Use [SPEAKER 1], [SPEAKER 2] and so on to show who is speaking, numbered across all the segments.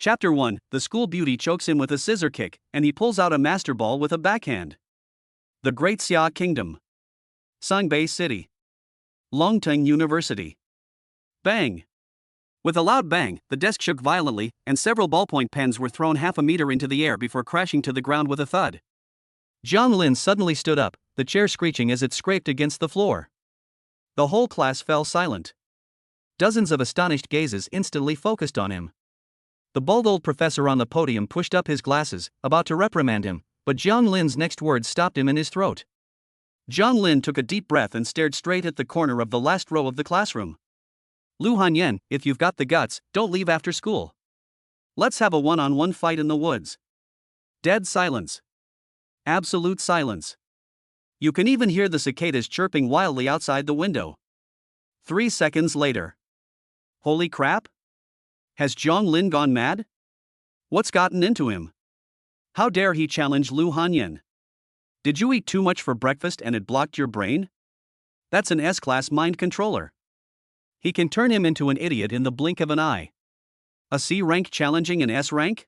[SPEAKER 1] Chapter 1. The school beauty chokes him with a scissor kick, and he pulls out a master ball with a backhand. The Great Xia Kingdom. Sangbei City. Longteng University. Bang! With a loud bang, the desk shook violently, and several ballpoint pens were thrown half a meter into the air before crashing to the ground with a thud. Jiang Lin suddenly stood up, the chair screeching as it scraped against the floor. The whole class fell silent. Dozens of astonished gazes instantly focused on him. The bald old professor on the podium pushed up his glasses, about to reprimand him, but Jiang Lin's next words stopped him in his throat. Jiang Lin took a deep breath and stared straight at the corner of the last row of the classroom. Lu Hanyan, if you've got the guts, don't leave after school. Let's have a one-on-one fight in the woods. Dead silence. Absolute silence. You can even hear the cicadas chirping wildly outside the window. 3 seconds later. Holy crap? Has Jiang Lin gone mad? What's gotten into him? How dare he challenge Lu Hanyan? Did you eat too much for breakfast and it blocked your brain? That's an S-class mind controller. He can turn him into an idiot in the blink of an eye. A C rank challenging an S rank?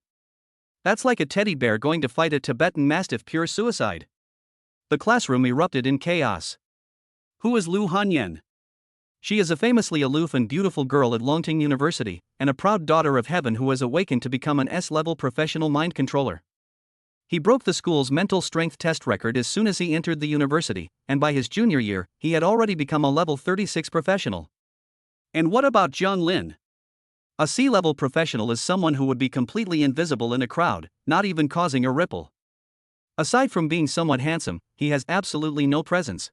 [SPEAKER 1] That's like a teddy bear going to fight a Tibetan mastiff, pure suicide. The classroom erupted in chaos. Who is Lu Hanyan? She is a famously aloof and beautiful girl at Longteng University, and a proud daughter of heaven who has awakened to become an S-level professional mind controller. He broke the school's mental strength test record as soon as he entered the university, and by his junior year, he had already become a level 36 professional. And what about Jiang Lin? A C-level professional is someone who would be completely invisible in a crowd, not even causing a ripple. Aside from being somewhat handsome, he has absolutely no presence.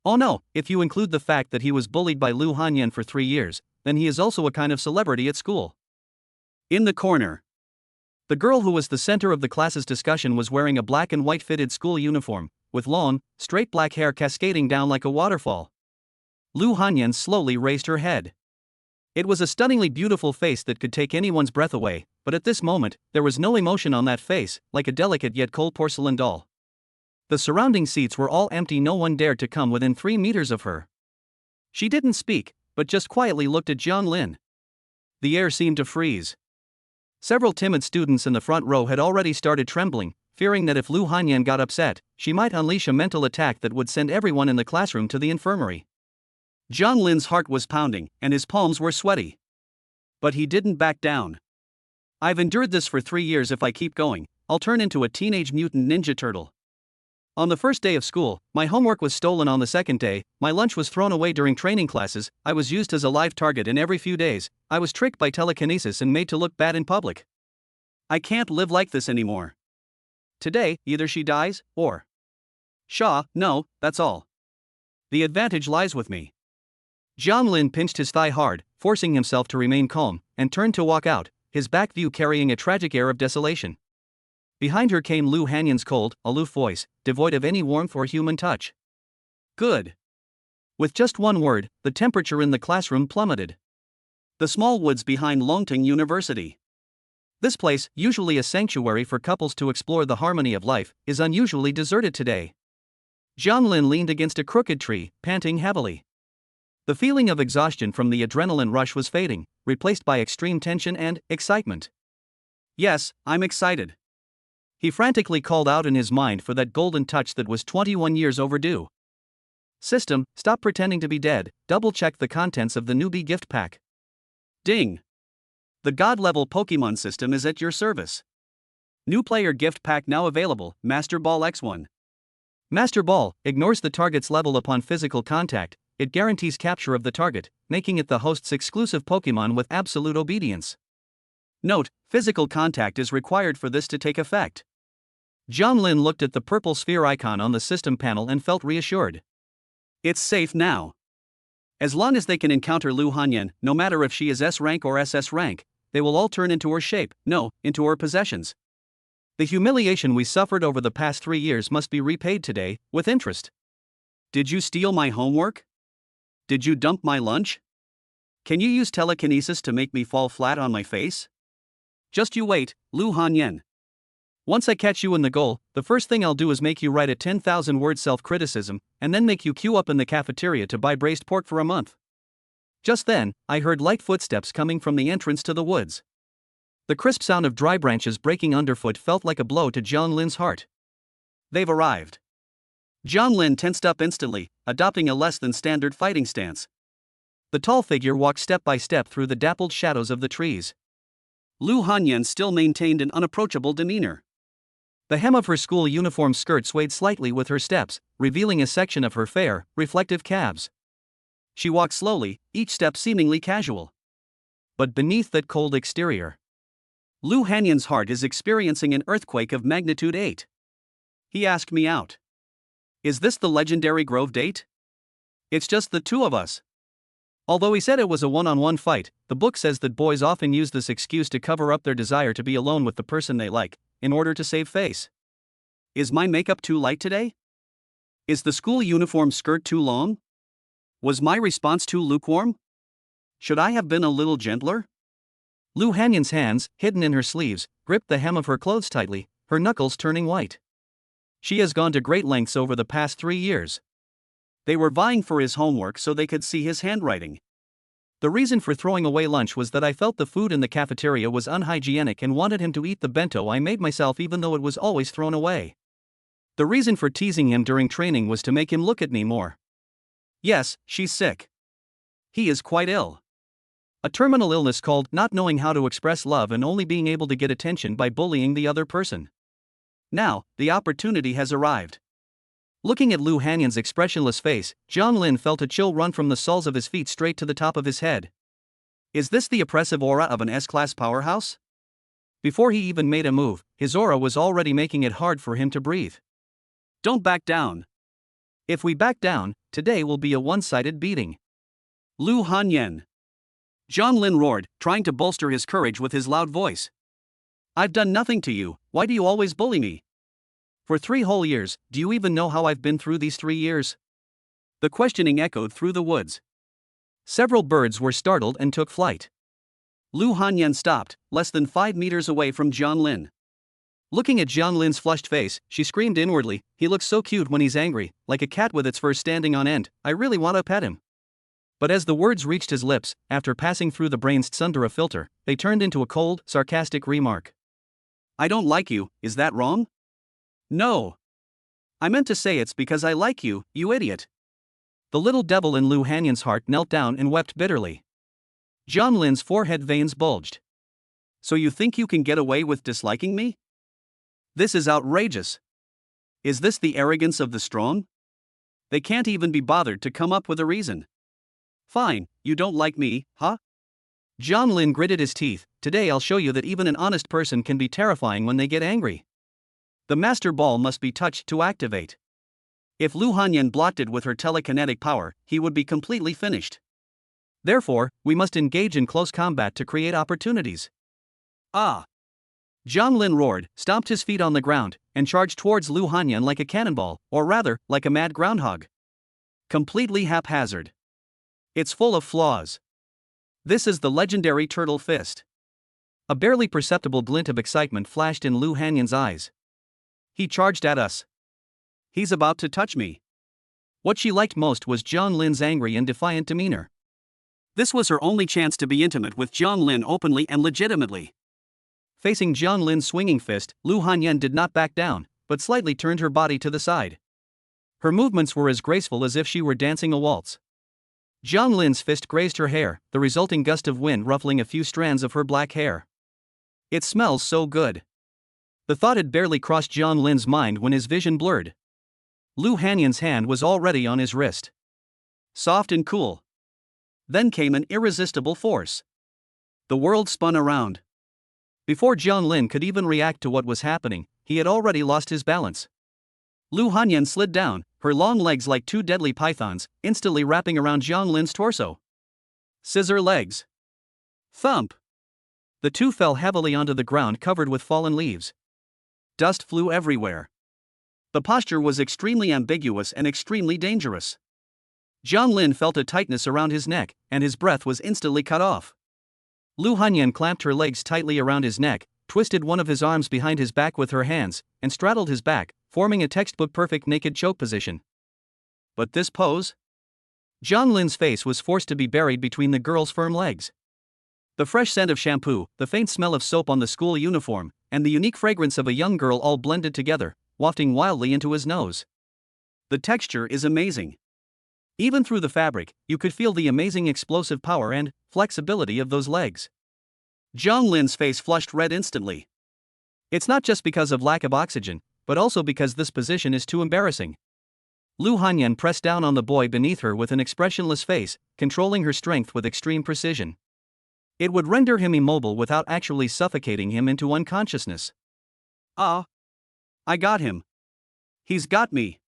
[SPEAKER 1] Oh no, if you include the fact that he was bullied by Lu Hanyan for 3 years, then he is also a kind of celebrity at school. In the corner. The girl who was the center of the class's discussion was wearing a black and white fitted school uniform, with long, straight black hair cascading down like a waterfall. Lu Hanyan slowly raised her head. It was a stunningly beautiful face that could take anyone's breath away, but at this moment, there was no emotion on that face, like a delicate yet cold porcelain doll. The surrounding seats were all empty, no one dared to come within 3 meters of her. She didn't speak, but just quietly looked at Jiang Lin. The air seemed to freeze. Several timid students in the front row had already started trembling, fearing that if Lu Hanyan got upset, she might unleash a mental attack that would send everyone in the classroom to the infirmary. Jiang Lin's heart was pounding, and his palms were sweaty. But he didn't back down. I've endured this for 3 years. If I keep going, I'll turn into a teenage mutant ninja turtle. On the first day of school, my homework was stolen. On the second day, my lunch was thrown away during training classes. I was used as a live target, and every few days, I was tricked by telekinesis and made to look bad in public. I can't live like this anymore. Today, either she dies, or Shaw, no, that's all. The advantage lies with me. Jiang Lin pinched his thigh hard, forcing himself to remain calm, and turned to walk out, his back view carrying a tragic air of desolation. Behind her came Lu Hanyan's cold, aloof voice, devoid of any warmth or human touch. Good. With just one word, the temperature in the classroom plummeted. The small woods behind Longteng University. This place, usually a sanctuary for couples to explore the harmony of life, is unusually deserted today. Jiang Lin leaned against a crooked tree, panting heavily. The feeling of exhaustion from the adrenaline rush was fading, replaced by extreme tension and excitement. Yes, I'm excited. He frantically called out in his mind for that golden touch that was 21 years overdue. System, stop pretending to be dead, double-check the contents of the newbie gift pack. Ding! The God-level Pokemon system is at your service. New player gift pack now available, Master Ball X1. Master Ball ignores the target's level upon physical contact. It guarantees capture of the target, making it the host's exclusive Pokemon with absolute obedience. Note, physical contact is required for this to take effect. Jiang Lin looked at the purple sphere icon on the system panel and felt reassured. It's safe now. As long as they can encounter Lu Hanyan, no matter if she is S rank or SS rank, they will all turn into her shape, no, into her possessions. The humiliation we suffered over the past 3 years must be repaid today, with interest. Did you steal my homework? Did you dump my lunch? Can you use telekinesis to make me fall flat on my face? Just you wait, Lu Hanyan. Once I catch you in the goal, the first thing I'll do is make you write a 10,000-word self-criticism, and then make you queue up in the cafeteria to buy braised pork for a month. Just then, I heard light footsteps coming from the entrance to the woods. The crisp sound of dry branches breaking underfoot felt like a blow to John Lin's heart. They've arrived. John Lin tensed up instantly, adopting a less than standard fighting stance. The tall figure walked step by step through the dappled shadows of the trees. Lu Hanyan still maintained an unapproachable demeanor. The hem of her school uniform skirt swayed slightly with her steps, revealing a section of her fair, reflective calves. She walked slowly, each step seemingly casual. But beneath that cold exterior, Lu Hanyan's heart is experiencing an earthquake of magnitude 8. He asked me out. Is this the legendary Grove date? It's just the two of us. Although he said it was a one-on-one fight, the book says that boys often use this excuse to cover up their desire to be alone with the person they like, in order to save face. Is my makeup too light today? Is the school uniform skirt too long? Was my response too lukewarm? Should I have been a little gentler? Lu Hanyan's hands, hidden in her sleeves, gripped the hem of her clothes tightly, her knuckles turning white. She has gone to great lengths over the past 3 years. They were vying for his homework so they could see his handwriting. The reason for throwing away lunch was that I felt the food in the cafeteria was unhygienic and wanted him to eat the bento I made myself even though it was always thrown away. The reason for teasing him during training was to make him look at me more. Yes, she's sick. He is quite ill. A terminal illness called not knowing how to express love and only being able to get attention by bullying the other person. Now, the opportunity has arrived. Looking at Lu Hanyan's expressionless face, John Lin felt a chill run from the soles of his feet straight to the top of his head. Is this the oppressive aura of an S-class powerhouse? Before he even made a move, his aura was already making it hard for him to breathe. Don't back down. If we back down, today will be a one-sided beating. Lu Hanyan. John Lin roared, trying to bolster his courage with his loud voice. I've done nothing to you, why do you always bully me? For 3 whole years, do you even know how I've been through these 3 years? The questioning echoed through the woods. Several birds were startled and took flight. Lu Hanyan stopped, less than 5 meters away from John Lin. Looking at John Lin's flushed face, she screamed inwardly, he looks so cute when he's angry, like a cat with its fur standing on end, I really want to pet him. But as the words reached his lips, after passing through the brain's tsundere filter, they turned into a cold, sarcastic remark. I don't like you, is that wrong? No. I meant to say it's because I like you, you idiot. The little devil in Lu Hanyan's heart knelt down and wept bitterly. John Lin's forehead veins bulged. So you think you can get away with disliking me? This is outrageous. Is this the arrogance of the strong? They can't even be bothered to come up with a reason. Fine, you don't like me, huh? John Lin gritted his teeth, today I'll show you that even an honest person can be terrifying when they get angry. The master ball must be touched to activate. If Lu Hanyan blocked it with her telekinetic power, he would be completely finished. Therefore, we must engage in close combat to create opportunities. Ah! John Lin roared, stomped his feet on the ground, and charged towards Lu Hanyan like a cannonball, or rather, like a mad groundhog. Completely haphazard. It's full of flaws. This is the legendary Turtle Fist. A barely perceptible glint of excitement flashed in Lu Hanyan's eyes. He charged at us. He's about to touch me. What she liked most was John Lin's angry and defiant demeanor. This was her only chance to be intimate with John Lin openly and legitimately. Facing John Lin's swinging fist, Lu Hanyan did not back down, but slightly turned her body to the side. Her movements were as graceful as if she were dancing a waltz. John Lin's fist grazed her hair, the resulting gust of wind ruffling a few strands of her black hair. It smells so good. The thought had barely crossed John Lin's mind when his vision blurred. Lu Hanyan's hand was already on his wrist. Soft and cool. Then came an irresistible force. The world spun around. Before John Lin could even react to what was happening, he had already lost his balance. Lu Hanyan slid down, her long legs like 2 deadly pythons, instantly wrapping around John Lin's torso. Scissor legs. Thump. The two fell heavily onto the ground covered with fallen leaves. Dust flew everywhere. The posture was extremely ambiguous and extremely dangerous. John Lin felt a tightness around his neck, and his breath was instantly cut off. Lu Hanyan clamped her legs tightly around his neck, twisted one of his arms behind his back with her hands, and straddled his back, forming a textbook-perfect naked choke position. But this pose? John Lin's face was forced to be buried between the girl's firm legs. The fresh scent of shampoo, the faint smell of soap on the school uniform, and the unique fragrance of a young girl all blended together, wafting wildly into his nose. The texture is amazing. Even through the fabric, you could feel the amazing explosive power and flexibility of those legs. Jiang Lin's face flushed red instantly. It's not just because of lack of oxygen, but also because this position is too embarrassing. Lu Hanyan pressed down on the boy beneath her with an expressionless face, controlling her strength with extreme precision. It would render him immobile without actually suffocating him into unconsciousness. Ah! I got him. He's got me.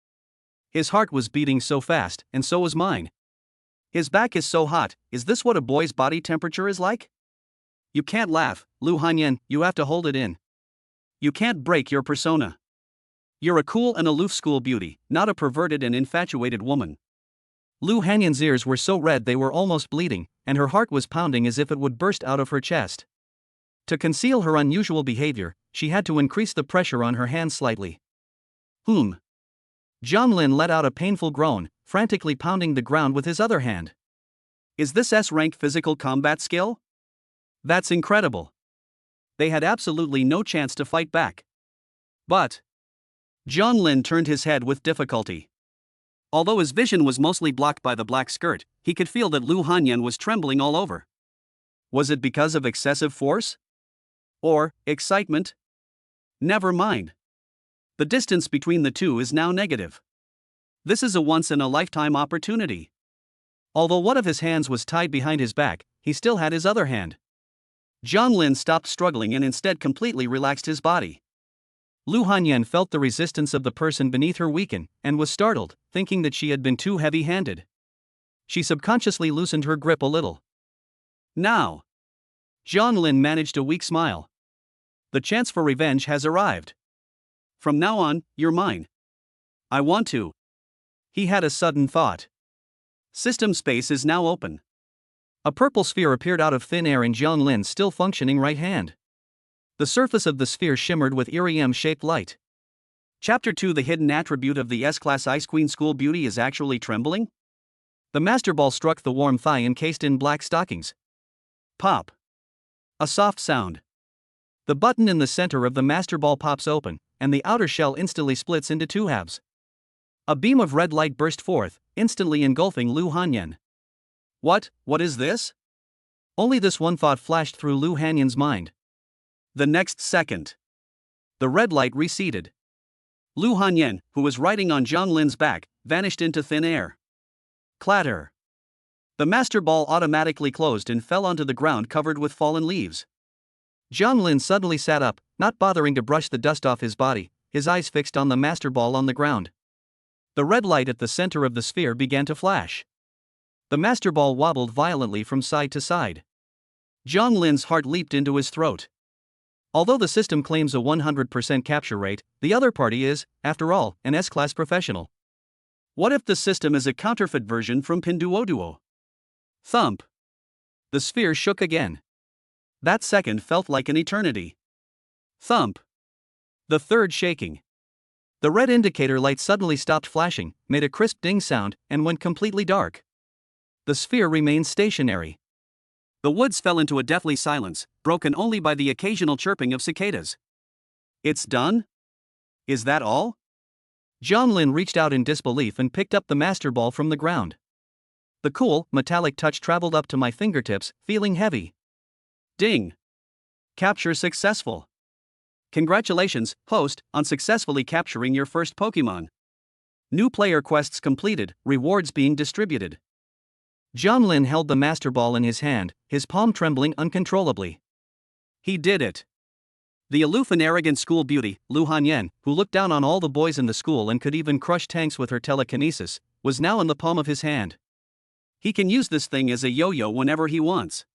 [SPEAKER 1] His heart was beating so fast, and so was mine. His back is so hot. Is this what a boy's body temperature is like? You can't laugh, Lu Hanyan, you have to hold it in. You can't break your persona. You're a cool and aloof school beauty, not a perverted and infatuated woman. Lu Hanyan's ears were so red they were almost bleeding, and her heart was pounding as if it would burst out of her chest. To conceal her unusual behavior, she had to increase the pressure on her hands slightly. Jiang Lin let out a painful groan, frantically pounding the ground with his other hand. Is this S-rank physical combat skill? That's incredible. They had absolutely no chance to fight back. But Jiang Lin turned his head with difficulty. Although his vision was mostly blocked by the black skirt, he could feel that Lu Hanyan was trembling all over. Was it because of excessive force? Or excitement? Never mind. The distance between the two is now negative. This is a once-in-a-lifetime opportunity. Although one of his hands was tied behind his back, he still had his other hand. Jiang Lin stopped struggling and instead completely relaxed his body. Lu Hanyan felt the resistance of the person beneath her weaken, and was startled, thinking that she had been too heavy-handed. She subconsciously loosened her grip a little. Now! Jiang Lin managed a weak smile. The chance for revenge has arrived. From now on, you're mine. I want to. He had a sudden thought. System space is now open. A purple sphere appeared out of thin air in Jiang Lin's still functioning right hand. The surface of the sphere shimmered with eerie M-shaped light. Chapter 2: The hidden attribute of the S-Class Ice Queen School Beauty is actually trembling? The master ball struck the warm thigh encased in black stockings. Pop. A soft sound. The button in the center of the master ball pops open, and the outer shell instantly splits into two halves. A beam of red light burst forth, instantly engulfing Lu Hanyan. What is this? Only this one thought flashed through Lu Hanyan's mind. The next second, the red light receded. Lu Hanyan, who was riding on Jiang Lin's back, vanished into thin air. Clatter. The master ball automatically closed and fell onto the ground covered with fallen leaves. Jiang Lin suddenly sat up, not bothering to brush the dust off his body, his eyes fixed on the master ball on the ground. The red light at the center of the sphere began to flash. The master ball wobbled violently from side to side. Jiang Lin's heart leaped into his throat. Although the system claims a 100% capture rate, the other party is, after all, an S-Class professional. What if the system is a counterfeit version from Pinduoduo? Thump. The sphere shook again. That second felt like an eternity. Thump. The third shaking. The red indicator light suddenly stopped flashing, made a crisp ding sound, and went completely dark. The sphere remained stationary. The woods fell into a deathly silence, broken only by the occasional chirping of cicadas. It's done? Is that all? Jiang Lin reached out in disbelief and picked up the master ball from the ground. The cool, metallic touch traveled up to my fingertips, feeling heavy. Ding! Capture successful. Congratulations, host, on successfully capturing your first Pokémon. New player quests completed, rewards being distributed. Jiang Lin held the master ball in his hand, his palm trembling uncontrollably. He did it. The aloof and arrogant school beauty, Lu Hanyan, who looked down on all the boys in the school and could even crush tanks with her telekinesis, was now in the palm of his hand. He can use this thing as a yo-yo whenever he wants.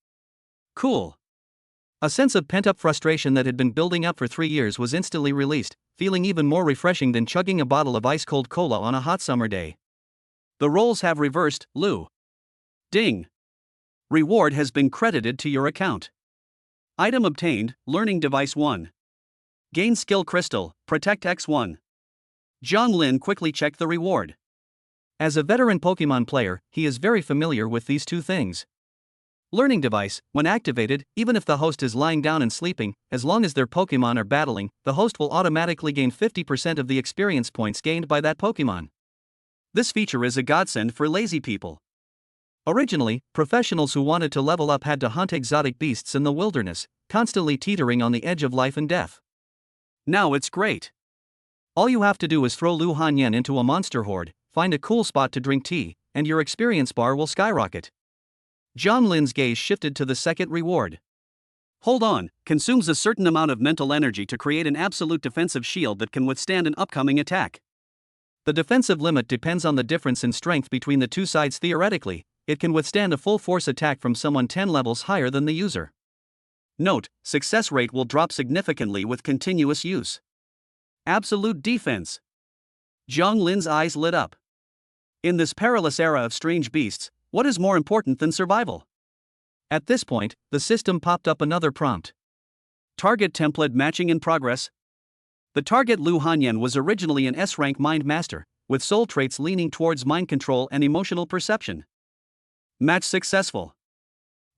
[SPEAKER 1] Cool. A sense of pent-up frustration that had been building up for 3 years was instantly released, feeling even more refreshing than chugging a bottle of ice-cold cola on a hot summer day. The roles have reversed, Lu. Ding. Reward has been credited to your account. Item obtained, Learning Device 1. Gain Skill Crystal, Protect X1. Jiang Lin quickly checked the reward. As a veteran Pokemon player, he is very familiar with these two things. Learning device, when activated, even if the host is lying down and sleeping, as long as their Pokemon are battling, the host will automatically gain 50% of the experience points gained by that Pokemon. This feature is a godsend for lazy people. Originally, professionals who wanted to level up had to hunt exotic beasts in the wilderness, constantly teetering on the edge of life and death. Now it's great. All you have to do is throw Lu Hanyan into a monster horde, find a cool spot to drink tea, and your experience bar will skyrocket. John Lin's gaze shifted to the second reward. Hold on, consumes a certain amount of mental energy to create an absolute defensive shield that can withstand an upcoming attack. The defensive limit depends on the difference in strength between the two sides. Theoretically, it can withstand a full force attack from someone 10 levels higher than the user. Note, success rate will drop significantly with continuous use. Absolute defense. Zhang Lin's eyes lit up. In this perilous era of strange beasts, what is more important than survival? At this point, the system popped up another prompt. Target template matching in progress. The target Lu Hanyan was originally an S-rank mind master, with soul traits leaning towards mind control and emotional perception. Match successful.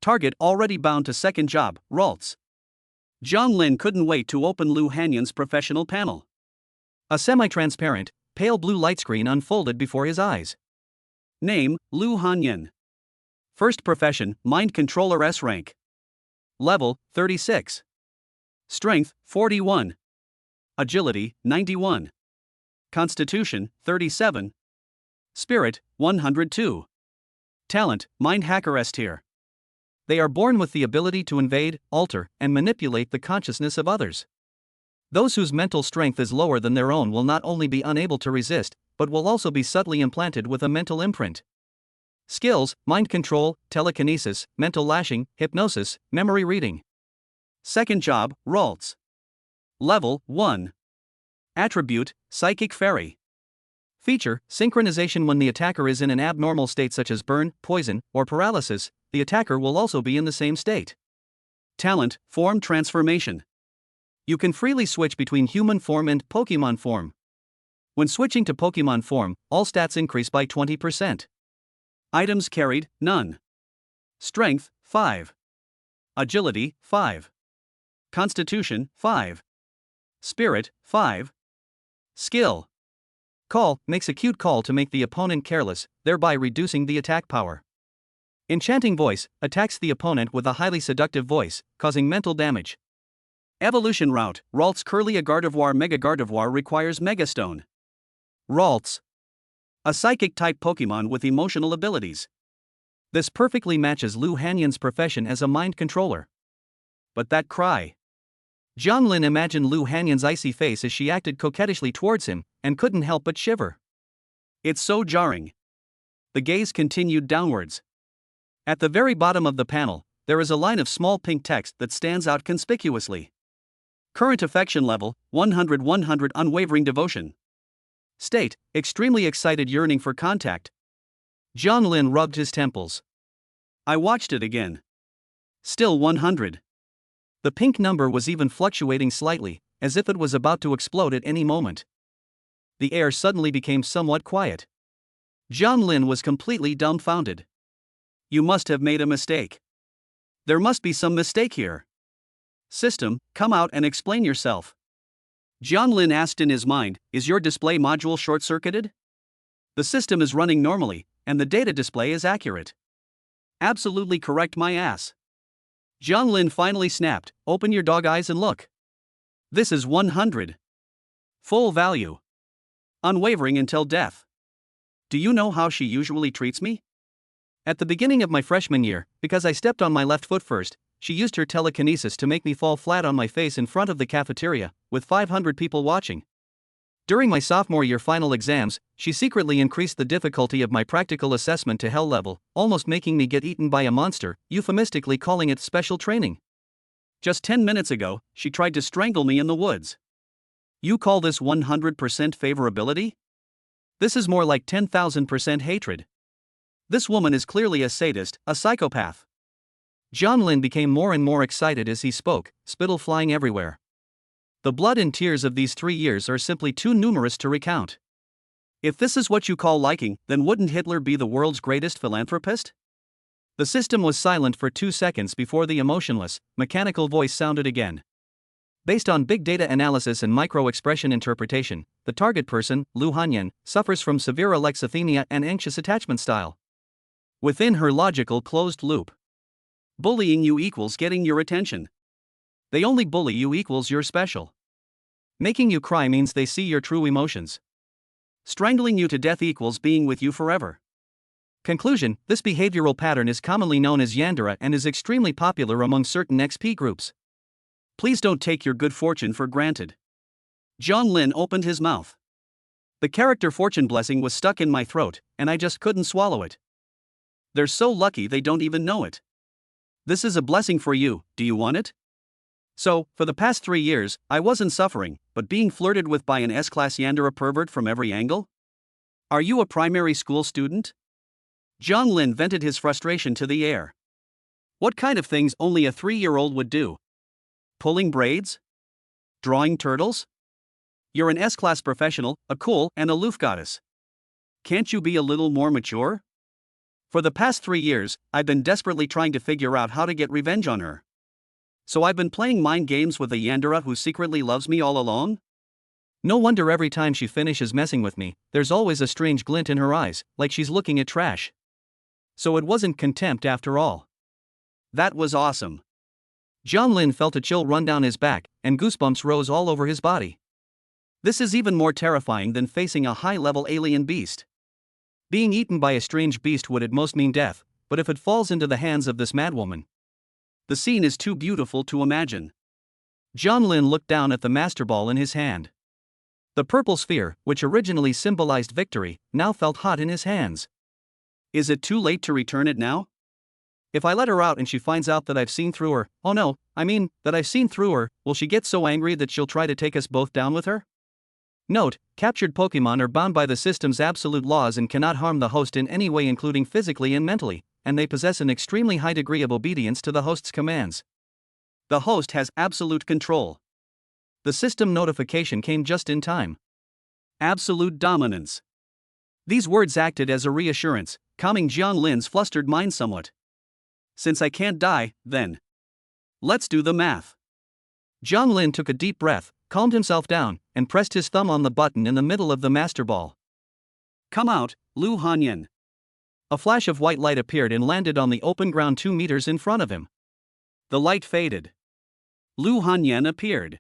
[SPEAKER 1] Target already bound to second job, Ralts. Zhang Lin couldn't wait to open Lu Hanyan's professional panel. A semi-transparent, pale blue light screen unfolded before his eyes. Name, Lu Hanyan. First profession, Mind Controller S rank. Level, 36. Strength, 41. Agility, 91. Constitution, 37. Spirit, 102. Talent, Mind Hacker S tier. They are born with the ability to invade, alter, and manipulate the consciousness of others. Those whose mental strength is lower than their own will not only be unable to resist, but will also be subtly implanted with a mental imprint. Skills, mind control, telekinesis, mental lashing, hypnosis, memory reading. Second job, Ralts. Level, 1. Attribute, Psychic Fairy. Feature, synchronization. When the attacker is in an abnormal state such as burn, poison, or paralysis, the attacker will also be in the same state. Talent, Form Transformation. You can freely switch between human form and Pokemon form. When switching to Pokemon form, all stats increase by 20%. Items carried, none. Strength, 5. Agility, 5. Constitution, 5. Spirit, 5. Skill. Call, makes a cute call to make the opponent careless, thereby reducing the attack power. Enchanting Voice, attacks the opponent with a highly seductive voice, causing mental damage. Evolution Route, Ralts Curly. A Gardevoir Mega Gardevoir requires Megastone. Ralts. A Psychic-type Pokemon with emotional abilities. This perfectly matches Lu Hanyan's profession as a mind controller. But that cry. Zhang Lin imagined Lu Hanyan's icy face as she acted coquettishly towards him, and couldn't help but shiver. It's so jarring. The gaze continued downwards. At the very bottom of the panel, there is a line of small pink text that stands out conspicuously. Current affection level, 100 unwavering devotion. State, extremely excited yearning for contact. Zhang Lin rubbed his temples. I watched it again. Still 100. The pink number was even fluctuating slightly, as if it was about to explode at any moment. The air suddenly became somewhat quiet. Zhang Lin was completely dumbfounded. You must have made a mistake. There must be some mistake here. System, come out and explain yourself. Zhang Lin asked in his mind, is your display module short-circuited? The system is running normally, and the data display is accurate. Absolutely correct, my ass. Zhang Lin finally snapped, open your dog eyes and look. This is 100. Full value. Unwavering until death. Do you know how she usually treats me? At the beginning of my freshman year, because I stepped on my left foot first, she used her telekinesis to make me fall flat on my face in front of the cafeteria, with 500 people watching. During my sophomore year final exams, she secretly increased the difficulty of my practical assessment to hell level, almost making me get eaten by a monster, euphemistically calling it special training. Just 10 minutes ago, she tried to strangle me in the woods. You call this 100% favorability? This is more like 10,000% hatred. This woman is clearly a sadist, a psychopath. Zhang Lin became more and more excited as he spoke, spittle flying everywhere. The blood and tears of these 3 years are simply too numerous to recount. If this is what you call liking, then wouldn't Hitler be the world's greatest philanthropist? The system was silent for 2 seconds before the emotionless, mechanical voice sounded again. Based on big data analysis and micro-expression interpretation, the target person, Lu Hanyan, suffers from severe alexithymia and anxious attachment style. Within her logical closed loop, bullying you equals getting your attention. They only bully you equals you're special. Making you cry means they see your true emotions. Strangling you to death equals being with you forever. Conclusion: this behavioral pattern is commonly known as Yandere and is extremely popular among certain XP groups. Please don't take your good fortune for granted. John Lin opened his mouth. The character fortune blessing was stuck in my throat, and I just couldn't swallow it. They're so lucky they don't even know it. This is a blessing for you, do you want it? So, for the past 3 years, I wasn't suffering, but being flirted with by an S-class Yandere pervert from every angle? Are you a primary school student? John Lin vented his frustration to the air. What kind of things only a 3-year-old would do? Pulling braids? Drawing turtles? You're an S-class professional, a cool and aloof goddess. Can't you be a little more mature? For the past 3 years, I've been desperately trying to figure out how to get revenge on her. So I've been playing mind games with a Yandere who secretly loves me all along? No wonder every time she finishes messing with me, there's always a strange glint in her eyes, like she's looking at trash. So it wasn't contempt after all. That was awesome. John Lin felt a chill run down his back, and goosebumps rose all over his body. This is even more terrifying than facing a high-level alien beast. Being eaten by a strange beast would at most mean death, but if it falls into the hands of this madwoman, the scene is too beautiful to imagine. John Lin looked down at the master ball in his hand. The purple sphere, which originally symbolized victory, now felt hot in his hands. Is it too late to return it now? If I let her out and she finds out that I've seen through her, that I've seen through her, will she get so angry that she'll try to take us both down with her? Note: captured Pokemon are bound by the system's absolute laws and cannot harm the host in any way, including physically and mentally, and they possess an extremely high degree of obedience to the host's commands. The host has absolute control. The system notification came just in time. Absolute dominance. These words acted as a reassurance, calming Jiang Lin's flustered mind somewhat. Since I can't die, then let's do the math. Jiang Lin took a deep breath, calmed himself down, and pressed his thumb on the button in the middle of the master ball. Come out, Lu Hanyan. A flash of white light appeared and landed on the open ground 2 meters in front of him. The light faded. Lu Hanyan appeared.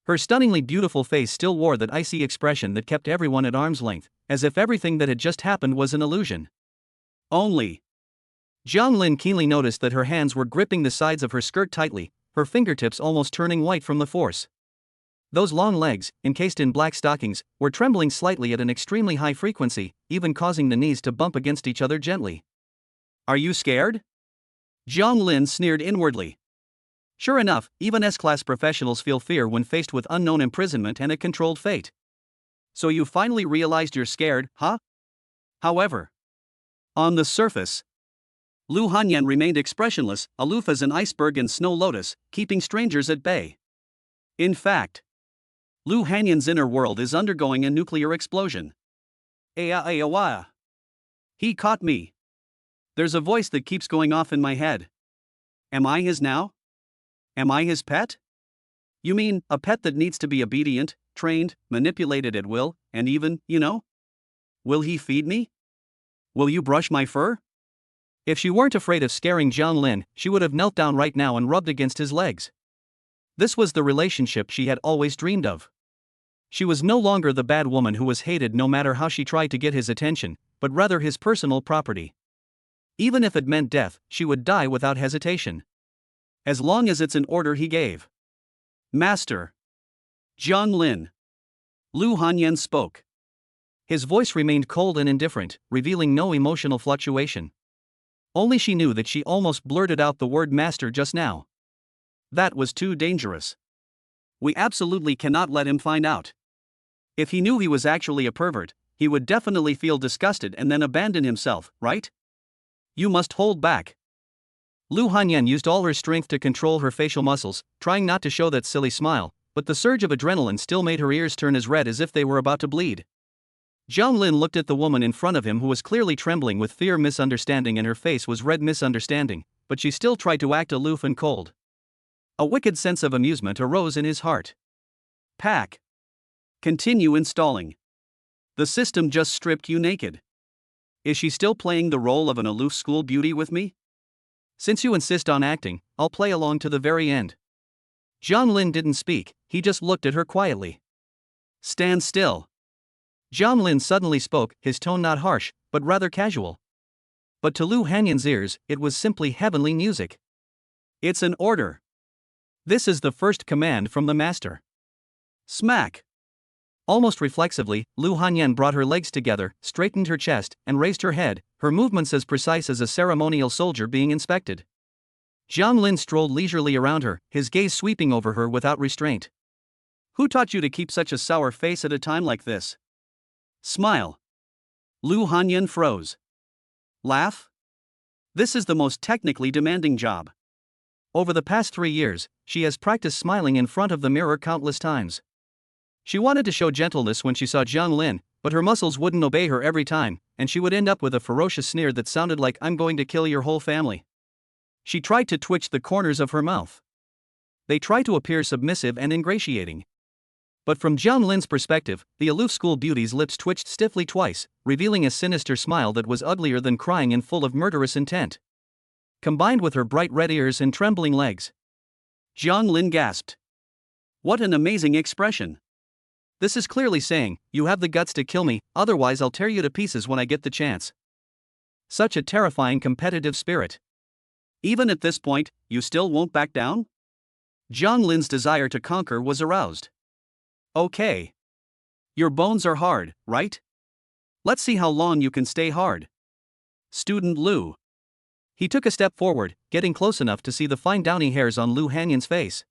[SPEAKER 1] Her stunningly beautiful face still wore that icy expression that kept everyone at arm's length, as if everything that had just happened was an illusion. Only. Jiang Lin keenly noticed that her hands were gripping the sides of her skirt tightly, her fingertips almost turning white from the force. Those long legs, encased in black stockings, were trembling slightly at an extremely high frequency, even causing the knees to bump against each other gently. Are you scared? Jiang Lin sneered inwardly. Sure enough, even S-class professionals feel fear when faced with unknown imprisonment and a controlled fate. So you finally realized you're scared, huh? However, on the surface, Lu Hanyan remained expressionless, aloof as an iceberg in Snow Lotus, keeping strangers at bay. In fact, Lu Hanyan's inner world is undergoing a nuclear explosion. He caught me. There's a voice that keeps going off in my head. Am I his now? Am I his pet? You mean, a pet that needs to be obedient, trained, manipulated at will, and even, will he feed me? Will you brush my fur? If she weren't afraid of scaring Jiang Lin, she would have knelt down right now and rubbed against his legs. This was the relationship she had always dreamed of. She was no longer the bad woman who was hated no matter how she tried to get his attention, but rather his personal property. Even if it meant death, she would die without hesitation. As long as it's an order he gave. Master. Jiang Lin. Lu Hanyan spoke. His voice remained cold and indifferent, revealing no emotional fluctuation. Only she knew that she almost blurted out the word master just now. That was too dangerous. We absolutely cannot let him find out. If he knew he was actually a pervert, he would definitely feel disgusted and then abandon himself, right? You must hold back. Lu Hanyan used all her strength to control her facial muscles, trying not to show that silly smile, but the surge of adrenaline still made her ears turn as red as if they were about to bleed. Jiang Lin looked at the woman in front of him who was clearly trembling with fear misunderstanding and her face was red misunderstanding, but she still tried to act aloof and cold. A wicked sense of amusement arose in his heart. Pack. Continue installing. The system just stripped you naked. Is she still playing the role of an aloof school beauty with me? Since you insist on acting, I'll play along to the very end. Jiang Lin didn't speak, he just looked at her quietly. Stand still. Jiang Lin suddenly spoke, his tone not harsh, but rather casual. But to Lu Hanyan's ears, it was simply heavenly music. It's an order. This is the first command from the master. Smack. Almost reflexively, Lu Hanyan brought her legs together, straightened her chest, and raised her head, her movements as precise as a ceremonial soldier being inspected. Jiang Lin strolled leisurely around her, his gaze sweeping over her without restraint. Who taught you to keep such a sour face at a time like this? Smile. Lu Hanyan froze. Laugh? This is the most technically demanding job. Over the past 3 years, she has practiced smiling in front of the mirror countless times. She wanted to show gentleness when she saw Jiang Lin, but her muscles wouldn't obey her every time, and she would end up with a ferocious sneer that sounded like "I'm going to kill your whole family." She tried to twitch the corners of her mouth. They tried to appear submissive and ingratiating. But from Jiang Lin's perspective, the aloof school beauty's lips twitched stiffly twice, revealing a sinister smile that was uglier than crying and full of murderous intent. Combined with her bright red ears and trembling legs, Jiang Lin gasped. What an amazing expression! This is clearly saying, you have the guts to kill me, otherwise I'll tear you to pieces when I get the chance. Such a terrifying competitive spirit. Even at this point, you still won't back down? Jiang Lin's desire to conquer was aroused. Okay. Your bones are hard, right? Let's see how long you can stay hard. Student Lu. He took a step forward, getting close enough to see the fine downy hairs on Lu Hanyan's face.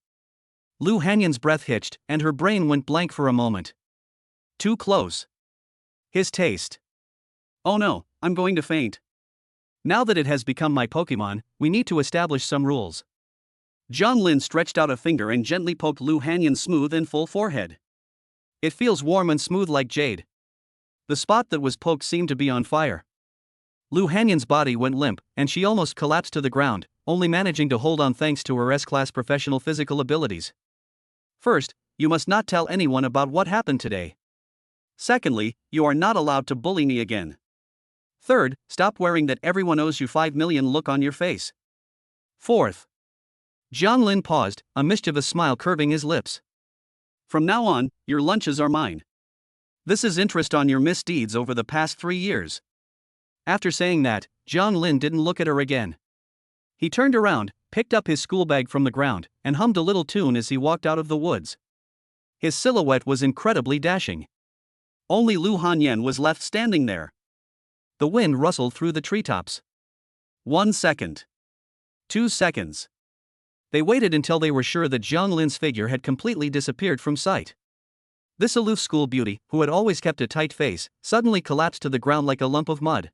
[SPEAKER 1] Lu Hanyan's breath hitched, and her brain went blank for a moment. Too close. His taste. Oh no, I'm going to faint. Now that it has become my Pokemon, we need to establish some rules. Jiang Lin stretched out a finger and gently poked Lu Hanyan's smooth and full forehead. It feels warm and smooth like jade. The spot that was poked seemed to be on fire. Lu Hanyan's body went limp, and she almost collapsed to the ground, only managing to hold on thanks to her S-class professional physical abilities. First, you must not tell anyone about what happened today. Secondly, you are not allowed to bully me again. Third, stop wearing that everyone owes you 5 million look on your face. Fourth. Jiang Lin paused, a mischievous smile curving his lips. From now on, your lunches are mine. This is interest on your misdeeds over the past 3 years. After saying that, Jiang Lin didn't look at her again. He turned around, picked up his school bag from the ground, and hummed a little tune as he walked out of the woods. His silhouette was incredibly dashing. Only Lu Hanyan was left standing there. The wind rustled through the treetops. 1 second. 2 seconds. They waited until they were sure that Jiang Lin's figure had completely disappeared from sight. This aloof school beauty, who had always kept a tight face, suddenly collapsed to the ground like a lump of mud.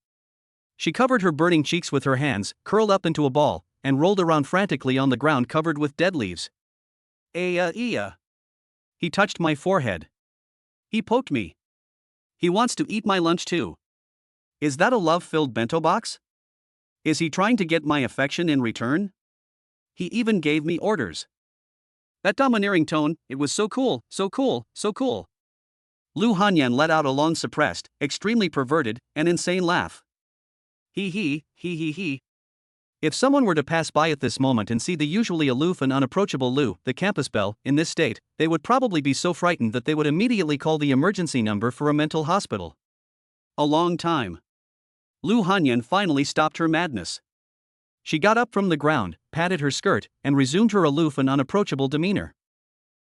[SPEAKER 1] She covered her burning cheeks with her hands, curled up into a ball, and rolled around frantically on the ground covered with dead leaves. Iya. He touched my forehead. He poked me. He wants to eat my lunch too. Is that a love-filled bento box? Is he trying to get my affection in return? He even gave me orders. That domineering tone, it was so cool, so cool, so cool. Lu Hanyan let out a long suppressed, extremely perverted, and insane laugh. He. If someone were to pass by at this moment and see the usually aloof and unapproachable Lu, the campus belle, in this state, they would probably be so frightened that they would immediately call the emergency number for a mental hospital. A long time. Lu Hanyan finally stopped her madness. She got up from the ground, patted her skirt, and resumed her aloof and unapproachable demeanor.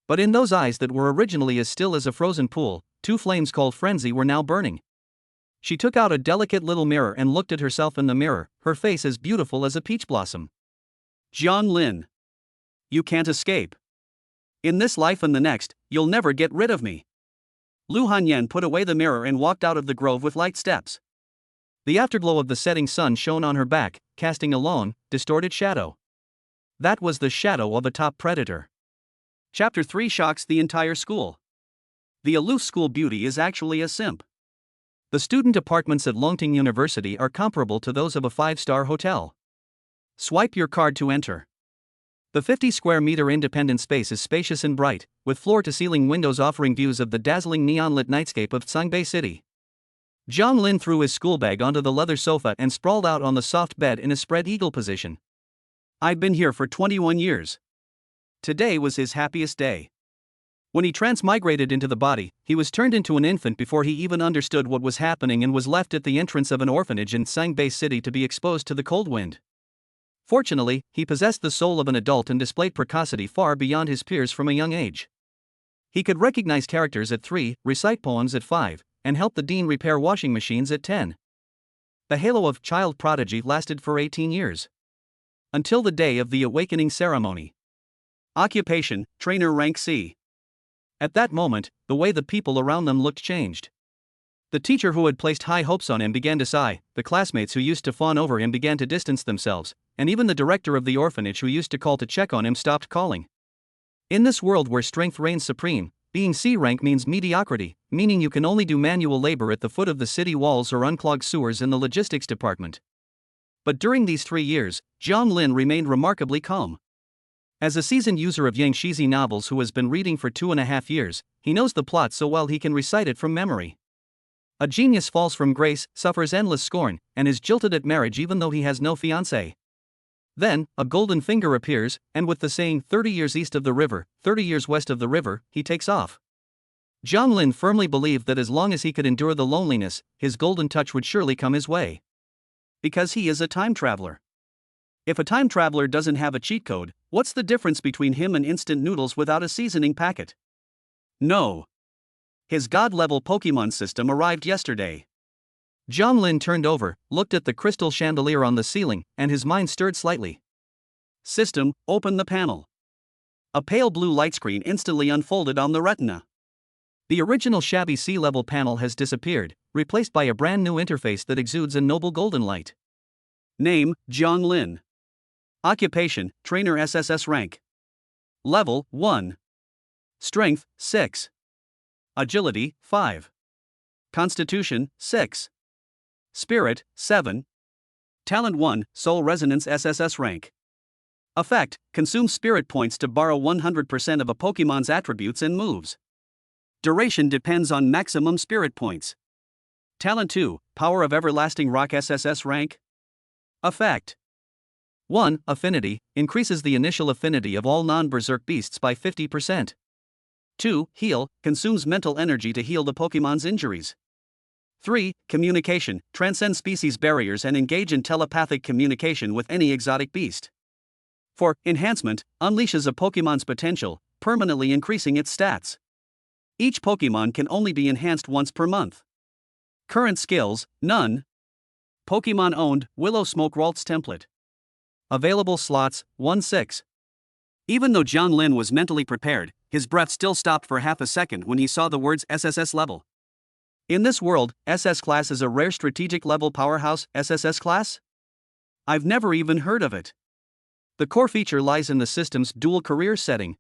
[SPEAKER 1] But in those eyes that were originally as still as a frozen pool, 2 flames called frenzy were now burning. She took out a delicate little mirror and looked at herself in the mirror, her face as beautiful as a peach blossom. Jiang Lin. You can't escape. In this life and the next, you'll never get rid of me. Lu Hanyan put away the mirror and walked out of the grove with light steps. The afterglow of the setting sun shone on her back, casting a long, distorted shadow. That was the shadow of a top predator. Chapter 3 shocks the entire school. The aloof school beauty is actually a simp. The student apartments at Longting University are comparable to those of a 5-star hotel. Swipe your card to enter. The 50 square meter independent space is spacious and bright, with floor-to-ceiling windows offering views of the dazzling neon-lit nightscape of Sangbei City. Jiang Lin threw his school bag onto the leather sofa and sprawled out on the soft bed in a spread eagle position. I've been here for 21 years. Today was his happiest day. When he transmigrated into the body, he was turned into an infant before he even understood what was happening and was left at the entrance of an orphanage in Sangbei City to be exposed to the cold wind. Fortunately, he possessed the soul of an adult and displayed precocity far beyond his peers from a young age. He could recognize characters at 3, recite poems at 5, and help the dean repair washing machines at 10. The halo of child prodigy lasted for 18 years. Until the day of the awakening ceremony. Occupation, trainer rank C. At that moment, the way the people around them looked changed. The teacher who had placed high hopes on him began to sigh, the classmates who used to fawn over him began to distance themselves, and even the director of the orphanage who used to call to check on him stopped calling. In this world where strength reigns supreme, being C rank means mediocrity, meaning you can only do manual labor at the foot of the city walls or unclog sewers in the logistics department. But during these 3 years, Jiang Lin remained remarkably calm. As a seasoned user of Yang Shizi novels who has been reading for 2.5 years, he knows the plot so well he can recite it from memory. A genius falls from grace, suffers endless scorn, and is jilted at marriage even though he has no fiancée. Then, a golden finger appears, and with the saying 30 years east of the river, 30 years west of the river, he takes off. Jiang Lin firmly believed that as long as he could endure the loneliness, his golden touch would surely come his way. Because he is a time traveler. If a time traveler doesn't have a cheat code, what's the difference between him and instant noodles without a seasoning packet? No. His god-level Pokemon system arrived yesterday. Jiang Lin turned over, looked at the crystal chandelier on the ceiling, and his mind stirred slightly. System, open the panel. A pale blue light screen instantly unfolded on the retina. The original shabby sea-level panel has disappeared, replaced by a brand new interface that exudes a noble golden light. Name, Jiang Lin. Occupation, trainer SSS rank. Level, 1. Strength, 6. Agility, 5. Constitution, 6. Spirit, 7. Talent 1, Soul Resonance SSS rank. Effect, consume spirit points to borrow 100% of a Pokemon's attributes and moves. Duration depends on maximum spirit points. Talent 2, Power of Everlasting Rock SSS rank. Effect. 1. Affinity, increases the initial affinity of all non-berserk beasts by 50%. 2. Heal, consumes mental energy to heal the Pokemon's injuries. 3. Communication, transcend species barriers and engage in telepathic communication with any exotic beast. 4. Enhancement, unleashes a Pokemon's potential, permanently increasing its stats. Each Pokemon can only be enhanced once per month. Current skills, none. Pokemon owned, Willow Smoke Ralts template. Available slots, 1-6. Even though Jiang Lin was mentally prepared, his breath still stopped for half a second when he saw the words SSS level. In this world, SS class is a rare strategic level powerhouse. SSS class? I've never even heard of it. The core feature lies in the system's dual career setting.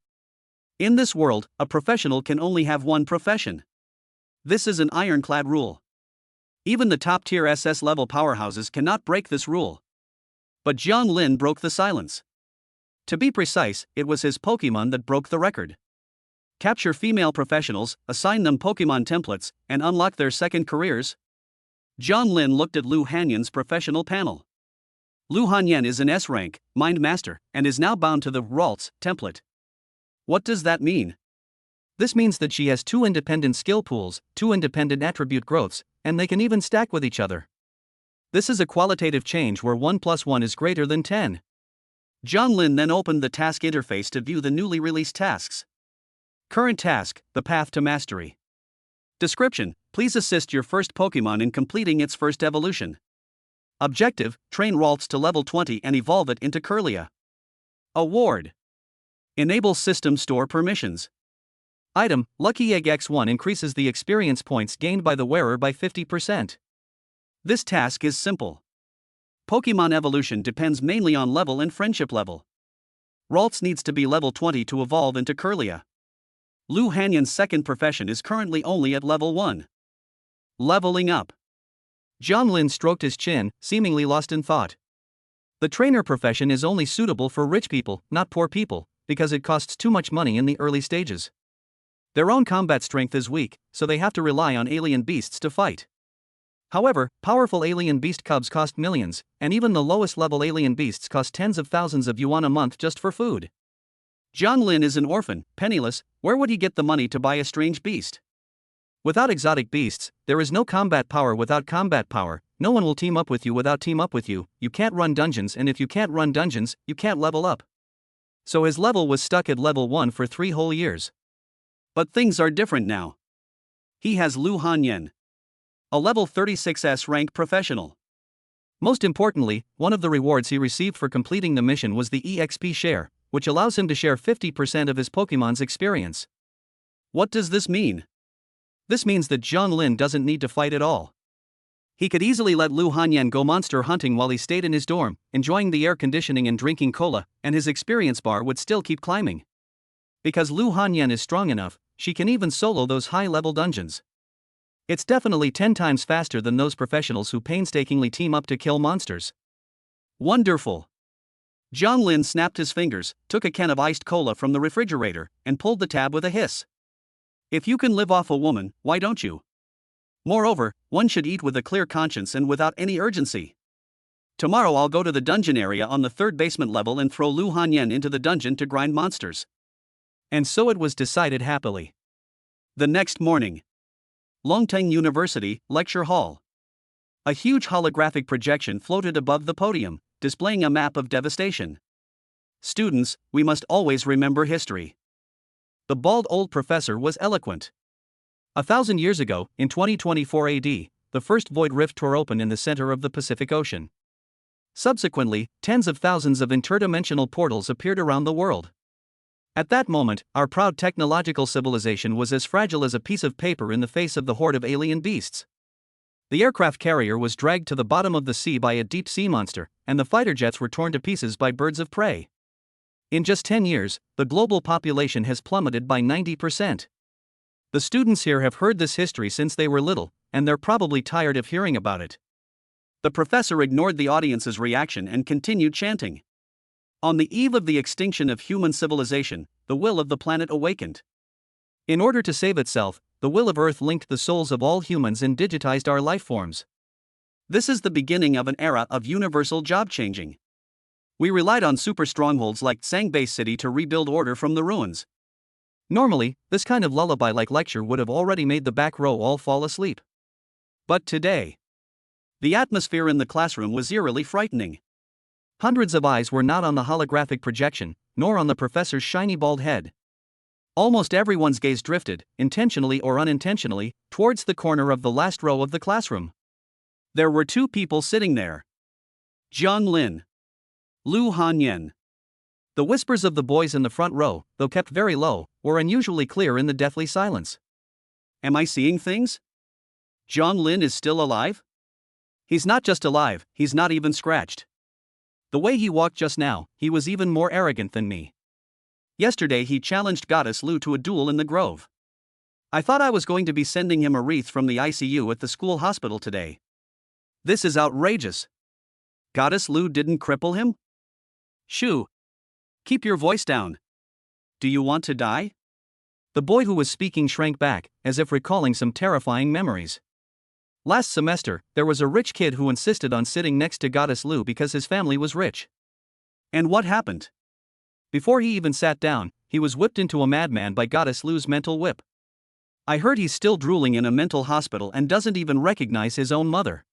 [SPEAKER 1] In this world, a professional can only have one profession. This is an ironclad rule. Even the top-tier SS level powerhouses cannot break this rule. But Jiang Lin broke the silence. To be precise, it was his Pokemon that broke the record. Capture female professionals, assign them Pokemon templates, and unlock their second careers? Jiang Lin looked at Lu Hanyan's professional panel. Lu Hanyan is an S-rank, Mind Master, and is now bound to the Ralts template. What does that mean? This means that she has 2 independent skill pools, 2 independent attribute growths, and they can even stack with each other. This is a qualitative change where 1 + 1 is greater than 10. Jiang Lin then opened the task interface to view the newly released tasks. Current task, the path to mastery. Description, please assist your first Pokemon in completing its first evolution. Objective, train Ralts to level 20 and evolve it into Kirlia. Award. Enable system store permissions. Item, Lucky Egg X1 increases the experience points gained by the wearer by 50%. This task is simple. Pokemon evolution depends mainly on level and friendship level. Ralts needs to be level 20 to evolve into Kirlia. Lu Hanyan's second profession is currently only at level 1. Leveling up. Jiang Lin stroked his chin, seemingly lost in thought. The trainer profession is only suitable for rich people, not poor people, because it costs too much money in the early stages. Their own combat strength is weak, so they have to rely on alien beasts to fight. However, powerful alien beast cubs cost millions, and even the lowest level alien beasts cost tens of thousands of yuan a month just for food. Jiang Lin is an orphan, penniless. Where would he get the money to buy a strange beast? Without exotic beasts, there is no combat power without combat power. No one will team up with you without team up with you. You can't run dungeons, and if you can't run dungeons, you can't level up. So his level was stuck at level 1 for 3 whole years. But things are different now. He has Lu Hanyan, a level 36S rank professional. Most importantly, one of the rewards he received for completing the mission was the EXP share, which allows him to share 50% of his Pokemon's experience. What does this mean? This means that Jiang Lin doesn't need to fight at all. He could easily let Lu Hanyan go monster hunting while he stayed in his dorm, enjoying the air conditioning and drinking cola, and his experience bar would still keep climbing. Because Lu Hanyan is strong enough, she can even solo those high-level dungeons. It's definitely 10 times faster than those professionals who painstakingly team up to kill monsters. Wonderful! Jiang Lin snapped his fingers, took a can of iced cola from the refrigerator, and pulled the tab with a hiss. If you can live off a woman, why don't you? Moreover, one should eat with a clear conscience and without any urgency. Tomorrow I'll go to the dungeon area on the 3rd basement level and throw Lu Hanyan into the dungeon to grind monsters. And so it was decided happily. The next morning. Longteng University, Lecture Hall. A huge holographic projection floated above the podium, displaying a map of devastation. Students, we must always remember history. The bald old professor was eloquent. 1,000 years ago, in 2024 AD, the first void rift tore open in the center of the Pacific Ocean. Subsequently, tens of thousands of interdimensional portals appeared around the world. At that moment, our proud technological civilization was as fragile as a piece of paper in the face of the horde of alien beasts. The aircraft carrier was dragged to the bottom of the sea by a deep-sea monster, and the fighter jets were torn to pieces by birds of prey. In just 10 years, the global population has plummeted by 90%. The students here have heard this history since they were little, and they're probably tired of hearing about it. The professor ignored the audience's reaction and continued chanting. On the eve of the extinction of human civilization, the will of the planet awakened. In order to save itself, the will of Earth linked the souls of all humans and digitized our life forms. This is the beginning of an era of universal job changing. We relied on super strongholds like Sangbei City to rebuild order from the ruins. Normally, this kind of lullaby-like lecture would have already made the back row all fall asleep. But today, the atmosphere in the classroom was eerily frightening. Hundreds of eyes were not on the holographic projection, nor on the professor's shiny bald head. Almost everyone's gaze drifted, intentionally or unintentionally, towards the corner of the last row of the classroom. There were 2 people sitting there. Jiang Lin. Lu Hanyan. The whispers of the boys in the front row, though kept very low, were unusually clear in the deathly silence. Am I seeing things? Jiang Lin is still alive? He's not just alive, he's not even scratched. The way he walked just now, he was even more arrogant than me. Yesterday he challenged Goddess Lu to a duel in the Grove. I thought I was going to be sending him a wreath from the ICU at the school hospital today. This is outrageous. Goddess Lu didn't cripple him? Shoo! Keep your voice down. Do you want to die? The boy who was speaking shrank back, as if recalling some terrifying memories. Last semester, there was a rich kid who insisted on sitting next to Goddess Lu because his family was rich. And what happened? Before he even sat down, he was whipped into a madman by Goddess Lu's mental whip. I heard he's still drooling in a mental hospital and doesn't even recognize his own mother.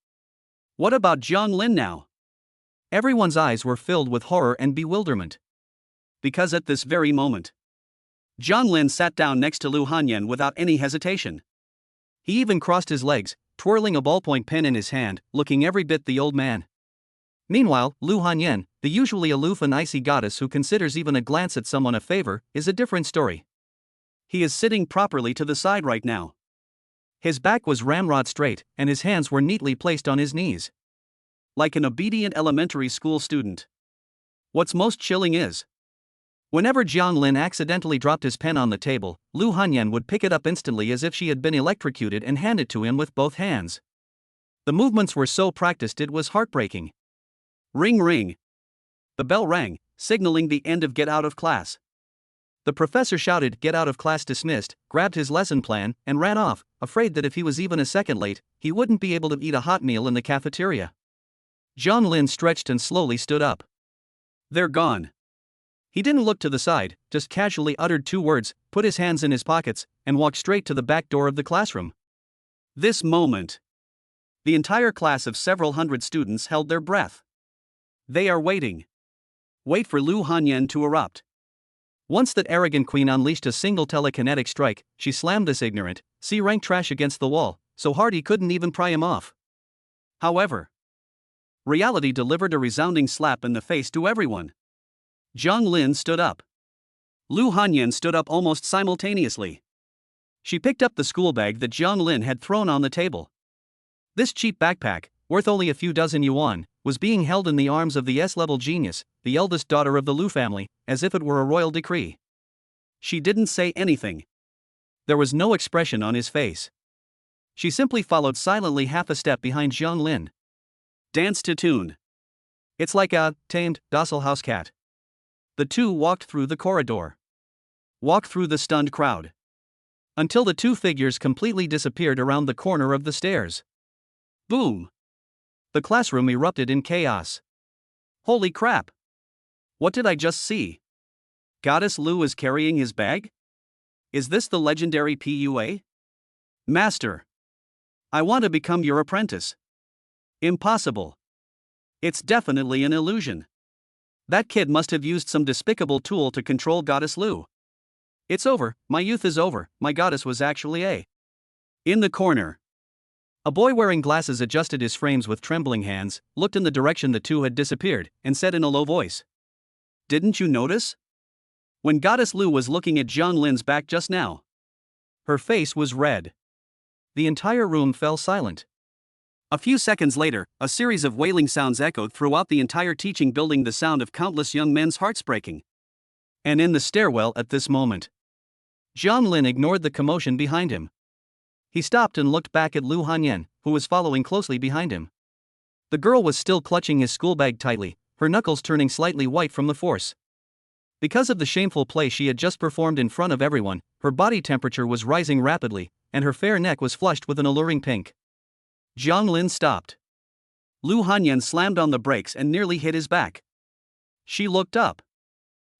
[SPEAKER 1] What about Jiang Lin now? Everyone's eyes were filled with horror and bewilderment. Because at this very moment, Jiang Lin sat down next to Lu Hanyan without any hesitation. He even crossed his legs, twirling a ballpoint pen in his hand, looking every bit the old man. Meanwhile, Lu Hanyan, the usually aloof and icy goddess who considers even a glance at someone a favor, is a different story. He is sitting properly to the side right now. His back was ramrod straight, and his hands were neatly placed on his knees. Like an obedient elementary school student. What's most chilling is, whenever Jiang Lin accidentally dropped his pen on the table, Lu Hanyan would pick it up instantly as if she had been electrocuted and hand it to him with both hands. The movements were so practiced it was heartbreaking. Ring ring. The bell rang, signaling the end of get out of class. The professor shouted "Get out of class dismissed," grabbed his lesson plan, and ran off, afraid that if he was even a second late, he wouldn't be able to eat a hot meal in the cafeteria. Jiang Lin stretched and slowly stood up. "They're gone." He didn't look to the side, just casually uttered 2 words, put his hands in his pockets, and walked straight to the back door of the classroom. This moment, the entire class of several hundred students held their breath. They are waiting. Wait for Lu Hanyan to erupt. Once that arrogant queen unleashed a single telekinetic strike, she slammed this ignorant, C-rank trash against the wall, so hard he couldn't even pry him off. However, reality delivered a resounding slap in the face to everyone. Jiang Lin stood up. Lu Hanyan stood up almost simultaneously. She picked up the school bag that Jiang Lin had thrown on the table. This cheap backpack, worth only a few dozen yuan, was being held in the arms of the S-level genius, the eldest daughter of the Lu family, as if it were a royal decree. She didn't say anything. There was no expression on his face. She simply followed silently half a step behind Jiang Lin. Dance to tune. It's like a tamed, docile house cat. The two walked through the corridor. Walked through the stunned crowd. Until the 2 figures completely disappeared around the corner of the stairs. Boom! The classroom erupted in chaos. Holy crap! What did I just see? Goddess Lu is carrying his bag? Is this the legendary PUA? Master! I want to become your apprentice. Impossible. It's definitely an illusion. That kid must have used some despicable tool to control Goddess Lu. It's over, my youth is over, my goddess was actually a. In the corner. A boy wearing glasses adjusted his frames with trembling hands, looked in the direction the 2 had disappeared, and said in a low voice. Didn't you notice? When Goddess Lu was looking at Jiang Lin's back just now. Her face was red. The entire room fell silent. A few seconds later, a series of wailing sounds echoed throughout the entire teaching building, the sound of countless young men's hearts breaking. And in the stairwell at this moment, Jiang Lin ignored the commotion behind him. He stopped and looked back at Lu Hanyan, who was following closely behind him. The girl was still clutching his school bag tightly, her knuckles turning slightly white from the force. Because of the shameful play she had just performed in front of everyone, her body temperature was rising rapidly, and her fair neck was flushed with an alluring pink. Jiang Lin stopped. Lu Hanyan slammed on the brakes and nearly hit his back. She looked up.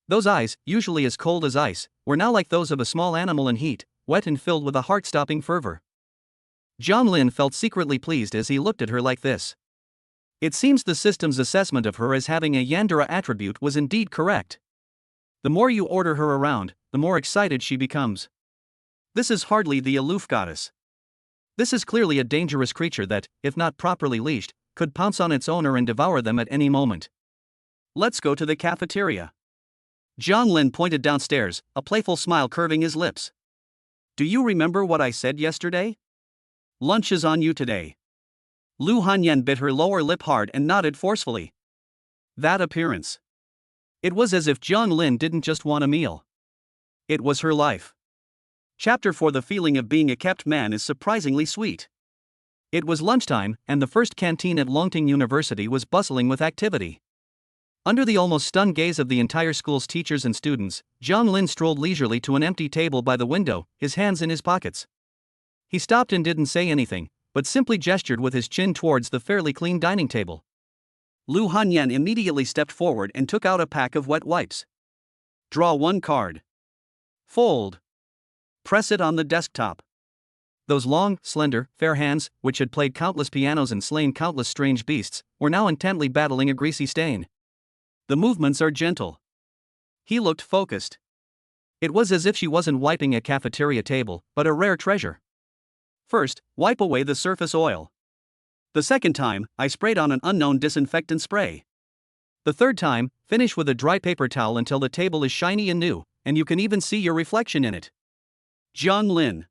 [SPEAKER 1] Those eyes, usually as cold as ice, were now like those of a small animal in heat, wet and filled with a heart-stopping fervor. Jiang Lin felt secretly pleased as he looked at her like this. It seems the system's assessment of her as having a Yandere attribute was indeed correct. The more you order her around, the more excited she becomes. This is hardly the aloof goddess. This is clearly a dangerous creature that, if not properly leashed, could pounce on its owner and devour them at any moment. Let's go to the cafeteria. Jiang Lin pointed downstairs, a playful smile curving his lips. Do you remember what I said yesterday? Lunch is on you today. Lu Hanyan bit her lower lip hard and nodded forcefully. That appearance. It was as if Jiang Lin didn't just want a meal. It was her life. Chapter 4. The feeling of being a kept man is surprisingly sweet. It was lunchtime, and the first canteen at Longting University was bustling with activity. Under the almost stunned gaze of the entire school's teachers and students, Jiang Lin strolled leisurely to an empty table by the window, his hands in his pockets. He stopped and didn't say anything, but simply gestured with his chin towards the fairly clean dining table. Lu Hanyan immediately stepped forward and took out a pack of wet wipes. Draw 1 card. Fold. Press it on the desktop. Those long, slender, fair hands, which had played countless pianos and slain countless strange beasts, were now intently battling a greasy stain. The movements are gentle. He looked focused. It was as if she wasn't wiping a cafeteria table, but a rare treasure. First, wipe away the surface oil. The second time, I sprayed on an unknown disinfectant spray. The third time, finish with a dry paper towel until the table is shiny and new, and you can even see your reflection in it. Jiang Lin.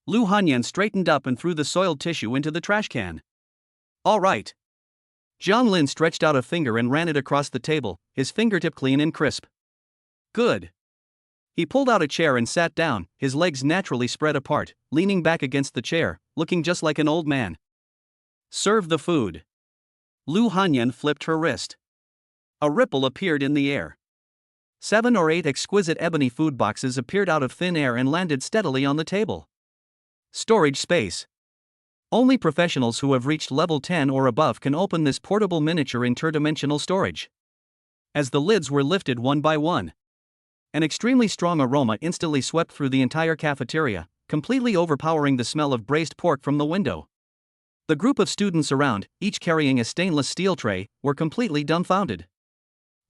[SPEAKER 1] Lu Hanyan straightened up and threw the soiled tissue into the trash can. All right. Jiang Lin stretched out a finger and ran it across the table, his fingertip clean and crisp. Good. He pulled out a chair and sat down, his legs naturally spread apart, leaning back against the chair, looking just like an old man. Serve the food. Lu Hanyan flipped her wrist. A ripple appeared in the air. 7 or 8 exquisite ebony food boxes appeared out of thin air and landed steadily on the table. Storage space. Only professionals who have reached level 10 or above can open this portable miniature interdimensional storage. As the lids were lifted one by one, an extremely strong aroma instantly swept through the entire cafeteria, completely overpowering the smell of braised pork from the window. The group of students around, each carrying a stainless steel tray, were completely dumbfounded.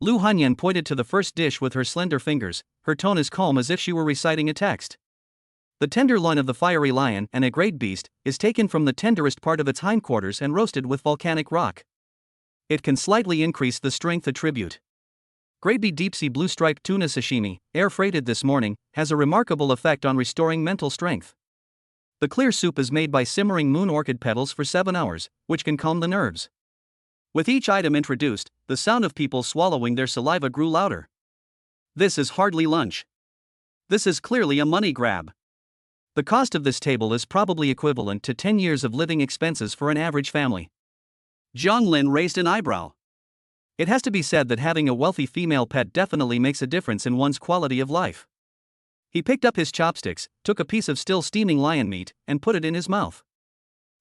[SPEAKER 1] Lu Hanyan pointed to the first dish with her slender fingers, her tone as calm as if she were reciting a text. The tenderloin of the fiery lion, and a great beast, is taken from the tenderest part of its hindquarters and roasted with volcanic rock. It can slightly increase the strength attribute. Gravy deep-sea blue-striped tuna sashimi, air-freighted this morning, has a remarkable effect on restoring mental strength. The clear soup is made by simmering moon orchid petals for 7 hours, which can calm the nerves. With each item introduced, the sound of people swallowing their saliva grew louder. This is hardly lunch. This is clearly a money grab. The cost of this table is probably equivalent to 10 years of living expenses for an average family. Jiang Lin raised an eyebrow. It has to be said that having a wealthy female pet definitely makes a difference in one's quality of life. He picked up his chopsticks, took a piece of still steaming lion meat, and put it in his mouth.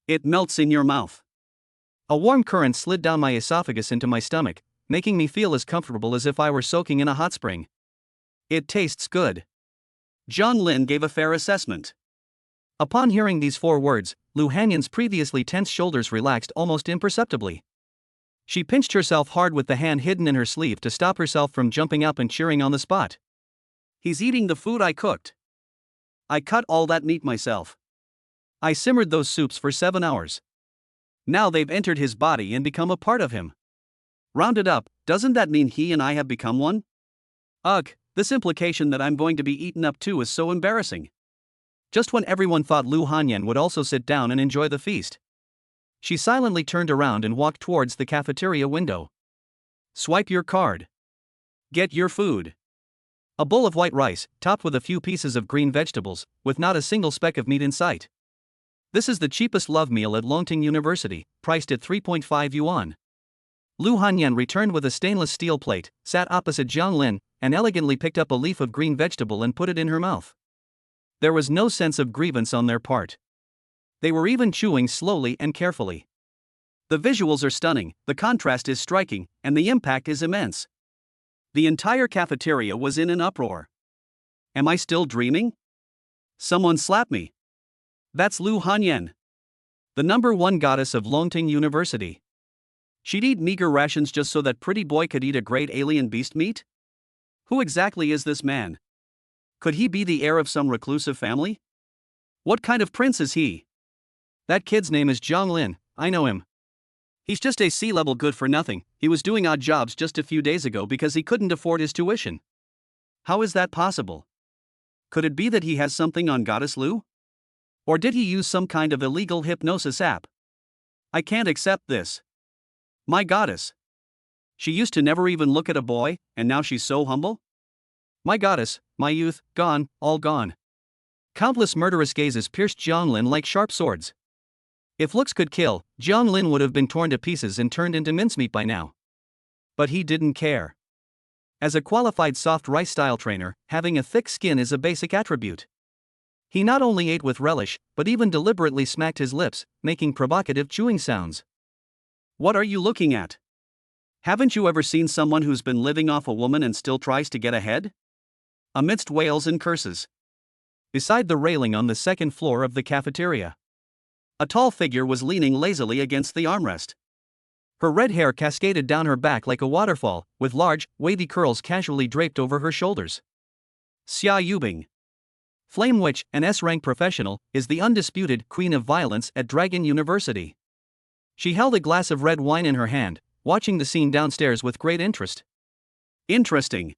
[SPEAKER 1] It melts in your mouth. A warm current slid down my esophagus into my stomach, making me feel as comfortable as if I were soaking in a hot spring. It tastes good. Jiang Lin gave a fair assessment. Upon hearing these 4 words, Lu Hanyan's previously tense shoulders relaxed almost imperceptibly. She pinched herself hard with the hand hidden in her sleeve to stop herself from jumping up and cheering on the spot. He's eating the food I cooked. I cut all that meat myself. I simmered those soups for 7 hours. Now they've entered his body and become a part of him. Rounded up, doesn't that mean he and I have become one? Ugh, this implication that I'm going to be eaten up too is so embarrassing. Just when everyone thought Lu Hanyan would also sit down and enjoy the feast, she silently turned around and walked towards the cafeteria window. Swipe your card. Get your food. A bowl of white rice, topped with a few pieces of green vegetables, with not a single speck of meat in sight. This is the cheapest love meal at Longting University, priced at 3.5 yuan. Lu Hanyan returned with a stainless steel plate, sat opposite Jiang Lin, and elegantly picked up a leaf of green vegetable and put it in her mouth. There was no sense of grievance on their part. They were even chewing slowly and carefully. The visuals are stunning, the contrast is striking, and the impact is immense. The entire cafeteria was in an uproar. Am I still dreaming? Someone slap me. That's Lu Hanyan, the #1 goddess of Longting University. She'd eat meager rations just so that pretty boy could eat a great alien beast meat? Who exactly is this man? Could he be the heir of some reclusive family? What kind of prince is he? That kid's name is Jiang Lin, I know him. He's just a C-level good for nothing. He was doing odd jobs just a few days ago because he couldn't afford his tuition. How is that possible? Could it be that he has something on Goddess Lu? Or did he use some kind of illegal hypnosis app? I can't accept this. My goddess. She used to never even look at a boy, and now she's so humble? My goddess, my youth, gone, all gone. Countless murderous gazes pierced Jiang Lin like sharp swords. If looks could kill, Jiang Lin would have been torn to pieces and turned into mincemeat by now. But he didn't care. As a qualified soft rice style trainer, having a thick skin is a basic attribute. He not only ate with relish, but even deliberately smacked his lips, making provocative chewing sounds. What are you looking at? Haven't you ever seen someone who's been living off a woman and still tries to get ahead? Amidst wails and curses. Beside the railing on the 2nd floor of the cafeteria, a tall figure was leaning lazily against the armrest. Her red hair cascaded down her back like a waterfall, with large, wavy curls casually draped over her shoulders. Xia Yubing, Flame Witch, an S-rank professional, is the undisputed queen of violence at Dragon University. She held a glass of red wine in her hand, watching the scene downstairs with great interest. Interesting.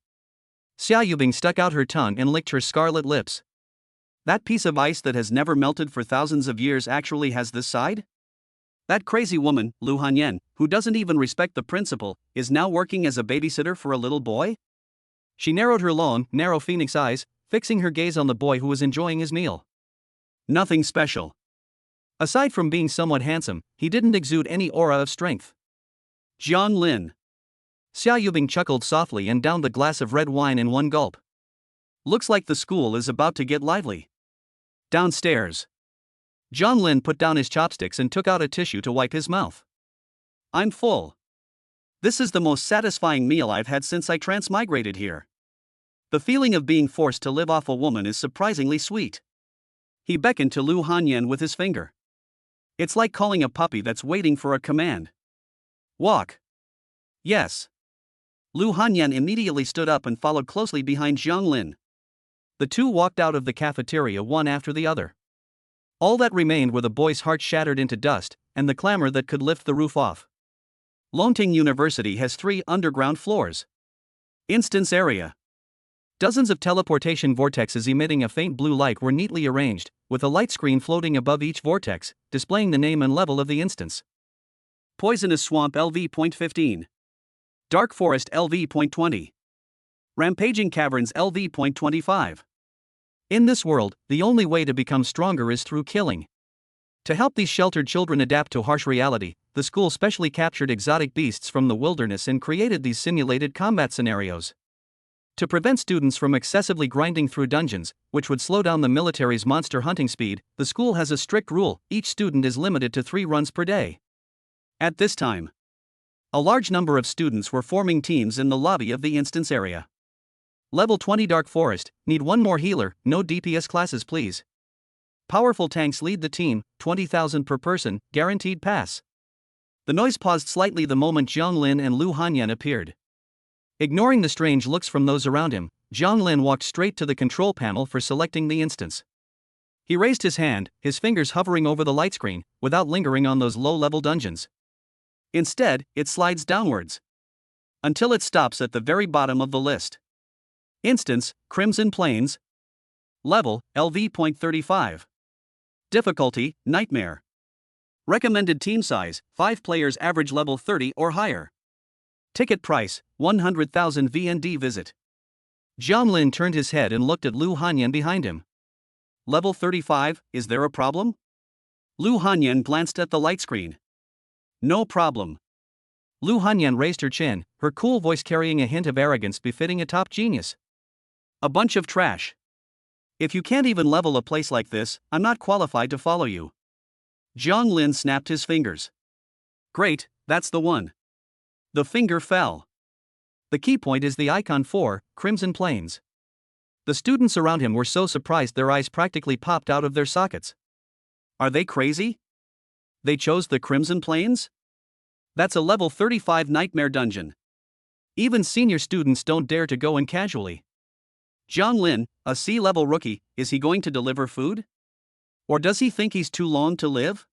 [SPEAKER 1] Xia Yubing stuck out her tongue and licked her scarlet lips. That piece of ice that has never melted for thousands of years actually has this side? That crazy woman, Lu Hanyan, who doesn't even respect the principal, is now working as a babysitter for a little boy? She narrowed her long, narrow phoenix eyes, fixing her gaze on the boy who was enjoying his meal. Nothing special. Aside from being somewhat handsome, he didn't exude any aura of strength. Jiang Lin. Xia Yubing chuckled softly and downed the glass of red wine in one gulp. Looks like the school is about to get lively. Downstairs. Jiang Lin put down his chopsticks and took out a tissue to wipe his mouth. I'm full. This is the most satisfying meal I've had since I transmigrated here. The feeling of being forced to live off a woman is surprisingly sweet. He beckoned to Lu Hanyan with his finger. It's like calling a puppy that's waiting for a command. Walk. Yes. Lu Hanyan immediately stood up and followed closely behind Jiang Lin. The two walked out of the cafeteria one after the other. All that remained were the boys' hearts shattered into dust, and the clamor that could lift the roof off. Longting University has 3 underground floors. Instance area. Dozens of teleportation vortexes emitting a faint blue light were neatly arranged, with a light screen floating above each vortex, displaying the name and level of the instance. Poisonous Swamp LV.15. Dark Forest LV.20. Rampaging Caverns LV.25. In this world, the only way to become stronger is through killing. To help these sheltered children adapt to harsh reality, the school specially captured exotic beasts from the wilderness and created these simulated combat scenarios. To prevent students from excessively grinding through dungeons, which would slow down the military's monster hunting speed, the school has a strict rule: each student is limited to 3 runs per day. At this time, a large number of students were forming teams in the lobby of the instance area. Level 20 Dark Forest, need 1 more healer, no DPS classes please. Powerful tanks lead the team, 20,000 per person, guaranteed pass. The noise paused slightly the moment Jiang Lin and Lu Hanyan appeared. Ignoring the strange looks from those around him, Jiang Lin walked straight to the control panel for selecting the instance. He raised his hand, his fingers hovering over the light screen, without lingering on those low-level dungeons. Instead, it slides downwards, until it stops at the very bottom of the list. Instance, Crimson Plains. Level, LV.35. Difficulty, Nightmare. Recommended team size, 5 players, average level 30 or higher. Ticket price, 100,000 VND. Visit. Jiang Lin turned his head and looked at Lu Hanyan behind him. Level 35, is there a problem? Lu Hanyan glanced at the light screen. No problem. Lu Hanyan raised her chin, her cool voice carrying a hint of arrogance befitting a top genius. A bunch of trash. If you can't even level a place like this, I'm not qualified to follow you. Jiang Lin snapped his fingers. Great, that's the one. The finger fell. The key point is the icon 4, Crimson Plains. The students around him were so surprised their eyes practically popped out of their sockets. Are they crazy? They chose the Crimson Plains? That's a level 35 nightmare dungeon. Even senior students don't dare to go in casually. Jiang Lin, a C-level rookie, is he going to deliver food? Or does he think he's too long to live?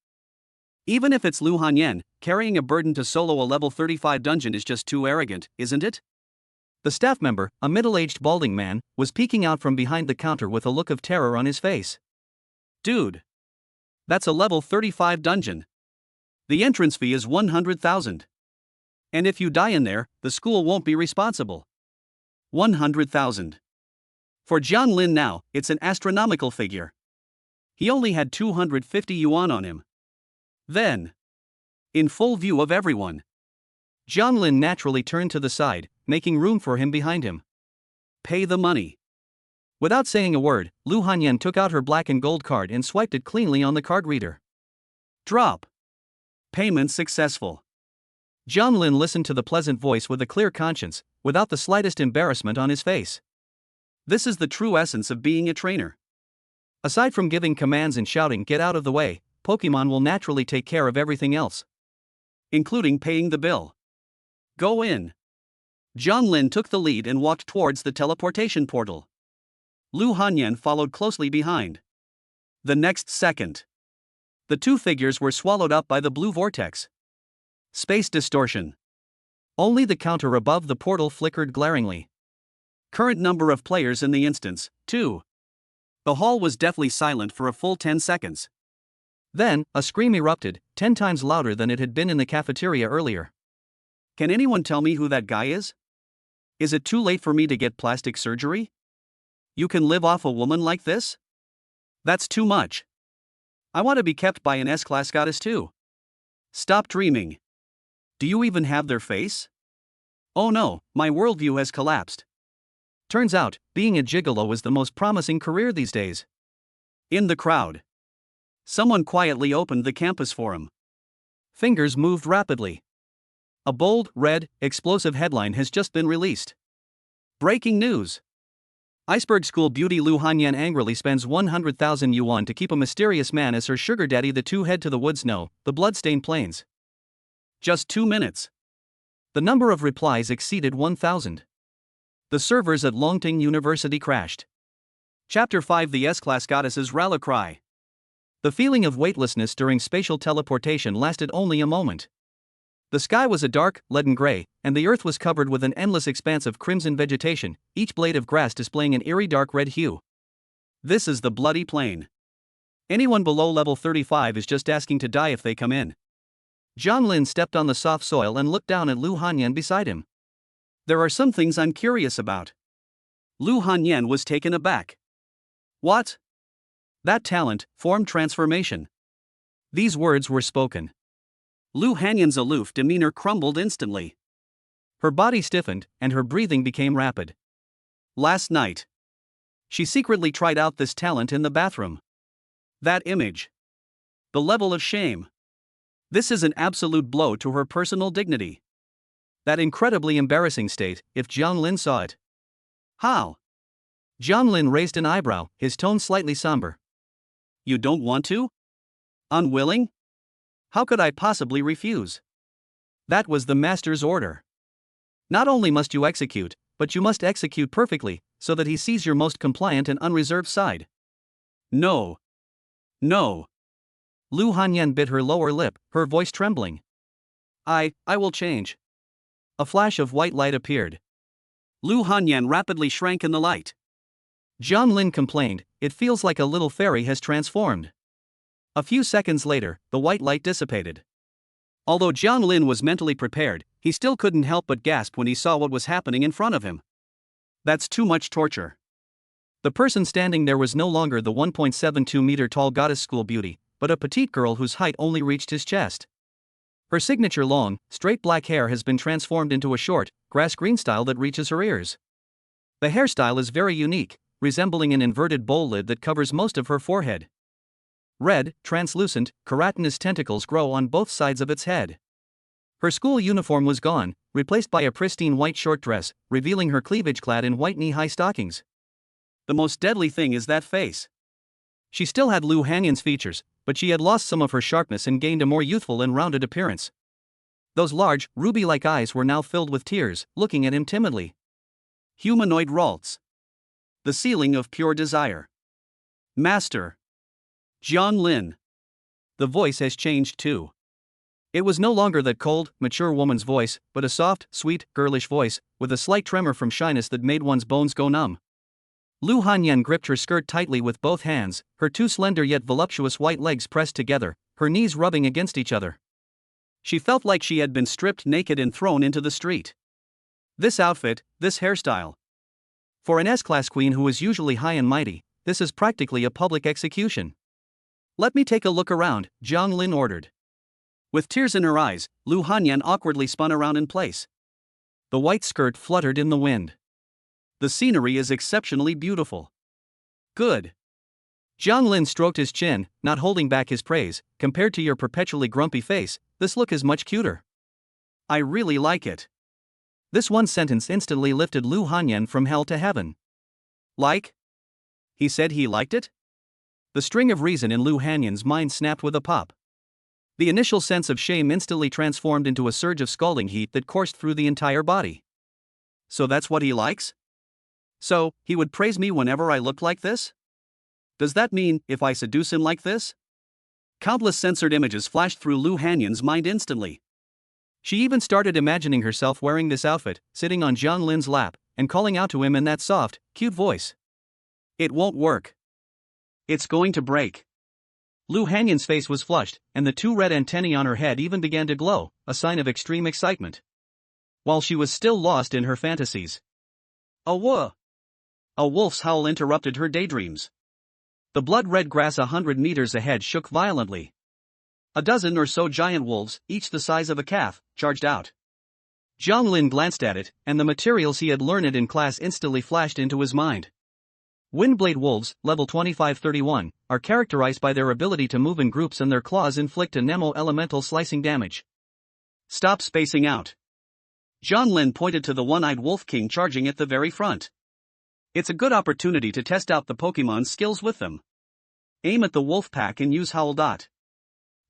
[SPEAKER 1] Even if it's Lu Hanyan, carrying a burden to solo a level 35 dungeon is just too arrogant, isn't it? The staff member, a middle-aged balding man, was peeking out from behind the counter with a look of terror on his face. Dude. That's a level 35 dungeon. The entrance fee is 100,000. And if you die in there, the school won't be responsible. 100,000. For Jiang Lin now, it's an astronomical figure. He only had 250 yuan on him. Then, in full view of everyone, Jiang Lin naturally turned to the side, making room for him behind him. Pay the money. Without saying a word, Lu Hanyan took out her black and gold card and swiped it cleanly on the card reader. Drop. Payment successful. Jiang Lin listened to the pleasant voice with a clear conscience, without the slightest embarrassment on his face. This is the true essence of being a trainer. Aside from giving commands and shouting "get out of the way," Pokemon will naturally take care of everything else, including paying the bill. Go in. Jiang Lin took the lead and walked towards the teleportation portal. Lu Hanyan followed closely behind. The next second, the 2 figures were swallowed up by the blue vortex. Space distortion. Only the counter above the portal flickered glaringly. Current number of players in the instance, 2. The hall was deathly silent for a full 10 seconds. Then, a scream erupted, 10 times louder than it had been in the cafeteria earlier. Can anyone tell me who that guy is? Is it too late for me to get plastic surgery? You can live off a woman like this? That's too much. I want to be kept by an S-class goddess too. Stop dreaming. Do you even have their face? Oh no, my worldview has collapsed. Turns out, being a gigolo is the most promising career these days. In the crowd, someone quietly opened the campus forum. Fingers moved rapidly. A bold, red, explosive headline has just been released. Breaking news. Iceberg School beauty Lu Hanyan angrily spends 100,000 yuan to keep a mysterious man as her sugar daddy. The two head to the woods. No, the blood-stained plains. Just 2 minutes. The number of replies exceeded 1,000. The servers at Longting University crashed. Chapter 5 The S-Class Goddesses Rally Cry. The feeling of weightlessness during spatial teleportation lasted only a moment. The sky was a dark, leaden gray, and the earth was covered with an endless expanse of crimson vegetation, each blade of grass displaying an eerie dark red hue. This is the bloody plain. Anyone below level 35 is just asking to die if they come in. Jiang Lin stepped on the soft soil and looked down at Lu Hanyan beside him. There are some things I'm curious about. Lu Hanyan was taken aback. What? That talent, form transformation. These words were spoken. Lu Hanyan's aloof demeanor crumbled instantly. Her body stiffened, and her breathing became rapid. Last night, she secretly tried out this talent in the bathroom. That image. The level of shame. This is an absolute blow to her personal dignity. That incredibly embarrassing state, if Jiang Lin saw it. How? Jiang Lin raised an eyebrow, his tone slightly somber. You don't want to? Unwilling? How could I possibly refuse? That was the master's order. Not only must you execute, but you must execute perfectly, so that he sees your most compliant and unreserved side. No. No. Lu Hanyan bit her lower lip, her voice trembling. I will change. A flash of white light appeared. Lu Hanyan rapidly shrank in the light. Jiang Lin complained, it feels like a little fairy has transformed. A few seconds later, the white light dissipated. Although Jiang Lin was mentally prepared, he still couldn't help but gasp when he saw what was happening in front of him. That's too much torture. The person standing there was no longer the 1.72-meter tall goddess school beauty, but a petite girl whose height only reached his chest. Her signature long, straight black hair has been transformed into a short, grass-green style that reaches her ears. The hairstyle is very unique, resembling an inverted bowl lid that covers most of her forehead. Red, translucent, keratinous tentacles grow on both sides of its head. Her school uniform was gone, replaced by a pristine white short dress, revealing her cleavage clad in white knee-high stockings. The most deadly thing is that face. She still had Lu Hanyan's features, but she had lost some of her sharpness and gained a more youthful and rounded appearance. Those large, ruby-like eyes were now filled with tears, looking at him timidly. Humanoid Ralts. The ceiling of pure desire. Master. Jiang Lin. The voice has changed too. It was no longer that cold, mature woman's voice, but a soft, sweet, girlish voice, with a slight tremor from shyness that made one's bones go numb. Lu Hanyan gripped her skirt tightly with both hands, her two slender yet voluptuous white legs pressed together, her knees rubbing against each other. She felt like she had been stripped naked and thrown into the street. This outfit, this hairstyle. For an S-class queen who is usually high and mighty, this is practically a public execution. Let me take a look around, Jiang Lin ordered. With tears in her eyes, Lu Hanyan awkwardly spun around in place. The white skirt fluttered in the wind. The scenery is exceptionally beautiful. Good. Jiang Lin stroked his chin, not holding back his praise. Compared to your perpetually grumpy face, this look is much cuter. I really like it. This one sentence instantly lifted Lu Hanyan from hell to heaven. Like? He said he liked it? The string of reason in Lu Hanyan's mind snapped with a pop. The initial sense of shame instantly transformed into a surge of scalding heat that coursed through the entire body. So that's what he likes? So, he would praise me whenever I looked like this? Does that mean, if I seduce him like this? Countless censored images flashed through Lu Hanyan's mind instantly. She even started imagining herself wearing this outfit, sitting on Jiang Lin's lap, and calling out to him in that soft, cute voice. It won't work. It's going to break. Lu Hanyan's face was flushed, and the two red antennae on her head even began to glow, a sign of extreme excitement. While she was still lost in her fantasies. A wolf's howl interrupted her daydreams. The blood-red grass 100 meters ahead shook violently. A dozen or so giant wolves, each the size of a calf, charged out. Jiang Lin glanced at it, and the materials he had learned in class instantly flashed into his mind. Windblade wolves, level 2531, are characterized by their ability to move in groups and their claws inflict a Nemo elemental slicing damage. Stop spacing out. Jiang Lin pointed to the one-eyed wolf king charging at the very front. It's a good opportunity to test out the Pokémon's skills with them. Aim at the wolf pack and use Howl.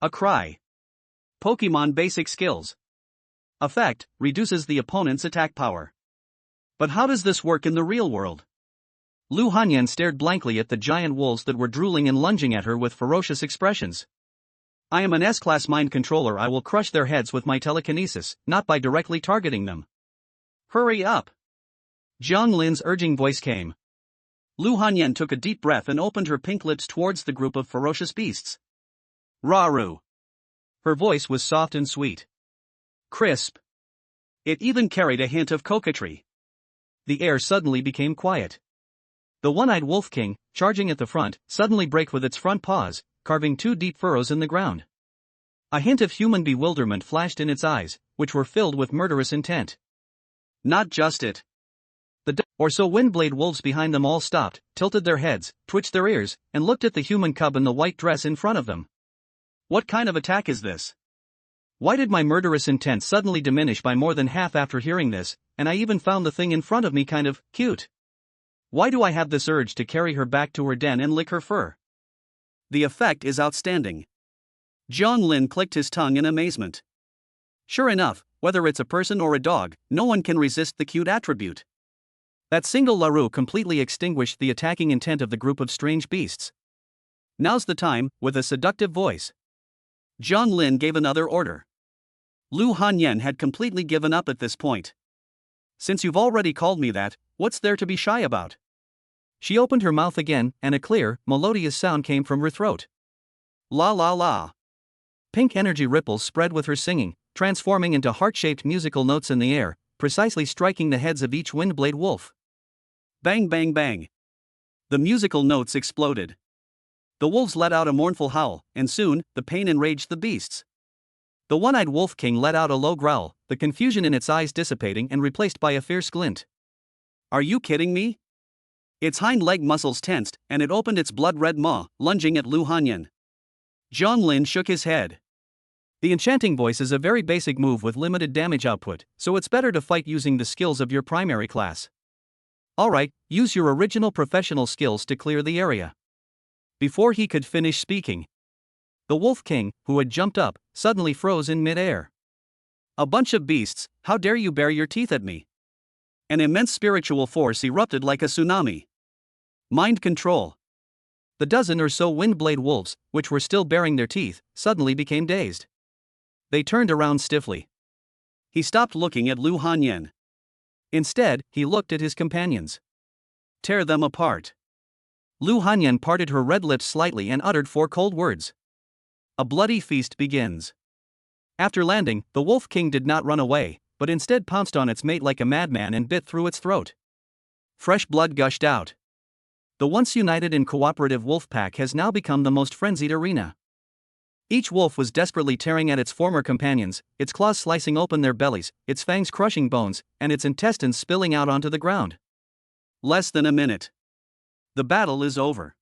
[SPEAKER 1] A cry. Pokémon basic skills. Effect, reduces the opponent's attack power. But how does this work in the real world? Lu Hanyan stared blankly at the giant wolves that were drooling and lunging at her with ferocious expressions. I am an S-class mind controller. I will crush their heads with my telekinesis, not by directly targeting them. Hurry up! Jiang Lin's urging voice came. Lu Hanyan took a deep breath and opened her pink lips towards the group of ferocious beasts. Raru. Her voice was soft and sweet. Crisp. It even carried a hint of coquetry. The air suddenly became quiet. The one-eyed wolf king, charging at the front, suddenly brake with its front paws, carving two deep furrows in the ground. A hint of human bewilderment flashed in its eyes, which were filled with murderous intent. Not just it. The or so windblade wolves behind them all stopped, tilted their heads, twitched their ears, and looked at the human cub in the white dress in front of them. What kind of attack is this? Why did my murderous intent suddenly diminish by more than half after hearing this, and I even found the thing in front of me kind of cute? Why do I have this urge to carry her back to her den and lick her fur? The effect is outstanding. Jiang Lin clicked his tongue in amazement. Sure enough, whether it's a person or a dog, no one can resist the cute attribute. That single Laru completely extinguished the attacking intent of the group of strange beasts. Now's the time, with a seductive voice. Jiang Lin gave another order. Lu Hanyan had completely given up at this point. Since you've already called me that, what's there to be shy about? She opened her mouth again, and a clear, melodious sound came from her throat. La la la. Pink energy ripples spread with her singing, transforming into heart-shaped musical notes in the air, precisely striking the heads of each windblade wolf. Bang bang bang. The musical notes exploded. The wolves let out a mournful howl, and soon, the pain enraged the beasts. The one-eyed wolf king let out a low growl, the confusion in its eyes dissipating and replaced by a fierce glint. Are you kidding me? Its hind leg muscles tensed, and it opened its blood-red maw, lunging at Lu Hanyan. Jiang Lin shook his head. The enchanting voice is a very basic move with limited damage output, so it's better to fight using the skills of your primary class. Alright, use your original professional skills to clear the area. Before he could finish speaking, the Wolf King, who had jumped up, suddenly froze in mid-air. A bunch of beasts, how dare you bare your teeth at me? An immense spiritual force erupted like a tsunami. Mind control. The dozen or so windblade wolves, which were still baring their teeth, suddenly became dazed. They turned around stiffly. He stopped looking at Lu Hanyan. Instead, he looked at his companions. Tear them apart. Lu Hanyan parted her red lips slightly and uttered 4 cold words. A bloody feast begins. After landing, the Wolf King did not run away, but instead pounced on its mate like a madman and bit through its throat. Fresh blood gushed out. The once united and cooperative wolf pack has now become the most frenzied arena. Each wolf was desperately tearing at its former companions, its claws slicing open their bellies, its fangs crushing bones, and its intestines spilling out onto the ground. Less than a minute. The battle is over.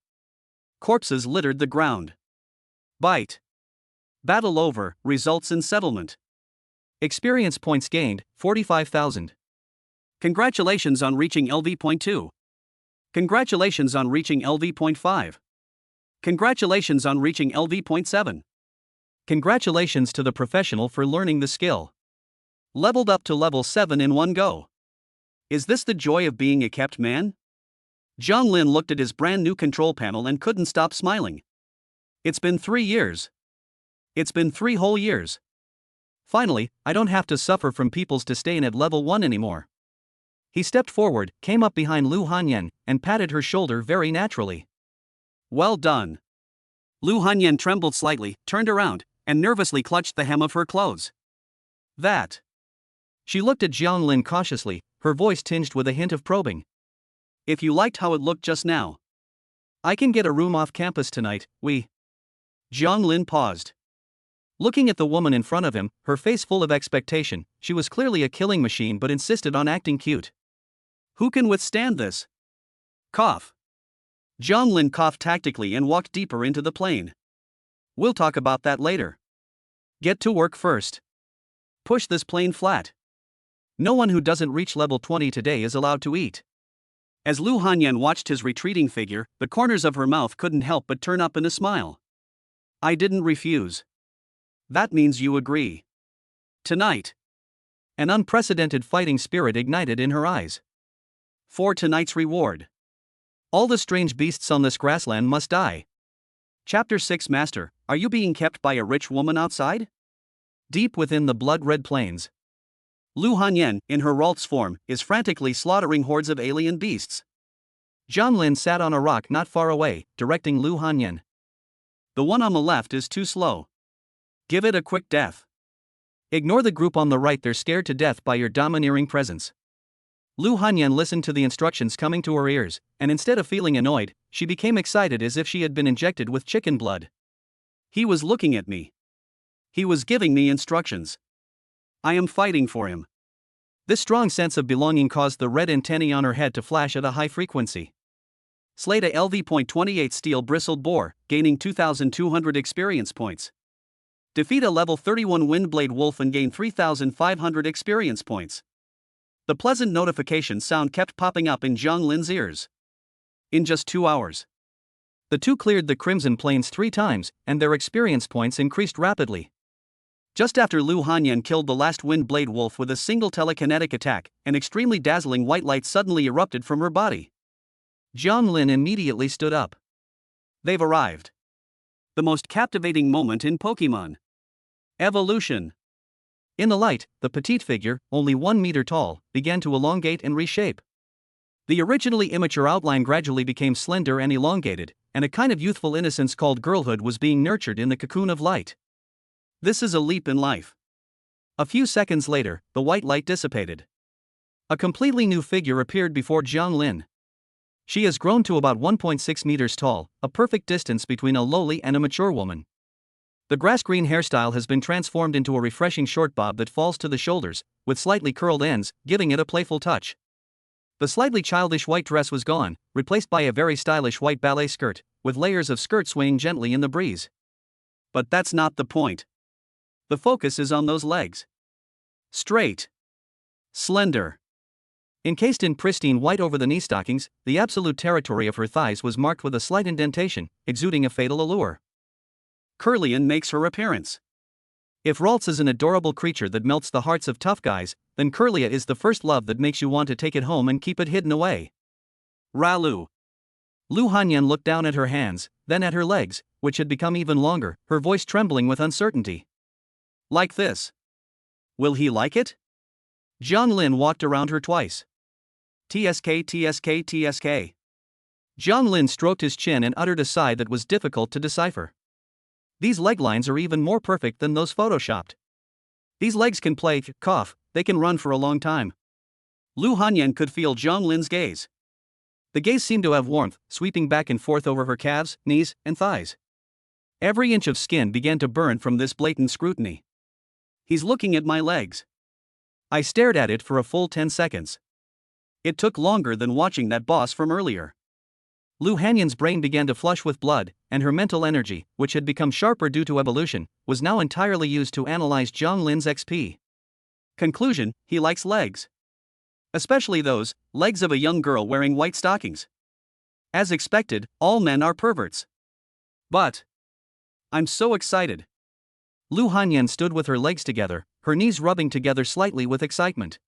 [SPEAKER 1] Corpses littered the ground. Bite. Battle over, results in settlement. Experience points gained, 45,000. Congratulations on reaching LV.2. Congratulations on reaching LV.5. Congratulations on reaching LV.7. Congratulations to the professional for learning the skill. Leveled up to level 7 in one go. Is this the joy of being a kept man? Jiang Lin looked at his brand new control panel and couldn't stop smiling. It's been 3 years. It's been 3 whole years. Finally, I don't have to suffer from people's disdain at level 1 anymore. He stepped forward, came up behind Lu Hanyan, and patted her shoulder very naturally. Well done. Lu Hanyan trembled slightly, turned around, and nervously clutched the hem of her clothes. That. She looked at Jiang Lin cautiously, her voice tinged with a hint of probing. If you liked how it looked just now. I can get a room off campus tonight, Jiang Lin paused. Looking at the woman in front of him, her face full of expectation, she was clearly a killing machine but insisted on acting cute. Who can withstand this? Cough. Jiang Lin coughed tactically and walked deeper into the plane. We'll talk about that later. Get to work first. Push this plane flat. No one who doesn't reach level 20 today is allowed to eat. As Lu Hanyan watched his retreating figure, the corners of her mouth couldn't help but turn up in a smile. I didn't refuse. That means you agree. Tonight. An unprecedented fighting spirit ignited in her eyes. For tonight's reward. All the strange beasts on this grassland must die. Chapter 6 Master, are you being kept by a rich woman outside? Deep within the blood-red plains, Lu Hanyan, in her Ralts form, is frantically slaughtering hordes of alien beasts. Jiang Lin sat on a rock not far away, directing Lu Hanyan. The one on the left is too slow. Give it a quick death. Ignore the group on the right, they're scared to death by your domineering presence. Lu Hanyan listened to the instructions coming to her ears, and instead of feeling annoyed, she became excited as if she had been injected with chicken blood. He was looking at me. He was giving me instructions. I am fighting for him. This strong sense of belonging caused the red antennae on her head to flash at a high frequency. Slay a LV.28 steel bristled boar, gaining 2,200 experience points. Defeat a level 31 Windblade wolf and gain 3,500 experience points. The pleasant notification sound kept popping up in Jiang Lin's ears. In just 2 hours, the two cleared the Crimson Plains 3 times, and their experience points increased rapidly. Just after Lu Hanyan killed the last Windblade wolf with a single telekinetic attack, an extremely dazzling white light suddenly erupted from her body. Jiang Lin immediately stood up. They've arrived. The most captivating moment in Pokemon evolution. In the light, the petite figure, only 1 meter tall, began to elongate and reshape. The originally immature outline gradually became slender and elongated, and a kind of youthful innocence called girlhood was being nurtured in the cocoon of light. This is a leap in life. A few seconds later, the white light dissipated. A completely new figure appeared before Jiang Lin. She has grown to about 1.6 meters tall, a perfect distance between a lowly and a mature woman. The grass-green hairstyle has been transformed into a refreshing short bob that falls to the shoulders, with slightly curled ends, giving it a playful touch. The slightly childish white dress was gone, replaced by a very stylish white ballet skirt, with layers of skirt swaying gently in the breeze. But that's not the point. The focus is on those legs. Straight. Slender. Encased in pristine white over-the-knee stockings, the absolute territory of her thighs was marked with a slight indentation, exuding a fatal allure. Kirlian makes her appearance. If Ralts is an adorable creature that melts the hearts of tough guys, then Kirlia is the first love that makes you want to take it home and keep it hidden away. Ralu. Lu Hanyan looked down at her hands, then at her legs, which had become even longer, her voice trembling with uncertainty. Like this. Will he like it? Jiang Lin walked around her twice. TSK. Jiang Lin stroked his chin and uttered a sigh that was difficult to decipher. These leg lines are even more perfect than those photoshopped. These legs can play, cough, they can run for a long time. Lu Hanyan could feel Jiang Lin's gaze. The gaze seemed to have warmth, sweeping back and forth over her calves, knees, and thighs. Every inch of skin began to burn from this blatant scrutiny. He's looking at my legs. I stared at it for a full 10 seconds. It took longer than watching that boss from earlier. Lu Hanyan's brain began to flush with blood, and her mental energy, which had become sharper due to evolution, was now entirely used to analyze Jiang Lin's XP. Conclusion: he likes legs. Especially those legs of a young girl wearing white stockings. As expected, all men are perverts. But I'm so excited. Lu Hanyan stood with her legs together, her knees rubbing together slightly with excitement.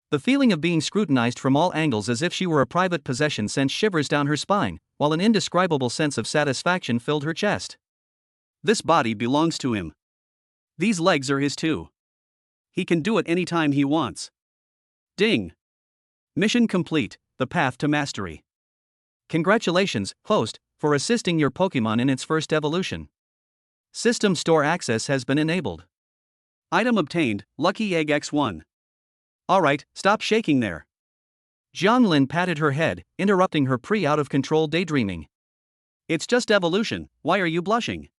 [SPEAKER 1] The feeling of being scrutinized from all angles as if she were a private possession sent shivers down her spine, while an indescribable sense of satisfaction filled her chest. This body belongs to him. These legs are his too. He can do it anytime he wants. Ding! Mission complete, the path to mastery. Congratulations, host, for assisting your Pokemon in its first evolution. System store access has been enabled. Item obtained, Lucky Egg X1. Alright, stop shaking there. Jiang Lin patted her head, interrupting her out-of-control daydreaming. It's just evolution, why are you blushing?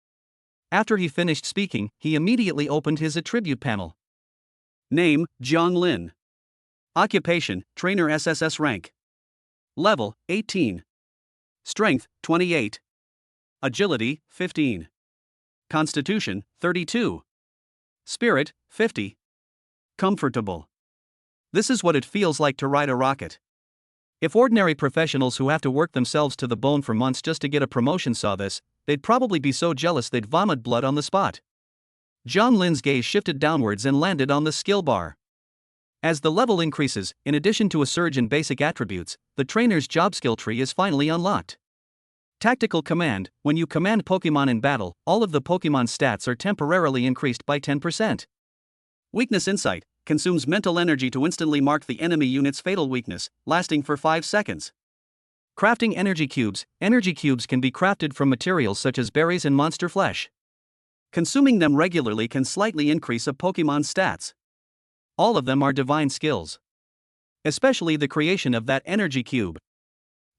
[SPEAKER 1] After he finished speaking, he immediately opened his attribute panel. Name, Jiang Lin. Occupation, Trainer SSS rank. Level, 18. Strength, 28. Agility, 15. Constitution, 32. Spirit, 50. Comfortable. This is what it feels like to ride a rocket. If ordinary professionals who have to work themselves to the bone for months just to get a promotion saw this, they'd probably be so jealous they'd vomit blood on the spot. Jiang Lin's gaze shifted downwards and landed on the skill bar. As the level increases, in addition to a surge in basic attributes, the trainer's job skill tree is finally unlocked. Tactical command: when you command Pokemon in battle, all of the Pokemon stats are temporarily increased by 10%. Weakness insight: consumes mental energy to instantly mark the enemy unit's fatal weakness, lasting for 5 seconds. Crafting energy cubes: energy cubes can be crafted from materials such as berries and monster flesh. Consuming them regularly can slightly increase a Pokemon's stats. All of them are divine skills. Especially the creation of that energy cube.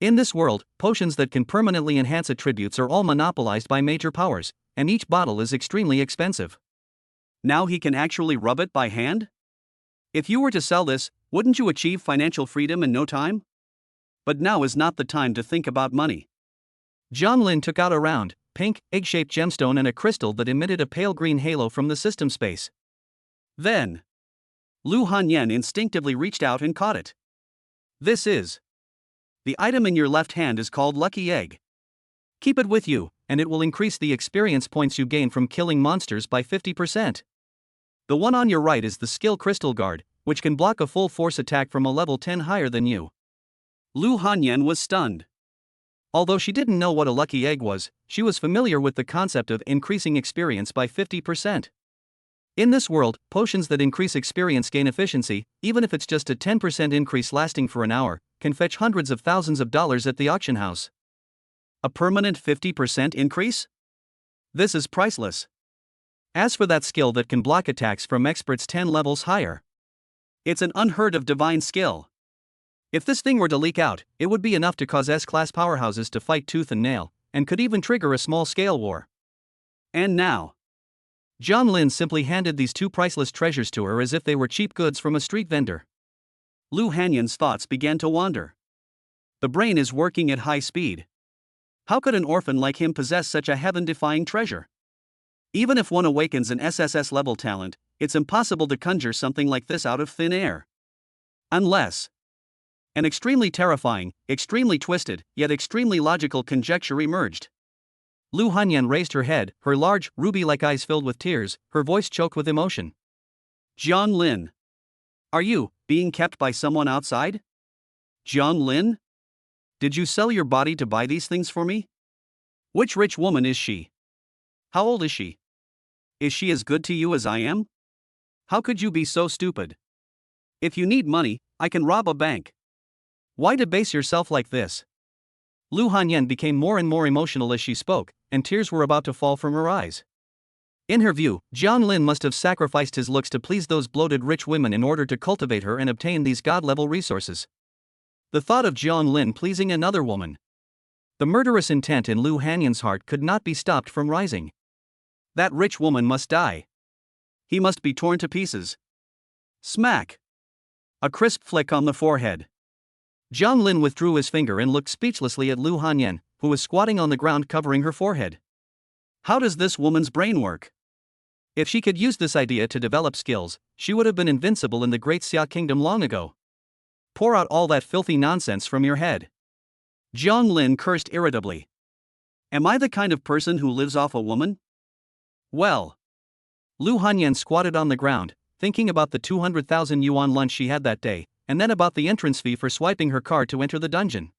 [SPEAKER 1] In this world, potions that can permanently enhance attributes are all monopolized by major powers, and each bottle is extremely expensive. Now he can actually rub it by hand? If you were to sell this, wouldn't you achieve financial freedom in no time? But now is not the time to think about money. Jiang Lin took out a round, pink, egg-shaped gemstone and a crystal that emitted a pale green halo from the system space. Then, Lu Hanyan instinctively reached out and caught it. This is. The item in your left hand is called Lucky Egg. Keep it with you, and it will increase the experience points you gain from killing monsters by 50%. The one on your right is the skill Crystal Guard, which can block a full force attack from a level 10 higher than you. Lu Hanyan was stunned. Although she didn't know what a lucky egg was, she was familiar with the concept of increasing experience by 50%. In this world, potions that increase experience gain efficiency, even if it's just a 10% increase lasting for an hour, can fetch hundreds of thousands of dollars at the auction house. A permanent 50% increase? This is priceless. As for that skill that can block attacks from experts 10 levels higher, it's an unheard of divine skill. If this thing were to leak out, it would be enough to cause S-class powerhouses to fight tooth and nail, and could even trigger a small-scale war. And now, Jiang Lin simply handed these two priceless treasures to her as if they were cheap goods from a street vendor. Lu Hanyan's thoughts began to wander. The brain is working at high speed. How could an orphan like him possess such a heaven-defying treasure? Even if one awakens an SSS-level talent, it's impossible to conjure something like this out of thin air. Unless an extremely terrifying, extremely twisted, yet extremely logical conjecture emerged. Lu Hanyan raised her head, her large, ruby-like eyes filled with tears, her voice choked with emotion. Jiang Lin. Are you being kept by someone outside? Jiang Lin? Did you sell your body to buy these things for me? Which rich woman is she? How old is she? Is she as good to you as I am? How could you be so stupid? If you need money, I can rob a bank. Why debase yourself like this? Lu Hanyan became more and more emotional as she spoke, and tears were about to fall from her eyes. In her view, Jiang Lin must have sacrificed his looks to please those bloated rich women in order to cultivate her and obtain these god-level resources. The thought of Jiang Lin pleasing another woman. The murderous intent in Lu Hanyan's heart could not be stopped from rising. That rich woman must die. He must be torn to pieces. Smack! A crisp flick on the forehead. Jiang Lin withdrew his finger and looked speechlessly at Lu Hanyan, who was squatting on the ground covering her forehead. How does this woman's brain work? If she could use this idea to develop skills, she would have been invincible in the Great Xia Kingdom long ago. Pour out all that filthy nonsense from your head. Jiang Lin cursed irritably. Am I the kind of person who lives off a woman? Well. Lu Hanyan squatted on the ground, thinking about the 200,000 yuan lunch she had that day, and then about the entrance fee for swiping her card to enter the dungeon.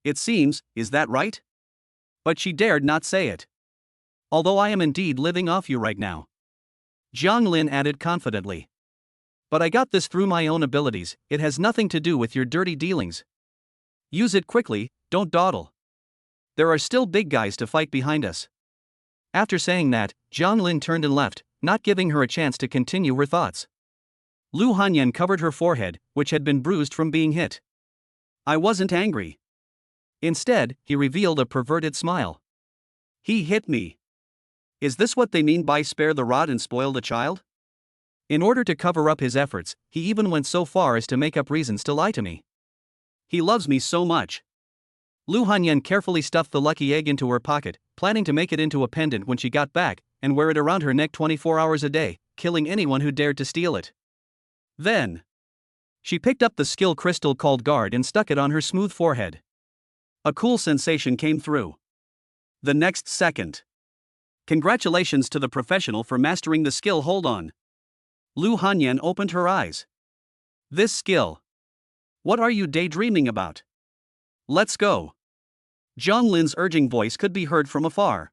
[SPEAKER 1] It seems, is that right? But she dared not say it. Although I am indeed living off you right now. Jiang Lin added confidently. But I got this through my own abilities, it has nothing to do with your dirty dealings. Use it quickly, don't dawdle. There are still big guys to fight behind us. After saying that, Jiang Lin turned and left, not giving her a chance to continue her thoughts. Lu Hanyan covered her forehead, which had been bruised from being hit. I wasn't angry. Instead, he revealed a perverted smile. He hit me. Is this what they mean by spare the rod and spoil the child? In order to cover up his efforts, he even went so far as to make up reasons to lie to me. He loves me so much. Lu Hanyan carefully stuffed the lucky egg into her pocket, planning to make it into a pendant when she got back, and wear it around her neck 24 hours a day, killing anyone who dared to steal it. Then, she picked up the skill crystal called Guard and stuck it on her smooth forehead. A cool sensation came through. The next second. Congratulations to the professional for mastering the skill. Hold on. Lu Hanyan opened her eyes. This skill. What are you daydreaming about? Let's go. Jiang Lin's urging voice could be heard from afar.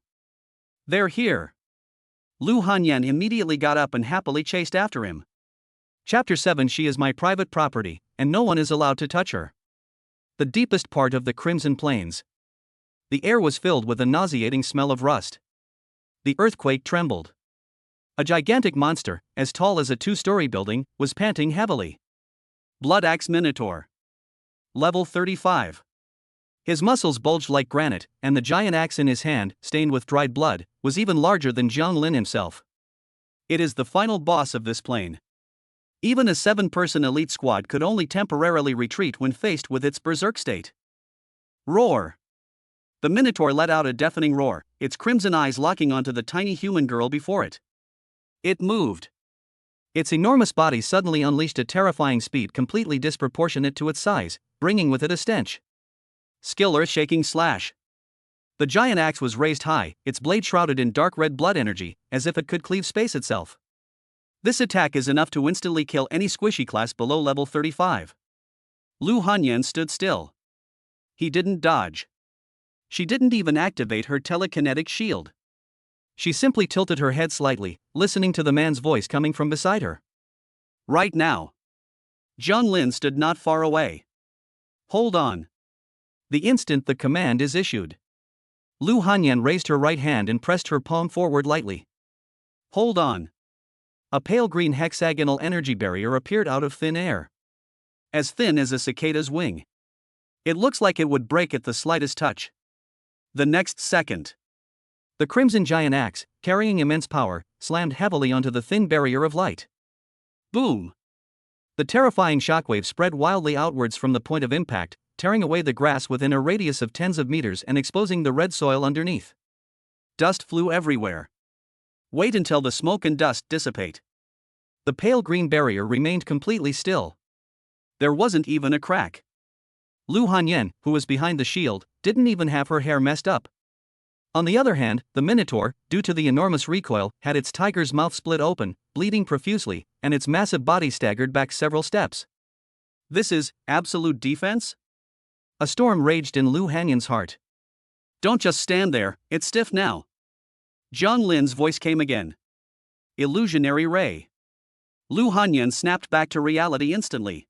[SPEAKER 1] They're here. Lu Hanyan immediately got up and happily chased after him. Chapter 7. She is my private property, and no one is allowed to touch her. The deepest part of the Crimson Plains. The air was filled with a nauseating smell of rust. The earthquake trembled. A gigantic monster, as tall as a 2-story building, was panting heavily. Blood Axe Minotaur. Level 35. His muscles bulged like granite, and the giant axe in his hand, stained with dried blood, was even larger than Jiang Lin himself. It is the final boss of this plane. Even a 7-person elite squad could only temporarily retreat when faced with its berserk state. Roar! The Minotaur let out a deafening roar, its crimson eyes locking onto the tiny human girl before it. It moved. Its enormous body suddenly unleashed a terrifying speed completely disproportionate to its size, bringing with it a stench. Skill Earth-shaking slash. The giant axe was raised high, its blade shrouded in dark red blood energy, as if it could cleave space itself. This attack is enough to instantly kill any squishy class below level 35. Lu Hanyan stood still. He didn't dodge. She didn't even activate her telekinetic shield. She simply tilted her head slightly, listening to the man's voice coming from beside her. Right now. Jiang Lin stood not far away. Hold on. The instant the command is issued. Lu Hanyan raised her right hand and pressed her palm forward lightly. Hold on. A pale green hexagonal energy barrier appeared out of thin air. As thin as a cicada's wing. It looks like it would break at the slightest touch. The next second. The crimson giant axe, carrying immense power, slammed heavily onto the thin barrier of light. Boom! The terrifying shockwave spread wildly outwards from the point of impact, tearing away the grass within a radius of tens of meters and exposing the red soil underneath. Dust flew everywhere. Wait until the smoke and dust dissipate. The pale green barrier remained completely still. There wasn't even a crack. Lu Hanyan, who was behind the shield, didn't even have her hair messed up. On the other hand, the Minotaur, due to the enormous recoil, had its tiger's mouth split open, bleeding profusely, and its massive body staggered back several steps. This is absolute defense? A storm raged in Lu Hanyan's heart. Don't just stand there, it's stiff now. Jiang Lin's voice came again. Illusionary ray. Lu Hanyan snapped back to reality instantly.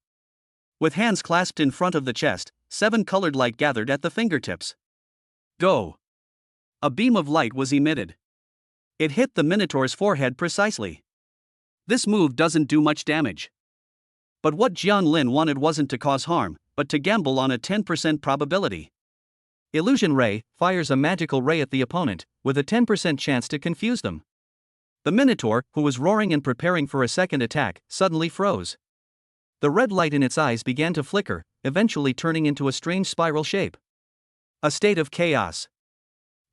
[SPEAKER 1] With hands clasped in front of the chest, 7 colored light gathered at the fingertips. Go! A beam of light was emitted. It hit the Minotaur's forehead precisely. This move doesn't do much damage. But what Jiang Lin wanted wasn't to cause harm, but to gamble on a 10% probability. Illusion Ray fires a magical ray at the opponent, with a 10% chance to confuse them. The Minotaur, who was roaring and preparing for a second attack, suddenly froze. The red light in its eyes began to flicker, eventually turning into a strange spiral shape. A state of chaos.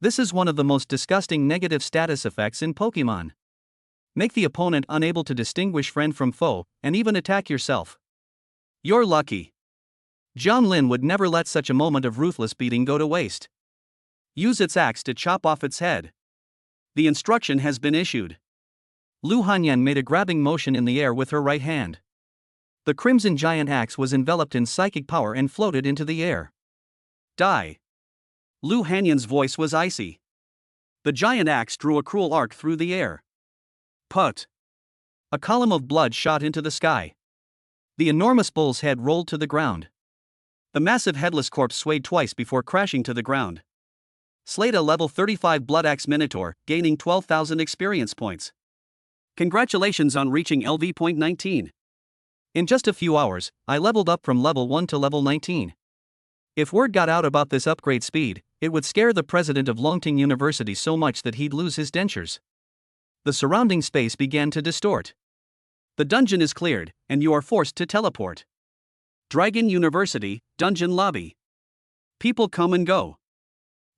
[SPEAKER 1] This is one of the most disgusting negative status effects in Pokemon. Make the opponent unable to distinguish friend from foe, and even attack yourself. You're lucky. Jiang Lin would never let such a moment of ruthless beating go to waste. Use its axe to chop off its head. The instruction has been issued. Lu Hanyan made a grabbing motion in the air with her right hand. The crimson giant axe was enveloped in psychic power and floated into the air. Die. Lu Hanyan's voice was icy. The giant axe drew a cruel arc through the air. Put! A column of blood shot into the sky. The enormous bull's head rolled to the ground. The massive headless corpse swayed twice before crashing to the ground. Slayed a level 35 Blood Axe Minotaur, gaining 12,000 experience points. Congratulations on reaching LV.19. In just a few hours, I leveled up from level 1 to level 19. If word got out about this upgrade speed, it would scare the president of Longting University so much that he'd lose his dentures. The surrounding space began to distort. The dungeon is cleared, and you are forced to teleport. Dragon University, dungeon lobby. People come and go.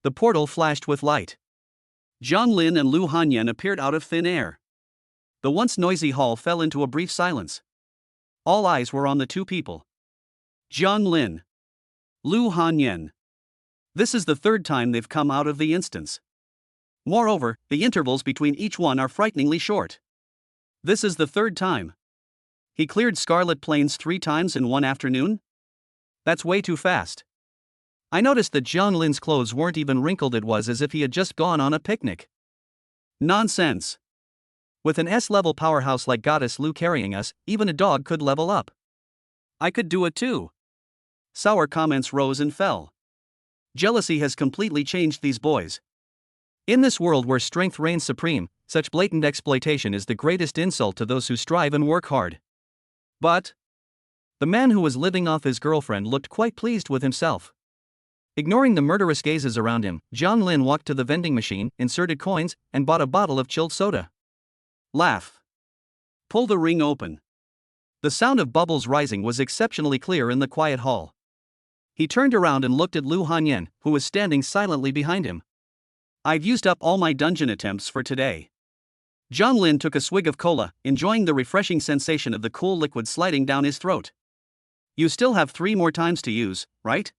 [SPEAKER 1] The portal flashed with light. Jiang Lin and Lu Hanyan appeared out of thin air. The once noisy hall fell into a brief silence. All eyes were on the two people. Jiang Lin. Lu Hanyan. This is the third time they've come out of the instance. Moreover, the intervals between each one are frighteningly short. This is the third time. He cleared Scarlet Plains 3 times in one afternoon? That's way too fast. I noticed that Jiang Lin's clothes weren't even wrinkled, it was as if he had just gone on a picnic. Nonsense. With an S-level powerhouse like Goddess Lu carrying us, even a dog could level up. I could do it too. Sour comments rose and fell. Jealousy has completely changed these boys. In this world where strength reigns supreme, such blatant exploitation is the greatest insult to those who strive and work hard. But the man who was living off his girlfriend looked quite pleased with himself. Ignoring the murderous gazes around him, Jiang Lin walked to the vending machine, inserted coins, and bought a bottle of chilled soda. Laugh. Pull the ring open. The sound of bubbles rising was exceptionally clear in the quiet hall. He turned around and looked at Lu Hanyan, who was standing silently behind him. I've used up all my dungeon attempts for today. Jiang Lin took a swig of cola, enjoying the refreshing sensation of the cool liquid sliding down his throat. You still have 3 more times to use, right?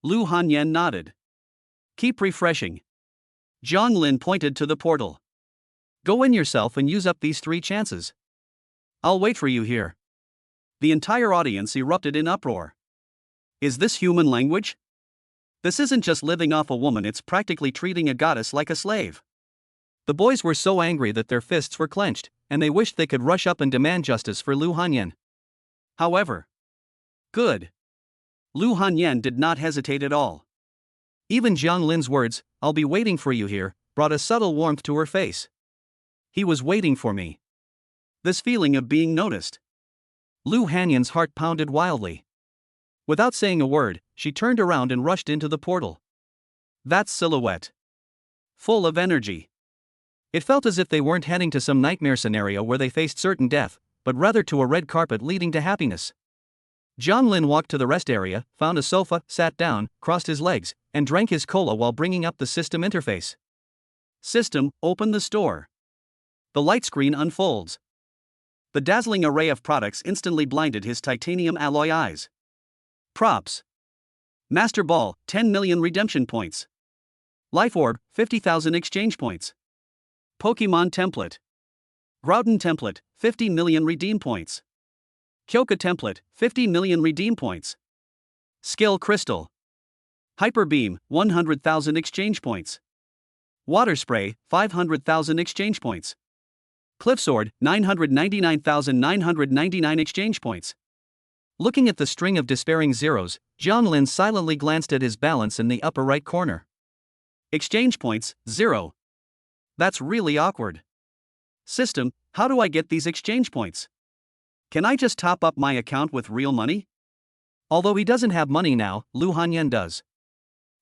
[SPEAKER 1] Lu Hanyan nodded. Keep refreshing. Jiang Lin pointed to the portal. Go in yourself and use up these 3 chances. I'll wait for you here. The entire audience erupted in uproar. Is this human language? This isn't just living off a woman, it's practically treating a goddess like a slave. The boys were so angry that their fists were clenched, and they wished they could rush up and demand justice for Lu Hanyan. However, good. Lu Hanyan did not hesitate at all. Even Jiang Lin's words, "I'll be waiting for you here," brought a subtle warmth to her face. He was waiting for me. This feeling of being noticed. Lu Hanyan's heart pounded wildly. Without saying a word, she turned around and rushed into the portal. That silhouette. Full of energy. It felt as if they weren't heading to some nightmare scenario where they faced certain death, but rather to a red carpet leading to happiness. Jiang Lin walked to the rest area, found a sofa, sat down, crossed his legs, and drank his cola while bringing up the system interface. System, open the store. The light screen unfolds. The dazzling array of products instantly blinded his titanium alloy eyes. Props. Master Ball, 10 million redemption points. Life Orb, 50,000 exchange points. Pokemon Template. Groudon Template, 50 million redeem points. Kyoka Template, 50 million redeem points. Skill Crystal. Hyper Beam, 100,000 exchange points. Water Spray, 500,000 exchange points. Cliff Sword, 999,999 exchange points. Looking at the string of despairing zeros, Jiang Lin silently glanced at his balance in the upper right corner. Exchange points, 0. That's really awkward. System, how do I get these exchange points? Can I just top up my account with real money? Although he doesn't have money now, Lu Hanyan does.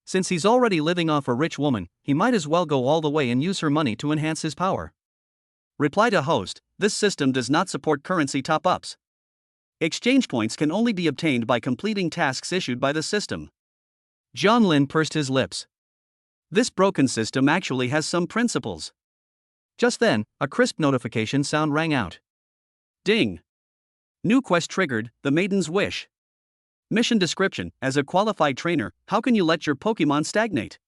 [SPEAKER 1] Since he's already living off a rich woman, he might as well go all the way and use her money to enhance his power. Reply to host, this system does not support currency top-ups. Exchange points can only be obtained by completing tasks issued by the system. Jiang Lin pursed his lips. This broken system actually has some principles. Just then, a crisp notification sound rang out. Ding! New quest triggered, The Maiden's Wish. Mission description, as a qualified trainer, how can you let your Pokemon stagnate?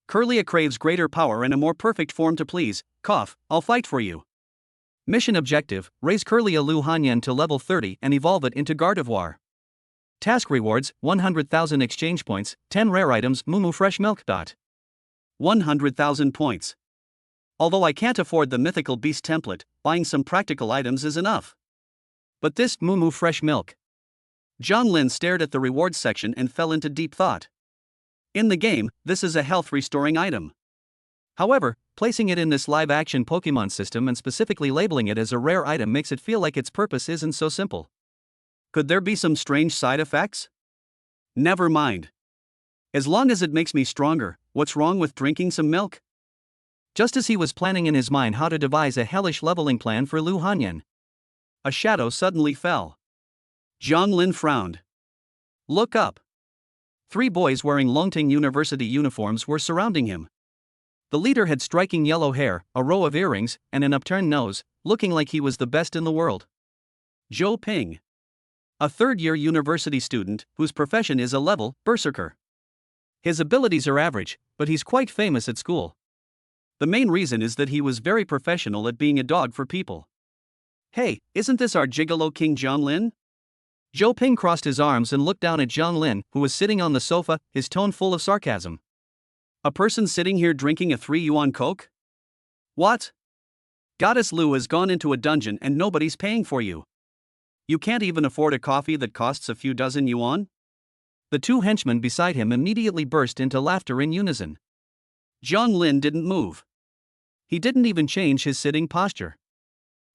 [SPEAKER 1] Kirlia craves greater power and a more perfect form to please, I'll fight for you. Mission objective, raise Kirlia Lu Hanyan to level 30 and evolve it into Gardevoir. Task rewards, 100,000 exchange points, 10 rare items, Moo Fresh Milk. 100,000 points. Although I can't afford the mythical beast template, buying some practical items is enough. But this Moo Fresh Milk. Jiang Lin stared at the rewards section and fell into deep thought. In the game, this is a health restoring item. However, placing it in this live-action Pokemon system and specifically labeling it as a rare item makes it feel like its purpose isn't so simple. Could there be some strange side effects? Never mind. As long as it makes me stronger, what's wrong with drinking some milk? Just as he was planning in his mind how to devise a hellish leveling plan for Lu Hanyan, a shadow suddenly fell. Jiang Lin frowned. Look up. 3 boys wearing Longting University uniforms were surrounding him. The leader had striking yellow hair, a row of earrings, and an upturned nose, looking like he was the best in the world. Zhou Ping, a third-year university student whose profession is a level berserker. His abilities are average, but he's quite famous at school. The main reason is that he was very professional at being a dog for people. Hey, isn't this our gigolo king Jiang Lin? Zhou Ping crossed his arms and looked down at Jiang Lin, who was sitting on the sofa, his tone full of sarcasm. A person sitting here drinking a 3 yuan Coke? What? Goddess Lu has gone into a dungeon and nobody's paying for you. You can't even afford a coffee that costs a few dozen yuan? The 2 henchmen beside him immediately burst into laughter in unison. Jiang Lin didn't move. He didn't even change his sitting posture.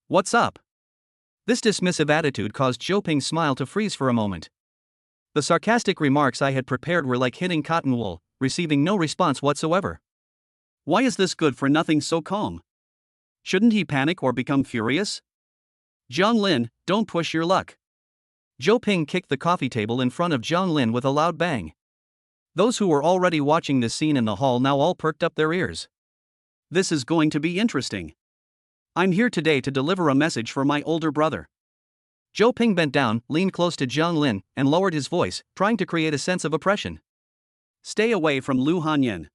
[SPEAKER 1] What's up? This dismissive attitude caused Zhou Ping's smile to freeze for a moment. The sarcastic remarks I had prepared were like hitting cotton wool, receiving no response whatsoever. Why is this good for nothing so calm? Shouldn't he panic or become furious? Jiang Lin, don't push your luck. Zhou Ping kicked the coffee table in front of Jiang Lin with a loud bang. Those who were already watching this scene in the hall now all perked up their ears. This is going to be interesting. I'm here today to deliver a message for my older brother. Zhou Ping bent down, leaned close to Jiang Lin, and lowered his voice, trying to create a sense of oppression. Stay away from Lu Hanyan.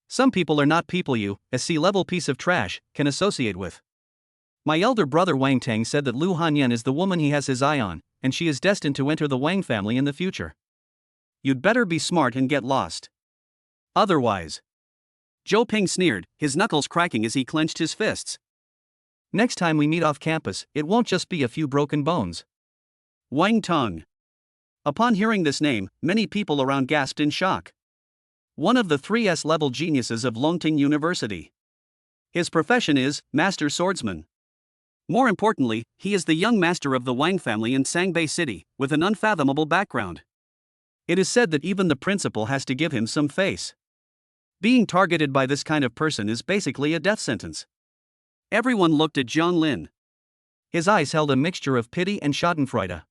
[SPEAKER 1] Some people are not people you, a sea-level piece of trash, can associate with. My elder brother Wang Teng said that Lu Hanyan is the woman he has his eye on, and she is destined to enter the Wang family in the future. You'd better be smart and get lost. Otherwise. Zhou Ping sneered, his knuckles cracking as he clenched his fists. Next time we meet off campus, it won't just be a few broken bones. Wang Teng. Upon hearing this name, many people around gasped in shock. One of the 3S-level geniuses of Longting University. His profession is Master Swordsman. More importantly, he is the young master of the Wang family in Sangbei City, with an unfathomable background. It is said that even the principal has to give him some face. Being targeted by this kind of person is basically a death sentence. Everyone looked at Jiang Lin. His eyes held a mixture of pity and schadenfreude.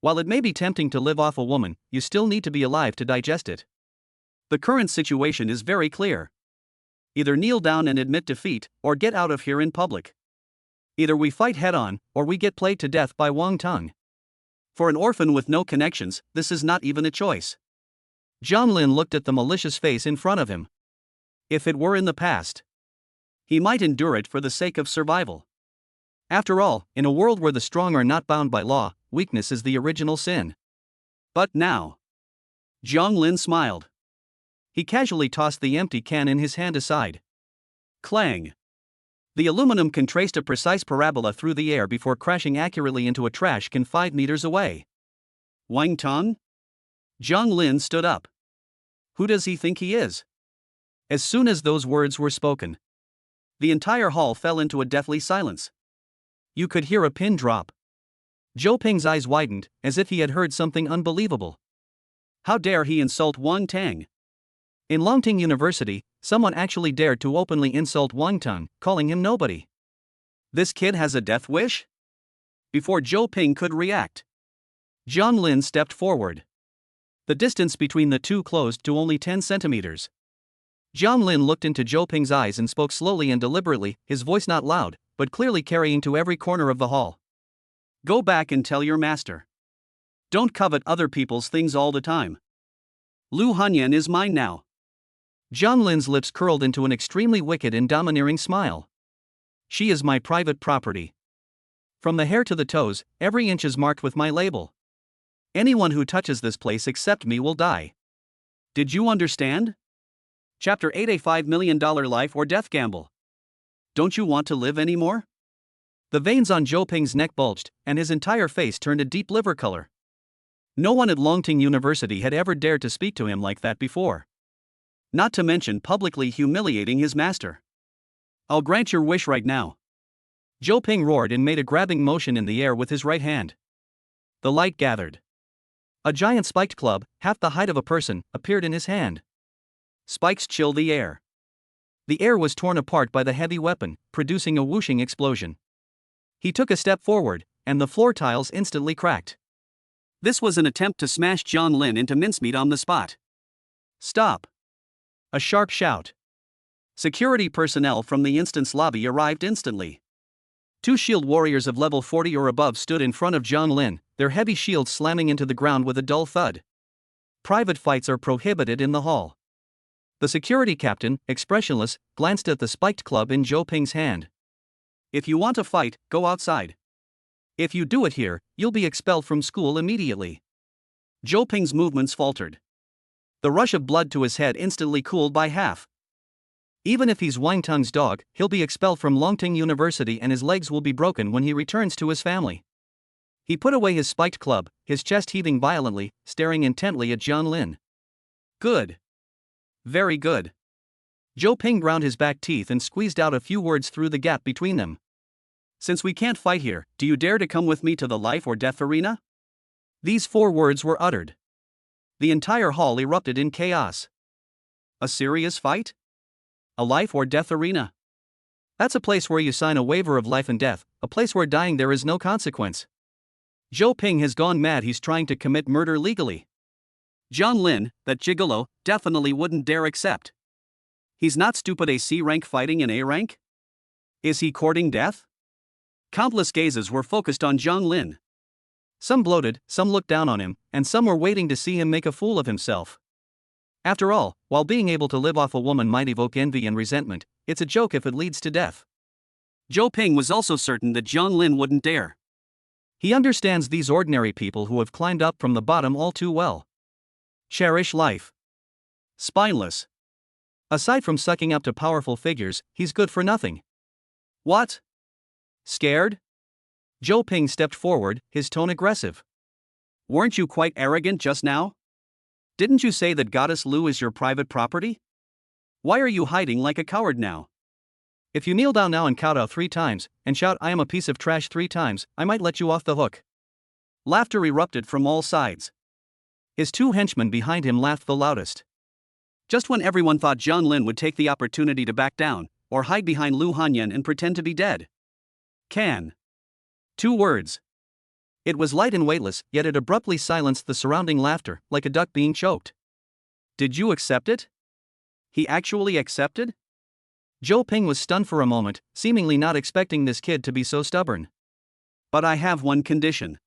[SPEAKER 1] While it may be tempting to live off a woman, you still need to be alive to digest it. The current situation is very clear. Either kneel down and admit defeat, or get out of here in public. Either we fight head-on, or we get played to death by Wang Teng. For an orphan with no connections, this is not even a choice. Jiang Lin looked at the malicious face in front of him. If it were in the past, he might endure it for the sake of survival. After all, in a world where the strong are not bound by law, weakness is the original sin. But now. Jiang Lin smiled. He casually tossed the empty can in his hand aside. Clang. The aluminum can trace a precise parabola through the air before crashing accurately into a trash can 5 meters away. Wang Teng? Jiang Lin stood up. Who does he think he is? As soon as those words were spoken, the entire hall fell into a deathly silence. You could hear a pin drop. Zhou Ping's eyes widened, as if he had heard something unbelievable. How dare he insult Wang Teng? In Longting University, someone actually dared to openly insult Wang Teng, calling him nobody. This kid has a death wish? Before Zhou Ping could react, Jiang Lin stepped forward. The distance between the two closed to only 10 centimeters. Jiang Lin looked into Zhou Ping's eyes and spoke slowly and deliberately, his voice not loud, but clearly carrying to every corner of the hall. Go back and tell your master. Don't covet other people's things all the time. Lu Hanyan is mine now. Jiang Lin's lips curled into an extremely wicked and domineering smile. She is my private property. From the hair to the toes, every inch is marked with my label. Anyone who touches this place except me will die. Did you understand? Chapter 8: A $5 million life or death gamble. Don't you want to live anymore? The veins on Zhou Ping's neck bulged, and his entire face turned a deep liver color. No one at Longting University had ever dared to speak to him like that before. Not to mention publicly humiliating his master. I'll grant your wish right now. Zhou Ping roared and made a grabbing motion in the air with his right hand. The light gathered. A giant spiked club, half the height of a person, appeared in his hand. Spikes chill the air. The air was torn apart by the heavy weapon, producing a whooshing explosion. He took a step forward, and the floor tiles instantly cracked. This was an attempt to smash John Lin into mincemeat on the spot. Stop! A sharp shout. Security personnel from the instance lobby arrived instantly. 2 shield warriors of level 40 or above stood in front of John Lin, their heavy shields slamming into the ground with a dull thud. Private fights are prohibited in the hall. The security captain, expressionless, glanced at the spiked club in Zhou Ping's hand. If you want to fight, go outside. If you do it here, you'll be expelled from school immediately. Zhou Ping's movements faltered. The rush of blood to his head instantly cooled by half. Even if he's Wang Tung's dog, he'll be expelled from Longting University and his legs will be broken when he returns to his family. He put away his spiked club, his chest heaving violently, staring intently at John Lin. Good. Very good. Zhou Ping ground his back teeth and squeezed out a few words through the gap between them. Since we can't fight here, do you dare to come with me to the life or death arena? These 4 words were uttered. The entire hall erupted in chaos. A serious fight? A life or death arena? That's a place where you sign a waiver of life and death, a place where dying there is no consequence. Zhou Ping has gone mad, he's trying to commit murder legally. John Lin, that gigolo, definitely wouldn't dare accept. He's not stupid. A C rank fighting in A rank? Is he courting death? Countless gazes were focused on John Lin. Some bloated, some looked down on him, and some were waiting to see him make a fool of himself. After all, while being able to live off a woman might evoke envy and resentment, it's a joke if it leads to death. Zhou Ping was also certain that John Lin wouldn't dare. He understands these ordinary people who have climbed up from the bottom all too well. Cherish life. Spineless. Aside from sucking up to powerful figures, he's good for nothing. What? Scared? Zhou Ping stepped forward, his tone aggressive. Weren't you quite arrogant just now? Didn't you say that Goddess Lu is your private property? Why are you hiding like a coward now? If you kneel down now and kowtow 3 times, and shout I am a piece of trash 3 times, I might let you off the hook. Laughter erupted from all sides. His 2 henchmen behind him laughed the loudest. Just when everyone thought John Lin would take the opportunity to back down, or hide behind Lu Hanyan and pretend to be dead. Can. 2 words. It was light and weightless, yet it abruptly silenced the surrounding laughter, like a duck being choked. Did you accept it? He actually accepted? Zhou Ping was stunned for a moment, seemingly not expecting this kid to be so stubborn. But I have one condition.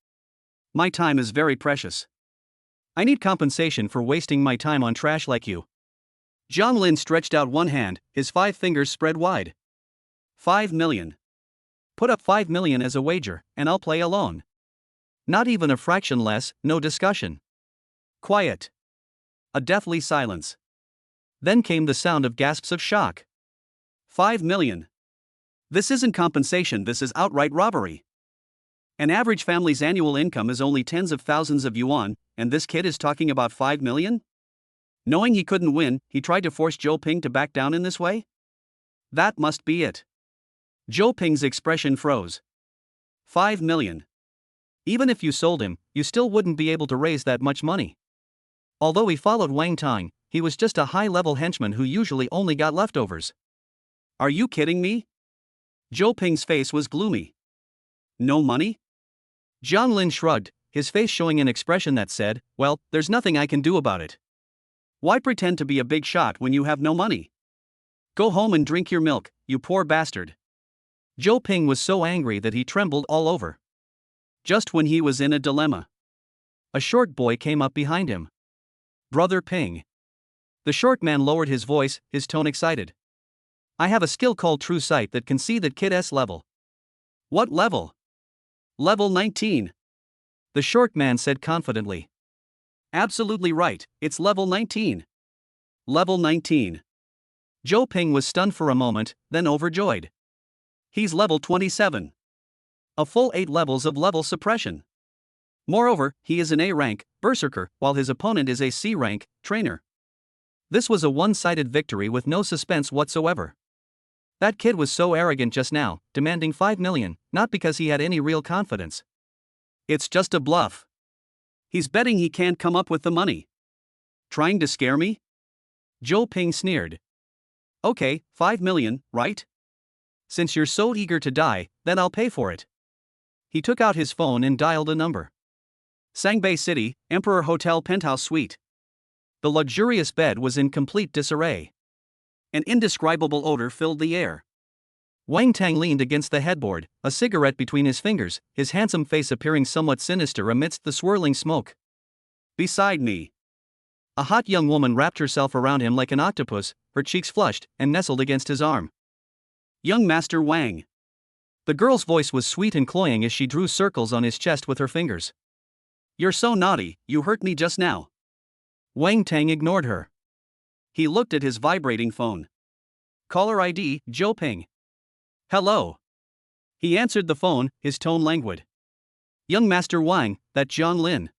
[SPEAKER 1] My time is very precious. I need compensation for wasting my time on trash like you. John Lin stretched out one hand, his 5 fingers spread wide. 5 million. Put up 5 million as a wager, and I'll play alone. Not even a fraction less, no discussion. Quiet. A deathly silence. Then came the sound of gasps of shock. 5 million. This isn't compensation, this is outright robbery. An average family's annual income is only tens of thousands of yuan, and this kid is talking about 5 million? Knowing he couldn't win, he tried to force Zhou Ping to back down in this way? That must be it. Zhou Ping's expression froze. 5 million. Even if you sold him, you still wouldn't be able to raise that much money. Although he followed Wang Tang, he was just a high-level henchman who usually only got leftovers. Are you kidding me? Zhou Ping's face was gloomy. No money? John Lin shrugged, his face showing an expression that said, well, there's nothing I can do about it. Why pretend to be a big shot when you have no money? Go home and drink your milk, you poor bastard. Zhou Ping was so angry that he trembled all over. Just when he was in a dilemma, a short boy came up behind him. Brother Ping. The short man lowered his voice, his tone excited. I have a skill called True Sight that can see that kid's level. What level? Level 19. The short man said confidently. Absolutely right, it's level 19. Level 19. Zhou Ping was stunned for a moment, then overjoyed. He's level 27. A full 8 levels of level suppression. Moreover, he is an A rank, berserker, while his opponent is a C rank, trainer. This was a one-sided victory with no suspense whatsoever. That kid was so arrogant just now, demanding 5 million, not because he had any real confidence. It's just a bluff. He's betting he can't come up with the money. Trying to scare me? Zhou Ping sneered. Okay, 5 million, right? Since you're so eager to die, then I'll pay for it. He took out his phone and dialed a number. Sangbei City, Emperor Hotel Penthouse Suite. The luxurious bed was in complete disarray. An indescribable odor filled the air. Wang Tang leaned against the headboard, a cigarette between his fingers, his handsome face appearing somewhat sinister amidst the swirling smoke. Beside me. A hot young woman wrapped herself around him like an octopus, her cheeks flushed, and nestled against his arm. Young Master Wang. The girl's voice was sweet and cloying as she drew circles on his chest with her fingers. You're so naughty, you hurt me just now. Wang Tang ignored her. He looked at his vibrating phone. Caller ID, Zhou Ping. Hello. He answered the phone, his tone languid. Young Master Wang, that Jiang Lin.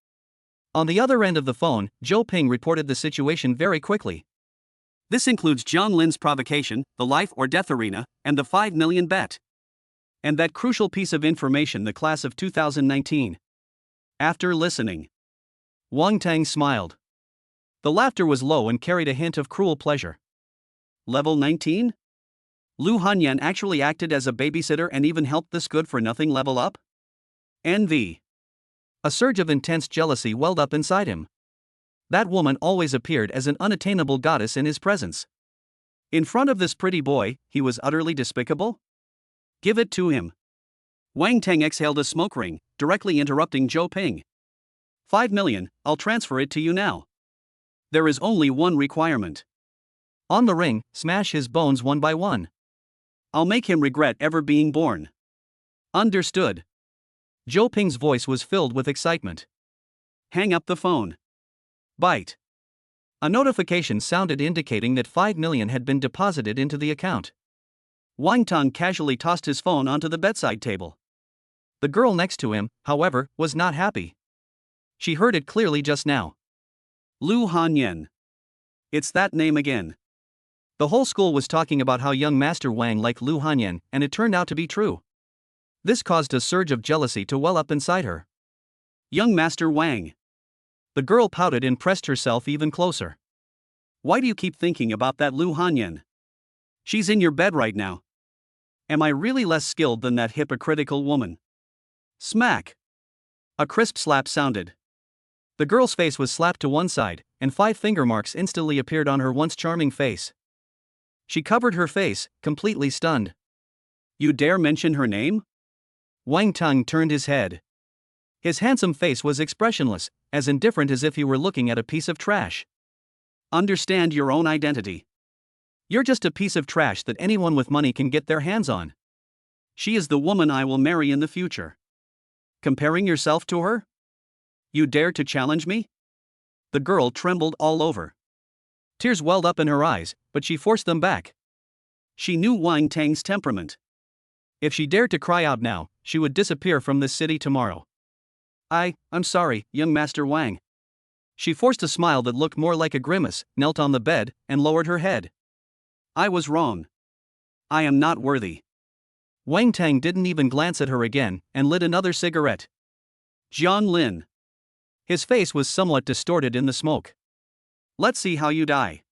[SPEAKER 1] On the other end of the phone, Zhou Ping reported the situation very quickly. This includes Jiang Lin's provocation, the life or death arena, and the 5 million bet. And that crucial piece of information, the class of 2019. After listening, Wang Tang smiled. The laughter was low and carried a hint of cruel pleasure. Level 19? Lu Hanyan actually acted as a babysitter and even helped this good-for-nothing level up? Envy. A surge of intense jealousy welled up inside him. That woman always appeared as an unattainable goddess in his presence. In front of this pretty boy, he was utterly despicable? Give it to him. Wang Tang exhaled a smoke ring, directly interrupting Zhou Ping. 5 million, I'll transfer it to you now. There is only one requirement. On the ring, smash his bones one by one. I'll make him regret ever being born. Understood. Zhou Ping's voice was filled with excitement. Hang up the phone. Bite. A notification sounded indicating that 5 million had been deposited into the account. Wang Tang casually tossed his phone onto the bedside table. The girl next to him, however, was not happy. She heard it clearly just now. Lu Hanyan. It's that name again. The whole school was talking about how young Master Wang liked Lu Hanyan, and it turned out to be true. This caused a surge of jealousy to well up inside her. Young Master Wang. The girl pouted and pressed herself even closer. Why do you keep thinking about that Lu Hanyan? She's in your bed right now. Am I really less skilled than that hypocritical woman? Smack. A crisp slap sounded. The girl's face was slapped to one side, and 5 finger marks instantly appeared on her once charming face. She covered her face, completely stunned. You dare mention her name? Wang Tang turned his head. His handsome face was expressionless, as indifferent as if he were looking at a piece of trash. Understand your own identity. You're just a piece of trash that anyone with money can get their hands on. She is the woman I will marry in the future. Comparing yourself to her? You dare to challenge me? The girl trembled all over. Tears welled up in her eyes, but she forced them back. She knew Wang Tang's temperament. If she dared to cry out now, she would disappear from this city tomorrow. I'm sorry, young Master Wang. She forced a smile that looked more like a grimace, knelt on the bed, and lowered her head. I was wrong. I am not worthy. Wang Tang didn't even glance at her again, and lit another cigarette. Jiang Lin. His face was somewhat distorted in the smoke. Let's see how you die.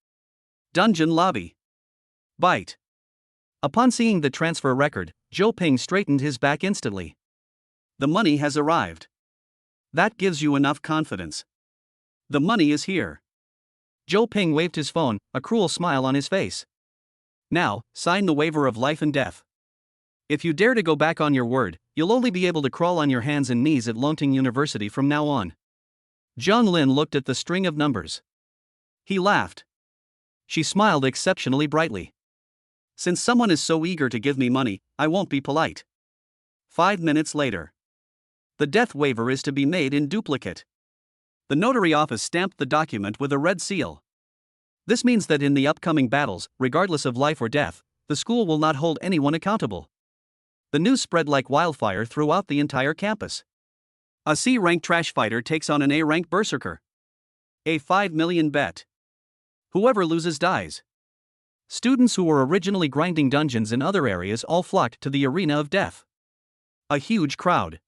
[SPEAKER 1] Dungeon lobby. Bite. Upon seeing the transfer record, Zhou Ping straightened his back instantly. The money has arrived. That gives you enough confidence. The money is here. Zhou Ping waved his phone, a cruel smile on his face. Now, sign the waiver of life and death. If you dare to go back on your word, you'll only be able to crawl on your hands and knees at Longting University from now on. Jiang Lin looked at the string of numbers. He laughed. She smiled exceptionally brightly. Since someone is so eager to give me money, I won't be polite. 5 minutes later. The death waiver is to be made in duplicate. The notary office stamped the document with a red seal. This means that in the upcoming battles, regardless of life or death, the school will not hold anyone accountable. The news spread like wildfire throughout the entire campus. A C-rank trash fighter takes on an A-rank berserker. A 5 million bet. Whoever loses dies. Students who were originally grinding dungeons in other areas all flocked to the arena of death. A huge crowd.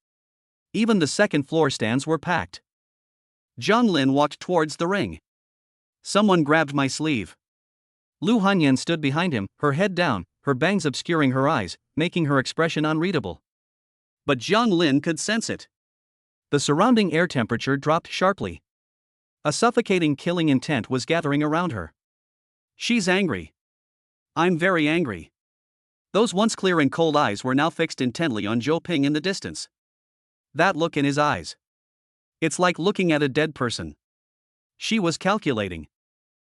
[SPEAKER 1] Even the second floor stands were packed. Zhang Lin walked towards the ring. Someone grabbed my sleeve. Lu Hanyan stood behind him, her head down, her bangs obscuring her eyes, making her expression unreadable. But Zhang Lin could sense it. The surrounding air temperature dropped sharply. A suffocating killing intent was gathering around her. She's angry. I'm very angry. Those once clear and cold eyes were now fixed intently on Zhou Ping in the distance. That look in his eyes. It's like looking at a dead person. She was calculating.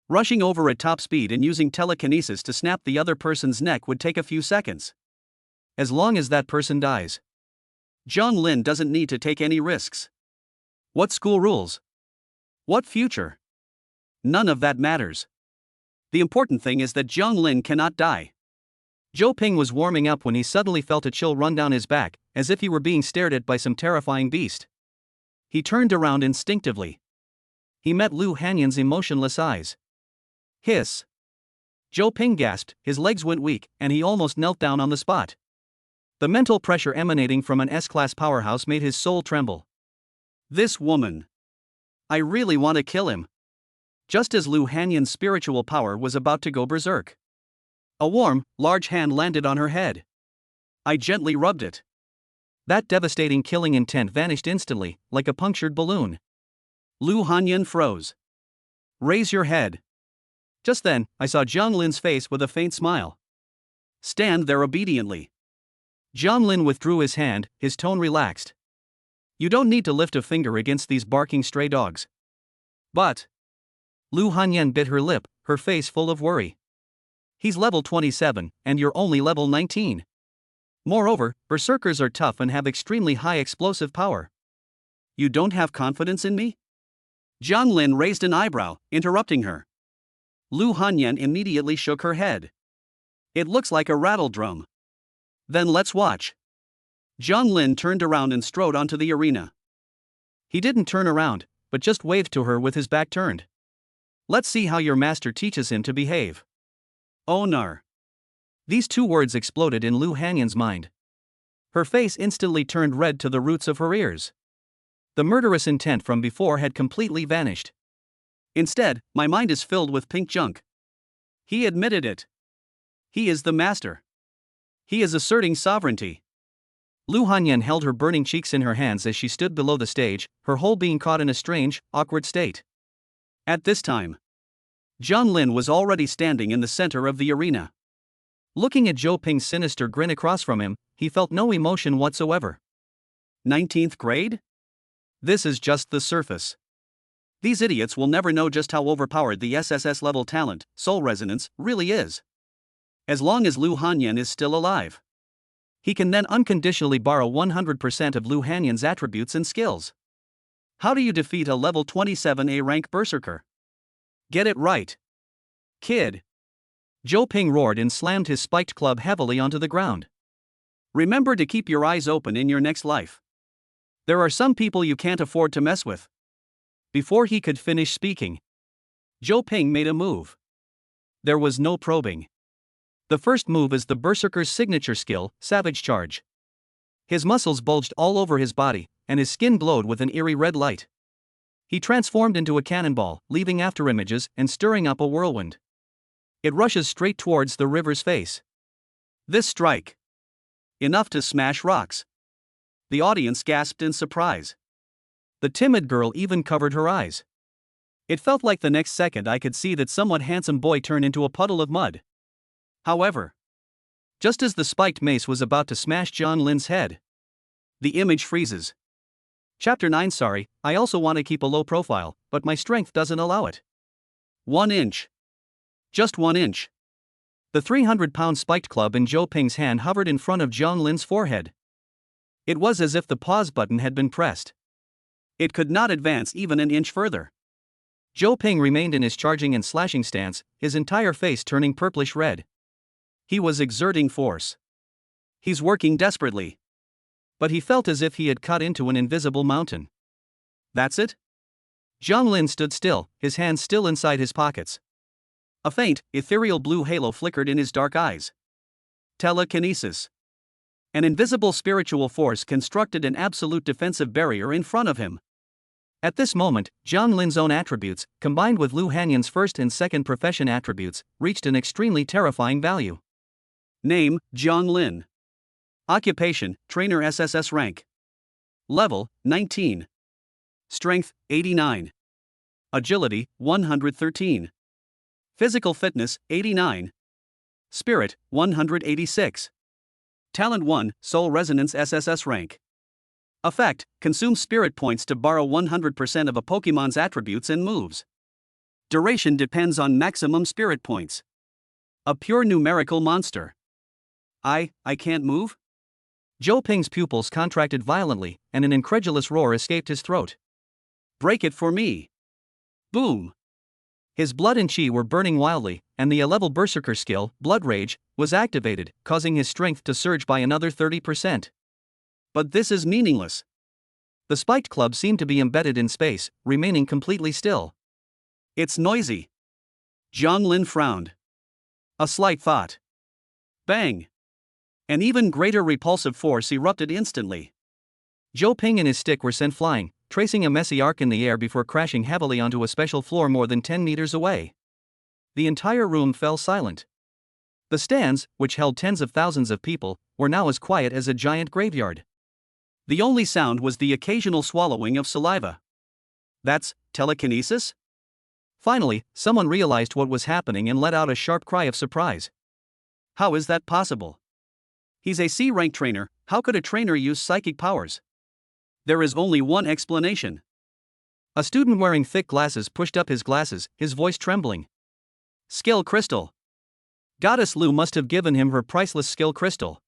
[SPEAKER 1] Rushing over at top speed and using telekinesis to snap the other person's neck would take a few seconds. As long as that person dies. Zhang Lin doesn't need to take any risks. What school rules? What future? None of that matters. The important thing is that Zhang Lin cannot die. Zhou Ping was warming up when he suddenly felt a chill run down his back, as if he were being stared at by some terrifying beast. He turned around instinctively. He met Lu Hanyan's emotionless eyes. Hiss. Zhou Ping gasped, his legs went weak, and he almost knelt down on the spot. The mental pressure emanating from an S-class powerhouse made his soul tremble. This woman. I really want to kill him. Just as Lu Hanyan's spiritual power was about to go berserk. A warm, large hand landed on her head. I gently rubbed it. That devastating killing intent vanished instantly, like a punctured balloon. Lu Hanyan froze. Raise your head. Just then, I saw Zhang Lin's face with a faint smile. Stand there obediently. Zhang Lin withdrew his hand, his tone relaxed. You don't need to lift a finger against these barking stray dogs. But. Lu Hanyan bit her lip, her face full of worry. He's level 27, and you're only level 19. Moreover, berserkers are tough and have extremely high explosive power. You don't have confidence in me? Zhang Lin raised an eyebrow, interrupting her. Lu Hanyan immediately shook her head. It looks like a rattle drum. Then let's watch. Zhang Lin turned around and strode onto the arena. He didn't turn around, but just waved to her with his back turned. Let's see how your master teaches him to behave. Onar. These two words exploded in Lu Hanyan's mind. Her face instantly turned red to the roots of her ears. The murderous intent from before had completely vanished. Instead, my mind is filled with pink junk. He admitted it. He is the master. He is asserting sovereignty. Lu Hanyan held her burning cheeks in her hands as she stood below the stage, her whole being caught in a strange, awkward state. At this time, Zhang Lin was already standing in the center of the arena. Looking at Zhou Ping's sinister grin across from him, he felt no emotion whatsoever. 19th grade? This is just the surface. These idiots will never know just how overpowered the SSS level talent, Soul Resonance, really is. As long as Lu Hanyan is still alive, he can then unconditionally borrow 100% of Lu Hanyan's attributes and skills. How do you defeat a level 27A rank berserker? Get it right, kid. Zhou Ping roared and slammed his spiked club heavily onto the ground. Remember to keep your eyes open in your next life. There are some people you can't afford to mess with. Before he could finish speaking, Zhou Ping made a move. There was no probing. The first move is the berserker's signature skill, Savage Charge. His muscles bulged all over his body, and his skin glowed with an eerie red light. He transformed into a cannonball, leaving afterimages and stirring up a whirlwind. It rushes straight towards the river's face. This strike. Enough to smash rocks. The audience gasped in surprise. The timid girl even covered her eyes. It felt like the next second I could see that somewhat handsome boy turn into a puddle of mud. However, just as the spiked mace was about to smash Zhang Lin's head, the image freezes. Chapter 9. Sorry, I also want to keep a low profile, but my strength doesn't allow it. 1 inch. Just 1 inch. The 300-pound spiked club in Zhou Ping's hand hovered in front of Zhang Lin's forehead. It was as if the pause button had been pressed. It could not advance even an inch further. Zhou Ping remained in his charging and slashing stance, his entire face turning purplish red. He was exerting force. He's working desperately. But he felt as if he had cut into an invisible mountain. That's it? Zhang Lin stood still, his hands still inside his pockets. A faint, ethereal blue halo flickered in his dark eyes. Telekinesis. An invisible spiritual force constructed an absolute defensive barrier in front of him. At this moment, Jiang Lin's own attributes, combined with Lu Hanyan's first and second profession attributes, reached an extremely terrifying value. Name: Jiang Lin. Occupation: Trainer SSS rank. Level: 19. Strength: 89. Agility: 113. Physical fitness: 89. Spirit: 186. Talent 1, Soul Resonance SSS rank. Effect: consume spirit points to borrow 100% of a Pokémon's attributes and moves. Duration depends on maximum spirit points. A pure numerical monster. I can't move? Zhou Ping's pupils contracted violently, and an incredulous roar escaped his throat. Break it for me. Boom. His blood and chi were burning wildly, and the A-level Berserker skill, Blood Rage, was activated, causing his strength to surge by another 30%. But this is meaningless. The spiked club seemed to be embedded in space, remaining completely still. It's noisy. Jiang Lin frowned. A slight thought. Bang! An even greater repulsive force erupted instantly. Zhou Ping and his stick were sent flying, tracing a messy arc in the air before crashing heavily onto a special floor more than 10 meters away. The entire room fell silent. The stands, which held tens of thousands of people, were now as quiet as a giant graveyard. The only sound was the occasional swallowing of saliva. That's telekinesis? Finally, someone realized what was happening and let out a sharp cry of surprise. How is that possible? He's a C-rank trainer, how could a trainer use psychic powers? There is only one explanation. A student wearing thick glasses pushed up his glasses, his voice trembling. Skill crystal. Goddess Lu must have given him her priceless skill crystal.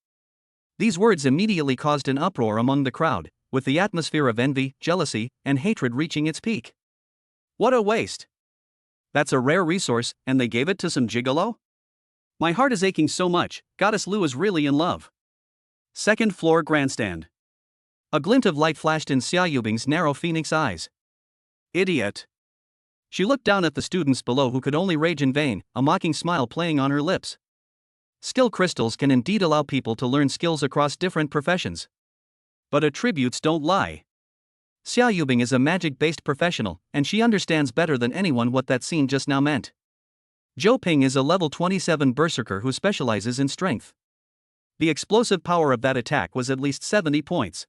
[SPEAKER 1] These words immediately caused an uproar among the crowd, with the atmosphere of envy, jealousy, and hatred reaching its peak. What a waste. That's a rare resource, and they gave it to some gigolo? My heart is aching so much, Goddess Lu is really in love. Second floor grandstand. A glint of light flashed in Xia Yubing's narrow phoenix eyes. Idiot. She looked down at the students below who could only rage in vain, a mocking smile playing on her lips. Skill crystals can indeed allow people to learn skills across different professions. But attributes don't lie. Xia Yubing is a magic-based professional, and she understands better than anyone what that scene just now meant. Zhou Ping is a level 27 berserker who specializes in strength. The explosive power of that attack was at least 70 points.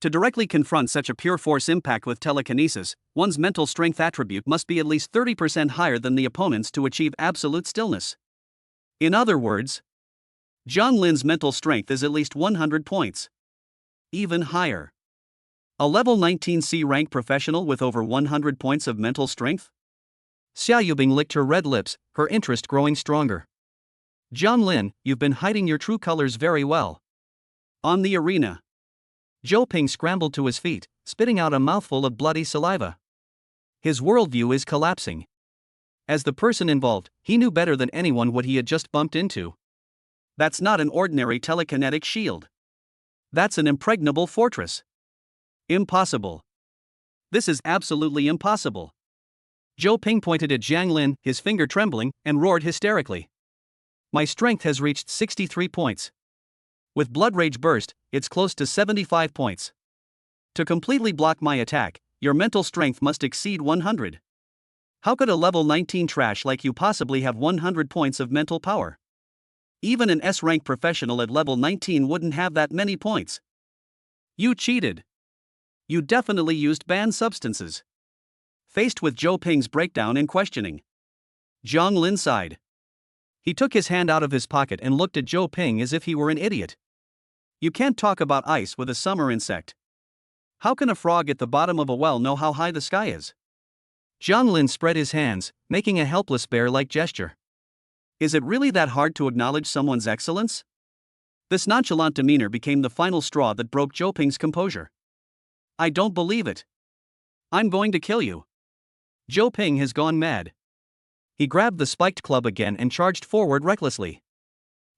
[SPEAKER 1] To directly confront such a pure force impact with telekinesis, one's mental strength attribute must be at least 30% higher than the opponent's to achieve absolute stillness. In other words, Jiang Lin's mental strength is at least 100 points. Even higher. A level 19 C-rank professional with over 100 points of mental strength? Xia Yubing licked her red lips, her interest growing stronger. Jiang Lin, you've been hiding your true colors very well. On the arena. Zhou Ping scrambled to his feet, spitting out a mouthful of bloody saliva. His worldview is collapsing. As the person involved, he knew better than anyone what he had just bumped into. That's not an ordinary telekinetic shield. That's an impregnable fortress. Impossible. This is absolutely impossible. Zhou Ping pointed at Jiang Lin, his finger trembling, and roared hysterically. My strength has reached 63 points. With Blood Rage Burst, it's close to 75 points. To completely block my attack, your mental strength must exceed 100. How could a level 19 trash like you possibly have 100 points of mental power? Even an S-rank professional at level 19 wouldn't have that many points. You cheated. You definitely used banned substances. Faced with Zhou Ping's breakdown and questioning, Jiang Lin sighed. He took his hand out of his pocket and looked at Zhou Ping as if he were an idiot. You can't talk about ice with a summer insect. How can a frog at the bottom of a well know how high the sky is? Jiang Lin spread his hands, making a helpless bear-like gesture. Is it really that hard to acknowledge someone's excellence? This nonchalant demeanor became the final straw that broke Zhou Ping's composure. I don't believe it. I'm going to kill you. Zhou Ping has gone mad. He grabbed the spiked club again and charged forward recklessly.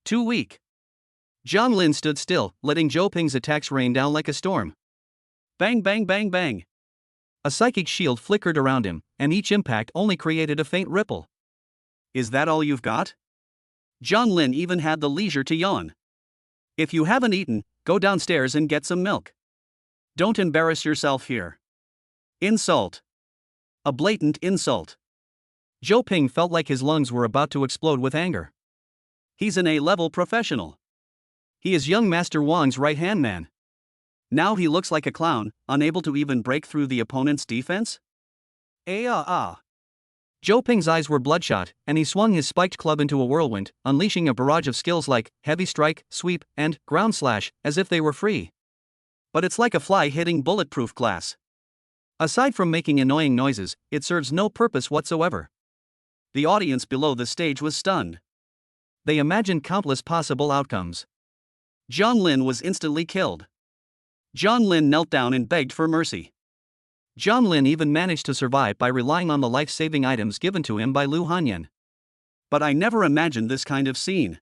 [SPEAKER 1] Too weak. Jiang Lin stood still, letting Zhou Ping's attacks rain down like a storm. Bang bang bang bang. A psychic shield flickered around him, and each impact only created a faint ripple. Is that all you've got? Jiang Lin even had the leisure to yawn. If you haven't eaten, go downstairs and get some milk. Don't embarrass yourself here. Insult. A blatant insult. Zhou Ping felt like his lungs were about to explode with anger. He's an A-level professional. He is young Master Wang's right-hand man. Now he looks like a clown, unable to even break through the opponent's defense? Zhou Ping's eyes were bloodshot, and he swung his spiked club into a whirlwind, unleashing a barrage of skills like heavy strike, sweep, and ground slash, as if they were free. But it's like a fly hitting bulletproof glass. Aside from making annoying noises, it serves no purpose whatsoever. The audience below the stage was stunned. They imagined countless possible outcomes. Jiang Lin was instantly killed. Jiang Lin knelt down and begged for mercy. Jiang Lin even managed to survive by relying on the life-saving items given to him by Lu Hanyan. But I never imagined this kind of scene.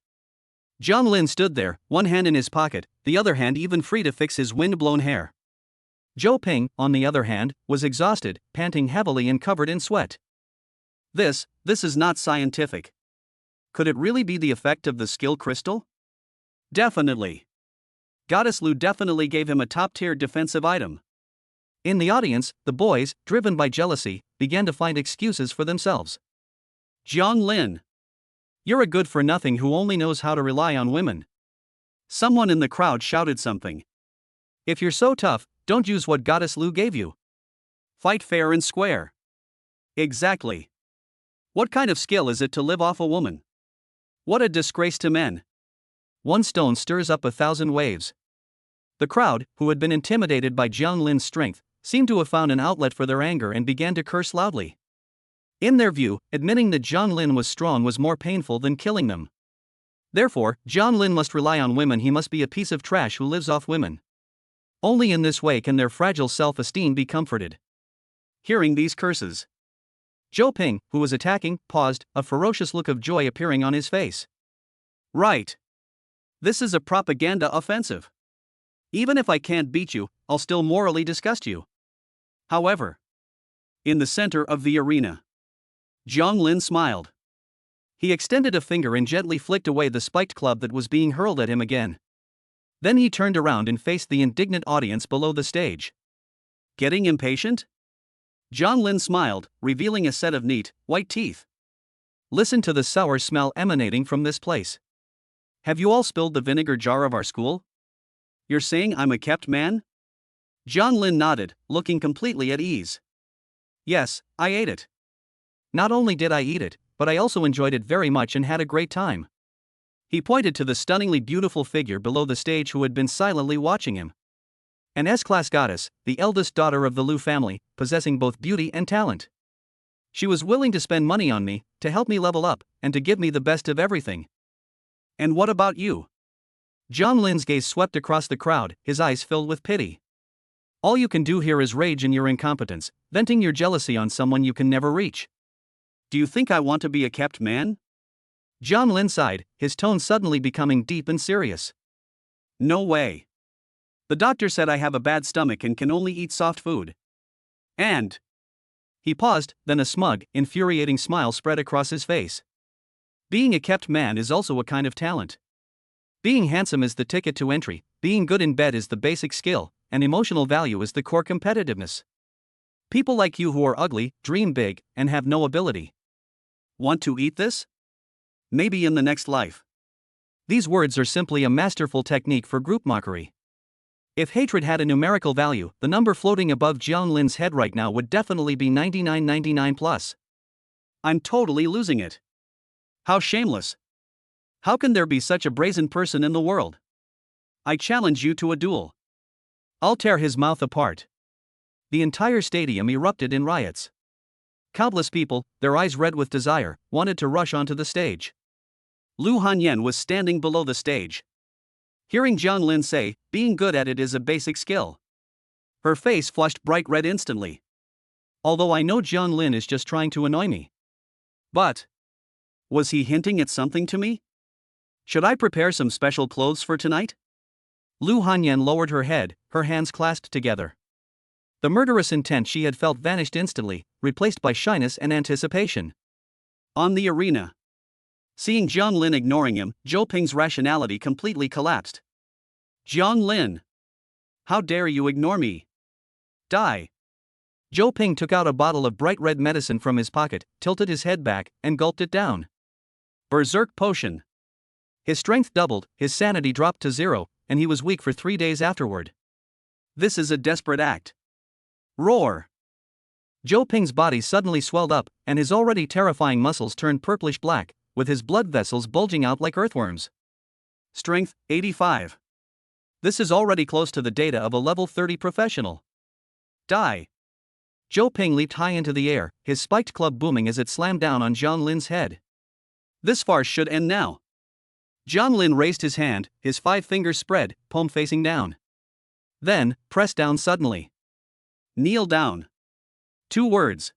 [SPEAKER 1] Jiang Lin stood there, one hand in his pocket, the other hand even free to fix his wind-blown hair. Zhou Ping, on the other hand, was exhausted, panting heavily and covered in sweat. This is not scientific. Could it really be the effect of the skill crystal? Definitely. Goddess Lu definitely gave him a top-tier defensive item. In the audience, the boys, driven by jealousy, began to find excuses for themselves. Jiang Lin. You're a good-for-nothing who only knows how to rely on women. Someone in the crowd shouted something. If you're so tough, don't use what Goddess Lu gave you. Fight fair and square. Exactly. What kind of skill is it to live off a woman? What a disgrace to men. One stone stirs up 1,000 waves. The crowd, who had been intimidated by Jiang Lin's strength, seemed to have found an outlet for their anger and began to curse loudly. In their view, admitting that Jiang Lin was strong was more painful than killing them. Therefore, Jiang Lin must rely on women. He must be a piece of trash who lives off women. Only in this way can their fragile self-esteem be comforted. Hearing these curses, Zhou Ping, who was attacking, paused, a ferocious look of joy appearing on his face. Right. This is a propaganda offensive. Even if I can't beat you, I'll still morally disgust you. However, in the center of the arena, Jiang Lin smiled. He extended a finger and gently flicked away the spiked club that was being hurled at him again. Then he turned around and faced the indignant audience below the stage. Getting impatient? Jiang Lin smiled, revealing a set of neat, white teeth. Listen to the sour smell emanating from this place. Have you all spilled the vinegar jar of our school? You're saying I'm a kept man? Jiang Lin nodded, looking completely at ease. Yes, I ate it. Not only did I eat it, but I also enjoyed it very much and had a great time. He pointed to the stunningly beautiful figure below the stage who had been silently watching him. An S-class goddess, the eldest daughter of the Lu family, possessing both beauty and talent. She was willing to spend money on me, to help me level up, and to give me the best of everything. And what about you? Jiang Lin's gaze swept across the crowd, his eyes filled with pity. All you can do here is rage in your incompetence, venting your jealousy on someone you can never reach. Do you think I want to be a kept man? Jiang Lin sighed, his tone suddenly becoming deep and serious. No way. The doctor said I have a bad stomach and can only eat soft food. And... He paused, then a smug, infuriating smile spread across his face. Being a kept man is also a kind of talent. Being handsome is the ticket to entry, being good in bed is the basic skill, and emotional value is the core competitiveness. People like you who are ugly, dream big, and have no ability. Want to eat this? Maybe in the next life. These words are simply a masterful technique for group mockery. If hatred had a numerical value, the number floating above Jiang Lin's head right now would definitely be 9999 plus. I'm totally losing it. How shameless. How can there be such a brazen person in the world? I challenge you to a duel. I'll tear his mouth apart. The entire stadium erupted in riots. Countless people, their eyes red with desire, wanted to rush onto the stage. Lu Hanyan was standing below the stage. Hearing Jiang Lin say, being good at it is a basic skill. Her face flushed bright red instantly. Although I know Jiang Lin is just trying to annoy me. But... was he hinting at something to me? Should I prepare some special clothes for tonight? Lu Hanyan lowered her head, her hands clasped together. The murderous intent she had felt vanished instantly, replaced by shyness and anticipation. On the arena. Seeing Jiang Lin ignoring him, Zhou Ping's rationality completely collapsed. Jiang Lin! How dare you ignore me? Die! Zhou Ping took out a bottle of bright red medicine from his pocket, tilted his head back, and gulped it down. Berserk potion. His strength doubled, his sanity dropped to 0, and he was weak for 3 days afterward. This is a desperate act. Roar! Zhou Ping's body suddenly swelled up, and his already terrifying muscles turned purplish black, with his blood vessels bulging out like earthworms. Strength, 85. This is already close to the data of a level 30 professional. Die! Zhou Ping leaped high into the air, his spiked club booming as it slammed down on Jiang Lin's head. This farce should end now. Jiang Lin raised his hand, his 5 fingers spread, palm facing down. Then, pressed down suddenly. Kneel down. 2 words.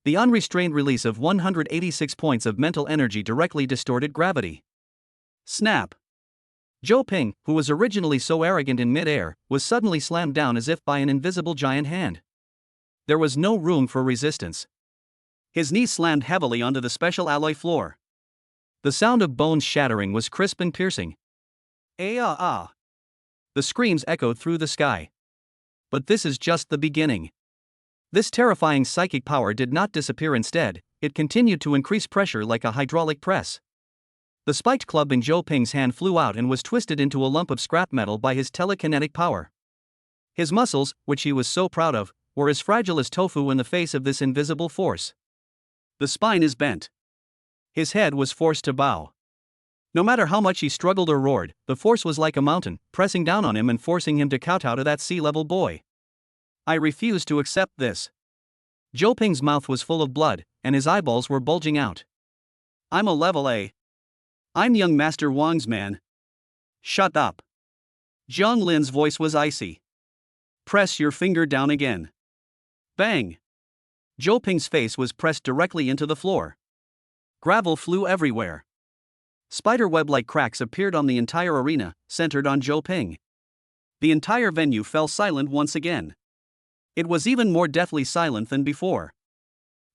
[SPEAKER 1] The unrestrained release of 186 points of mental energy directly distorted gravity. Snap. Zhou Ping, who was originally so arrogant in mid-air, was suddenly slammed down as if by an invisible giant hand. There was no room for resistance. His knees slammed heavily onto the special alloy floor. The sound of bones shattering was crisp and piercing. Ah! The screams echoed through the sky. But this is just the beginning. This terrifying psychic power did not disappear. Instead, it continued to increase pressure like a hydraulic press. The spiked club in Zhou Ping's hand flew out and was twisted into a lump of scrap metal by his telekinetic power. His muscles, which he was so proud of, were as fragile as tofu in the face of this invisible force. The spine is bent. His head was forced to bow. No matter how much he struggled or roared, the force was like a mountain, pressing down on him and forcing him to kowtow to that sea-level boy. I refuse to accept this. Zhou Ping's mouth was full of blood, and his eyeballs were bulging out. I'm a level A. I'm young Master Wang's man. Shut up. Jiang Lin's voice was icy. Press your finger down again. Bang! Zhou Ping's face was pressed directly into the floor. Gravel flew everywhere. Spiderweb-like cracks appeared on the entire arena, centered on Zhou Ping. The entire venue fell silent once again. It was even more deathly silent than before.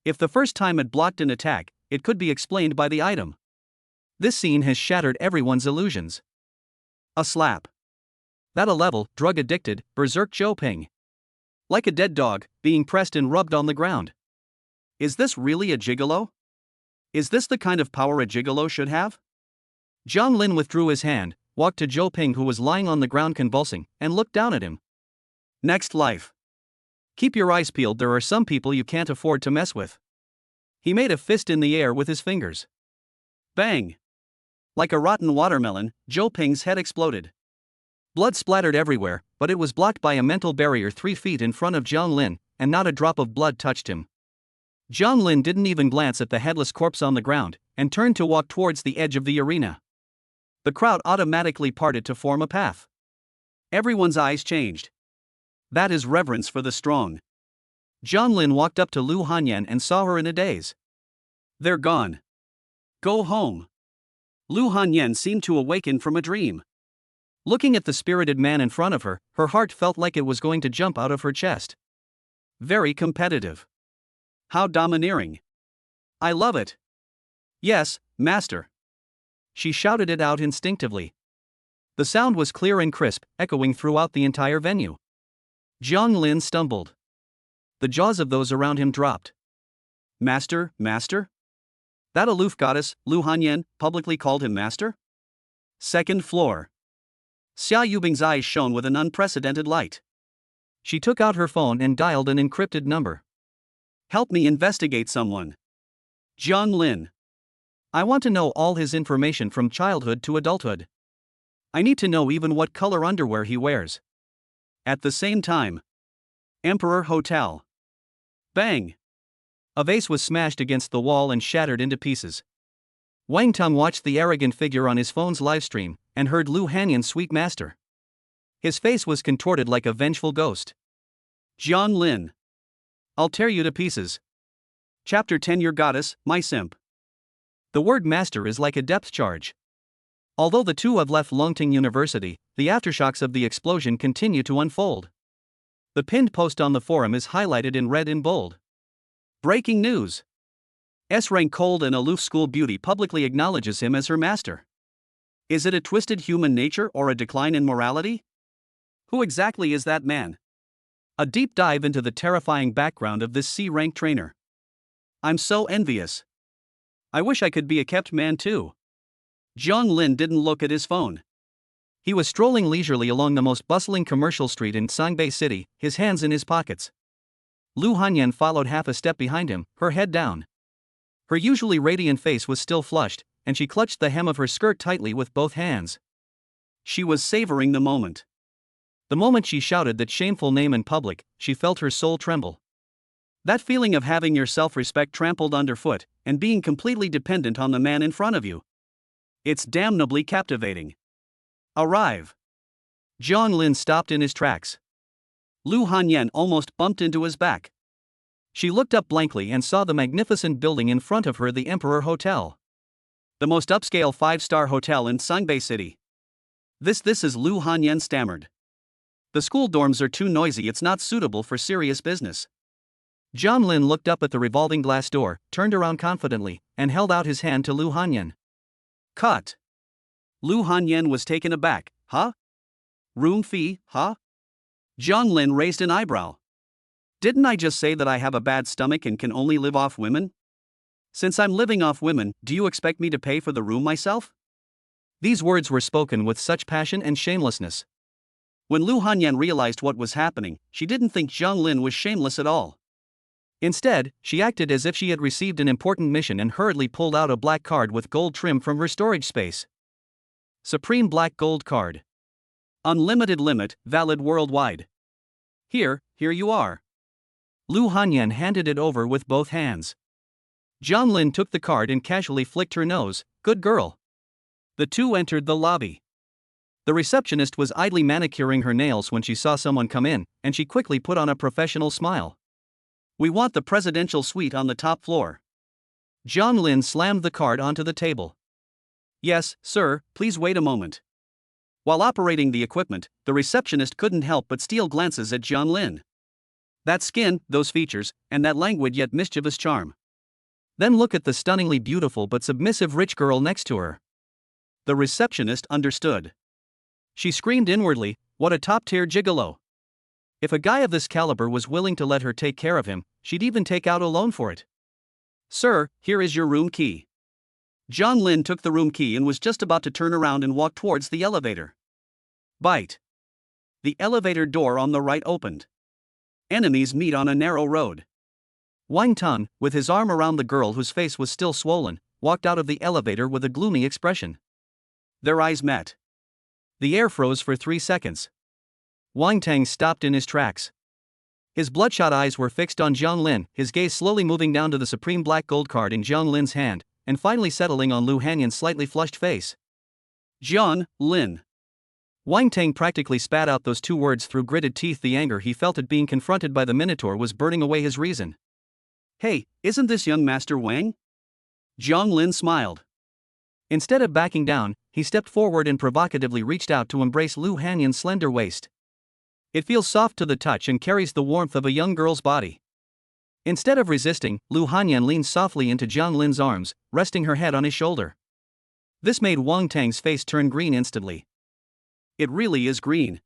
[SPEAKER 1] If the first time it blocked an attack, it could be explained by the item. This scene has shattered everyone's illusions. A slap. That a level, drug-addicted, berserk Zhou Ping. Like a dead dog, being pressed and rubbed on the ground. Is this really a gigolo? Is this the kind of power a gigolo should have? Jiang Lin withdrew his hand, walked to Zhou Ping who was lying on the ground convulsing, and looked down at him. Next life. Keep your eyes peeled, there are some people you can't afford to mess with. He made a fist in the air with his fingers. Bang! Like a rotten watermelon, Zhou Ping's head exploded. Blood splattered everywhere, but it was blocked by a mental barrier 3 feet in front of Jiang Lin, and not a drop of blood touched him. Jiang Lin didn't even glance at the headless corpse on the ground, and turned to walk towards the edge of the arena. The crowd automatically parted to form a path. Everyone's eyes changed. That is reverence for the strong. Jiang Lin walked up to Lu Hanyan and saw her in a daze. They're gone. Go home. Lu Hanyan seemed to awaken from a dream. Looking at the spirited man in front of her, her heart felt like it was going to jump out of her chest. Very competitive. How domineering. I love it. Yes, master. She shouted it out instinctively. The sound was clear and crisp, echoing throughout the entire venue. Jiang Lin stumbled. The jaws of those around him dropped. Master, master? That aloof goddess, Lu Hanyan, publicly called him master? Second floor. Xia Yubing's eyes shone with an unprecedented light. She took out her phone and dialed an encrypted number. Help me investigate someone. Jiang Lin. I want to know all his information from childhood to adulthood. I need to know even what color underwear he wears. At the same time. Emperor Hotel. Bang! A vase was smashed against the wall and shattered into pieces. Wang Tong watched the arrogant figure on his phone's livestream, and heard Lu Hanyan's sweet master. His face was contorted like a vengeful ghost. Jiang Lin. I'll tear you to pieces. Chapter 10 Your Goddess, My Simp. The word master is like a depth charge. Although the two have left Longting University, the aftershocks of the explosion continue to unfold. The pinned post on the forum is highlighted in red in bold. Breaking news. S-rank cold and aloof school beauty publicly acknowledges him as her master. Is it a twisted human nature or a decline in morality? Who exactly is that man? A deep dive into the terrifying background of this C-rank trainer. I'm so envious. I wish I could be a kept man too. Jiang Lin didn't look at his phone. He was strolling leisurely along the most bustling commercial street in Sangbei City, his hands in his pockets. Lu Hanyan followed half a step behind him, her head down. Her usually radiant face was still flushed, and she clutched the hem of her skirt tightly with both hands. She was savoring the moment. The moment she shouted that shameful name in public, she felt her soul tremble. That feeling of having your self-respect trampled underfoot, and being completely dependent on the man in front of you. It's damnably captivating. Arrive. Jiang Lin stopped in his tracks. Lu Hanyan almost bumped into his back. She looked up blankly and saw the magnificent building in front of her, the Emperor Hotel. The most upscale 5-star hotel in Sangbei City. This is Lu Hanyan stammered. The school dorms are too noisy, it's not suitable for serious business. Jiang Lin looked up at the revolving glass door, turned around confidently, and held out his hand to Lu Hanyan. Cut. Lu Hanyan was taken aback. Huh? Room fee, huh? Jiang Lin raised an eyebrow. Didn't I just say that I have a bad stomach and can only live off women? Since I'm living off women, do you expect me to pay for the room myself? These words were spoken with such passion and shamelessness. When Lu Hanyan realized what was happening, she didn't think Jiang Lin was shameless at all. Instead, she acted as if she had received an important mission and hurriedly pulled out a black card with gold trim from her storage space. Supreme Black Gold Card. Unlimited limit, valid worldwide. Here you are. Lu Hanyan handed it over with both hands. Jiang Lin took the card and casually flicked her nose. Good girl. The two entered the lobby. The receptionist was idly manicuring her nails when she saw someone come in, and she quickly put on a professional smile. We want the presidential suite on the top floor. Jiang Lin slammed the card onto the table. Yes, sir, please wait a moment. While operating the equipment, the receptionist couldn't help but steal glances at Jiang Lin. That skin, those features, and that languid yet mischievous charm. Then look at the stunningly beautiful but submissive rich girl next to her. The receptionist understood. She screamed inwardly, what a top-tier gigolo. If a guy of this caliber was willing to let her take care of him, she'd even take out a loan for it. Sir, here is your room key. Jiang Lin took the room key and was just about to turn around and walk towards the elevator. Bite. The elevator door on the right opened. Enemies meet on a narrow road. Wang Teng, with his arm around the girl whose face was still swollen, walked out of the elevator with a gloomy expression. Their eyes met. The air froze for 3 seconds. Wang Teng stopped in his tracks. His bloodshot eyes were fixed on Jiang Lin, his gaze slowly moving down to the supreme black gold card in Jiang Lin's hand, and finally settling on Lu Hanyan's slightly flushed face. Jiang Lin. Wang Teng practically spat out those 2 words through gritted teeth. The anger he felt at being confronted by the Minotaur was burning away his reason. Hey, isn't this young Master Wang? Jiang Lin smiled. Instead of backing down, he stepped forward and provocatively reached out to embrace Lu Hanyan's slender waist. It feels soft to the touch and carries the warmth of a young girl's body. Instead of resisting, Lu Hanyan leaned softly into Jiang Lin's arms, resting her head on his shoulder. This made Wang Teng's face turn green instantly. It really is green.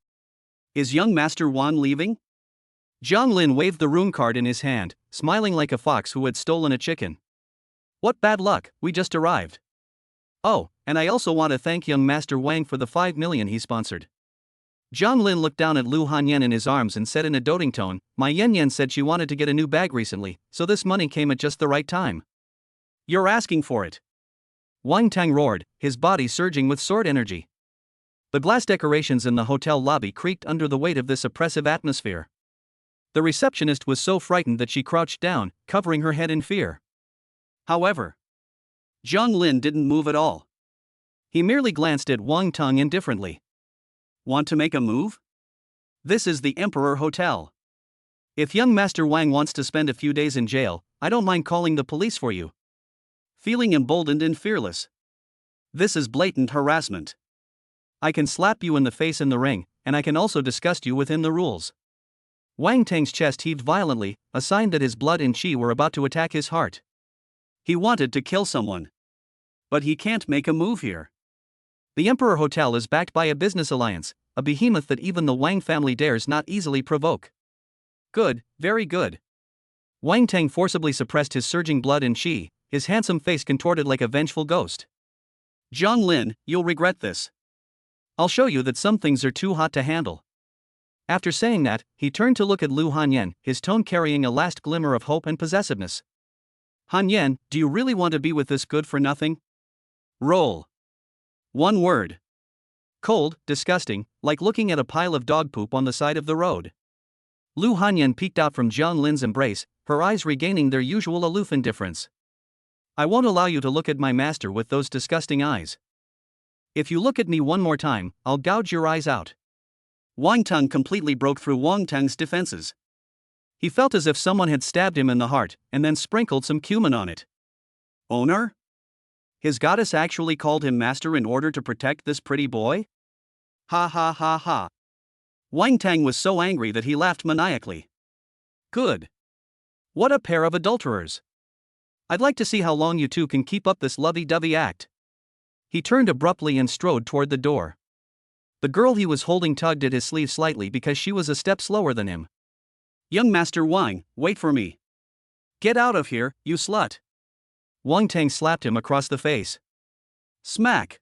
[SPEAKER 1] Is young Master Wan leaving? Jiang Lin waved the room card in his hand, smiling like a fox who had stolen a chicken. What bad luck, we just arrived. Oh, and I also want to thank young Master Wang for the 5 million he sponsored. Jiang Lin looked down at Lu Hanyan in his arms and said in a doting tone, my Yan Yan said she wanted to get a new bag recently, so this money came at just the right time. You're asking for it. Wang Teng roared, his body surging with sword energy. The glass decorations in the hotel lobby creaked under the weight of this oppressive atmosphere. The receptionist was so frightened that she crouched down, covering her head in fear. However, Jiang Lin didn't move at all. He merely glanced at Wang Teng indifferently. Want to make a move? This is the Emperor Hotel. If young Master Wang wants to spend a few days in jail, I don't mind calling the police for you. Feeling emboldened and fearless. This is blatant harassment. I can slap you in the face in the ring, and I can also disgust you within the rules. Wang Teng's chest heaved violently, a sign that his blood and qi were about to attack his heart. He wanted to kill someone. But he can't make a move here. The Emperor Hotel is backed by a business alliance, a behemoth that even the Wang family dares not easily provoke. Good, very good. Wang Tang forcibly suppressed his surging blood and qi, his handsome face contorted like a vengeful ghost. Jiang Lin, you'll regret this. I'll show you that some things are too hot to handle. After saying that, he turned to look at Lu Hanyan, his tone carrying a last glimmer of hope and possessiveness. Hanyan, do you really want to be with this good-for-nothing? Roll. One word. Cold, disgusting, like looking at a pile of dog poop on the side of the road. Lu Hanyan peeked out from Jiang Lin's embrace, her eyes regaining their usual aloof indifference. I won't allow you to look at my master with those disgusting eyes. If you look at me one more time, I'll gouge your eyes out. Wang Tang completely broke through Wang Tang's defenses. He felt as if someone had stabbed him in the heart, and then sprinkled some cumin on it. Owner? His goddess actually called him master in order to protect this pretty boy? Ha ha ha ha. Wang Tang was so angry that he laughed maniacally. Good. What a pair of adulterers. I'd like to see how long you two can keep up this lovey-dovey act. He turned abruptly and strode toward the door. The girl he was holding tugged at his sleeve slightly because she was a step slower than him. Young Master Wang, wait for me. Get out of here, you slut. Wang Tang slapped him across the face. Smack.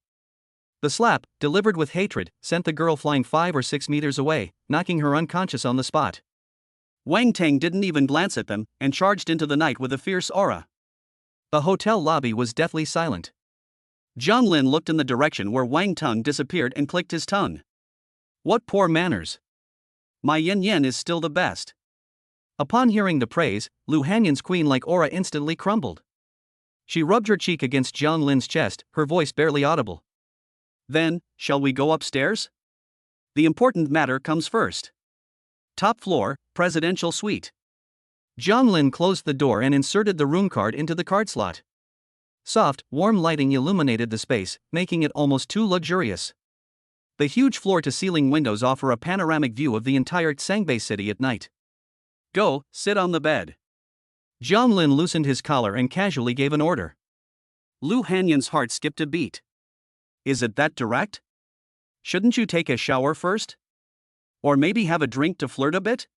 [SPEAKER 1] The slap, delivered with hatred, sent the girl flying 5 or 6 meters away, knocking her unconscious on the spot. Wang Tang didn't even glance at them, and charged into the night with a fierce aura. The hotel lobby was deathly silent. Jiang Lin looked in the direction where Wang Tang disappeared and clicked his tongue. What poor manners. My Yen Yen is still the best. Upon hearing the praise, Lu Hanyan's queen-like aura instantly crumbled. She rubbed her cheek against Jiang Lin's chest, her voice barely audible. Then, shall we go upstairs? The important matter comes first. Top floor, presidential suite. Jiang Lin closed the door and inserted the room card into the card slot. Soft, warm lighting illuminated the space, making it almost too luxurious. The huge floor-to-ceiling windows offer a panoramic view of the entire Sangbei city at night. Go, sit on the bed. Jiang Lin loosened his collar and casually gave an order. Lu Hanyan's heart skipped a beat. Is it that direct? Shouldn't you take a shower first? Or maybe have a drink to flirt a bit?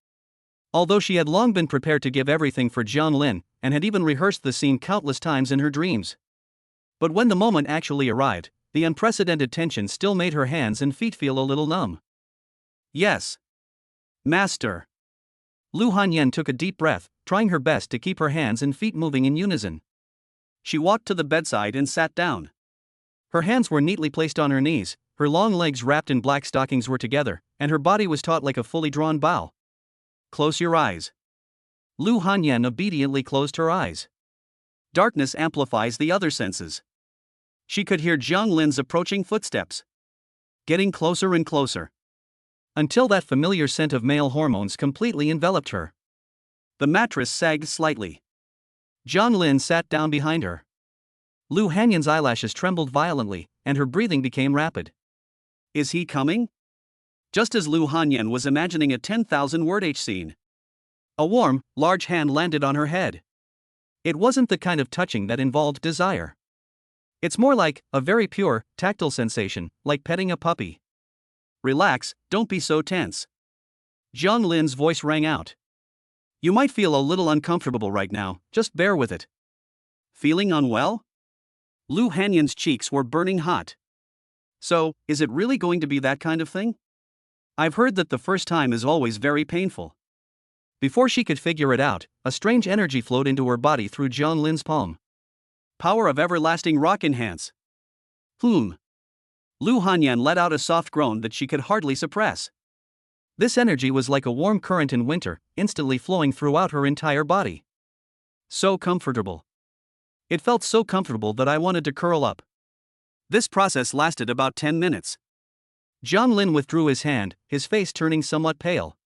[SPEAKER 1] Although she had long been prepared to give everything for Jiang Lin, and had even rehearsed the scene countless times in her dreams. But when the moment actually arrived, the unprecedented tension still made her hands and feet feel a little numb. Yes. Master. Lu Hanyan took a deep breath, trying her best to keep her hands and feet moving in unison. She walked to the bedside and sat down. Her hands were neatly placed on her knees, her long legs wrapped in black stockings were together, and her body was taut like a fully drawn bow. Close your eyes. Lu Hanyan obediently closed her eyes. Darkness amplifies the other senses. She could hear Jiang Lin's approaching footsteps. Getting closer and closer. Until that familiar scent of male hormones completely enveloped her. The mattress sagged slightly. Jiang Lin sat down behind her. Lu Hanyan's eyelashes trembled violently, and her breathing became rapid. Is he coming? Just as Lu Hanyan was imagining a 10,000-word H scene. A warm, large hand landed on her head. It wasn't the kind of touching that involved desire. It's more like a very pure, tactile sensation, like petting a puppy. Relax, don't be so tense. Jiang Lin's voice rang out. You might feel a little uncomfortable right now, just bear with it. Feeling unwell? Lu Hanyan's cheeks were burning hot. So, is it really going to be that kind of thing? I've heard that the first time is always very painful. Before she could figure it out, a strange energy flowed into her body through Jiang Lin's palm. Power of everlasting rock enhance. Lu Hanyan let out a soft groan that she could hardly suppress. This energy was like a warm current in winter, instantly flowing throughout her entire body. So comfortable. It felt so comfortable that I wanted to curl up. This process lasted about 10 minutes. Jiang Lin withdrew his hand, his face turning somewhat pale.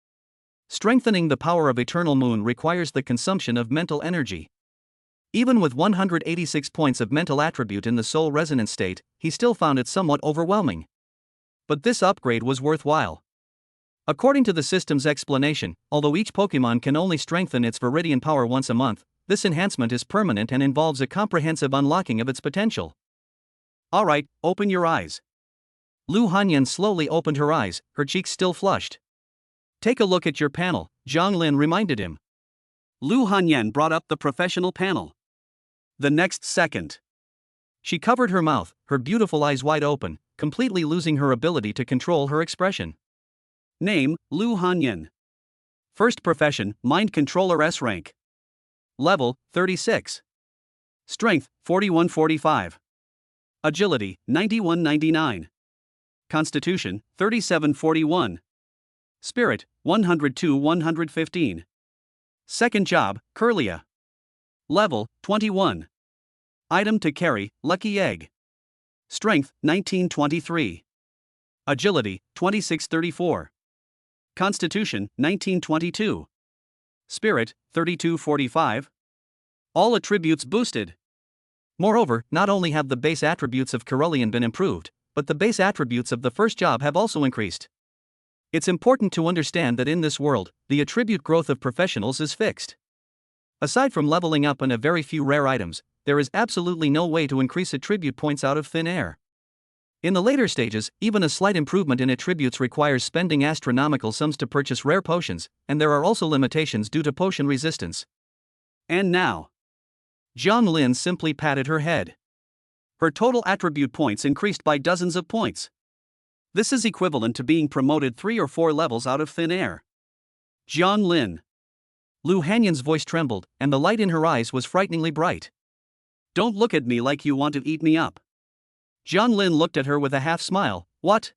[SPEAKER 1] Strengthening the power of Eternal Moon requires the consumption of mental energy. Even with 186 points of mental attribute in the soul resonance state, he still found it somewhat overwhelming. But this upgrade was worthwhile. According to the system's explanation, although each Pokemon can only strengthen its Viridian power once a month, this enhancement is permanent and involves a comprehensive unlocking of its potential. Alright, open your eyes. Lu Hanyan slowly opened her eyes, her cheeks still flushed. Take a look at your panel, Zhang Lin reminded him. Lu Hanyan brought up the professional panel. The next second, she covered her mouth, her beautiful eyes wide open, completely losing her ability to control her expression. Name, Lu Hanyan. First profession, Mind Controller S rank. Level, 36. Strength, 4145. Agility, 9199. Constitution, 3741. Spirit, 102-115. Second job, Curlia. Level, 21. Item to carry, Lucky Egg. Strength, 1923. Agility, 2634. Constitution, 1922. Spirit, 3245. All attributes boosted. Moreover, not only have the base attributes of Cerulean been improved, but the base attributes of the first job have also increased. It's important to understand that in this world, the attribute growth of professionals is fixed. Aside from leveling up and a very few rare items, there is absolutely no way to increase attribute points out of thin air. In the later stages, even a slight improvement in attributes requires spending astronomical sums to purchase rare potions, and there are also limitations due to potion resistance. And now, Zhang Lin simply patted her head. Her total attribute points increased by dozens of points. This is equivalent to being promoted 3 or 4 levels out of thin air. Zhang Lin. Lu Hanyan's voice trembled, and the light in her eyes was frighteningly bright. Don't look at me like you want to eat me up. Zhang Lin looked at her with a half smile. What?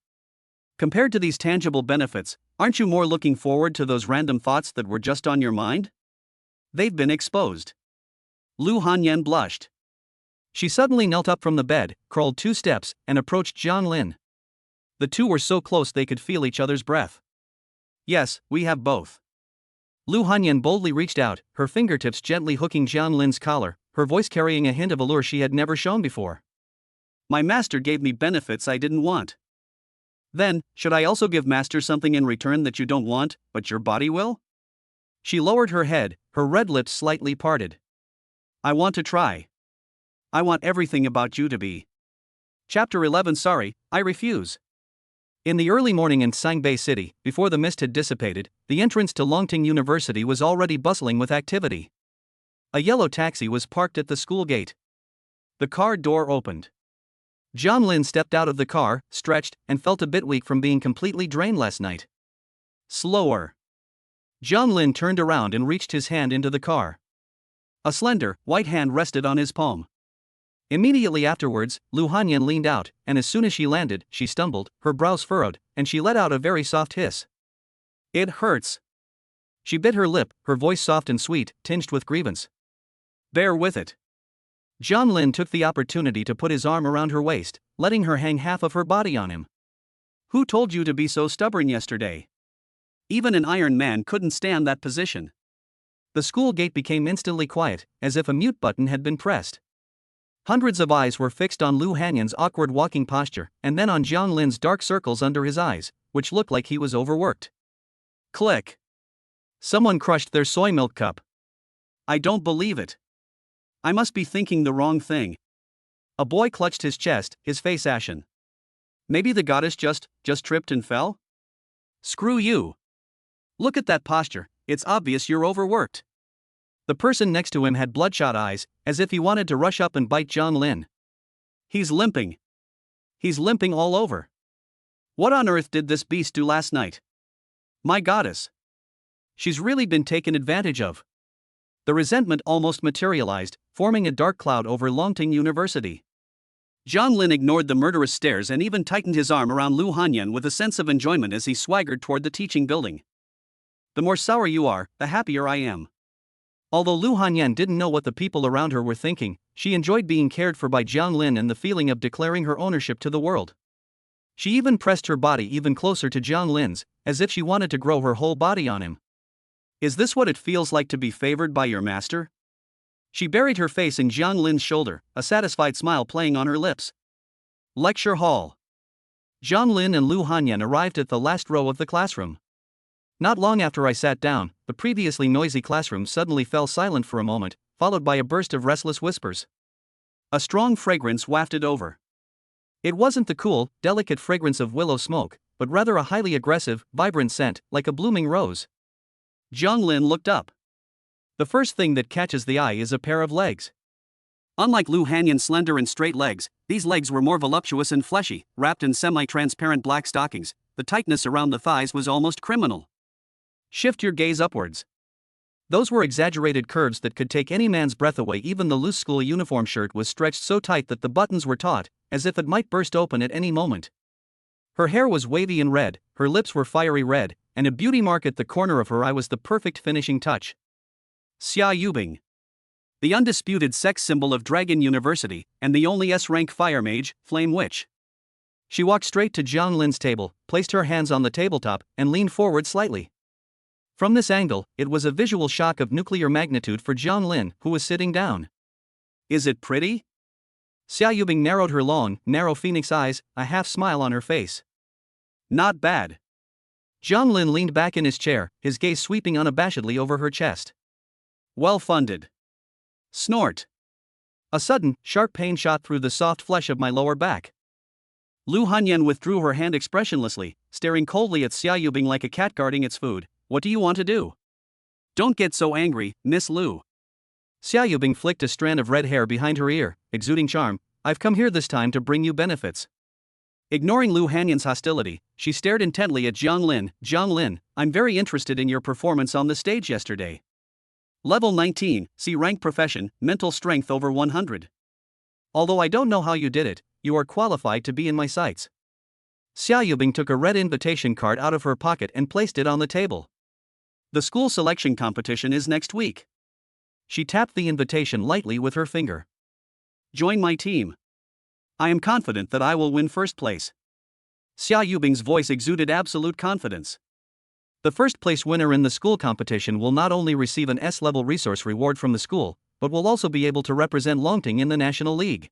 [SPEAKER 1] Compared to these tangible benefits, aren't you more looking forward to those random thoughts that were just on your mind? They've been exposed. Lu Hanyan blushed. She suddenly knelt up from the bed, crawled 2 steps, and approached Zhang Lin. The two were so close they could feel each other's breath. Yes, we have both. Lu Hanyan boldly reached out, her fingertips gently hooking Zhang Lin's collar, her voice carrying a hint of allure she had never shown before. My master gave me benefits I didn't want. Then, should I also give master something in return that you don't want, but your body will? She lowered her head, her red lips slightly parted. I want to try. I want everything about you to be. Chapter 11. Sorry, I refuse. In the early morning in Sangbei City, before the mist had dissipated, the entrance to Longting University was already bustling with activity. A yellow taxi was parked at the school gate. The car door opened. Zhang Lin stepped out of the car, stretched, and felt a bit weak from being completely drained last night. Slower. Zhang Lin turned around and reached his hand into the car. A slender, white hand rested on his palm. Immediately afterwards, Lu Hanyan leaned out, and as soon as she landed, she stumbled, her brows furrowed, and she let out a very soft hiss. It hurts. She bit her lip, her voice soft and sweet, tinged with grievance. Bear with it. Zhang Lin took the opportunity to put his arm around her waist, letting her hang half of her body on him. Who told you to be so stubborn yesterday? Even an Iron Man couldn't stand that position. The school gate became instantly quiet, as if a mute button had been pressed. Hundreds of eyes were fixed on Lu Hanyan's awkward walking posture, and then on Zhang Lin's dark circles under his eyes, which looked like he was overworked. Click. Someone crushed their soy milk cup. I don't believe it. I must be thinking the wrong thing. A boy clutched his chest, his face ashen. Maybe the goddess just tripped and fell? Screw you. Look at that posture, it's obvious you're overworked. The person next to him had bloodshot eyes, as if he wanted to rush up and bite Zhang Lin. He's limping. He's limping all over. What on earth did this beast do last night? My goddess. She's really been taken advantage of. The resentment almost materialized, forming a dark cloud over Longting University. Zhang Lin ignored the murderous stares and even tightened his arm around Lu Hanyan with a sense of enjoyment as he swaggered toward the teaching building. The more sour you are, the happier I am. Although Lu Hanyan didn't know what the people around her were thinking, she enjoyed being cared for by Zhang Lin and the feeling of declaring her ownership to the world. She even pressed her body even closer to Zhang Lin's, as if she wanted to grow her whole body on him. Is this what it feels like to be favored by your master? She buried her face in Zhang Lin's shoulder, a satisfied smile playing on her lips. Lecture hall. Zhang Lin and Lu Hanyan arrived at the last row of the classroom. Not long after I sat down, the previously noisy classroom suddenly fell silent for a moment, followed by a burst of restless whispers. A strong fragrance wafted over. It wasn't the cool, delicate fragrance of willow smoke, but rather a highly aggressive, vibrant scent, like a blooming rose. Jiang Lin looked up. The first thing that catches the eye is a pair of legs. Unlike Lu Hanyan's slender and straight legs, these legs were more voluptuous and fleshy, wrapped in semi-transparent black stockings. The tightness around the thighs was almost criminal. Shift your gaze upwards. Those were exaggerated curves that could take any man's breath away. Even the loose school uniform shirt was stretched so tight that the buttons were taut, as if it might burst open at any moment. Her hair was wavy and red, her lips were fiery red, and a beauty mark at the corner of her eye was the perfect finishing touch. Xia Yubing. The undisputed sex symbol of Dragon University, and the only S-rank fire mage, Flame Witch. She walked straight to Jiang Lin's table, placed her hands on the tabletop, and leaned forward slightly. From this angle, it was a visual shock of nuclear magnitude for Jiang Lin, who was sitting down. Is it pretty? Xia Yubing narrowed her long, narrow phoenix eyes, a half-smile on her face. Not bad. Jiang Lin leaned back in his chair, his gaze sweeping unabashedly over her chest. Well-funded. Snort. A sudden, sharp pain shot through the soft flesh of my lower back. Lu Hanyan withdrew her hand expressionlessly, staring coldly at Xia Yubing like a cat guarding its food. What do you want to do? Don't get so angry, Miss Lu. Xia Yubing flicked a strand of red hair behind her ear, exuding charm. I've come here this time to bring you benefits. Ignoring Lu Hanyan's hostility, she stared intently at Jiang Lin. Jiang Lin, I'm very interested in your performance on the stage yesterday. Level 19, C rank profession, mental strength over 100. Although I don't know how you did it, you are qualified to be in my sights. Xia Yubing took a red invitation card out of her pocket and placed it on the table. The school selection competition is next week. She tapped the invitation lightly with her finger. Join my team. I am confident that I will win first place. Xia Yubing's voice exuded absolute confidence. The first place winner in the school competition will not only receive an S-level resource reward from the school, but will also be able to represent Longting in the National League.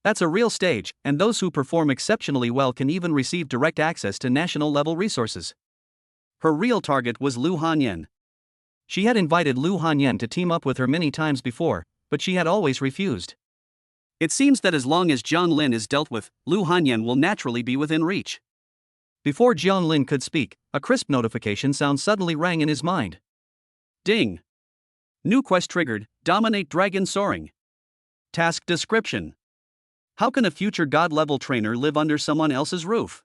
[SPEAKER 1] That's a real stage, and those who perform exceptionally well can even receive direct access to national-level resources. Her real target was Lu Hanyan. She had invited Lu Hanyan to team up with her many times before, but she had always refused. It seems that as long as Jiang Lin is dealt with, Lu Hanyan will naturally be within reach. Before Jiang Lin could speak, a crisp notification sound suddenly rang in his mind. Ding! New quest triggered, Dominate Dragon Soaring. Task description. How can a future god-level trainer live under someone else's roof?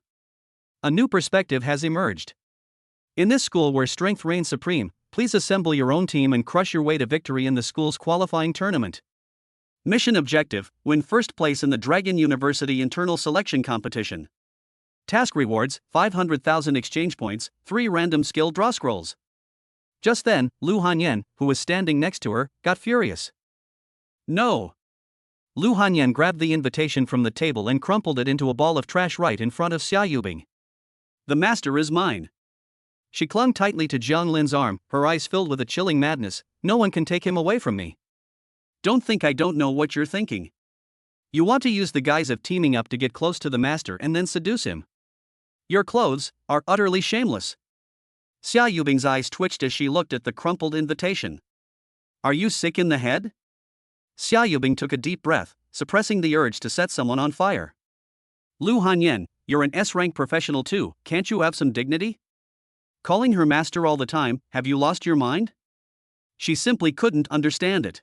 [SPEAKER 1] A new perspective has emerged. In this school where strength reigns supreme, please assemble your own team and crush your way to victory in the school's qualifying tournament. Mission objective, win first place in the Dragon University internal selection competition. Task rewards, 500,000 exchange points, 3 random skill draw scrolls. Just then, Lu Hanyan, who was standing next to her, got furious. No! Lu Hanyan grabbed the invitation from the table and crumpled it into a ball of trash right in front of Xia Yubing. The master is mine. She clung tightly to Jiang Lin's arm, her eyes filled with a chilling madness. No one can take him away from me. Don't think I don't know what you're thinking. You want to use the guise of teaming up to get close to the master and then seduce him. Your clothes are utterly shameless. Xia Yubing's eyes twitched as she looked at the crumpled invitation. Are you sick in the head? Xia Yubing took a deep breath, suppressing the urge to set someone on fire. Lu Hanyan, you're an S-rank professional too, can't you have some dignity? Calling her master all the time, have you lost your mind? She simply couldn't understand it.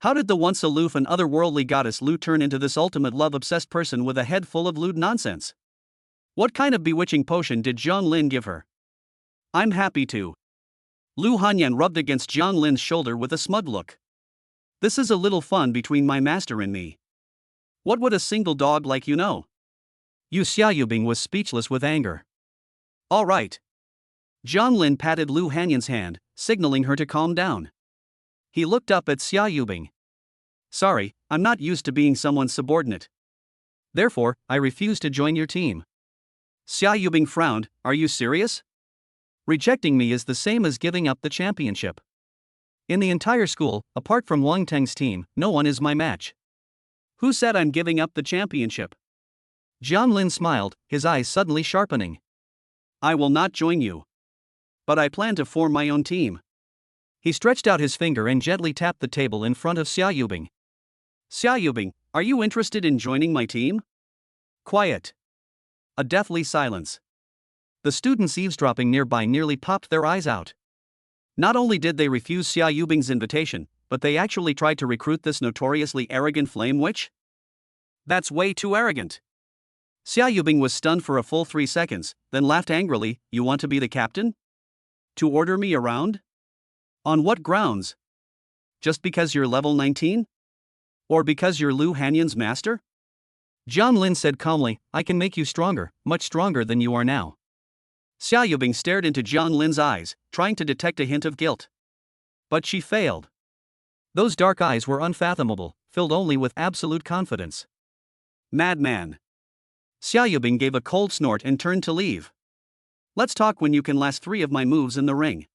[SPEAKER 1] How did the once aloof and otherworldly goddess Lu turn into this ultimate love-obsessed person with a head full of lewd nonsense? What kind of bewitching potion did Jiang Lin give her? I'm happy to. Lu Hanyan rubbed against Jiang Lin's shoulder with a smug look. This is a little fun between my master and me. What would a single dog like you know? Xia Yubing was speechless with anger. All right. Jiang Lin patted Lu Hanyan's hand, signaling her to calm down. He looked up at Xia Yubing. Sorry, I'm not used to being someone's subordinate. Therefore, I refuse to join your team. Xia Yubing frowned. Are you serious? Rejecting me is the same as giving up the championship. In the entire school, apart from Wang Teng's team, no one is my match. Who said I'm giving up the championship? Jiang Lin smiled, his eyes suddenly sharpening. I will not join you. But I plan to form my own team. He stretched out his finger and gently tapped the table in front of Xia Yubing. Xia Yubing, are you interested in joining my team? Quiet. A deathly silence. The students eavesdropping nearby nearly popped their eyes out. Not only did they refuse Xia Yubing's invitation, but they actually tried to recruit this notoriously arrogant flame witch? That's way too arrogant. Xia Yubing was stunned for a full 3 seconds, then laughed angrily. You want to be the captain? To order me around? On what grounds? Just because you're level 19? Or because you're Lu Hanyan's master? Jiang Lin said calmly, I can make you stronger, much stronger than you are now. Xia Yubing stared into Jiang Lin's eyes, trying to detect a hint of guilt. But she failed. Those dark eyes were unfathomable, filled only with absolute confidence. Madman. Xia Yubing gave a cold snort and turned to leave. Let's talk when you can last 3 of my moves in the ring.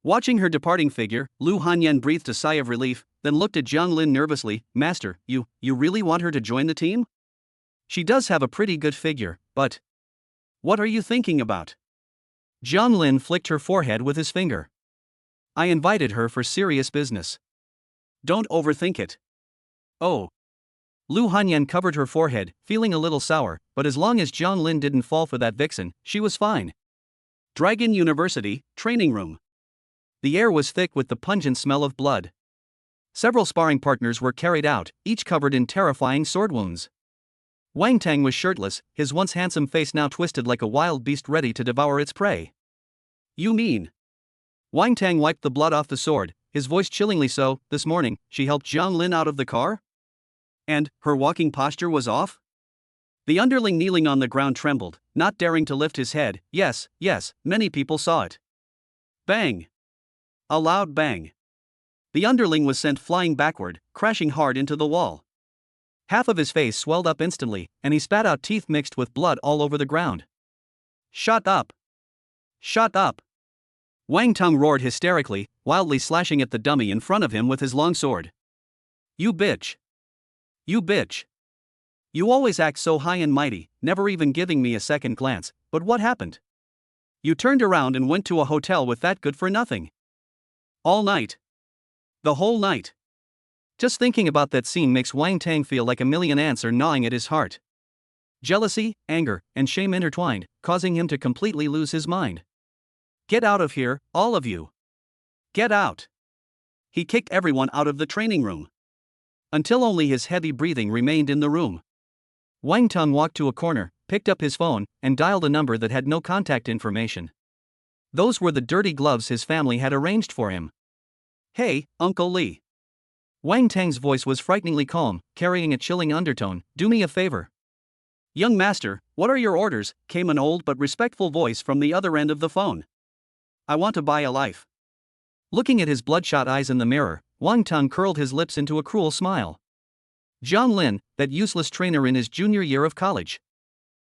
[SPEAKER 1] Watching her departing figure, Lu Hanyan breathed a sigh of relief, then looked at Jiang Lin nervously. Master, you really want her to join the team? She does have a pretty good figure, but... What are you thinking about? Jiang Lin flicked her forehead with his finger. I invited her for serious business. Don't overthink it. Oh. Lu Hanyan covered her forehead, feeling a little sour, but as long as Jiang Lin didn't fall for that vixen, she was fine. Dragon University, training room. The air was thick with the pungent smell of blood. Several sparring partners were carried out, each covered in terrifying sword wounds. Wang Tang was shirtless, his once handsome face now twisted like a wild beast ready to devour its prey. You mean? Wang Tang wiped the blood off the sword, his voice chillingly so. This morning, she helped Jiang Lin out of the car? And her walking posture was off? The underling kneeling on the ground trembled, not daring to lift his head. Yes, many people saw it. Bang! A loud bang. The underling was sent flying backward, crashing hard into the wall. Half of his face swelled up instantly, and he spat out teeth mixed with blood all over the ground. Shut up! Shut up! Wang Tung roared hysterically, wildly slashing at the dummy in front of him with his long sword. You bitch! You bitch! You always act so high and mighty, never even giving me a second glance, but what happened? You turned around and went to a hotel with that good for nothing. All night. The whole night. Just thinking about that scene makes Wang Tang feel like a million ants are gnawing at his heart. Jealousy, anger, and shame intertwined, causing him to completely lose his mind. Get out of here, all of you. Get out. He kicked everyone out of the training room. Until only his heavy breathing remained in the room. Wang Tung walked to a corner, picked up his phone, and dialed a number that had no contact information. Those were the dirty gloves his family had arranged for him. Hey, Uncle Lee. Wang Tang's voice was frighteningly calm, carrying a chilling undertone. Do me a favor. Young master, what are your orders? Came an old but respectful voice from the other end of the phone. I want to buy a life. Looking at his bloodshot eyes in the mirror, Wang Tung curled his lips into a cruel smile. Jiang Lin, that useless trainer in his junior year of college.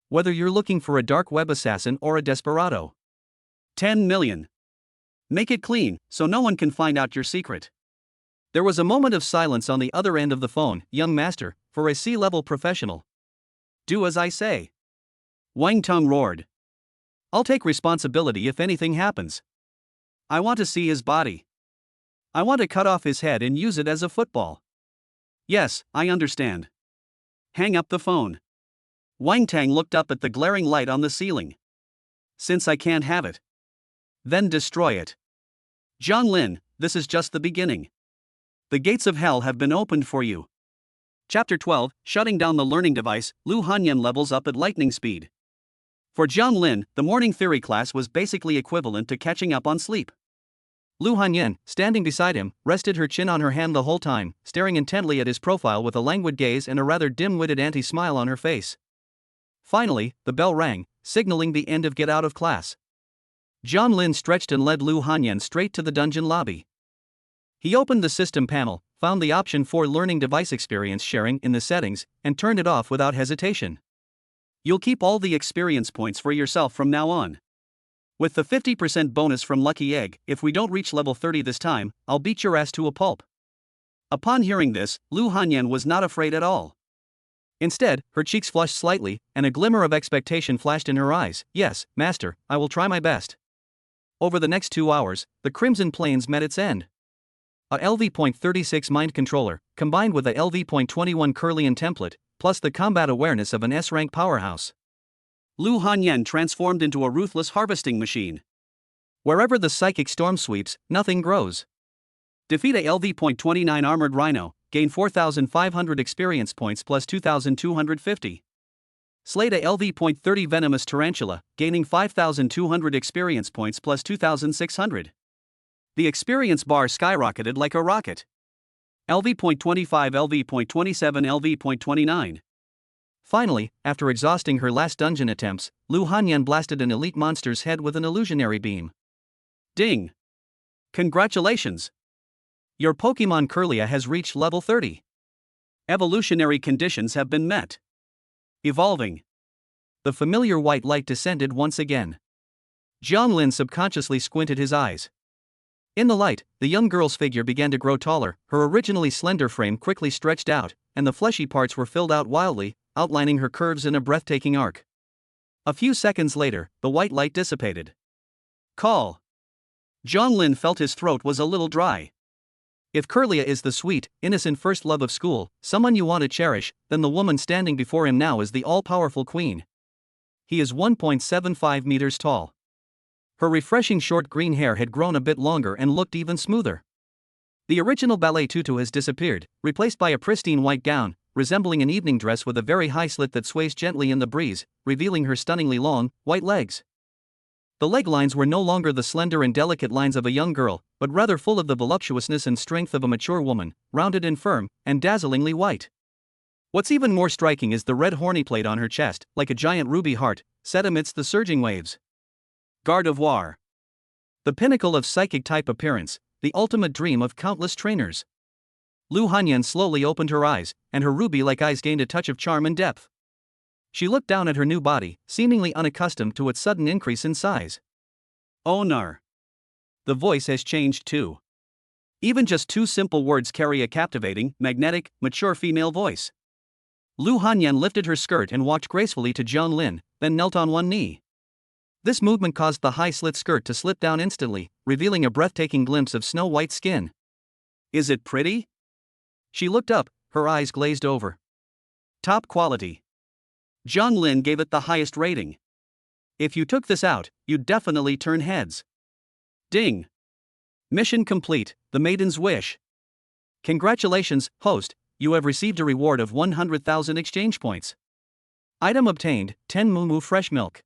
[SPEAKER 1] Whether you're looking for a dark web assassin or a desperado. 10 million. Make it clean, so no one can find out your secret. There was a moment of silence on the other end of the phone. Young master, for a C-level professional. Do as I say. Wang Tung roared. I'll take responsibility if anything happens. I want to see his body. I want to cut off his head and use it as a football. Yes, I understand. Hang up the phone. Wang Tang looked up at the glaring light on the ceiling. Since I can't have it, then destroy it. Jiang Lin, this is just the beginning. The gates of hell have been opened for you. Chapter 12, Shutting Down the Learning Device. Lu Hanyan levels up at lightning speed. For Jiang Lin, the morning theory class was basically equivalent to catching up on sleep. Lu Hanyan, standing beside him, rested her chin on her hand the whole time, staring intently at his profile with a languid gaze and a rather dim-witted anti-smile on her face. Finally, the bell rang, signaling the end of get out of class. Jiang Lin stretched and led Lu Hanyan straight to the dungeon lobby. He opened the system panel, found the option for learning device experience sharing in the settings, and turned it off without hesitation. You'll keep all the experience points for yourself from now on. With the 50% bonus from Lucky Egg, if we don't reach level 30 this time, I'll beat your ass to a pulp. Upon hearing this, Lu Hanyan was not afraid at all. Instead, her cheeks flushed slightly, and a glimmer of expectation flashed in her eyes. Yes, master, I will try my best. Over the next 2 hours, the Crimson Plains met its end. A LV.36 mind controller, combined with a LV.21 Kirlian template, plus the combat awareness of an S-rank powerhouse. Lu Hanyan transformed into a ruthless harvesting machine. Wherever the psychic storm sweeps, nothing grows. Defeat a LV.29 Armored Rhino, gain 4,500 experience points plus 2,250. Slay a LV.30 Venomous Tarantula, gaining 5,200 experience points plus 2,600. The experience bar skyrocketed like a rocket. LV.25, LV.27, LV.29. Finally, after exhausting her last dungeon attempts, Lu Hanyan blasted an elite monster's head with an illusionary beam. Ding! Congratulations! Your Pokemon Kirlia has reached level 30. Evolutionary conditions have been met. Evolving. The familiar white light descended once again. Jianglin subconsciously squinted his eyes. In the light, the young girl's figure began to grow taller, her originally slender frame quickly stretched out, and the fleshy parts were filled out wildly, outlining her curves in a breathtaking arc. A few seconds later, the white light dissipated. Call. Jianglin felt his throat was a little dry. If Kirlia is the sweet, innocent first love of school, someone you want to cherish, then the woman standing before him now is the all-powerful queen. He is 1.75 meters tall. Her refreshing short green hair had grown a bit longer and looked even smoother. The original ballet tutu has disappeared, replaced by a pristine white gown, resembling an evening dress with a very high slit that sways gently in the breeze, revealing her stunningly long, white legs. The leg lines were no longer the slender and delicate lines of a young girl, but rather full of the voluptuousness and strength of a mature woman, rounded and firm, and dazzlingly white. What's even more striking is the red horny plate on her chest, like a giant ruby heart, set amidst the surging waves. Gardevoir. The pinnacle of psychic-type appearance, the ultimate dream of countless trainers. Lu Hanyan slowly opened her eyes, and her ruby-like eyes gained a touch of charm and depth. She looked down at her new body, seemingly unaccustomed to its sudden increase in size. Onar. The voice has changed too. Even just two simple words carry a captivating, magnetic, mature female voice. Lu Hanyan lifted her skirt and walked gracefully to Jianglin, then knelt on one knee. This movement caused the high-slit skirt to slip down instantly, revealing a breathtaking glimpse of snow-white skin. Is it pretty? She looked up, her eyes glazed over. Top quality. Jianglin gave it the highest rating. If you took this out, you'd definitely turn heads. Ding. Mission complete, the maiden's wish. Congratulations, host, you have received a reward of 100,000 exchange points. Item obtained, 10 Moo Fresh Milk.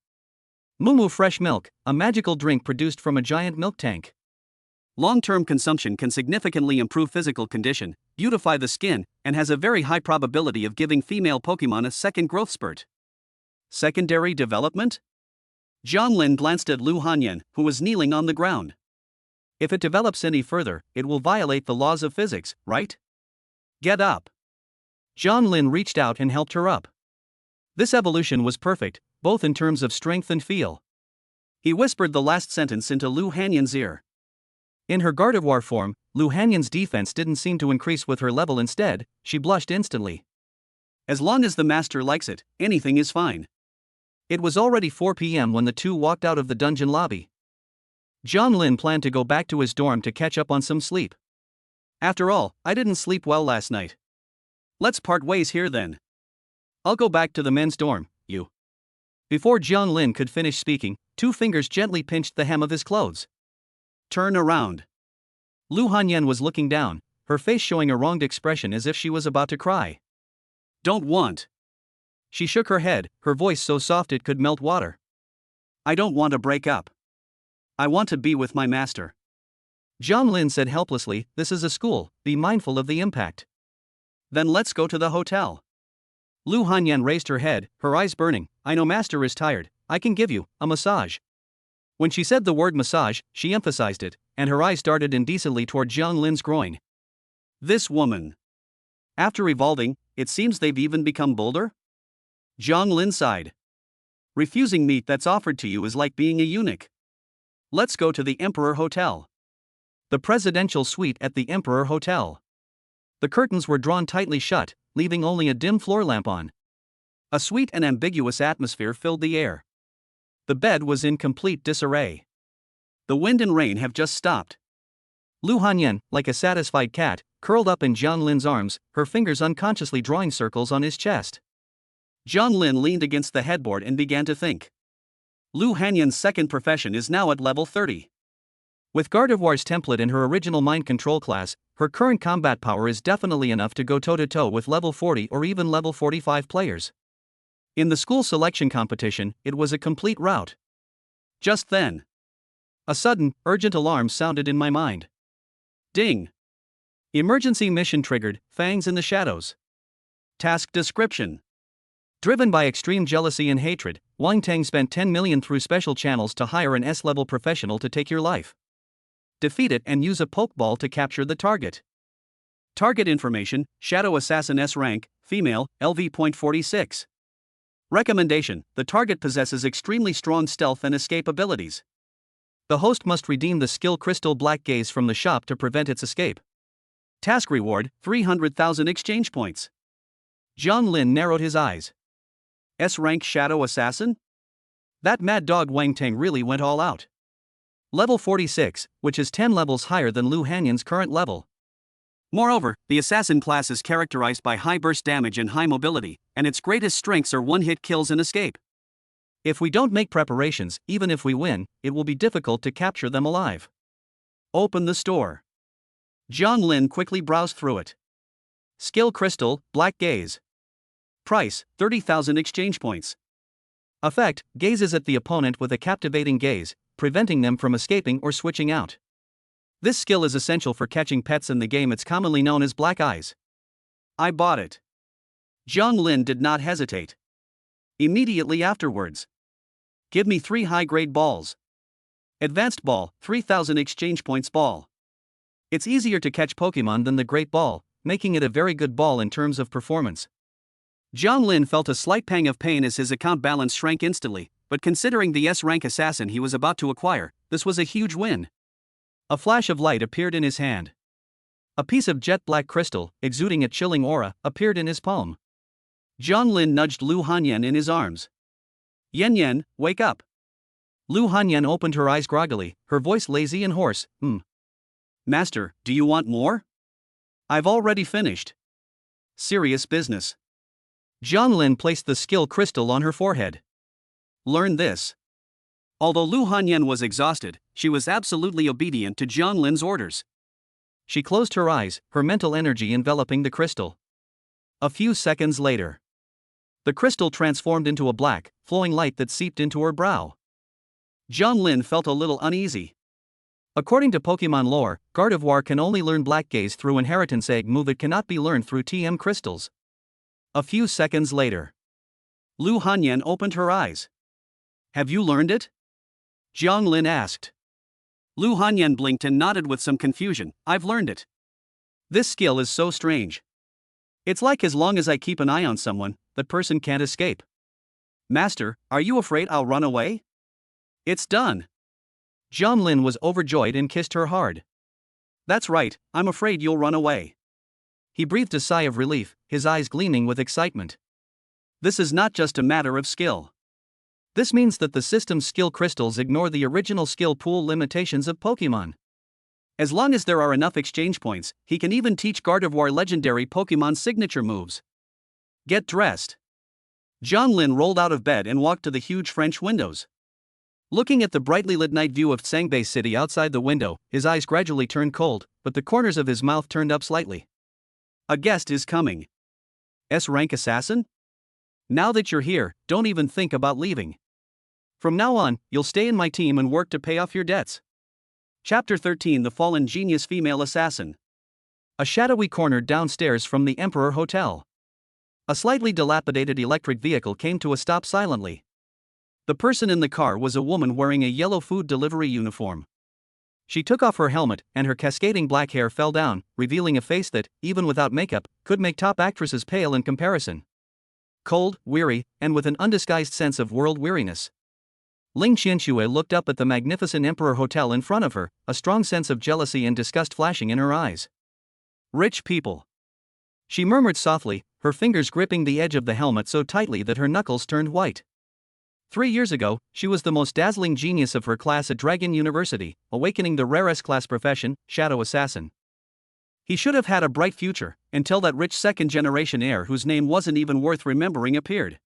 [SPEAKER 1] Moo Fresh Milk, a magical drink produced from a giant milk tank. Long-term consumption can significantly improve physical condition, beautify the skin, and has a very high probability of giving female Pokemon a second growth spurt. Secondary development? Jianglin glanced at Lu Hanyan, who was kneeling on the ground. If it develops any further, it will violate the laws of physics, right? Get up. Jianglin reached out and helped her up. This evolution was perfect, both in terms of strength and feel. He whispered the last sentence into Lu Hanyan's ear. In her Gardevoir form, Lu Hanyan's defense didn't seem to increase with her level. Instead, she blushed instantly. As long as the master likes it, anything is fine. It was already 4 p.m. when the two walked out of the dungeon lobby. Jianglin planned to go back to his dorm to catch up on some sleep. After all, I didn't sleep well last night. Let's part ways here then. I'll go back to the men's dorm, you. Before Jianglin could finish speaking, two fingers gently pinched the hem of his clothes. Turn around. Lu Hanyan was looking down, her face showing a wronged expression as if she was about to cry. Don't want. She shook her head, her voice so soft it could melt water. I don't want to break up. I want to be with my master. Jianglin said helplessly, this is a school, be mindful of the impact. Then let's go to the hotel. Lu Hanyan raised her head, her eyes burning. I know master is tired, I can give you a massage. When she said the word massage, she emphasized it, and her eyes darted indecently toward Jianglin's groin. This woman. After evolving, it seems they've even become bolder? Jianglin sighed. Refusing meat that's offered to you is like being a eunuch. Let's go to the Emperor Hotel. The presidential suite at the Emperor Hotel. The curtains were drawn tightly shut, leaving only a dim floor lamp on. A sweet and ambiguous atmosphere filled the air. The bed was in complete disarray. The wind and rain have just stopped. Lu Hanyan, like a satisfied cat, curled up in Jianglin's arms, her fingers unconsciously drawing circles on his chest. Jianglin leaned against the headboard and began to think. Lu Hanyan's second profession is now at level 30. With Gardevoir's template in her original mind control class, her current combat power is definitely enough to go toe-to-toe with level 40 or even level 45 players. In the school selection competition, it was a complete rout. Just then, a sudden, urgent alarm sounded in my mind. Ding! Emergency mission triggered, Fangs in the Shadows. Task description. Driven by extreme jealousy and hatred, Wang Tang spent 10 million through special channels to hire an S-level professional to take your life. Defeat it and use a pokeball to capture the target. Target information: Shadow Assassin S rank, female, LV.46. Recommendation: the target possesses extremely strong stealth and escape abilities. The host must redeem the skill Crystal Black Gaze from the shop to prevent its escape. Task reward: 300,000 exchange points. Jiang Lin narrowed his eyes. S-rank Shadow Assassin? That mad dog Wang Tang really went all out. Level 46, which is 10 levels higher than Lu Hanyan's current level. Moreover, the assassin class is characterized by high burst damage and high mobility, and its greatest strengths are one-hit kills and escape. If we don't make preparations, even if we win, it will be difficult to capture them alive. Open the store. Jiang Lin quickly browsed through it. Skill Crystal, Black Gaze. Price, 30,000 exchange points. Effect: gazes at the opponent with a captivating gaze, preventing them from escaping or switching out. This skill is essential for catching pets in the game. It's commonly known as Black Eyes. I bought it. Jiang Lin did not hesitate. Immediately afterwards. Give me 3 high-grade balls. Advanced Ball, 3,000 exchange points ball. It's easier to catch Pokemon than the Great Ball, making it a very good ball in terms of performance. Jiang Lin felt a slight pang of pain as his account balance shrank instantly, but considering the S-rank assassin he was about to acquire, this was a huge win. A flash of light appeared in his hand. A piece of jet black crystal, exuding a chilling aura, appeared in his palm. Jiang Lin nudged Lu Hanyan in his arms. Yen Yen, wake up. Lu Hanyan opened her eyes groggily, her voice lazy and hoarse. Master, do you want more? I've already finished. Serious business. Jiang Lin placed the skill crystal on her forehead. Learn this. Although Lu Hanyan was exhausted, she was absolutely obedient to Jiang Lin's orders. She closed her eyes, her mental energy enveloping the crystal. A few seconds later, the crystal transformed into a black, flowing light that seeped into her brow. Jiang Lin felt a little uneasy. According to Pokemon lore, Gardevoir can only learn Black Gaze through Inheritance Egg move. It cannot be learned through TM crystals. A few seconds later, Lu Hanyan opened her eyes. Have you learned it? Jiang Lin asked. Lu Hanyan blinked and nodded with some confusion. I've learned it. This skill is so strange. It's like as long as I keep an eye on someone, that person can't escape. Master, are you afraid I'll run away? It's done. Jiang Lin was overjoyed and kissed her hard. That's right, I'm afraid you'll run away. He breathed a sigh of relief, his eyes gleaming with excitement. This is not just a matter of skill. This means that the system's skill crystals ignore the original skill pool limitations of Pokemon. As long as there are enough exchange points, he can even teach Gardevoir legendary Pokemon signature moves. Get dressed. Jiang Lin rolled out of bed and walked to the huge French windows. Looking at the brightly lit night view of Sangbei City outside the window, his eyes gradually turned cold, but the corners of his mouth turned up slightly. A guest is coming. S-rank assassin? Now that you're here, don't even think about leaving. From now on, you'll stay in my team and work to pay off your debts. Chapter 13: The Fallen Genius Female Assassin. A shadowy corner downstairs from the Emperor Hotel. A slightly dilapidated electric vehicle came to a stop silently. The person in the car was a woman wearing a yellow food delivery uniform. She took off her helmet, and her cascading black hair fell down, revealing a face that, even without makeup, could make top actresses pale in comparison. Cold, weary, and with an undisguised sense of world weariness. Ling Qianxue looked up at the magnificent Emperor Hotel in front of her, a strong sense of jealousy and disgust flashing in her eyes. Rich people. She murmured softly, her fingers gripping the edge of the helmet so tightly that her knuckles turned white. 3 years ago, she was the most dazzling genius of her class at Dragon University, awakening the rare S-class profession, Shadow Assassin. He should have had a bright future, until that rich second-generation heir whose name wasn't even worth remembering appeared.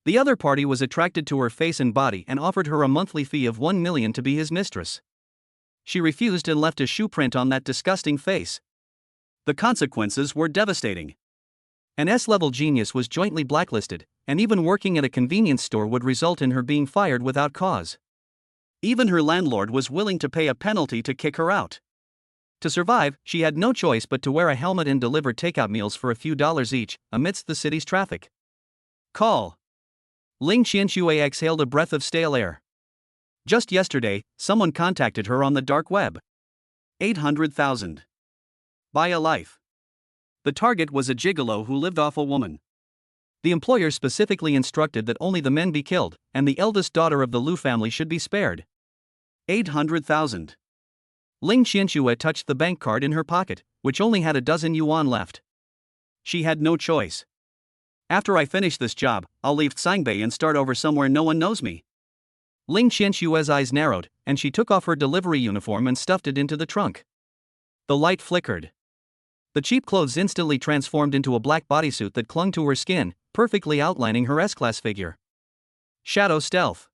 [SPEAKER 1] The other party was attracted to her face and body and offered her a monthly fee of 1 million to be his mistress. she refused and left a shoe print on that disgusting face. The consequences were devastating. An S-level genius was jointly blacklisted, and even working at a convenience store would result in her being fired without cause. Even her landlord was willing to pay a penalty to kick her out. To survive, she had no choice but to wear a helmet and deliver takeout meals for a few dollars each, amidst the city's traffic. Call. Ling Qianxue exhaled a breath of stale air. Just yesterday, someone contacted her on the dark web. 800,000. Buy a life. The target was a gigolo who lived off a woman. The employer specifically instructed that only the men be killed, and the eldest daughter of the Liu family should be spared. 800,000. Ling Qianxue touched the bank card in her pocket, which only had a dozen yuan left. She had no choice. After I finish this job, I'll leave Sangbei and start over somewhere no one knows me. Ling Qianxue's eyes narrowed, and she took off her delivery uniform and stuffed it into the trunk. The light flickered. The cheap clothes instantly transformed into a black bodysuit that clung to her skin, perfectly outlining her S-class figure. Shadow stealth.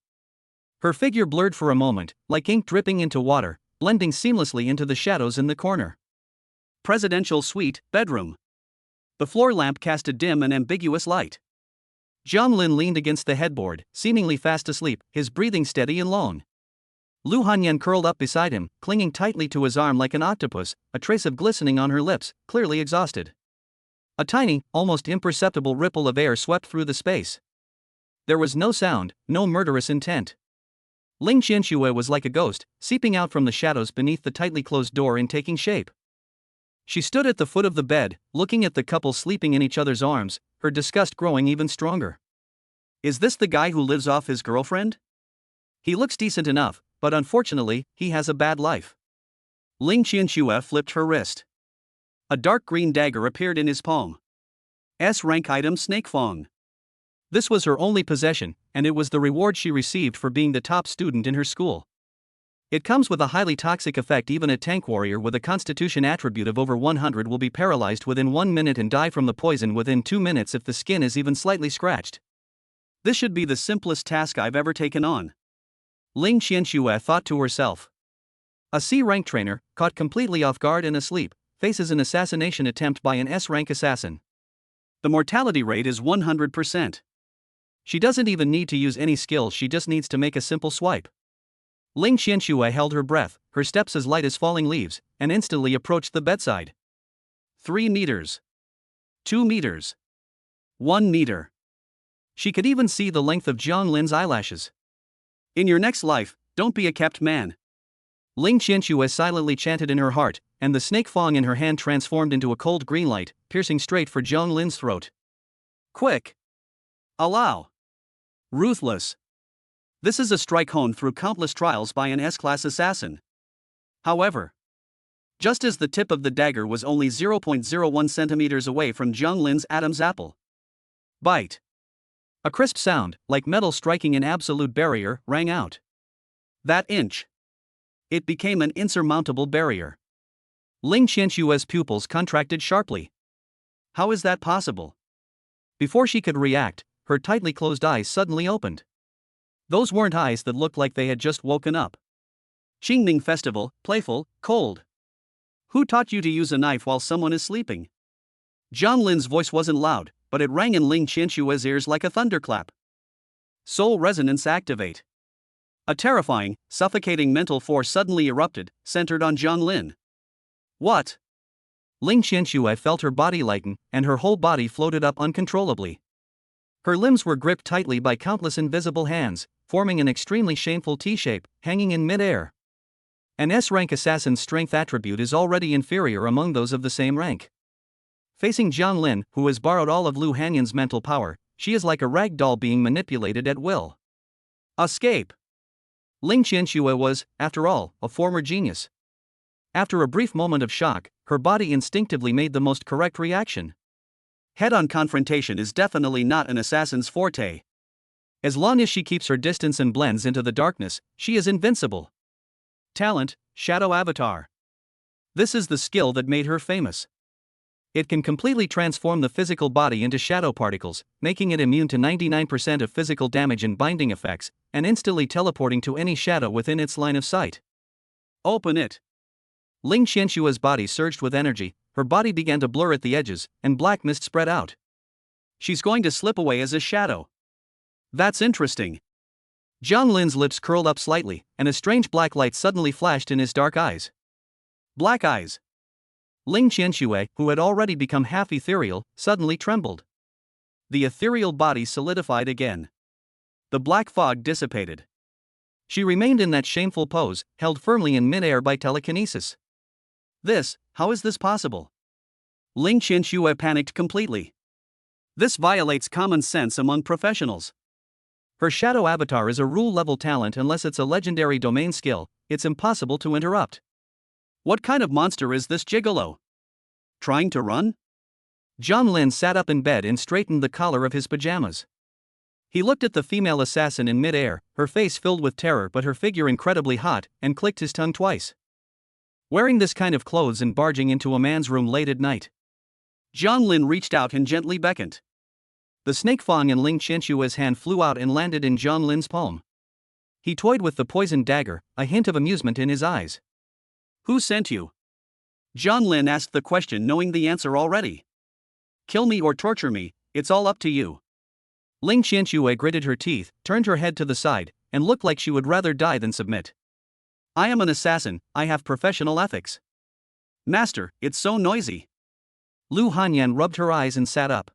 [SPEAKER 1] Her figure blurred for a moment, like ink dripping into water, blending seamlessly into the shadows in the corner. Presidential suite, bedroom. The floor lamp cast a dim and ambiguous light. Jiang Lin leaned against the headboard, seemingly fast asleep, his breathing steady and long. Lu Hanyan curled up beside him, clinging tightly to his arm like an octopus, a trace of glistening on her lips, clearly exhausted. A tiny, almost imperceptible ripple of air swept through the space. There was no sound, no murderous intent. Ling Qianxue was like a ghost, seeping out from the shadows beneath the tightly closed door and taking shape. She stood at the foot of the bed, looking at the couple sleeping in each other's arms, her disgust growing even stronger. Is this the guy who lives off his girlfriend? He looks decent enough, but unfortunately, he has a bad life. Ling Qianxue flipped her wrist. A dark green dagger appeared in his palm. S-rank item Snake Fang. This was her only possession, and it was the reward she received for being the top student in her school. It comes with a highly toxic effect. Even a tank warrior with a constitution attribute of over 100 will be paralyzed within 1 minute and die from the poison within 2 minutes if the skin is even slightly scratched. This should be the simplest task I've ever taken on. Ling Qianxue thought to herself. A C-rank trainer, caught completely off guard and asleep, faces an assassination attempt by an S-rank assassin. The mortality rate is 100%. She doesn't even need to use any skills, she just needs to make a simple swipe. Ling Qianxue held her breath, her steps as light as falling leaves, and instantly approached the bedside. 3 meters. 2 meters. 1 meter. She could even see the length of Jiang Lin's eyelashes. In your next life, don't be a kept man. Ling Qianxue silently chanted in her heart, and the snake fang in her hand transformed into a cold green light, piercing straight for Jiang Lin's throat. Quick! Allow! Ruthless! This is a strike honed through countless trials by an S-class assassin. However, just as the tip of the dagger was only 0.01 centimeters away from Jiang Lin's Adam's apple. Bite! A crisp sound, like metal striking an absolute barrier, rang out. That inch. It became an insurmountable barrier. Ling Qianxue's pupils contracted sharply. How is that possible? Before she could react, her tightly closed eyes suddenly opened. Those weren't eyes that looked like they had just woken up. Qingming Festival, playful, cold. Who taught you to use a knife while someone is sleeping? Jiang Lin's voice wasn't loud, but it rang in Ling Qianxue's ears like a thunderclap. Soul resonance activate. A terrifying, suffocating mental force suddenly erupted, centered on Jiang Lin. What? Ling Qianxue felt her body lighten, and her whole body floated up uncontrollably. Her limbs were gripped tightly by countless invisible hands, forming an extremely shameful T-shape, hanging in mid-air. An S-rank assassin's strength attribute is already inferior among those of the same rank. Facing Jiang Lin, who has borrowed all of Lu Hanyan's mental power, she is like a rag doll being manipulated at will. Escape! Ling Qianxue was, after all, a former genius. After a brief moment of shock, her body instinctively made the most correct reaction. Head-on confrontation is definitely not an assassin's forte. As long as she keeps her distance and blends into the darkness, she is invincible. Talent, Shadow Avatar. This is the skill that made her famous. It can completely transform the physical body into shadow particles, making it immune to 99% of physical damage and binding effects, and instantly teleporting to any shadow within its line of sight. Open it. Ling Qianshua's body surged with energy, her body began to blur at the edges, and black mist spread out. She's going to slip away as a shadow. That's interesting. Jiang Lin's lips curled up slightly, and a strange black light suddenly flashed in his dark eyes. Black eyes. Ling Qianxue, who had already become half ethereal, suddenly trembled. The ethereal body solidified again. The black fog dissipated. She remained in that shameful pose, held firmly in mid-air by telekinesis. How is this possible? Ling Qianxue panicked completely. This violates common sense among professionals. Her shadow avatar is a rule-level talent unless it's a legendary domain skill, it's impossible to interrupt. What kind of monster is this gigolo? Trying to run? Jiang Lin sat up in bed and straightened the collar of his pajamas. He looked at the female assassin in mid-air, her face filled with terror but her figure incredibly hot, and clicked his tongue twice. Wearing this kind of clothes and barging into a man's room late at night. Jiang Lin reached out and gently beckoned. The snake fang in Ling Qianshua's hand flew out and landed in Jiang Lin's palm. He toyed with the poisoned dagger, a hint of amusement in his eyes. Who sent you? Jiang Lin asked the question knowing the answer already. Kill me or torture me, it's all up to you. Ling Qianxue gritted her teeth, turned her head to the side, and looked like she would rather die than submit. I am an assassin, I have professional ethics. Master, it's so noisy. Lu Hanyan rubbed her eyes and sat up.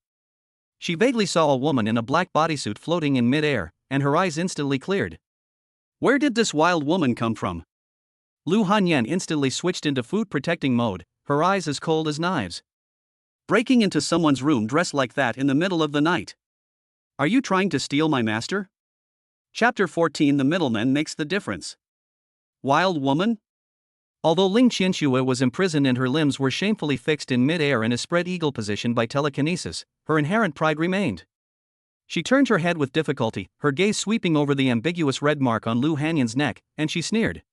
[SPEAKER 1] She vaguely saw a woman in a black bodysuit floating in mid-air, and her eyes instantly cleared. Where did this wild woman come from? Lu Hanyan instantly switched into food-protecting mode, her eyes as cold as knives. Breaking into someone's room dressed like that in the middle of the night. Are you trying to steal my master? Chapter 14 The Middleman Makes the Difference. Wild woman? Although Ling Qianxue was imprisoned and her limbs were shamefully fixed in mid-air in a spread eagle position by telekinesis, her inherent pride remained. She turned her head with difficulty, her gaze sweeping over the ambiguous red mark on Lu Hanyan's neck, and she sneered.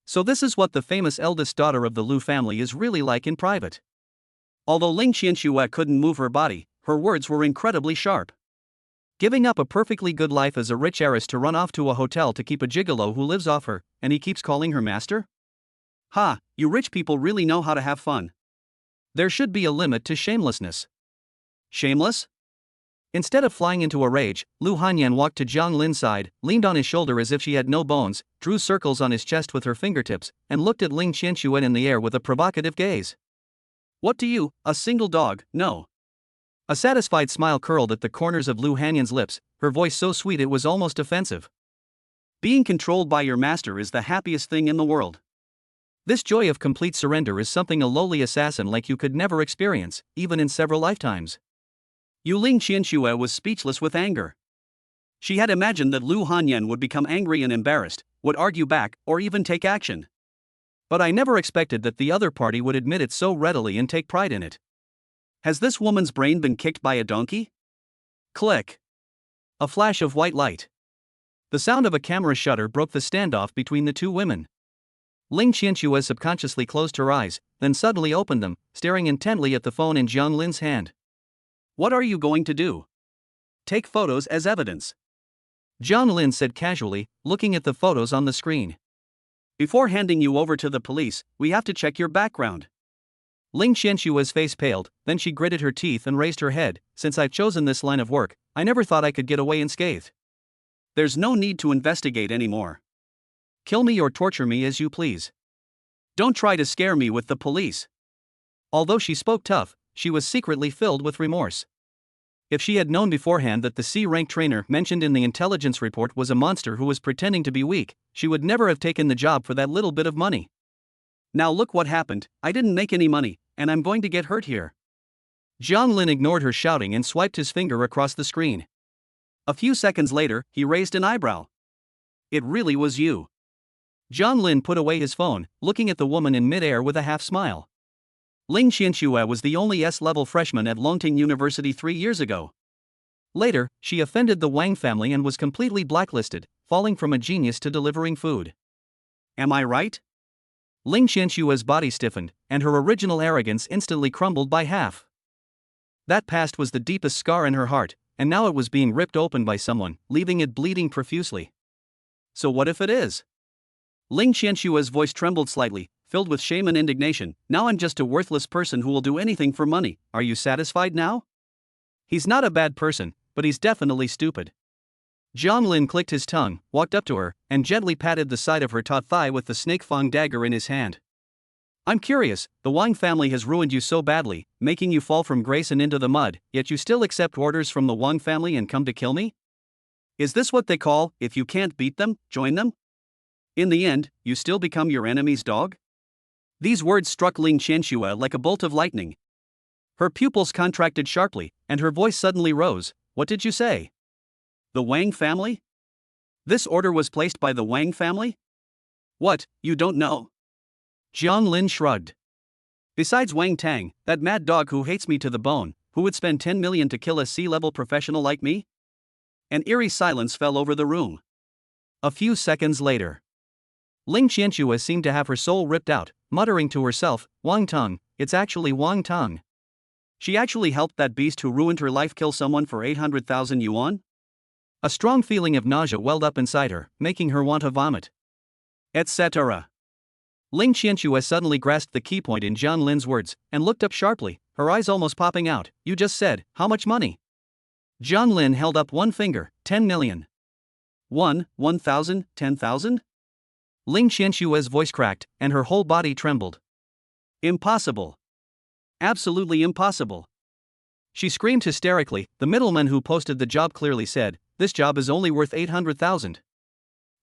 [SPEAKER 1] So this is what the famous eldest daughter of the Lu family is really like in private. Although Ling Qianxue couldn't move her body, her words were incredibly sharp. Giving up a perfectly good life as a rich heiress to run off to a hotel to keep a gigolo who lives off her, and he keeps calling her master? Ha, you rich people really know how to have fun. There should be a limit to shamelessness. Shameless? Instead of flying into a rage, Lu Hanyan walked to Jiang Lin's side, leaned on his shoulder as if she had no bones, drew circles on his chest with her fingertips, and looked at Ling Qianxue in the air with a provocative gaze. What do you, a single dog, know? A satisfied smile curled at the corners of Lu Hanyan's lips, her voice so sweet it was almost offensive. Being controlled by your master is the happiest thing in the world. This joy of complete surrender is something a lowly assassin like you could never experience, even in several lifetimes. Ling Qianxue was speechless with anger. She had imagined that Lu Hanyan would become angry and embarrassed, would argue back, or even take action. But I never expected that the other party would admit it so readily and take pride in it. Has this woman's brain been kicked by a donkey? Click. A flash of white light. The sound of a camera shutter broke the standoff between the two women. Ling Qianxue subconsciously closed her eyes, then suddenly opened them, staring intently at the phone in Jiang Lin's hand. What are you going to do? Take photos as evidence. Jiang Lin said casually, looking at the photos on the screen. Before handing you over to the police, we have to check your background. Ling Qianshue's face paled, then she gritted her teeth and raised her head. Since I've chosen this line of work, I never thought I could get away unscathed. There's no need to investigate anymore. Kill me or torture me as you please. Don't try to scare me with the police. Although she spoke tough, she was secretly filled with remorse. If she had known beforehand that the C-rank trainer mentioned in the intelligence report was a monster who was pretending to be weak, she would never have taken the job for that little bit of money. Now look what happened, I didn't make any money, and I'm going to get hurt here. Jiang Lin ignored her shouting and swiped his finger across the screen. A few seconds later, he raised an eyebrow. It really was you. Jiang Lin put away his phone, looking at the woman in mid-air with a half-smile. Ling Qianxue was the only S-level freshman at Longting University 3 years ago. Later, she offended the Wang family and was completely blacklisted, falling from a genius to delivering food. Am I right? Ling Qianshue's body stiffened, and her original arrogance instantly crumbled by half. That past was the deepest scar in her heart, and now it was being ripped open by someone, leaving it bleeding profusely. So what if it is? Ling Qianshua's voice trembled slightly, filled with shame and indignation. Now I'm just a worthless person who will do anything for money. Are you satisfied now? He's not a bad person, but he's definitely stupid. Jiang Lin clicked his tongue, walked up to her, and gently patted the side of her taut thigh with the snake fang dagger in his hand. I'm curious, the Wang family has ruined you so badly, making you fall from grace and into the mud, yet you still accept orders from the Wang family and come to kill me? Is this what they call, if you can't beat them, join them? In the end, you still become your enemy's dog? These words struck Ling Qianxue like a bolt of lightning. Her pupils contracted sharply, and her voice suddenly rose. What did you say? The Wang family? This order was placed by the Wang family? What, you don't know? Jiang Lin shrugged. Besides Wang Tang, that mad dog who hates me to the bone, who would spend 10 million to kill a C-level professional like me? An eerie silence fell over the room. A few seconds later, Ling Qianxue seemed to have her soul ripped out, muttering to herself, Wang Tang, it's actually Wang Tang. She actually helped that beast who ruined her life kill someone for 800,000 yuan? A strong feeling of nausea welled up inside her, making her want to vomit. Etc. Ling Qianxue suddenly grasped the key point in Jiang Lin's words, and looked up sharply, her eyes almost popping out. You just said, how much money? Jiang Lin held up one finger, 10 million. 1,000, 10,000? Ling Qianshue's voice cracked, and her whole body trembled. Impossible. Absolutely impossible. She screamed hysterically. The middleman who posted the job clearly said, this job is only worth 800,000.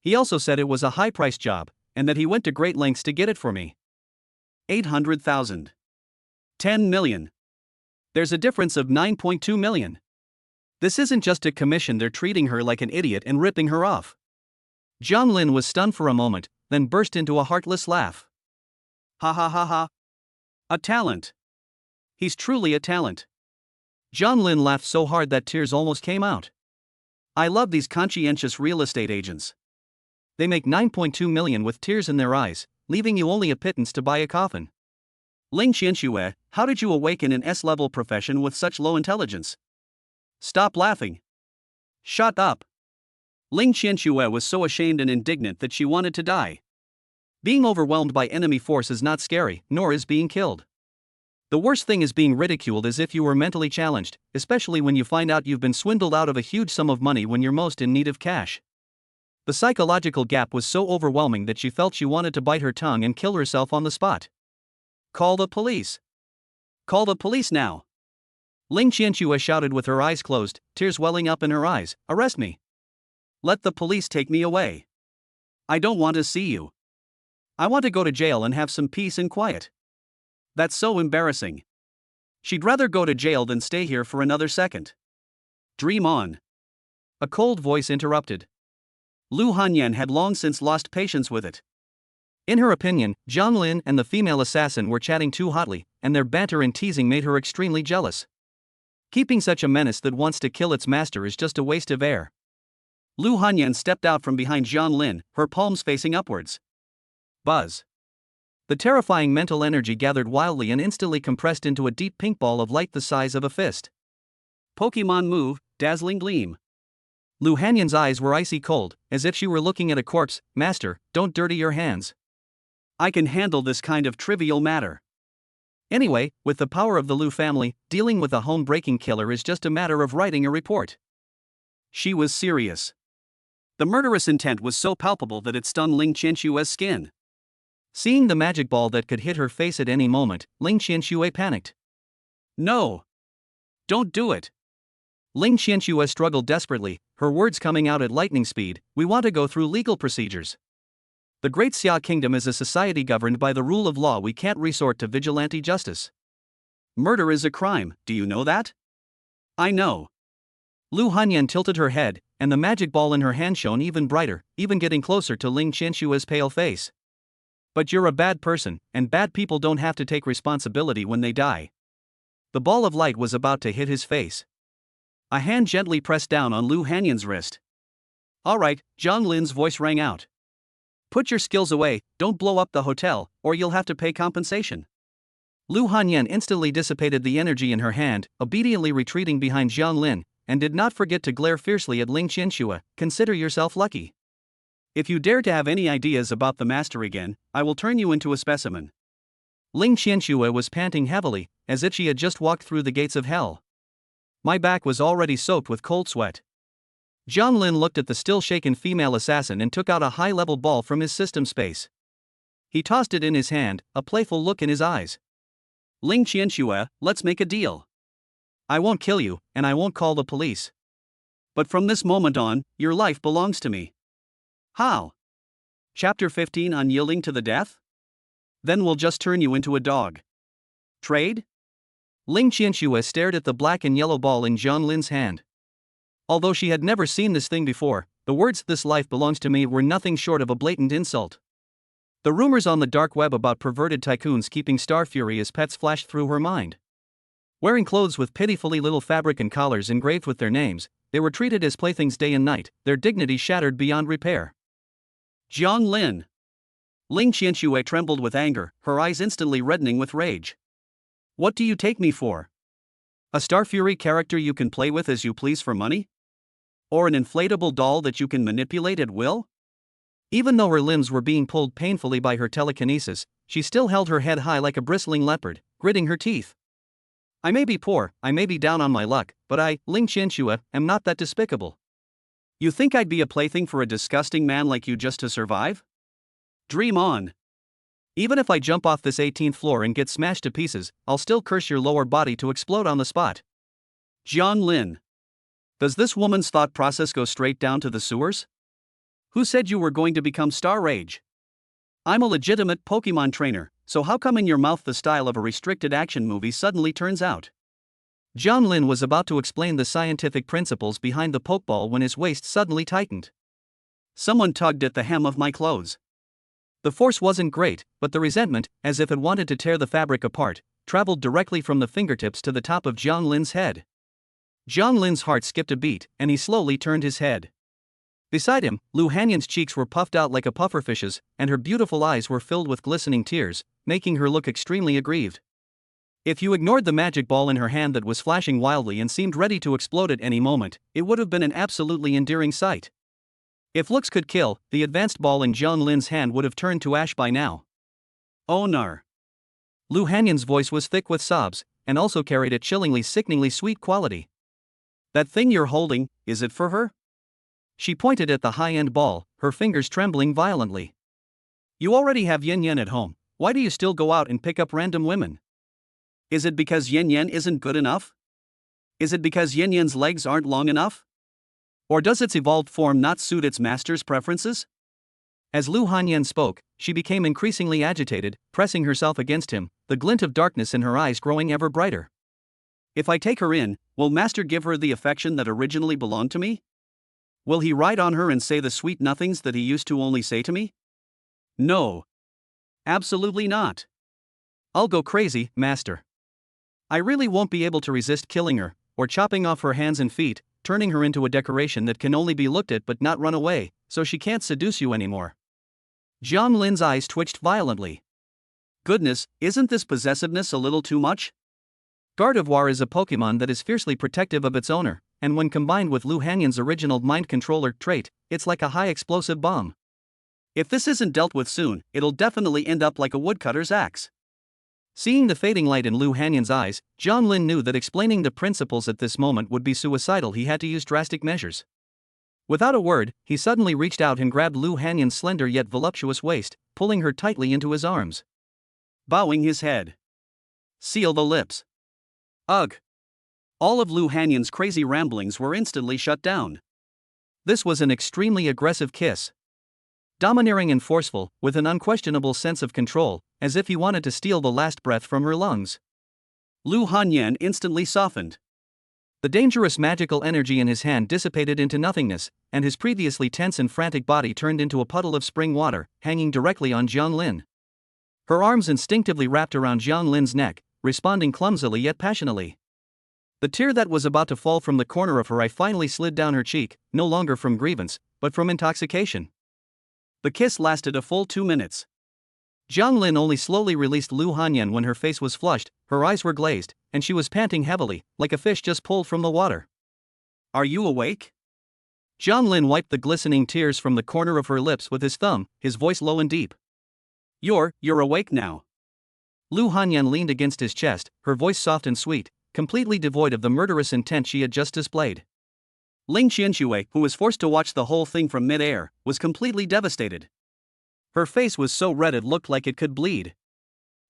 [SPEAKER 1] He also said it was a high-priced job, and that he went to great lengths to get it for me. 800,000. 10 million. There's a difference of 9.2 million. This isn't just a commission, they're treating her like an idiot and ripping her off. Jiang Lin was stunned for a moment, then burst into a heartless laugh. Ha ha ha ha. A talent. He's truly a talent. Jiang Lin laughed so hard that tears almost came out. I love these conscientious real estate agents. They make 9.2 million with tears in their eyes, leaving you only a pittance to buy a coffin. Ling Qianxue, how did you awaken an S-level profession with such low intelligence? Stop laughing. Shut up. Ling Qianxue was so ashamed and indignant that she wanted to die. Being overwhelmed by enemy force is not scary, nor is being killed. The worst thing is being ridiculed as if you were mentally challenged, especially when you find out you've been swindled out of a huge sum of money when you're most in need of cash. The psychological gap was so overwhelming that she felt she wanted to bite her tongue and kill herself on the spot. Call the police. Call the police now. Ling Qianxue shouted with her eyes closed, tears welling up in her eyes. Arrest me. Let the police take me away. I don't want to see you. I want to go to jail and have some peace and quiet. That's so embarrassing. She'd rather go to jail than stay here for another second. Dream on. A cold voice interrupted. Lu Hanyan had long since lost patience with it. In her opinion, Jiang Lin and the female assassin were chatting too hotly, and their banter and teasing made her extremely jealous. Keeping such a menace that wants to kill its master is just a waste of air. Lu Hanyan stepped out from behind Jiang Lin, her palms facing upwards. Buzz. The terrifying mental energy gathered wildly and instantly compressed into a deep pink ball of light the size of a fist. Pokemon move, dazzling gleam. Lu Hanyan's eyes were icy cold, as if she were looking at a corpse. Master, don't dirty your hands. I can handle this kind of trivial matter. Anyway, with the power of the Lu family, dealing with a home-breaking killer is just a matter of writing a report. She was serious. The murderous intent was so palpable that it stunned Ling Qianshue's skin. Seeing the magic ball that could hit her face at any moment, Ling Qianxue panicked. No. Don't do it. Ling Qianxue struggled desperately, her words coming out at lightning speed. We want to go through legal procedures. The Great Xia Kingdom is a society governed by the rule of law. We can't resort to vigilante justice. Murder is a crime, do you know that? I know. Lu Hanyan tilted her head, and the magic ball in her hand shone even brighter, even getting closer to Ling Qianshue's pale face. But you're a bad person, and bad people don't have to take responsibility when they die. The ball of light was about to hit his face. A hand gently pressed down on Lu Hanyan's wrist. All right, Jiang Lin's voice rang out. Put your skills away, don't blow up the hotel, or you'll have to pay compensation. Lu Hanyan instantly dissipated the energy in her hand, obediently retreating behind Jiang Lin, and did not forget to glare fiercely at Ling Qianxue. Consider yourself lucky. If you dare to have any ideas about the master again, I will turn you into a specimen. Ling Qianxue was panting heavily, as if she had just walked through the gates of hell. My back was already soaked with cold sweat. Jiang Lin looked at the still-shaken female assassin and took out a high-level ball from his system space. He tossed it in his hand, a playful look in his eyes. Ling Qianxue, let's make a deal. I won't kill you, and I won't call the police. But from this moment on, your life belongs to me. How? Chapter 15 on yielding to the death? Then we'll just turn you into a dog. Trade? Ling Qianxue stared at the black and yellow ball in Jiang Lin's hand. Although she had never seen this thing before, the words "this life belongs to me" were nothing short of a blatant insult. The rumors on the dark web about perverted tycoons keeping Star Fury as pets flashed through her mind. Wearing clothes with pitifully little fabric and collars engraved with their names, they were treated as playthings day and night, their dignity shattered beyond repair. Jiang Lin. Ling Qianxue trembled with anger, her eyes instantly reddening with rage. What do you take me for? A Star Fury character you can play with as you please for money? Or an inflatable doll that you can manipulate at will? Even though her limbs were being pulled painfully by her telekinesis, she still held her head high like a bristling leopard, gritting her teeth. I may be poor, I may be down on my luck, but I, Ling Qianxue, am not that despicable. You think I'd be a plaything for a disgusting man like you just to survive? Dream on. Even if I jump off this 18th floor and get smashed to pieces, I'll still curse your lower body to explode on the spot. Jiang Lin. Does this woman's thought process go straight down to the sewers? Who said you were going to become Star Rage? I'm a legitimate Pokemon trainer, so how come in your mouth the style of a restricted action movie suddenly turns out? Jiang Lin was about to explain the scientific principles behind the Pokeball when his waist suddenly tightened. Someone tugged at the hem of my clothes. The force wasn't great, but the resentment, as if it wanted to tear the fabric apart, traveled directly from the fingertips to the top of Jiang Lin's head. Jiang Lin's heart skipped a beat, and he slowly turned his head. Beside him, Lu Hanyan's cheeks were puffed out like a pufferfish's, and her beautiful eyes were filled with glistening tears, making her look extremely aggrieved. If you ignored the magic ball in her hand that was flashing wildly and seemed ready to explode at any moment, it would have been an absolutely endearing sight. If looks could kill, the advanced ball in Jiang Lin's hand would have turned to ash by now. Oh nar. Lu Hanyan's voice was thick with sobs, and also carried a chillingly sickeningly sweet quality. That thing you're holding, is it for her? She pointed at the high-end ball, her fingers trembling violently. You already have Yin Yan at home, why do you still go out and pick up random women? Is it because Yin Yan isn't good enough? Is it because Yin Yan's legs aren't long enough? Or does its evolved form not suit its master's preferences? As Lu Hanyan spoke, she became increasingly agitated, pressing herself against him, the glint of darkness in her eyes growing ever brighter. If I take her in, will Master give her the affection that originally belonged to me? Will he ride on her and say the sweet nothings that he used to only say to me? No. Absolutely not. I'll go crazy, Master. I really won't be able to resist killing her, or chopping off her hands and feet, turning her into a decoration that can only be looked at but not run away, so she can't seduce you anymore. Jiang Lin's eyes twitched violently. Goodness, isn't this possessiveness a little too much? Gardevoir is a Pokemon that is fiercely protective of its owner, and when combined with Lu Hanyan's original mind controller trait, it's like a high explosive bomb. If this isn't dealt with soon, it'll definitely end up like a woodcutter's axe. Seeing the fading light in Lu Hanyan's eyes, Jiang Lin knew that explaining the principles at this moment would be suicidal. He had to use drastic measures. Without a word, he suddenly reached out and grabbed Lu Hanyan's slender yet voluptuous waist, pulling her tightly into his arms. Bowing his head. Seal the lips. Ugh. All of Lu Hanyan's crazy ramblings were instantly shut down. This was an extremely aggressive kiss. Domineering and forceful, with an unquestionable sense of control, as if he wanted to steal the last breath from her lungs. Lu Hanyan instantly softened. The dangerous magical energy in his hand dissipated into nothingness, and his previously tense and frantic body turned into a puddle of spring water, hanging directly on Jiang Lin. Her arms instinctively wrapped around Jiang Lin's neck, responding clumsily yet passionately. The tear that was about to fall from the corner of her eye finally slid down her cheek, no longer from grievance, but from intoxication. The kiss lasted a full 2 minutes. Jiang Lin only slowly released Lu Hanyan when her face was flushed, her eyes were glazed, and she was panting heavily, like a fish just pulled from the water. Are you awake? Jiang Lin wiped the glistening tears from the corner of her lips with his thumb, his voice low and deep. You're awake now. Lu Hanyan leaned against his chest, her voice soft and sweet, completely devoid of the murderous intent she had just displayed. Ling Qianxue, who was forced to watch the whole thing from mid-air, was completely devastated. Her face was so red it looked like it could bleed.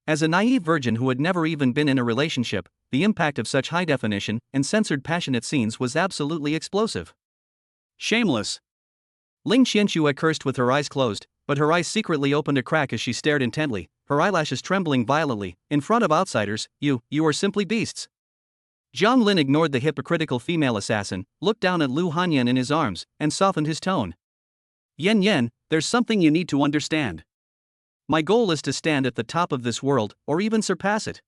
[SPEAKER 1] As a naive virgin who had never even been in a relationship, the impact of such high-definition and censored passionate scenes was absolutely explosive. Shameless! Ling Qianxue cursed with her eyes closed, but her eyes secretly opened a crack as she stared intently, her eyelashes trembling violently. In front of outsiders, you are simply beasts. Jiang Lin ignored the hypocritical female assassin, looked down at Lu Hanyan in his arms, and softened his tone. Yan, there's something you need to understand. My goal is to stand at the top of this world, or even surpass it.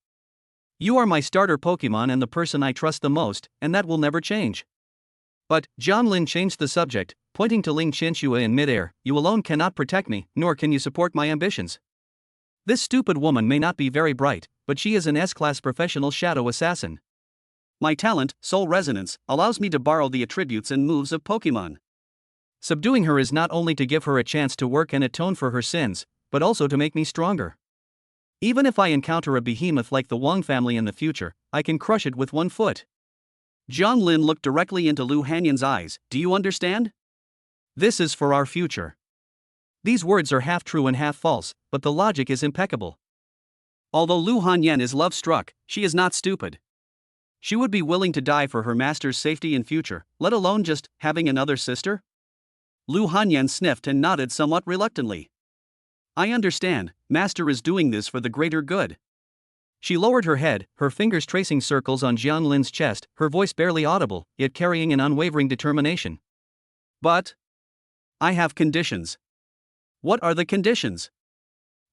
[SPEAKER 1] You are my starter Pokemon and the person I trust the most, and that will never change. But, Jiang Lin changed the subject, pointing to Ling Qianxue in midair, you alone cannot protect me, nor can you support my ambitions. This stupid woman may not be very bright, but she is an S-class professional shadow assassin. My talent, Soul Resonance, allows me to borrow the attributes and moves of Pokemon. Subduing her is not only to give her a chance to work and atone for her sins, but also to make me stronger. Even if I encounter a behemoth like the Wang family in the future, I can crush it with one foot. Jiang Lin looked directly into Lu Hanyan's eyes. Do you understand? This is for our future. These words are half true and half false, but the logic is impeccable. Although Lu Hanyan is love-struck, she is not stupid. She would be willing to die for her master's safety and future, let alone just having another sister? Lu Hanyan sniffed and nodded somewhat reluctantly. I understand, master is doing this for the greater good. She lowered her head, her fingers tracing circles on Jiang Lin's chest, her voice barely audible, yet carrying an unwavering determination. But I have conditions. What are the conditions?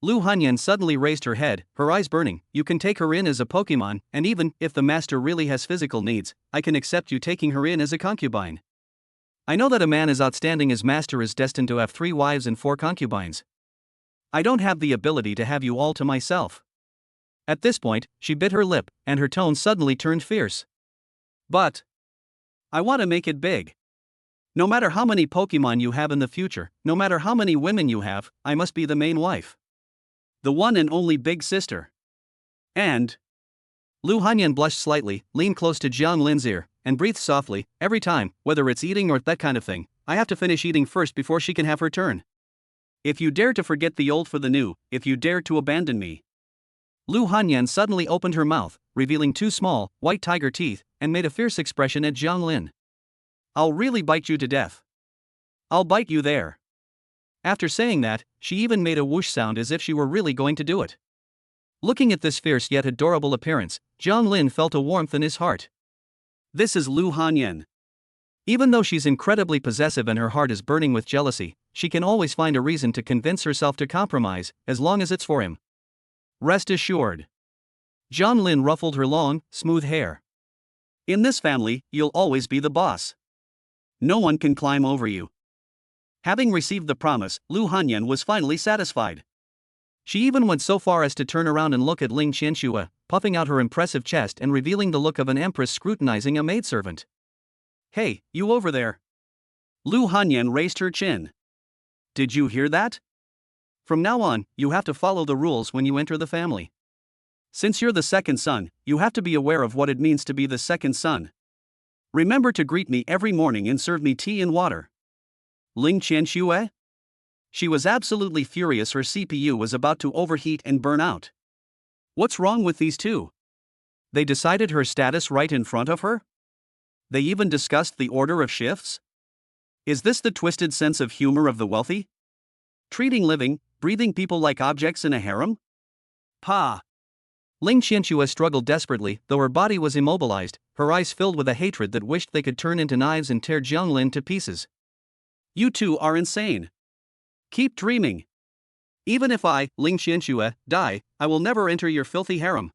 [SPEAKER 1] Lu Hanyan suddenly raised her head, her eyes burning. You can take her in as a Pokemon, and even if the master really has physical needs, I can accept you taking her in as a concubine. I know that a man as outstanding as master is destined to have 3 wives and 4 concubines. I don't have the ability to have you all to myself. At this point, she bit her lip, and her tone suddenly turned fierce. But I want to make it big. No matter how many Pokemon you have in the future, no matter how many women you have, I must be the main wife. The one and only big sister. And Lu Hanyan blushed slightly, leaned close to Jiang Lin's ear, and breathed softly. Every time, whether it's eating or that kind of thing, I have to finish eating first before she can have her turn. If you dare to forget the old for the new, if you dare to abandon me. Lu Hanyan suddenly opened her mouth, revealing 2 small, white tiger teeth, and made a fierce expression at Jiang Lin. I'll really bite you to death. I'll bite you there. After saying that, she even made a whoosh sound as if she were really going to do it. Looking at this fierce yet adorable appearance, Jiang Lin felt a warmth in his heart. This is Lu Hanyan. Even though she's incredibly possessive and her heart is burning with jealousy, she can always find a reason to convince herself to compromise, as long as it's for him. Rest assured. Jiang Lin ruffled her long, smooth hair. In this family, you'll always be the boss. No one can climb over you. Having received the promise, Lu Hanyan was finally satisfied. She even went so far as to turn around and look at Ling Qianxue, puffing out her impressive chest and revealing the look of an empress scrutinizing a maidservant. Hey, you over there. Lu Hanyan raised her chin. Did you hear that? From now on, you have to follow the rules when you enter the family. Since you're the second son, you have to be aware of what it means to be the second son. Remember to greet me every morning and serve me tea and water. Ling Qianxue? She was absolutely furious her CPU was about to overheat and burn out. What's wrong with these two? They decided her status right in front of her? They even discussed the order of shifts? Is this the twisted sense of humor of the wealthy? Treating living, breathing people like objects in a harem? Pa! Ling Qianxue struggled desperately, though her body was immobilized, her eyes filled with a hatred that wished they could turn into knives and tear Jiang Lin to pieces. You two are insane. Keep dreaming. Even if I, Ling Qianxue, die, I will never enter your filthy harem.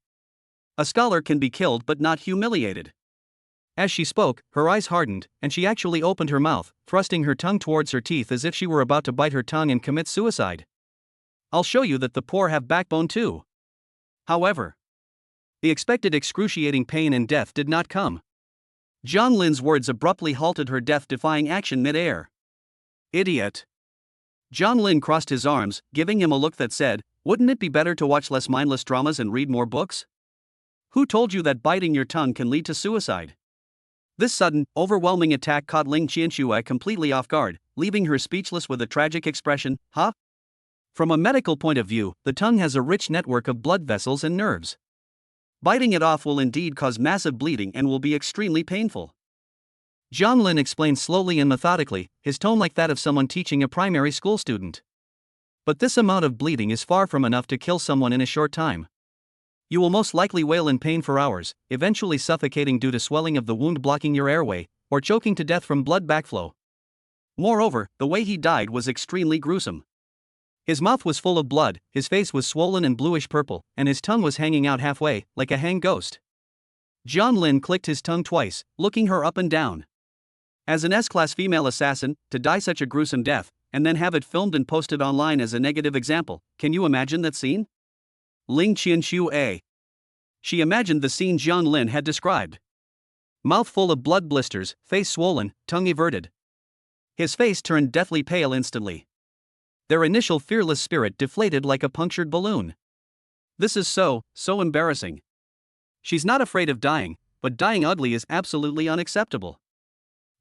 [SPEAKER 1] A scholar can be killed but not humiliated. As she spoke, her eyes hardened, and she actually opened her mouth, thrusting her tongue towards her teeth as if she were about to bite her tongue and commit suicide. I'll show you that the poor have backbone too. However, the expected excruciating pain and death did not come. John Lin's words abruptly halted her death-defying action mid-air. Idiot. John Lin crossed his arms, giving him a look that said, "Wouldn't it be better to watch less mindless dramas and read more books? Who told you that biting your tongue can lead to suicide?" This sudden, overwhelming attack caught Ling Qianxue completely off guard, leaving her speechless with a tragic expression. Huh? From a medical point of view, the tongue has a rich network of blood vessels and nerves. Biting it off will indeed cause massive bleeding and will be extremely painful. John Lin explained slowly and methodically, his tone like that of someone teaching a primary school student. But this amount of bleeding is far from enough to kill someone in a short time. You will most likely wail in pain for hours, eventually suffocating due to swelling of the wound blocking your airway, or choking to death from blood backflow. Moreover, the way he died was extremely gruesome. His mouth was full of blood, his face was swollen and bluish purple, and his tongue was hanging out halfway, like a hanged ghost. John Lin clicked his tongue twice, looking her up and down. As an S-class female assassin, to die such a gruesome death, and then have it filmed and posted online as a negative example, can you imagine that scene? Ling Qianxue. She imagined the scene John Lin had described. Mouth full of blood blisters, face swollen, tongue everted. His face turned deathly pale instantly. Their initial fearless spirit deflated like a punctured balloon. This is so embarrassing. She's not afraid of dying, but dying ugly is absolutely unacceptable.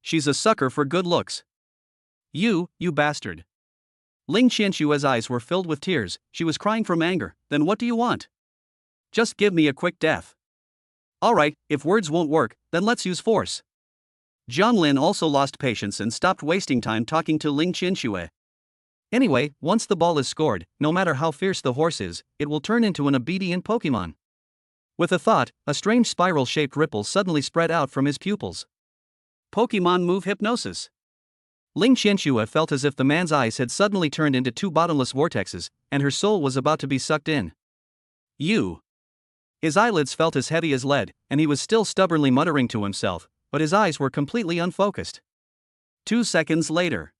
[SPEAKER 1] She's a sucker for good looks. You bastard. Ling Qianxue's eyes were filled with tears, she was crying from anger. Then what do you want? Just give me a quick death. Alright, if words won't work, then let's use force. John Lin also lost patience and stopped wasting time talking to Ling Qianxue. Anyway, once the ball is scored, no matter how fierce the horse is, it will turn into an obedient Pokemon. With a thought, a strange spiral-shaped ripple suddenly spread out from his pupils. Pokemon move hypnosis. Ling Qianxue felt as if the man's eyes had suddenly turned into two bottomless vortexes, and her soul was about to be sucked in. You. His eyelids felt as heavy as lead, and he was still stubbornly muttering to himself, but his eyes were completely unfocused. 2 seconds later.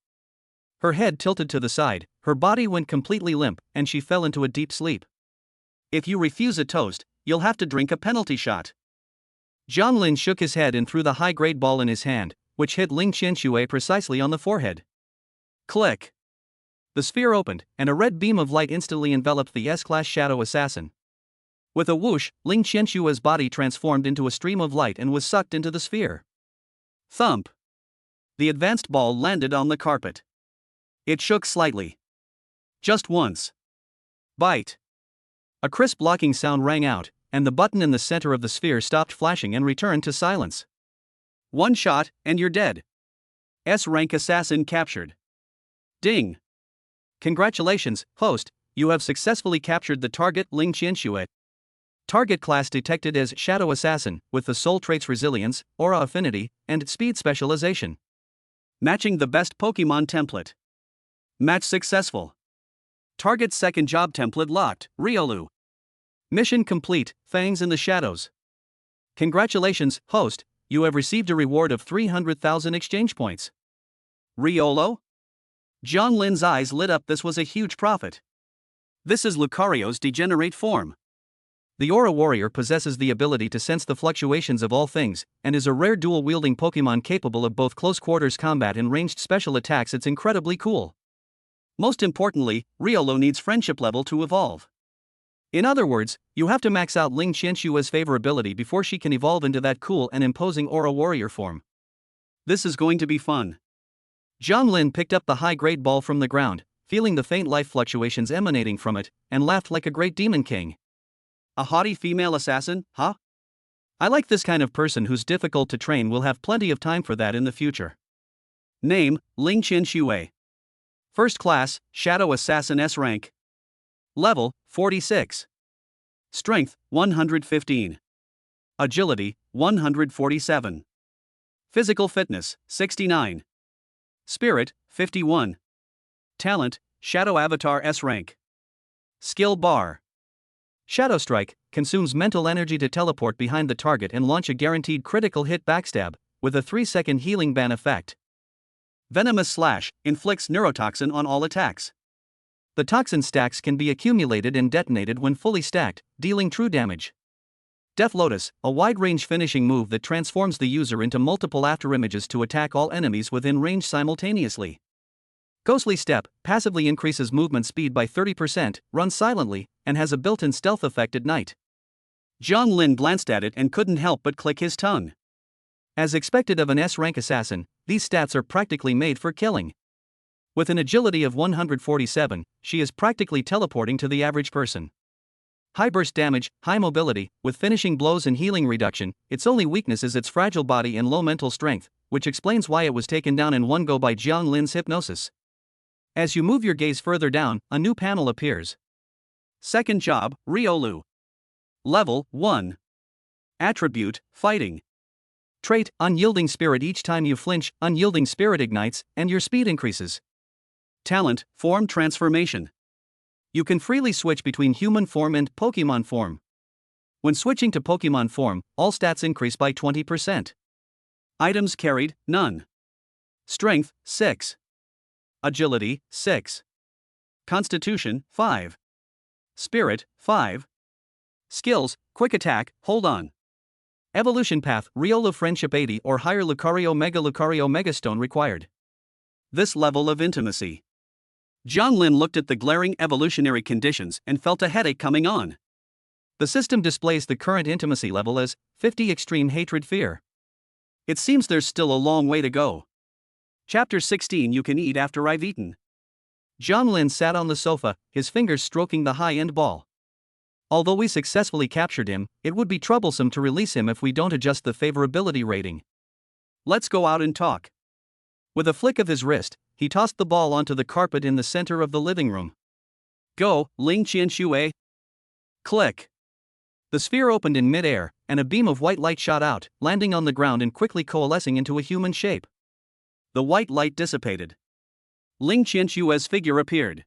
[SPEAKER 1] Her head tilted to the side, her body went completely limp, and she fell into a deep sleep. If you refuse a toast, you'll have to drink a penalty shot. John Lin shook his head and threw the high-grade ball in his hand, which hit Ling Qianxue precisely on the forehead. Click! The sphere opened, and a red beam of light instantly enveloped the S-class shadow assassin. With a whoosh, Ling Qianxue's body transformed into a stream of light and was sucked into the sphere. Thump! The advanced ball landed on the carpet. It shook slightly. Just once. Bite! A crisp locking sound rang out, and the button in the center of the sphere stopped flashing and returned to silence. One shot, and you're dead. S-rank assassin captured. Ding! Congratulations, host, you have successfully captured the target Ling Qianxue. Target class detected as Shadow Assassin, with the soul traits Resilience, Aura Affinity, and Speed Specialization. Matching the best Pokemon template. Match successful. Target's second job template locked, Riolu. Mission complete, Fangs in the Shadows. Congratulations, host, you have received a reward of 300,000 exchange points. Riolu? John Lin's eyes lit up. This was a huge profit. This is Lucario's degenerate form. The Aura Warrior possesses the ability to sense the fluctuations of all things, and is a rare dual-wielding Pokemon capable of both close-quarters combat and ranged special attacks. It's incredibly cool. Most importantly, Riolu needs friendship level to evolve. In other words, you have to max out Ling Qianxue's favorability before she can evolve into that cool and imposing Aura Warrior form. This is going to be fun. John Lin picked up the high-grade ball from the ground, feeling the faint life fluctuations emanating from it, and laughed like a great demon king. A haughty female assassin, huh? I like this kind of person who's difficult to train. Will have plenty of time for that in the future. Name, Ling Qianxue. First class, Shadow Assassin S rank. Level, 46. Strength, 115. Agility, 147. Physical fitness, 69. Spirit, 51. Talent, Shadow Avatar S rank. Skill bar. Shadow Strike consumes mental energy to teleport behind the target and launch a guaranteed critical hit backstab, with a 3-second healing ban effect. Venomous Slash inflicts neurotoxin on all attacks. The toxin stacks can be accumulated and detonated when fully stacked, dealing true damage. Death Lotus, a wide-range finishing move that transforms the user into multiple afterimages to attack all enemies within range simultaneously. Ghostly Step, passively increases movement speed by 30%, runs silently, and has a built-in stealth effect at night. Jiang Lin glanced at it and couldn't help but click his tongue. As expected of an S-rank assassin, these stats are practically made for killing. With an agility of 147, she is practically teleporting to the average person. High burst damage, high mobility, with finishing blows and healing reduction, its only weakness is its fragile body and low mental strength, which explains why it was taken down in one go by Jiang Lin's hypnosis. As you move your gaze further down, a new panel appears. Second job, Riolu. Level 1. Attribute, Fighting. Trait, Unyielding Spirit. Each time you flinch, Unyielding Spirit ignites, and your speed increases. Talent, Form Transformation. You can freely switch between human form and Pokemon form. When switching to Pokemon form, all stats increase by 20%. Items carried, none. Strength, 6. Agility, 6. Constitution, 5. Spirit, 5. Skills, Quick Attack, Hold On. Evolution Path, Riolu Friendship 80 or higher. Lucario Megastone required. This level of intimacy. Jiang Lin looked at the glaring evolutionary conditions and felt a headache coming on. The system displays the current intimacy level as 50 Extreme Hatred Fear. It seems there's still a long way to go. Chapter 16. You can eat after I've eaten. Jiang Lin sat on the sofa, his fingers stroking the high-end ball. Although we successfully captured him, it would be troublesome to release him if we don't adjust the favorability rating. Let's go out and talk. With a flick of his wrist, he tossed the ball onto the carpet in the center of the living room. Go, Ling Qianxue. Click. The sphere opened in mid-air, and a beam of white light shot out, landing on the ground and quickly coalescing into a human shape. The white light dissipated. Ling Qianxue's figure appeared.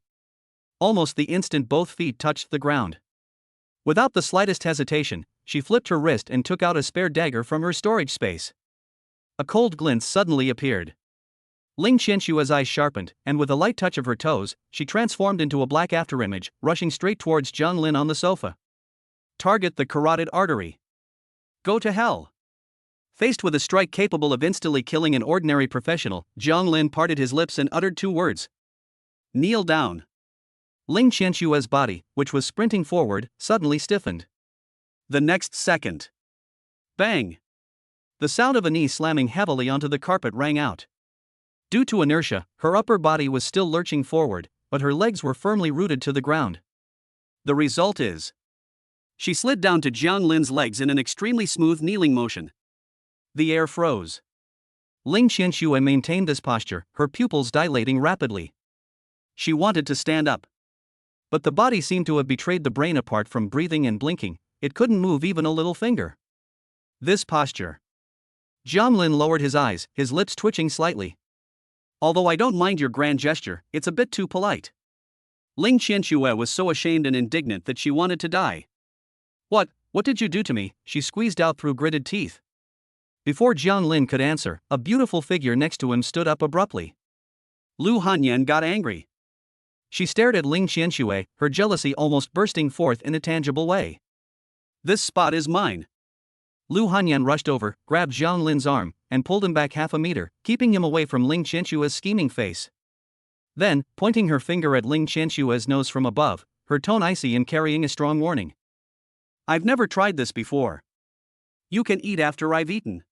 [SPEAKER 1] Almost the instant both feet touched the ground. Without the slightest hesitation, she flipped her wrist and took out a spare dagger from her storage space. A cold glint suddenly appeared. Ling Qianxue's eyes sharpened, and with a light touch of her toes, she transformed into a black afterimage, rushing straight towards Jiang Lin on the sofa. Target the carotid artery. Go to hell. Faced with a strike capable of instantly killing an ordinary professional, Jiang Lin parted his lips and uttered two words. Kneel down. Ling Qianxue's body, which was sprinting forward, suddenly stiffened. The next second. Bang! The sound of a knee slamming heavily onto the carpet rang out. Due to inertia, her upper body was still lurching forward, but her legs were firmly rooted to the ground. The result is. She slid down to Jiang Lin's legs in an extremely smooth kneeling motion. The air froze. Ling Qianxue maintained this posture, her pupils dilating rapidly. She wanted to stand up. But the body seemed to have betrayed the brain. Apart from breathing and blinking, it couldn't move even a little finger. This posture. Jiang Lin lowered his eyes, his lips twitching slightly. Although I don't mind your grand gesture, it's a bit too polite. Ling Qianxue was so ashamed and indignant that she wanted to die. What did you do to me? She squeezed out through gritted teeth. Before Jiang Lin could answer, a beautiful figure next to him stood up abruptly. Lu Hanyan got angry. She stared at Ling Qianxue, her jealousy almost bursting forth in a tangible way. This spot is mine. Lu Hanyan rushed over, grabbed Jiang Lin's arm, and pulled him back half a meter, keeping him away from Ling Qianxue's scheming face. Then, pointing her finger at Ling Qianxue's nose from above, her tone icy and carrying a strong warning. I've never tried this before. You can eat after I've eaten.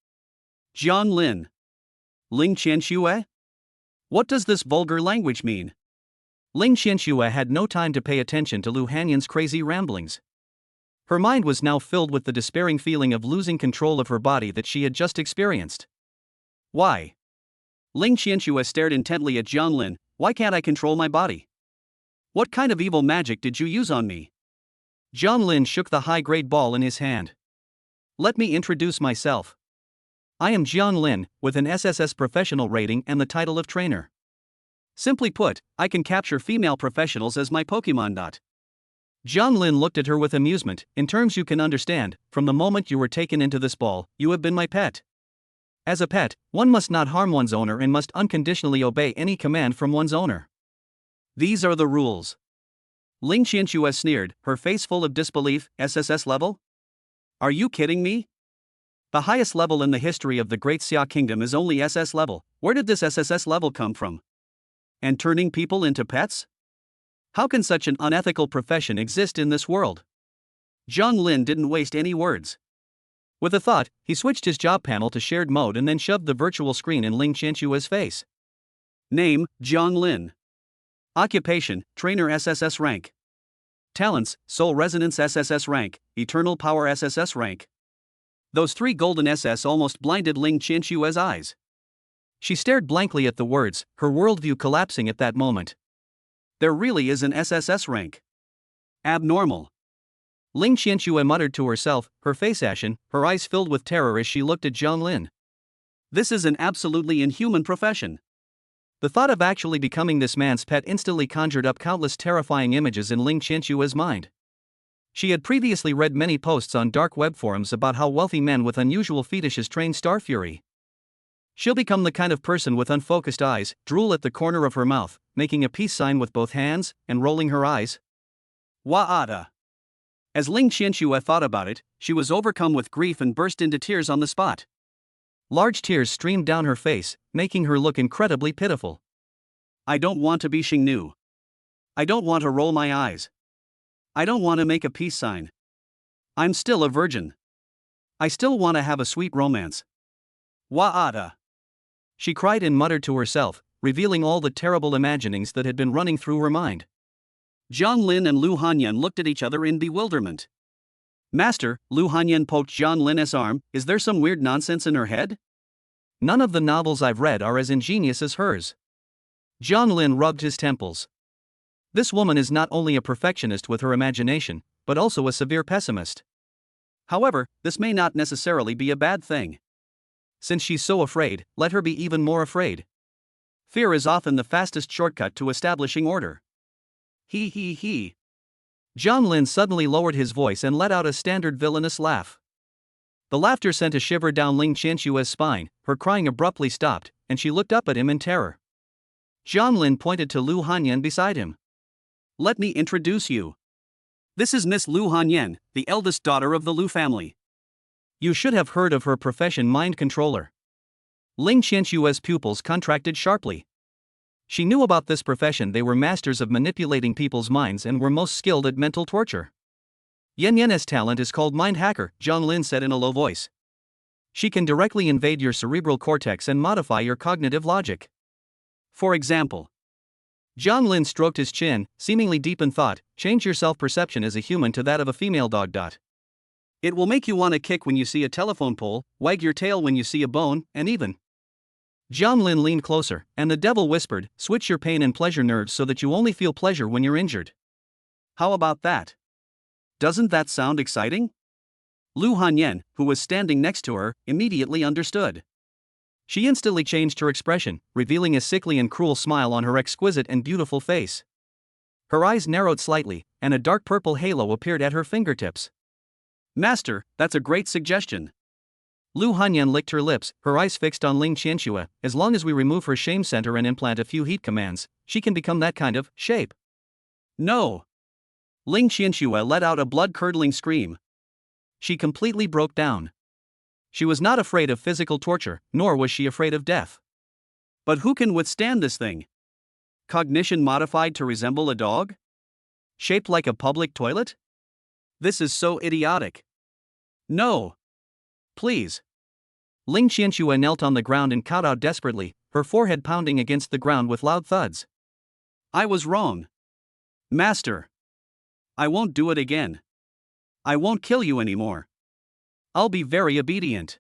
[SPEAKER 1] Jiang Lin. Ling Qianxue? What does this vulgar language mean? Ling Qianxue had no time to pay attention to Lu Hanyan's crazy ramblings. Her mind was now filled with the despairing feeling of losing control of her body that she had just experienced. Why? Ling Qianxue stared intently at Jiang Lin. Why can't I control my body? What kind of evil magic did you use on me? Jiang Lin shook the high-grade ball in his hand. Let me introduce myself. I am Jiang Lin, with an SSS professional rating and the title of trainer. Simply put, I can capture female professionals as my Pokemon. Jiang Lin looked at her with amusement. In terms you can understand, from the moment you were taken into this ball, you have been my pet. As a pet, one must not harm one's owner and must unconditionally obey any command from one's owner. These are the rules. Ling Qianxue sneered, her face full of disbelief. SSS level? Are you kidding me? The highest level in the history of the Great Xia Kingdom is only SS level. Where did this SSS level come from? And turning people into pets? How can such an unethical profession exist in this world? Zhang Lin didn't waste any words. With a thought, he switched his job panel to shared mode and then shoved the virtual screen in Ling Qianxue's face. Name, Zhang Lin. Occupation, Trainer SSS rank. Talents, Soul Resonance SSS rank, Eternal Power SSS rank. Those 3 golden SS almost blinded Ling Qianxue's eyes. She stared blankly at the words, her worldview collapsing at that moment. There really is an SSS rank. Abnormal. Ling Qianxue muttered to herself, her face ashen, her eyes filled with terror as she looked at Zhang Lin. This is an absolutely inhuman profession. The thought of actually becoming this man's pet instantly conjured up countless terrifying images in Ling Qianxue's mind. She had previously read many posts on dark web forums about how wealthy men with unusual fetishes train Star Fury. She'll become the kind of person with unfocused eyes, drool at the corner of her mouth, making a peace sign with both hands, and rolling her eyes. Wa'ada. As Ling Qianxue thought about it, she was overcome with grief and burst into tears on the spot. Large tears streamed down her face, making her look incredibly pitiful. I don't want to be Xingnu. I don't want to roll my eyes. I don't want to make a peace sign. I'm still a virgin. I still want to have a sweet romance. Wa'ada. She cried and muttered to herself, revealing all the terrible imaginings that had been running through her mind. Zhang Lin and Lu Hanyan looked at each other in bewilderment. Master, Lu Hanyan poked Zhang Lin's arm, is there some weird nonsense in her head? None of the novels I've read are as ingenious as hers. Zhang Lin rubbed his temples. This woman is not only a perfectionist with her imagination, but also a severe pessimist. However, this may not necessarily be a bad thing. Since she's so afraid, let her be even more afraid. Fear is often the fastest shortcut to establishing order. He. Zhang Lin suddenly lowered his voice and let out a standard villainous laugh. The laughter sent a shiver down Ling Qianxue's spine, her crying abruptly stopped, and she looked up at him in terror. Zhang Lin pointed to Lu Hanyan beside him. Let me introduce you. This is Miss Lu Hanyan, the eldest daughter of the Lu family. You should have heard of her profession, mind controller. Ling Qianxue's pupils contracted sharply. She knew about this profession. They were masters of manipulating people's minds and were most skilled at mental torture. Yan Yan's talent is called Mind Hacker, Zhang Lin said in a low voice. She can directly invade your cerebral cortex and modify your cognitive logic. For example, Zhang Lin stroked his chin, seemingly deep in thought. Change your self-perception as a human to that of a female dog. It will make you want to kick when you see a telephone pole, wag your tail when you see a bone, and even. Zhang Lin leaned closer, and the devil whispered, switch your pain and pleasure nerves so that you only feel pleasure when you're injured. How about that? Doesn't that sound exciting? Lu Hanyan, who was standing next to her, immediately understood. She instantly changed her expression, revealing a sickly and cruel smile on her exquisite and beautiful face. Her eyes narrowed slightly, and a dark purple halo appeared at her fingertips. Master, that's a great suggestion. Lu Hanyan licked her lips, her eyes fixed on Ling Qianxue. As long as we remove her shame center and implant a few heat commands, she can become that kind of shape. No. Ling Qianxue let out a blood-curdling scream. She completely broke down. She was not afraid of physical torture, nor was she afraid of death. But who can withstand this thing? Cognition modified to resemble a dog? Shaped like a public toilet? This is so idiotic. No. Please. Ling Qianxue knelt on the ground and kowtowed desperately, her forehead pounding against the ground with loud thuds. I was wrong. Master. I won't do it again. I won't kill you anymore. I'll be very obedient.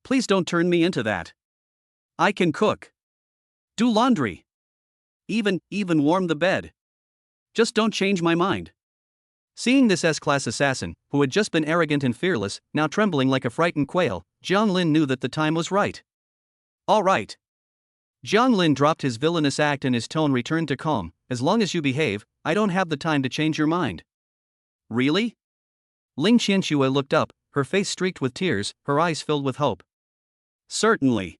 [SPEAKER 1] Please don't turn me into that. I can cook. Do laundry. Even warm the bed. Just don't change my mind. Seeing this S-class assassin, who had just been arrogant and fearless, now trembling like a frightened quail, Zhang Lin knew that the time was right. All right. Zhang Lin dropped his villainous act and his tone returned to calm. As long as you behave, I don't have the time to change your mind. Really? Ling Qianxue looked up, her face streaked with tears, her eyes filled with hope. Certainly.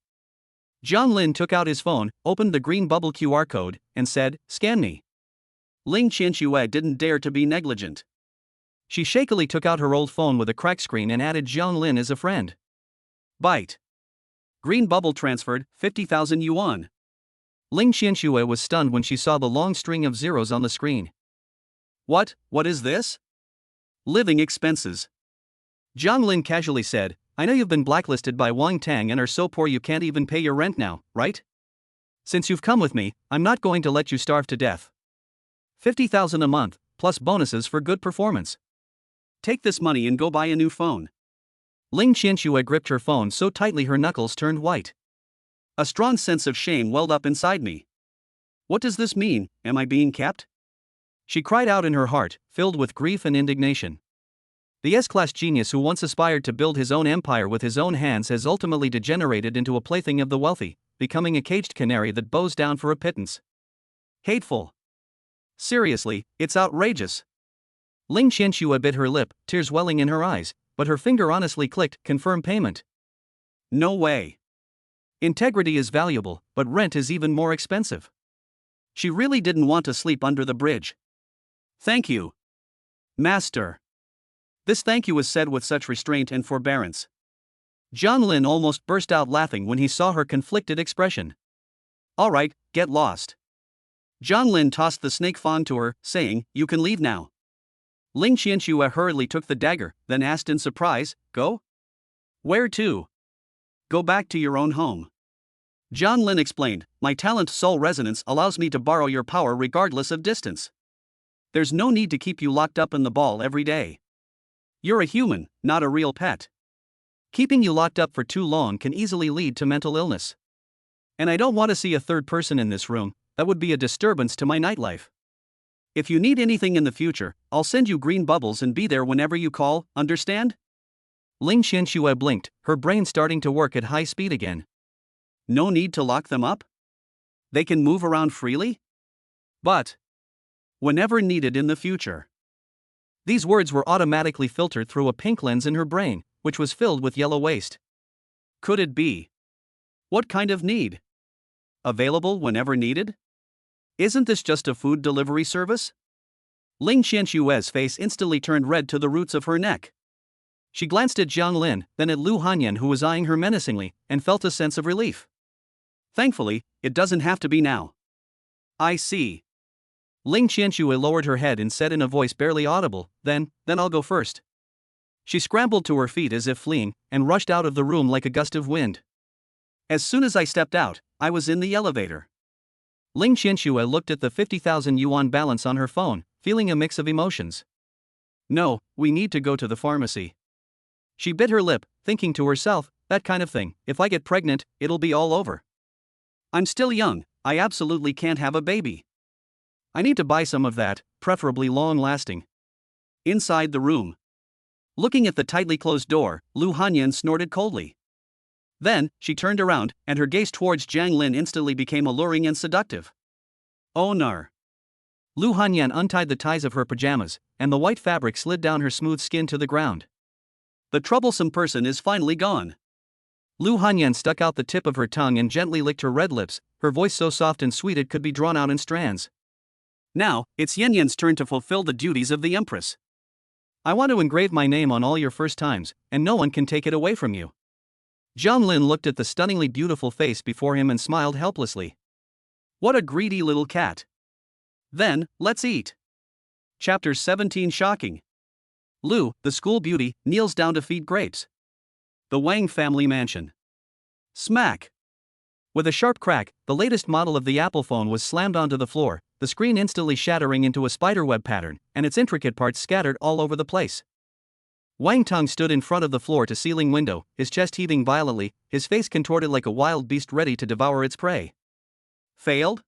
[SPEAKER 1] Zhang Lin took out his phone, opened the green bubble QR code, and said, scan me. Ling Qianxue didn't dare to be negligent. She shakily took out her old phone with a cracked screen and added Jiang Lin as a friend. Byte. Green bubble transferred, 50,000 yuan. Ling Qianxue was stunned when she saw the long string of zeros on the screen. What is this? Living expenses. Jiang Lin casually said, I know you've been blacklisted by Wang Tang and are so poor you can't even pay your rent now, right? Since you've come with me, I'm not going to let you starve to death. 50,000 a month, plus bonuses for good performance. Take this money and go buy a new phone. Ling Qianxue gripped her phone so tightly her knuckles turned white. A strong sense of shame welled up inside me. What does this mean? Am I being kept? She cried out in her heart, filled with grief and indignation. The S-class genius who once aspired to build his own empire with his own hands has ultimately degenerated into a plaything of the wealthy, becoming a caged canary that bows down for a pittance. Hateful. Seriously, it's outrageous. Ling Qianxue bit her lip, tears welling in her eyes, but her finger honestly clicked, confirm payment. No way. Integrity is valuable, but rent is even more expensive. She really didn't want to sleep under the bridge. Thank you, Master. This thank you was said with such restraint and forbearance. Jiang Lin almost burst out laughing when he saw her conflicted expression. All right, get lost. Jiang Lin tossed the snake fawn to her, saying, you can leave now. Ling Qianxue hurriedly took the dagger, then asked in surprise, go? Where to? Go back to your own home. Jiang Lin explained, my talent soul resonance allows me to borrow your power regardless of distance. There's no need to keep you locked up in the ball every day. You're a human, not a real pet. Keeping you locked up for too long can easily lead to mental illness. And I don't want to see a third person in this room, that would be a disturbance to my nightlife. If you need anything in the future, I'll send you green bubbles and be there whenever you call, understand? Ling Qianxue blinked, her brain starting to work at high speed again. No need to lock them up? They can move around freely? But whenever needed in the future. These words were automatically filtered through a pink lens in her brain, which was filled with yellow waste. Could it be? What kind of need? Available whenever needed? Isn't this just a food delivery service? Ling Qianxue's face instantly turned red to the roots of her neck. She glanced at Jiang Lin, then at Lu Hanyan who was eyeing her menacingly, and felt a sense of relief. Thankfully, it doesn't have to be now. I see. Ling Qianxue lowered her head and said in a voice barely audible, then I'll go first. She scrambled to her feet as if fleeing, and rushed out of the room like a gust of wind. As soon as I stepped out, I was in the elevator. Ling Qianxue looked at the 50,000 yuan balance on her phone, feeling a mix of emotions. No, we need to go to the pharmacy. She bit her lip, thinking to herself, that kind of thing, if I get pregnant, it'll be all over. I'm still young, I absolutely can't have a baby. I need to buy some of that, preferably long-lasting. Inside the room. Looking at the tightly closed door, Lu Hanyan snorted coldly. Then, she turned around, and her gaze towards Jiang Lin instantly became alluring and seductive. Oh no. Lu Hanyan untied the ties of her pajamas, and the white fabric slid down her smooth skin to the ground. The troublesome person is finally gone. Lu Hanyan stuck out the tip of her tongue and gently licked her red lips, her voice so soft and sweet it could be drawn out in strands. Now, it's Yan Yan's turn to fulfill the duties of the Empress. I want to engrave my name on all your first times, and no one can take it away from you. Jiang Lin looked at the stunningly beautiful face before him and smiled helplessly. What a greedy little cat. Then, let's eat. Chapter 17 Shocking. Lu, the school beauty, kneels down to feed grapes. The Wang family mansion. Smack. With a sharp crack, the latest model of the Apple phone was slammed onto the floor, the screen instantly shattering into a spiderweb pattern, and its intricate parts scattered all over the place. Wang Tong stood in front of the floor-to-ceiling window, his chest heaving violently, his face contorted like a wild beast ready to devour its prey. Failed?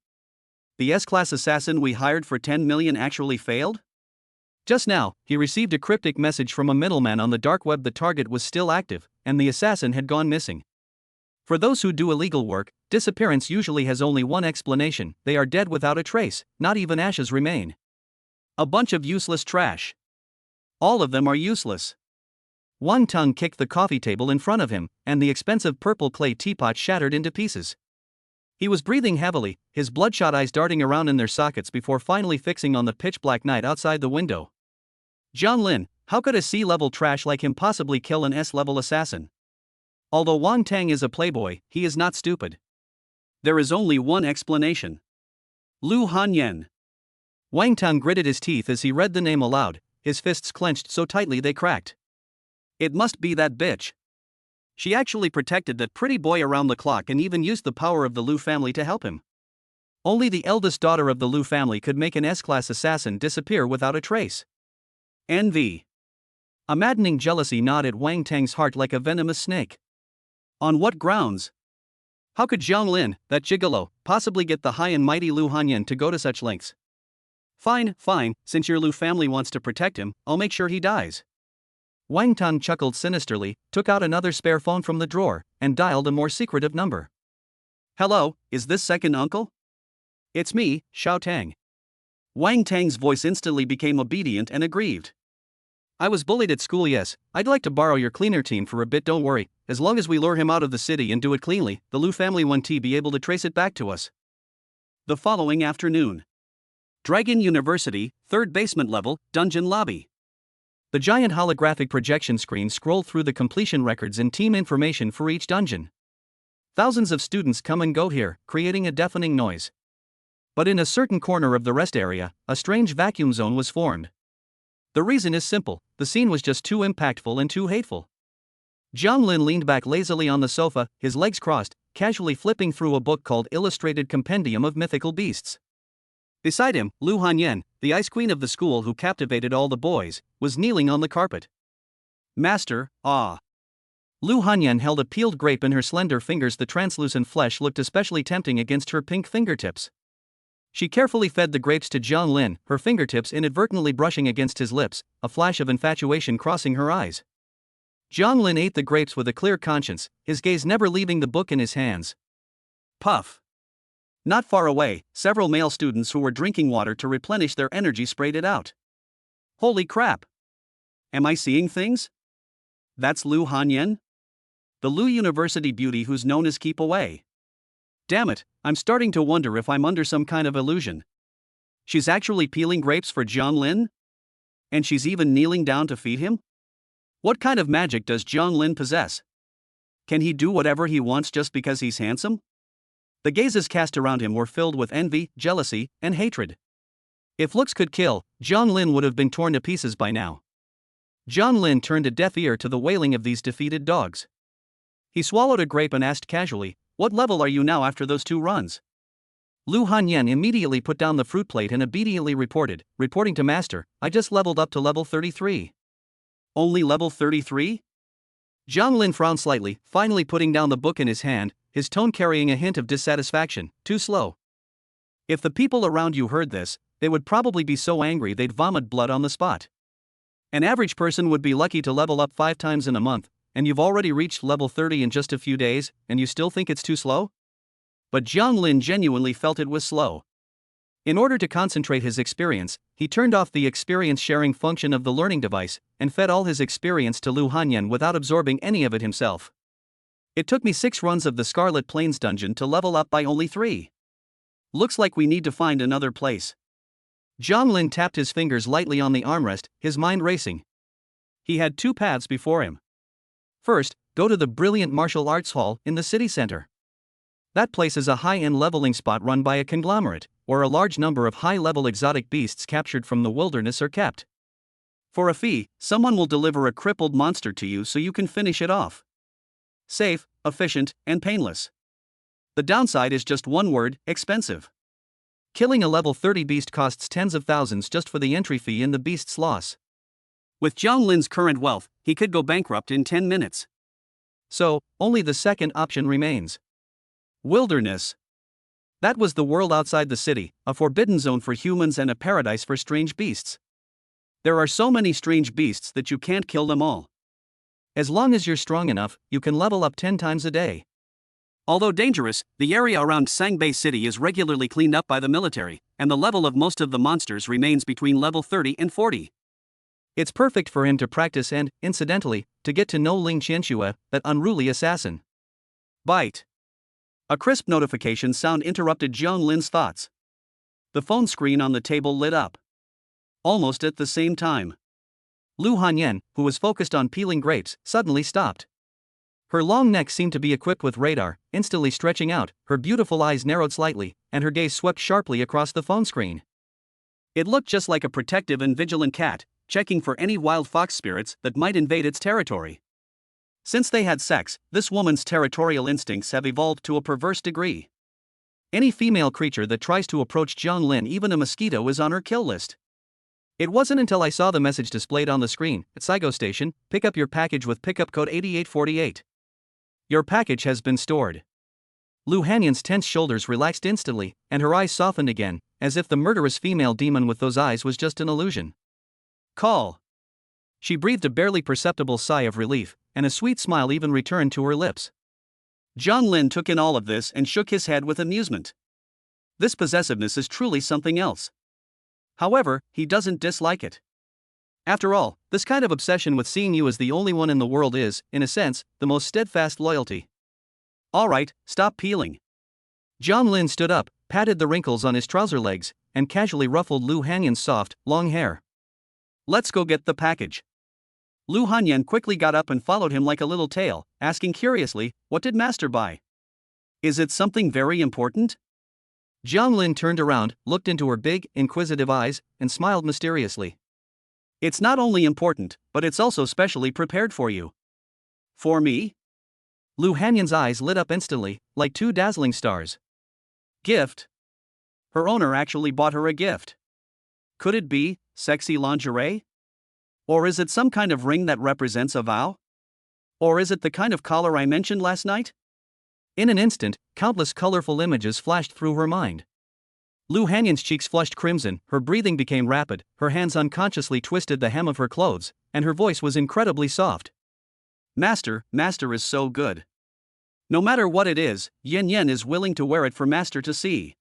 [SPEAKER 1] The S-class assassin we hired for 10 million actually failed? Just now, he received a cryptic message from a middleman on the dark web. The target was still active, and the assassin had gone missing. For those who do illegal work, disappearance usually has only one explanation: they are dead without a trace, not even ashes remain. A bunch of useless trash. All of them are useless. Wang Tong kicked the coffee table in front of him, and the expensive purple clay teapot shattered into pieces. He was breathing heavily, his bloodshot eyes darting around in their sockets before finally fixing on the pitch-black night outside the window. Jiang Lin, how could a C-level trash like him possibly kill an S-level assassin? Although Wang Tang is a playboy, he is not stupid. There is only one explanation. Lu Hanyan. Wang Tang gritted his teeth as he read the name aloud, his fists clenched so tightly they cracked. It must be that bitch. She actually protected that pretty boy around the clock and even used the power of the Lu family to help him. Only the eldest daughter of the Lu family could make an S-class assassin disappear without a trace. Envy. A maddening jealousy gnawed at Wang Tang's heart like a venomous snake. On what grounds? How could Jiang Lin, that gigolo, possibly get the high and mighty Lu Hanyan to go to such lengths? Fine, since your Lu family wants to protect him, I'll make sure he dies. Wang Tang chuckled sinisterly, took out another spare phone from the drawer, and dialed a more secretive number. Hello, is this second uncle? It's me, Xiao Tang. Wang Tang's voice instantly became obedient and aggrieved. I was bullied at school, yes. I'd like to borrow your cleaner team for a bit, don't worry. As long as we lure him out of the city and do it cleanly, the Lu family won't be able to trace it back to us. The following afternoon. Dragon University, 3rd basement level, dungeon lobby. The giant holographic projection screen scrolled through the completion records and team information for each dungeon. Thousands of students come and go here, creating a deafening noise. But in a certain corner of the rest area, a strange vacuum zone was formed. The reason is simple, the scene was just too impactful and too hateful. Jiang Lin leaned back lazily on the sofa, his legs crossed, casually flipping through a book called Illustrated Compendium of Mythical Beasts. Beside him, Lu Hanyan, the ice queen of the school who captivated all the boys, was kneeling on the carpet. Master, ah. Lu Hanyan held a peeled grape in her slender fingers. The translucent flesh looked especially tempting against her pink fingertips. She carefully fed the grapes to Jiang Lin, her fingertips inadvertently brushing against his lips, a flash of infatuation crossing her eyes. Jiang Lin ate the grapes with a clear conscience, his gaze never leaving the book in his hands. Puff. Not far away, several male students who were drinking water to replenish their energy sprayed it out. Holy crap! Am I seeing things? That's Lu Hanyan? The Lu University beauty who's known as Keep Away. Damn it, I'm starting to wonder if I'm under some kind of illusion. She's actually peeling grapes for Jiang Lin? And she's even kneeling down to feed him? What kind of magic does Jiang Lin possess? Can he do whatever he wants just because he's handsome? The gazes cast around him were filled with envy, jealousy, and hatred. If looks could kill, Jiang Lin would have been torn to pieces by now. Jiang Lin turned a deaf ear to the wailing of these defeated dogs. He swallowed a grape and asked casually, "What level are you now after those 2 runs?" Lu Hanyan immediately put down the fruit plate and obediently reporting to Master, "I just leveled up to level 33. Only level 33? Jiang Lin frowned slightly, finally putting down the book in his hand, his tone carrying a hint of dissatisfaction. Too slow. If the people around you heard this, they would probably be so angry they'd vomit blood on the spot. An average person would be lucky to level up 5 times in a month, and you've already reached level 30 in just a few days, and you still think it's too slow? But Jiang Lin genuinely felt it was slow. In order to concentrate his experience, he turned off the experience sharing function of the learning device, and fed all his experience to Lu Hanyan without absorbing any of it himself. It took me 6 runs of the Scarlet Plains dungeon to level up by only 3. Looks like we need to find another place. Jiang Lin tapped his fingers lightly on the armrest, his mind racing. He had 2 paths before him. First, go to the brilliant martial arts hall in the city center. That place is a high-end leveling spot run by a conglomerate, where a large number of high-level exotic beasts captured from the wilderness are kept. For a fee, someone will deliver a crippled monster to you so you can finish it off. Safe, efficient, and painless. The downside is just one word: expensive. Killing a level 30 beast costs tens of thousands just for the entry fee and the beast's loss. With Jiang Lin's current wealth, he could go bankrupt in 10 minutes. So, only the second option remains. Wilderness. That was the world outside the city, a forbidden zone for humans and a paradise for strange beasts. There are so many strange beasts that you can't kill them all. As long as you're strong enough, you can level up 10 times a day. Although dangerous, the area around Sangbei City is regularly cleaned up by the military, and the level of most of the monsters remains between level 30 and 40. It's perfect for him to practice and, incidentally, to get to know Ling Qianxue, that unruly assassin. Bite. A crisp notification sound interrupted Jiang Lin's thoughts. The phone screen on the table lit up. Almost at the same time. Lu Hanyan, who was focused on peeling grapes, suddenly stopped. Her long neck seemed to be equipped with radar, instantly stretching out, her beautiful eyes narrowed slightly, and her gaze swept sharply across the phone screen. It looked just like a protective and vigilant cat, checking for any wild fox spirits that might invade its territory. Since they had sex, this woman's territorial instincts have evolved to a perverse degree. Any female creature that tries to approach Jiang Lin, even a mosquito, is on her kill list. It wasn't until I saw the message displayed on the screen, at Saigo Station, pick up your package with pickup code 8848. Your package has been stored. Lu Hanyan's tense shoulders relaxed instantly, and her eyes softened again, as if the murderous female demon with those eyes was just an illusion. Call. She breathed a barely perceptible sigh of relief, and a sweet smile even returned to her lips. Jiang Lin took in all of this and shook his head with amusement. This possessiveness is truly something else. However, he doesn't dislike it. After all, this kind of obsession with seeing you as the only one in the world is, in a sense, the most steadfast loyalty. Alright, stop peeling. Jiang Lin stood up, patted the wrinkles on his trouser legs, and casually ruffled Lu Hanyan's soft, long hair. Let's go get the package. Lu Hanyan quickly got up and followed him like a little tail, asking curiously, what did Master buy? Is it something very important? Jiang Lin turned around, looked into her big, inquisitive eyes, and smiled mysteriously. It's not only important, but it's also specially prepared for you. For me? Lu Hanyan's eyes lit up instantly, like two dazzling stars. Gift? Her owner actually bought her a gift. Could it be sexy lingerie? Or is it some kind of ring that represents a vow? Or is it the kind of collar I mentioned last night? In an instant, countless colorful images flashed through her mind. Lu Hanyan's cheeks flushed crimson, her breathing became rapid, her hands unconsciously twisted the hem of her clothes, and her voice was incredibly soft. Master is so good. No matter what it is, Yan Yan is willing to wear it for Master to see.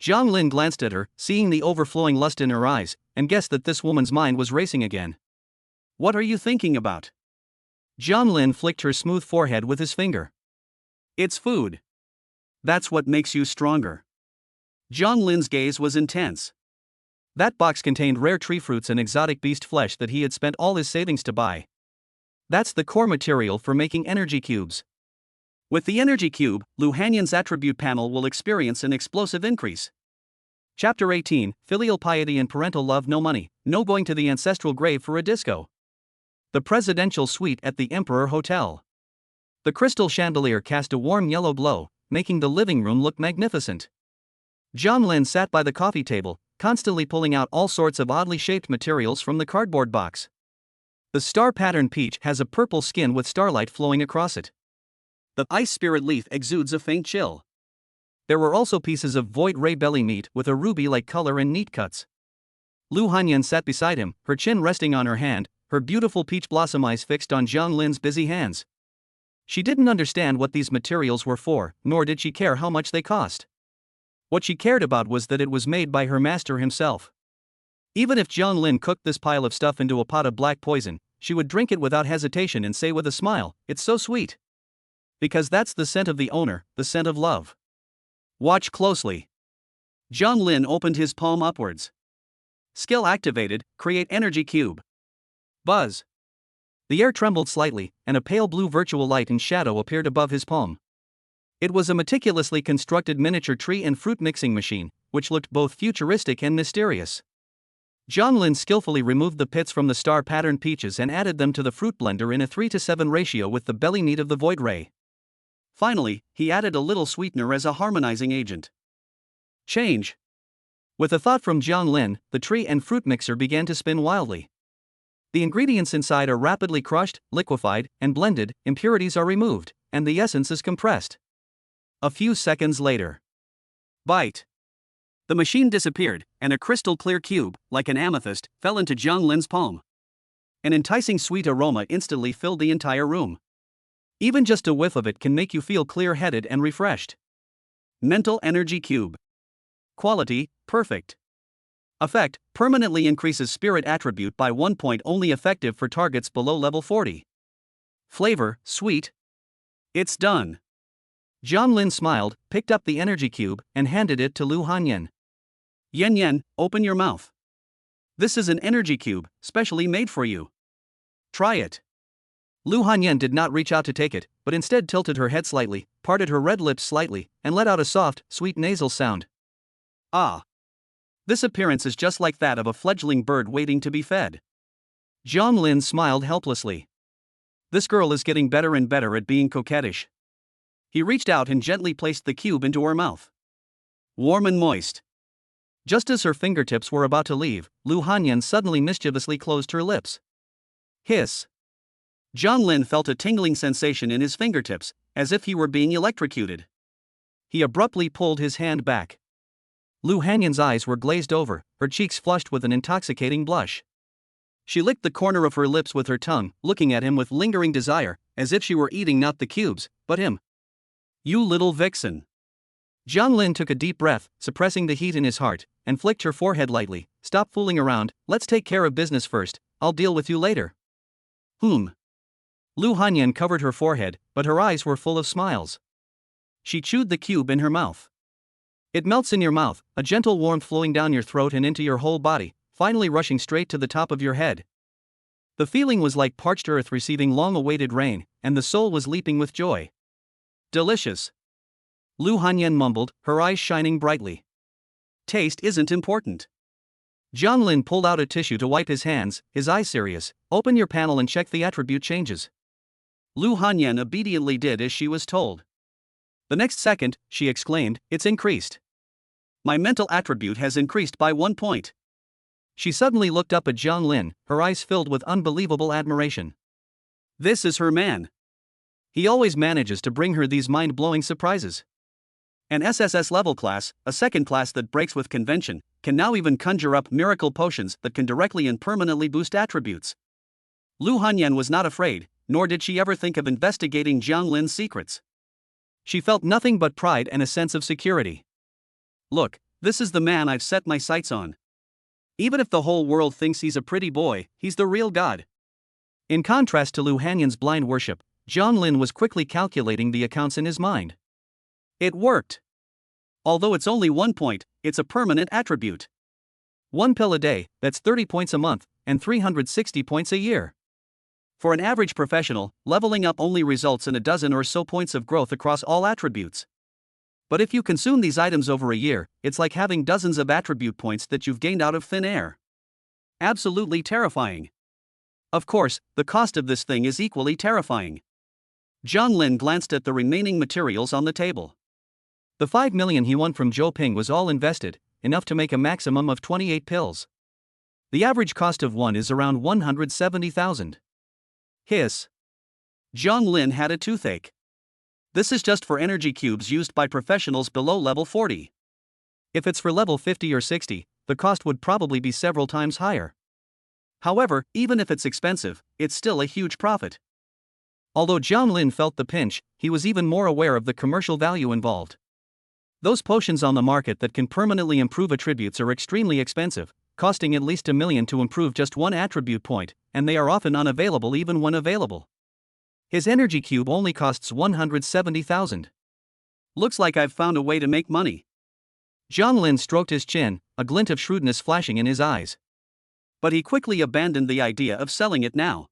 [SPEAKER 1] Jiang Lin glanced at her, seeing the overflowing lust in her eyes, and guessed that this woman's mind was racing again. What are you thinking about? Jiang Lin flicked her smooth forehead with his finger. It's food. That's what makes you stronger. Jiang Lin's gaze was intense. That box contained rare tree fruits and exotic beast flesh that he had spent all his savings to buy. That's the core material for making energy cubes. With the energy cube, Lu Hanyan's attribute panel will experience an explosive increase. Chapter 18, Filial Piety and Parental Love. No money, no going to the ancestral grave for a disco. The presidential suite at the Emperor Hotel. The crystal chandelier cast a warm yellow glow, making the living room look magnificent. Jiang Lin sat by the coffee table, constantly pulling out all sorts of oddly shaped materials from the cardboard box. The star-patterned peach has a purple skin with starlight flowing across it. The ice spirit leaf exudes a faint chill. There were also pieces of void ray belly meat with a ruby-like color and neat cuts. Lu Hanyan sat beside him, her chin resting on her hand, her beautiful peach blossom eyes fixed on Jiang Lin's busy hands. She didn't understand what these materials were for, nor did she care how much they cost. What she cared about was that it was made by her master himself. Even if Jiang Lin cooked this pile of stuff into a pot of black poison, she would drink it without hesitation and say with a smile, "It's so sweet." Because that's the scent of the owner, the scent of love. Watch closely. Jiang Lin opened his palm upwards. Skill activated, create energy cube. Buzz. The air trembled slightly, and a pale blue virtual light and shadow appeared above his palm. It was a meticulously constructed miniature tree and fruit mixing machine, which looked both futuristic and mysterious. Jiang Lin skillfully removed the pits from the star-patterned peaches and added them to the fruit blender in a 3:7 ratio with the belly meat of the void ray. Finally, he added a little sweetener as a harmonizing agent. Change. With a thought from Jiang Lin, the tree and fruit mixer began to spin wildly. The ingredients inside are rapidly crushed, liquefied, and blended, impurities are removed, and the essence is compressed. A few seconds later. Bite. The machine disappeared, and a crystal-clear cube, like an amethyst, fell into Jiang Lin's palm. An enticing sweet aroma instantly filled the entire room. Even just a whiff of it can make you feel clear-headed and refreshed. Mental energy cube. Quality, perfect. Effect, permanently increases spirit attribute by 1 point, only effective for targets below level 40. Flavor, sweet. It's done. Jiang Lin smiled, picked up the energy cube, and handed it to Lu Hanyan. Yan Yan, open your mouth. This is an energy cube, specially made for you. Try it.
[SPEAKER 2] Lu Hanyan did not reach out to take it, but instead tilted her head slightly, parted her red lips slightly, and let out a soft, sweet nasal sound.
[SPEAKER 1] Ah. This appearance is just like that of a fledgling bird waiting to be fed.
[SPEAKER 2] Jiang Lin smiled helplessly.
[SPEAKER 1] This girl is getting better and better at being coquettish. He reached out and gently placed the cube into her mouth. Warm and moist.
[SPEAKER 2] Just as her fingertips were about to leave, Lu Hanyan suddenly mischievously closed her lips.
[SPEAKER 1] Hiss. Jiang Lin felt a tingling sensation in his fingertips, as if he were being electrocuted.
[SPEAKER 2] He abruptly pulled his hand back. Lu Hanyan's eyes were glazed over, her cheeks flushed with an intoxicating blush.
[SPEAKER 1] She licked the corner of her lips with her tongue, looking at him with lingering desire, as if she were eating not the cubes, but him. You little vixen.
[SPEAKER 2] Jiang Lin took a deep breath, suppressing the heat in his heart, and flicked her forehead lightly. Stop fooling around, let's take care of business first, I'll deal with you later. Lu Hanyan covered her forehead, but her eyes were full of smiles.
[SPEAKER 1] She chewed the cube in her mouth.
[SPEAKER 2] It melts in your mouth, a gentle warmth flowing down your throat and into your whole body, finally rushing straight to the top of your head. The feeling was like parched earth receiving long-awaited rain, and the soul was leaping with joy.
[SPEAKER 1] Delicious.
[SPEAKER 2] Lu Hanyan mumbled, her eyes shining brightly.
[SPEAKER 1] Taste isn't important.
[SPEAKER 2] Jiang Lin pulled out a tissue to wipe his hands, his eyes serious. Open your panel and check the attribute changes.
[SPEAKER 1] Lu Hanyan obediently did as she was told. The next second, she exclaimed, it's increased. My mental attribute has increased by 1 point.
[SPEAKER 2] She suddenly looked up at Jiang Lin, her eyes filled with unbelievable admiration.
[SPEAKER 1] This is her man.
[SPEAKER 2] He always manages to bring her these mind-blowing surprises.
[SPEAKER 1] An SSS level class, a second class that breaks with convention, can now even conjure up miracle potions that can directly and permanently boost attributes. Lu Hanyan was not afraid, nor did she ever think of investigating Jiang Lin's secrets.
[SPEAKER 2] She felt nothing but pride and a sense of security.
[SPEAKER 1] Look, this is the man I've set my sights on. Even if the whole world thinks he's a pretty boy, he's the real god.
[SPEAKER 2] In contrast to Lu Hanyan's blind worship, Jiang Lin was quickly calculating the accounts in his mind.
[SPEAKER 1] It worked. Although it's only 1 point, it's a permanent attribute.
[SPEAKER 2] 1 pill a day, that's 30 points a month, and 360 points a year.
[SPEAKER 1] For an average professional, leveling up only results in a dozen or so points of growth across all attributes. But if you consume these items over a year, it's like having dozens of attribute points that you've gained out of thin air. Absolutely terrifying. Of course, the cost of this thing is equally terrifying. Jiang Lin glanced at the remaining materials on the table.
[SPEAKER 2] The 5 million he won from Zhou Ping was all invested, enough to make a maximum of 28 pills. The average cost of one is around 170,000.
[SPEAKER 1] Hiss. Jiang Lin had a toothache. This is just for energy cubes used by professionals below level 40.
[SPEAKER 2] If it's for level 50 or 60, the cost would probably be several times higher.
[SPEAKER 1] However, even if it's expensive, it's still a huge profit.
[SPEAKER 2] Although Jiang Lin felt the pinch, he was even more aware of the commercial value involved. Those potions on the market that can permanently improve attributes are extremely expensive, costing at least 1 million to improve just one attribute point, and they are often unavailable even when available. His energy cube only costs 170,000.
[SPEAKER 1] Looks like I've found a way to make money.
[SPEAKER 2] Jiang Lin stroked his chin, a glint of shrewdness flashing in his eyes.
[SPEAKER 1] But he quickly abandoned the idea of selling it now.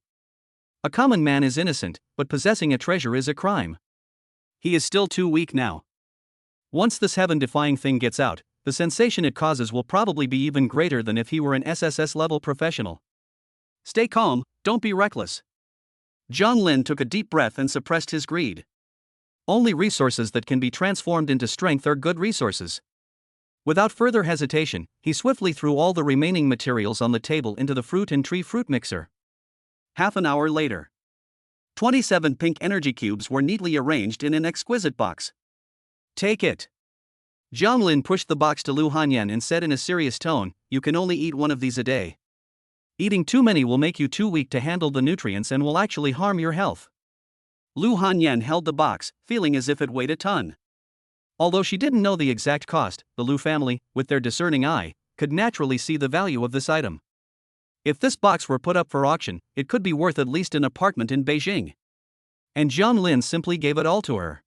[SPEAKER 2] A common man is innocent, but possessing a treasure is a crime.
[SPEAKER 1] He is still too weak now.
[SPEAKER 2] Once this heaven-defying thing gets out, the sensation it causes will probably be even greater than if he were an SSS-level professional.
[SPEAKER 1] Stay calm, don't be reckless. Jiang Lin took a deep breath and suppressed his greed.
[SPEAKER 2] Only resources that can be transformed into strength are good resources. Without further hesitation, he swiftly threw all the remaining materials on the table into the fruit and tree fruit mixer.
[SPEAKER 1] Half an hour later, 27 pink energy cubes were neatly arranged in an exquisite box. Take it.
[SPEAKER 2] Jiang Lin pushed the box to Lu Hanyan and said in a serious tone, you can only eat one of these a day. Eating too many will make you too weak to handle the nutrients and will actually harm your health.
[SPEAKER 1] Lu Hanyan held the box, feeling as if it weighed a ton.
[SPEAKER 2] Although she didn't know the exact cost, the Lu family, with their discerning eye, could naturally see the value of this item. If this box were put up for auction, it could be worth at least an apartment in Beijing. And Jiang Lin simply gave it all to her.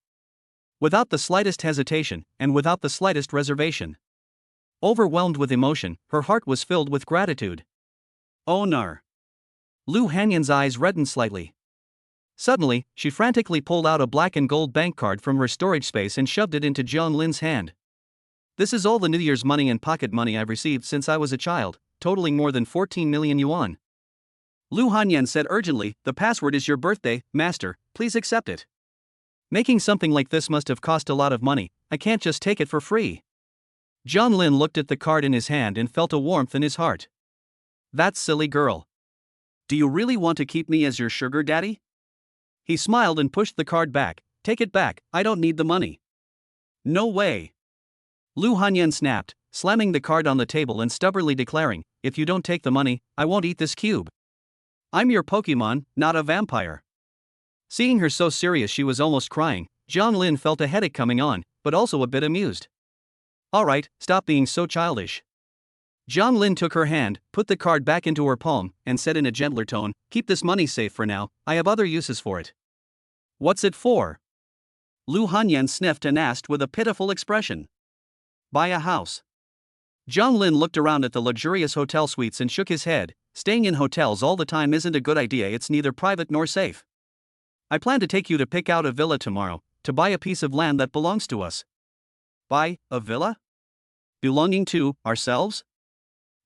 [SPEAKER 2] Without the slightest hesitation, and without the slightest reservation. Overwhelmed with emotion, her heart was filled with gratitude.
[SPEAKER 1] Oh no.
[SPEAKER 2] Lu Hanyan's eyes reddened slightly. Suddenly, she frantically pulled out a black and gold bank card from her storage space and shoved it into Jiang Lin's hand. This is all the New Year's money and pocket money I've received since I was a child, totaling more than 14 million yuan.
[SPEAKER 1] Lu Hanyan said urgently, the password is your birthday, master, please accept it.
[SPEAKER 2] Making something like this must have cost a lot of money, I can't just take it for free. Jiang Lin looked at the card in his hand and felt a warmth in his heart.
[SPEAKER 1] That silly girl. Do you really want to keep me as your sugar daddy? He smiled and pushed the card back. Take it back, I don't need the money. No way.
[SPEAKER 2] Lu Hanyan snapped, slamming the card on the table and stubbornly declaring, if you don't take the money, I won't eat this cube.
[SPEAKER 1] I'm your Pokemon, not a vampire.
[SPEAKER 2] Seeing her so serious she was almost crying, Jiang Lin felt a headache coming on, but also a bit amused. Alright, stop being so childish. Jiang Lin took her hand, put the card back into her palm, and said in a gentler tone, keep this money safe for now, I have other uses for it.
[SPEAKER 1] What's it for? Lu Hanyan sniffed and asked with a pitiful expression. Buy a house.
[SPEAKER 2] Jiang Lin looked around at the luxurious hotel suites and shook his head. Staying in hotels all the time isn't a good idea, it's neither private nor safe. I plan to take you to pick out a villa tomorrow, to buy a piece of land that belongs to us.
[SPEAKER 1] Buy a villa? Belonging to ourselves?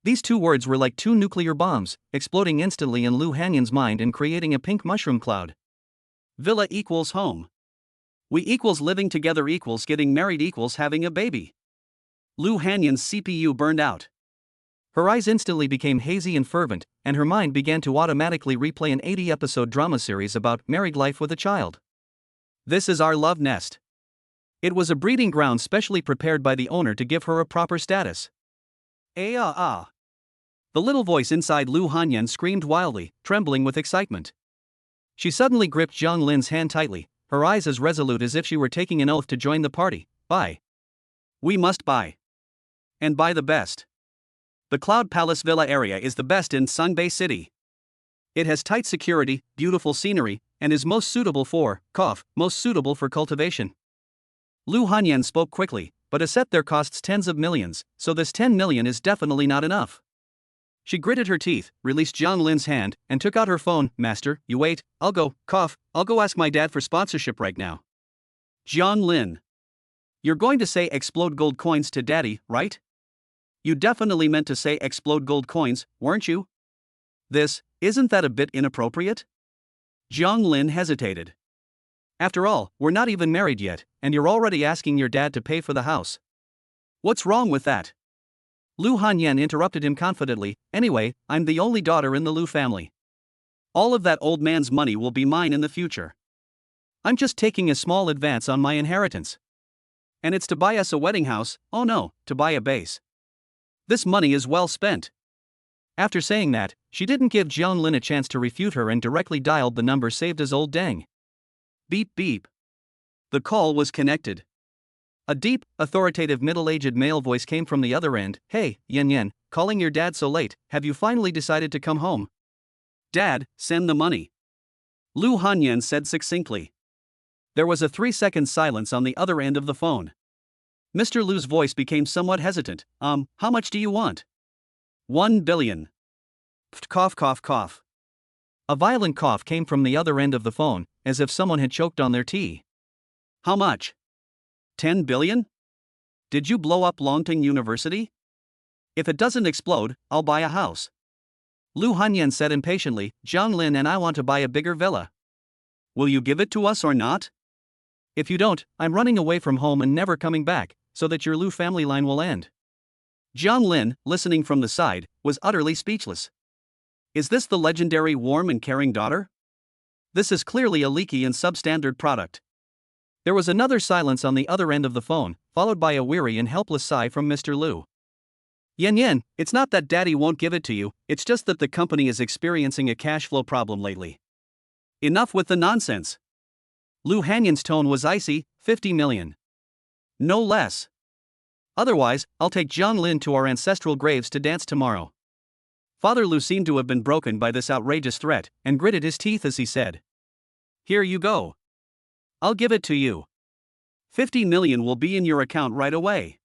[SPEAKER 2] These two words were like two nuclear bombs, exploding instantly in Lu Hanyan's mind and creating a pink mushroom cloud.
[SPEAKER 1] Villa equals home. We equals living together equals getting married equals having a baby. Lu Hanyan's CPU burned out.
[SPEAKER 2] Her eyes instantly became hazy and fervent, and her mind began to automatically replay an 80-episode drama series about married life with a child.
[SPEAKER 1] This is our love nest.
[SPEAKER 2] It was a breeding ground specially prepared by the owner to give her a proper status.
[SPEAKER 1] Ah.
[SPEAKER 2] The little voice inside Lu Hanyan screamed wildly, trembling with excitement. She suddenly gripped Jiang Lin's hand tightly, her eyes as resolute as if she were taking an oath to join the party. Buy.
[SPEAKER 1] We must buy. And buy the best. The Cloud Palace Villa area is the best in Sangbei City. It has tight security, beautiful scenery, and is most suitable for cultivation.
[SPEAKER 2] Lu Hanyan spoke quickly, but a set there costs tens of millions, so this 10 million is definitely not enough. She gritted her teeth, released Jiang Lin's hand, and took out her phone. Master, you wait, I'll go ask my dad for sponsorship right now.
[SPEAKER 1] Jiang Lin. You're going to say explode gold coins to daddy, right? You definitely meant to say explode gold coins, weren't you?
[SPEAKER 2] Isn't that a bit inappropriate?
[SPEAKER 1] Jiang Lin hesitated.
[SPEAKER 2] After all, we're not even married yet, and you're already asking your dad to pay for the house.
[SPEAKER 1] What's wrong with that?
[SPEAKER 2] Lu Hanyan interrupted him confidently, anyway, I'm the only daughter in the Lu family.
[SPEAKER 1] All of that old man's money will be mine in the future.
[SPEAKER 2] I'm just taking a small advance on my inheritance.
[SPEAKER 1] And it's to buy us a wedding house, oh no, to buy a base. This money is well spent.
[SPEAKER 2] After saying that, she didn't give Jiang Lin a chance to refute her and directly dialed the number saved as Old Deng.
[SPEAKER 1] Beep beep. The call was connected.
[SPEAKER 2] A deep, authoritative middle-aged male voice came from the other end. Hey, Yan, calling your dad so late, have you finally decided to come home?
[SPEAKER 1] Dad, send the money. Lu Hanyan said succinctly.
[SPEAKER 2] There was a 3-second silence on the other end of the phone. Mr. Lu's voice became somewhat hesitant.
[SPEAKER 1] How much do you want?
[SPEAKER 2] 1 billion.
[SPEAKER 1] Cough.
[SPEAKER 2] A violent cough came from the other end of the phone, as if someone had choked on their tea.
[SPEAKER 1] How much? 10 billion? Did you blow up Longting University? If it doesn't explode, I'll buy a house.
[SPEAKER 2] Lu Hanyan said impatiently, Jiang Lin and I want to buy a bigger villa.
[SPEAKER 1] Will you give it to us or not?
[SPEAKER 2] If you don't, I'm running away from home and never coming back, so that your Lu family line will end.
[SPEAKER 1] Jiang Lin, listening from the side, was utterly speechless. Is this the legendary warm and caring daughter?
[SPEAKER 2] This is clearly a leaky and substandard product. There was another silence on the other end of the phone, followed by a weary and helpless sigh from Mr. Lu.
[SPEAKER 1] Yan, it's not that daddy won't give it to you, it's just that the company is experiencing a cash flow problem lately. Enough with the nonsense.
[SPEAKER 2] Lu Hanyan's tone was icy. 50 million.
[SPEAKER 1] No less.
[SPEAKER 2] Otherwise, I'll take Jiang Lin to our ancestral graves to dance tomorrow.
[SPEAKER 1] Father Lu seemed to have been broken by this outrageous threat, and gritted his teeth as he said. Here you go. I'll give it to you. 50 million will be in your account right away.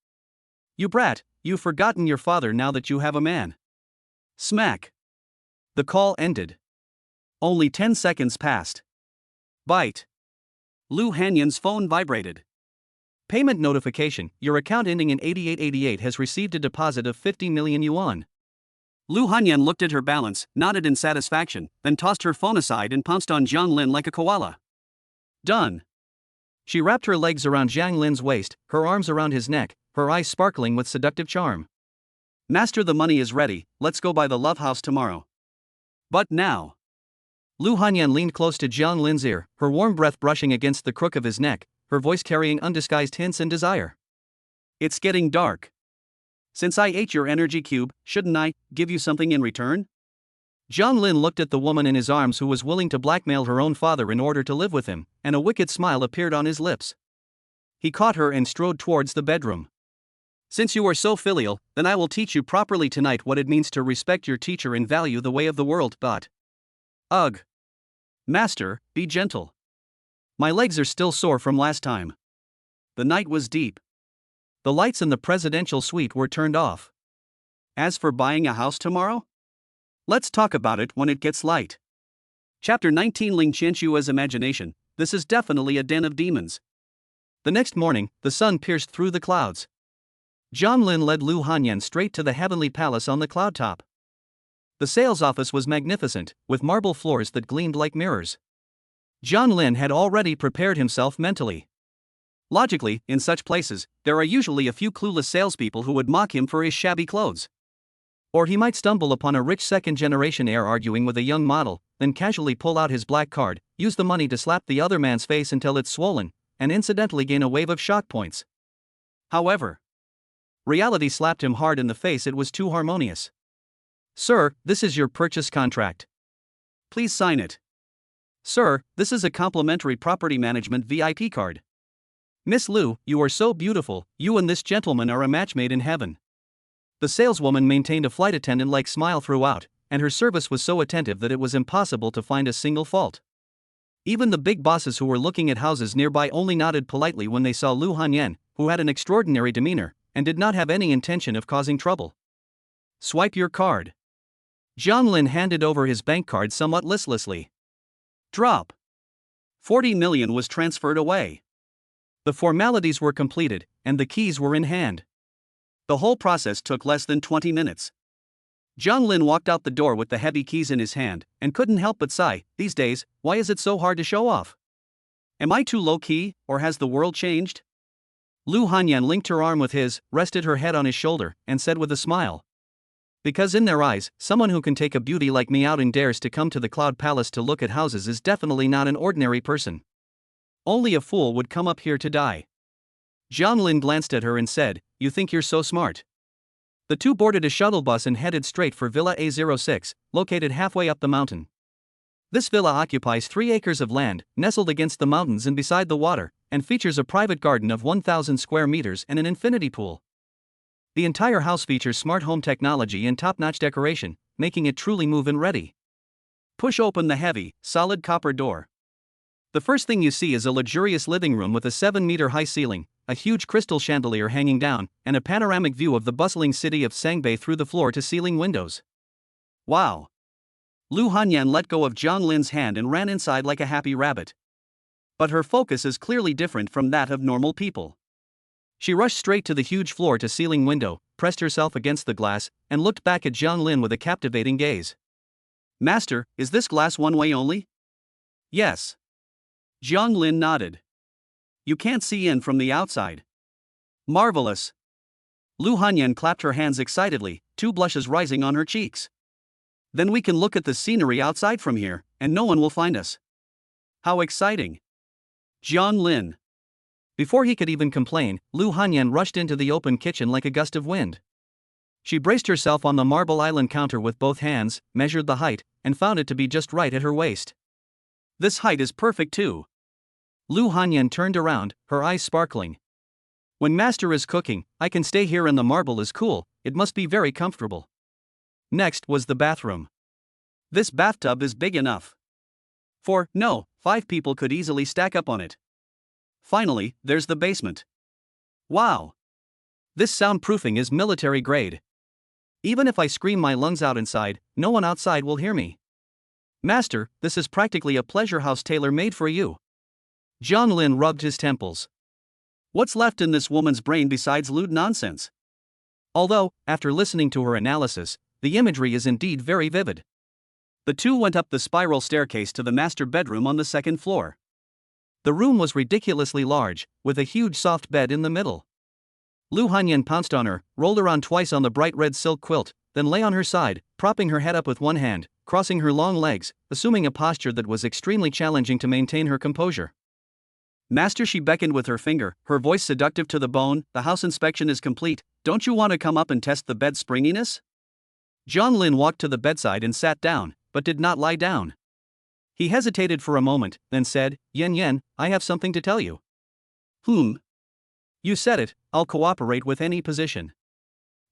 [SPEAKER 2] You brat, you've forgotten your father now that you have a man.
[SPEAKER 1] Smack.
[SPEAKER 2] The call ended.
[SPEAKER 1] Only 10 seconds passed. Bite. Lu Hanyan's phone vibrated.
[SPEAKER 2] Payment notification, your account ending in 8888 has received a deposit of 50 million yuan.
[SPEAKER 1] Lu Hanyan looked at her balance, nodded in satisfaction, then tossed her phone aside and pounced on Jiang Lin like a koala. Done.
[SPEAKER 2] She wrapped her legs around Jiang Lin's waist, her arms around his neck, her eyes sparkling with seductive charm.
[SPEAKER 1] Master, the money is ready, let's go by the love house tomorrow. But now.
[SPEAKER 2] Lu Hanyan leaned close to Jiang Lin's ear, her warm breath brushing against the crook of his neck, her voice carrying undisguised hints and desire.
[SPEAKER 1] It's getting dark. Since I ate your energy cube, shouldn't I give you something in return?
[SPEAKER 2] Jiang Lin looked at the woman in his arms who was willing to blackmail her own father in order to live with him, and a wicked smile appeared on his lips. He caught her and strode towards the bedroom.
[SPEAKER 1] Since you are so filial, then I will teach you properly tonight what it means to respect your teacher and value the way of the world, but. Ugh. Master, be gentle. My legs are still sore from last time. The night was deep.
[SPEAKER 2] The lights in the presidential suite were turned off.
[SPEAKER 1] As for buying a house tomorrow? Let's talk about it when it gets light. Chapter 19 Ling Qianshua's imagination. This is definitely a den of demons.
[SPEAKER 2] The next morning, the sun pierced through the clouds. Jiang Lin led Lu Hanyan straight to the heavenly palace on the cloud top. The sales office was magnificent, with marble floors that gleamed like mirrors. Jiang Lin had already prepared himself mentally.
[SPEAKER 1] Logically, in such places, there are usually a few clueless salespeople who would mock him for his shabby clothes.
[SPEAKER 2] Or he might stumble upon a rich second-generation heir arguing with a young model, then casually pull out his black card, use the money to slap the other man's face until it's swollen, and incidentally gain a wave of shock points.
[SPEAKER 1] However, reality slapped him hard in the face. It was too harmonious.
[SPEAKER 2] Sir, this is your purchase contract.
[SPEAKER 1] Please sign it. Sir, this is a complimentary property management VIP card.
[SPEAKER 2] Miss Lu, you are so beautiful, you and this gentleman are a match made in heaven. The saleswoman maintained a flight attendant-like smile throughout, and her service was so attentive that it was impossible to find a single fault. Even the big bosses who were looking at houses nearby only nodded politely when they saw Lu Hanyan, who had an extraordinary demeanor, and did not have any intention of causing trouble.
[SPEAKER 1] Swipe your card.
[SPEAKER 2] Jiang Lin handed over his bank card somewhat listlessly.
[SPEAKER 1] Drop. 40 million was transferred away.
[SPEAKER 2] The formalities were completed, and the keys were in hand.
[SPEAKER 1] The whole process took less than 20 minutes. Jiang Lin walked out the door with the heavy keys in his hand, and couldn't help but sigh, these days, why is it so hard to show off? Am I too low-key, or has the world changed?
[SPEAKER 2] Lu Hanyan linked her arm with his, rested her head on his shoulder, and said with a smile. Because in their eyes, someone who can take a beauty like me out and dares to come to the Cloud Palace to look at houses is definitely not an ordinary person. Only a fool would come up here to die. Jiang Lin glanced at her and said, you think you're so smart. The two boarded a shuttle bus and headed straight for Villa A06, located halfway up the mountain. This villa occupies 3 acres of land, nestled against the mountains and beside the water, and features a private garden of 1,000 square meters and an infinity pool. The entire house features smart home technology and top-notch decoration, making it truly move-in ready.
[SPEAKER 1] Push open the heavy, solid copper door. The first thing you see is a luxurious living room with a 7-meter-high ceiling, a huge crystal chandelier hanging down, and a panoramic view of the bustling city of Sangbei through the floor-to-ceiling windows. Wow! Lu Hanyan let go of Jiang Lin's hand and ran inside like a happy rabbit. But her focus is clearly different from that of normal people. She rushed straight to the huge floor-to-ceiling window, pressed herself against the glass, and looked back at Jiang Lin with a captivating gaze. Master, is this glass one way only? Yes. Jiang Lin nodded. You can't see in from the outside. Marvelous. Lu Hanyan clapped her hands excitedly, 2 blushes rising on her cheeks. Then we can look at the scenery outside from here, and no one will find us. How exciting. Jiang Lin.
[SPEAKER 2] Before he could even complain, Lu Hanyan rushed into the open kitchen like a gust of wind. She braced herself on the marble island counter with both hands, measured the height, and found it to be just right at her waist.
[SPEAKER 1] This height is perfect too.
[SPEAKER 2] Lu Hanyan turned around, her eyes sparkling. When master is cooking, I can stay here and the marble is cool, it must be very comfortable. Next was the bathroom.
[SPEAKER 1] This bathtub is big enough. 5 people could easily stack up on it. Finally, there's the basement. Wow!
[SPEAKER 2] This soundproofing is military grade. Even if I scream my lungs out inside, no one outside will hear me. Master, this is practically a pleasure house tailor-made for you. Jiang Lin rubbed his temples.
[SPEAKER 1] What's left in this woman's brain besides lewd nonsense?
[SPEAKER 2] Although, after listening to her analysis, the imagery is indeed very vivid.
[SPEAKER 1] The two went up the spiral staircase to the master bedroom on the second floor.
[SPEAKER 2] The room was ridiculously large, with a huge soft bed in the middle. Lu Hanyan pounced on her, rolled her on twice on the bright red silk quilt, then lay on her side, propping her head up with one hand, crossing her long legs, assuming a posture that was extremely challenging to maintain her composure.
[SPEAKER 1] Master, she beckoned with her finger, her voice seductive to the bone, the house inspection is complete, don't you want to come up and test the bed's springiness?
[SPEAKER 2] Jiang Lin walked to the bedside and sat down, but did not lie down. He hesitated for a moment, then said, Yan Yan, I have something to tell you. You said it, I'll cooperate with any position.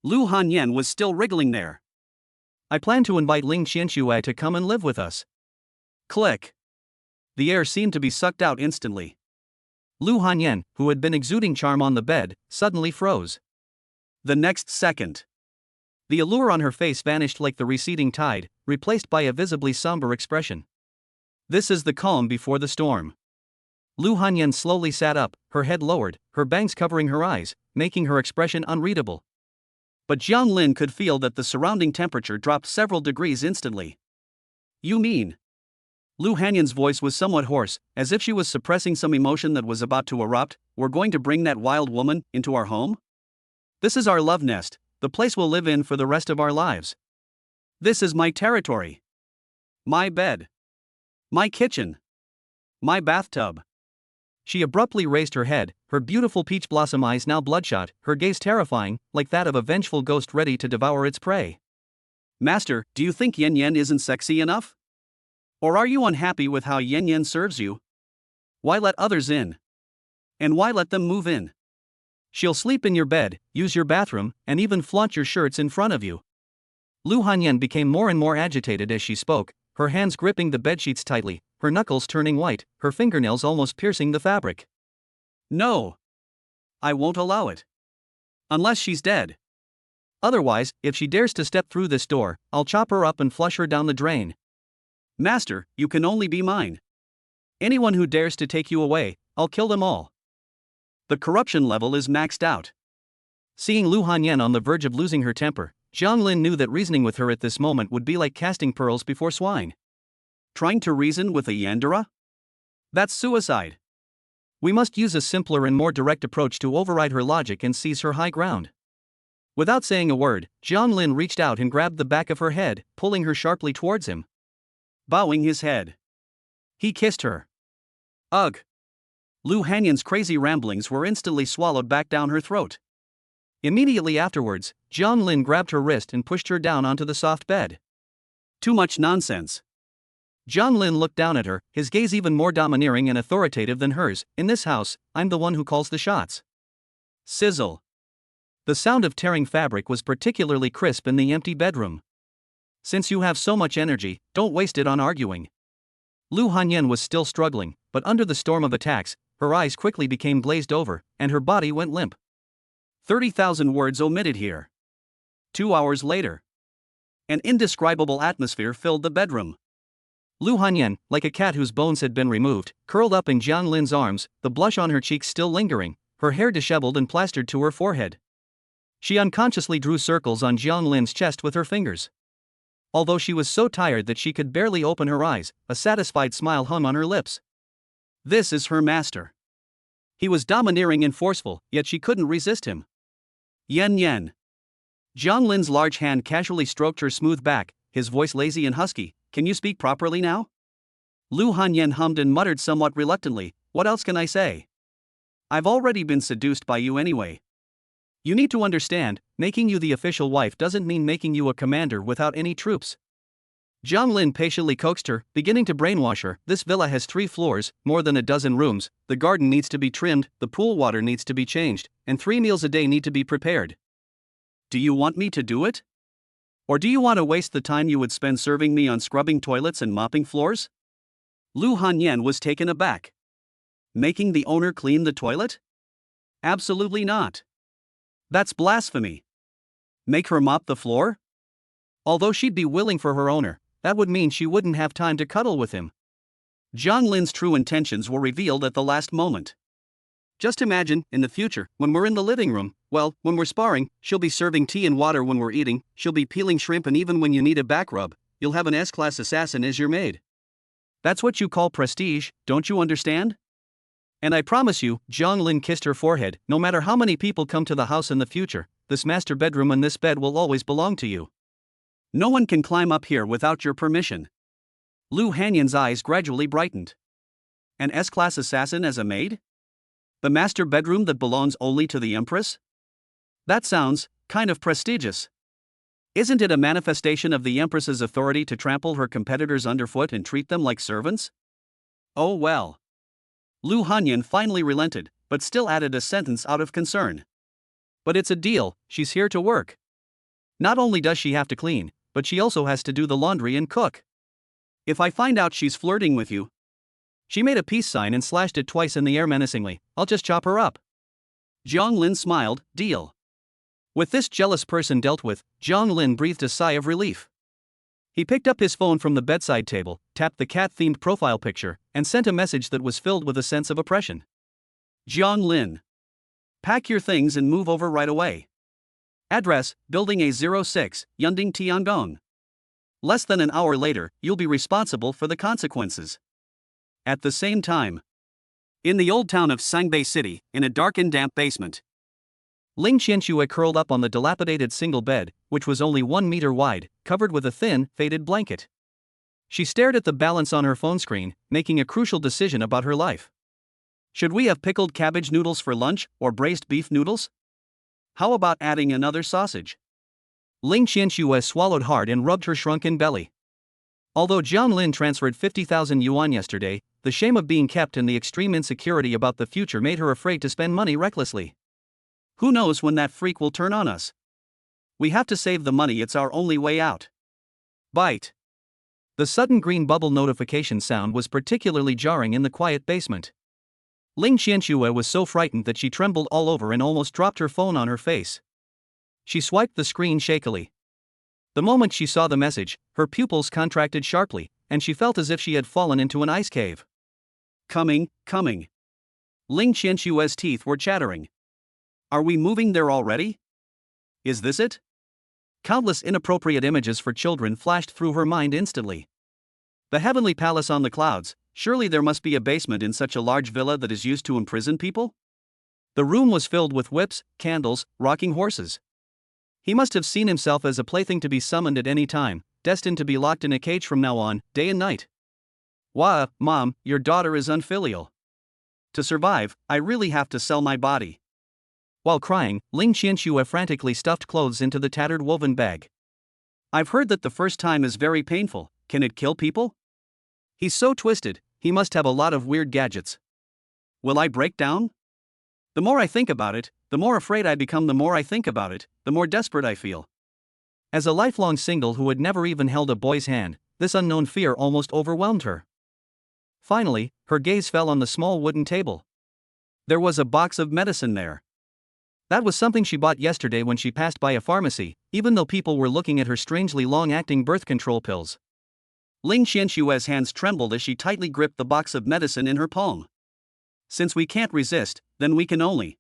[SPEAKER 1] Lu Hanyan was still wriggling there.
[SPEAKER 2] I plan to invite Ling Qianxue to come and live with us.
[SPEAKER 1] Click. The air seemed to be sucked out instantly.
[SPEAKER 2] Lu Hanyan, who had been exuding charm on the bed, suddenly froze.
[SPEAKER 1] The next second,
[SPEAKER 2] the allure on her face vanished like the receding tide, replaced by a visibly somber expression. This is the calm before the storm. Lu Hanyan slowly sat up, her head lowered, her bangs covering her eyes, making her expression unreadable.
[SPEAKER 1] But Jiang Lin could feel that the surrounding temperature dropped several degrees instantly. You mean? Lu Hanyan's voice was somewhat hoarse, as if she was suppressing some emotion that was about to erupt. We're going to bring that wild woman into our home? This is our love nest, the place we'll live in for the rest of our lives. This is my territory. My bed. My kitchen. My bathtub.
[SPEAKER 2] She abruptly raised her head, her beautiful peach blossom eyes now bloodshot, her gaze terrifying, like that of a vengeful ghost ready to devour its prey.
[SPEAKER 1] Master, do you think Yan Yan isn't sexy enough? Or are you unhappy with how Yan Yan serves you? Why let others in? And why let them move in?
[SPEAKER 2] She'll sleep in your bed, use your bathroom, and even flaunt your shirts in front of you. Lu Hanyan became more and more agitated as she spoke, her hands gripping the bedsheets tightly, her knuckles turning white, her fingernails almost piercing the fabric.
[SPEAKER 1] No. I won't allow it. Unless she's dead.
[SPEAKER 2] Otherwise, if she dares to step through this door, I'll chop her up and flush her down the drain.
[SPEAKER 1] Master, you can only be mine. Anyone who dares to take you away, I'll kill them all. The corruption level is maxed out.
[SPEAKER 2] Seeing Lu Hanyan on the verge of losing her temper, Jiang Lin knew that reasoning with her at this moment would be like casting pearls before swine.
[SPEAKER 1] Trying to reason with a Yandere? That's suicide.
[SPEAKER 2] We must use a simpler and more direct approach to override her logic and seize her high ground. Without saying a word, Jiang Lin reached out and grabbed the back of her head, pulling her sharply towards him.
[SPEAKER 1] Bowing his head, he kissed her. Ugh! Lu Hanyan's crazy ramblings were instantly swallowed back down her throat.
[SPEAKER 2] Immediately afterwards, Jiang Lin grabbed her wrist and pushed her down onto the soft bed.
[SPEAKER 1] Too much nonsense.
[SPEAKER 2] Jiang Lin looked down at her, his gaze even more domineering and authoritative than hers. In this house, I'm the one who calls the shots.
[SPEAKER 1] Sizzle.
[SPEAKER 2] The sound of tearing fabric was particularly crisp in the empty bedroom. Since you have so much energy, don't waste it on arguing. Lu Hanyan was still struggling, but under the storm of attacks, her eyes quickly became glazed over, and her body went limp.
[SPEAKER 1] 30,000 words omitted here. 2 hours later. An indescribable atmosphere filled the bedroom.
[SPEAKER 2] Lu Hanyan, like a cat whose bones had been removed, curled up in Jiang Lin's arms, the blush on her cheeks still lingering, her hair disheveled and plastered to her forehead. She unconsciously drew circles on Jiang Lin's chest with her fingers. Although she was so tired that she could barely open her eyes, a satisfied smile hung on her lips.
[SPEAKER 1] This is her master. He was domineering and forceful, yet she couldn't resist him. Yan Yan. Jiang Lin's large hand casually stroked her smooth back, his voice lazy and husky. Can you speak properly now? Lu Hanyan hummed and muttered somewhat reluctantly, what else can I say? I've already been seduced by you anyway. You need to understand, making you the official wife doesn't mean making you a commander without any troops. Jiang Lin patiently coaxed her, beginning to brainwash her. This villa has 3 floors, more than a dozen rooms, the garden needs to be trimmed, the pool water needs to be changed, and 3 meals a day need to be prepared. Do you want me to do it? Or do you want to waste the time you would spend serving me on scrubbing toilets and mopping floors? Lu Hanyan was taken aback. Making the owner clean the toilet? Absolutely not. That's blasphemy. Make her mop the floor? Although she'd be willing for her owner, that would mean she wouldn't have time to cuddle with him. Jiang Lin's true intentions were revealed at the last moment. Just imagine, in the future, when we're in the living room, well, when we're sparring, she'll be serving tea and water when we're eating, she'll be peeling shrimp, and even when you need a back rub, you'll have an S-class assassin as your maid. That's what you call prestige, don't you understand? And I promise you, Jiang Lin kissed her forehead, no matter how many people come to the house in the future, this master bedroom and this bed will always belong to you. No one can climb up here without your permission. Lu Hanyan's eyes gradually brightened. An S-class assassin as a maid? The master bedroom that belongs only to the Empress? That sounds kind of prestigious. Isn't it a manifestation of the Empress's authority to trample her competitors underfoot and treat them like servants? Oh well. Lu Hanyan finally relented, but still added a sentence out of concern. But it's a deal, she's here to work. Not only does she have to clean, but she also has to do the laundry and cook. If I find out she's flirting with you... She made a peace sign and slashed it twice in the air menacingly. I'll just chop her up. Jiang Lin smiled, deal. With this jealous person dealt with, Jiang Lin breathed a sigh of relief. He picked up his phone from the bedside table, tapped the cat-themed profile picture, and sent a message that was filled with a sense of oppression. Jiang Lin. Pack your things and move over right away. Address, Building A06, Yunding Tiangong. Less than an hour later, you'll be responsible for the consequences. At the same time, in the old town of Sangbei City, in a dark and damp basement, Ling Qianxue curled up on the dilapidated single bed, which was only 1 meter wide, covered with a thin, faded blanket. She stared at the balance on her phone screen, making a crucial decision about her life. Should we have pickled cabbage noodles for lunch, or braised beef noodles? How about adding another sausage? Ling Qianxue swallowed hard and rubbed her shrunken belly. Although Jiang Lin transferred 50,000 yuan yesterday, the shame of being kept and the extreme insecurity about the future made her afraid to spend money recklessly. Who knows when that freak will turn on us? We have to save the money, it's our only way out. Bite. The sudden green bubble notification sound was particularly jarring in the quiet basement. Ling Qianxue was so frightened that she trembled all over and almost dropped her phone on her face. She swiped the screen shakily. The moment she saw the message, her pupils contracted sharply, and she felt as if she had fallen into an ice cave. Coming. Ling Qianxue's teeth were chattering. Are we moving there already? Is this it? Countless inappropriate images for children flashed through her mind instantly. The heavenly palace on the clouds, surely there must be a basement in such a large villa that is used to imprison people? The room was filled with whips, candles, rocking horses. He must have seen himself as a plaything to be summoned at any time, destined to be locked in a cage from now on, day and night. Wah, Mom, your daughter is unfilial. To survive, I really have to sell my body. While crying, Ling Qianxue frantically stuffed clothes into the tattered woven bag. I've heard that the first time is very painful. Can it kill people? He's so twisted, he must have a lot of weird gadgets. Will I break down? The more I think about it, the more afraid I become. The more I think about it, the more desperate I feel. As a lifelong single who had never even held a boy's hand, this unknown fear almost overwhelmed her. Finally, her gaze fell on the small wooden table. There was a box of medicine there. That was something she bought yesterday when she passed by a pharmacy, even though people were looking at her strangely long-acting birth control pills. Ling Qianxue's hands trembled as she tightly gripped the box of medicine in her palm. Since we can't resist, then we can only.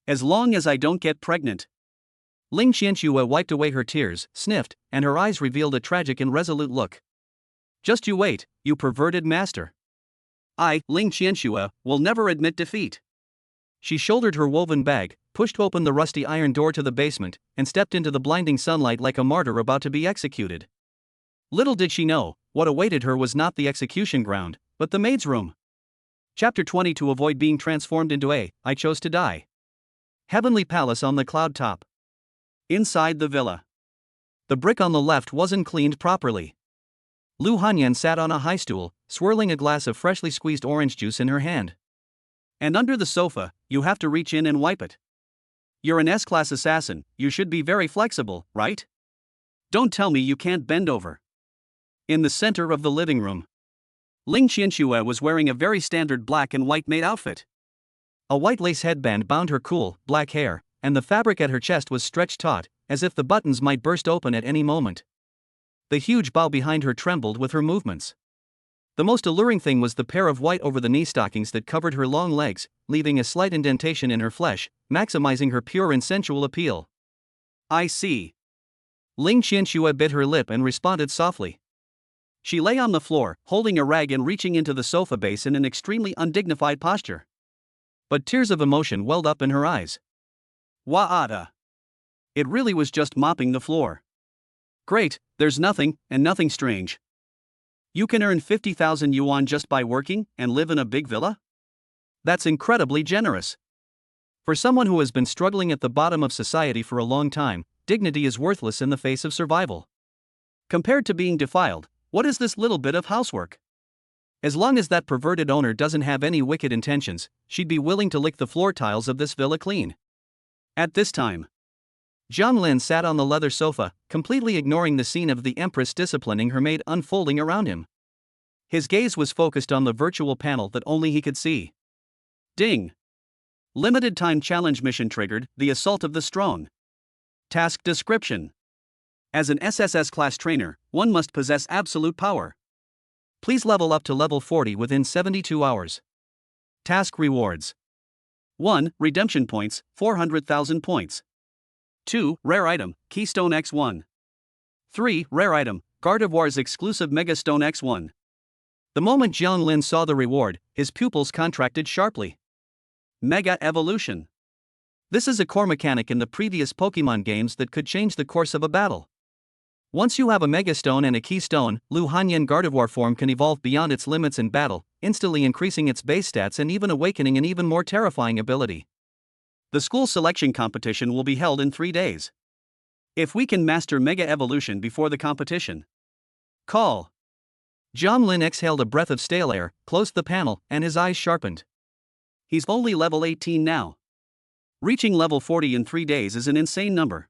[SPEAKER 1] As long as I don't get pregnant. Ling Qianxue wiped away her tears, sniffed, and her eyes revealed a tragic and resolute look. Just you wait, you perverted master. I, Ling Qianxue, will never admit defeat. She shouldered her woven bag, pushed open the rusty iron door to the basement, and stepped into the blinding sunlight like a martyr about to be executed. Little did she know, what awaited her was not the execution ground, but the maid's room. Chapter 20. To avoid being transformed into I chose to die. Heavenly Palace on the cloud top. Inside the villa. The brick on the left wasn't cleaned properly. Lu Hanyan sat on a high stool, swirling a glass of freshly squeezed orange juice in her hand. And under the sofa, you have to reach in and wipe it. You're an S-class assassin, you should be very flexible, right? Don't tell me you can't bend over. In the center of the living room, Ling Qianxue was wearing a very standard black and white maid outfit. A white lace headband bound her cool, black hair, and the fabric at her chest was stretched taut,
[SPEAKER 2] as if the buttons might burst open at any moment. The huge bow behind her trembled with her movements. The most alluring thing was the pair of white over-the-knee stockings that covered her long legs, leaving a slight indentation in her flesh, maximizing her pure and sensual appeal.
[SPEAKER 1] I see.
[SPEAKER 2] Ling Qianxue bit her lip and responded softly.
[SPEAKER 1] She lay on the floor, holding a rag and reaching into the sofa base in an extremely undignified posture.
[SPEAKER 2] But tears of emotion welled up in her eyes.
[SPEAKER 1] Wa'ada. It really was just mopping the floor. Great, there's nothing, and nothing strange. You can earn 50,000 yuan just by working and live in a big villa?
[SPEAKER 2] That's incredibly generous. For someone who has been struggling at the bottom of society for a long time, dignity is worthless in the face of survival.
[SPEAKER 1] Compared to being defiled, what is this little bit of housework?
[SPEAKER 2] As long as that perverted owner doesn't have any wicked intentions, she'd be willing to lick the floor tiles of this villa clean.
[SPEAKER 1] At this time,
[SPEAKER 2] Jiang Lin sat on the leather sofa, completely ignoring the scene of the Empress disciplining her maid unfolding around him. His gaze was focused on the virtual panel that only he could see.
[SPEAKER 1] Ding! Limited time challenge mission triggered, the Assault of the Strong. Task description. As an SSS class trainer, one must possess absolute power.
[SPEAKER 2] Please level up to level 40 within 72 hours. Task rewards.
[SPEAKER 1] 1. Redemption points, 400,000 points. 2. Rare item, Keystone X1. 3. Rare item, Gardevoir's exclusive Megastone X1.
[SPEAKER 2] The moment Jiang Lin saw the reward, his pupils contracted sharply.
[SPEAKER 1] Mega Evolution.
[SPEAKER 2] This is a core mechanic in the previous Pokemon games that could change the course of a battle. Once you have a Megastone and a Keystone, Lu Hanyan Gardevoir form can evolve beyond its limits in battle, instantly increasing its base stats and even awakening an even more terrifying ability.
[SPEAKER 1] The school selection competition will be held in 3 days. If we can master Mega Evolution before the competition. Call.
[SPEAKER 2] Jiang Lin exhaled a breath of stale air, closed the panel, and his eyes sharpened.
[SPEAKER 1] He's only level 18 now. Reaching level 40 in 3 days is an insane number.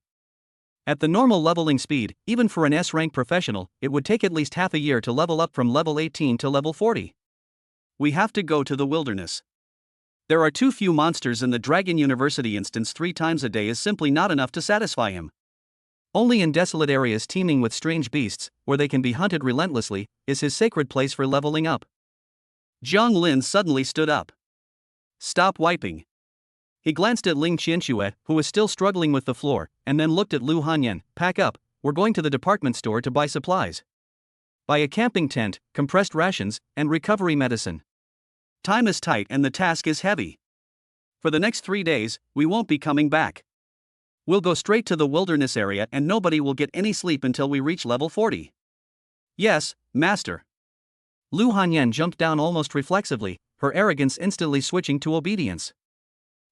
[SPEAKER 2] At the normal leveling speed, even for an S-rank professional, it would take at least half a year to level up from level 18 to level 40.
[SPEAKER 1] We have to go to the wilderness. There are too few monsters and the Dragon University instance 3 times a day is simply not enough to satisfy him.
[SPEAKER 2] Only in desolate areas teeming with strange beasts, where they can be hunted relentlessly, is his sacred place for leveling up.
[SPEAKER 1] Jiang Lin suddenly stood up. Stop wiping.
[SPEAKER 2] He glanced at Ling Qianxue, who was still struggling with the floor, and then looked at Lu Hanyan. Pack up, we're going to the department store to buy supplies. Buy a camping tent, compressed rations, and recovery medicine.
[SPEAKER 1] Time is tight and the task is heavy. For the next 3 days, we won't be coming back. We'll go straight to the wilderness area and nobody will get any sleep until we reach level 40. Yes, master.
[SPEAKER 2] Lu Hanyan jumped down almost reflexively, her arrogance instantly switching to obedience.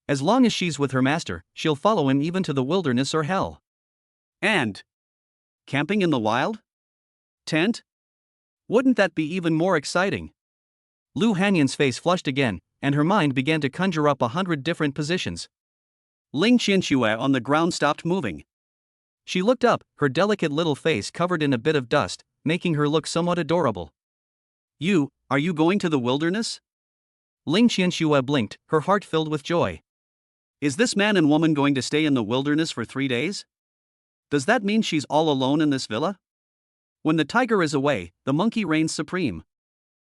[SPEAKER 2] As long as she's with her master, she'll follow him even to the wilderness or hell.
[SPEAKER 1] And camping in the wild? Tent? Wouldn't that be even more exciting?
[SPEAKER 2] Lu Hanyan's face flushed again, and her mind began to conjure up 100 different positions.
[SPEAKER 1] Ling Qianxue on the ground stopped moving.
[SPEAKER 2] She looked up, her delicate little face covered in a bit of dust, making her look somewhat adorable.
[SPEAKER 1] Are you going to the wilderness?
[SPEAKER 2] Ling Qianxue blinked, her heart filled with joy.
[SPEAKER 1] Is this man and woman going to stay in the wilderness for 3 days? Does that mean she's all alone in this villa? When the tiger is away, the monkey reigns supreme.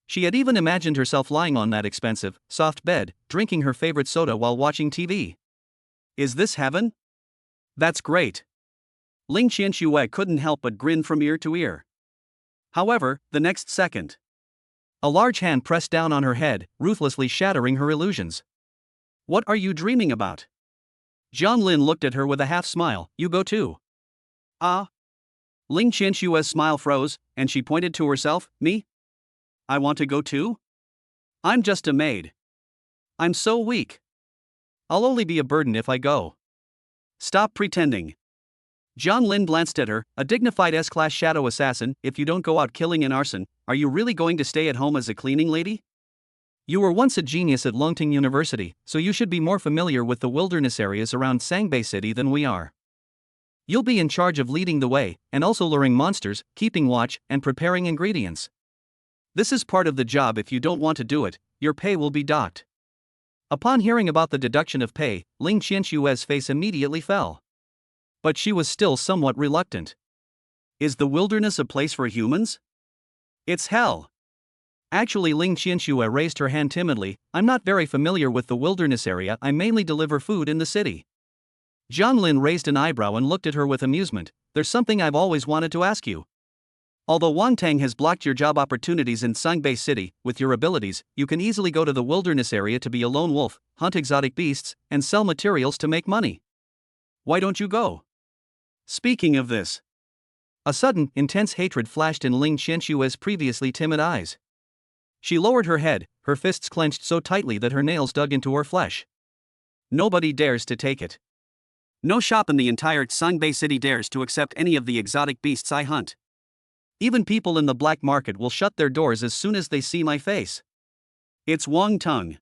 [SPEAKER 1] She had even imagined herself lying on that expensive, soft bed, drinking her favorite soda while watching TV. Is this heaven? That's great. Ling Qianxue couldn't help but grin from ear to ear. However, the next second,
[SPEAKER 2] a large hand pressed down on her head, ruthlessly shattering her illusions.
[SPEAKER 1] What are you dreaming about? Jiang Lin looked at her with a half smile. You go too. Ah. Ling Qianxue's smile froze, and she pointed to herself. Me? I want to go too? I'm just a maid. I'm so weak. I'll only be a burden if I go. Stop pretending. Jiang Lin glanced at her, a dignified S-class shadow assassin. If you don't go out killing and arson, are you really going to stay at home as a cleaning lady?
[SPEAKER 2] You were once a genius at Longting University, so you should be more familiar with the wilderness areas around Sangbei City than we are. You'll be in charge of leading the way, and also luring monsters, keeping watch, and preparing ingredients. This is part of the job. If you don't want to do it, your pay will be docked. Upon hearing about the deduction of pay, Ling Qianxue's face immediately fell. But she was still somewhat reluctant.
[SPEAKER 1] Is the wilderness a place for humans? It's hell.
[SPEAKER 2] Actually, Ling Qianxue raised her hand timidly. I'm not very familiar with the wilderness area, I mainly deliver food in the city. Jiang Lin raised an eyebrow and looked at her with amusement. There's something I've always wanted to ask you. Although Wang Tang has blocked your job opportunities in Sangbei City, with your abilities, you can easily go to the wilderness area to be a lone wolf, hunt exotic beasts, and sell materials to make money.
[SPEAKER 1] Why don't you go? Speaking of this.
[SPEAKER 2] A sudden, intense hatred flashed in Ling Qianxue's previously timid eyes. She lowered her head, her fists clenched so tightly that her nails dug into her flesh.
[SPEAKER 1] Nobody dares to take it. No shop in the entire Sangbei City dares to accept any of the exotic beasts I hunt. Even people in the black market will shut their doors as soon as they see my face. It's Wang Tang.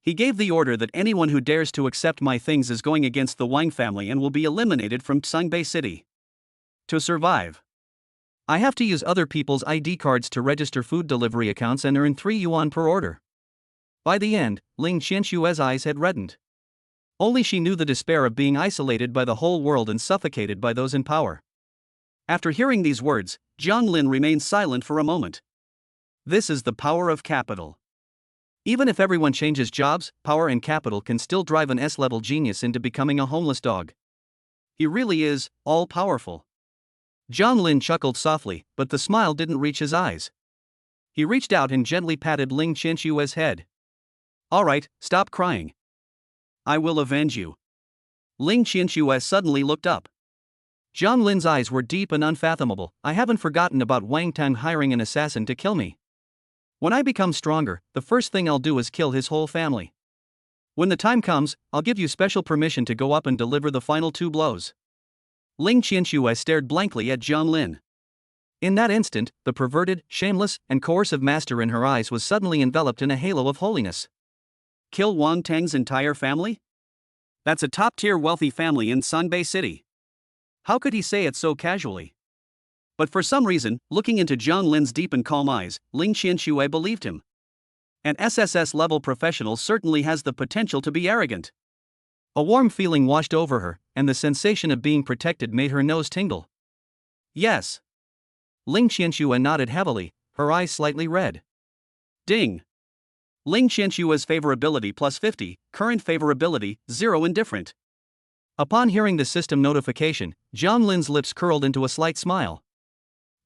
[SPEAKER 1] He gave the order that anyone who dares to accept my things is going against the Wang family and will be eliminated from Sangbei City. To survive, I have to use other people's ID cards to register food delivery accounts and earn 3 yuan per order. By the end, Ling Qianxue's eyes had reddened. Only she knew the despair of being isolated by the whole world and suffocated by those in power. After hearing these words, Jiang Lin remained silent for a moment. This is the power of capital. Even if everyone changes jobs, power and capital can still drive an S-level genius into becoming a homeless dog. He really is all-powerful. Jiang Lin chuckled softly, but the smile didn't reach his eyes. He reached out and gently patted Ling Qianxue's head. All right, stop crying. I will avenge you. Ling Qianxue suddenly looked up. Jiang Lin's eyes were deep and unfathomable. I haven't forgotten about Wang Tang hiring an assassin to kill me. When I become stronger, the first thing I'll do is kill his whole family. When the time comes, I'll give you special permission to go up and deliver the final 2 blows. Ling Qianxue stared blankly at Jiang Lin. In that instant, the perverted, shameless, and coercive master in her eyes was suddenly enveloped in a halo of holiness. Kill Wang Tang's entire family? That's a top-tier wealthy family in Sangbei City. How could he say it so casually? But for some reason, looking into Jiang Lin's deep and calm eyes, Ling Qianxue believed him. An SSS-level professional certainly has the potential to be arrogant.
[SPEAKER 2] A warm feeling washed over her, and the sensation of being protected made her nose tingle.
[SPEAKER 1] Yes.
[SPEAKER 2] Ling Qianxue nodded heavily, her eyes slightly red.
[SPEAKER 1] Ding. Ling Qianxue's favorability plus 50, current favorability, 0 indifferent.
[SPEAKER 2] Upon hearing the system notification, Jiang Lin's lips curled into a slight smile.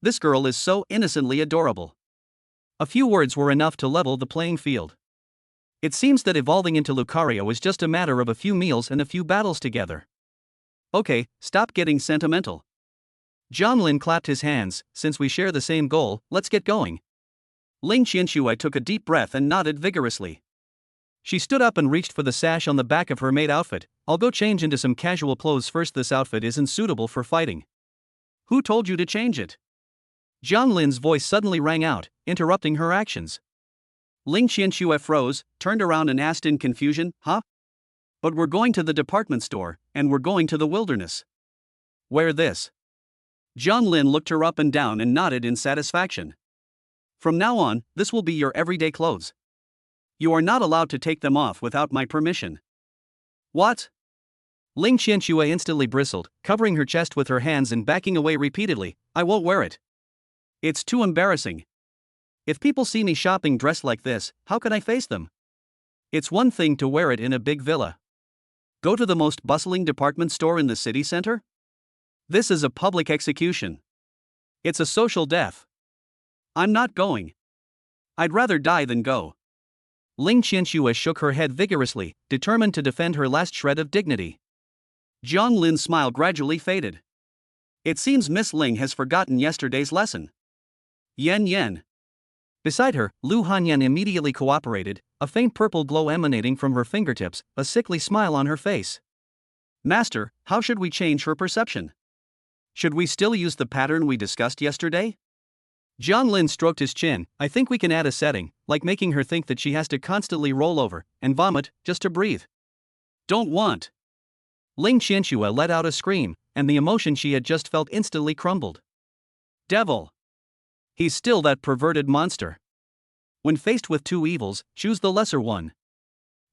[SPEAKER 1] This girl is so innocently adorable.
[SPEAKER 2] A few words were enough to level the playing field. It seems that evolving into Lucario is just a matter of a few meals and a few battles together.
[SPEAKER 1] Okay, stop getting sentimental.
[SPEAKER 2] Jiang Lin clapped his hands. Since we share the same goal, let's get going.
[SPEAKER 1] Ling Qianxue took a deep breath and nodded vigorously.
[SPEAKER 2] She stood up and reached for the sash on the back of her maid outfit. I'll go change into some casual clothes first. This outfit isn't suitable for fighting.
[SPEAKER 1] Who told you to change it?
[SPEAKER 2] Jiang Lin's voice suddenly rang out, interrupting her actions.
[SPEAKER 1] Ling Qianxue froze, turned around and asked in confusion, huh? But we're going to the department store, and we're going to the wilderness.
[SPEAKER 2] Wear this.
[SPEAKER 1] Jiang Lin looked her up and down and nodded in satisfaction. From now on, this will be your everyday clothes. You are not allowed to take them off without my permission. What?
[SPEAKER 2] Ling Qianxue instantly bristled, covering her chest with her hands and backing away repeatedly. I won't wear it.
[SPEAKER 1] It's too embarrassing. If people see me shopping dressed like this, how can I face them? It's one thing to wear it in a big villa. Go to the most bustling department store in the city center? This is a public execution. It's a social death. I'm not going. I'd rather die than go.
[SPEAKER 2] Ling Qianxue shook her head vigorously, determined to defend her last shred of dignity.
[SPEAKER 1] Jiang Lin's smile gradually faded. It seems Miss Ling has forgotten yesterday's lesson. Yen.
[SPEAKER 2] Beside her, Lu Hanyan immediately cooperated, a faint purple glow emanating from her fingertips, a sickly smile on her face.
[SPEAKER 1] Master, how should we change her perception? Should we still use the pattern we discussed yesterday?
[SPEAKER 2] Jiang Lin stroked his chin. I think we can add a setting, like making her think that she has to constantly roll over and vomit just to breathe.
[SPEAKER 1] Don't want.
[SPEAKER 2] Ling Qianxue let out a scream, and the emotion she had just felt instantly crumbled.
[SPEAKER 1] Devil. He's still that perverted monster. When faced with two evils, choose the lesser one.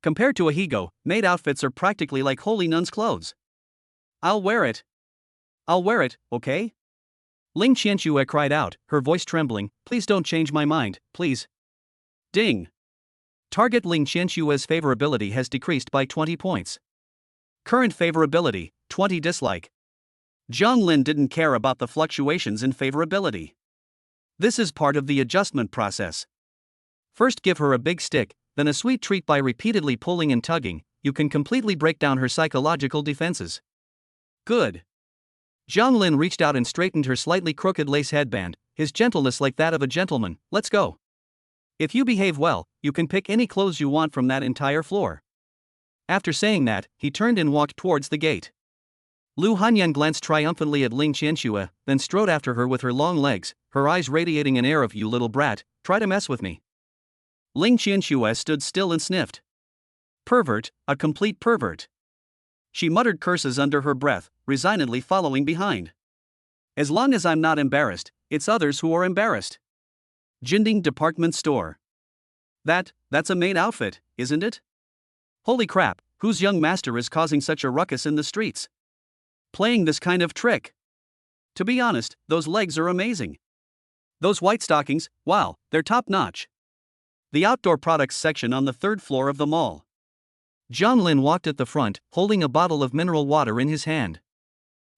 [SPEAKER 1] Compared to a Higo, maid outfits are practically like holy nun's clothes. I'll wear it. I'll wear it, okay?
[SPEAKER 2] Ling Qianxue cried out, her voice trembling, please don't change my mind, please.
[SPEAKER 1] Ding.
[SPEAKER 2] Target Ling Qianxue's favorability has decreased by 20 points.
[SPEAKER 1] Current favorability, 20 dislike. Zhang Lin didn't care about the fluctuations in favorability. This is part of the adjustment process.
[SPEAKER 2] First give her a big stick, then a sweet treat by repeatedly pulling and tugging, you can completely break down her psychological defenses.
[SPEAKER 1] Good.
[SPEAKER 2] Zhang Lin reached out and straightened her slightly crooked lace headband, his gentleness like that of a gentleman. Let's go. If you behave well, you can pick any clothes you want from that entire floor. After saying that, he turned and walked towards the gate. Lu Hanyan glanced triumphantly at Ling Qianxue, then strode after her with her long legs, her eyes radiating an air of "You little brat, try to mess with me."
[SPEAKER 1] Ling Qianxue stood still and sniffed. Pervert, a complete pervert. She muttered curses under her breath, resignedly following behind. As long as I'm not embarrassed, it's others who are embarrassed. Jinding department store. That's a maid outfit, isn't it? Holy crap, whose young master is causing such a ruckus in the streets? Playing this kind of trick. To be honest, those legs are amazing. Those white stockings, wow, they're top notch. The outdoor products section on the third floor of the mall.
[SPEAKER 2] Zhang Lin walked at the front, holding a bottle of mineral water in his hand.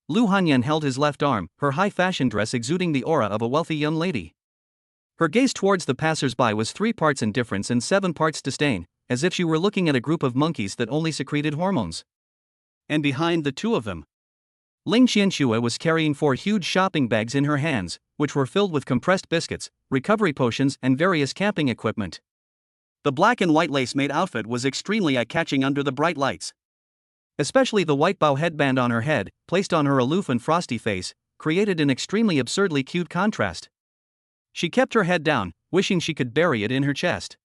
[SPEAKER 2] Lu Hanyan held his left arm, her high fashion dress exuding the aura of a wealthy young lady. Her gaze towards the passers-by was 3 parts indifference and 7 parts disdain, as if she were looking at a group of monkeys that only secreted hormones.
[SPEAKER 1] And behind the two of them,
[SPEAKER 2] Ling Qianxue was carrying 4 huge shopping bags in her hands, which were filled with compressed biscuits, recovery potions, and various camping equipment.
[SPEAKER 1] The black and white lace-made outfit was extremely eye-catching under the bright lights.
[SPEAKER 2] Especially the white bow headband on her head, placed on her aloof and frosty face, created an extremely absurdly cute contrast. She kept her head down, wishing she could bury it in her chest.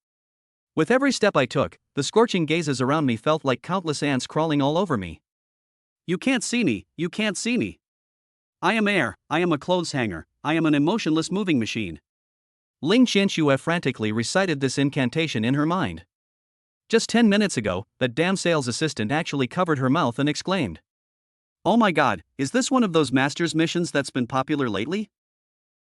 [SPEAKER 2] With every step I took, the scorching gazes around me felt like countless ants crawling all over me.
[SPEAKER 1] You can't see me, you can't see me. I am air, I am a clothes hanger, I am an emotionless moving machine.
[SPEAKER 2] Ling Qianxue frantically recited this incantation in her mind. Just 10 minutes ago, that damn sales assistant actually covered her mouth and exclaimed,
[SPEAKER 1] "Oh my god, is this one of those master's missions that's been popular lately?"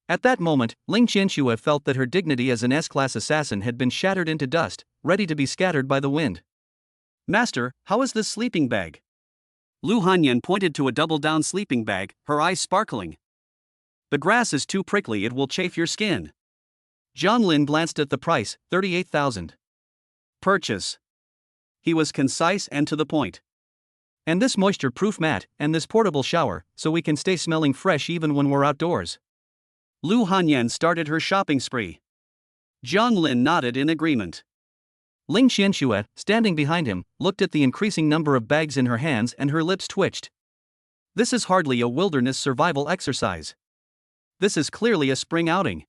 [SPEAKER 2] At that moment, Ling Qianxue felt that her dignity as an S-class assassin had been shattered into dust, ready to be scattered by the wind.
[SPEAKER 1] "Master, how is this sleeping bag?" Lu Hanyan pointed to a double-down sleeping bag, her eyes sparkling. "The grass is too prickly, it will chafe your skin."
[SPEAKER 2] Zhang Lin glanced at the price, 38,000.
[SPEAKER 1] Purchase. He was concise and to the point.
[SPEAKER 2] And this moisture-proof mat, and this portable shower, so we can stay smelling fresh even when we're outdoors.
[SPEAKER 1] Lu Hanyan started her shopping spree. Zhang Lin nodded in agreement.
[SPEAKER 2] Ling Qianxue, standing behind him, looked at the increasing number of bags in her hands and her lips twitched. This is hardly a wilderness survival exercise. This is clearly a spring outing.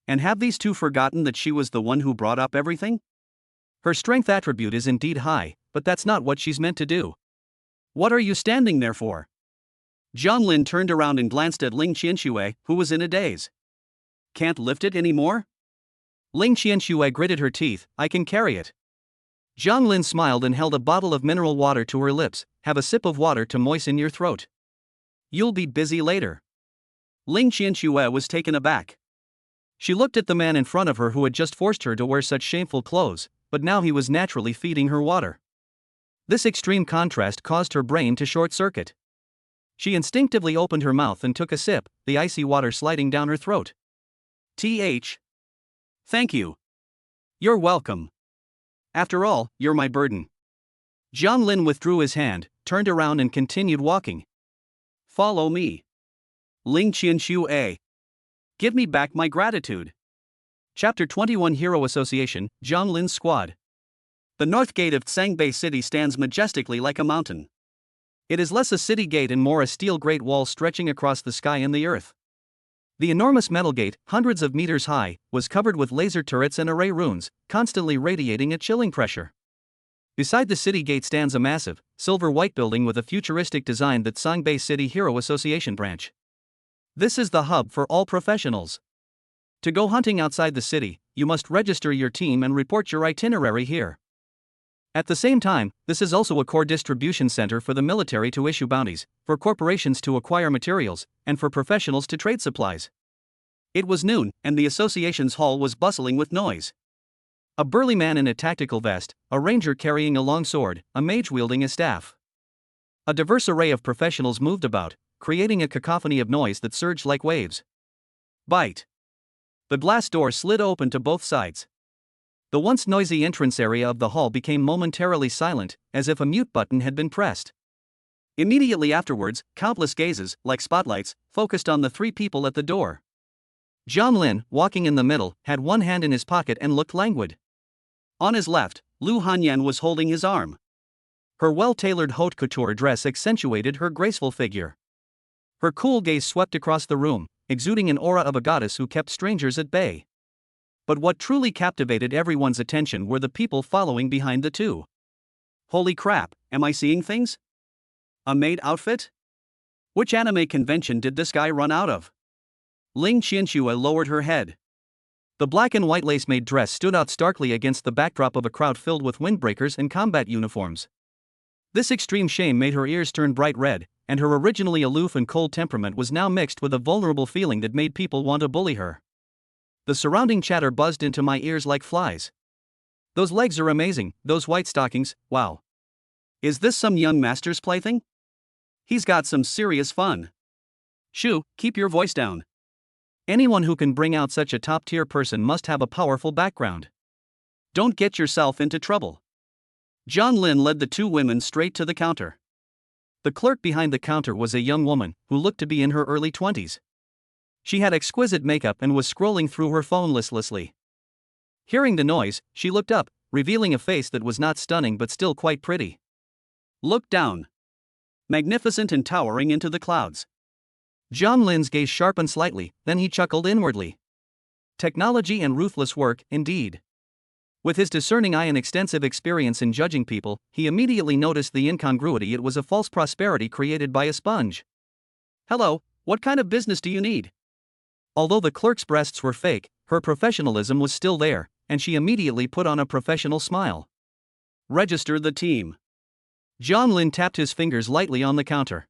[SPEAKER 1] And have these two forgotten that she was the one who brought up everything?
[SPEAKER 2] Her strength attribute is indeed high, but that's not what she's meant to do.
[SPEAKER 1] What are you standing there for? Zhang Lin turned around and glanced at Ling Qianxue, who was in a daze. Can't lift it anymore?
[SPEAKER 2] Ling Qianxue gritted her teeth, I can carry it. Zhang Lin smiled and held a bottle of mineral water to her lips, have a sip of water to moisten your throat.
[SPEAKER 1] You'll be busy later. Ling Qianxue was taken aback.
[SPEAKER 2] She looked at the man in front of her who had just forced her to wear such shameful clothes, but now he was naturally feeding her water. This extreme contrast caused her brain to short-circuit. She instinctively opened her mouth and took a sip, the icy water sliding down her throat.
[SPEAKER 1] Thank you. You're welcome. After all, you're my burden.
[SPEAKER 2] Zhang Lin withdrew his hand, turned around and continued walking.
[SPEAKER 1] Follow me. Ling Qianxue. Give me back my gratitude.
[SPEAKER 2] Chapter 21 Hero Association, Zhang Lin's Squad.
[SPEAKER 1] The north gate of Sangbei City stands majestically like a mountain.
[SPEAKER 2] It is less a city gate and more a steel great wall stretching across the sky and the earth. The enormous metal gate, hundreds of meters high, was covered with laser turrets and array runes, constantly radiating a chilling pressure. Beside the city gate stands a massive, silver-white building with a futuristic design that Sangbei City Hero Association branch. This is the hub for all professionals. To go hunting outside the city, you must register your team and report your itinerary here. At the same time, this is also a core distribution center for the military to issue bounties, for corporations to acquire materials, and for professionals to trade supplies. It was noon, and the association's hall was bustling with noise. A burly man in a tactical vest, a ranger carrying a long sword, a mage wielding a staff. A diverse array of professionals moved about, creating a cacophony of noise that surged like waves. Bite. The glass door slid open to both sides. The once noisy entrance area of the hall became momentarily silent, as if a mute button had been pressed. Immediately afterwards, countless gazes, like spotlights, focused on the three people at the door. Jiang Lin, walking in the middle, had one hand in his pocket and looked languid. On his left, Lu Hanyan was holding his arm. Her well-tailored haute couture dress accentuated her graceful figure. Her cool gaze swept across the room, exuding an aura of a goddess who kept strangers at bay. But what truly captivated everyone's attention were the people following behind the two. Holy crap, am I seeing things? A maid outfit? Which anime convention did this guy run out of? Ling Qianxue lowered her head. The black and white lace maid dress stood out starkly against the backdrop of a crowd filled with windbreakers and combat uniforms. This extreme shame made her ears turn bright red, and her originally aloof and cold temperament was now mixed with a vulnerable feeling that made people want to bully her. The surrounding chatter buzzed into my ears like flies. Those legs are amazing, those white stockings, wow. Is this some young master's plaything? He's got some serious fun. Shoo, keep your voice down. Anyone who can bring out such a top-tier person must have a powerful background. Don't get yourself into trouble. Jiang Lin led the two women straight to the counter. The clerk behind the counter was a young woman, who looked to be in her early 20s. She had exquisite makeup and was scrolling through her phone listlessly. Hearing the noise, she looked up, revealing a face that was not stunning but still quite pretty. Look down. Magnificent and towering into the clouds. Jiang Lin's gaze sharpened slightly, then he chuckled inwardly. Technology and ruthless work, indeed. With his discerning eye and extensive experience in judging people, he immediately noticed the incongruity. It was a false prosperity created by a sponge. Hello, what kind of business do you need? Although the clerk's breasts were fake, her professionalism was still there, and she immediately put on a professional smile. Register the team. Jiang Lin tapped his fingers lightly on the counter.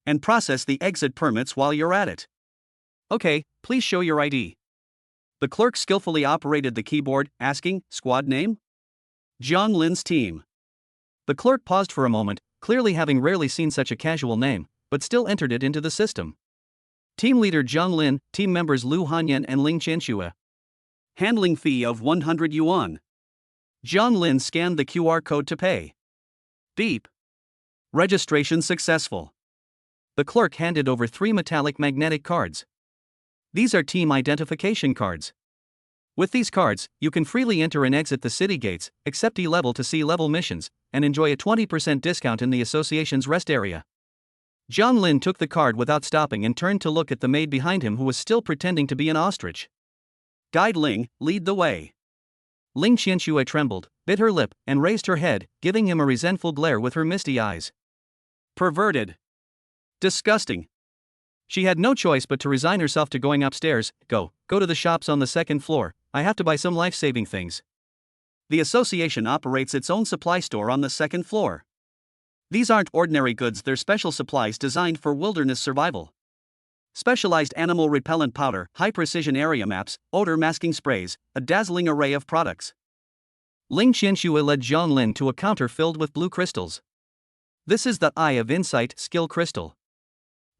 [SPEAKER 2] And process the exit permits while you're at it. Okay, please show your ID. The clerk skillfully operated the keyboard, asking, squad name? Jiang Lin's team. The clerk paused for a moment, clearly having rarely seen such a casual name, but still entered it into the system. Team leader Jiang Lin, team members Lu Hanyan and Ling Qianxue. Handling fee of 100 yuan. Jiang Lin scanned the QR code to pay. Beep. Registration successful. The clerk handed over 3 metallic magnetic cards. These are team identification cards. With these cards, you can freely enter and exit the city gates, accept E-level to C-level missions, and enjoy a 20% discount in the association's rest area. Jiang Lin took the card without stopping and turned to look at the maid behind him who was still pretending to be an ostrich. Guide Ling, lead the way. Ling Qianxue trembled, bit her lip, and raised her head, giving him a resentful glare with her misty eyes. Perverted. Disgusting. She had no choice but to resign herself to going upstairs. Go to the shops on the second floor, I have to buy some life-saving things. The association operates its own supply store on the second floor. These aren't ordinary goods, they're special supplies designed for wilderness survival. Specialized animal repellent powder, high-precision area maps, odor masking sprays, a dazzling array of products. Ling Qianxue led Jiang Lin to a counter filled with blue crystals. This is the Eye of Insight skill crystal.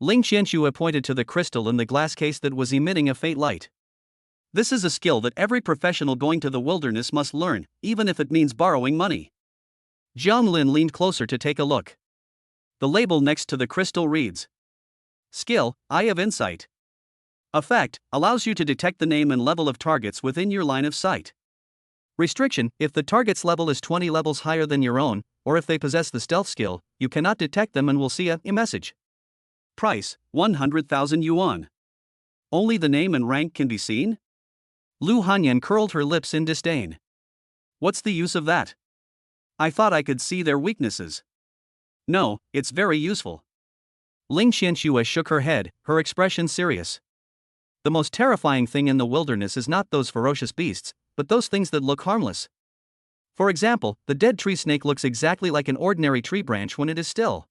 [SPEAKER 2] Ling Qianxue pointed to the crystal in the glass case that was emitting a faint light. This is a skill that every professional going to the wilderness must learn, even if it means borrowing money. Jiang Lin leaned closer to take a look. The label next to the crystal reads, Skill, Eye of Insight. Effect, allows you to detect the name and level of targets within your line of sight. Restriction, if the target's level is 20 levels higher than your own, or if they possess the stealth skill, you cannot detect them and will see a message. Price, 100,000 yuan. Only the name and rank can be seen? Lu Hanyan curled her lips in disdain. What's the use of that? I thought I could see their weaknesses. No, it's very useful. Ling Qianxue shook her head, her expression serious. The most terrifying thing in the wilderness is not those ferocious beasts, but those things that look harmless. For example, the dead tree snake looks exactly like an ordinary tree branch when it is still.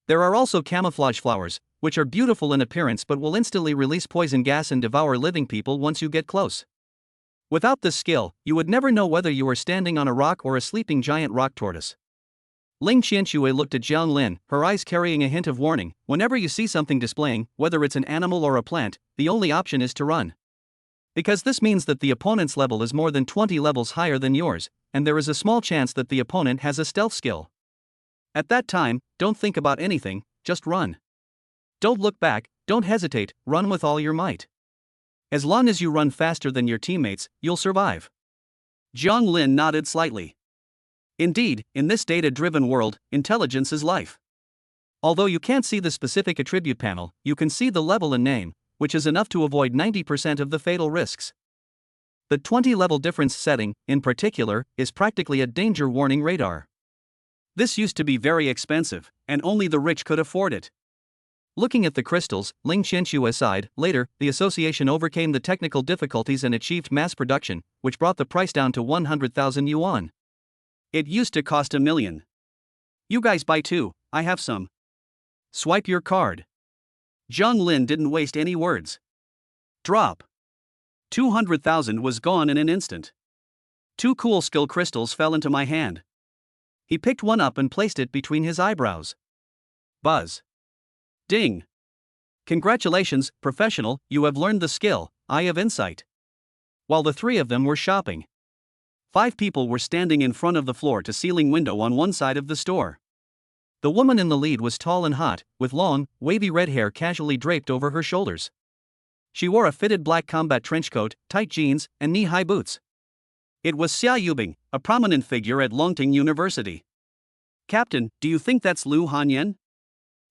[SPEAKER 2] There are also camouflage flowers, which are beautiful in appearance but will instantly release poison gas and devour living people once you get close. Without this skill, you would never know whether you are standing on a rock or a sleeping giant rock tortoise. Ling Qianxue looked at Jiang Lin, her eyes carrying a hint of warning. Whenever you see something displaying, whether it's an animal or a plant, the only option is to run. Because this means that the opponent's level is more than 20 levels higher than yours, and there is a small chance that the opponent has a stealth skill. At that time, don't think about anything, just run. Don't look back, don't hesitate, run with all your might. As long as you run faster than your teammates, you'll survive.
[SPEAKER 1] Jiang Lin nodded slightly. Indeed, in this data-driven world, intelligence is life.
[SPEAKER 2] Although you can't see the specific attribute panel, you can see the level and name, which is enough to avoid 90% of the fatal risks. The 20-level difference setting, in particular, is practically a danger warning radar.
[SPEAKER 1] This used to be very expensive, and only the rich could afford it.
[SPEAKER 2] Looking at the crystals, Ling Qianxue sighed. Later, the association overcame the technical difficulties and achieved mass production, which brought the price down to 100,000 yuan.
[SPEAKER 1] It used to cost 1 million. You guys buy 2, I have some. Swipe your card. Jiang Lin didn't waste any words. Drop. 200,000 was gone in an instant. 2 cool skill crystals fell into my hand. He picked one up and placed it between his eyebrows. Buzz. Ding. Congratulations, professional, you have learned the skill, Eye of Insight. While the 3 of them were shopping, 5 people were standing in front of the floor-to-ceiling window on one side of the store.
[SPEAKER 2] The woman in the lead was tall and hot, with long, wavy red hair casually draped over her shoulders. She wore a fitted black combat trench coat, tight jeans, and knee-high boots.
[SPEAKER 1] It was Xia Yubing, a prominent figure at Longting University. Captain, do you think that's Lu Hanyan?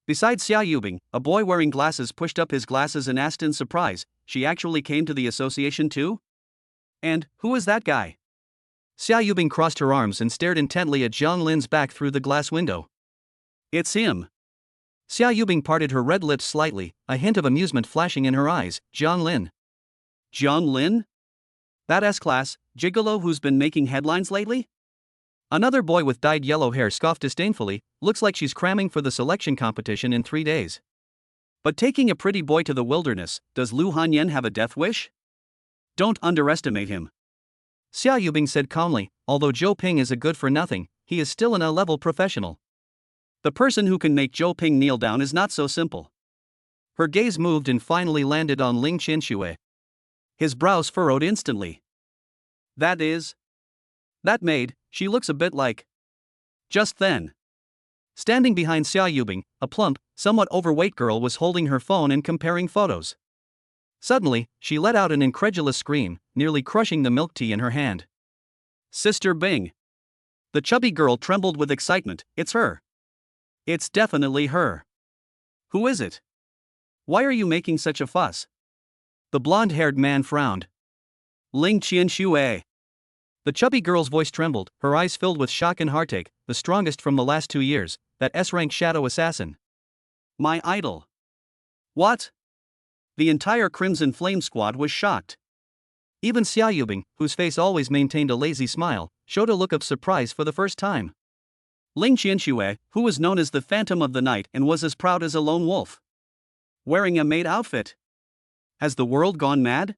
[SPEAKER 1] Besides Xia Yubing, a boy wearing glasses pushed up his glasses and asked in surprise, she actually came to the association too? And, who is that guy?
[SPEAKER 2] Xia Yubing crossed her arms and stared intently at Jiang Lin's back through the glass window.
[SPEAKER 1] It's him.
[SPEAKER 2] Xia Yubing parted her red lips slightly, a hint of amusement flashing in her eyes. Jiang Lin.
[SPEAKER 1] Jiang Lin? That S-class, gigolo who's been making headlines lately?
[SPEAKER 2] Another boy with dyed yellow hair scoffed disdainfully. Looks like she's cramming for the selection competition in 3 days.
[SPEAKER 1] But taking a pretty boy to the wilderness, does Lu Hanyan have a death wish? Don't underestimate him.
[SPEAKER 2] Xia Yubing said calmly. Although Zhou Ping is a good-for-nothing, he is still an A-level professional.
[SPEAKER 1] The person who can make Zhou Ping kneel down is not so simple.
[SPEAKER 2] Her gaze moved and finally landed on Ling Qianxue.
[SPEAKER 1] His brows furrowed instantly. That maid, she looks a bit like. Just then,
[SPEAKER 2] standing behind Xia Yubing, a plump, somewhat overweight girl was holding her phone and comparing photos. Suddenly, she let out an incredulous scream, nearly crushing the milk tea in her hand.
[SPEAKER 1] Sister Bing. The chubby girl trembled with excitement. It's her. It's definitely her. Who is it? Why are you making such a fuss?
[SPEAKER 2] The blonde-haired man frowned.
[SPEAKER 1] Ling Qianxue.
[SPEAKER 2] The chubby girl's voice trembled, her eyes filled with shock and heartache, the strongest from the last 2 years, that S-rank shadow assassin.
[SPEAKER 1] My idol. What? The entire Crimson Flame squad was shocked.
[SPEAKER 2] Even Xia Yubing, whose face always maintained a lazy smile, showed a look of surprise for the first time.
[SPEAKER 1] Ling Qianxue, who was known as the Phantom of the Night and was as proud as a lone wolf. Wearing a maid outfit. Has the world gone mad?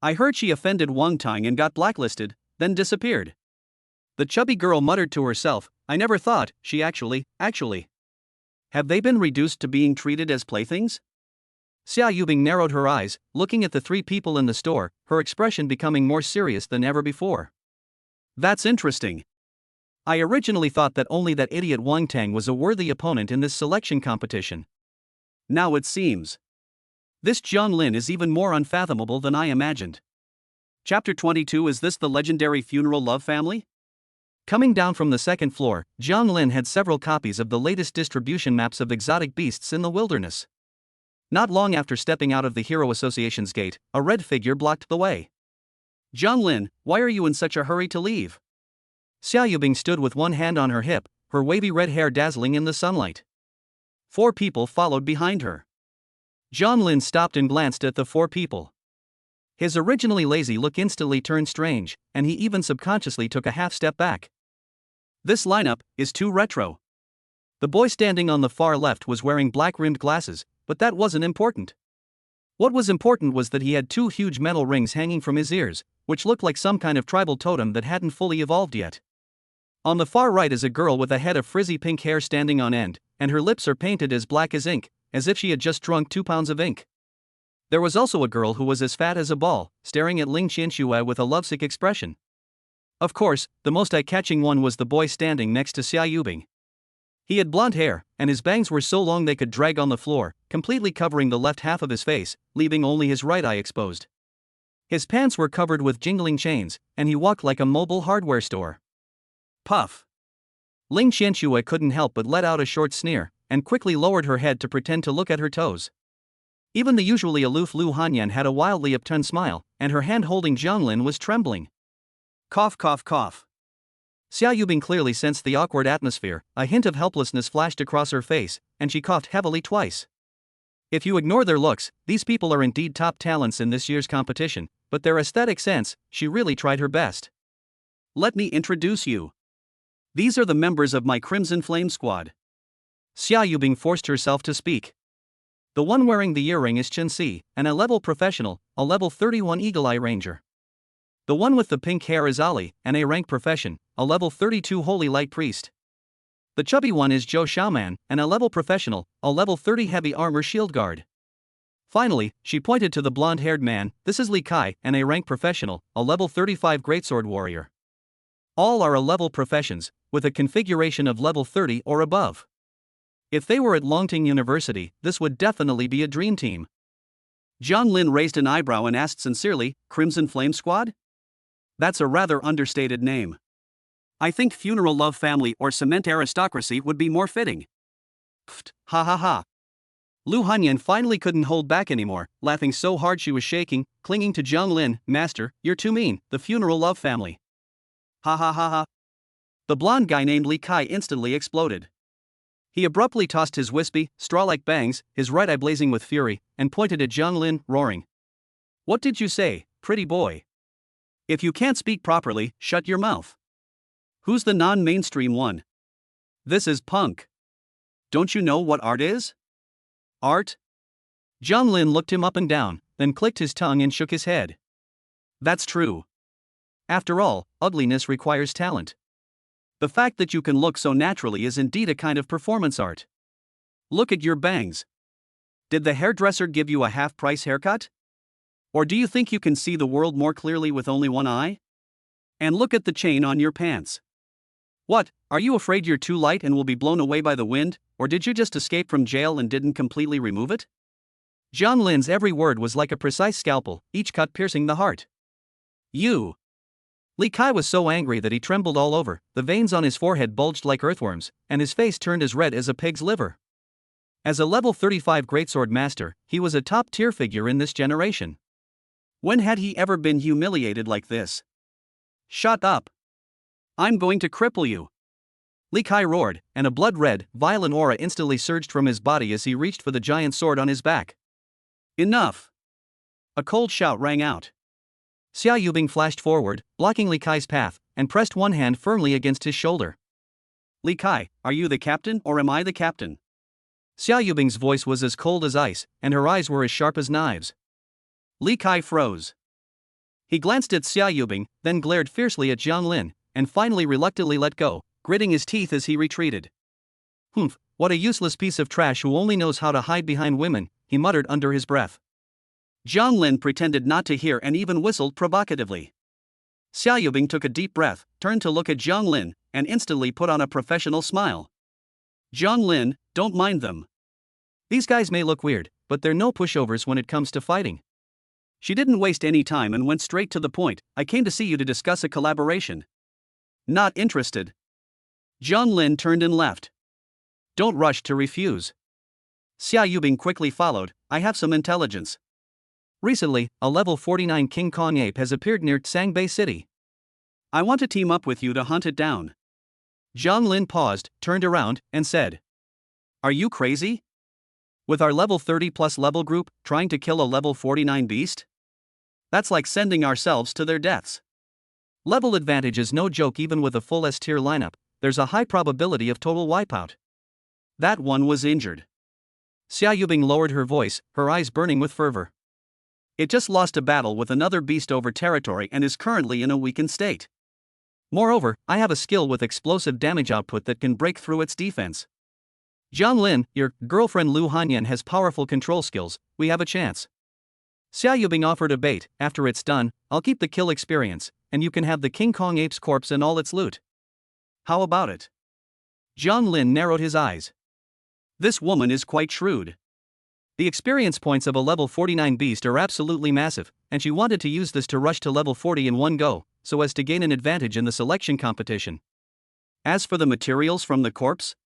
[SPEAKER 1] I heard she offended Wang Tang and got blacklisted, then disappeared.
[SPEAKER 2] The chubby girl muttered to herself, I never thought, she actually.
[SPEAKER 1] Have they been reduced to being treated as playthings?
[SPEAKER 2] Xia Yubing narrowed her eyes, looking at the 3 people in the store, her expression becoming more serious than ever before.
[SPEAKER 1] That's interesting. I originally thought that only that idiot Wang Tang was a worthy opponent in this selection competition. Now it seems. This Jiang Lin is even more unfathomable than I imagined. Chapter 22. Is this the legendary funeral love family?
[SPEAKER 2] Coming down from the 2nd floor, Jiang Lin had several copies of the latest distribution maps of exotic beasts in the wilderness. Not long after stepping out of the Hero Association's gate, a red figure blocked the way.
[SPEAKER 1] Jiang Lin, why are you in such a hurry to leave?
[SPEAKER 2] Xia Yubing stood with one hand on her hip, her wavy red hair dazzling in the sunlight.
[SPEAKER 1] 4 people followed behind her.
[SPEAKER 2] Jiang Lin stopped and glanced at the 4 people. His originally lazy look instantly turned strange, and he even subconsciously took a half step back.
[SPEAKER 1] This lineup is too retro.
[SPEAKER 2] The boy standing on the far left was wearing black-rimmed glasses, but that wasn't important. What was important was that he had two huge metal rings hanging from his ears, which looked like some kind of tribal totem that hadn't fully evolved yet. On the far right is a girl with a head of frizzy pink hair standing on end, and her lips are painted as black as ink, as if she had just drunk 2 pounds of ink. There was also a girl who was as fat as a ball, staring at Ling Qianxue with a lovesick expression. Of course, the most eye-catching one was the boy standing next to Xia Yubing. He had blonde hair, and his bangs were so long they could drag on the floor, completely covering the left half of his face, leaving only his right eye exposed. His pants were covered with jingling chains, and he walked like a mobile hardware store.
[SPEAKER 1] Puff.
[SPEAKER 2] Ling Qianxue couldn't help but let out a short sneer, and quickly lowered her head to pretend to look at her toes. Even the usually aloof Lu Hanyan had a wildly upturned smile, and her hand holding Jianglin was trembling.
[SPEAKER 1] Cough, cough, cough.
[SPEAKER 2] Xia Yubing clearly sensed the awkward atmosphere, a hint of helplessness flashed across her face, and she coughed heavily twice. If you ignore their looks, these people are indeed top talents in this year's competition, but their aesthetic sense, she really tried her best.
[SPEAKER 1] Let me introduce you. These are the members of my Crimson Flame Squad.
[SPEAKER 2] Xia Yubing forced herself to speak. The one wearing the earring is Chen Si, an A-level professional, a level 31 Eagle Eye Ranger. The one with the pink hair is Ali, an A-rank profession, a level 32 Holy Light Priest. The chubby one is Zhou Xiaoman, an A-level professional, a level 30 Heavy Armor Shield Guard. Finally, she pointed to the blonde-haired man, this is Li Kai, an A-rank professional, a level 35 Greatsword Warrior. All are A-level professions, with a configuration of level 30 or above. If they were at Longting University, this would definitely be a dream team.
[SPEAKER 1] Jianglin raised an eyebrow and asked sincerely, Crimson Flame Squad? That's a rather understated name. I think Funeral Love Family or Cement Aristocracy would be more fitting.
[SPEAKER 2] Pfft, ha ha ha. Lu Hanyan finally couldn't hold back anymore, laughing so hard she was shaking, clinging to Jianglin. Master, you're too mean, the Funeral Love Family.
[SPEAKER 1] Ha ha ha ha.
[SPEAKER 2] The blonde guy named Li Kai instantly exploded. He abruptly tossed his wispy, straw-like bangs, his right eye blazing with fury, and pointed at Jianglin, roaring. What did you say, pretty boy?
[SPEAKER 1] If you can't speak properly, shut your mouth. Who's the non-mainstream one? This is punk. Don't you know what art is? Art?
[SPEAKER 2] Jianglin looked him up and down, then clicked his tongue and shook his head.
[SPEAKER 1] That's true.
[SPEAKER 2] After all, ugliness requires talent.
[SPEAKER 1] The fact that you can look so naturally is indeed a kind of performance art. Look at your bangs. Did the hairdresser give you a half-price haircut? Or do you think you can see the world more clearly with only one eye? And look at the chain on your pants. What, are you afraid you're too light and will be blown away by the wind, or did you just escape from jail and didn't completely remove it?
[SPEAKER 2] Jianglin's every word was like a precise scalpel, each cut piercing the heart.
[SPEAKER 1] You!
[SPEAKER 2] Li Kai was so angry that he trembled all over, the veins on his forehead bulged like earthworms, and his face turned as red as a pig's liver. As a level 35 Greatsword Master, he was a top-tier figure in this generation.
[SPEAKER 1] When had he ever been humiliated like this? Shut up! I'm going to cripple you!
[SPEAKER 2] Li Kai roared, and a blood-red, violent aura instantly surged from his body as he reached for the giant sword on his back.
[SPEAKER 1] Enough! A cold shout rang out.
[SPEAKER 2] Xia Yubing flashed forward, blocking Li Kai's path, and pressed one hand firmly against his shoulder.
[SPEAKER 1] Li Kai, are you the captain or am I the captain?
[SPEAKER 2] Xia Yubing's voice was as cold as ice, and her eyes were as sharp as knives.
[SPEAKER 1] Li Kai froze.
[SPEAKER 2] He glanced at Xia Yubing, then glared fiercely at Jianglin, and finally reluctantly let go, gritting his teeth as he retreated. Humph, what a useless piece of trash who only knows how to hide behind women, he muttered under his breath.
[SPEAKER 1] Jianglin pretended not to hear and even whistled provocatively. Xia Yubing took a deep breath, turned to look at Jianglin, and instantly put on a professional smile. Jianglin, don't mind them.
[SPEAKER 2] These guys may look weird, but they're no pushovers when it comes to fighting.
[SPEAKER 1] She didn't waste any time and went straight to the point. I came to see you to discuss a collaboration. Not interested. Jianglin turned and left. Don't rush to refuse. Xia Yubing quickly followed. I have some intelligence.
[SPEAKER 2] Recently, a level 49 King Kong ape has appeared near Sangbei City.
[SPEAKER 1] I want to team up with you to hunt it down.
[SPEAKER 2] Jianglin paused, turned around, and said.
[SPEAKER 1] Are you crazy? With our level 30 plus level group, trying to kill a level 49 beast? That's like sending ourselves to their deaths.
[SPEAKER 2] Level advantage is no joke even with a full S-tier lineup, there's a high probability of total wipeout.
[SPEAKER 1] That one was injured.
[SPEAKER 2] Xia Yubing lowered her voice, her eyes burning with fervor.
[SPEAKER 1] It just lost a battle with another beast over territory and is currently in a weakened state.
[SPEAKER 2] Moreover, I have a skill with explosive damage output that can break through its defense. Jiang Lin, your girlfriend Lu Hanyan has powerful control skills, we have a chance. Xia Yubing offered a bait, after it's done, I'll keep the kill experience, and you can have the King Kong ape's corpse and all its loot.
[SPEAKER 1] How about it?
[SPEAKER 2] Jiang Lin narrowed his eyes.
[SPEAKER 1] This woman is quite shrewd.
[SPEAKER 2] The experience points of a level 49 beast are absolutely massive, and she wanted to use this to rush to level 40 in one go, so as to gain an advantage in the selection competition.
[SPEAKER 1] As for the materials from the corpse,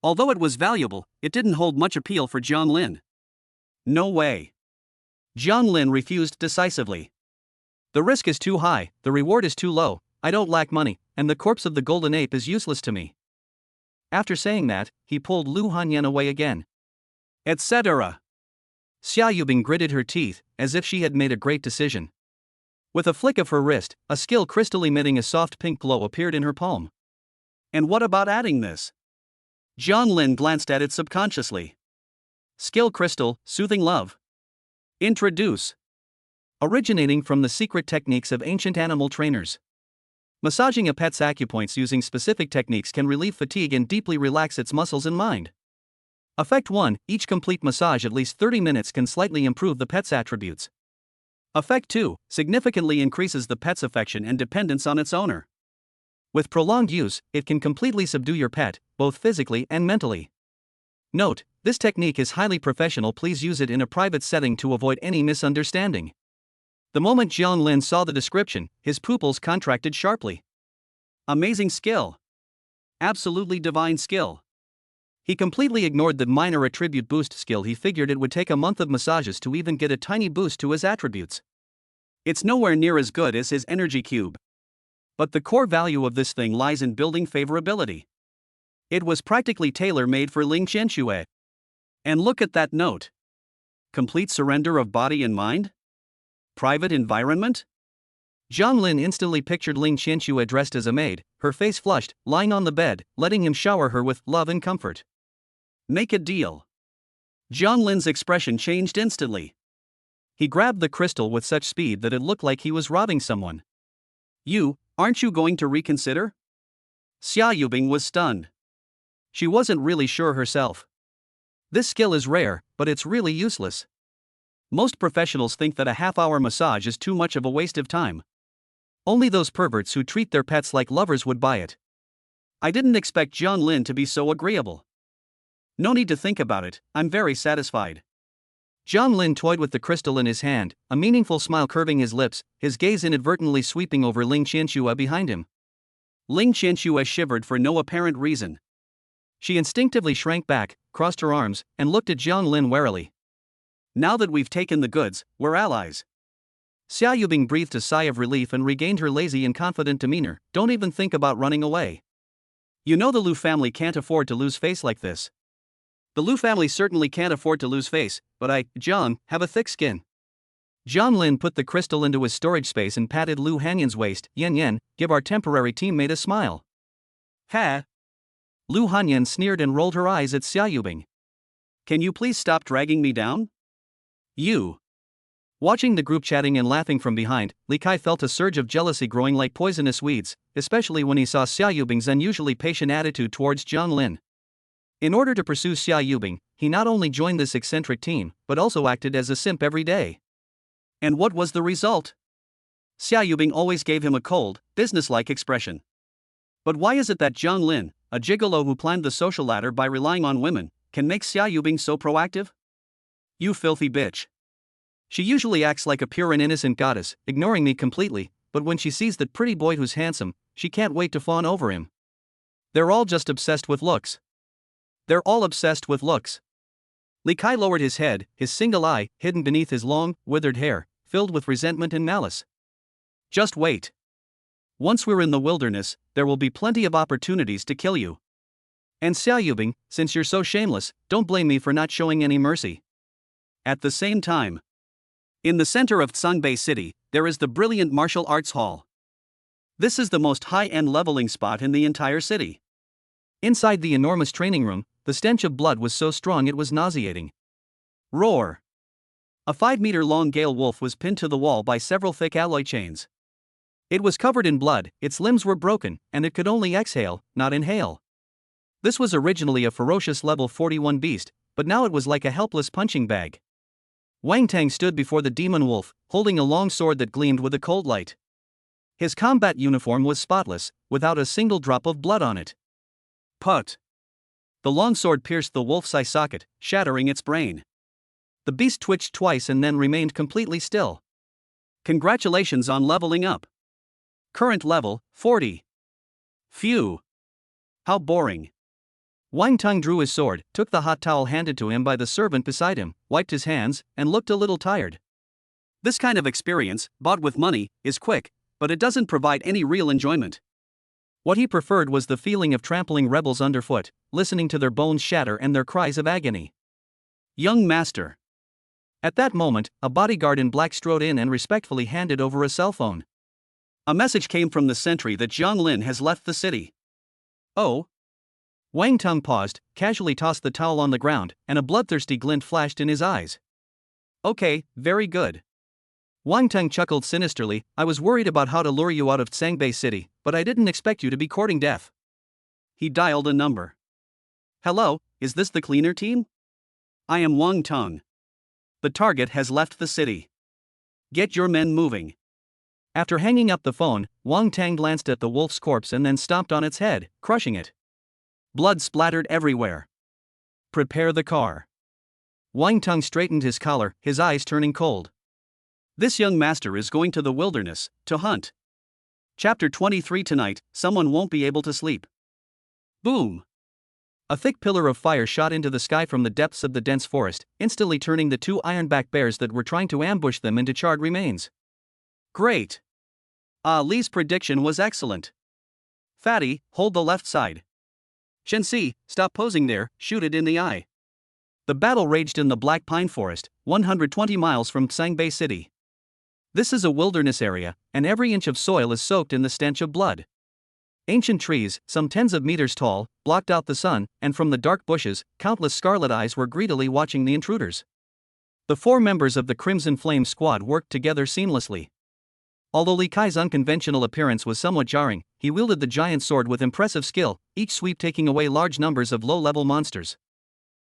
[SPEAKER 1] although it was valuable, it didn't hold much appeal for Jiang Lin. No way.
[SPEAKER 2] Jiang Lin refused decisively. The risk is too high, the reward is too low, I don't lack money, and the corpse of the golden ape is useless to me. After saying that, he pulled Lu Hanyan away again.
[SPEAKER 1] Etc.
[SPEAKER 2] Xia Yubing gritted her teeth, as if she had made a great decision. With a flick of her wrist, a skill crystal emitting a soft pink glow appeared in her palm.
[SPEAKER 1] And what about adding this? Jiang Lin glanced at it subconsciously. Skill crystal, soothing love. Introduce.
[SPEAKER 2] Originating from the secret techniques of ancient animal trainers. Massaging a pet's acupoints using specific techniques can relieve fatigue and deeply relax its muscles and mind. Effect 1, each complete massage at least 30 minutes can slightly improve the pet's attributes.
[SPEAKER 1] Effect 2, significantly increases the pet's affection and dependence on its owner.
[SPEAKER 2] With prolonged use, it can completely subdue your pet, both physically and mentally. Note, this technique is highly professional, please use it in a private setting to avoid any misunderstanding. The moment Jiang Lin saw the description, his pupils contracted sharply.
[SPEAKER 1] Amazing skill. Absolutely divine skill.
[SPEAKER 2] He completely ignored the minor attribute boost skill. He figured it would take a month of massages to even get a tiny boost to his attributes.
[SPEAKER 1] It's nowhere near as good as his energy cube. But the core value of this thing lies in building favorability. It was practically tailor-made for Ling Qianxue. And look at that note. Complete surrender of body and mind? Private environment?
[SPEAKER 2] Jiang Lin instantly pictured Ling Qianxue dressed as a maid, her face flushed, lying on the bed, letting him shower her with love and comfort.
[SPEAKER 1] Make a deal. Jiang Lin's expression changed instantly.
[SPEAKER 2] He grabbed the crystal with such speed that it looked like he was robbing someone.
[SPEAKER 1] Aren't you going to reconsider? Xia Yubing was stunned.
[SPEAKER 2] She wasn't really sure herself. This skill is rare, but it's really useless.
[SPEAKER 1] Most professionals think that a half-hour massage is too much of a waste of time.
[SPEAKER 2] Only those perverts who treat their pets like lovers would buy it.
[SPEAKER 1] I didn't expect Jiang Lin to be so agreeable. No need to think about it, I'm very satisfied.
[SPEAKER 2] Jiang Lin toyed with the crystal in his hand, a meaningful smile curving his lips, his gaze inadvertently sweeping over Ling Qianxue behind him.
[SPEAKER 1] Ling Qianxue shivered for no apparent reason.
[SPEAKER 2] She instinctively shrank back, crossed her arms, and looked at Jiang Lin warily.
[SPEAKER 1] Now that we've taken the goods, we're allies.
[SPEAKER 2] Xia Yubing breathed a sigh of relief and regained her lazy and confident demeanor. Don't even think about running away.
[SPEAKER 1] You know the Lu family can't afford to lose face like this.
[SPEAKER 2] The Lu family certainly can't afford to lose face, but Jiang, have a thick skin. Jiang Lin put the crystal into his storage space and patted Lu Hanyan's waist. Yen, give our temporary teammate a smile.
[SPEAKER 1] Ha!
[SPEAKER 2] Lu Hanyan sneered and rolled her eyes at Xia Yubing.
[SPEAKER 1] Can you please stop dragging me down? You.
[SPEAKER 2] Watching the group chatting and laughing from behind, Li Kai felt a surge of jealousy growing like poisonous weeds, especially when he saw Xia Yubing's unusually patient attitude towards Jiang Lin. In order to pursue Xia Yubing, he not only joined this eccentric team, but also acted as a simp every day.
[SPEAKER 1] And what was the result? Xia Yubing always gave him a cold, businesslike expression. But why is it that Jiang Lin, a gigolo who climbed the social ladder by relying on women, can make Xia Yubing so proactive? You filthy bitch. She usually acts like a pure and innocent goddess, ignoring me completely, but when she sees that pretty boy who's handsome, she can't wait to fawn over him. They're all just obsessed with looks. They're all obsessed with looks. Li Kai lowered his head, his single eye, hidden beneath his long, withered hair, filled with resentment and malice. Just wait. Once we're in the wilderness, there will be plenty of opportunities to kill you. And Xia Yubing, since you're so shameless, don't blame me for not showing any mercy. At the same time, In the center of Songbei City, there is the brilliant martial arts hall. This is the most high-end leveling spot in the entire city.
[SPEAKER 2] Inside the enormous training room, the stench of blood was so strong it was nauseating.
[SPEAKER 1] Roar! A 5-meter-long Gale wolf was pinned to the wall by several thick alloy chains. It was covered in blood, its limbs were broken, and it could only exhale, not inhale. This was originally a ferocious level 41 beast, but now it was like a helpless punching bag. Wang Tang stood before the demon wolf, holding a long sword that gleamed with a cold light. His combat uniform was spotless, without a single drop of blood on it.
[SPEAKER 2] Put!
[SPEAKER 1] The long sword pierced the wolf's eye socket, shattering its brain.
[SPEAKER 2] The beast twitched twice and then remained completely still.
[SPEAKER 1] Congratulations on leveling up. Current level, 40. Phew. How boring.
[SPEAKER 2] Wang Tang drew his sword, took the hot towel handed to him by the servant beside him, wiped his hands, and looked a little tired.
[SPEAKER 1] This kind of experience, bought with money, is quick, but it doesn't provide any real enjoyment.
[SPEAKER 2] What he preferred was the feeling of trampling rebels underfoot, listening to their bones shatter and their cries of agony.
[SPEAKER 1] Young master.
[SPEAKER 2] At that moment, a bodyguard in black strode in and respectfully handed over a cell phone.
[SPEAKER 1] A message came from the sentry that Jiang Lin has left the city.
[SPEAKER 2] Oh? Wang Tang paused, casually tossed the towel on the ground, and a bloodthirsty glint flashed in his eyes.
[SPEAKER 1] Okay, very good.
[SPEAKER 2] Wang Tang chuckled sinisterly. I was worried about how to lure you out of Songbei City, but I didn't expect you to be courting death.
[SPEAKER 1] He dialed a number. Hello, is this the cleaner team? I am Wang Tang. The target has left the city. Get your men moving.
[SPEAKER 2] After hanging up the phone, Wang Tang glanced at the wolf's corpse and then stomped on its head, crushing it.
[SPEAKER 1] Blood splattered everywhere.
[SPEAKER 2] Prepare the car. Wang Tang straightened his collar, his eyes turning cold.
[SPEAKER 1] This young master is going to the wilderness, to hunt. Chapter 23 Tonight, someone won't be able to sleep. Boom!
[SPEAKER 2] A thick pillar of fire shot into the sky from the depths of the dense forest, instantly turning the 2 ironback bears that were trying to ambush them into charred remains.
[SPEAKER 1] Great! Lee's prediction was excellent. Fatty, hold the left side. Shensi, stop posing there, shoot it in the eye. The battle raged in the Black Pine Forest, 120 miles from Songbei City. This is a wilderness area, and every inch of soil is soaked in the stench of blood. Ancient trees, some tens of meters tall, blocked out the sun, and from the dark bushes, countless scarlet eyes were greedily watching the intruders. The 4 members of the Crimson Flame squad worked together seamlessly. Although Li Kai's unconventional appearance was somewhat jarring, he wielded the giant sword with impressive skill, each sweep taking away large numbers of low-level monsters.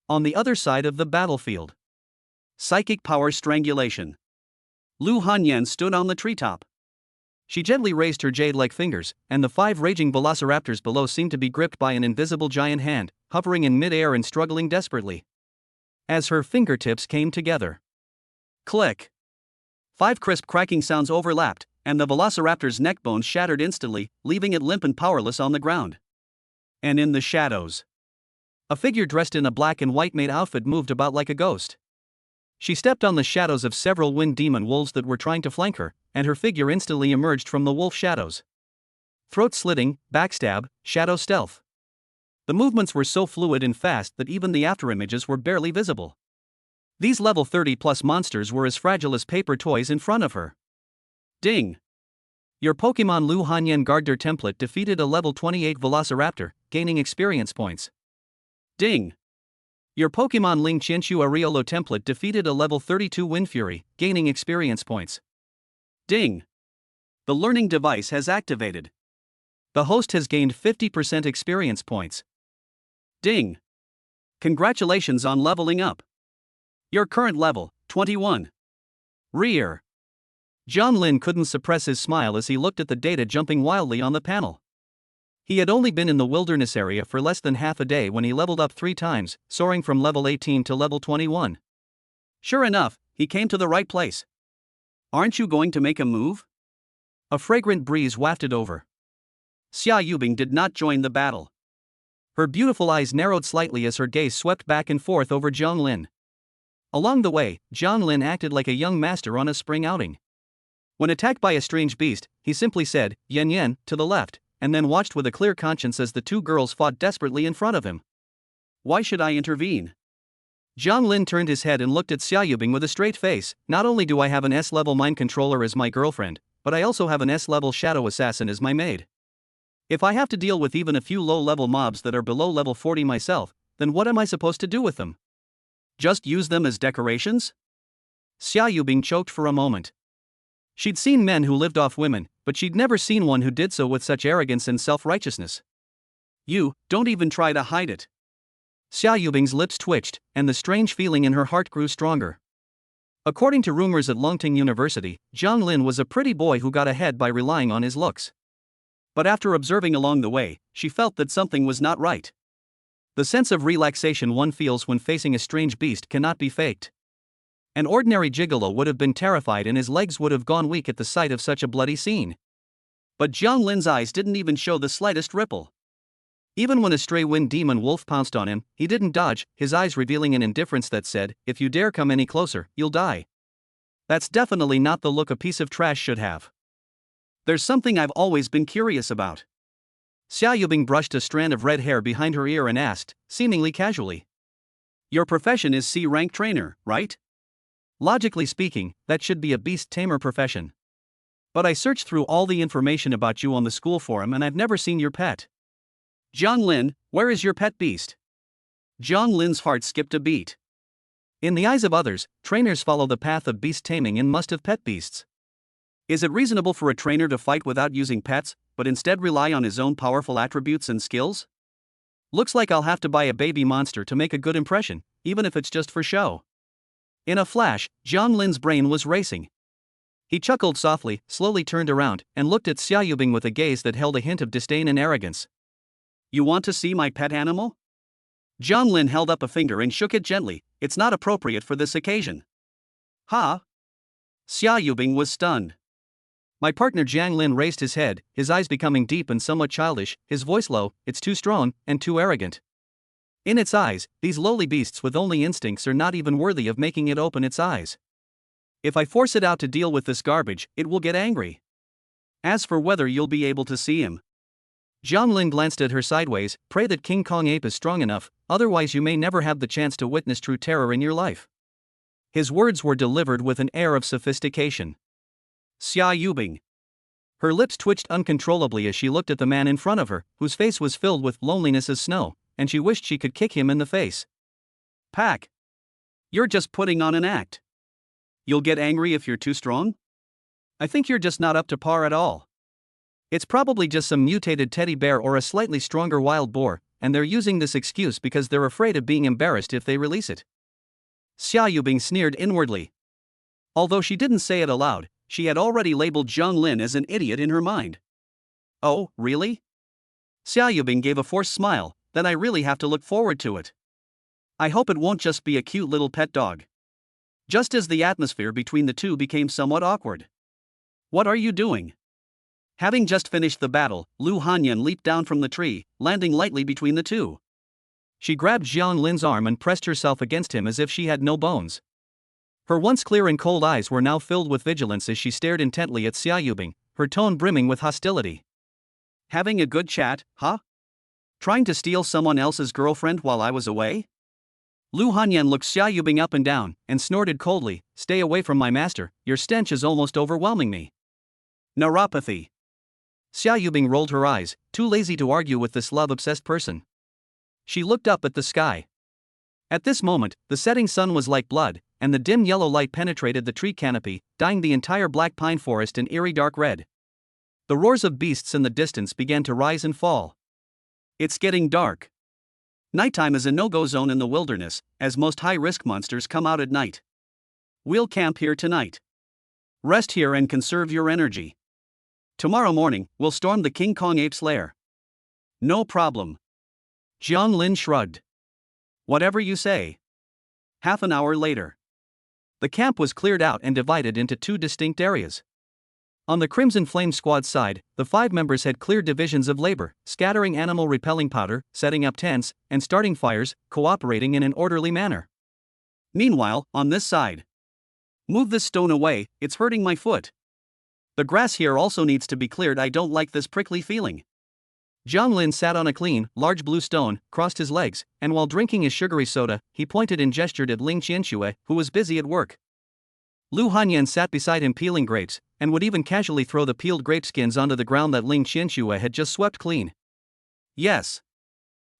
[SPEAKER 1] On the other side of the battlefield. Psychic power strangulation. Lu Hanyan stood on the treetop. She gently raised her jade-like fingers, and the 5 raging velociraptors below seemed to be gripped by an invisible giant hand, hovering in mid-air and struggling desperately. As her fingertips came together. Click! 5 crisp cracking sounds overlapped, and the velociraptor's neck bones shattered instantly, leaving it limp and powerless on the ground. And in the shadows, a figure dressed in a black and white maid outfit moved about like a ghost. She stepped on the shadows of several wind demon wolves that were trying to flank her, and her figure instantly emerged from the wolf shadows. Throat slitting, backstab, shadow stealth. The movements were so fluid and fast that even the afterimages were barely visible. These level 30+ monsters were as fragile as paper toys in front of her. Ding! Your Pokemon Lu Hanyan Gardner template defeated a level 28 Velociraptor, gaining experience points. Ding! Your Pokemon Ling Qianchu Ariolo template defeated a level 32 Windfury, gaining experience points. Ding! The learning device has activated. The host has gained 50% experience points. Ding! Congratulations on leveling up. Your current level, 21. Rear. Jiang Lin couldn't suppress his smile as he looked at the data jumping wildly on the panel. He had only been in the wilderness area for less than half a day when he leveled up 3 times, soaring from level 18 to level 21. Sure enough, he came to the right place. Aren't you going to make a move? A fragrant breeze wafted over. Xia Yubing did not join the battle. Her beautiful eyes narrowed slightly as her gaze swept back and forth over Jiang Lin. Along the way, Jiang Lin acted like a young master on a spring outing. When attacked by a strange beast, he simply said, "Yen yen," to the left, and then watched with a clear conscience as the 2 girls fought desperately in front of him. Why should I intervene?
[SPEAKER 2] Jiang Lin turned his head and looked at Xia Yubing with a straight face. Not only do I have an S-level mind controller as my girlfriend, but I also have an S-level shadow assassin as my maid. If I have to deal with even a few low-level mobs that are below level 40 myself, then what am I supposed to do with them? Just use them as decorations? Xia Yubing choked for a moment. She'd seen men who lived off women, but she'd never seen one who did so with such arrogance and self-righteousness. You, don't even try to hide it. Xia Yubing's lips twitched, and the strange feeling in her heart grew stronger. According to rumors at Longting University, Jiang Lin was a pretty boy who got ahead by relying on his looks. But after observing along the way, she felt that something was not right. The sense of relaxation one feels when facing a strange beast cannot be faked. An ordinary gigolo would have been terrified and his legs would have gone weak at the sight of such a bloody scene. But Jiang Lin's eyes didn't even show the slightest ripple. Even when a stray wind demon wolf pounced on him, he didn't dodge, his eyes revealing an indifference that said, "If you dare come any closer, you'll die." That's definitely not the look a piece of trash should have. There's something I've always been curious about. Xia Yubing brushed a strand of red hair behind her ear and asked, seemingly casually. Your profession is C-rank trainer, right? Logically speaking, that should be a beast tamer profession. But I searched through all the information about you on the school forum and I've never seen your pet. Jiang Lin, where is your pet beast? Jiang Lin's heart skipped a beat. In the eyes of others, trainers follow the path of beast taming and must have pet beasts. Is it reasonable for a trainer to fight without using pets, but instead rely on his own powerful attributes and skills? Looks like I'll have to buy a baby monster to make a good impression, even if it's just for show. In a flash, Jiang Lin's brain was racing. He chuckled softly, slowly turned around, and looked at Xia Yubing with a gaze that held a hint of disdain and arrogance. You want to see my pet animal? Jiang Lin held up a finger and shook it gently. It's not appropriate for this occasion. Huh? Xia Yubing was stunned. My partner Jiang Lin raised his head, his eyes becoming deep and somewhat childish, his voice low. It's too strong, and too arrogant. In its eyes, these lowly beasts with only instincts are not even worthy of making it open its eyes. If I force it out to deal with this garbage, it will get angry. As for whether you'll be able to see him. Jiang Lin glanced at her sideways. Pray that King Kong Ape is strong enough, otherwise you may never have the chance to witness true terror in your life. His words were delivered with an air of sophistication. Xia Yubing. Her lips twitched uncontrollably as she looked at the man in front of her, whose face was filled with loneliness as snow, and she wished she could kick him in the face. Pack. You're just putting on an act. You'll get angry if you're too strong? I think you're just not up to par at all. It's probably just some mutated teddy bear or a slightly stronger wild boar, and they're using this excuse because they're afraid of being embarrassed if they release it. Xia Yubing sneered inwardly. Although she didn't say it aloud, she had already labeled Jiang Lin as an idiot in her mind. Oh, really? Xia Yubing gave a forced smile. Then I really have to look forward to it. I hope it won't just be a cute little pet dog. Just as the atmosphere between the two became somewhat awkward. What are you doing? Having just finished the battle, Lu Hanyan leaped down from the tree, landing lightly between the two. She grabbed Jiang Lin's arm and pressed herself against him as if she had no bones. Her once clear and cold eyes were now filled with vigilance as she stared intently at Xia Yubing, her tone brimming with hostility. Having a good chat, huh? Trying to steal someone else's girlfriend while I was away? Lu Hanyan looked Xia Yubing up and down, and snorted coldly, Stay away from my master, your stench is almost overwhelming me. Neuropathy. Xia Yubing rolled her eyes, too lazy to argue with this love-obsessed person. She looked up at the sky. At this moment, the setting sun was like blood, and the dim yellow light penetrated the tree canopy, dyeing the entire black pine forest an eerie dark red. The roars of beasts in the distance began to rise and fall. It's getting dark. Nighttime is a no-go zone in the wilderness, as most high-risk monsters come out at night. We'll camp here tonight. Rest here and conserve your energy. Tomorrow morning, we'll storm the King Kong Ape's lair. No problem. Jiang Lin shrugged. Whatever you say. Half an hour later. The camp was cleared out and divided into two distinct areas. On the Crimson Flame Squad side, the 5 members had clear divisions of labor, scattering animal repelling powder, setting up tents, and starting fires, cooperating in an orderly manner. Meanwhile, on this side. Move this stone away, it's hurting my foot. The grass here also needs to be cleared, I don't like this prickly feeling. Jiang Lin sat on a clean, large blue stone, crossed his legs, and while drinking his sugary soda, he pointed and gestured at Ling Qianxue, who was busy at work. Lu Hanyan sat beside him peeling grapes, and would even casually throw the peeled grape skins onto the ground that Ling Qianxue had just swept clean.
[SPEAKER 1] Yes.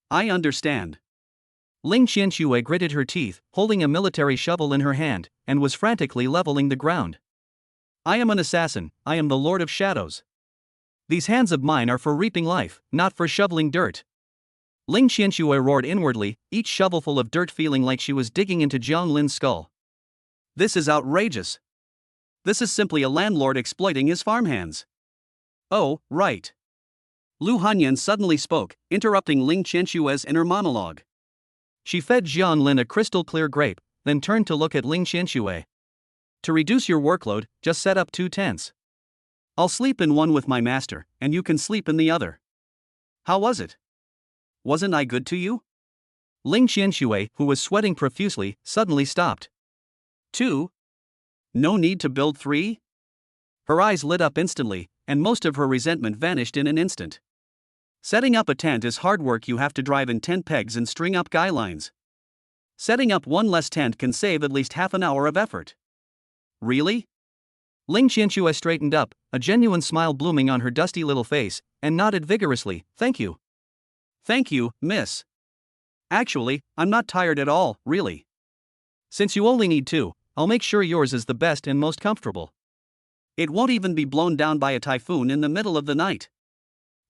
[SPEAKER 1] I understand.
[SPEAKER 2] Ling Qianxue gritted her teeth, holding a military shovel in her hand, and was frantically leveling the ground.
[SPEAKER 1] I am an assassin, I am the Lord of Shadows.
[SPEAKER 2] These hands of mine are for reaping life, not for shoveling dirt. Ling Qianxue roared inwardly, each shovelful of dirt feeling like she was digging into Jiang Lin's skull.
[SPEAKER 1] This is outrageous. This is simply a landlord exploiting his farmhands. Oh, right. Lu Hanyan suddenly spoke, interrupting Ling Qianxue's inner monologue.
[SPEAKER 2] She fed Jiang Lin a crystal-clear grape, then turned to look at Ling Qianxue.
[SPEAKER 1] To reduce your workload, just set up 2 tents. I'll sleep in one with my master, and you can sleep in the other. How was it? Wasn't I good to you?
[SPEAKER 2] Ling Qianxue, who was sweating profusely, suddenly stopped.
[SPEAKER 1] 2? No need to build 3? Her eyes lit up instantly, and most of her resentment vanished in an instant. Setting up a tent is hard work. You have to drive in tent pegs and string up guy lines. Setting up one less tent can save at least half an hour of effort. Really?
[SPEAKER 2] Ling Qianxue straightened up, a genuine smile blooming on her dusty little face, and nodded vigorously. Thank you.
[SPEAKER 1] Thank you, miss. Actually, I'm not tired at all, really.
[SPEAKER 2] Since you only need 2, I'll make sure yours is the best and most comfortable.
[SPEAKER 1] It won't even be blown down by a typhoon in the middle of the night.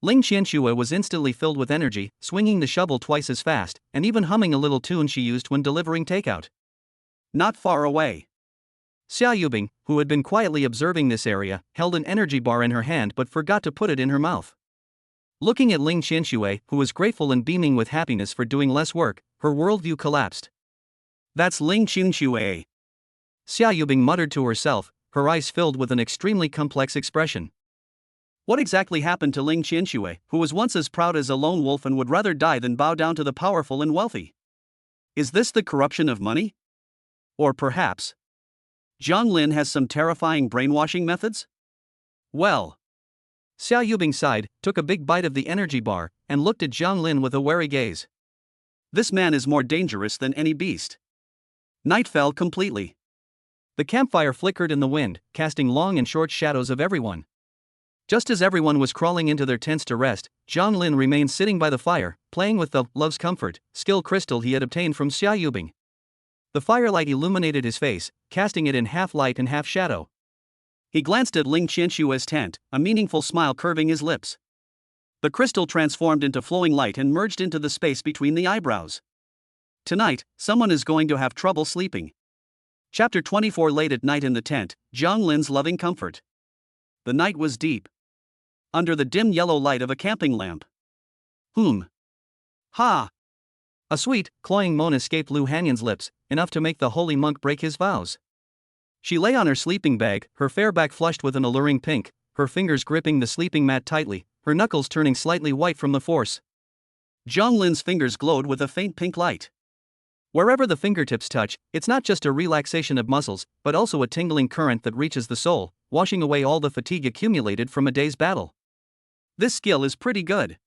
[SPEAKER 2] Ling Qianxue was instantly filled with energy, swinging the shovel twice as fast, and even humming a little tune she used when delivering takeout.
[SPEAKER 1] Not far away.
[SPEAKER 2] Xia Yubing, who had been quietly observing this area, held an energy bar in her hand but forgot to put it in her mouth. Looking at Ling Qianxue, who was grateful and beaming with happiness for doing less work, her worldview collapsed.
[SPEAKER 1] That's Ling Qianxue.
[SPEAKER 2] Xia Yubing muttered to herself, her eyes filled with an extremely complex expression.
[SPEAKER 1] What exactly happened to Ling Qianxue, who was once as proud as a lone wolf and would rather die than bow down to the powerful and wealthy? Is this the corruption of money? Or perhaps Jiang Lin has some terrifying brainwashing methods? Well.
[SPEAKER 2] Xia Yubing sighed, took a big bite of the energy bar, and looked at Jiang Lin with a wary gaze.
[SPEAKER 1] This man is more dangerous than any beast. Night fell completely.
[SPEAKER 2] The campfire flickered in the wind, casting long and short shadows of everyone. Just as everyone was crawling into their tents to rest, Jiang Lin remained sitting by the fire, playing with the Love's Comfort skill crystal he had obtained from Xia Yubing. The firelight illuminated his face, casting it in half light and half shadow.
[SPEAKER 1] He glanced at Ling Qianxue's tent, a meaningful smile curving his lips. The crystal transformed into flowing light and merged into the space between the eyebrows. Tonight, someone is going to have trouble sleeping. Chapter 24. Late at night in the tent, Jiang Lin's loving comfort. The night was deep. Under the dim yellow light of a camping lamp. Ha!
[SPEAKER 2] A sweet, cloying moan escaped Lu Hanyan's lips, enough to make the holy monk break his vows. She lay on her sleeping bag, her fair back flushed with an alluring pink, her fingers gripping the sleeping mat tightly, her knuckles turning slightly white from the force.
[SPEAKER 1] Jiang Lin's fingers glowed with a faint pink light.
[SPEAKER 2] Wherever the fingertips touch, it's not just a relaxation of muscles, but also a tingling current that reaches the soul, washing away all the fatigue accumulated from a day's battle.
[SPEAKER 1] This skill is pretty good.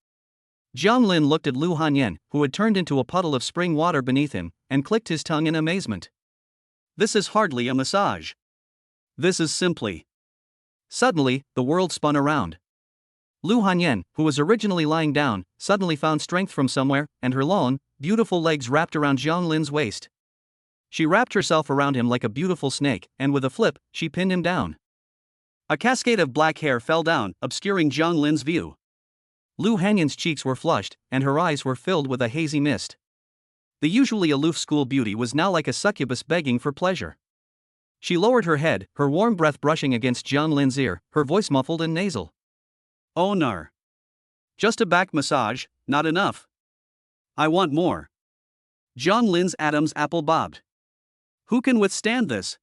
[SPEAKER 2] Jiang Lin looked at Lu Hanyan, who had turned into a puddle of spring water beneath him, and clicked his tongue in amazement.
[SPEAKER 1] This is hardly a massage. This is simply.
[SPEAKER 2] Suddenly, the world spun around. Lu Hanyan, who was originally lying down, suddenly found strength from somewhere, and her long, beautiful legs wrapped around Jiang Lin's waist. She wrapped herself around him like a beautiful snake, and with a flip, she pinned him down.
[SPEAKER 1] A cascade of black hair fell down, obscuring Jiang Lin's view.
[SPEAKER 2] Lu Hanyan's cheeks were flushed, and her eyes were filled with a hazy mist. The usually aloof school beauty was now like a succubus begging for pleasure. She lowered her head, her warm breath brushing against Jiang Lin's ear, her voice muffled and nasal.
[SPEAKER 1] Oh no. Just a back massage, not enough. I want more. Jiang Lin's Adam's apple bobbed. Who can withstand this?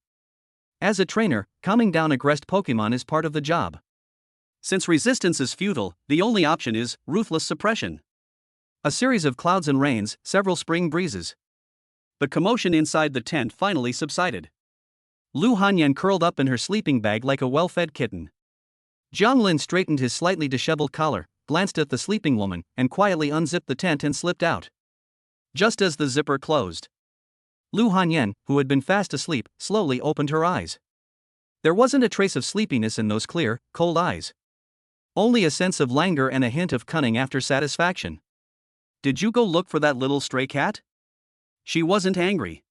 [SPEAKER 2] As a trainer, calming down aggressed Pokemon is part of the job.
[SPEAKER 1] Since resistance is futile, the only option is ruthless suppression.
[SPEAKER 2] A series of clouds and rains, several spring breezes.
[SPEAKER 1] The commotion inside the tent finally subsided.
[SPEAKER 2] Lu Hanyan curled up in her sleeping bag like a well-fed kitten. Jiang Lin straightened his slightly disheveled collar, glanced at the sleeping woman, and quietly unzipped the tent and slipped out. Just as the zipper closed, Lu Hanyan, who had been fast asleep, slowly opened her eyes. There wasn't a trace of sleepiness in those clear, cold eyes. Only a sense of languor and a hint of cunning after satisfaction.
[SPEAKER 1] Did you go look for that little stray cat? She wasn't angry.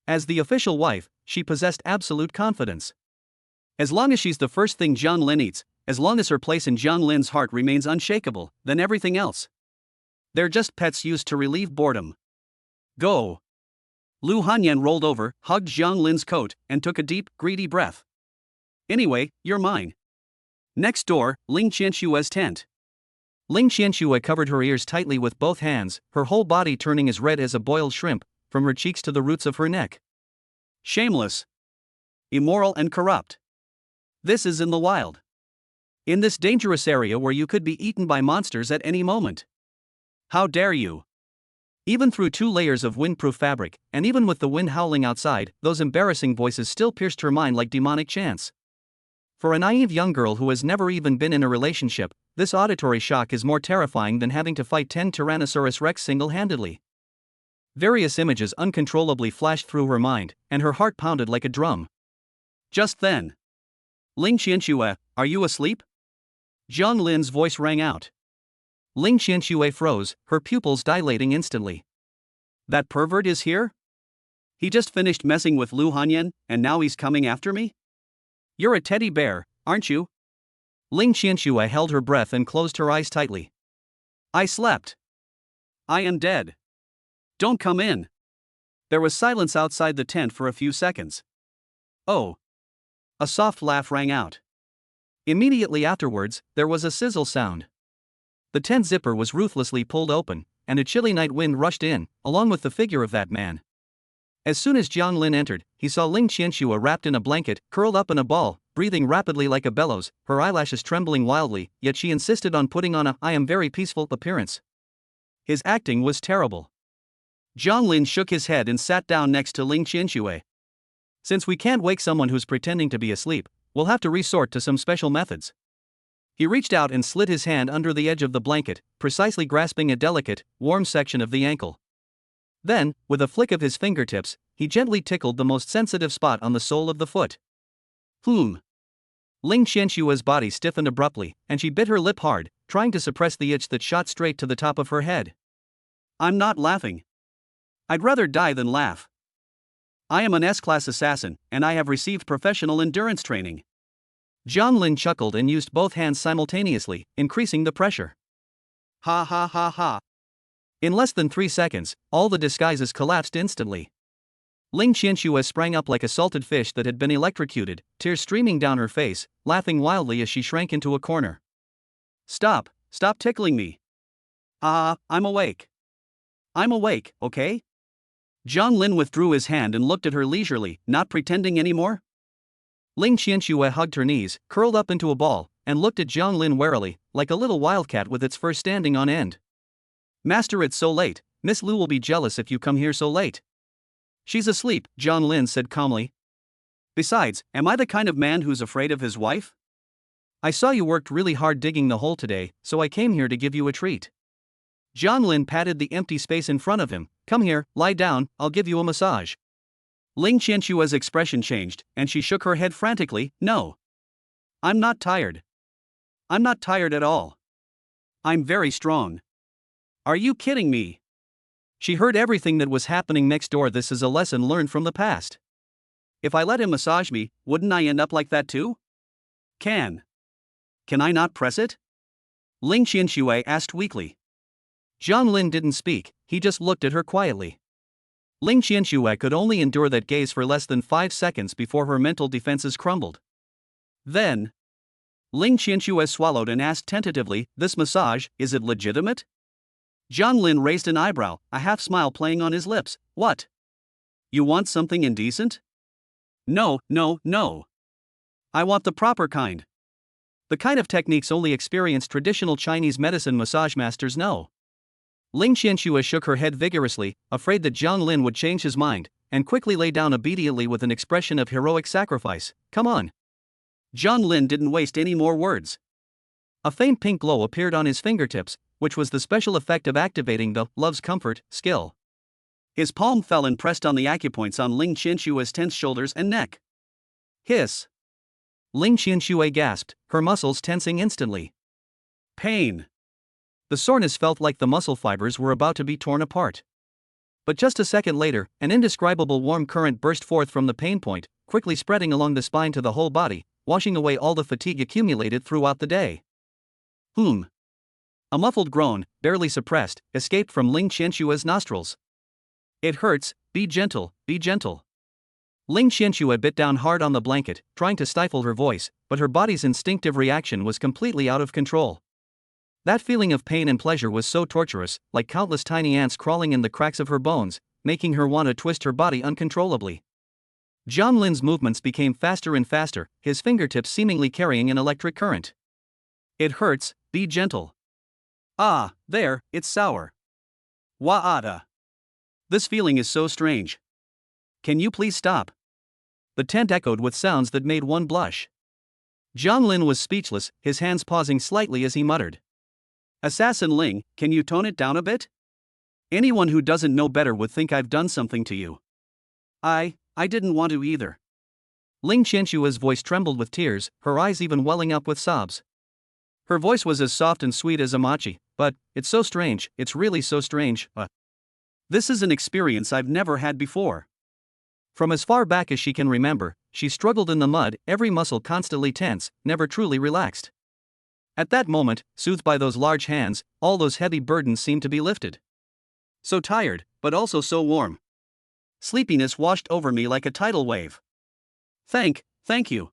[SPEAKER 2] As the official wife, she possessed absolute confidence.
[SPEAKER 1] As long as she's the first thing Jiang Lin eats, as long as her place in Jiang Lin's heart remains unshakable, then everything else. They're just pets used to relieve boredom. Go. Lu Hanyan rolled over, hugged Jiang Lin's coat, and took a deep, greedy breath. Anyway, you're mine. Next door, Ling Qianshue's tent.
[SPEAKER 2] Ling Qianxue covered her ears tightly with both hands, her whole body turning as red as a boiled shrimp, from her cheeks to the roots of her neck.
[SPEAKER 1] Shameless. Immoral and corrupt. This is in the wild. In this dangerous area where you could be eaten by monsters at any moment. How dare you? Even through 2 layers of windproof fabric, and even with the wind howling outside, those embarrassing voices still pierced her mind like demonic chants. For a naive young girl who has never even been in a relationship, this auditory shock is more terrifying than having to fight 10 Tyrannosaurus Rex single-handedly. Various images uncontrollably flashed through her mind, and her heart pounded like a drum. Just then. Ling Qianxue, are you asleep? Jiang Lin's voice rang out.
[SPEAKER 2] Ling Qianxue froze, her pupils dilating instantly.
[SPEAKER 1] That pervert is here? He just finished messing with Lu Hanyan, and now he's coming after me? You're a teddy bear, aren't you?
[SPEAKER 2] Ling Qianxue held her breath and closed her eyes tightly.
[SPEAKER 1] I slept. I am dead. Don't come in. There was silence outside the tent for a few seconds. Oh. A soft laugh rang out.
[SPEAKER 2] Immediately afterwards, there was a sizzle sound. The tent zipper was ruthlessly pulled open, and a chilly night wind rushed in, along with the figure of that man. As soon as Jiang Lin entered, he saw Ling Qianxue wrapped in a blanket, curled up in a ball, breathing rapidly like a bellows, her eyelashes trembling wildly, yet she insisted on putting on a "I am very peaceful" appearance.
[SPEAKER 1] His acting was terrible. Jiang Lin shook his head and sat down next to Ling Qianxue.
[SPEAKER 2] Since we can't wake someone who's pretending to be asleep, we'll have to resort to some special methods. He reached out and slid his hand under the edge of the blanket, precisely grasping a delicate, warm section of the ankle. Then, with a flick of his fingertips, he gently tickled the most sensitive spot on the sole of the foot. Ling Qianshue's body stiffened abruptly, and she bit her lip hard, trying to suppress the itch that shot straight to the top of her head.
[SPEAKER 1] I'm not laughing. I'd rather die than laugh. I am an S-class assassin, and I have received professional endurance training.
[SPEAKER 2] Jiang Lin chuckled and used both hands simultaneously, increasing the pressure.
[SPEAKER 1] Ha ha ha ha.
[SPEAKER 2] In less than 3 seconds, all the disguises collapsed instantly. Ling Qianxue sprang up like a salted fish that had been electrocuted, tears streaming down her face, laughing wildly as she shrank into a corner.
[SPEAKER 1] Stop tickling me. I'm awake. I'm awake, okay? Jiang Lin withdrew his hand and looked at her leisurely, not pretending anymore.
[SPEAKER 2] Ling Qianxue hugged her knees, curled up into a ball, and looked at Jiang Lin warily, like a little wildcat with its fur standing on end.
[SPEAKER 1] Master, it's so late. Miss Lu will be jealous if you come here so late. She's asleep, Jiang Lin said calmly. Besides, am I the kind of man who's afraid of his wife?
[SPEAKER 2] I saw you worked really hard digging the hole today, so I came here to give you a treat.
[SPEAKER 1] Jiang Lin patted the empty space in front of him. Come here, lie down, I'll give you a massage. Ling Qianshue's expression changed, and she shook her head frantically. No. I'm not tired. I'm not tired at all. I'm very strong. Are you kidding me? She heard everything that was happening next door. This is a lesson learned from the past. If I let him massage me, wouldn't I end up like that too? Can I not press it? Ling Qianxue asked weakly.
[SPEAKER 2] Jiang Lin didn't speak, he just looked at her quietly. Ling Qianxue could only endure that gaze for less than 5 seconds before her mental defenses crumbled.
[SPEAKER 1] Then, Ling Qianxue swallowed and asked tentatively, this massage, is it legitimate? Jiang Lin raised an eyebrow, a half-smile playing on his lips. What? You want something indecent? No. I want the proper kind. The kind of techniques only experienced traditional Chinese medicine massage masters know. Ling Qianxue shook her head vigorously, afraid that Jiang Lin would change his mind, and quickly lay down obediently with an expression of heroic sacrifice. Come on. Jiang Lin didn't waste any more words.
[SPEAKER 2] A faint pink glow appeared on his fingertips, which was the special effect of activating the Love's Comfort skill.
[SPEAKER 1] His palm fell and pressed on the acupoints on Ling Qianshui's tense shoulders and neck. Hiss!
[SPEAKER 2] Ling Qianxue gasped, her muscles tensing instantly.
[SPEAKER 1] Pain!
[SPEAKER 2] The soreness felt like the muscle fibers were about to be torn apart. But just a second later, an indescribable warm current burst forth from the pain point, quickly spreading along the spine to the whole body, washing away all the fatigue accumulated throughout the day. A muffled groan, barely suppressed, escaped from Ling Qianshui's nostrils. It hurts, be gentle, be gentle. Ling Qianxue bit down hard on the blanket, trying to stifle her voice, but her body's instinctive reaction was completely out of control. That feeling of pain and pleasure was so torturous, like countless tiny ants crawling in the cracks of her bones, making her want to twist her body uncontrollably. Jiang Lin's movements became faster and faster, his fingertips seemingly carrying an electric current.
[SPEAKER 1] It hurts, be gentle. Ah, there, it's sour. Wa'ada. This feeling is so strange. Can you please stop?
[SPEAKER 2] The tent echoed with sounds that made one blush. Jiang Lin was speechless, his hands pausing slightly as he muttered.
[SPEAKER 1] Assassin Ling, can you tone it down a bit? Anyone who doesn't know better would think I've done something to you. I didn't want to either.
[SPEAKER 2] Ling Qianshui's voice trembled with tears, her eyes even welling up with sobs.
[SPEAKER 1] Her voice was as soft and sweet as a mochi, but it's so strange, it's really so strange. This is an experience I've never had before.
[SPEAKER 2] From as far back as she can remember, she struggled in the mud, every muscle constantly tense, never truly relaxed. At that moment, soothed by those large hands, all those heavy burdens seemed to be lifted.
[SPEAKER 1] So tired, but also so warm. Sleepiness washed over me like a tidal wave. Thank you.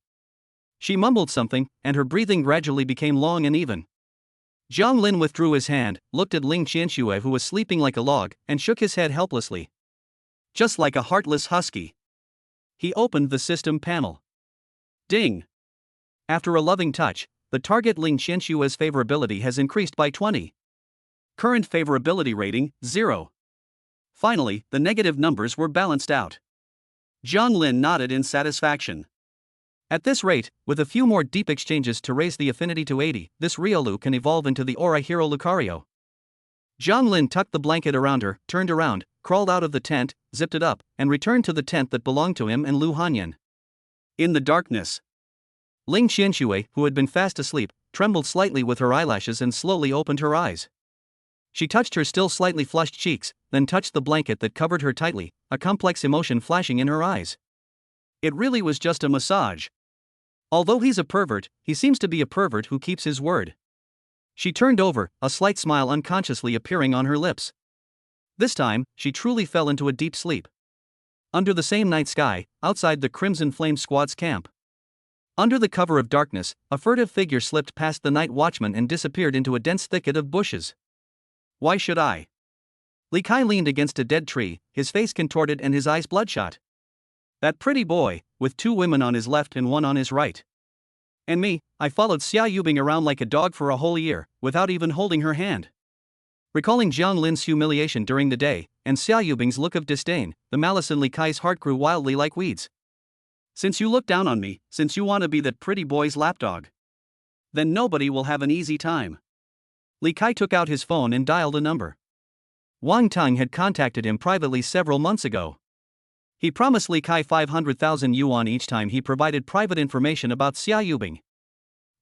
[SPEAKER 2] She mumbled something, and her breathing gradually became long and even. Jiang Lin withdrew his hand, looked at Ling Qianxue who was sleeping like a log, and shook his head helplessly.
[SPEAKER 1] Just like a heartless husky. He opened the system panel. Ding!
[SPEAKER 2] After a loving touch, the target Ling Qianshui's favorability has increased by 20.
[SPEAKER 1] Current favorability rating, 0. Finally, the negative numbers were balanced out. Jiang Lin nodded in satisfaction.
[SPEAKER 2] At this rate, with a few more deep exchanges to raise the affinity to 80, this Riolu can evolve into the Aura Hero Lucario. Jiang Lin tucked the blanket around her, turned around, crawled out of the tent, zipped it up, and returned to the tent that belonged to him and Lu Hanyan.
[SPEAKER 1] In the darkness,
[SPEAKER 2] Ling Qianxue, who had been fast asleep, trembled slightly with her eyelashes and slowly opened her eyes. She touched her still slightly flushed cheeks, then touched the blanket that covered her tightly, a complex emotion flashing in her eyes.
[SPEAKER 1] It really was just a massage.
[SPEAKER 2] Although he's a pervert, he seems to be a pervert who keeps his word. She turned over, a slight smile unconsciously appearing on her lips. This time, she truly fell into a deep sleep. Under the same night sky, outside the Crimson Flame Squad's camp. Under the cover of darkness, a furtive figure slipped past the night watchman and disappeared into a dense thicket of bushes.
[SPEAKER 1] Why should I?
[SPEAKER 2] Li Kai leaned against a dead tree, his face contorted and his eyes bloodshot.
[SPEAKER 1] That pretty boy, with 2 women on his left and 1 on his right. And me, I followed Xia Yubing around like a dog for a whole year, without even holding her hand.
[SPEAKER 2] Recalling Jiang Lin's humiliation during the day, and Xia Yubing's look of disdain, the malice in Li Kai's heart grew wildly like weeds.
[SPEAKER 1] Since you look down on me, since you want to be that pretty boy's lapdog, then nobody will have an easy time.
[SPEAKER 2] Li Kai took out his phone and dialed a number. Wang Tang had contacted him privately several months ago. He promised Li Kai 500,000 yuan each time he provided private information about Xia Yubing.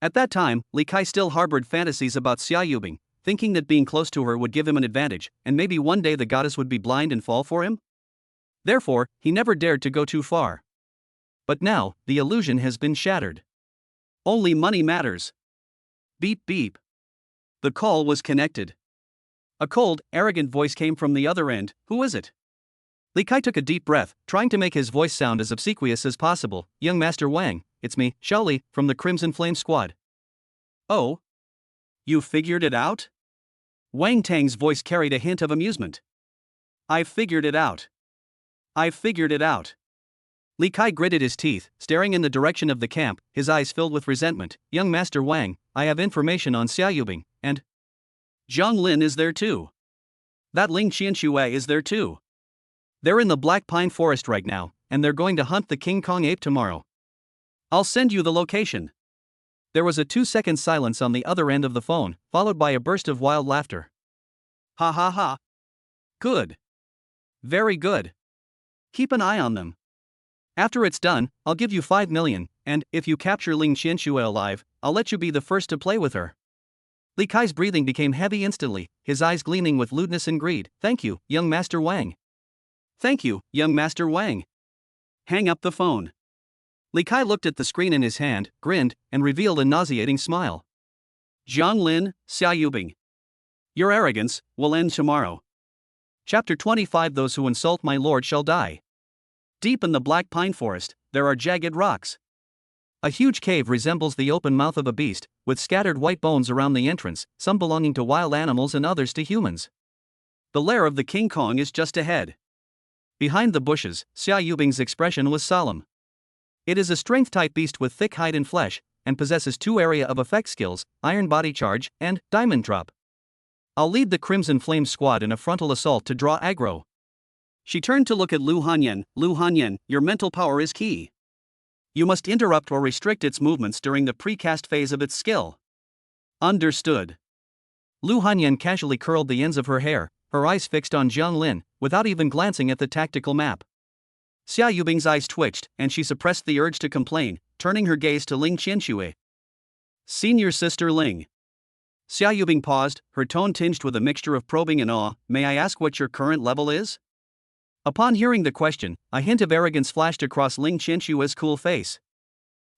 [SPEAKER 1] At that time, Li Kai still harbored fantasies about Xia Yubing, thinking that being close to her would give him an advantage, and maybe one day the goddess would be blind and fall for him? Therefore, he never dared to go too far.
[SPEAKER 2] But now, the illusion has been shattered.
[SPEAKER 1] Only money matters. Beep beep. The call was connected. A cold, arrogant voice came from the other end. Who is it?
[SPEAKER 2] Li Kai took a deep breath, trying to make his voice sound as obsequious as possible. Young Master Wang, it's me, Shaoli, from the Crimson Flame Squad.
[SPEAKER 1] Oh? You figured it out? Wang Tang's voice carried a hint of amusement. I've figured it out. I've figured it out.
[SPEAKER 2] Li Kai gritted his teeth, staring in the direction of the camp, his eyes filled with resentment. Young Master Wang, I have information on Xia Yubing, and
[SPEAKER 1] Jiang Lin is there too. That Ling Qianxue is there too.
[SPEAKER 2] They're in the Black Pine Forest right now, and they're going to hunt the King Kong ape tomorrow.
[SPEAKER 1] I'll send you the location.
[SPEAKER 2] There was a 2-second silence on the other end of the phone, followed by a burst of wild laughter.
[SPEAKER 1] Ha ha ha. Good. Very good. Keep an eye on them.
[SPEAKER 2] After it's done, I'll give you 5 million, and, if you capture Ling Qianxue alive, I'll let you be the first to play with her. Li Kai's breathing became heavy instantly, his eyes gleaming with lewdness and greed. Thank you, young Master Wang.
[SPEAKER 1] Thank you, young Master Wang. Hang up the phone.
[SPEAKER 2] Li Kai looked at the screen in his hand, grinned, and revealed a nauseating smile.
[SPEAKER 1] Jiang Lin, Xia Yubing. Your arrogance will end tomorrow.
[SPEAKER 2] Chapter 25. Those who insult my lord shall die.
[SPEAKER 1] Deep in the black pine forest, there are jagged rocks.
[SPEAKER 2] A huge cave resembles the open mouth of a beast, with scattered white bones around the entrance, some belonging to wild animals and others to humans.
[SPEAKER 1] The lair of the King Kong is just ahead.
[SPEAKER 2] Behind the bushes, Xia Yubing's expression was solemn. It is a strength-type beast with thick hide and flesh, and possesses 2 area of effect skills, Iron Body Charge, and Diamond Drop. I'll lead the Crimson Flame squad in a frontal assault to draw aggro.
[SPEAKER 1] She turned to look at Lu Hanyan. Lu Hanyan, your mental power is key. You must interrupt or restrict its movements during the precast phase of its skill. Understood.
[SPEAKER 2] Lu Hanyan casually curled the ends of her hair, her eyes fixed on Jiang Lin, without even glancing at the tactical map.
[SPEAKER 1] Xia Yubing's eyes twitched, and she suppressed the urge to complain, turning her gaze to Ling Qianxue. Senior Sister Ling. Xia Yubing paused, her tone tinged with a mixture of probing and awe. May I ask what your current level is?
[SPEAKER 2] Upon hearing the question, a hint of arrogance flashed across Ling Qianxue's cool face.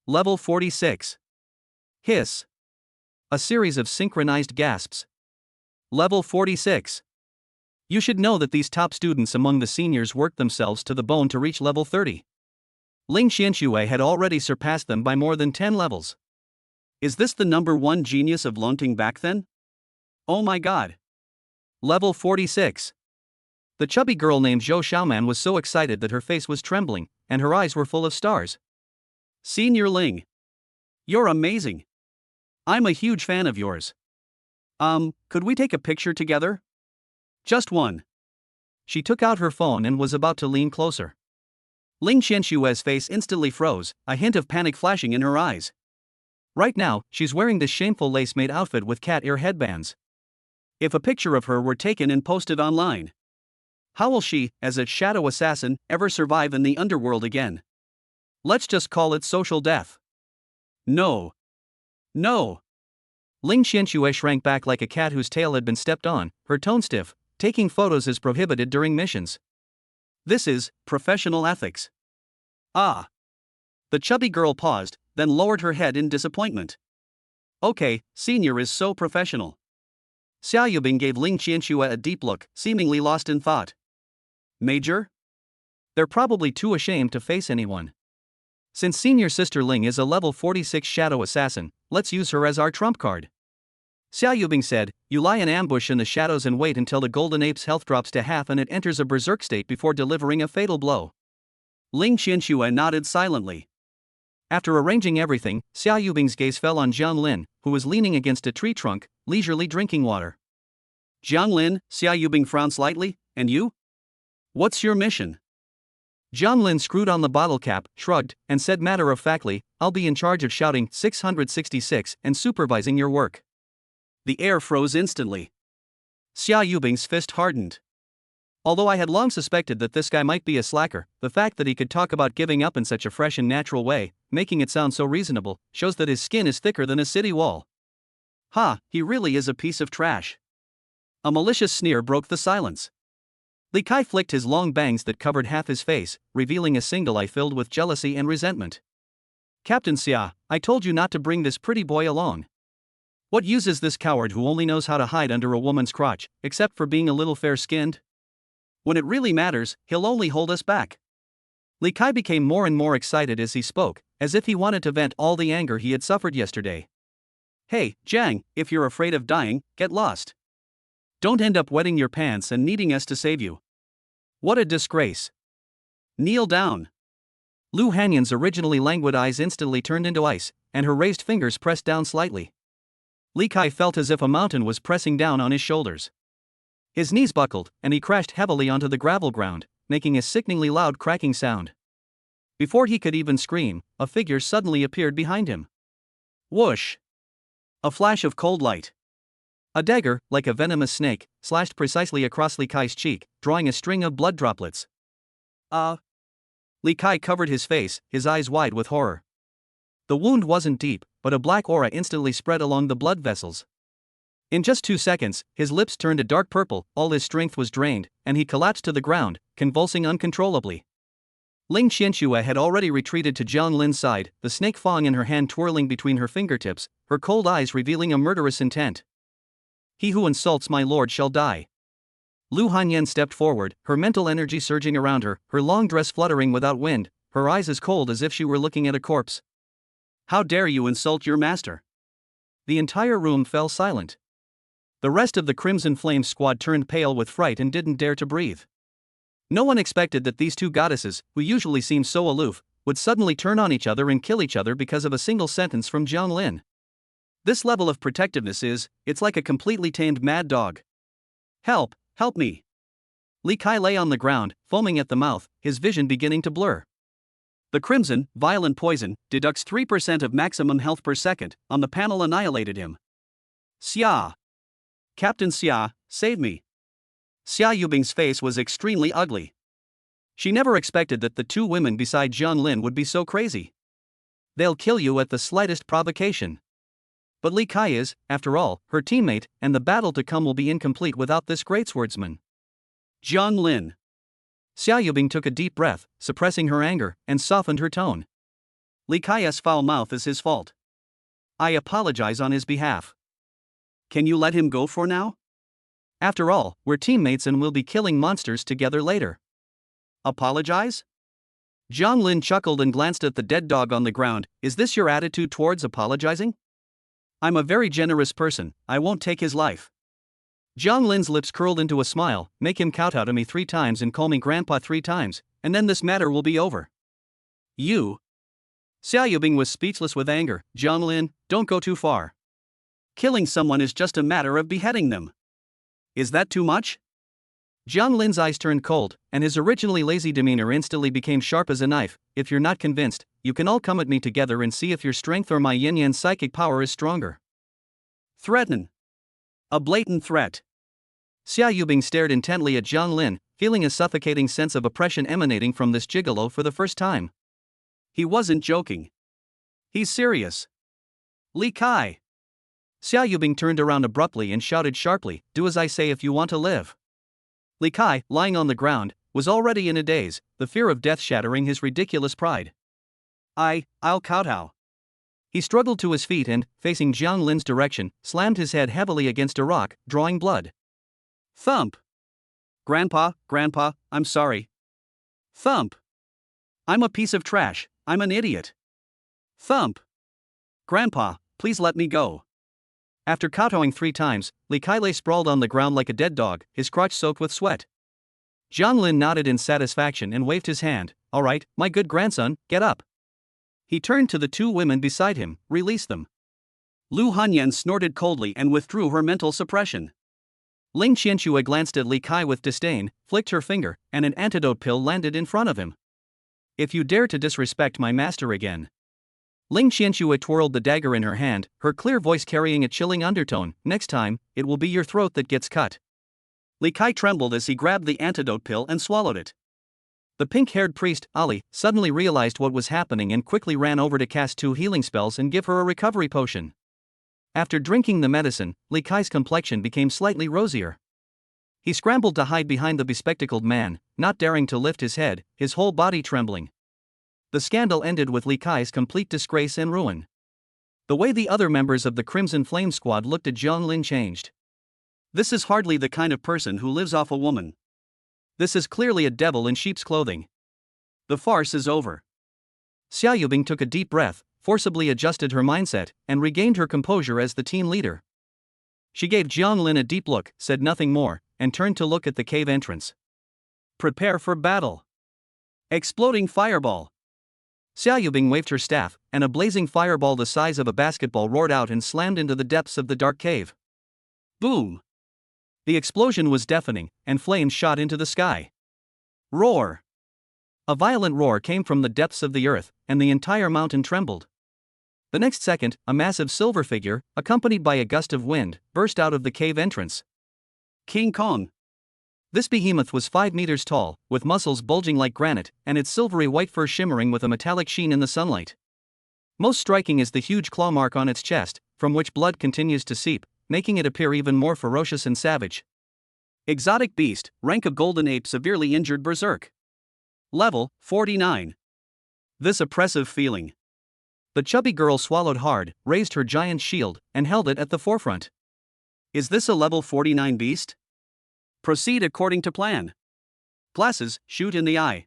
[SPEAKER 1] Level 46.
[SPEAKER 2] Hiss. A series of synchronized gasps.
[SPEAKER 1] Level 46.
[SPEAKER 2] You should know that these top students among the seniors worked themselves to the bone to reach level 30. Ling Qianxue had already surpassed them by more than 10 levels.
[SPEAKER 1] Is this the number 1 genius of Longting back then? Oh my god.
[SPEAKER 2] Level 46. The chubby girl named Zhou Xiaoman was so excited that her face was trembling, and her eyes were full of stars.
[SPEAKER 1] Senior Ling. You're amazing. I'm a huge fan of yours. Could we take a picture together? Just one.
[SPEAKER 2] She took out her phone and was about to lean closer.
[SPEAKER 1] Ling Qianxue's face instantly froze, a hint of panic flashing in her eyes.
[SPEAKER 2] Right now, she's wearing this shameful lace-made outfit with cat ear headbands.
[SPEAKER 1] If a picture of her were taken and posted online, how will she, as a shadow assassin, ever survive in the underworld again?
[SPEAKER 2] Let's just call it social death.
[SPEAKER 1] No. No.
[SPEAKER 2] Ling Qianxue shrank back like a cat whose tail had been stepped on, her tone stiff. Taking photos is prohibited during missions.
[SPEAKER 1] This is professional ethics. Ah. The chubby girl paused, then lowered her head in disappointment. Okay, senior is so professional. Xia Yubing gave Ling Qianxue a deep look, seemingly lost in thought. Major?
[SPEAKER 2] They're probably too ashamed to face anyone. Since senior sister Ling is a level 46 shadow assassin, let's use her as our trump card. Xia Yubing said, you lie in ambush in the shadows and wait until the golden ape's health drops to half and it enters a berserk state before delivering a fatal blow.
[SPEAKER 1] Ling Qianxue nodded silently.
[SPEAKER 2] After arranging everything, Xia Yubing's gaze fell on Jiang Lin, who was leaning against a tree trunk, leisurely drinking water.
[SPEAKER 1] Jiang Lin, Xia Yubing frowned slightly, and you? What's your mission?
[SPEAKER 2] Jiang Lin screwed on the bottle cap, shrugged, and said matter-of-factly, I'll be in charge of shouting 666 and supervising your work.
[SPEAKER 1] The air froze instantly. Xia Yubing's fist hardened.
[SPEAKER 2] Although I had long suspected that this guy might be a slacker, the fact that he could talk about giving up in such a fresh and natural way, making it sound so reasonable, shows that his skin is thicker than a city wall.
[SPEAKER 1] Ha, he really is a piece of trash. A malicious sneer broke the silence.
[SPEAKER 2] Li Kai flicked his long bangs that covered half his face, revealing a single eye filled with jealousy and resentment. Captain Xia, I told you not to bring this pretty boy along. What use is this coward who only knows how to hide under a woman's crotch, except for being a little fair-skinned?
[SPEAKER 1] When it really matters, he'll only hold us back.
[SPEAKER 2] Li Kai became more and more excited as he spoke, as if he wanted to vent all the anger he had suffered yesterday.
[SPEAKER 1] Hey, Jiang, if you're afraid of dying, get lost. Don't end up wetting your pants and needing us to save you.
[SPEAKER 2] What a disgrace.
[SPEAKER 1] Kneel down.
[SPEAKER 2] Lu Hanyan's originally languid eyes instantly turned into ice, and her raised fingers pressed down slightly. Li Kai felt as if a mountain was pressing down on his shoulders. His knees buckled, and he crashed heavily onto the gravel ground, making a sickeningly loud cracking sound. Before he could even scream, a figure suddenly appeared behind him.
[SPEAKER 1] Whoosh! A flash of cold light.
[SPEAKER 2] A dagger, like a venomous snake, slashed precisely across Li Kai's cheek, drawing a string of blood droplets. Li Kai covered his face, his eyes wide with horror. The wound wasn't deep, but a black aura instantly spread along the blood vessels. In just 2 seconds, his lips turned a dark purple, all his strength was drained, and he collapsed to the ground, convulsing uncontrollably. Ling Qianxue had already retreated to Jiang Lin's side, the snake fang in her hand twirling between her fingertips, her cold eyes revealing a murderous intent. He who insults my lord shall die. Lu Hanyan stepped forward, her mental energy surging around her, her long dress fluttering without wind, her eyes as cold as if she were looking at a corpse.
[SPEAKER 1] How dare you insult your master?
[SPEAKER 2] The entire room fell silent. The rest of the Crimson Flame squad turned pale with fright and didn't dare to breathe. No one expected that these two goddesses, who usually seem so aloof, would suddenly turn on each other and kill each other because of a single sentence from Jiang Lin.
[SPEAKER 1] This level of protectiveness it's like a completely tamed mad dog. Help, help me.
[SPEAKER 2] Li Kai lay on the ground, foaming at the mouth, his vision beginning to blur.
[SPEAKER 1] The crimson, violent poison, deducts 3% of maximum health per second, on the panel annihilated him. Xia! Captain Xia, save me. Xia Yubing's face was extremely ugly. She never expected that the two women beside Jiang Lin would be so crazy. They'll kill you at the slightest provocation. But Li Kai is, after all, her teammate, and the battle to come will be incomplete without this great swordsman. Jiang Lin.
[SPEAKER 2] Xia Yubing took a deep breath, suppressing her anger, and softened her tone.
[SPEAKER 1] Li Kai's foul mouth is his fault. I apologize on his behalf. Can you let him go for now?
[SPEAKER 2] After all, we're teammates and we'll be killing monsters together later.
[SPEAKER 1] Apologize?
[SPEAKER 2] Jiang Lin chuckled and glanced at the dead dog on the ground. Is this your attitude towards apologizing?
[SPEAKER 1] I'm a very generous person, I won't take his life.
[SPEAKER 2] Jiang Lin's lips curled into a smile. Make him kowtow to me 3 times and call me grandpa 3 times, and then this matter will be over.
[SPEAKER 1] You?
[SPEAKER 2] Xia Yubing was speechless with anger. Jiang Lin, don't go too far.
[SPEAKER 1] Killing someone is just a matter of beheading them. Is that too much?
[SPEAKER 2] Jiang Lin's eyes turned cold, and his originally lazy demeanor instantly became sharp as a knife. If you're not convinced, you can all come at me together and see if your strength or my yin-yang psychic power is stronger.
[SPEAKER 1] Threaten. A blatant threat.
[SPEAKER 2] Xia Yubing stared intently at Jiang Lin, feeling a suffocating sense of oppression emanating from this gigolo for the first time.
[SPEAKER 1] He wasn't joking. He's serious. Li Kai.
[SPEAKER 2] Xia Yubing turned around abruptly and shouted sharply, do as I say if you want to live. Li Kai, lying on the ground, was already in a daze, the fear of death shattering his ridiculous pride.
[SPEAKER 1] I'll kowtow.
[SPEAKER 2] He struggled to his feet and, facing Jiang Lin's direction, slammed his head heavily against a rock, drawing blood.
[SPEAKER 1] Thump. Grandpa, I'm sorry. Thump. I'm a piece of trash, I'm an idiot. Thump. Grandpa, please let me go.
[SPEAKER 2] After kowtowing 3 times, Li Kai lay sprawled on the ground like a dead dog, his crotch soaked with sweat. Jiang Lin nodded in satisfaction and waved his hand. All right, my good grandson, get up. He turned to the 2 women beside him, release them.
[SPEAKER 1] Lu Hanyan snorted coldly and withdrew her mental suppression.
[SPEAKER 2] Ling Qianxue glanced at Li Kai with disdain, flicked her finger, and an antidote pill landed in front of him. If you dare to disrespect my master again. Ling Qianxue twirled the dagger in her hand, her clear voice carrying a chilling undertone. Next time, it will be your throat that gets cut.
[SPEAKER 1] Li Kai trembled as he grabbed the antidote pill and swallowed it.
[SPEAKER 2] The pink-haired priest, Ali, suddenly realized what was happening and quickly ran over to cast 2 healing spells and give her a recovery potion. After drinking the medicine, Li Kai's complexion became slightly rosier. He scrambled to hide behind the bespectacled man, not daring to lift his head, his whole body trembling. The scandal ended with Li Kai's complete disgrace and ruin. The way the other members of the Crimson Flame squad looked at Jiang Lin changed.
[SPEAKER 1] This is hardly the kind of person who lives off a woman.
[SPEAKER 2] This is clearly a devil in sheep's clothing.
[SPEAKER 1] The farce is over.
[SPEAKER 2] Xia Yubing took a deep breath, forcibly adjusted her mindset, and regained her composure as the team leader. She gave Jiang Lin a deep look, said nothing more, and turned to look at the cave entrance.
[SPEAKER 1] Prepare for battle. Exploding fireball.
[SPEAKER 2] Xia Yubing waved her staff, and a blazing fireball the size of a basketball roared out and slammed into the depths of the dark cave.
[SPEAKER 1] Boom!
[SPEAKER 2] The explosion was deafening, and flames shot into the sky.
[SPEAKER 1] Roar!
[SPEAKER 2] A violent roar came from the depths of the earth, and the entire mountain trembled. The next second, a massive silver figure, accompanied by a gust of wind, burst out of the cave entrance.
[SPEAKER 1] King Kong.
[SPEAKER 2] This behemoth was 5 meters tall, with muscles bulging like granite, and its silvery white fur shimmering with a metallic sheen in the sunlight. Most striking is the huge claw mark on its chest, from which blood continues to seep, making it appear even more ferocious and savage.
[SPEAKER 1] Exotic beast, rank of golden ape severely injured berserk. Level 49. This oppressive feeling.
[SPEAKER 2] The chubby girl swallowed hard, raised her giant shield, and held it at the forefront.
[SPEAKER 1] Is this a level 49 beast? Proceed according to plan. Glasses, shoot in the eye.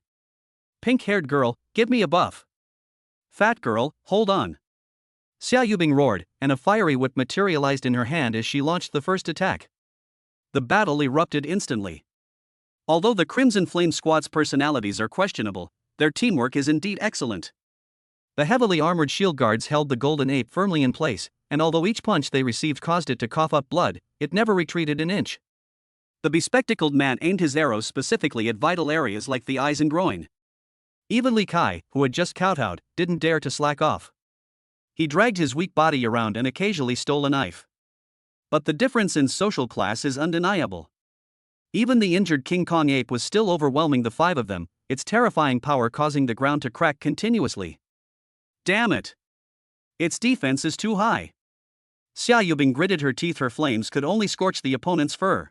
[SPEAKER 1] Pink-haired girl, give me a buff. Fat girl, hold on.
[SPEAKER 2] Xia Yubing roared, and a fiery whip materialized in her hand as she launched the first attack.
[SPEAKER 1] The battle erupted instantly. Although the Crimson Flame Squad's personalities are questionable, their teamwork is indeed excellent.
[SPEAKER 2] The heavily armored shield guards held the golden ape firmly in place, and although each punch they received caused it to cough up blood, it never retreated an inch.
[SPEAKER 1] The bespectacled man aimed his arrows specifically at vital areas like the eyes and groin.
[SPEAKER 2] Even Li Kai, who had just kowtowed, didn't dare to slack off.
[SPEAKER 1] He dragged his weak body around and occasionally stole a knife. But the difference in social class is undeniable. Even the injured King Kong ape was still overwhelming the 5 of them, its terrifying power causing the ground to crack continuously. Damn it! Its defense is too high. Xia Yubing gritted her teeth. Her flames could only scorch the opponent's fur.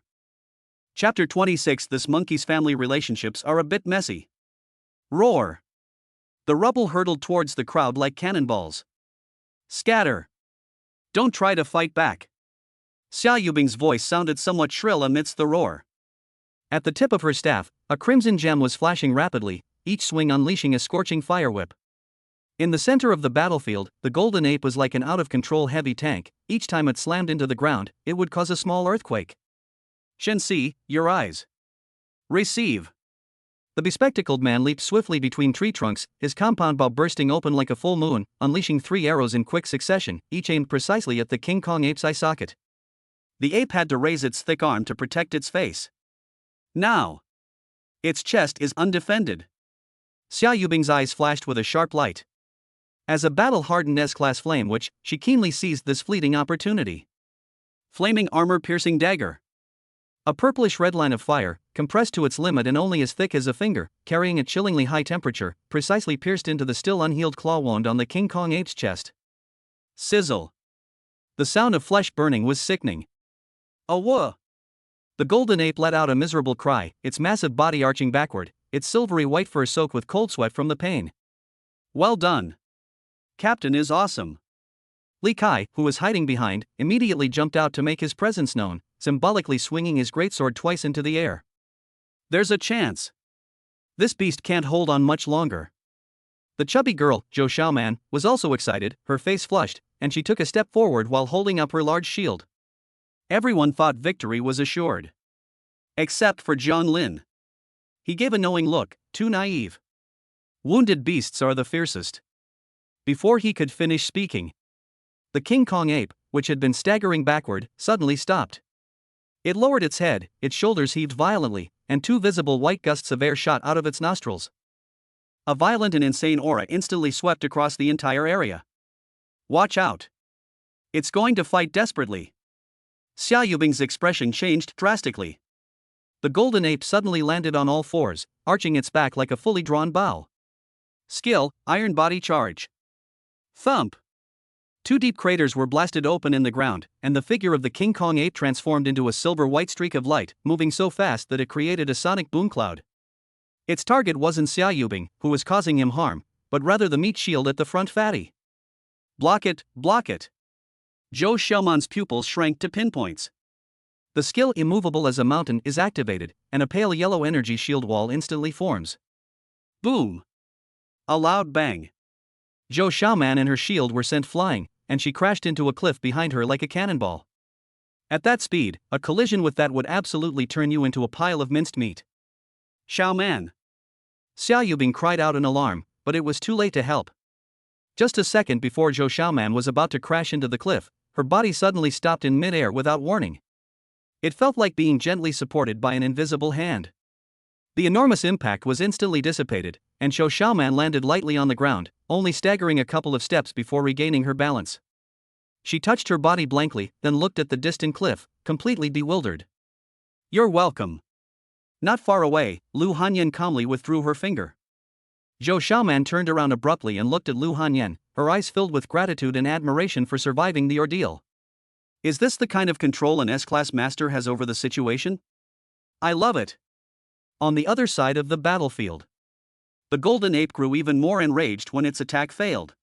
[SPEAKER 1] Chapter 26. This monkey's family relationships are a bit messy. Roar! The rubble hurtled towards the crowd like cannonballs. Scatter! Don't try to fight back. Xia Yubing's voice sounded somewhat shrill amidst the roar.
[SPEAKER 2] At the tip of her staff, a crimson gem was flashing rapidly, each swing unleashing a scorching fire whip. In the center of the battlefield, the golden ape was like an out-of-control heavy tank. Each time it slammed into the ground, it would cause a small earthquake.
[SPEAKER 1] Shen Si, your eyes. Receive.
[SPEAKER 2] The bespectacled man leaped swiftly between tree trunks, his compound bow bursting open like a full moon, unleashing 3 arrows in quick succession, each aimed precisely at the King Kong ape's eye socket.
[SPEAKER 1] The ape had to raise its thick arm to protect its face. Now, its chest is undefended.
[SPEAKER 2] Xia Yubing's eyes flashed with a sharp light. As a battle-hardened S-class flame witch, she keenly seized this fleeting opportunity.
[SPEAKER 1] Flaming armor-piercing dagger.
[SPEAKER 2] A purplish-red line of fire, compressed to its limit and only as thick as a finger, carrying a chillingly high temperature, precisely pierced into the still unhealed claw wound on the King Kong ape's chest.
[SPEAKER 1] Sizzle.
[SPEAKER 2] The sound of flesh burning was sickening.
[SPEAKER 1] Awah!
[SPEAKER 2] The golden ape let out a miserable cry, its massive body arching backward, its silvery white fur soaked with cold sweat from the pain.
[SPEAKER 1] Well done. Captain is awesome.
[SPEAKER 2] Li Kai, who was hiding behind, immediately jumped out to make his presence known, symbolically swinging his greatsword twice into the air.
[SPEAKER 1] There's a chance.
[SPEAKER 2] This beast can't hold on much longer. The chubby girl, Zhou Xiaoman, was also excited, her face flushed, and she took a step forward while holding up her large shield.
[SPEAKER 1] Everyone thought victory was assured. Except for Jiang Lin. He gave a knowing look, too naive. Wounded beasts are the fiercest. Before he could finish speaking, the King Kong ape, which had been staggering backward, suddenly stopped. It lowered its head, its shoulders heaved violently, and 2 visible white gusts of air shot out of its nostrils. A violent and insane aura instantly swept across the entire area. Watch out. It's going to fight desperately. Xia Yubing's expression changed drastically. The golden ape suddenly landed on all 4s, arching its back like a fully drawn bow. Skill, Iron Body Charge. Thump! 2 deep craters were blasted open in the ground, and the figure of the King Kong ape transformed into a silver-white streak of light, moving so fast that it created a sonic boom cloud. Its target wasn't Xia Yubing, who was causing him harm, but rather the meat shield at the front fatty. Block it, block it. Zhou Xiaoman's pupils shrank to pinpoints. The skill Immovable as a Mountain is activated, and a pale yellow energy shield wall instantly forms. Boom! A loud bang. Zhou Xiaoman and her shield were sent flying, and she crashed into a cliff behind her like a cannonball. At that speed, a collision with that would absolutely turn you into a pile of minced meat. Xiaoman! Xia Yubing cried out in alarm, but it was too late to help. Just a second before Zhou Xiaoman was about to crash into the cliff, her body suddenly stopped in mid-air without warning. It felt like being gently supported by an invisible hand. The enormous impact was instantly dissipated,
[SPEAKER 2] and Xiao Xiaoman landed lightly on the ground, only staggering a couple of steps before regaining her balance. She touched her body blankly, then looked at the distant cliff, completely bewildered.
[SPEAKER 1] You're welcome. Not far away, Lu Hanyan calmly withdrew her finger.
[SPEAKER 2] Zhou Xiaoman turned around abruptly and looked at Lu Hanyan, her eyes filled with gratitude and admiration for surviving the ordeal.
[SPEAKER 1] Is this the kind of control an S-class master has over the situation? I love it.
[SPEAKER 2] On the other side of the battlefield,
[SPEAKER 1] the golden ape grew even more enraged when its attack failed.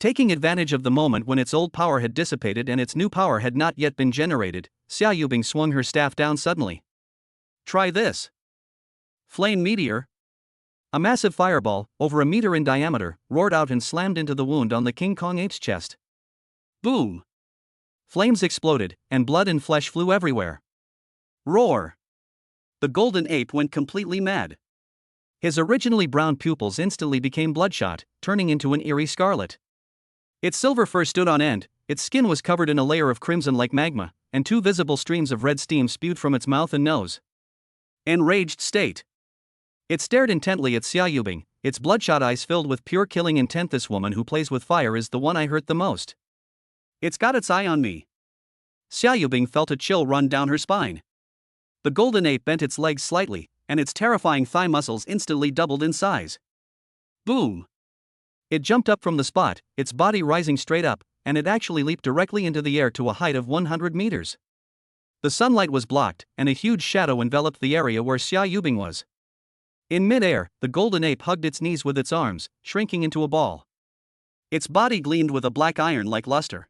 [SPEAKER 2] Taking advantage of the moment when its old power had dissipated and its new power had not yet been generated, Xia Yubing swung her staff down suddenly.
[SPEAKER 1] Try this. Flame meteor.
[SPEAKER 2] A massive fireball, over a meter in diameter, roared out and slammed into the wound on the King Kong ape's chest.
[SPEAKER 1] Boom!
[SPEAKER 2] Flames exploded, and blood and flesh flew everywhere.
[SPEAKER 1] Roar! The golden ape went completely mad.
[SPEAKER 2] His originally brown pupils instantly became bloodshot, turning into an eerie scarlet. Its silver fur stood on end, its skin was covered in a layer of crimson like magma, and two visible streams of red steam spewed from its mouth and nose.
[SPEAKER 1] Enraged state.
[SPEAKER 2] It stared intently at Xia Yubing, its bloodshot eyes filled with pure killing intent. This woman who plays with fire is the one I hurt the most.
[SPEAKER 1] It's got its eye on me.
[SPEAKER 2] Xia Yubing felt a chill run down her spine.
[SPEAKER 1] The golden ape bent its legs slightly, and its terrifying thigh muscles instantly doubled in size. Boom!
[SPEAKER 2] It jumped up from the spot, its body rising straight up, and it actually leaped directly into the air to a height of 100 meters. The sunlight was blocked, and a huge shadow enveloped the area where Xia Yubing was. In mid-air, the golden ape hugged its knees with its arms, shrinking into a ball.
[SPEAKER 1] Its body gleamed with a black iron-like luster.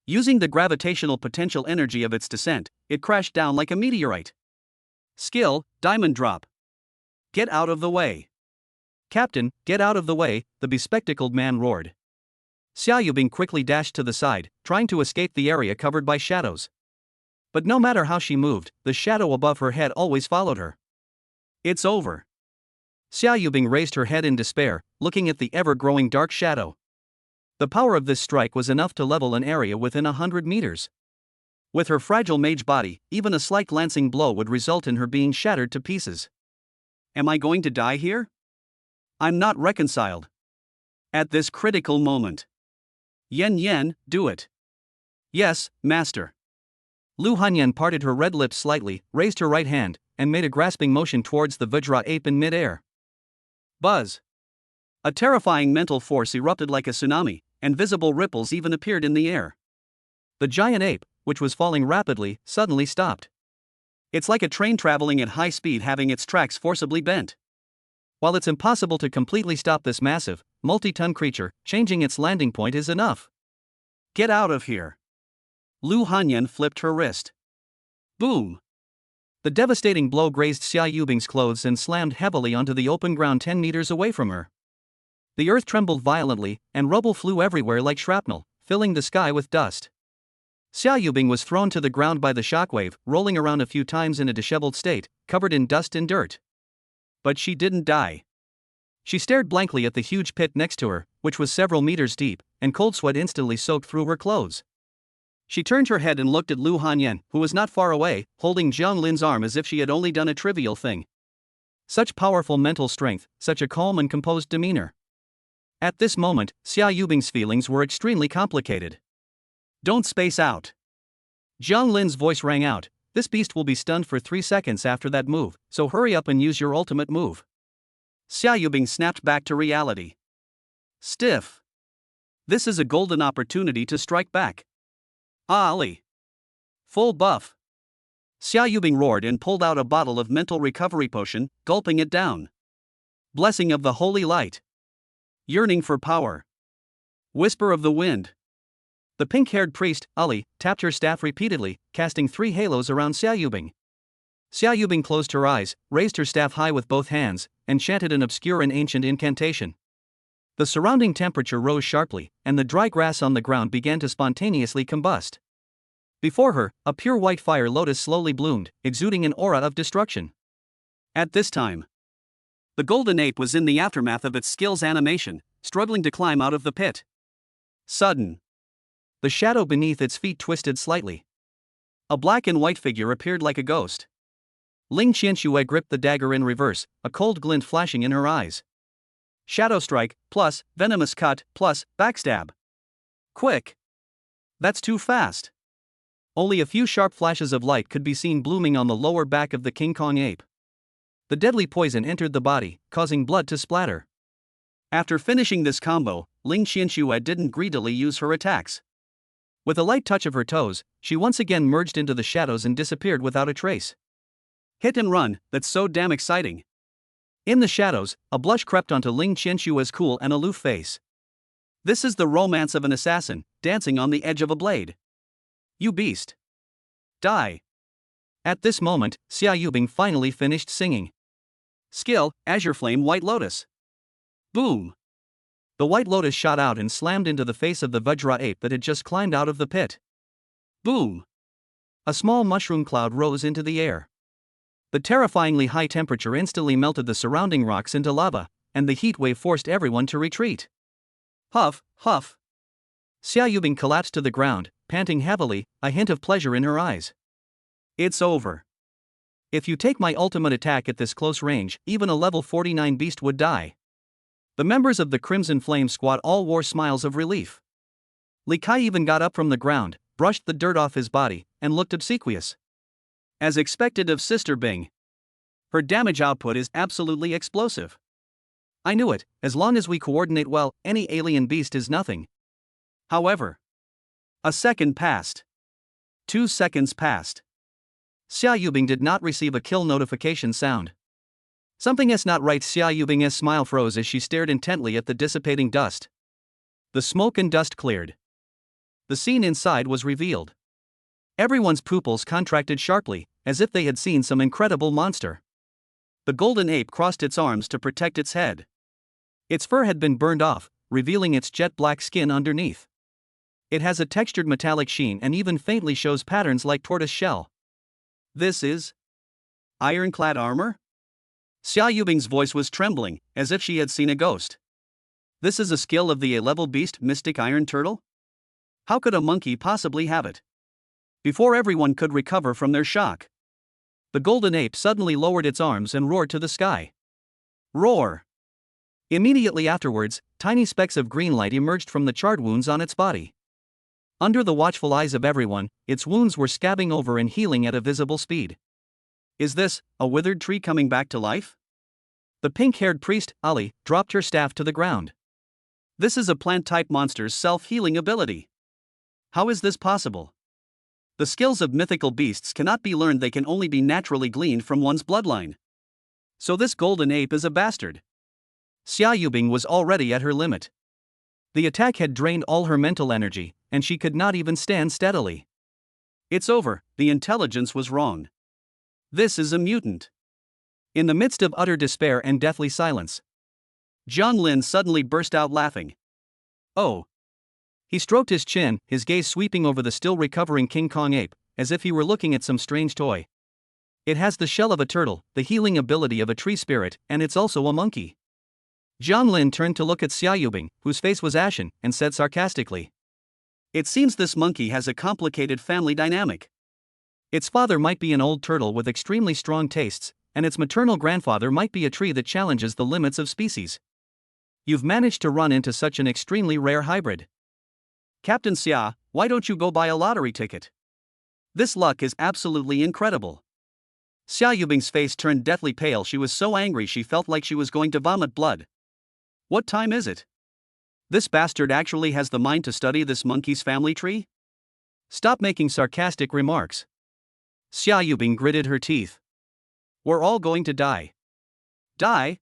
[SPEAKER 1] Using the gravitational potential energy of its descent, it crashed down like a meteorite. Skill, diamond drop. Get out of the way.
[SPEAKER 2] Captain, get out of the way, the bespectacled man roared. Xia Yubing quickly dashed to the side, trying to escape the area covered by shadows. But no matter how she moved, the shadow above her head always followed her.
[SPEAKER 1] It's over.
[SPEAKER 2] Xia Yubing raised her head in despair, looking at the ever-growing dark shadow. The power of this strike was enough to level an area within 100 meters.
[SPEAKER 1] With her fragile mage body, even a slight glancing blow would result in her being shattered to pieces. Am I going to die here? I'm not reconciled. At this critical moment. Yen, do it. Yes, master.
[SPEAKER 2] Lu Hanyan parted her red lips slightly, raised her right hand, and made a grasping motion towards the Vajra ape in mid-air.
[SPEAKER 1] Buzz. A terrifying mental force erupted like a tsunami, and visible ripples even appeared in the air.
[SPEAKER 2] The giant ape, which was falling rapidly, suddenly stopped.
[SPEAKER 1] It's like a train traveling at high speed having its tracks forcibly bent.
[SPEAKER 2] While it's impossible to completely stop this massive, multi-ton creature, changing its landing point is enough.
[SPEAKER 1] Get out of here. Lu Hanyan flipped her wrist. Boom!
[SPEAKER 2] The devastating blow grazed Xia Yubing's clothes and slammed heavily onto the open ground 10 meters away from her. The earth trembled violently, and rubble flew everywhere like shrapnel, filling the sky with dust. Xia Yubing was thrown to the ground by the shockwave, rolling around a few times in a disheveled state, covered in dust and dirt.
[SPEAKER 1] But she didn't die.
[SPEAKER 2] She stared blankly at the huge pit next to her, which was several meters deep, and cold sweat instantly soaked through her clothes.
[SPEAKER 1] She turned her head and looked at Lu Hanyan, who was not far away, holding Jiang Lin's arm as if she had only done a trivial thing.
[SPEAKER 2] Such powerful mental strength, such a calm and composed demeanor. At this moment, Xia Yubing's feelings were extremely complicated.
[SPEAKER 1] Don't space out.
[SPEAKER 2] Jiang Lin's voice rang out. This beast will be stunned for 3 seconds after that move, so hurry up and use your ultimate move.
[SPEAKER 1] Xia Yubing snapped back to reality. Stiff. This is a golden opportunity to strike back. Ali. Full buff. Xia Yubing roared and pulled out a bottle of mental recovery potion, gulping it down. Blessing of the holy light. Yearning for power. Whisper of the wind.
[SPEAKER 2] The pink-haired priest, Ali, tapped her staff repeatedly, casting 3 halos around Xia Yubing. Xia Yubing closed her eyes, raised her staff high with both hands, and chanted an obscure and ancient incantation. The surrounding temperature rose sharply, and the dry grass on the ground began to spontaneously combust. Before her, a pure white fire lotus slowly bloomed, exuding an aura of destruction.
[SPEAKER 1] At this time, the golden ape was in the aftermath of its skill's animation, struggling to climb out of the pit. Sudden.
[SPEAKER 2] The shadow beneath its feet twisted slightly.
[SPEAKER 1] A black and white figure appeared like a ghost.
[SPEAKER 2] Ling Qianxue gripped the dagger in reverse, a cold glint flashing in her eyes.
[SPEAKER 1] Shadow Strike, plus, Venomous Cut, plus, Backstab. Quick! That's too fast. Only a few sharp flashes of light could be seen blooming on the lower back of the King Kong ape. The deadly poison entered the body, causing blood to splatter. After finishing this combo, Ling Qianxue didn't greedily use her attacks. With a light touch of her toes, she once again merged into the shadows and disappeared without a trace. Hit and run, that's so damn exciting. In the shadows, a blush crept onto Ling Qianxue's cool and aloof face. This is the romance of an assassin, dancing on the edge of a blade. You beast. Die. At this moment, Xia Yubing finally finished singing. Skill, Azure Flame White Lotus. Boom. The White Lotus shot out and slammed into the face of the Vajra ape that had just climbed out of the pit. Boom. A small mushroom cloud rose into the air. The terrifyingly high temperature instantly melted the surrounding rocks into lava, and the heat wave forced everyone to retreat. Huff, huff. Xia Yubing collapsed to the ground, panting heavily, a hint of pleasure in her eyes. It's over. If you take my ultimate attack at this close range, even a level 49 beast would die. The members of the Crimson Flame Squad all wore smiles of relief. Li Kai even got up from the ground, brushed the dirt off his body, and looked obsequious. As expected of Sister Bing. Her damage output is absolutely explosive. I knew it, as long as we coordinate well, any alien beast is nothing. However, a second passed. 2 seconds passed. Xia Yubing did not receive a kill notification sound. Something is not right. Xia Yubing's smile froze as she stared intently at the dissipating dust. The smoke and dust cleared. The scene inside was revealed. Everyone's pupils contracted sharply, as if they had seen some incredible monster. The golden ape crossed its arms to protect its head. Its fur had been burned off, revealing its jet black skin underneath. It has a textured metallic sheen and even faintly shows patterns like tortoise shell. This is ironclad armor? Xia Yubing's voice was trembling, as if she had seen a ghost. This is a skill of the A-level beast Mystic Iron Turtle? How could a monkey possibly have it? Before everyone could recover from their shock, the golden ape suddenly lowered its arms and roared to the sky. Roar! Immediately afterwards, tiny specks of green light emerged from the charred wounds on its body. Under the watchful eyes of everyone, its wounds were scabbing over and healing at a visible speed. Is this a withered tree coming back to life? The pink-haired priest, Ali, dropped her staff to the ground. This is a plant-type monster's self-healing ability. How is this possible? The skills of mythical beasts cannot be learned, they can only be naturally gleaned from one's bloodline. So this golden ape is a bastard. Xia Yubing was already at her limit. The attack had drained all her mental energy, and she could not even stand steadily. It's over, the intelligence was wrong. This is a mutant. In the midst of utter despair and deathly silence, John Lin suddenly burst out laughing. Oh! He stroked his chin, his gaze sweeping over the still recovering King Kong ape, as if he were looking at some strange toy. It has the shell of a turtle, the healing ability of a tree spirit, and it's also a monkey. John Lin turned to look at Xia Yubing, whose face was ashen, and said sarcastically, "It seems this monkey has a complicated family dynamic. Its father might be an old turtle with extremely strong tastes, and its maternal grandfather might be a tree that challenges the limits of species. You've managed to run into such an extremely rare hybrid. Captain Xia, why don't you go buy a lottery ticket? This luck is absolutely incredible." Xia Yubing's face turned deathly pale. She was so angry she felt like she was going to vomit blood. What time is it? This bastard actually has the mind to study this monkey's family tree? Stop making sarcastic remarks. Xia Yubing gritted her teeth. We're all going to die. Die?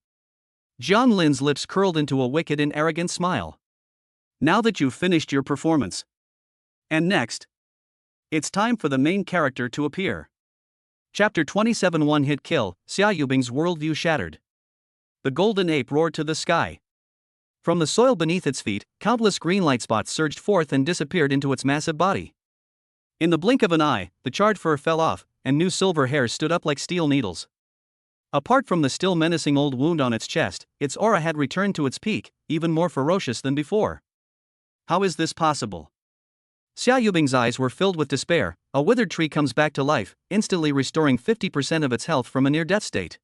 [SPEAKER 1] John Lin's lips curled into a wicked and arrogant smile. Now that you've finished your performance. And next, it's time for the main character to appear. Chapter 27 One-hit kill, Xia Yubing's worldview shattered. The golden ape roared to the sky. From the soil beneath its feet, countless green light spots surged forth and disappeared into its massive body. In the blink of an eye, the charred fur fell off, and new silver hairs stood up like steel needles. Apart from the still menacing old wound on its chest, its aura had returned to its peak, even more ferocious than before. How is this possible? Xia Yubing's eyes were filled with despair. A withered tree comes back to life, instantly restoring 50% of its health from a near-death state.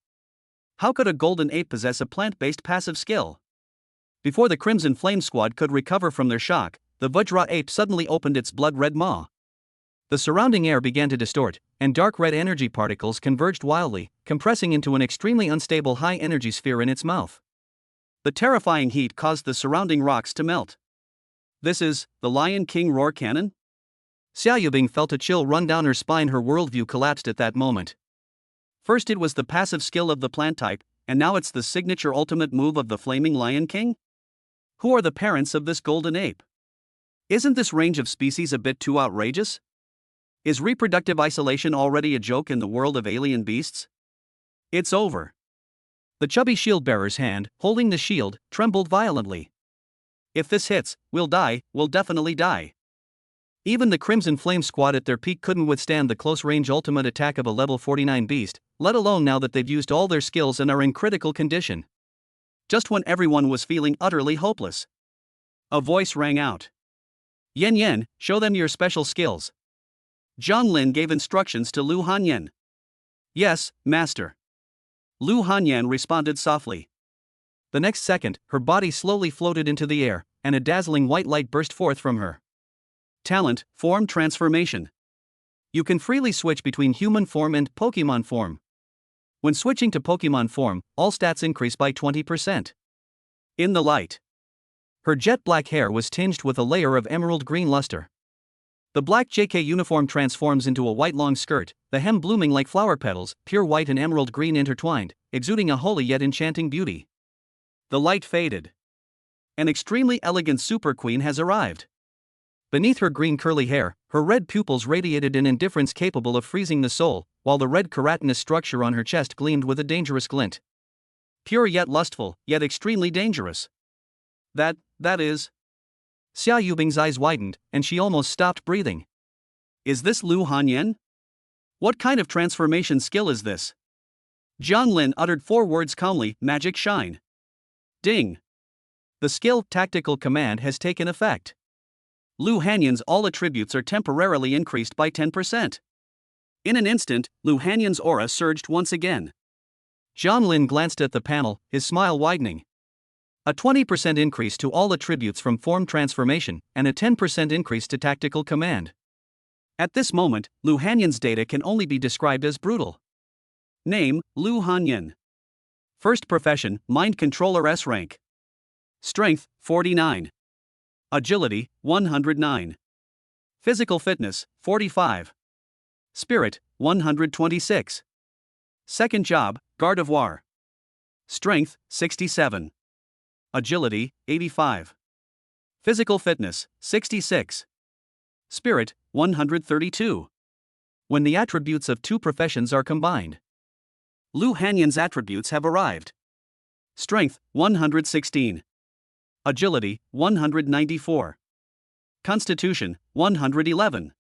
[SPEAKER 1] How could a golden ape possess a plant-based passive skill? Before the Crimson Flame Squad could recover from their shock, the Vajra ape suddenly opened its blood-red maw. The surrounding air began to distort, and dark red energy particles converged wildly, compressing into an extremely unstable high-energy sphere in its mouth. The terrifying heat caused the surrounding rocks to melt. This is the Lion King roar cannon? Xia Yubing felt a chill run down her spine. Her worldview collapsed at that moment. First it was the passive skill of the plant type, and now it's the signature ultimate move of the Flaming Lion King? Who are the parents of this golden ape? Isn't this range of species a bit too outrageous? Is reproductive isolation already a joke in the world of alien beasts? It's over. The chubby shield-bearer's hand, holding the shield, trembled violently. If this hits, we'll definitely die. Even the Crimson Flame Squad at their peak couldn't withstand the close-range ultimate attack of a level 49 beast, let alone now that they've used all their skills and are in critical condition. Just when everyone was feeling utterly hopeless, a voice rang out. Yan Yan, show them your special skills. Zhang Lin gave instructions to Lu Hanyan. Yes, master. Lu Hanyan responded softly. The next second, her body slowly floated into the air, and a dazzling white light burst forth from her. Talent, Form Transformation. You can freely switch between human form and Pokemon form. When switching to Pokemon form, all stats increase by 20%. In the light, her jet black hair was tinged with a layer of emerald green luster. The black JK uniform transforms into a white long skirt, the hem blooming like flower petals, pure white and emerald green intertwined, exuding a holy yet enchanting beauty. The light faded. An extremely elegant super queen has arrived. Beneath her green curly hair, her red pupils radiated an indifference capable of freezing the soul, while the red keratinous structure on her chest gleamed with a dangerous glint. Pure yet lustful, yet extremely dangerous. That is. Xia Yubing's eyes widened, and she almost stopped breathing. Is this Lu Hanyan? What kind of transformation skill is this? Zhang Lin uttered 4 words calmly, magic shine. Ding. The skill tactical command has taken effect. Lu Hanyan's all attributes are temporarily increased by 10%. In an instant, Lu Hanyan's aura surged once again. Zhang Lin glanced at the panel, his smile widening. A 20% increase to all attributes from form transformation, and a 10% increase to tactical command. At this moment, Lu Hanyan's data can only be described as brutal. Name, Lu Hanyan. First profession, Mind Controller S rank. Strength, 49. Agility, 109. Physical fitness, 45. Spirit, 126. Second job, Guard of War. Strength, 67. Agility, 85. Physical fitness, 66. Spirit, 132. When the attributes of 2 professions are combined. Lu Hanyan's attributes have arrived. Strength, 116. Agility, 194. Constitution, 111.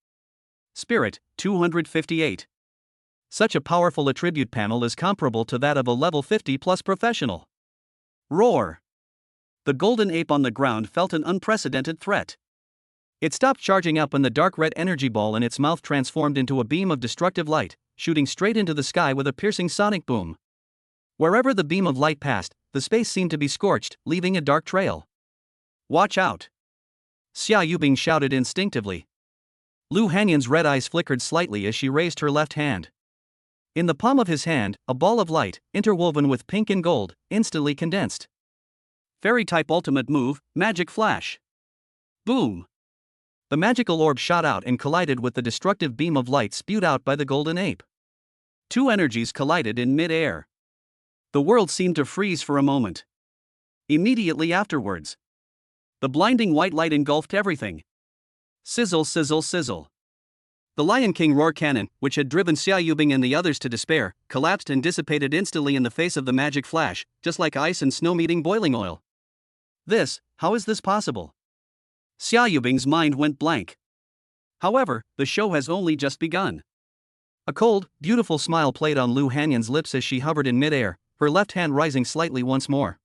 [SPEAKER 1] Spirit, 258. Such a powerful attribute panel is comparable to that of a level 50 plus professional. Roar! The golden ape on the ground felt an unprecedented threat. It stopped charging up and the dark red energy ball in its mouth transformed into a beam of destructive light, shooting straight into the sky with a piercing sonic boom. Wherever the beam of light passed, the space seemed to be scorched, leaving a dark trail. Watch out! Xia Yubing shouted instinctively. Lu Hanyan's red eyes flickered slightly as she raised her left hand. In the palm of his hand, a ball of light, interwoven with pink and gold, instantly condensed. Fairy-type ultimate move, Magic Flash. Boom! The magical orb shot out and collided with the destructive beam of light spewed out by the golden ape. 2 energies collided in mid-air. The world seemed to freeze for a moment. Immediately afterwards, the blinding white light engulfed everything. Sizzle, sizzle, sizzle. The Lion King roar cannon, which had driven Xia Yubing and the others to despair, collapsed and dissipated instantly in the face of the magic flash, just like ice and snow meeting boiling oil. How is this possible? Xia Yubing's mind went blank. However, the show has only just begun. A cold, beautiful smile played on Lu Hanyan's lips as she hovered in midair, her left hand rising slightly once more.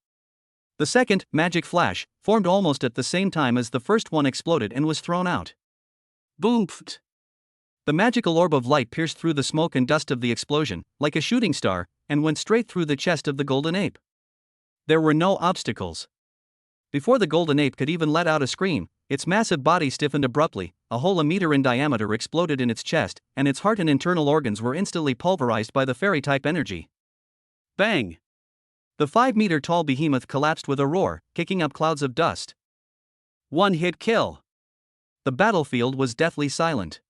[SPEAKER 1] The second, magic flash, formed almost at the same time as the first one exploded and was thrown out. Boom! Pft. The magical orb of light pierced through the smoke and dust of the explosion, like a shooting star, and went straight through the chest of the golden ape. There were no obstacles.
[SPEAKER 2] Before the golden ape could even let out a scream, its massive body stiffened abruptly, a hole a meter in diameter exploded in its chest, and its heart and internal organs were instantly pulverized by the fairy-type energy.
[SPEAKER 1] Bang!
[SPEAKER 2] The 5-meter-tall behemoth collapsed with a roar, kicking up clouds of dust.
[SPEAKER 1] One-hit kill.
[SPEAKER 2] The battlefield was deathly silent.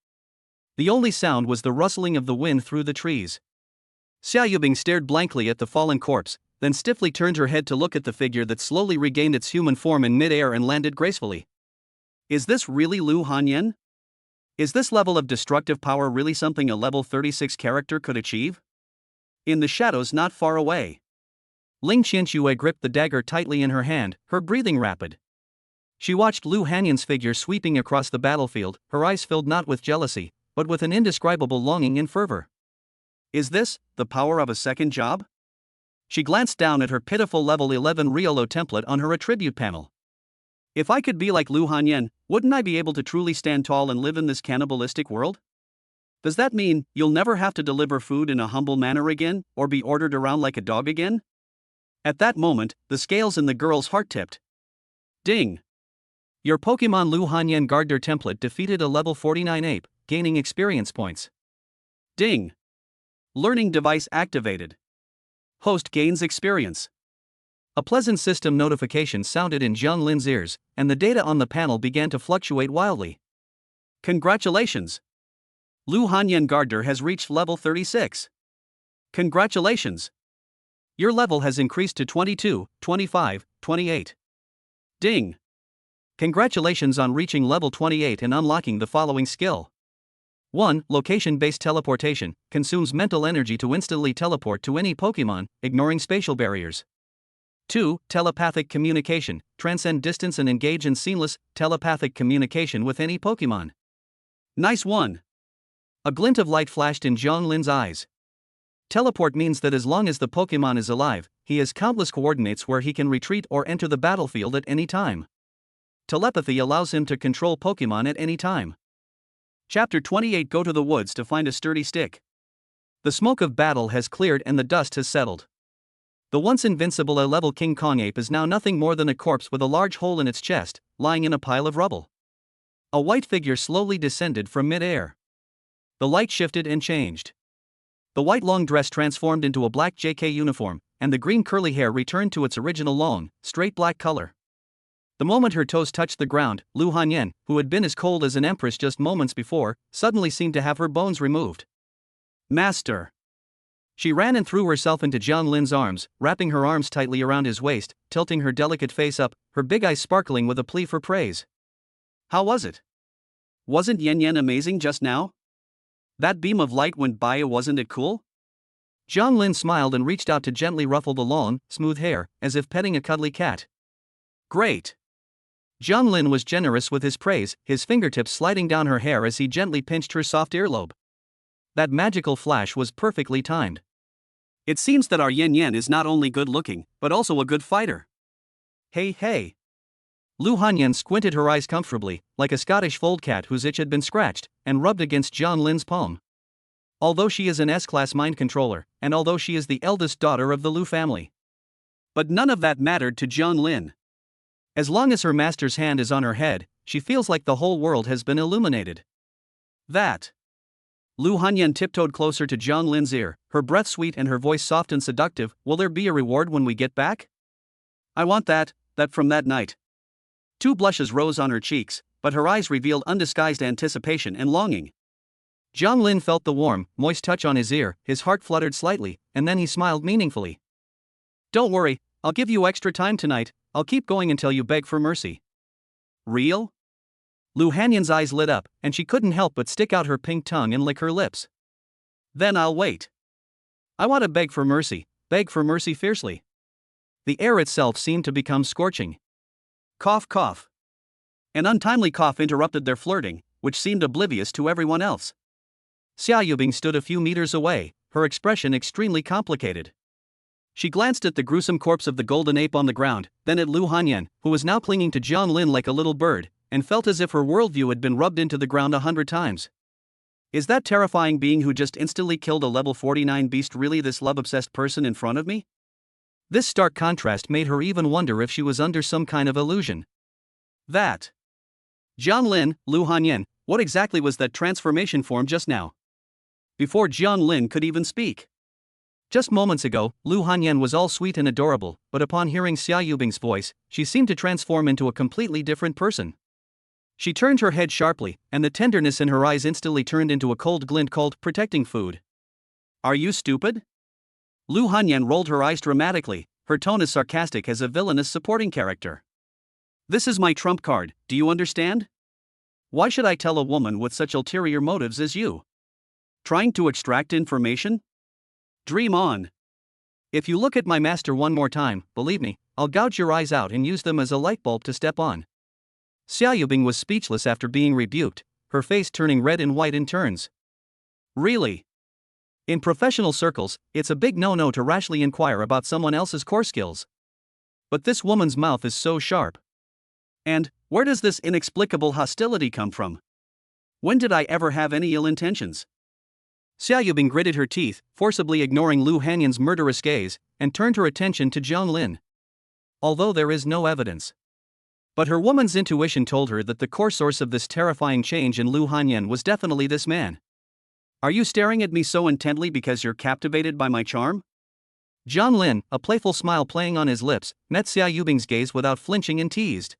[SPEAKER 2] The only sound was the rustling of the wind through the trees. Xia Yubing stared blankly at the fallen corpse, then stiffly turned her head to look at the figure that slowly regained its human form in mid-air and landed gracefully.
[SPEAKER 1] Is this really Lu Hanyan? Is this level of destructive power really something a level 36 character could achieve? In the shadows not far away,
[SPEAKER 2] Ling Qianxue gripped the dagger tightly in her hand, her breathing rapid. She watched Lu Hanyan's figure sweeping across the battlefield, her eyes filled not with jealousy, but with an indescribable longing and fervor.
[SPEAKER 1] Is this the power of a second job? She glanced down at her pitiful level 11 Riolo template on her attribute panel. If I could be like Lu Hanyan, wouldn't I be able to truly stand tall and live in this cannibalistic world? Does that mean you'll never have to deliver food in a humble manner again, or be ordered around like a dog again? At that moment, the scales in the girl's heart tipped. Ding!
[SPEAKER 2] Your Pokemon Lu Hanyan Gardner template defeated a level 49 ape, gaining experience points.
[SPEAKER 1] Ding! Learning device activated. Host gains experience.
[SPEAKER 2] A pleasant system notification sounded in Jiang Lin's ears, and the data on the panel began to fluctuate wildly.
[SPEAKER 1] Congratulations! Lu Hanyan Gardner has reached level 36. Congratulations! Your level has increased to 22, 25, 28. Ding!
[SPEAKER 2] Congratulations on reaching level 28 and unlocking the following skill. 1. Location-based teleportation, consumes mental energy to instantly teleport to any Pokemon, ignoring spatial barriers. 2. Telepathic communication, transcend distance and engage in seamless, telepathic communication with any Pokemon.
[SPEAKER 1] Nice one!
[SPEAKER 2] A glint of light flashed in Jiang Lin's eyes. Teleport means that as long as the Pokemon is alive, he has countless coordinates where he can retreat or enter the battlefield at any time. Telepathy allows him to control Pokemon at any time.
[SPEAKER 1] Chapter 28 Go to the woods to find a sturdy stick.
[SPEAKER 2] The smoke of battle has cleared and the dust has settled. The once invincible A-level King Kong ape is now nothing more than a corpse with a large hole in its chest, lying in a pile of rubble. A white figure slowly descended from mid-air. The light shifted and changed. The white long dress transformed into a black JK uniform, and the green curly hair returned to its original long, straight black color. The moment her toes touched the ground, Lu Hanyan, who had been as cold as an empress just moments before, suddenly seemed to have her bones removed.
[SPEAKER 1] Master!
[SPEAKER 2] She ran and threw herself into Jiang Lin's arms, wrapping her arms tightly around his waist, tilting her delicate face up, her big eyes sparkling with a plea for praise.
[SPEAKER 1] How was it? Wasn't Yan Yan amazing just now? That beam of light went by, wasn't it cool?
[SPEAKER 2] Jiang Lin smiled and reached out to gently ruffle the long, smooth hair, as if petting a cuddly cat.
[SPEAKER 1] Great!
[SPEAKER 2] Jiang Lin was generous with his praise, his fingertips sliding down her hair as he gently pinched her soft earlobe. That magical flash was perfectly timed.
[SPEAKER 1] It seems that our Yan Yan is not only good looking, but also a good fighter. Hey, hey!
[SPEAKER 2] Lu Hanyan squinted her eyes comfortably, like a Scottish fold cat whose itch had been scratched, and rubbed against Jiang Lin's palm. Although she is an S-class mind controller, and although she is the eldest daughter of the Lu family.
[SPEAKER 1] But none of that mattered to Jiang Lin.
[SPEAKER 2] As long as her master's hand is on her head, she feels like the whole world has been illuminated.
[SPEAKER 1] That. Lu Hanyan tiptoed closer to Jiang Lin's ear, her breath sweet and her voice soft and seductive. Will there be a reward when we get back? I want that from that night. 2 blushes rose on her cheeks, but her eyes revealed undisguised anticipation and longing.
[SPEAKER 2] Jiang Lin felt the warm, moist touch on his ear, his heart fluttered slightly, and then he smiled meaningfully.
[SPEAKER 1] Don't worry, I'll give you extra time tonight, I'll keep going until you beg for mercy. Real?
[SPEAKER 2] Lu Hanyan's eyes lit up, and she couldn't help but stick out her pink tongue and lick her lips.
[SPEAKER 1] Then I'll wait.
[SPEAKER 2] I want to beg for mercy fiercely. The air itself seemed to become scorching.
[SPEAKER 1] Cough, cough. An untimely cough interrupted their flirting, which seemed oblivious to everyone else.
[SPEAKER 2] Xia Yubing stood a few meters away, her expression extremely complicated.
[SPEAKER 1] She glanced at the gruesome corpse of the golden ape on the ground, then at Lu Hanyan, who was now clinging to Jiang Lin like a little bird, and felt as if her worldview had been rubbed into the ground 100 times. Is that terrifying being who just instantly killed a level 49 beast really this love-obsessed person in front of me?
[SPEAKER 2] This stark contrast made her even wonder if she was under some kind of illusion.
[SPEAKER 1] That. Jian Lin, Lu Hanyan, what exactly was that transformation form just now? Before Jian Lin could even speak.
[SPEAKER 2] Just moments ago, Lu Hanyan was all sweet and adorable, but upon hearing Xia Yubing's voice, she seemed to transform into a completely different person. She turned her head sharply, and the tenderness in her eyes instantly turned into a cold glint called protecting food.
[SPEAKER 1] Are you stupid? Lu Hanyan rolled her eyes dramatically, her tone as sarcastic as a villainous supporting character. This is my trump card, do you understand? Why should I tell a woman with such ulterior motives as you? Trying to extract information? Dream on.
[SPEAKER 2] If you look at my master one more time, believe me, I'll gouge your eyes out and use them as a light bulb to step on. Xia Yubing was speechless after being rebuked, her face turning red and white in turns.
[SPEAKER 1] Really?
[SPEAKER 2] In professional circles, it's a big no-no to rashly inquire about someone else's core skills. But this woman's mouth is so sharp.
[SPEAKER 1] And, where does this inexplicable hostility come from? When did I ever have any ill intentions?
[SPEAKER 2] Xia Yubing gritted her teeth, forcibly ignoring Lu Hanyan's murderous gaze, and turned her attention to Jiang Lin. Although there is no evidence. But her woman's intuition told her that the core source of this terrifying change in Lu Hanyan was definitely this man.
[SPEAKER 1] Are you staring at me so intently because you're captivated by my charm?
[SPEAKER 2] Jiang Lin, a playful smile playing on his lips, met Xia Yubing's gaze without flinching and teased.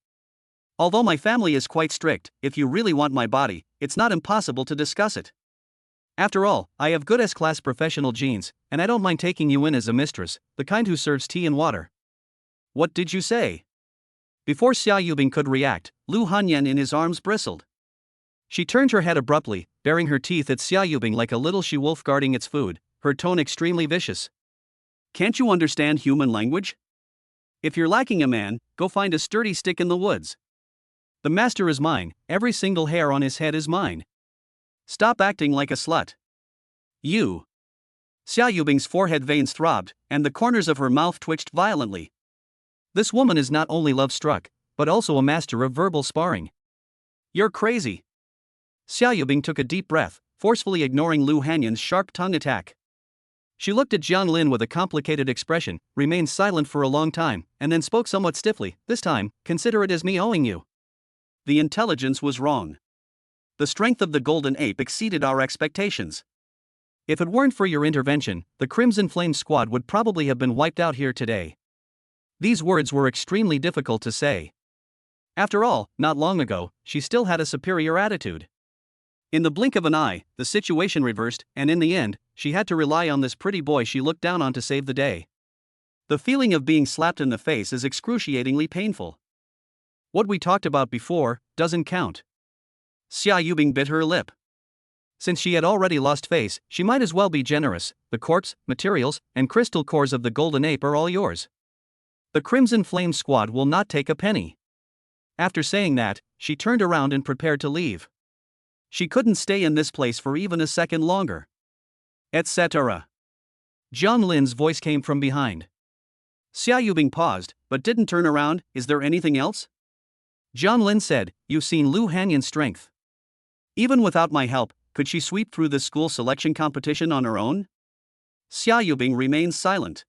[SPEAKER 1] Although my family is quite strict, if you really want my body, it's not impossible to discuss it. After all, I have good S-class professional genes, and I don't mind taking you in as a mistress, the kind who serves tea and water. What did you say? Before Xia Yubing could react, Lu Hanyan in his arms bristled.
[SPEAKER 2] She turned her head abruptly, baring her teeth at Xia Yubing like a little she-wolf guarding its food, her tone extremely vicious.
[SPEAKER 1] Can't you understand human language? If you're lacking a man, go find a sturdy stick in the woods. The master is mine, every single hair on his head is mine. Stop acting like a slut. You. Xia Yubing's forehead veins throbbed, and the corners of her mouth twitched violently.
[SPEAKER 2] This woman is not only love-struck, but also a master of verbal sparring.
[SPEAKER 1] You're crazy.
[SPEAKER 2] Xia Yubing took a deep breath, forcefully ignoring Lu Hanyan's sharp tongue attack. She looked at Jiang Lin with a complicated expression, remained silent for a long time, and then spoke somewhat stiffly. This time, consider it as me owing you.
[SPEAKER 1] The intelligence was wrong. The strength of the golden ape exceeded our expectations.
[SPEAKER 2] If it weren't for your intervention, the Crimson Flame squad would probably have been wiped out here today. These words were extremely difficult to say. After all, not long ago, she still had a superior attitude. In the blink of an eye, the situation reversed, and in the end, she had to rely on this pretty boy she looked down on to save the day.
[SPEAKER 1] The feeling of being slapped in the face is excruciatingly painful.
[SPEAKER 2] What we talked about before doesn't count.
[SPEAKER 1] Xia Yubing bit her lip.
[SPEAKER 2] Since she had already lost face, she might as well be generous. The corpse, materials, and crystal cores of the golden ape are all yours. The Crimson Flame squad will not take a penny. After saying that, she turned around and prepared to leave.
[SPEAKER 1] She couldn't stay in this place for even a second longer. Etc.
[SPEAKER 2] Jiang Lin's voice came from behind.
[SPEAKER 1] Xia Yubing paused, but didn't turn around. Is there anything else?
[SPEAKER 2] Jiang Lin said, you've seen Lu Hanyan's strength.
[SPEAKER 1] Even without my help, could she sweep through this school selection competition on her own? Xia Yubing remained silent.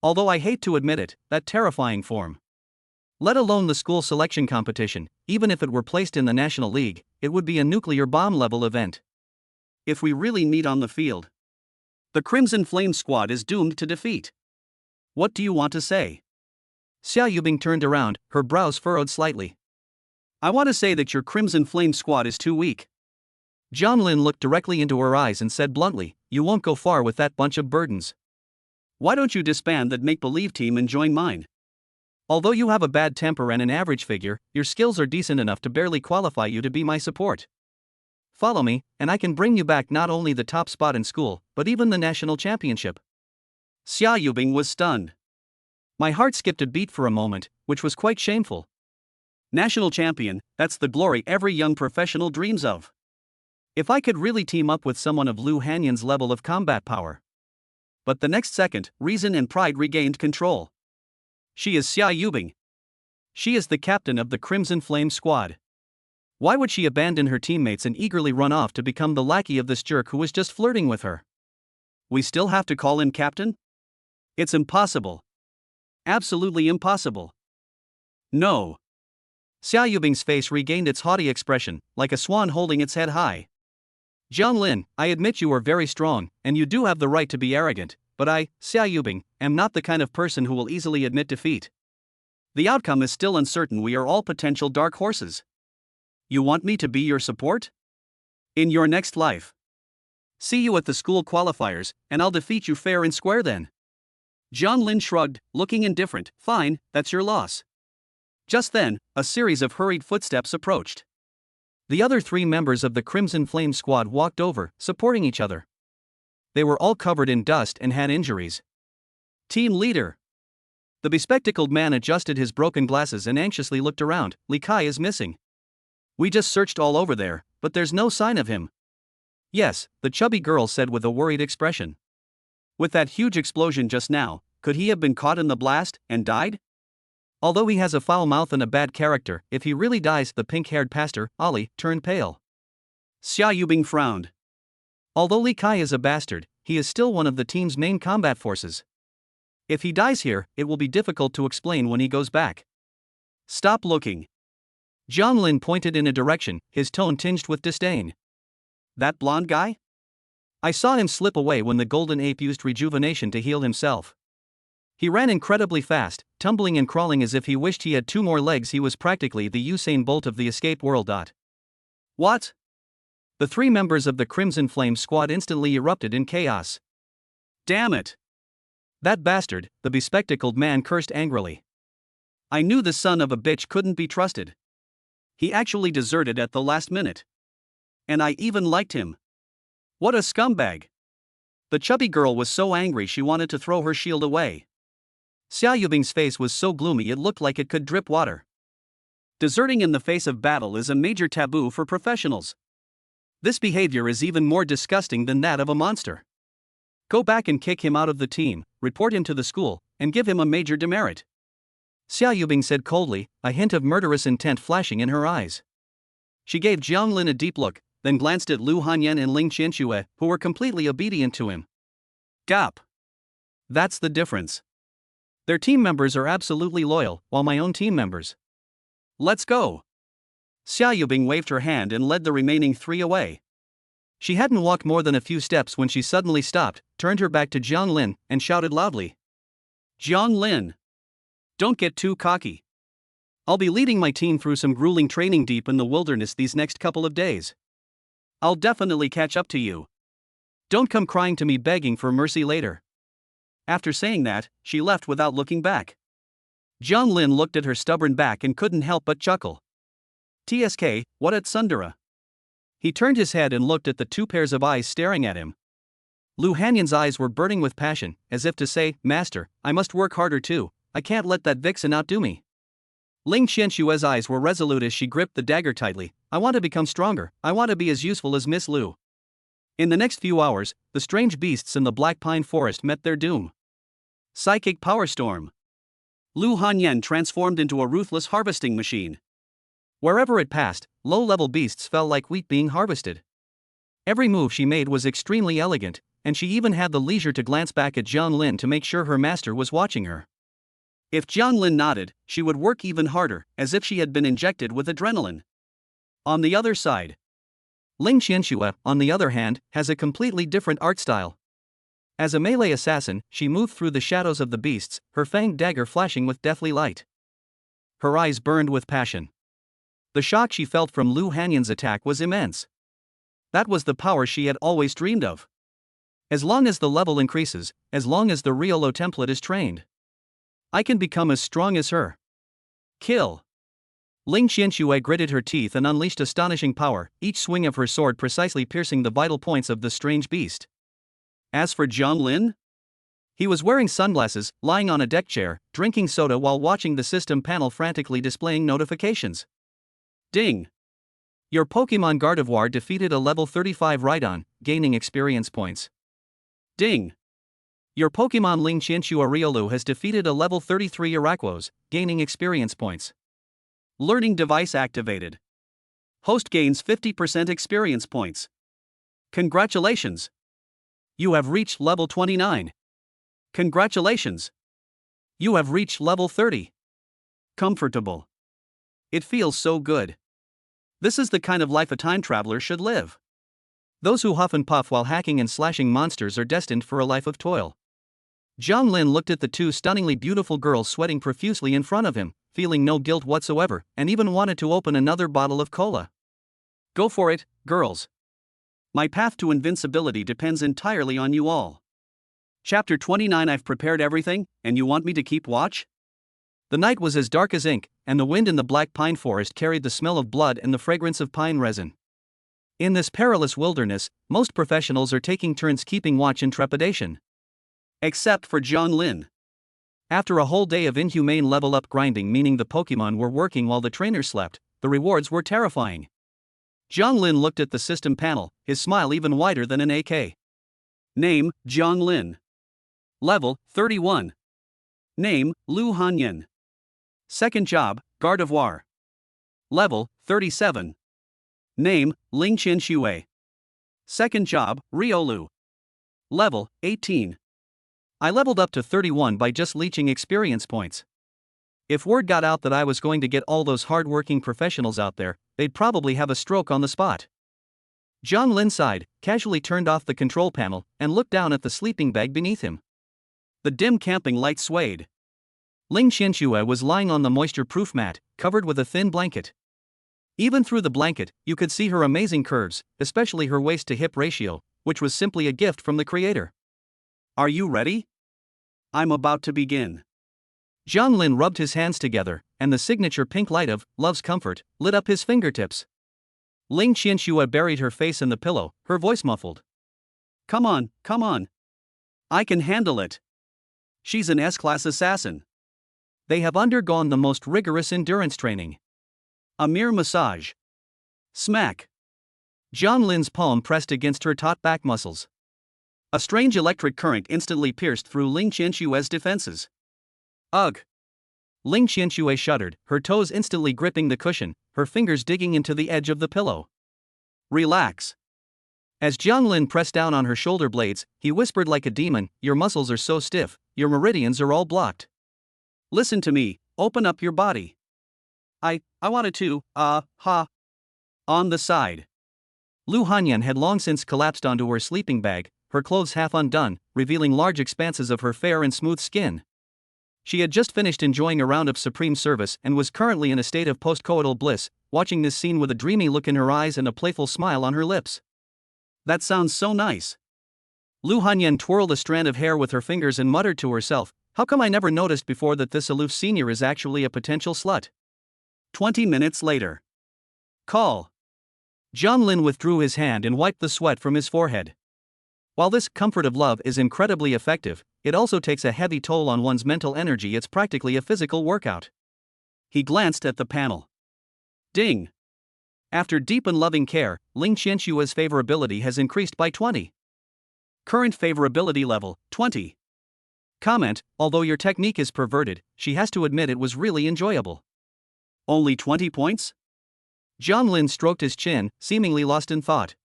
[SPEAKER 2] Although I hate to admit it, that terrifying form. Let alone the school selection competition, even if it were placed in the National League, it would be a nuclear bomb-level event.
[SPEAKER 1] If we really meet on the field, the Crimson Flame squad is doomed to defeat. What do you want to say?
[SPEAKER 2] Xia Yubing turned around, her brows furrowed slightly.
[SPEAKER 1] I want to say that your Crimson Flame squad is too weak.
[SPEAKER 2] Jiang Lin looked directly into her eyes and said bluntly, you won't go far with that bunch of burdens.
[SPEAKER 1] Why don't you disband that make-believe team and join mine?
[SPEAKER 2] Although you have a bad temper and an average figure, your skills are decent enough to barely qualify you to be my support. Follow me, and I can bring you back not only the top spot in school, but even the national championship.
[SPEAKER 1] Xia Yubing was stunned.
[SPEAKER 2] My heart skipped a beat for a moment, which was quite shameful.
[SPEAKER 1] National champion, that's the glory every young professional dreams of. If I could really team up with someone of Lu Hanyan's level of combat power. But the next second, reason and pride regained control. She is Xia Yubing. She is the captain of the Crimson Flame squad. Why would she abandon her teammates and eagerly run off to become the lackey of this jerk who was just flirting with her? We still have to call him captain? It's impossible. Absolutely impossible. No.
[SPEAKER 2] Xia Yubing's face regained its haughty expression, like a swan holding its head high. Jiang Lin, I admit you are very strong, and you do have the right to be arrogant, but I, Xia Yubing, am not the kind of person who will easily admit defeat.
[SPEAKER 1] The outcome is still uncertain. We are all potential dark horses. You want me to be your support? In your next life. See you at the school qualifiers, and I'll defeat you fair and square then. Jiang Lin shrugged, looking indifferent. Fine, that's your loss. Just then, a series of hurried footsteps approached.
[SPEAKER 2] The other 3 members of the Crimson Flame squad walked over, supporting each other. They were all covered in dust and had injuries.
[SPEAKER 1] Team leader.
[SPEAKER 2] The bespectacled man adjusted his broken glasses and anxiously looked around. Li Kai is missing.
[SPEAKER 1] We just searched all over there, but there's no sign of him.
[SPEAKER 2] Yes, the chubby girl said with a worried expression.
[SPEAKER 1] With that huge explosion just now, could he have been caught in the blast and died?
[SPEAKER 2] Although he has a foul mouth and a bad character, if he really dies, the pink-haired pastor, Ali, turned pale.
[SPEAKER 1] Xia Yubing frowned.
[SPEAKER 2] Although Li Kai is a bastard, he is still one of the team's main combat forces. If he dies here, it will be difficult to explain when he goes back.
[SPEAKER 1] Stop looking.
[SPEAKER 2] Jiang Lin pointed in a direction, his tone tinged with disdain.
[SPEAKER 1] That blonde guy?
[SPEAKER 2] I saw him slip away when the golden ape used rejuvenation to heal himself. He ran incredibly fast, tumbling and crawling as if he wished he had 2 more legs. He was practically the Usain Bolt of the escape world.
[SPEAKER 1] What?
[SPEAKER 2] The 3 members of the Crimson Flame squad instantly erupted in chaos.
[SPEAKER 1] Damn it.
[SPEAKER 2] That bastard, the bespectacled man cursed angrily.
[SPEAKER 1] I knew the son of a bitch couldn't be trusted. He actually deserted at the last minute. And I even liked him. What a scumbag. The chubby girl was so angry she wanted to throw her shield away.
[SPEAKER 2] Xia Yubing's face was so gloomy it looked like it could drip water.
[SPEAKER 1] Deserting in the face of battle is a major taboo for professionals. This behavior is even more disgusting than that of a monster. Go back and kick him out of the team, report him to the school, and give him a major demerit.
[SPEAKER 2] Xia Yubing said coldly, a hint of murderous intent flashing in her eyes.
[SPEAKER 1] She gave Jiang Lin a deep look, then glanced at Lu Hanyan and Ling Qianxue, who were completely obedient to him. Gap. That's the difference.
[SPEAKER 2] Their team members are absolutely loyal, while my own team members.
[SPEAKER 1] Let's go. Xia Yubing waved her hand and led the remaining 3 away.
[SPEAKER 2] She hadn't walked more than a few steps when she suddenly stopped, turned her back to Jiang Lin, and shouted loudly.
[SPEAKER 1] Jiang Lin. Don't get too cocky. I'll be leading my team through some grueling training deep in the wilderness these next couple of days. I'll definitely catch up to you. Don't come crying to me begging for mercy later. After saying that, she left without looking back. Jiang Lin looked at her stubborn back and couldn't help but chuckle. TSK, what at Sundara? He turned his head and looked at the 2 pairs of eyes staring at him. Lu Hanyan's eyes were burning with passion, as if to say, Master, I must work harder too, I can't let that vixen outdo me. Ling Qianxue's eyes were resolute as she gripped the dagger tightly. I want to become stronger, I want to be as useful as Miss Lu. In the next few hours, the strange beasts in the Black Pine Forest met their doom. Psychic Power Storm. Lu Hanyan transformed into a ruthless harvesting machine. Wherever it passed, low-level beasts fell like wheat being harvested. Every move she made was extremely elegant, and she even had the leisure to glance back at Jiang Lin to make sure her master was watching her. If Jiang Lin nodded, she would work even harder, as if she had been injected with adrenaline. On the other side, Ling Qianxue, on the other hand, has a completely different art style. As a melee assassin, she moved through the shadows of the beasts, her fanged dagger flashing with deathly light. Her eyes burned with passion. The shock she felt from Lu Hanyan's attack was immense. That was the power she had always dreamed of. As long as the level increases, as long as the Riolo template is trained, I can become as strong as her. Kill. Ling Qianxue gritted her teeth and unleashed astonishing power, each swing of her sword precisely piercing the vital points of the strange beast. As for Jiang Lin, he was wearing sunglasses, lying on a deck chair, drinking soda while watching the system panel frantically displaying notifications. Ding! Your Pokémon Gardevoir defeated a level 35 Rhydon, gaining experience points. Ding! Your Pokémon Ling Qianxue Riolu has defeated a level 33 Araquos, gaining experience points. Learning device activated. Host gains 50% experience points. Congratulations! You have reached level 29. Congratulations!
[SPEAKER 2] You have reached level 30.
[SPEAKER 1] Comfortable. It feels so good. This is the kind of life a time traveler should live.
[SPEAKER 2] Those who huff and puff while hacking and slashing monsters are destined for a life of toil. Jiang Lin looked at the two stunningly beautiful girls sweating profusely in front of him, feeling no guilt whatsoever, and even wanted to open another bottle of cola.
[SPEAKER 1] Go for it, girls. My path to invincibility depends entirely on you all. Chapter 29. I've prepared everything, and you want me to keep watch?
[SPEAKER 2] The night was as dark as ink, and the wind in the black pine forest carried the smell of blood and the fragrance of pine resin. In this perilous wilderness, most professionals are taking turns keeping watch in trepidation.
[SPEAKER 1] Except for Jiang Lin.
[SPEAKER 2] After a whole day of inhumane level-up grinding, meaning the Pokemon were working while the trainers slept, the rewards were terrifying.
[SPEAKER 1] Jiang Lin looked at the system panel, his smile even wider than an AK. Name, Jiang Lin. Level, 31. Name, Lu Hanyan. Second job, Gardevoir. Level, 37. Name, Ling Qianxue. Second job, Riolu. Level, 18. I leveled up to 31 by just leeching experience points. If word got out that I was going to get all those hard-working professionals out there, they'd probably have a stroke on the spot. Jiang Lin sighed, casually turned off the control panel, and looked down at the sleeping bag beneath him. The dim camping light swayed.
[SPEAKER 2] Ling Qianxue was lying on the moisture-proof mat, covered with a thin blanket. Even through the blanket, you could see her amazing curves, especially her waist-to-hip ratio, which was simply a gift from the creator.
[SPEAKER 1] Are you ready? I'm about to begin.
[SPEAKER 2] Jiang Lin rubbed his hands together, and the signature pink light of Love's Comfort lit up his fingertips. Ling Qianxue buried her face in the pillow, her voice muffled.
[SPEAKER 1] Come on, come on. I can handle it. She's an S-class assassin.
[SPEAKER 2] They have undergone the most rigorous endurance training.
[SPEAKER 1] A mere massage. Smack.
[SPEAKER 2] Jiang Lin's palm pressed against her taut back muscles.
[SPEAKER 1] A strange electric current instantly pierced through Ling Qianxue's defenses. Ugh.
[SPEAKER 2] Ling Qianxue shuddered, her toes instantly gripping the cushion, her fingers digging into the edge of the pillow.
[SPEAKER 1] Relax.
[SPEAKER 2] As Jiang Lin pressed down on her shoulder blades, he whispered like a demon, your muscles are so stiff, your meridians are all blocked.
[SPEAKER 1] Listen to me, open up your body. I wanted to, on the side.
[SPEAKER 2] Lu Hanyan had long since collapsed onto her sleeping bag, her clothes half undone, revealing large expanses of her fair and smooth skin. She had just finished enjoying a round of supreme service and was currently in a state of post-coital bliss, watching this scene with a dreamy look in her eyes and a playful smile on her lips.
[SPEAKER 1] That sounds so nice.
[SPEAKER 2] Lu Hanyan twirled a strand of hair with her fingers and muttered to herself, how come I never noticed before that this aloof senior is actually a potential slut?
[SPEAKER 1] 20 minutes later. Call.
[SPEAKER 2] Jiang Lin withdrew his hand and wiped the sweat from his forehead. While this comfort of love is incredibly effective, it also takes a heavy toll on one's mental energy. It's practically a physical workout.
[SPEAKER 1] He glanced at the panel. Ding. After deep and loving care, Ling Qianxue's favorability has increased by 20. Current favorability level, 20. Comment, although your technique is perverted, she has to admit it was really enjoyable. Only 20 points?
[SPEAKER 2] Jiang Lin stroked his chin, seemingly lost in thought.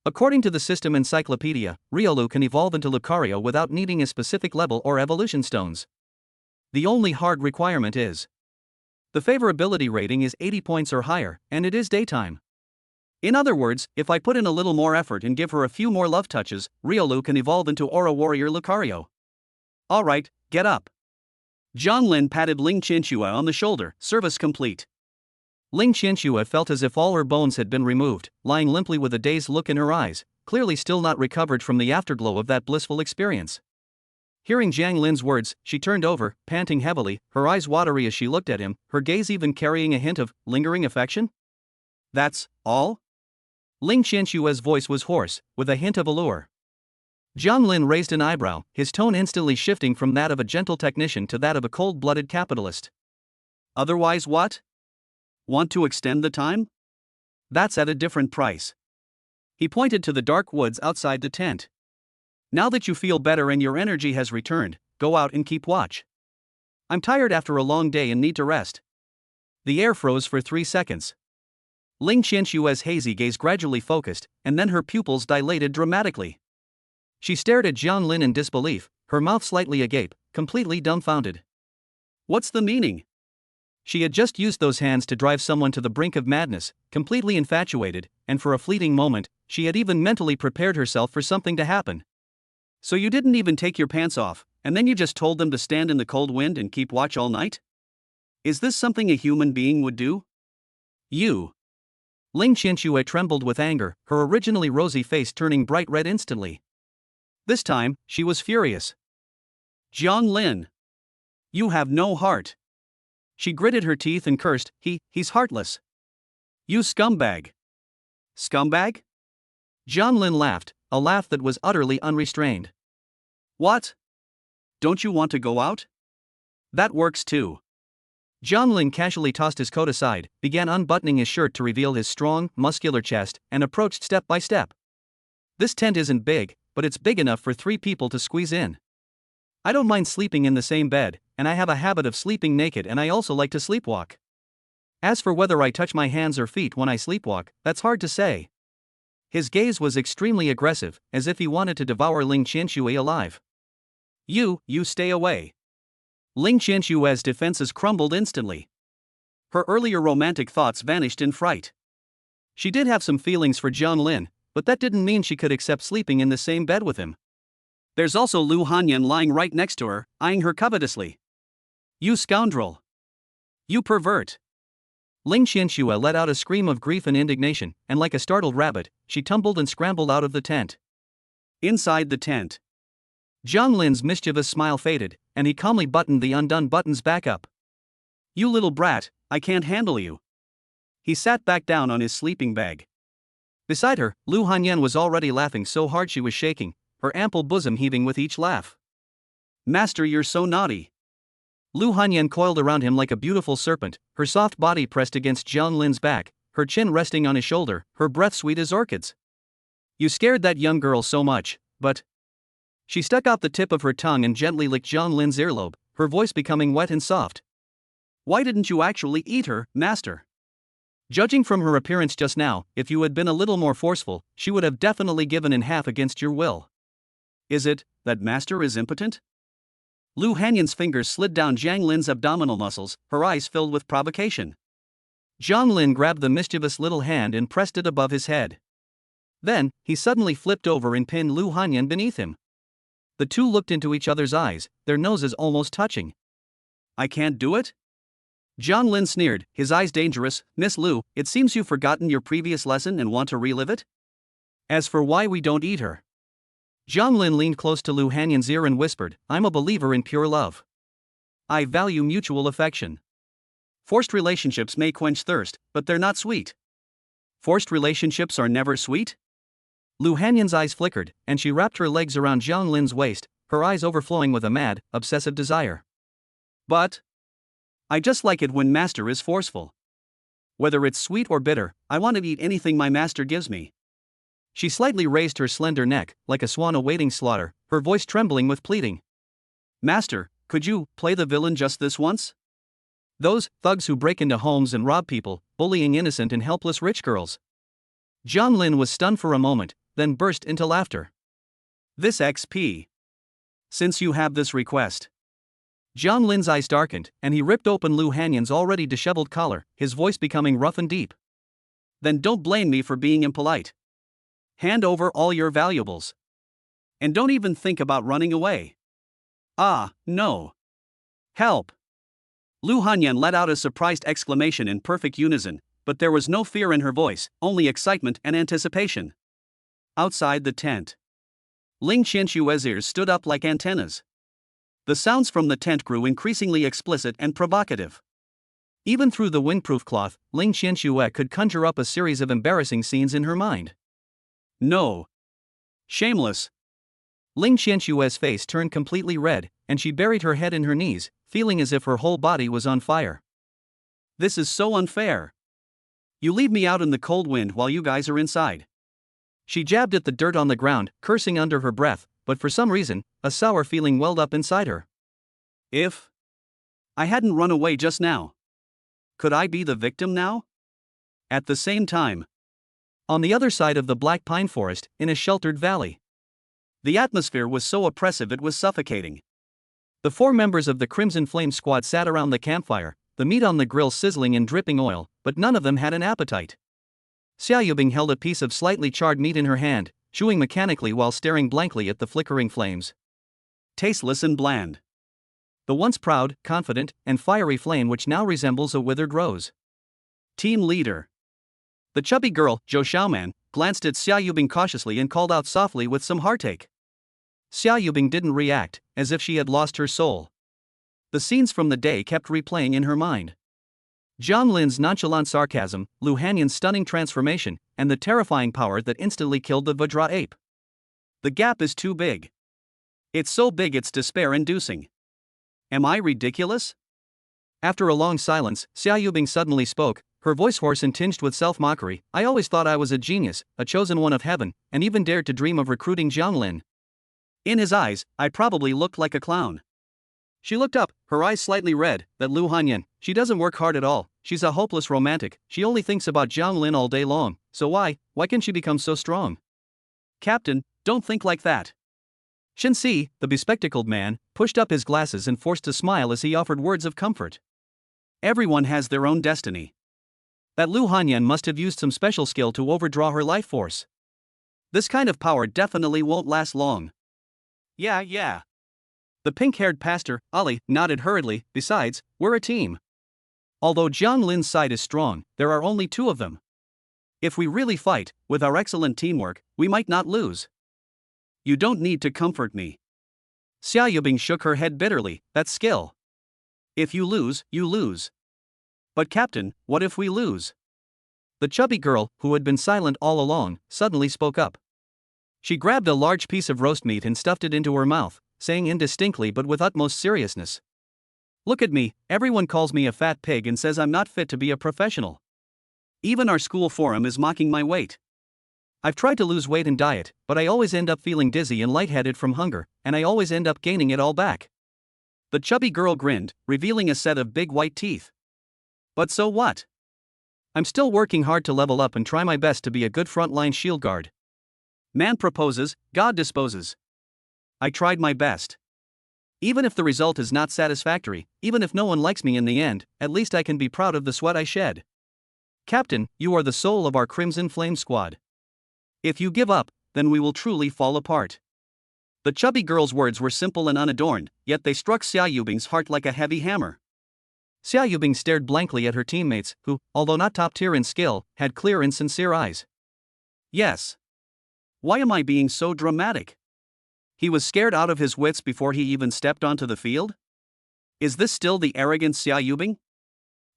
[SPEAKER 2] According to the system encyclopedia, Riolu can evolve into Lucario without needing a specific level or evolution stones. The only hard requirement is the favorability rating is 80 points or higher, and it is daytime. In other words, if I put in a little more effort and give her a few more love touches, Riolu can evolve into Aura Warrior Lucario. Alright, get up. Jiang Lin patted Ling Qianxue on the shoulder, service complete. Ling Qianxue felt as if all her bones had been removed, lying limply with a dazed look in her eyes, clearly still not recovered from the afterglow of that blissful experience. Hearing Jiang Lin's words, she turned over, panting heavily, her eyes watery as she looked at him, her gaze even carrying a hint of lingering affection.
[SPEAKER 1] That's all?
[SPEAKER 2] Ling Qianxue's voice was hoarse, with a hint of allure. Jiang Lin raised an eyebrow, his tone instantly shifting from that of a gentle technician to that of a cold-blooded capitalist.
[SPEAKER 1] Otherwise what? Want to extend the time? That's at a different price. He pointed to the dark woods outside the tent. Now that you feel better and your energy has returned, go out and keep watch. I'm tired after a long day and need to rest. The air froze for 3 seconds. Ling Qianxue's hazy gaze gradually focused, and then her pupils dilated dramatically. She stared at Jiang Lin in disbelief, her mouth slightly agape, completely dumbfounded. What's the meaning?
[SPEAKER 2] She had just used those hands to drive someone to the brink of madness, completely infatuated, and for a fleeting moment, she had even mentally prepared herself for something to happen.
[SPEAKER 1] So you didn't even take your pants off, and then you just told them to stand in the cold wind and keep watch all night? Is this something a human being would do? You.
[SPEAKER 2] Ling Qianxue trembled with anger, her originally rosy face turning bright red instantly.
[SPEAKER 1] This time, she was furious. Jiang Lin. You have no heart. She gritted her teeth and cursed, he's heartless. You scumbag. Scumbag?
[SPEAKER 2] Jiang Lin laughed, a laugh that was utterly unrestrained.
[SPEAKER 1] What? Don't you want to go out? That works too.
[SPEAKER 2] Jiang Lin casually tossed his coat aside, began unbuttoning his shirt to reveal his strong, muscular chest, and approached step by step. This tent isn't big, but it's big enough for 3 people to squeeze in. I don't mind sleeping in the same bed, and I have a habit of sleeping naked, and I also like to sleepwalk. As for whether I touch my hands or feet when I sleepwalk, that's hard to say. His gaze was extremely aggressive, as if he wanted to devour Ling Qianxue alive.
[SPEAKER 1] You stay away. Ling Qianxue's defenses crumbled instantly. Her earlier romantic thoughts vanished in fright. She did have some feelings for Jiang Lin, but that didn't mean she could accept sleeping in the same bed with him. There's also Lu Hanyan lying right next to her, eyeing her covetously. You scoundrel! You pervert!
[SPEAKER 2] Ling Qianxue let out a scream of grief and indignation, and like a startled rabbit, she tumbled and scrambled out of the tent.
[SPEAKER 1] Inside the tent,
[SPEAKER 2] Jiang Lin's mischievous smile faded, and he calmly buttoned the undone buttons back up.
[SPEAKER 1] You little brat, I can't handle you. He sat back down on his sleeping bag.
[SPEAKER 2] Beside her, Lu Hanyan was already laughing so hard she was shaking, her ample bosom heaving with each laugh.
[SPEAKER 1] Master, you're so naughty.
[SPEAKER 2] Lu Hanyan coiled around him like a beautiful serpent, her soft body pressed against Jiang Lin's back, her chin resting on his shoulder, her breath sweet as orchids. You scared that young girl so much, but... She stuck out the tip of her tongue and gently licked Jiang Lin's earlobe, her voice becoming wet and soft.
[SPEAKER 1] Why didn't you actually eat her, master?
[SPEAKER 2] Judging from her appearance just now, if you had been a little more forceful, she would have definitely given in half against your will.
[SPEAKER 1] Is it that master is impotent? Lu Hanyan's fingers slid down Jiang Lin's abdominal muscles, her eyes filled with provocation.
[SPEAKER 2] Jiang Lin grabbed the mischievous little hand and pressed it above his head. Then, he suddenly flipped over and pinned Lu Hanyan beneath him. The two looked into each other's eyes, their noses almost touching.
[SPEAKER 1] I can't do it? Jiang Lin sneered, his eyes dangerous. Miss Lu, it seems you've forgotten your previous lesson and want to relive it? As for why we don't eat her.
[SPEAKER 2] Jiang Lin leaned close to Lu Hanyan's ear and whispered, I'm a believer in pure love.
[SPEAKER 1] I value mutual affection. Forced relationships may quench thirst, but they're not sweet. Forced relationships are never sweet?
[SPEAKER 2] Lu Hanyan's eyes flickered, and she wrapped her legs around Jiang Lin's waist, her eyes overflowing with a mad, obsessive desire.
[SPEAKER 1] But I just like it when master is forceful. Whether it's sweet or bitter, I want to eat anything my master gives me.
[SPEAKER 2] She slightly raised her slender neck, like a swan awaiting slaughter, her voice trembling with pleading.
[SPEAKER 1] Master, could you play the villain just this once?
[SPEAKER 2] Those thugs who break into homes and rob people, bullying innocent and helpless rich girls. Jiang Lin was stunned for a moment, then burst into laughter.
[SPEAKER 1] This XP. Since you have this request.
[SPEAKER 2] Jiang Lin's eyes darkened, and he ripped open Lu Hanyan's already disheveled collar, his voice becoming rough and deep.
[SPEAKER 1] Then don't blame me for being impolite. Hand over all your valuables. And don't even think about running away. Ah, no. Help! Lu Hanyan let out a surprised exclamation in perfect unison, but there was no fear in her voice, only excitement and anticipation. Outside the tent, Ling Qianxue's ears stood up like antennas. The sounds from the tent grew increasingly explicit and provocative.
[SPEAKER 2] Even through the windproof cloth, Ling Qianxue could conjure up a series of embarrassing scenes in her mind.
[SPEAKER 1] No. Shameless.
[SPEAKER 2] Ling Qianxue's face turned completely red, and she buried her head in her knees, feeling as if her whole body was on fire.
[SPEAKER 1] This is so unfair. You leave me out in the cold wind while you guys are inside.
[SPEAKER 2] She jabbed at the dirt on the ground, cursing under her breath, but for some reason, a sour feeling welled up inside her.
[SPEAKER 1] If I hadn't run away just now, could I be the victim now? At the same time,
[SPEAKER 2] on the other side of the black pine forest, in a sheltered valley,
[SPEAKER 1] the atmosphere was so oppressive it was suffocating.
[SPEAKER 2] The 4 members of the Crimson Flame squad sat around the campfire, the meat on the grill sizzling in dripping oil, but none of them had an appetite. Xia Yubing held a piece of slightly charred meat in her hand, chewing mechanically while staring blankly at the flickering flames.
[SPEAKER 1] Tasteless and bland.
[SPEAKER 2] The once proud, confident, and fiery flame which now resembles a withered rose.
[SPEAKER 1] Team leader. The chubby girl, Zhou Xiaoman, glanced at Xia Yubing cautiously and called out softly with some heartache.
[SPEAKER 2] Xia Yubing didn't react, as if she had lost her soul. The scenes from the day kept replaying in her mind. Jiang Lin's nonchalant sarcasm, Lu Hanyan's stunning transformation, and the terrifying power that instantly killed the Vajra ape.
[SPEAKER 1] The gap is too big. It's so big it's despair-inducing. Am I ridiculous?
[SPEAKER 2] After a long silence, Xia Yubing suddenly spoke, her voice hoarse and tinged with self-mockery. I always thought I was a genius, a chosen one of heaven, and even dared to dream of recruiting Jiang Lin.
[SPEAKER 1] In his eyes, I probably looked like a clown. She looked up, her eyes slightly red. That Lu Hanyan, she doesn't work hard at all, she's a hopeless romantic, she only thinks about Jiang Lin all day long, so why can she become so strong? Captain, don't think like that.
[SPEAKER 2] Shen Si, the bespectacled man, pushed up his glasses and forced a smile as he offered words of comfort.
[SPEAKER 1] Everyone has their own destiny.
[SPEAKER 2] That Lu Hanyan must have used some special skill to overdraw her life force.
[SPEAKER 1] This kind of power definitely won't last long. Yeah. The pink-haired pastor, Ali, nodded hurriedly. Besides, we're a team. Although Jiang Lin's side is strong, there are only 2 of them. If we really fight, with our excellent teamwork, we might not lose. You don't need to comfort me.
[SPEAKER 2] Xia Yubing shook her head bitterly. That's skill.
[SPEAKER 1] If you lose, you lose. But Captain, what if we lose?
[SPEAKER 2] The chubby girl, who had been silent all along, suddenly spoke up. She grabbed a large piece of roast meat and stuffed it into her mouth, saying indistinctly but with utmost seriousness.
[SPEAKER 1] Look at me, everyone calls me a fat pig and says I'm not fit to be a professional. Even our school forum is mocking my weight.
[SPEAKER 2] I've tried to lose weight and diet, but I always end up feeling dizzy and lightheaded from hunger, and I always end up gaining it all back.
[SPEAKER 1] The chubby girl grinned, revealing a set of big white teeth. But so what?
[SPEAKER 2] I'm still working hard to level up and try my best to be a good frontline shield guard.
[SPEAKER 1] Man proposes, God disposes. I tried my best. Even if the result is not satisfactory, even if no one likes me in the end, at least I can be proud of the sweat I shed.
[SPEAKER 2] Captain, you are the soul of our Crimson Flame squad.
[SPEAKER 1] If you give up, then we will truly fall apart. The chubby girl's words were simple and unadorned, yet they struck Xia Yubing's heart like a heavy hammer.
[SPEAKER 2] Xia Yubing stared blankly at her teammates, who, although not top tier in skill, had clear and sincere eyes.
[SPEAKER 1] Yes. Why am I being so dramatic? He was scared out of his wits before he even stepped onto the field? Is this still the arrogant Xia Yubing?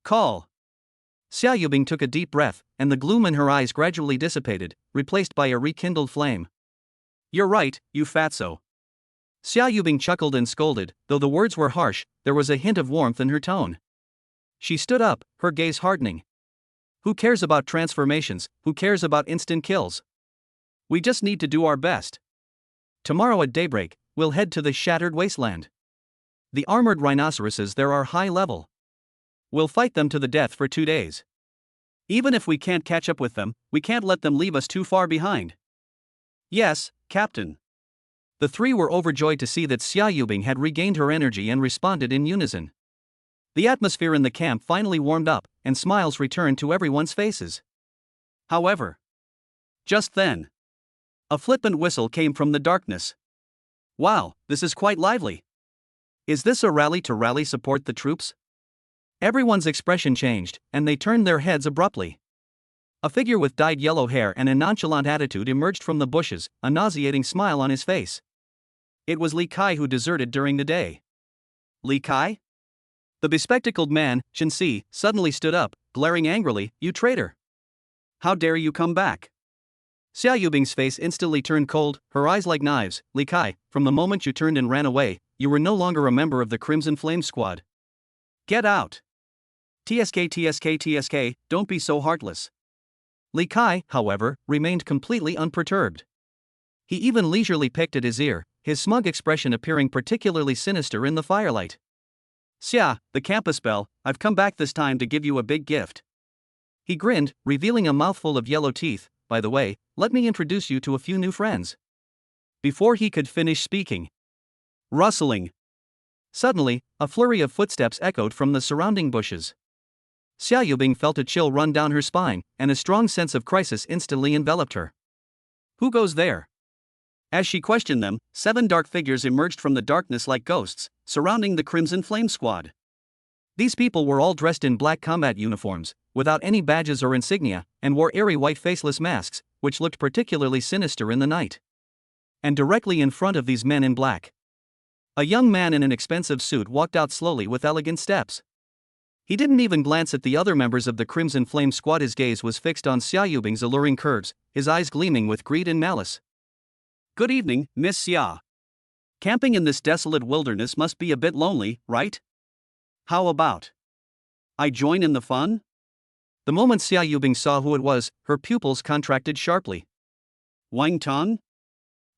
[SPEAKER 1] Call.
[SPEAKER 2] Xia Yubing took a deep breath, and the gloom in her eyes gradually dissipated, replaced by a rekindled flame.
[SPEAKER 1] You're right, you fatso.
[SPEAKER 2] Xia Yubing chuckled and scolded. Though the words were harsh, there was a hint of warmth in her tone. She stood up, her gaze hardening. Who cares about transformations? Who cares about instant kills?
[SPEAKER 1] We just need to do our best.
[SPEAKER 2] Tomorrow at daybreak, we'll head to the Shattered Wasteland. The armored rhinoceroses there are high level. We'll fight them to the death for 2 days.
[SPEAKER 1] Even if we can't catch up with them, we can't let them leave us too far behind. Yes, Captain.
[SPEAKER 2] The 3 were overjoyed to see that Xia Yubing had regained her energy and responded in unison. The atmosphere in the camp finally warmed up, and smiles returned to everyone's faces.
[SPEAKER 1] However, just then, a flippant whistle came from the darkness. Wow, this is quite lively. Is this a rally to rally support the troops?
[SPEAKER 2] Everyone's expression changed, and they turned their heads abruptly. A figure with dyed yellow hair and a nonchalant attitude emerged from the bushes, a nauseating smile on his face.
[SPEAKER 1] It was Li Kai who deserted during the day. Li Kai? The bespectacled man, Shen Si, suddenly stood up, glaring angrily, You traitor! How dare you come back?
[SPEAKER 2] Xia Yubing's face instantly turned cold, her eyes like knives. Li Kai, from the moment you turned and ran away, you were no longer a member of the Crimson Flame squad.
[SPEAKER 1] Get out! TSK, don't be so heartless.
[SPEAKER 2] Li Kai, however, remained completely unperturbed. He even leisurely picked at his ear, his smug expression appearing particularly sinister in the firelight.
[SPEAKER 1] Xia, the campus bell, I've come back this time to give you a big gift.
[SPEAKER 2] He grinned, revealing a mouthful of yellow teeth. By the way, let me introduce you to a few new friends.
[SPEAKER 1] Before he could finish speaking, rustling,
[SPEAKER 2] Suddenly, a flurry of footsteps echoed from the surrounding bushes. Xia Yubing felt a chill run down her spine, and a strong sense of crisis instantly enveloped her.
[SPEAKER 1] Who goes there? As she questioned them, 7 dark figures emerged from the darkness like ghosts, surrounding the Crimson Flame Squad.
[SPEAKER 2] These people were all dressed in black combat uniforms, without any badges or insignia, and wore eerie white faceless masks, which looked particularly sinister in the night. And directly in front of these men in black, a young man in an expensive suit walked out slowly with elegant steps. He didn't even glance at the other members of the Crimson Flame Squad. His gaze was fixed on Xia Yubing's alluring curves, his eyes gleaming with greed and malice.
[SPEAKER 1] Good evening, Miss Xia. Camping in this desolate wilderness must be a bit lonely, right? How about I join in the fun?
[SPEAKER 2] The moment Xia Yubing saw who it was, her pupils contracted sharply.
[SPEAKER 1] Wang Tang?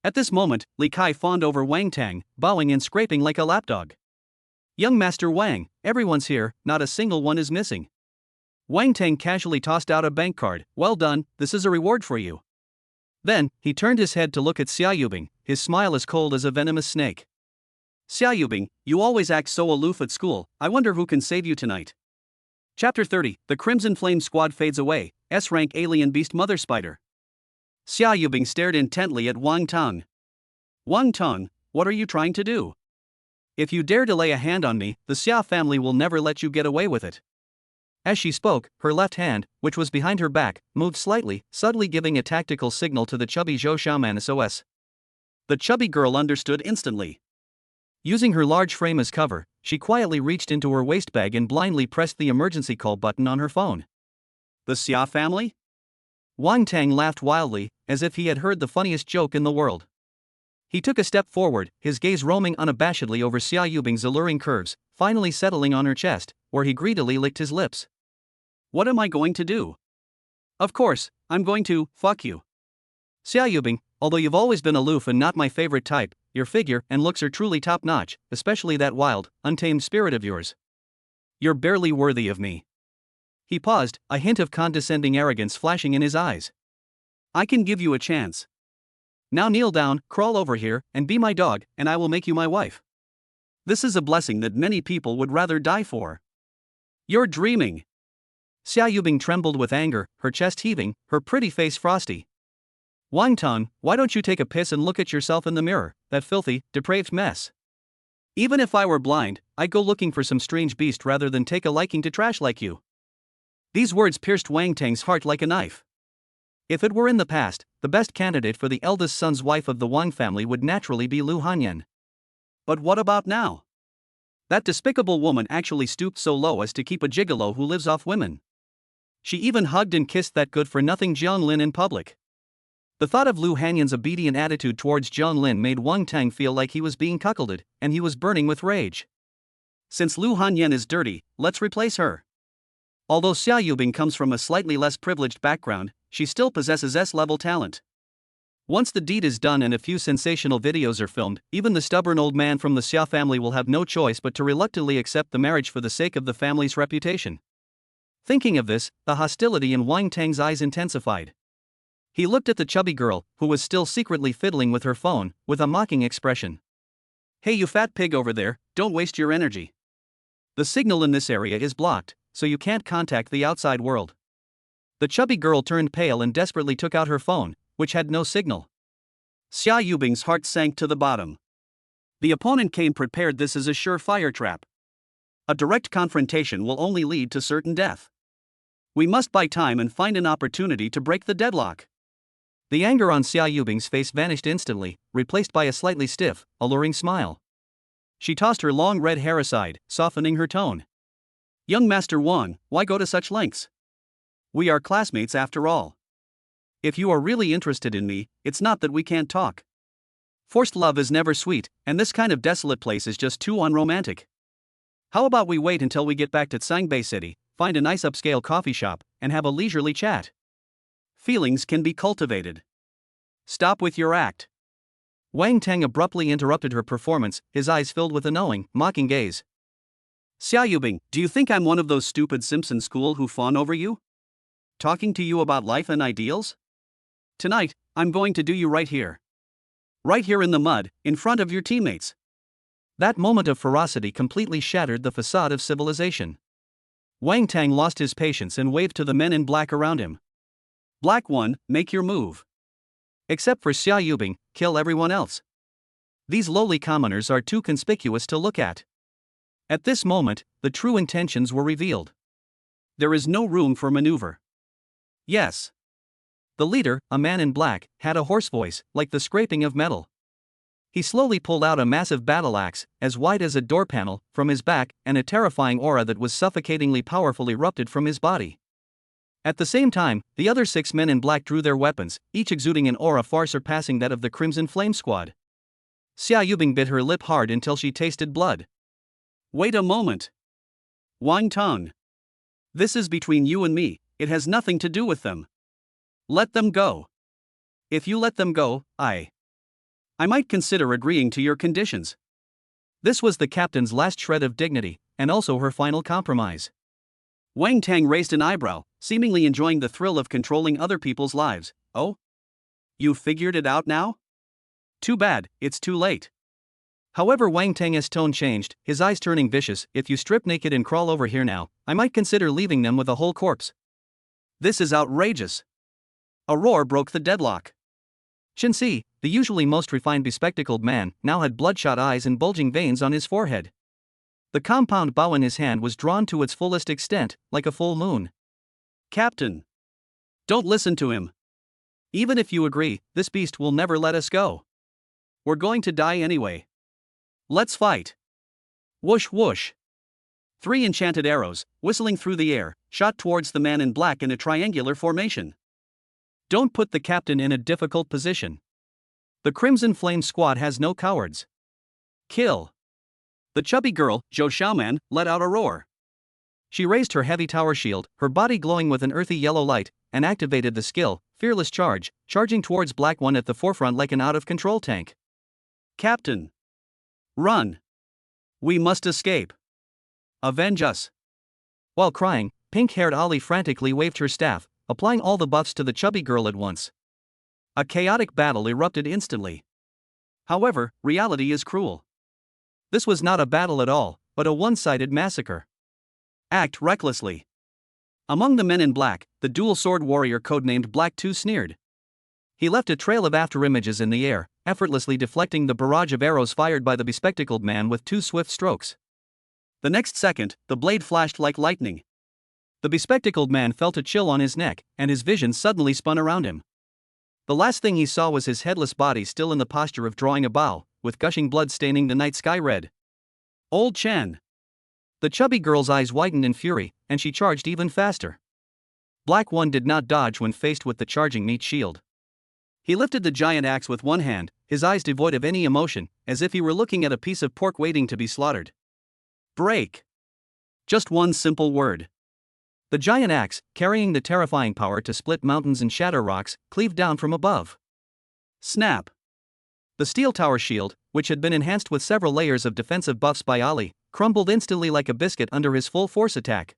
[SPEAKER 1] At this moment, Li Kai fawned over Wang Tang, bowing and scraping like a lapdog. Young Master Wang, everyone's here, not a single one is missing. Wang Tang casually tossed out a bank card. Well done, this is a reward for you. Then, he turned his head to look at Xia Yubing, his smile as cold as a venomous snake. Xia Yubing, you always act so aloof at school, I wonder who can save you tonight. Chapter 30, The Crimson Flame Squad fades away, S-rank alien beast Mother Spider. Xia Yubing stared intently at Wang Tang. Wang Tang, what are you trying to do? If you dare to lay a hand on me, the Xia family will never let you get away with it. As she spoke, her left hand, which was behind her back, moved slightly, subtly giving a tactical signal to the chubby Zhou Xiaoman SOS. The chubby girl understood instantly. Using her large frame as cover, she quietly reached into her waist bag and blindly pressed the emergency call button on her phone. The Xia family? Wang Tang laughed wildly, as if he had heard the funniest joke in the world. He took a step forward, his gaze roaming unabashedly over Xia Yubing's alluring curves, finally settling on her chest, where he greedily licked his lips. What am I going to do? Of course, I'm going to fuck you. Xia Yubing, although you've always been aloof and not my favorite type, your figure and looks are truly top-notch, especially that wild, untamed spirit of yours. You're barely worthy of me. He paused, a hint of condescending arrogance flashing in his eyes. I can give you a chance. Now kneel down, crawl over here, and be my dog, and I will make you my wife. This is a blessing that many people would rather die for. You're dreaming. Xia Yubing trembled with anger, her chest heaving, her pretty face frosty. Wang Tang, why don't you take a piss and look at yourself in the mirror, that filthy, depraved mess? Even if I were blind, I'd go looking for some strange beast rather than take a liking to trash like you. These words pierced Wang Tang's heart like a knife. If it were in the past, the best candidate for the eldest son's wife of the Wang family would naturally be Lu Hanyan. But what about now? That despicable woman actually stooped so low as to keep a gigolo who lives off women. She even hugged and kissed that good-for-nothing Jiang Lin in public. The thought of Lu Hanyan's obedient attitude towards Jiang Lin made Wang Tang feel like he was being cuckolded, and he was burning with rage. Since Lu Hanyan is dirty, let's replace her. Although Xia Yubing comes from a slightly less privileged background, she still possesses S-level talent. Once the deed is done and a few sensational videos are filmed, even the stubborn old man from the Xia family will have no choice but to reluctantly accept the marriage for the sake of the family's reputation. Thinking of this, the hostility in Wang Tang's eyes intensified. He looked at the chubby girl, who was still secretly fiddling with her phone, with a mocking expression. Hey you fat pig over there, don't waste your energy. The signal in this area is blocked, so you can't contact the outside world. The chubby girl turned pale and desperately took out her phone, which had no signal. Xia Yubing's heart sank to the bottom. The opponent came prepared. This is a surefire trap. A direct confrontation will only lead to certain death. We must buy time and find an opportunity to break the deadlock. The anger on Xia Yubing's face vanished instantly, replaced by a slightly stiff, alluring smile. She tossed her long red hair aside, softening her tone. Young Master Wang, why go to such lengths? We are classmates after all. If you are really interested in me, it's not that we can't talk. Forced love is never sweet, and this kind of desolate place is just too unromantic. How about we wait until we get back to Sangbei City, find a nice upscale coffee shop, and have a leisurely chat? Feelings can be cultivated. Stop with your act. Wang Tang abruptly interrupted her performance, his eyes filled with a knowing, mocking gaze. Xia Yubing, do you think I'm one of those stupid Simpson school who fawn over you? Talking to you about life and ideals? Tonight, I'm going to do you right here. Right here in the mud, in front of your teammates.
[SPEAKER 2] That moment of ferocity completely shattered the facade of civilization. Wang Tang lost his patience and waved to the men in black around him. Black One, make your move. Except for Xia Yubing, kill everyone else. These lowly commoners are too conspicuous to look at. At this moment, the true intentions were revealed. There is no room for maneuver. Yes. The leader, a man in black, had a hoarse voice, like the scraping of metal. He slowly pulled out a massive battle axe, as wide as a door panel, from his back, and a terrifying aura that was suffocatingly powerful erupted from his body. At the same time, the other 6 men in black drew their weapons, each exuding an aura far surpassing that of the Crimson Flame Squad. Xia Yubing bit her lip hard until she tasted blood. Wait a moment. Wang Tang. This is between you and me, it has nothing to do with them. Let them go. If you let them go, I might consider agreeing to your conditions. This was the captain's last shred of dignity, and also her final compromise. Wang Tang raised an eyebrow, seemingly enjoying the thrill of controlling other people's lives. Oh? You figured it out now? Too bad, it's too late. However, Wang Tang's tone changed, his eyes turning vicious. If you strip naked and crawl over here now, I might consider leaving them with a whole corpse. This is outrageous. A roar broke the deadlock. Shen Si, the usually most refined bespectacled man, now had bloodshot eyes and bulging veins on his forehead. The compound bow in his hand was drawn to its fullest extent, like a full moon. Captain! Don't listen to him. Even if you agree, this beast will never let us go. We're going to die anyway. Let's fight. Whoosh whoosh. 3 enchanted arrows, whistling through the air, shot towards the man in black in a triangular formation. Don't put the captain in a difficult position. The Crimson Flame Squad has no cowards. Kill. The chubby girl, Zhou Xiaoman, let out a roar. She raised her heavy tower shield, her body glowing with an earthy yellow light, and activated the skill, Fearless Charge, charging towards Black One at the forefront like an out-of-control tank. Captain! Run! We must escape! Avenge us! While crying, pink-haired Ali frantically waved her staff, applying all the buffs to the chubby girl at once. A chaotic battle erupted instantly. However, reality is cruel. This was not a battle at all, but a one-sided massacre. Act recklessly. Among the men in black, the dual-sword warrior codenamed Black 2 sneered. He left a trail of afterimages in the air, effortlessly deflecting the barrage of arrows fired by the bespectacled man with 2 swift strokes. The next second, the blade flashed like lightning. The bespectacled man felt a chill on his neck, and his vision suddenly spun around him. The last thing he saw was his headless body still in the posture of drawing a bow, with gushing blood staining the night sky red. Old Chen! The chubby girl's eyes widened in fury, and she charged even faster. Black One did not dodge when faced with the charging meat shield. He lifted the giant axe with one hand, his eyes devoid of any emotion, as if he were looking at a piece of pork waiting to be slaughtered. Break! Just one simple word. The giant axe, carrying the terrifying power to split mountains and shatter rocks, cleaved down from above. Snap! The steel tower shield, which had been enhanced with several layers of defensive buffs by Ali, crumbled instantly like a biscuit under his full force attack.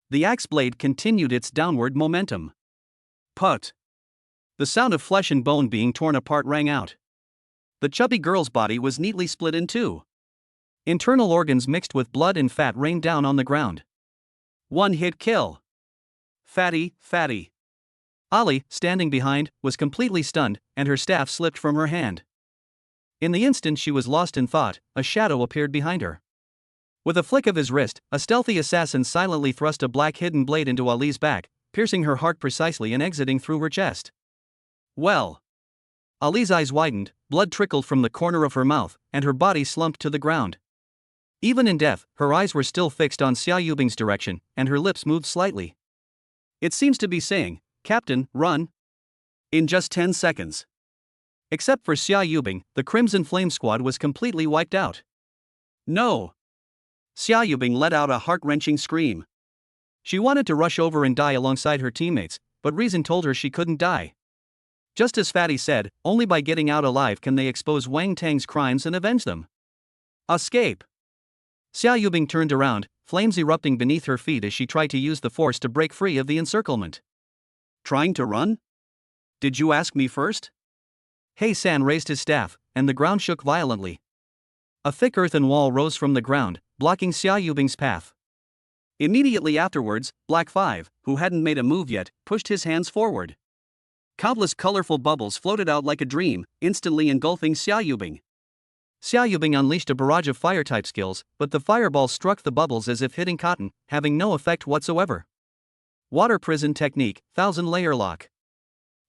[SPEAKER 2] The axe blade continued its downward momentum. Put! The sound of flesh and bone being torn apart rang out. The chubby girl's body was neatly split in 2. Internal organs mixed with blood and fat rained down on the ground. One-hit kill. Fatty, fatty. Ali, standing behind, was completely stunned, and her staff slipped from her hand. In the instant she was lost in thought, a shadow appeared behind her. With a flick of his wrist, a stealthy assassin silently thrust a black hidden blade into Ali's back, piercing her heart precisely and exiting through her chest. Well. Ali's eyes widened, blood trickled from the corner of her mouth, and her body slumped to the ground. Even in death, her eyes were still fixed on Xia Yubing's direction, and her lips moved slightly. It seems to be saying, "Captain, run." In just 10 seconds. Except for Xia Yubing, the Crimson Flame Squad was completely wiped out. No! Xia Yubing let out a heart-wrenching scream. She wanted to rush over and die alongside her teammates, but reason told her she couldn't die. Just as Fatty said, only by getting out alive can they expose Wang Tang's crimes and avenge them. Escape! Xia Yubing turned around, flames erupting beneath her feet as she tried to use the force to break free of the encirclement. Trying to run? Did you ask me first? He San raised his staff, and the ground shook violently. A thick earthen wall rose from the ground, blocking Xia Yubing's path.
[SPEAKER 1] Immediately afterwards, Black 5, who hadn't made a move yet, pushed his hands forward. Countless colorful bubbles floated out like a dream, instantly engulfing Xia Yubing.
[SPEAKER 2] Xia Yubing unleashed a barrage of fire-type skills, but the fireball struck the bubbles as if hitting cotton, having no effect whatsoever. Water Prison Technique, 1000-Layer Lock.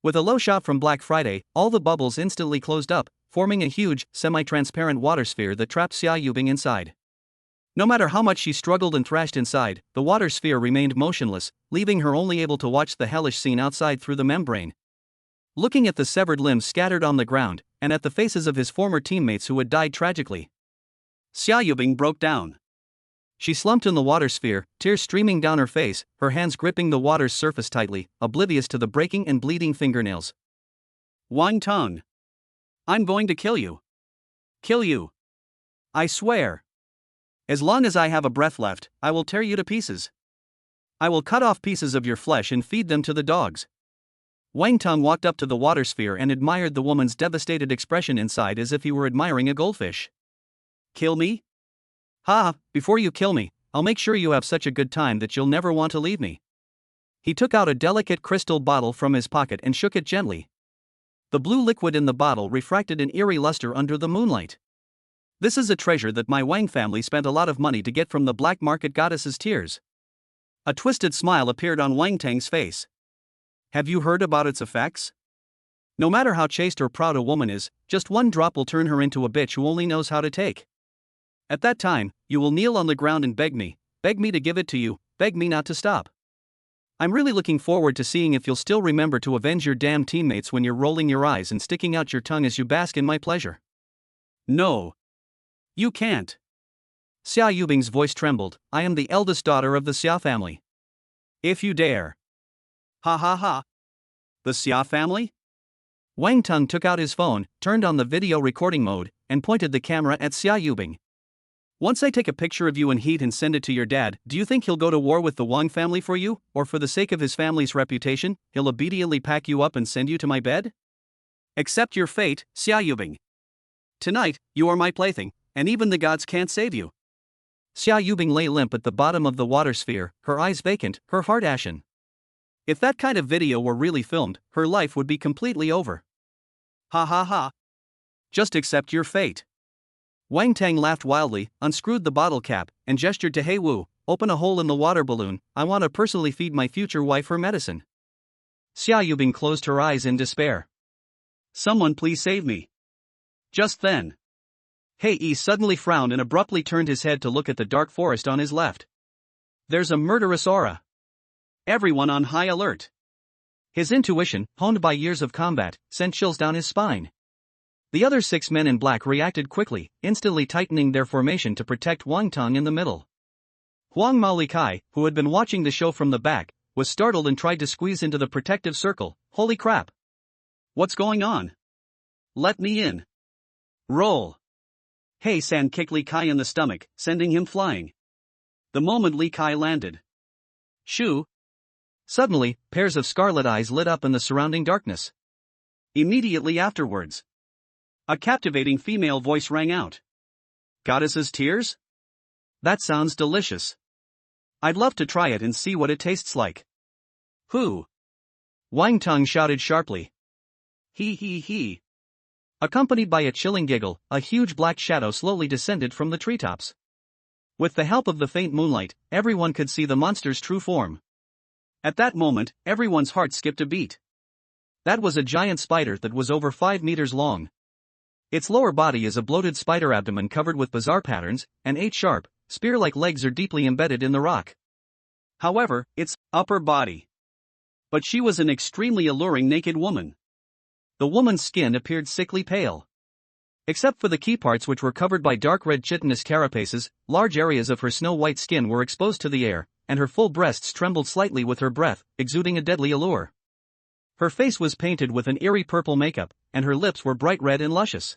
[SPEAKER 2] With a low shot from Black Friday, all the bubbles instantly closed up, forming a huge, semi-transparent water sphere that trapped Xia Yubing inside. No matter how much she struggled and thrashed inside, the water sphere remained motionless, leaving her only able to watch the hellish scene outside through the membrane. Looking at the severed limbs scattered on the ground, and at the faces of his former teammates who had died tragically,
[SPEAKER 1] Xia Yubing broke down.
[SPEAKER 2] She slumped in the water sphere, tears streaming down her face, her hands gripping the water's surface tightly, oblivious to the breaking and bleeding fingernails.
[SPEAKER 1] Wang Tong. I'm going to kill you. Kill you. I swear. As long as I have a breath left, I will tear you to pieces. I will cut off pieces of your flesh and feed them to the dogs. Wang Tong walked up to the water sphere and admired the woman's devastated expression inside as if he were admiring a goldfish. Kill me? Ha, before you kill me, I'll make sure you have such a good time that you'll never want to leave me. He took out a delicate crystal bottle from his pocket and shook it gently. The blue liquid in the bottle refracted an eerie luster under the moonlight. This is a treasure that my Wang family spent a lot of money to get from the black market goddess's tears. A twisted smile appeared on Wang Tang's face. Have you heard about its effects? No matter how chaste or proud a woman is, just one drop will turn her into a bitch who only knows how to take. At that time, you will kneel on the ground and beg me to give it to you, beg me not to stop. I'm really looking forward to seeing if you'll still remember to avenge your damn teammates when you're rolling your eyes and sticking out your tongue as you bask in my pleasure. No. You can't. Xia Yubing's voice trembled. I am the eldest daughter of the Xia family. If you dare. Ha ha ha. The Xia family? Wang Tong took out his phone, turned on the video recording mode, and pointed the camera at Xia Yubing. Once I take a picture of you in heat and send it to your dad, do you think he'll go to war with the Wang family for you, or for the sake of his family's reputation, he'll obediently pack you up and send you to my bed? Accept your fate, Xia Yubing. Tonight, you are my plaything, and even the gods can't save you. Xia Yubing lay limp at the bottom of the water sphere, her eyes vacant, her heart ashen. If that kind of video were really filmed, her life would be completely over. Ha ha ha. Just accept your fate. Wang Tang laughed wildly, unscrewed the bottle cap, and gestured to He Wu, open a hole in the water balloon, I want to personally feed my future wife her medicine. Xia Yubing closed her eyes in despair. Someone please save me. Just then, He Yi suddenly frowned and abruptly turned his head to look at the dark forest on his left. There's a murderous aura. Everyone on high alert. His intuition, honed by years of combat, sent chills down his spine. The other 6 men in black reacted quickly, instantly tightening their formation to protect Wang Tong in the middle. Huang Malikai, who had been watching the show from the back, was startled and tried to squeeze into the protective circle. Holy crap! What's going on? Let me in. Roll. He San kicked Li Kai in the stomach, sending him flying. The moment Li Kai landed, shoo! Suddenly, pairs of scarlet eyes lit up in the surrounding darkness. Immediately afterwards, a captivating female voice rang out. Goddess's tears? That sounds delicious. I'd love to try it and see what it tastes like. Who? Wang Tong shouted sharply. He. Accompanied by a chilling giggle, a huge black shadow slowly descended from the treetops. With the help of the faint moonlight, everyone could see the monster's true form. At that moment, everyone's heart skipped a beat. That was a giant spider that was over 5 meters long. Its lower body is a bloated spider abdomen covered with bizarre patterns, and 8 sharp, spear-like legs are deeply embedded in the rock. However, its upper body. But she was an extremely alluring naked woman. The woman's skin appeared sickly pale. Except for the key parts which were covered by dark red chitinous carapaces, large areas of her snow-white skin were exposed to the air, and her full breasts trembled slightly with her breath, exuding a deadly allure. Her face was painted with an eerie purple makeup, and her lips were bright red and luscious.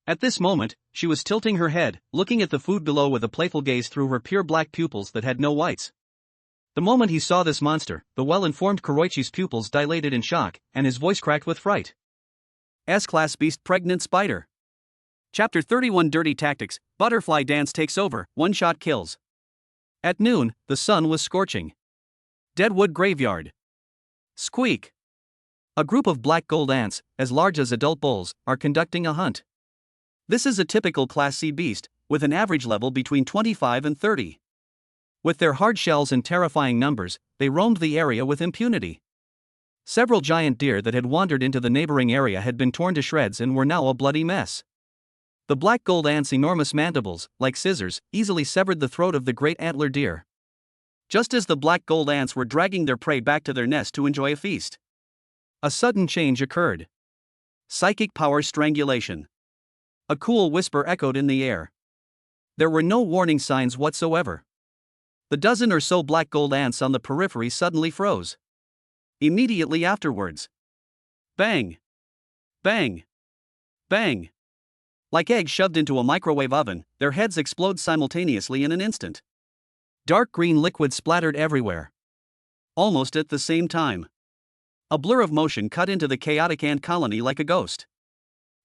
[SPEAKER 1] At this moment, she was tilting her head, looking at the food below with a playful gaze through her pure black pupils that had no whites. The moment he saw this monster, the well-informed Kuroichi's pupils dilated in shock, and his voice cracked with fright. S-class beast pregnant spider. Chapter 31 Dirty Tactics. Butterfly dance takes over, one-shot kills. At noon, the sun was scorching. Deadwood Graveyard. Squeak. A group of black gold ants, as large as adult bulls, are conducting a hunt. This is a typical Class C beast, with an average level between 25 and 30. With their hard shells and terrifying numbers, they roamed the area with impunity. Several giant deer that had wandered into the neighboring area had been torn to shreds and were now a bloody mess. The black gold ant's enormous mandibles, like scissors, easily severed the throat of the great antler deer. Just as the black gold ants were dragging their prey back to their nest to enjoy a feast, a sudden change occurred. Psychic power strangulation. A cool whisper echoed in the air. There were no warning signs whatsoever. The dozen or so black gold ants on the periphery suddenly froze. Immediately afterwards, bang! Bang! Bang! Like eggs shoved into a microwave oven, their heads explode simultaneously in an instant. Dark green liquid splattered everywhere. Almost at the same time. A blur of motion cut into the chaotic ant colony like a ghost.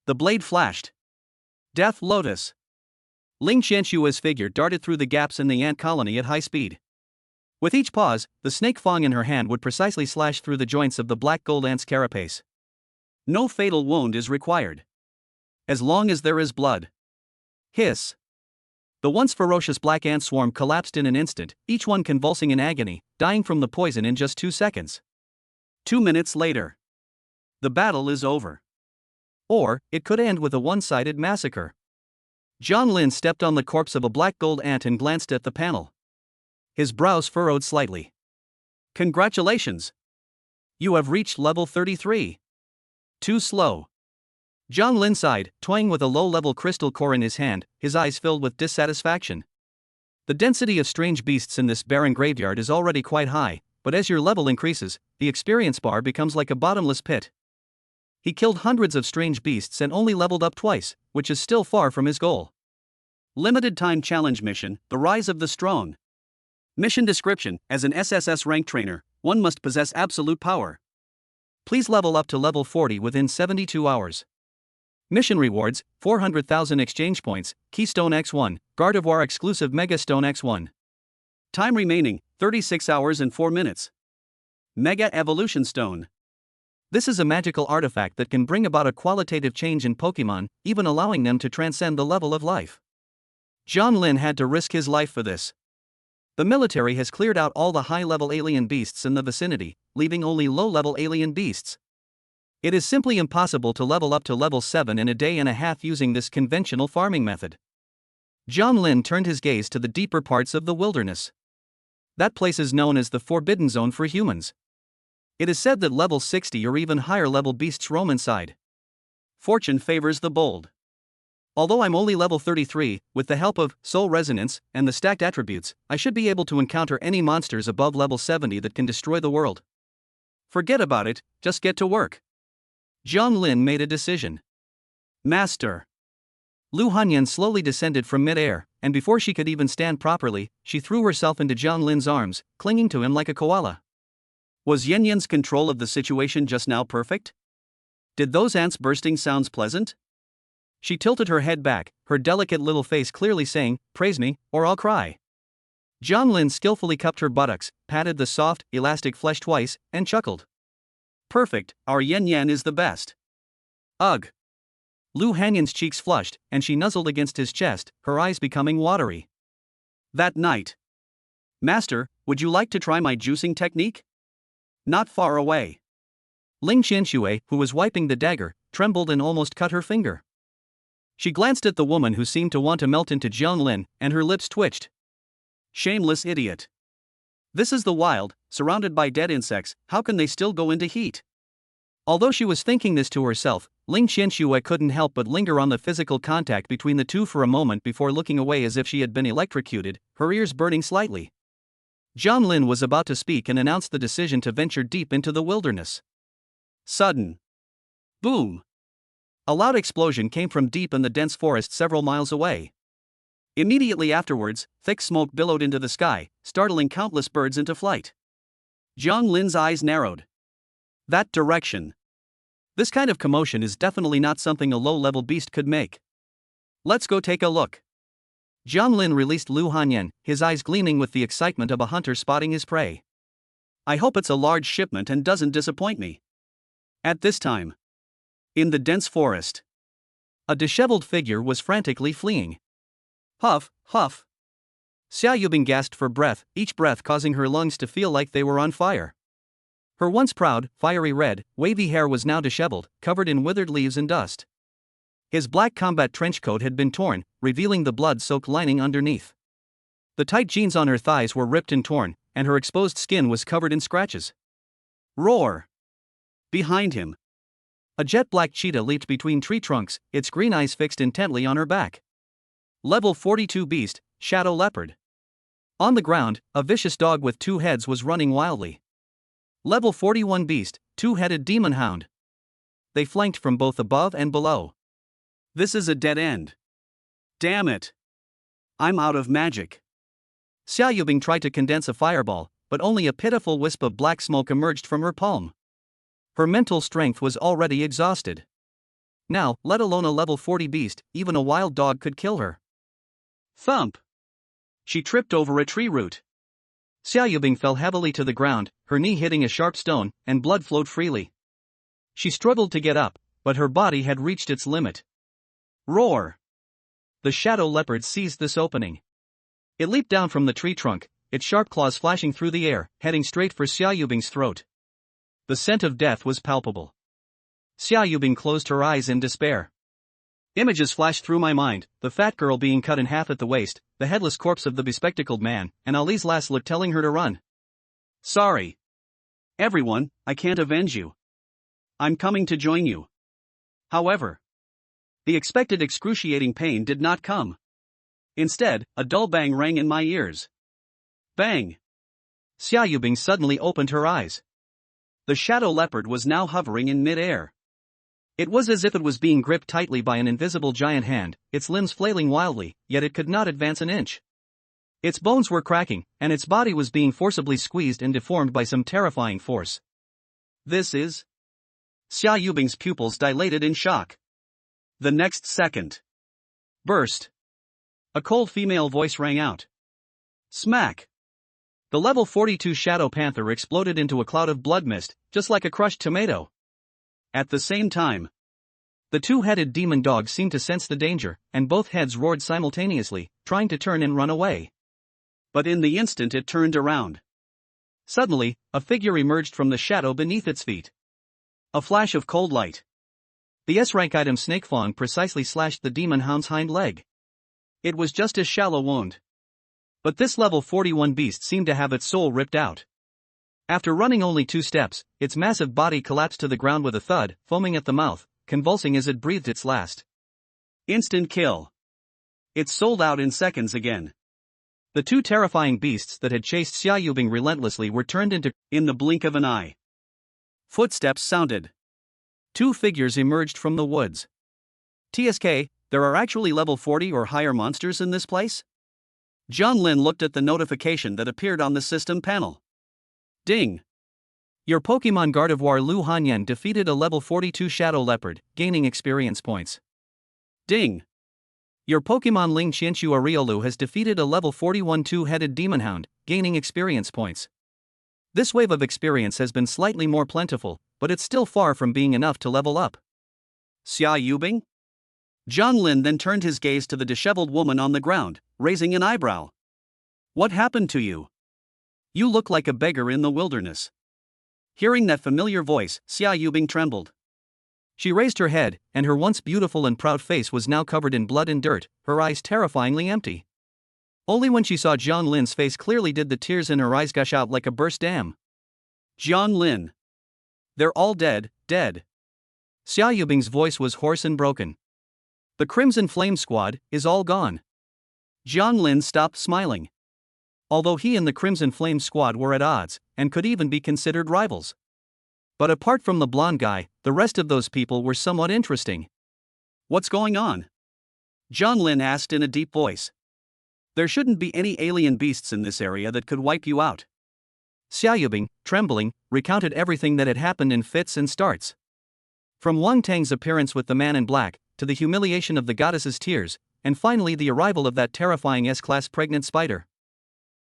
[SPEAKER 1] The blade flashed. Death Lotus. Ling Qianshui's figure darted through the gaps in the ant colony at high speed. With each pause, the snake fang in her hand would precisely slash through the joints of the black gold ant's carapace. No fatal wound is required. As long as there is blood. Hiss. The once ferocious black ant swarm collapsed in an instant, each one convulsing in agony, dying from the poison in just 2 seconds. 2 minutes later. The battle is over. Or, it could end with a one-sided massacre. Jiang Lin stepped on the corpse of a black gold ant and glanced at the panel. His brows furrowed slightly. Congratulations! You have reached level 33. Too slow. Jiang Lin sighed, toying with a low-level crystal core in his hand, his eyes filled with dissatisfaction. The density of strange beasts in this barren graveyard is already quite high, but as your level increases, the experience bar becomes like a bottomless pit. He killed hundreds of strange beasts and only leveled up twice, which is still far from his goal. Limited time challenge mission, The Rise of the Strong. Mission description: as an SSS rank trainer, one must possess absolute power. Please level up to level 40 within 72 hours. Mission rewards: 400,000 exchange points, Keystone X1, Gardevoir exclusive Mega Stone X1. Time remaining: 36 hours and 4 minutes. Mega Evolution Stone. This is a magical artifact that can bring about a qualitative change in Pokemon, even allowing them to transcend the level of life. Jiang Lin had to risk his life for this. The military has cleared out all the high-level alien beasts in the vicinity, leaving only low-level alien beasts. It is simply impossible to level up to level 7 in a day and a half using this conventional farming method. Jiang Lin turned his gaze to the deeper parts of the wilderness. That place is known as the Forbidden Zone for humans. It is said that level 60 or even higher level beasts roam inside. Fortune favors the bold. Although I'm only level 33, with the help of Soul Resonance and the stacked attributes, I should be able to encounter any monsters above level 70 that can destroy the world. Forget about it, just get to work. Jiang Lin made a decision. Master. Lu Hanyan slowly descended from mid-air, and before she could even stand properly, she threw herself into Jiang Lin's arms, clinging to him like a koala. Was Yan Yan's control of the situation just now perfect? Did those ants bursting sounds pleasant? She tilted her head back, her delicate little face clearly saying, "Praise me, or I'll cry." Jiang Lin skillfully cupped her buttocks, patted the soft, elastic flesh twice, and chuckled. Perfect, our Yan Yan is the best. Ugh. Lu Hanyan's cheeks flushed, and she nuzzled against his chest, her eyes becoming watery. That night. Master, would you like to try my juicing technique? Not far away. Ling Qianxue, who was wiping the dagger, trembled and almost cut her finger. She glanced at the woman who seemed to want to melt into Jiang Lin, and her lips twitched. Shameless idiot. This is the wild, surrounded by dead insects, how can they still go into heat? Although she was thinking this to herself, Ling Qianxue couldn't help but linger on the physical contact between the two for a moment before looking away as if she had been electrocuted, her ears burning slightly. Jiang Lin was about to speak and announced the decision to venture deep into the wilderness. Sudden. Boom. A loud explosion came from deep in the dense forest several miles away. Immediately afterwards, thick smoke billowed into the sky, startling countless birds into flight. Jiang Lin's eyes narrowed. That direction. This kind of commotion is definitely not something a low-level beast could make. Let's go take a look.
[SPEAKER 2] Jiang Lin released Lu Hanyan, his eyes gleaming with the excitement of a hunter spotting his prey.
[SPEAKER 1] I hope it's a large shipment and doesn't disappoint me. At this time, in the dense forest,
[SPEAKER 2] a disheveled figure was frantically fleeing.
[SPEAKER 1] Huff, huff.
[SPEAKER 2] Xia Yubing gasped for breath, each breath causing her lungs to feel like they were on fire. Her once proud, fiery red, wavy hair was now disheveled, covered in withered leaves and dust. His black combat trench coat had been torn, revealing the blood-soaked lining underneath. The tight jeans on her thighs were ripped and torn, and her exposed skin was covered in scratches.
[SPEAKER 1] Roar! Behind him,
[SPEAKER 2] a jet-black cheetah leaped between tree trunks, its green eyes fixed intently on her back.
[SPEAKER 1] Level 42 beast, Shadow Leopard.
[SPEAKER 2] On the ground, a vicious dog with two heads was running wildly.
[SPEAKER 1] Level 41 beast, Two-Headed Demon Hound.
[SPEAKER 2] They flanked from both above and below.
[SPEAKER 1] This is a dead end. Damn it. I'm out of magic.
[SPEAKER 2] Xia Yubing tried to condense a fireball, but only a pitiful wisp of black smoke emerged from her palm. Her mental strength was already exhausted. Now, let alone a level 40 beast, even a wild dog could kill her.
[SPEAKER 1] Thump! She tripped over a tree root.
[SPEAKER 2] Xia Yubing fell heavily to the ground, her knee hitting a sharp stone, and blood flowed freely. She struggled to get up, but her body had reached its limit.
[SPEAKER 1] Roar!
[SPEAKER 2] The shadow leopard seized this opening. It leaped down from the tree trunk, its sharp claws flashing through the air, heading straight for Xia Yubing's throat. The scent of death was palpable. Xia Yubing closed her eyes in despair. Images flashed through my mind, the fat girl being cut in half at the waist, the headless corpse of the bespectacled man, and Ali's last look telling her to run.
[SPEAKER 1] Sorry. Everyone, I can't avenge you. I'm coming to join you. However, the expected excruciating pain did not come. Instead, a dull bang rang in my ears. Bang!
[SPEAKER 2] Xia Yubing suddenly opened her eyes.
[SPEAKER 1] The shadow leopard was now hovering in mid-air.
[SPEAKER 2] It was as if it was being gripped tightly by an invisible giant hand, its limbs flailing wildly, yet it could not advance an inch. Its bones were cracking, and its body was being forcibly squeezed and deformed by some terrifying force.
[SPEAKER 1] This is... Xia Yubing's pupils dilated in shock. The next second. Burst. A cold female voice rang out. Smack.
[SPEAKER 2] The level 42 Shadow Panther exploded into a cloud of blood mist, just like a crushed tomato.
[SPEAKER 1] At the same time,
[SPEAKER 2] the two-headed demon dog seemed to sense the danger, and both heads roared simultaneously, trying to turn and run away.
[SPEAKER 1] But in the instant it turned around.
[SPEAKER 2] Suddenly, a figure emerged from the shadow beneath its feet.
[SPEAKER 1] A flash of cold light.
[SPEAKER 2] The S-rank item Snake Fang precisely slashed the demon hound's hind leg.
[SPEAKER 1] It was just a shallow wound.
[SPEAKER 2] But this level 41 beast seemed to have its soul ripped out. After running only 2 steps, its massive body collapsed to the ground with a thud, foaming at the mouth, convulsing as it breathed its last.
[SPEAKER 1] Instant kill. It sold out in seconds again.
[SPEAKER 2] The 2 terrifying beasts that had chased Xia Yubing relentlessly were turned into
[SPEAKER 1] in the blink of an eye. Footsteps sounded. 2 figures emerged from the woods. TSK, there are actually level 40 or higher monsters in this place? Jiang Lin looked at the notification that appeared on the system panel. Ding!
[SPEAKER 2] Your Pokemon Gardevoir Lu Hanyan defeated a level 42 Shadow Leopard, gaining experience points.
[SPEAKER 1] Ding!
[SPEAKER 2] Your Pokemon Ling Qianchu Ariolu has defeated a level 41 Two-Headed Demon Hound, gaining experience points. This wave of experience has been slightly more plentiful, but it's still far from being enough to level up.
[SPEAKER 1] Xia Yubing? Jiang Lin then turned his gaze to the disheveled woman on the ground, raising an eyebrow. What happened to you? You look like a beggar in the wilderness. Hearing that familiar voice, Xia Yubing trembled.
[SPEAKER 2] She raised her head, and her once beautiful and proud face was now covered in blood and dirt, her eyes terrifyingly empty. Only when she saw Jiang Lin's face clearly did the tears in her eyes gush out like a burst dam.
[SPEAKER 1] Jiang Lin. They're all dead, dead.
[SPEAKER 2] Xia Yubing's voice was hoarse and broken. The Crimson Flame Squad is all gone.
[SPEAKER 1] Jiang Lin stopped smiling.
[SPEAKER 2] Although he and the Crimson Flame Squad were at odds, and could even be considered rivals. But apart from the blonde guy, the rest of those people were somewhat interesting.
[SPEAKER 1] What's going on? Jiang Lin asked in a deep voice. There shouldn't be any alien beasts in this area that could wipe you out.
[SPEAKER 2] Xia Yubing, trembling, recounted everything that had happened in fits and starts. From Wang Tang's appearance with the man in black, to the humiliation of the goddess's tears, and finally the arrival of that terrifying S-class pregnant spider.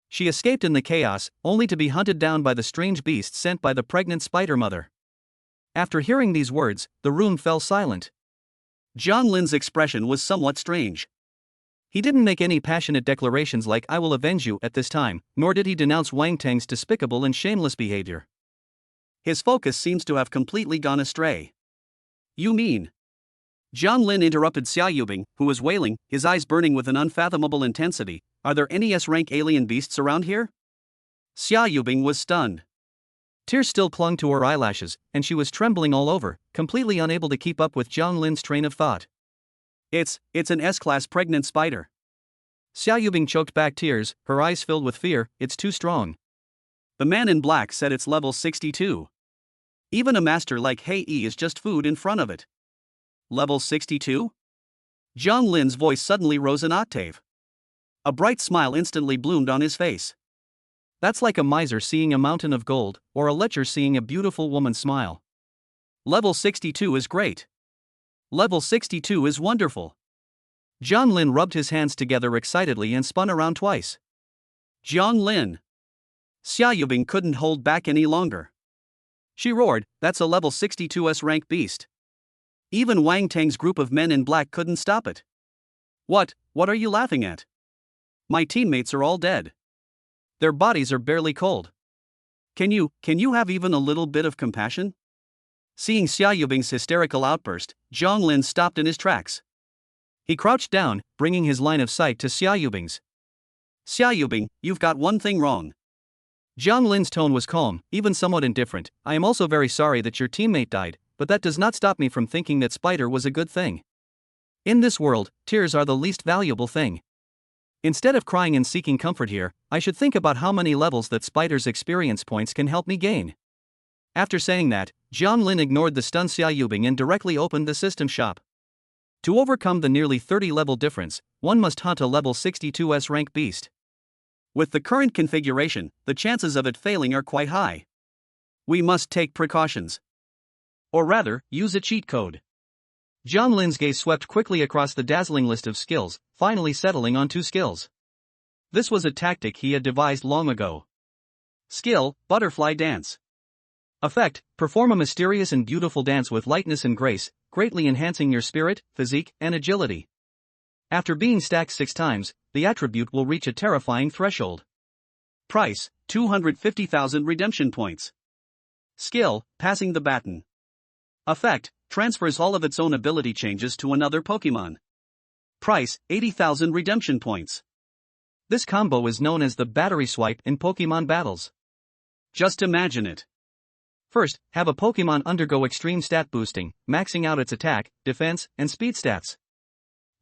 [SPEAKER 2] She escaped in the chaos, only to be hunted down by the strange beast sent by the pregnant spider mother. After hearing these words, the room fell silent.
[SPEAKER 1] Jiang Lin's expression was somewhat strange.
[SPEAKER 2] He didn't make any passionate declarations like "I will avenge you" at this time, nor did he denounce Wang Tang's despicable and shameless behavior.
[SPEAKER 1] His focus seems to have completely gone astray. You mean? Jiang Lin interrupted Xia Yubing, who was wailing, his eyes burning with an unfathomable intensity. Are there any S-rank alien beasts around here? Xia Yubing was stunned.
[SPEAKER 2] Tears still clung to her eyelashes, and she was trembling all over, completely unable to keep up with Jiang Lin's train of thought.
[SPEAKER 1] It's an S-class pregnant spider.
[SPEAKER 2] Xia Yubing choked back tears, her eyes filled with fear. It's too strong.
[SPEAKER 1] The man in black said it's level 62. Even a master like He Yi is just food in front of it. Level 62? Jiang Lin's voice suddenly rose an octave. A bright smile instantly bloomed on his face.
[SPEAKER 2] That's like a miser seeing a mountain of gold, or a lecher seeing a beautiful woman smile.
[SPEAKER 1] Level 62 is great. Level 62 is wonderful.
[SPEAKER 2] Jiang Lin rubbed his hands together excitedly and spun around twice.
[SPEAKER 1] Jiang Lin. Xia Yubing couldn't hold back any longer. She roared, that's a level 62 S-rank beast. Even Wang Tang's group of men in black couldn't stop it. What are you laughing at? My teammates are all dead. Their bodies are barely cold. Can you have even a little bit of compassion? Seeing Xia Yubing's hysterical outburst, Jiang Lin stopped in his tracks. He crouched down, bringing his line of sight to Xia Yubing's. Xia Yubing, you've got one thing wrong.
[SPEAKER 2] Jiang Lin's tone was calm, even somewhat indifferent. I am also very sorry that your teammate died, but that does not stop me from thinking that spider was a good thing. In this world, tears are the least valuable thing. Instead of crying and seeking comfort here, I should think about how many levels that spider's experience points can help me gain. After saying that, Jiang Lin ignored the stunned Xia Yubing and directly opened the system shop. To overcome the nearly 30-level difference, one must hunt a level 62 S-rank beast. With the current configuration, the chances of it failing are quite high. We must take precautions. Or rather, use a cheat code. Jiang Lin's gaze swept quickly across the dazzling list of skills, finally settling on 2 skills. This was a tactic he had devised long ago. Skill, Butterfly Dance. Effect, perform a mysterious and beautiful dance with lightness and grace, greatly enhancing your spirit, physique, and agility. After being stacked 6 times, the attribute will reach a terrifying threshold. Price, 250,000 redemption points. Skill, Passing the Baton. Effect, transfers all of its own ability changes to another Pokemon. Price, 80,000 redemption points. This combo is known as the battery swipe in Pokemon battles. Just imagine it. First, have a Pokemon undergo extreme stat boosting, maxing out its attack, defense, and speed stats.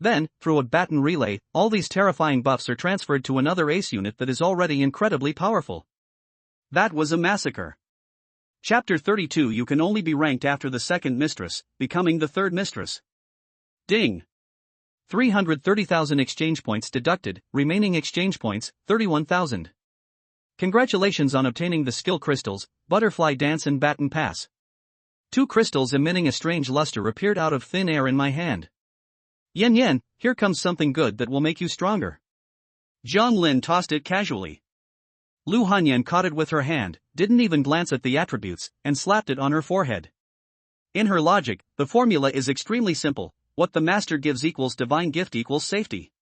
[SPEAKER 2] Then, through a baton relay, all these terrifying buffs are transferred to another ace unit that is already incredibly powerful. That was a massacre. Chapter 32. You can only be ranked after the second mistress, becoming the third mistress. Ding! 330,000 exchange points deducted, remaining exchange points, 31,000. Congratulations on obtaining the skill crystals, Butterfly Dance and Baton Pass. 2 crystals emitting a strange luster appeared out of thin air in my hand. Yen, here comes something good that will make you stronger. Jiang Lin tossed it casually. Lu Hanyan caught it with her hand, didn't even glance at the attributes, and slapped it on her forehead. In her logic, the formula is extremely simple: what the master gives equals divine gift equals safety.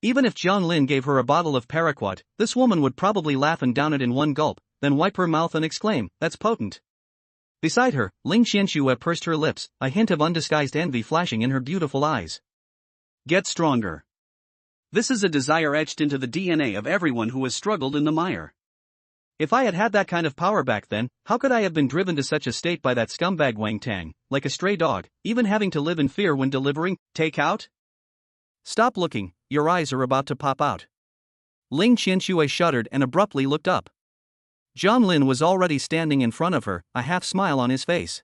[SPEAKER 2] Even if Jiang Lin gave her a bottle of paraquat, this woman would probably laugh and down it in one gulp, then wipe her mouth and exclaim, "That's potent." Beside her, Ling Qianxue pursed her lips, a hint of undisguised envy flashing in her beautiful eyes. Get stronger. This is a desire etched into the DNA of everyone who has struggled in the mire. If I had had that kind of power back then, how could I have been driven to such a state by that scumbag Wang Tang, like a stray dog, even having to live in fear when delivering takeout? Stop looking, your eyes are about to pop out. Ling Qianxue shuddered and abruptly looked up. Jiang Lin was already standing in front of her, a half smile on his face.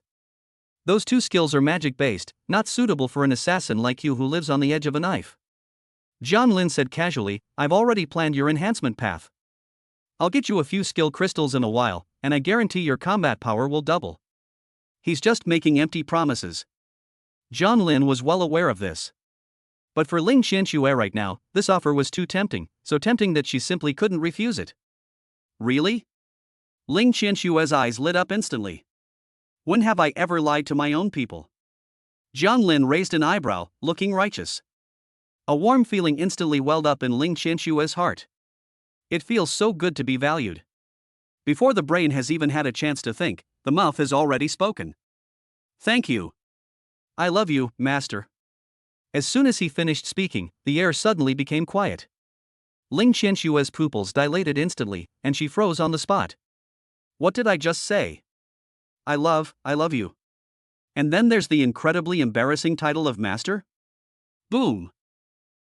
[SPEAKER 2] Those 2 skills are magic-based, not suitable for an assassin like you who lives on the edge of a knife. Jiang Lin said casually, I've already planned your enhancement path. I'll get you a few skill crystals in a while, and I guarantee your combat power will double. He's just making empty promises. Jiang Lin was well aware of this. But for Ling Qianxue right now, this offer was too tempting, so tempting that she simply couldn't refuse it.
[SPEAKER 1] Really? Ling Qianxue's eyes lit up instantly. When have I ever lied to my own people? Jiang Lin raised an eyebrow, looking righteous. A warm feeling instantly welled up in Ling Qianxue's heart. It feels so good to be valued. Before the brain has even had a chance to think, the mouth has already spoken. Thank you. I love you, master.
[SPEAKER 2] As soon as he finished speaking, the air suddenly became quiet. Ling Qianxue's pupils dilated instantly, and she froze on the spot.
[SPEAKER 1] What did I just say? I love you. And then there's the incredibly embarrassing title of master? Boom.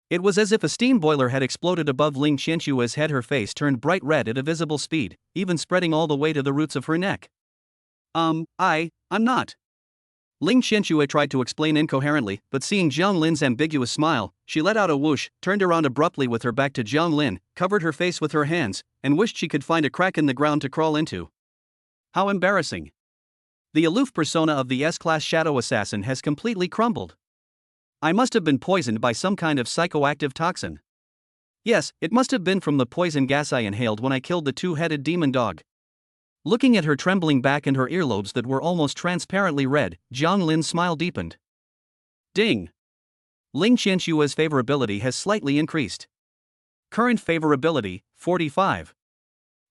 [SPEAKER 2] It was as if a steam boiler had exploded above Ling Qianxue's head. Her face turned bright red at a visible speed, even spreading all the way to the roots of her neck.
[SPEAKER 1] I'm not.
[SPEAKER 2] Ling Qianxue tried to explain incoherently, but seeing Jiang Lin's ambiguous smile, she let out a whoosh, turned around abruptly with her back to Jiang Lin, covered her face with her hands, and wished she could find a crack in the ground to crawl into.
[SPEAKER 1] How embarrassing. The aloof persona of the S-class shadow assassin has completely crumbled. I must have been poisoned by some kind of psychoactive toxin.
[SPEAKER 2] Yes, it must have been from the poison gas I inhaled when I killed the two-headed demon dog. Looking at her trembling back and her earlobes that were almost transparently red, Jiang Lin's smile deepened.
[SPEAKER 1] Ding!
[SPEAKER 2] Ling Qianxue's favorability has slightly increased.
[SPEAKER 1] Current favorability, 45.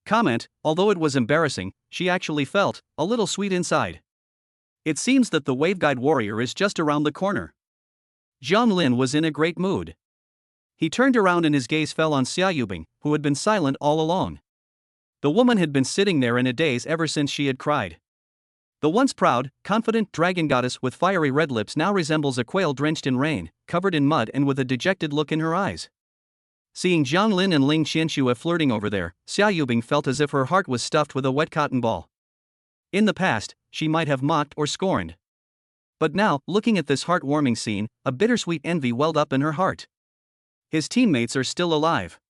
[SPEAKER 1] Comment, although it was embarrassing, she actually felt a little sweet inside. It seems that the Waveguide Warrior is just around the corner.
[SPEAKER 2] Jiang Lin was in a great mood. He turned around and his gaze fell on Xia Yubing, who had been silent all along. The woman had been sitting there in a daze ever since she had cried. The once proud, confident dragon goddess with fiery red lips now resembles a quail drenched in rain, covered in mud and with a dejected look in her eyes. Seeing Jiang Lin and Ling Qianxue flirting over there, Xia Yubing felt as if her heart was stuffed with a wet cotton ball. In the past, she might have mocked or scorned. But now, looking at this heartwarming scene, a bittersweet envy welled up in her heart. His teammates are still alive.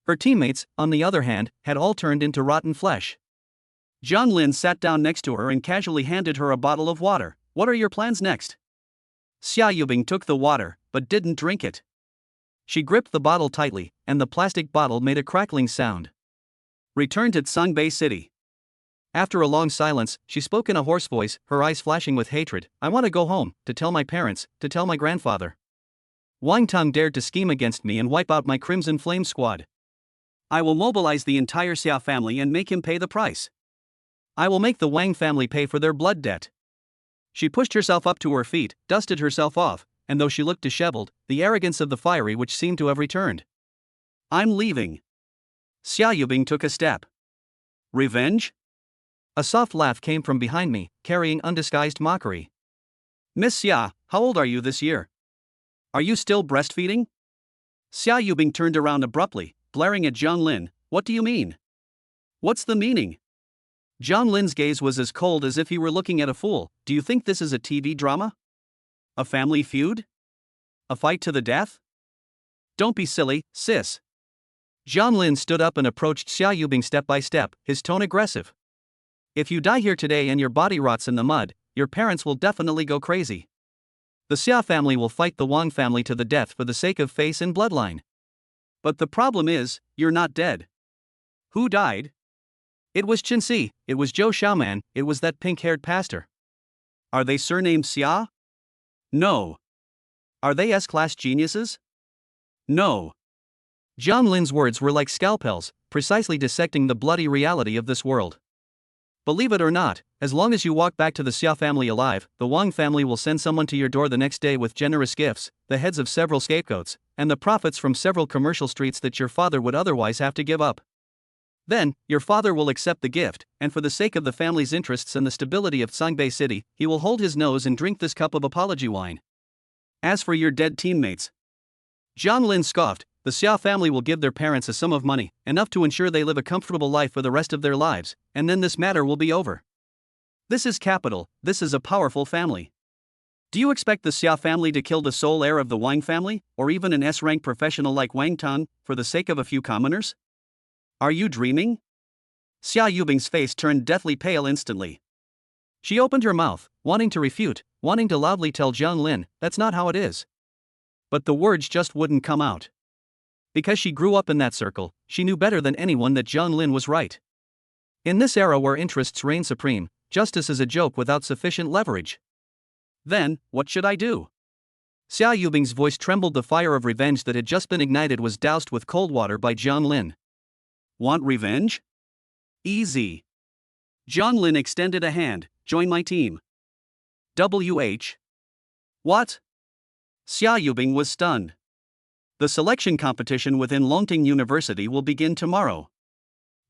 [SPEAKER 2] Her teammates, on the other hand, had all turned into rotten flesh.
[SPEAKER 1] Jiang Lin sat down next to her and casually handed her a bottle of water. What are your plans next? Xia Yubing took the water, but didn't drink it.
[SPEAKER 2] She gripped the bottle tightly, and the plastic bottle made a crackling sound.
[SPEAKER 1] Return to Songbei City.
[SPEAKER 2] After a long silence, she spoke in a hoarse voice, her eyes flashing with hatred. I want to go home, to tell my parents, to tell my grandfather. Wang Tang dared to scheme against me and wipe out my Crimson Flame squad.
[SPEAKER 1] I will mobilize the entire Xia family and make him pay the price.
[SPEAKER 2] I will make the Wang family pay for their blood debt. She pushed herself up to her feet, dusted herself off, and though she looked disheveled, the arrogance of the fiery which seemed to have returned.
[SPEAKER 1] I'm leaving. Xia Yubing took a step. Revenge?
[SPEAKER 2] A soft laugh came from behind me, carrying undisguised mockery.
[SPEAKER 1] Miss Xia, how old are you this year? Are you still breastfeeding? Xia Yubing turned around abruptly, glaring at Jiang Lin. What do you mean? What's the meaning?
[SPEAKER 2] Jiang Lin's gaze was as cold as if he were looking at a fool. Do you think this is a TV drama?
[SPEAKER 1] A family feud? A fight to the death? Don't be silly, sis.
[SPEAKER 2] Jiang Lin stood up and approached Xia Yubing step by step, his tone aggressive. If you die here today and your body rots in the mud, your parents will definitely go crazy. The Xia family will fight the Wang family to the death for the sake of face and bloodline.
[SPEAKER 1] But the problem is, you're not dead. Who died?
[SPEAKER 2] It was Chen Si, it was Zhou Xiaoman, it was that pink-haired pastor.
[SPEAKER 1] Are they surnamed Xia? No. Are they S-class geniuses? No.
[SPEAKER 2] Jiang Lin's words were like scalpels, precisely dissecting the bloody reality of this world. Believe it or not, as long as you walk back to the Xia family alive, the Wang family will send someone to your door the next day with generous gifts, the heads of several scapegoats, and the profits from several commercial streets that your father would otherwise have to give up. Then, your father will accept the gift, and for the sake of the family's interests and the stability of Songbei City, he will hold his nose and drink this cup of apology wine.
[SPEAKER 1] As for your dead teammates,
[SPEAKER 2] Jiang Lin scoffed, the Xia family will give their parents a sum of money, enough to ensure they live a comfortable life for the rest of their lives, and then this matter will be over.
[SPEAKER 1] This is capital, this is a powerful family. Do you expect the Xia family to kill the sole heir of the Wang family, or even an S-rank professional like Wang Tang, for the sake of a few commoners? Are you dreaming? Xia Yubing's face turned deathly pale instantly.
[SPEAKER 2] She opened her mouth, wanting to refute, wanting to loudly tell Jiang Lin, that's not how it is. But the words just wouldn't come out. Because she grew up in that circle, she knew better than anyone that Jiang Lin was right. In this era where interests reign supreme, justice is a joke without sufficient leverage.
[SPEAKER 1] Then, what should I do?
[SPEAKER 2] Xia Yubing's voice trembled. The fire of revenge that had just been ignited was doused with cold water by Jiang Lin.
[SPEAKER 1] Want revenge? Easy. Jiang Lin extended a hand. Join my team. WH. What? Xia Yubing was stunned. The selection competition within Longting University will begin tomorrow.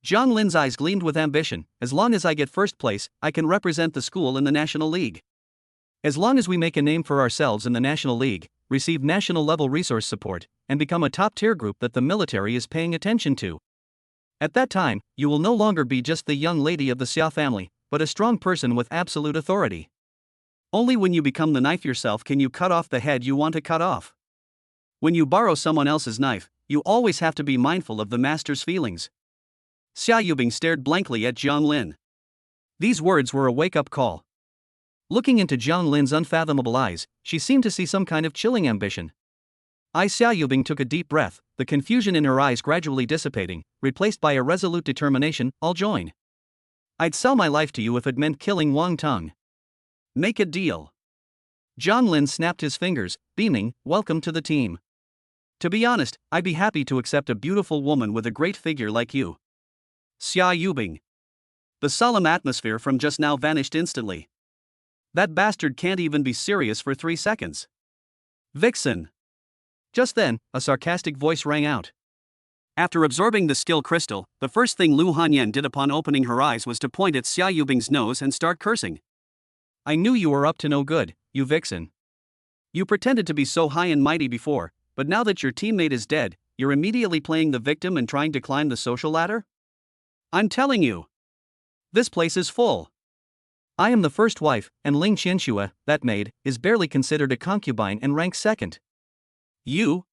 [SPEAKER 1] Jiang Lin's eyes gleamed with ambition. As long as I get first place, I can represent the school in the National League. As long as we make a name for ourselves in the National League, receive national-level resource support, and become a top-tier group that the military is paying attention to. At that time, you will no longer be just the young lady of the Xia family, but a strong person with absolute authority. Only when you become the knife yourself can you cut off the head you want to cut off. When you borrow someone else's knife, you always have to be mindful of the master's feelings. Xia Yubing stared blankly at Jiang Lin. These words were a wake-up call. Looking into Jiang Lin's unfathomable eyes, she seemed to see some kind of chilling ambition. Xia Yubing took a deep breath, the confusion in her eyes gradually dissipating, replaced by a resolute determination. I'll join. I'd sell my life to you if it meant killing Wang Teng. Make a deal.
[SPEAKER 2] Jiang Lin snapped his fingers, beaming, welcome to the team. To be honest, I'd be happy to accept a beautiful woman with a great figure like you.
[SPEAKER 1] Xia Yubing. The solemn atmosphere from just now vanished instantly. That bastard can't even be serious for 3 seconds. Vixen.
[SPEAKER 2] Just then, a sarcastic voice rang out.
[SPEAKER 1] After absorbing the skill crystal, the first thing Lu Hanyan did upon opening her eyes was to point at Xia Yubing's nose and start cursing.
[SPEAKER 2] I knew you were up to no good, you vixen.
[SPEAKER 1] You pretended to be so high and mighty before, but now that your teammate is dead, you're immediately playing the victim and trying to climb the social ladder? I'm telling you. This place is full.
[SPEAKER 2] I am the first wife, and Ling Qianxue, that maid, is barely considered a concubine and ranks second.
[SPEAKER 1] You?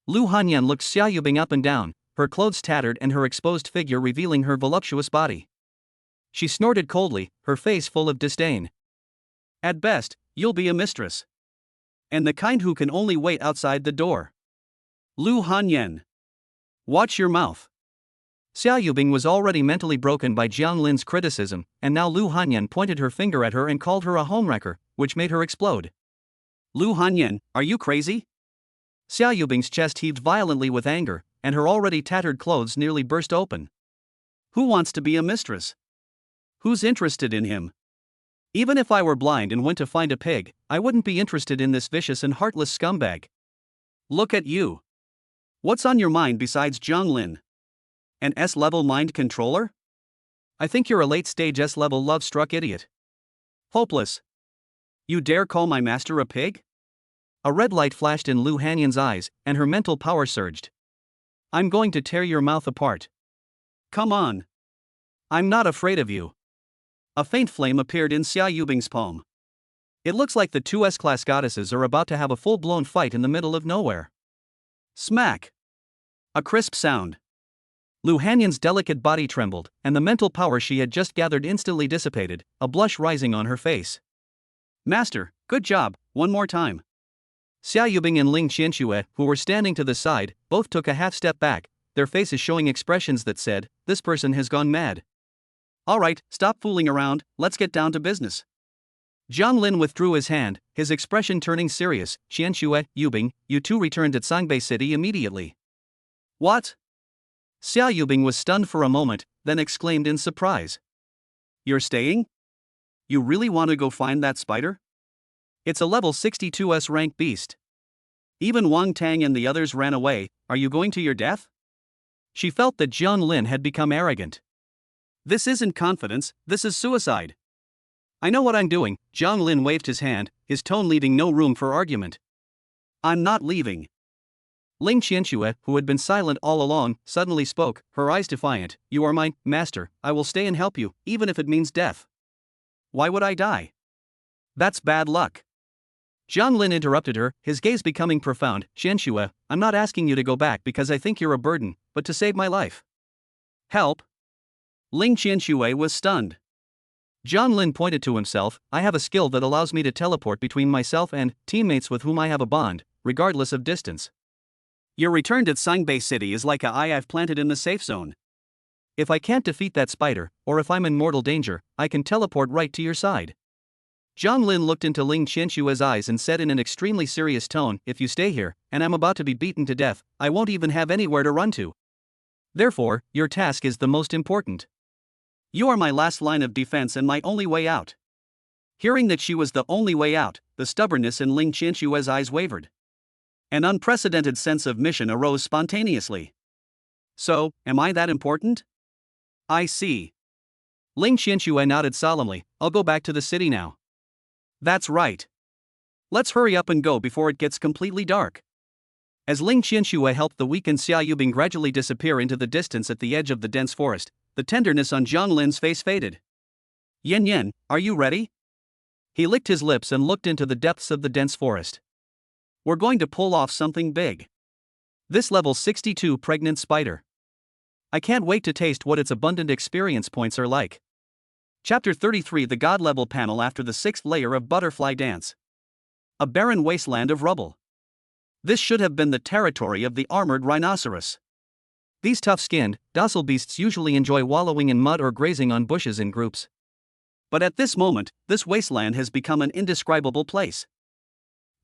[SPEAKER 2] Lu Hanyan looked Xia Yubing up and down, her clothes tattered and her exposed figure revealing her voluptuous body. She snorted coldly, her face full of disdain.
[SPEAKER 1] At best, you'll be a mistress. And the kind who can only wait outside the door. Lu Hanyan. Watch your mouth.
[SPEAKER 2] Xia Yubing was already mentally broken by Jiang Lin's criticism, and now Lu Hanyan pointed her finger at her and called her a homewrecker, which made her explode.
[SPEAKER 1] Lu Hanyan, are you crazy?
[SPEAKER 2] Xia Yubing's chest heaved violently with anger, and her already tattered clothes nearly burst open.
[SPEAKER 1] Who wants to be a mistress? Who's interested in him? Even if I were blind and went to find a pig, I wouldn't be interested in this vicious and heartless scumbag. Look at you. What's on your mind besides Jiang Lin? An S-level mind controller?
[SPEAKER 2] I think you're a late-stage S-level love-struck idiot.
[SPEAKER 1] Hopeless. You dare call my master a pig?
[SPEAKER 2] A red light flashed in Lu Hanyan's eyes, and her mental power surged. I'm going to tear your mouth apart.
[SPEAKER 1] Come on. I'm not afraid of you. A faint flame appeared in Xia Yubing's palm.
[SPEAKER 2] It looks like the two S-class goddesses are about to have a full-blown fight in the middle of nowhere.
[SPEAKER 1] Smack. A crisp sound.
[SPEAKER 2] Lu Hanyan's delicate body trembled, and the mental power she had just gathered instantly dissipated, a blush rising on her face.
[SPEAKER 1] Master, good job, one more time.
[SPEAKER 2] Xia Yubing and Ling Qianxue, who were standing to the side, both took a half-step back, their faces showing expressions that said, this person has gone mad.
[SPEAKER 1] All right, stop fooling around, let's get down to business.
[SPEAKER 2] Jiang Lin withdrew his hand, his expression turning serious. Qianxue, Yubing, you two returned to Sangbei City immediately.
[SPEAKER 1] What?
[SPEAKER 2] Xia Yubing was stunned for a moment, then exclaimed in surprise.
[SPEAKER 1] You're staying? You really want to go find that spider? It's a level 62S rank beast. Even Wang Tang and the others ran away, are you going to your death?
[SPEAKER 2] She felt that Jiang Lin had become arrogant.
[SPEAKER 1] This isn't confidence, this is suicide.
[SPEAKER 2] I know what I'm doing, Jiang Lin waved his hand, his tone leaving no room for argument.
[SPEAKER 1] I'm not leaving.
[SPEAKER 2] Ling Qianxue, who had been silent all along, suddenly spoke, her eyes defiant. You are my master, I will stay and help you, even if it means death.
[SPEAKER 1] Why would I die? That's bad luck.
[SPEAKER 2] Jiang Lin interrupted her, his gaze becoming profound. Qianxue, I'm not asking you to go back because I think you're a burden, but to save my life.
[SPEAKER 1] Help? Ling Qianxue was stunned.
[SPEAKER 2] Jiang Lin pointed to himself, I have a skill that allows me to teleport between myself and teammates with whom I have a bond, regardless of distance.
[SPEAKER 1] Your return to Sangbei City is like a eye I've planted in the safe zone.
[SPEAKER 2] If I can't defeat that spider, or if I'm in mortal danger, I can teleport right to your side. Jiang Lin looked into Ling Qianshue's eyes and said in an extremely serious tone, if you stay here, and I'm about to be beaten to death, I won't even have anywhere to run to. Therefore, your task is the most important.
[SPEAKER 1] You are my last line of defense and my only way out. Hearing that she was the only way out, the stubbornness in Ling Qianshue's eyes wavered. An unprecedented sense of mission arose spontaneously. So, am I that important? I see.
[SPEAKER 2] Ling Qianshue nodded solemnly, I'll go back to the city now.
[SPEAKER 1] That's right. Let's hurry up and go before it gets completely dark.
[SPEAKER 2] As Ling Qianshue helped the weakened Xia Yubing gradually disappear into the distance at the edge of the dense forest, the tenderness on Jiang Lin's face faded.
[SPEAKER 1] Yan Yan, are you ready?
[SPEAKER 2] He licked his lips and looked into the depths of the dense forest.
[SPEAKER 1] We're going to pull off something big.
[SPEAKER 2] This level 62 pregnant spider. I can't wait to taste what its abundant experience points are like.
[SPEAKER 1] Chapter 33 The God Level Panel after the 6th layer of Butterfly Dance. A barren wasteland of rubble. This should have been the territory of the armored rhinoceros.
[SPEAKER 2] These tough-skinned, docile beasts usually enjoy wallowing in mud or grazing on bushes in groups.
[SPEAKER 1] But at this moment, this wasteland has become an indescribable place.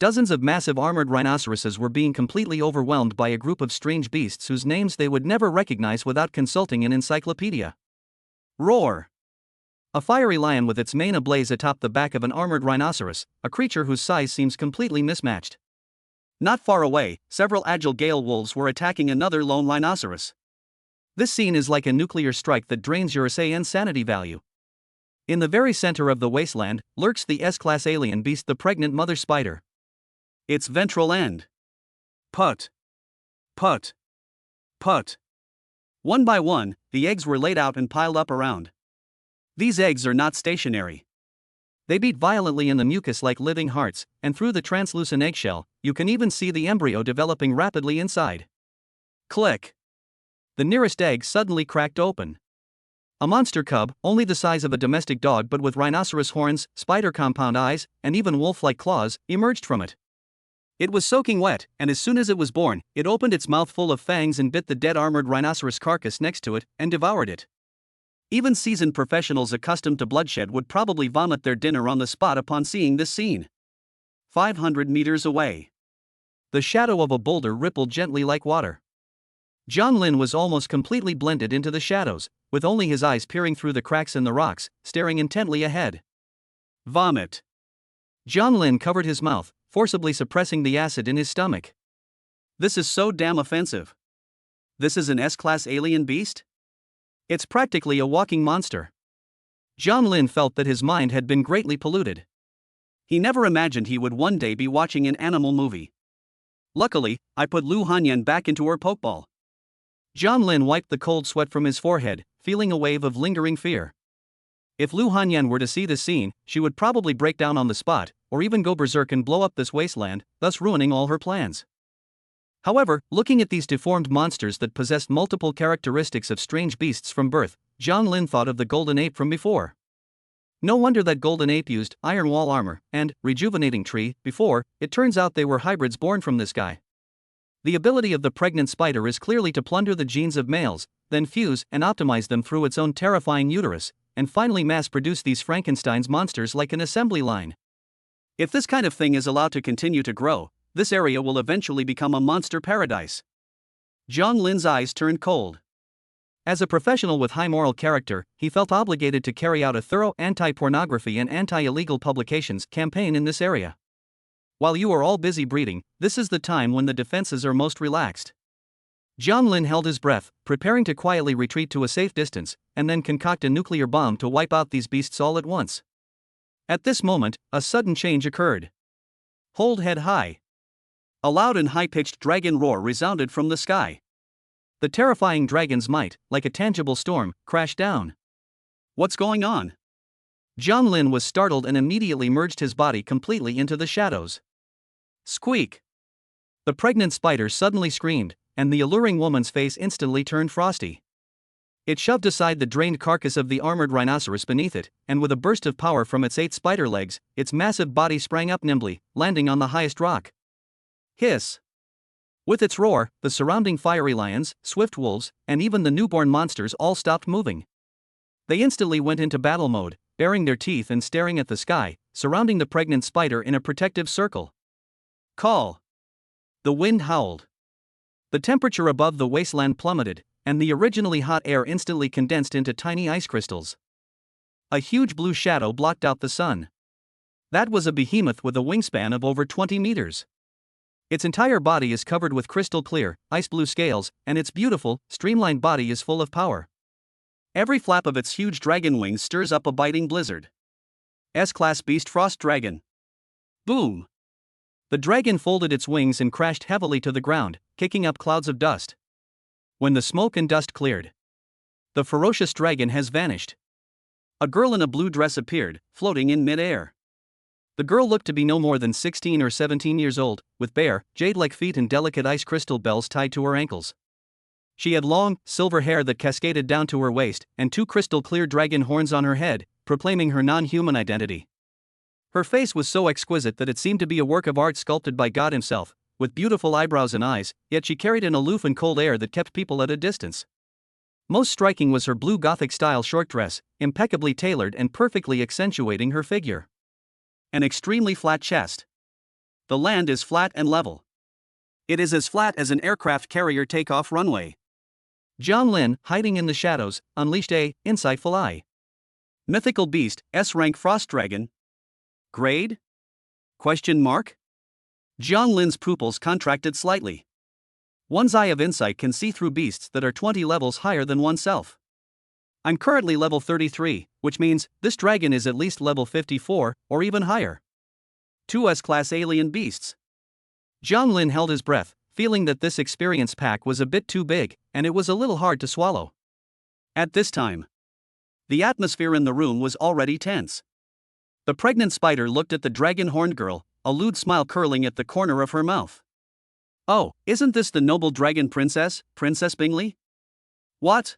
[SPEAKER 2] Dozens of massive armored rhinoceroses were being completely overwhelmed by a group of strange beasts whose names they would never recognize without consulting an encyclopedia.
[SPEAKER 1] Roar!
[SPEAKER 2] A fiery lion with its mane ablaze atop the back of an armored rhinoceros, a creature whose size seems completely mismatched.
[SPEAKER 1] Not far away, several agile gale wolves were attacking another lone rhinoceros.
[SPEAKER 2] This scene is like a nuclear strike that drains your Saiyan sanity value. In the very center of the wasteland, lurks the S-class alien beast, the pregnant mother spider.
[SPEAKER 1] Its ventral end. Put. Put. Put. One by one, the eggs were laid out and piled up around. These eggs are not stationary.
[SPEAKER 2] They beat violently in the mucus like living hearts, and through the translucent eggshell, you can even see the embryo developing rapidly inside.
[SPEAKER 1] Click.
[SPEAKER 2] The nearest egg suddenly cracked open. A monster cub, only the size of a domestic dog but with rhinoceros horns, spider compound eyes, and even wolf-like claws, emerged from it. It was soaking wet, and as soon as it was born, it opened its mouth full of fangs and bit the dead armored rhinoceros carcass next to it, and devoured it.
[SPEAKER 1] Even seasoned professionals accustomed to bloodshed would probably vomit their dinner on the spot upon seeing this scene. 500 meters away.
[SPEAKER 2] The shadow of a boulder rippled gently like water. Jiang Lin was almost completely blended into the shadows, with only his eyes peering through the cracks in the rocks, staring intently ahead.
[SPEAKER 1] Vomit.
[SPEAKER 2] Jiang Lin covered his mouth, forcibly suppressing the acid in his stomach.
[SPEAKER 1] This is so damn offensive. This is an S-class alien beast?
[SPEAKER 2] It's practically a walking monster. Jiang Lin felt that his mind had been greatly polluted.
[SPEAKER 1] He never imagined he would one day be watching an animal movie. Luckily, I put Lu Hanyan back into her pokeball.
[SPEAKER 2] Jiang Lin wiped the cold sweat from his forehead, feeling a wave of lingering fear. If Lu Hanyan were to see this scene, she would probably break down on the spot, or even go berserk and blow up this wasteland, thus ruining all her plans. However, looking at these deformed monsters that possessed multiple characteristics of strange beasts from birth, Jiang Lin thought of the golden ape from before. No wonder that golden ape used iron wall armor and rejuvenating tree before. It turns out they were hybrids born from this guy. The ability of the pregnant spider is clearly to plunder the genes of males, then fuse and optimize them through its own terrifying uterus, and finally mass-produce these Frankenstein's monsters like an assembly line.
[SPEAKER 1] If this kind of thing is allowed to continue to grow, this area will eventually become a monster paradise. Jiang Lin's eyes turned cold.
[SPEAKER 2] As a professional with high moral character, he felt obligated to carry out a thorough anti-pornography and anti-illegal publications campaign in this area. While you are all busy breeding, this is the time when the defenses are most relaxed. Jiang Lin held his breath, preparing to quietly retreat to a safe distance, and then concoct a nuclear bomb to wipe out these beasts all at once. At this moment, a sudden change occurred.
[SPEAKER 1] Hold head high. A loud and high-pitched dragon roar resounded from the sky.
[SPEAKER 2] The terrifying dragon's might, like a tangible storm, crashed down.
[SPEAKER 1] What's going on?
[SPEAKER 2] Jiang Lin was startled and immediately merged his body completely into the shadows.
[SPEAKER 1] Squeak!
[SPEAKER 2] The pregnant spider suddenly screamed, and the alluring woman's face instantly turned frosty. It shoved aside the drained carcass of the armored rhinoceros beneath it, and with a burst of power from its 8 spider legs, its massive body sprang up nimbly, landing on the highest rock.
[SPEAKER 1] Hiss. With its roar, the surrounding fiery lions, swift wolves, and even the newborn monsters all stopped moving. They instantly went into battle mode, baring their teeth and staring at the sky, surrounding the pregnant spider in a protective circle. Call. The wind howled. The temperature above the wasteland plummeted, and the originally hot air instantly condensed into tiny ice crystals. A huge blue shadow blocked out the sun. That was a behemoth with a wingspan of over 20 meters. Its entire body is covered with crystal clear, ice blue scales, and its beautiful, streamlined body is full of power. Every flap of its huge dragon wings stirs up a biting blizzard. S-Class Beast Frost Dragon. Boom! The dragon folded its wings and crashed heavily to the ground, kicking up clouds of dust. When the smoke and dust cleared, the ferocious dragon has vanished. A girl in a blue dress appeared, floating in mid-air. The girl looked to be no more than 16 or 17 years old, with bare, jade-like feet and delicate ice crystal bells tied to her ankles. She had long, silver hair that cascaded down to her waist, and two crystal-clear dragon horns on her head, proclaiming her non-human identity. Her face was so exquisite that it seemed to be a work of art sculpted by God himself, with beautiful eyebrows and eyes, yet she carried an aloof and cold air that kept people at a distance. Most striking was her blue Gothic-style short dress, impeccably tailored and perfectly accentuating her figure. An extremely flat chest. The land is flat and level. It is as flat as an aircraft carrier takeoff runway. Jiang Lin, hiding in the shadows, unleashed a insightful eye. Mythical beast, S-rank frost dragon. Grade? Question mark? Jiang Lin's pupils contracted slightly. One's eye of insight can see through beasts that are 20 levels higher than oneself. I'm currently level 33, which means this dragon is at least level 54, or even higher. 2 S-class alien beasts. Jiang Lin held his breath, feeling that this experience pack was a bit too big, and it was a little hard to swallow. At this time, the atmosphere in the room was already tense. The pregnant spider looked at the dragon-horned girl, a lewd smile curling at the corner of her mouth. Oh, isn't this the noble dragon princess, Princess Bingley? What?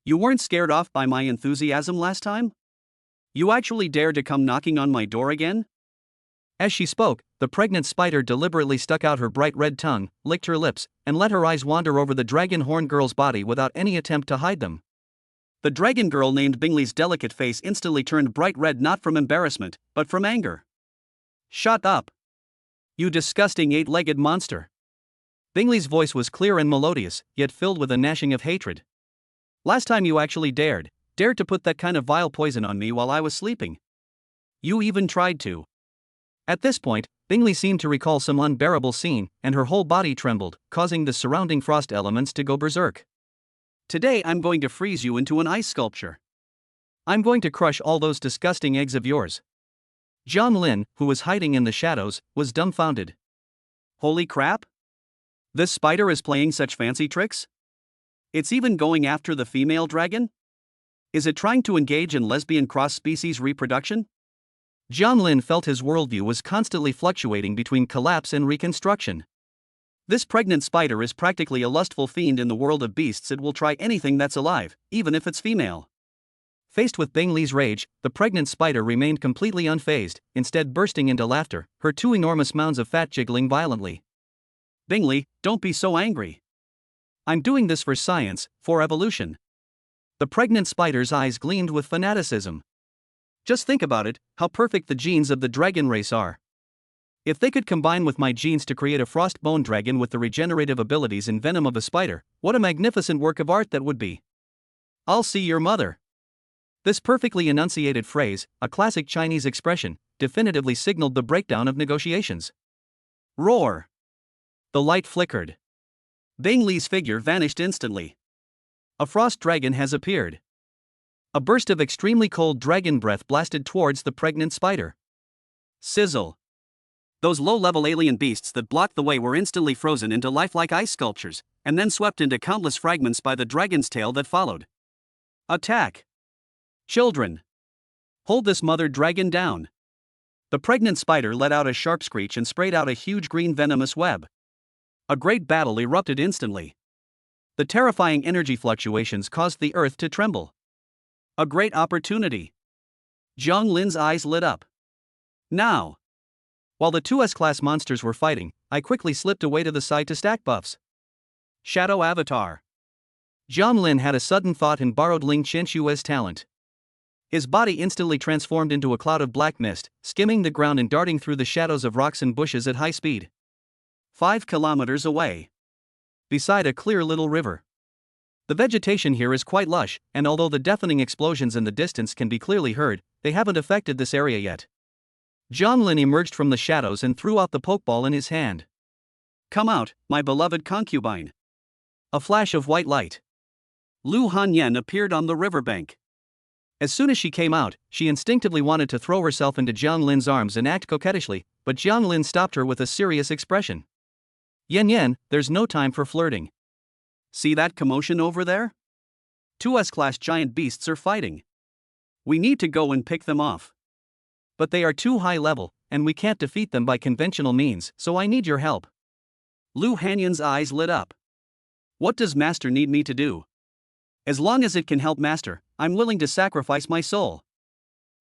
[SPEAKER 1] You weren't scared off by my enthusiasm last time? You actually dare to come knocking on my door again? As she spoke, the pregnant spider deliberately stuck out her bright red tongue, licked her lips, and let her eyes wander over the dragon-horned girl's body without any attempt to hide them. The dragon girl named Bingley's delicate face instantly turned bright red, not from embarrassment, but from anger. Shut up! You disgusting 8-legged monster! Bingley's voice was clear and melodious, yet filled with a gnashing of hatred. Last time you actually dared to put that kind of vile poison on me while I was sleeping. You even tried to. At this point, Bingley seemed to recall some unbearable scene, and her whole body trembled, causing the surrounding frost elements to go berserk. Today I'm going to freeze you into an ice sculpture. I'm going to crush all those disgusting eggs of yours. Jiang Lin, who was hiding in the shadows, was dumbfounded. Holy crap! This spider is playing such fancy tricks? It's even going after the female dragon? Is it trying to engage in lesbian cross-species reproduction? Jiang Lin felt his worldview was constantly fluctuating between collapse and reconstruction. This pregnant spider is practically a lustful fiend in the world of beasts. It will try anything that's alive, even if it's female. Faced with Bingley's rage, the pregnant spider remained completely unfazed, instead bursting into laughter, her two enormous mounds of fat jiggling violently. Bingley, don't be so angry. I'm doing this for science, for evolution. The pregnant spider's eyes gleamed with fanaticism. Just think about it, how perfect the genes of the dragon race are. If they could combine with my genes to create a frost bone dragon with the regenerative abilities and venom of a spider, what a magnificent work of art that would be. I'll see your mother. This perfectly enunciated phrase, a classic Chinese expression, definitively signaled the breakdown of negotiations. Roar! The light flickered. Bingley's figure vanished instantly. A frost dragon has appeared. A burst of extremely cold dragon breath blasted towards the pregnant spider. Sizzle. Those low-level alien beasts that blocked the way were instantly frozen into lifelike ice sculptures, and then swept into countless fragments by the dragon's tail that followed. Attack! Children! Hold this mother dragon down! The pregnant spider let out a sharp screech and sprayed out a huge green venomous web. A great battle erupted instantly. The terrifying energy fluctuations caused the earth to tremble. A great opportunity. Jiang Lin's eyes lit up. Now! While the two S-class monsters were fighting,
[SPEAKER 2] I quickly slipped away to the side to stack buffs.
[SPEAKER 1] Shadow Avatar.
[SPEAKER 2] Jiang Lin had a sudden thought and borrowed Ling Qianshui's talent. His body instantly transformed into a cloud of black mist, skimming the ground and darting through the shadows of rocks and bushes at high speed.
[SPEAKER 1] 5 kilometers away.
[SPEAKER 2] Beside a clear little river. The vegetation here is quite lush, and although the deafening explosions in the distance can be clearly heard, they haven't affected this area yet. Jiang Lin emerged from the shadows and threw out the pokeball in his hand.
[SPEAKER 1] Come out, my beloved concubine.
[SPEAKER 2] A flash of white light.
[SPEAKER 1] Lu Hanyan appeared on the riverbank.
[SPEAKER 2] As soon as she came out, she instinctively wanted to throw herself into Jiang Lin's arms and act coquettishly, but Jiang Lin stopped her with a serious expression. Yan Yan, there's no time for flirting.
[SPEAKER 1] See that commotion over there? 2 S-class giant beasts are fighting. We need to go and pick them off.
[SPEAKER 2] But they are too high level, and we can't defeat them by conventional means, so I need your help.
[SPEAKER 1] Lu Hanyan's eyes lit up. What does Master need me to do? As long as it can help Master, I'm willing to sacrifice my soul.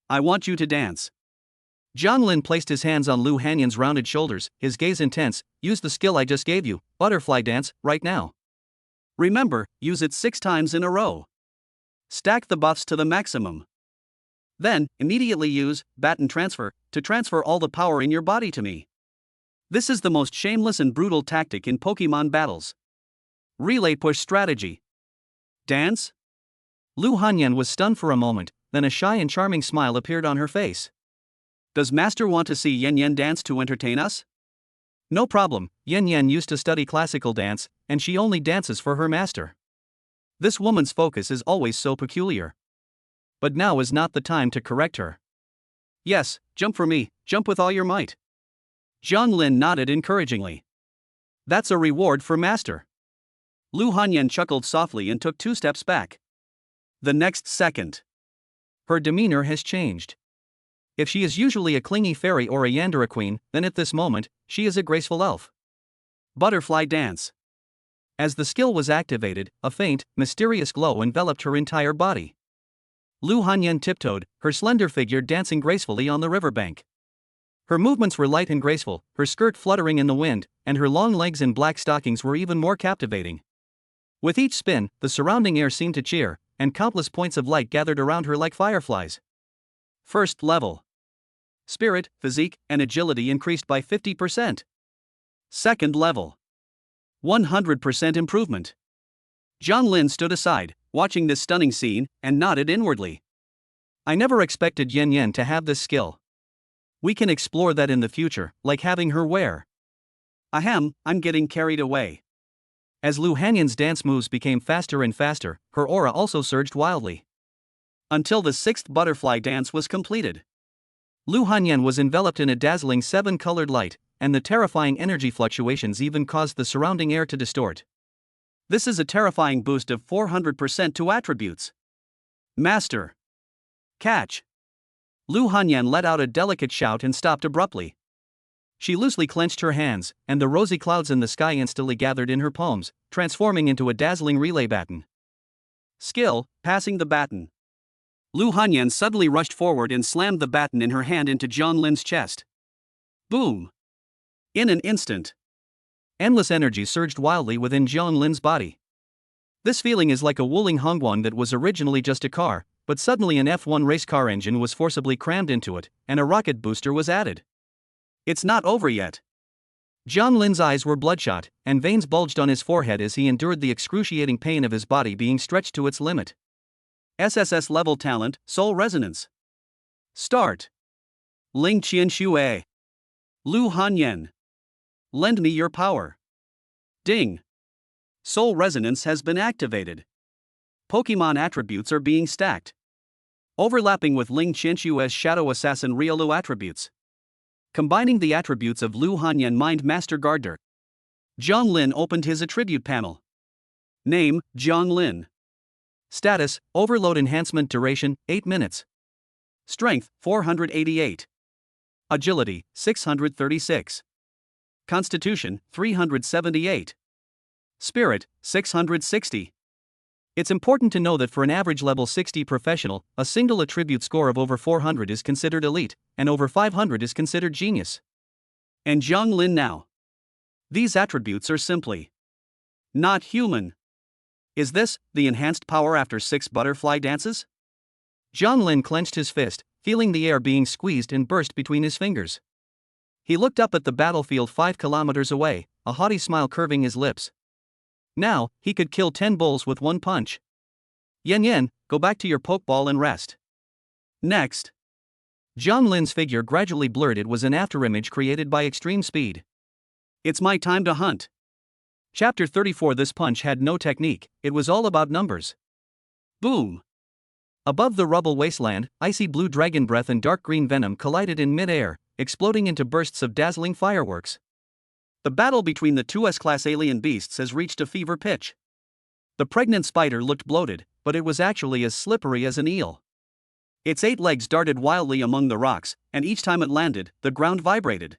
[SPEAKER 1] I want you to dance.
[SPEAKER 2] Jiang Lin placed his hands on Lu Hanyan's rounded shoulders, his gaze intense. Use the skill I just gave you, butterfly dance, right now.
[SPEAKER 1] Remember, use it 6 times in a row. Stack the buffs to the maximum. Then, immediately use Baton Transfer to transfer all the power in your body to me. This is the most shameless and brutal tactic in Pokemon battles. Relay push strategy. Dance?
[SPEAKER 2] Lu Hanyan was stunned for a moment, then a shy and charming smile appeared on her face.
[SPEAKER 1] Does Master want to see Yan Yan dance to entertain us?
[SPEAKER 2] No problem, Yan Yan used to study classical dance, and she only dances for her master. This woman's focus is always so peculiar. But now is not the time to correct her.
[SPEAKER 1] Yes, jump for me, jump with all your might. Jiang Lin nodded encouragingly. That's a reward for Master. Lu Hanyan chuckled softly and took 2 steps back. The next second,
[SPEAKER 2] her demeanor has changed. If she is usually a clingy fairy or a Yandere queen, then at this moment, she is a graceful elf.
[SPEAKER 1] Butterfly dance.
[SPEAKER 2] As the skill was activated, a faint, mysterious glow enveloped her entire body. Lu Hanyan tiptoed, her slender figure dancing gracefully on the riverbank. Her movements were light and graceful, her skirt fluttering in the wind, and her long legs in black stockings were even more captivating. With each spin, the surrounding air seemed to cheer, and countless points of light gathered around her like fireflies.
[SPEAKER 1] First level. Spirit, physique, and agility increased by 50%. Second level. 100% improvement. Jiang Lin stood aside, watching this stunning scene, and nodded inwardly.
[SPEAKER 2] I never expected Yan Yan to have this skill. We can explore that in the future, like having her wear.
[SPEAKER 1] Ahem, I'm getting carried away.
[SPEAKER 2] As Lu Hanyan's dance moves became faster and faster, her aura also surged wildly.
[SPEAKER 1] Until the 6th butterfly dance was completed.
[SPEAKER 2] Lu Hanyan was enveloped in a dazzling 7-colored light, and the terrifying energy fluctuations even caused the surrounding air to distort.
[SPEAKER 1] This is a terrifying boost of 400% to attributes. Master. Catch. Lu Hanyan let out a delicate shout and stopped abruptly. She loosely clenched her hands, and the rosy clouds in the sky instantly gathered in her palms, transforming into a dazzling relay baton. Skill, passing the baton. Lu Hanyan suddenly rushed forward and slammed the baton in her hand into Jiang Lin's chest. Boom! In an instant,
[SPEAKER 2] endless energy surged wildly within Jiang Lin's body. This feeling is like a Wuling Hongguang that was originally just a car, but suddenly an F1 race car engine was forcibly crammed into it, and a rocket booster was added.
[SPEAKER 1] It's not over yet.
[SPEAKER 2] Jiang Lin's eyes were bloodshot, and veins bulged on his forehead as he endured the excruciating pain of his body being stretched to its limit.
[SPEAKER 1] SSS level talent, Soul Resonance. Start. Ling Qianshui. Lu Hanyan. Lend me your power. Ding. Soul Resonance has been activated. Pokemon attributes are being stacked. Overlapping with Ling Qianshui's Shadow Assassin Riolu attributes. Combining the attributes of Lu Hanyan Mind Master Gardner. Jiang Lin opened his attribute panel. Name, Jiang Lin.
[SPEAKER 2] Status, Overload Enhancement Duration, 8 minutes.
[SPEAKER 1] Strength, 488. Agility, 636. Constitution, 378. Spirit, 660.
[SPEAKER 2] It's important to know that for an average level 60 professional, a single attribute score of over 400 is considered elite, and over 500 is considered genius.
[SPEAKER 1] And Jiang Lin now. These attributes are simply not human. Is this the enhanced power after 6 butterfly dances?
[SPEAKER 2] Jiang Lin clenched his fist, feeling the air being squeezed and burst between his fingers. He looked up at the battlefield 5 kilometers away, a haughty smile curving his lips. Now, he could kill 10 bulls with one punch. Yan, go back to your pokeball and rest.
[SPEAKER 1] Next.
[SPEAKER 2] Jiang Lin's figure gradually blurred. It was an afterimage created by extreme speed.
[SPEAKER 1] It's my time to hunt.
[SPEAKER 2] Chapter 34. This punch had no technique, it was all about numbers.
[SPEAKER 1] Boom.
[SPEAKER 2] Above the rubble wasteland, icy blue dragon breath and dark green venom collided in mid-air, exploding into bursts of dazzling fireworks.
[SPEAKER 1] The battle between the two S-class alien beasts has reached a fever pitch. The pregnant spider looked bloated, but it was actually as slippery as an eel. Its 8 legs darted wildly among the rocks, and each time it landed, the ground vibrated.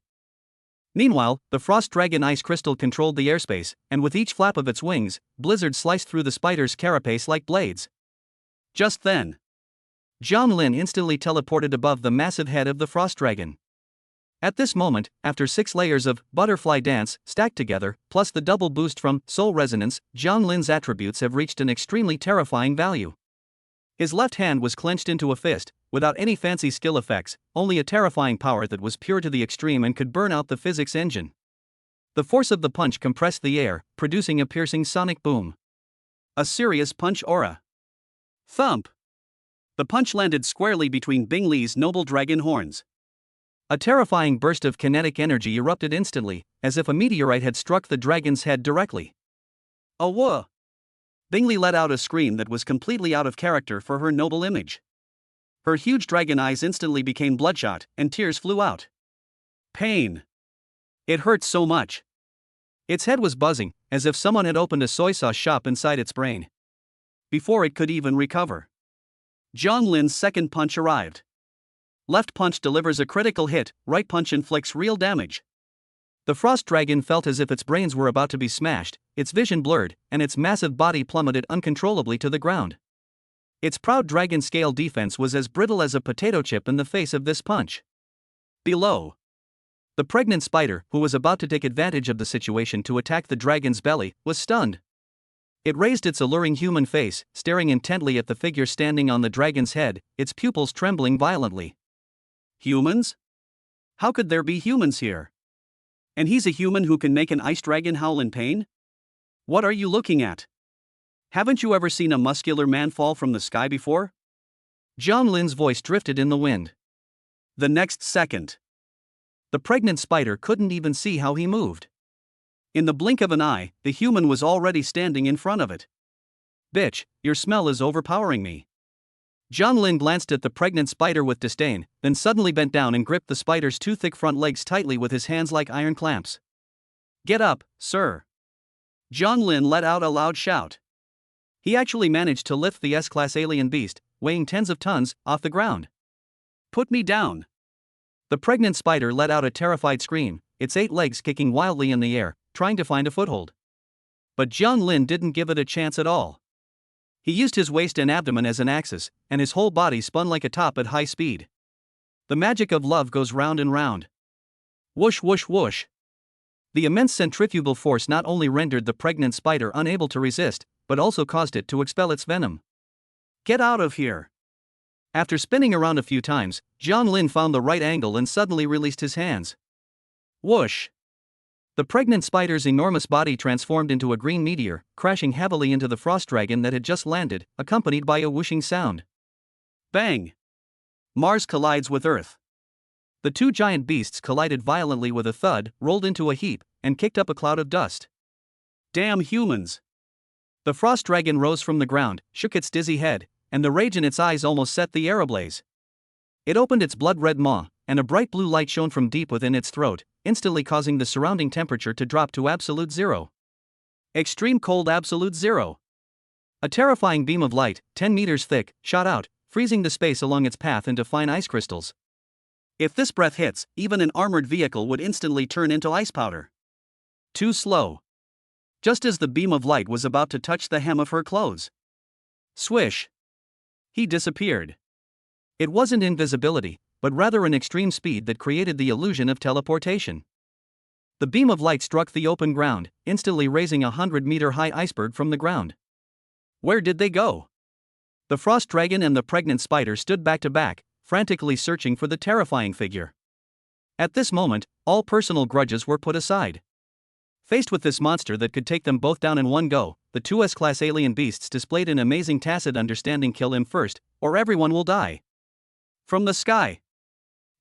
[SPEAKER 2] Meanwhile, the frost dragon ice crystal controlled the airspace, and with each flap of its wings, blizzard sliced through the spider's carapace like blades.
[SPEAKER 1] Just then,
[SPEAKER 2] Jiang Lin instantly teleported above the massive head of the frost dragon. At this moment, after 6 layers of butterfly dance stacked together, plus the double boost from soul resonance, Jiang Lin's attributes have reached an extremely terrifying value. His left hand was clenched into a fist, without any fancy skill effects, only a terrifying power that was pure to the extreme and could burn out the physics engine. The force of the punch compressed the air, producing a piercing sonic boom.
[SPEAKER 1] A serious punch aura. Thump! The punch landed squarely between Bing Li's noble dragon horns.
[SPEAKER 2] A terrifying burst of kinetic energy erupted instantly, as if a meteorite had struck the dragon's head directly.
[SPEAKER 1] Oh whoa! Bing Li let out a scream that was completely out of character for her noble image. Her huge dragon eyes instantly became bloodshot, and tears flew out. Pain. It hurt so much.
[SPEAKER 2] Its head was buzzing, as if someone had opened a soy sauce shop inside its brain.
[SPEAKER 1] Before it could even recover, Jiang Lin's second punch arrived. Left punch delivers a critical hit, right punch inflicts real damage.
[SPEAKER 2] The frost dragon felt as if its brains were about to be smashed, its vision blurred, and its massive body plummeted uncontrollably to the ground. Its proud dragon-scale defense was as brittle as a potato chip in the face of this punch.
[SPEAKER 1] Below,
[SPEAKER 2] the pregnant spider, who was about to take advantage of the situation to attack the dragon's belly, was stunned. It raised its alluring human face, staring intently at the figure standing on the dragon's head, its pupils trembling violently.
[SPEAKER 1] Humans? How could there be humans here? And he's a human who can make an ice dragon howl in pain? What are you looking at? Haven't you ever seen a muscular man fall from the sky before?
[SPEAKER 2] Jiang Lin's voice drifted in the wind.
[SPEAKER 1] The next second,
[SPEAKER 2] the pregnant spider couldn't even see how he moved.
[SPEAKER 1] In the blink of an eye, the human was already standing in front of it.
[SPEAKER 2] Bitch, your smell is overpowering me. Jiang Lin glanced at the pregnant spider with disdain, then suddenly bent down and gripped the spider's 2 thick front legs tightly with his hands like iron clamps.
[SPEAKER 1] Get up, sir. Jiang Lin let out a loud shout. He actually managed to lift the S-class alien beast, weighing tens of tons, off the ground. Put me down.
[SPEAKER 2] The pregnant spider let out a terrified scream, its 8 legs kicking wildly in the air, trying to find a foothold. But Jiang Lin didn't give it a chance at all. He used his waist and abdomen as an axis, and his whole body spun like a top at high speed. The magic of love goes round and round. Whoosh whoosh whoosh. The immense centrifugal force not only rendered the pregnant spider unable to resist, but also caused it to expel its venom.
[SPEAKER 1] Get out of here.
[SPEAKER 2] After spinning around a few times, Jiang Lin found the right angle and suddenly released his hands. Whoosh! The pregnant spider's enormous body transformed into a green meteor, crashing heavily into the frost dragon that had just landed, accompanied by a whooshing sound.
[SPEAKER 1] Bang! Mars collides with Earth.
[SPEAKER 2] The 2 giant beasts collided violently with a thud, rolled into a heap, and kicked up a cloud of dust.
[SPEAKER 1] Damn humans!
[SPEAKER 2] The frost dragon rose from the ground, shook its dizzy head, and the rage in its eyes almost set the air ablaze. It opened its blood-red maw, and a bright blue light shone from deep within its throat, instantly causing the surrounding temperature to drop to absolute zero.
[SPEAKER 1] Extreme cold absolute zero.
[SPEAKER 2] A terrifying beam of light, 10 meters thick, shot out, freezing the space along its path into fine ice crystals.
[SPEAKER 1] If this breath hits, even an armored vehicle would instantly turn into ice powder. Too slow. Just as the beam of light was about to touch the hem of her clothes. Swish. He disappeared.
[SPEAKER 2] It wasn't invisibility, but rather an extreme speed that created the illusion of teleportation. The beam of light struck the open ground, instantly raising a 100-meter-high iceberg from the ground.
[SPEAKER 1] Where did they go?
[SPEAKER 2] The frost dragon and the pregnant spider stood back to back, frantically searching for the terrifying figure. At this moment, all personal grudges were put aside. Faced with this monster that could take them both down in one go, the two S-class alien beasts displayed an amazing tacit understanding: kill him first, or everyone will die.
[SPEAKER 1] From the sky,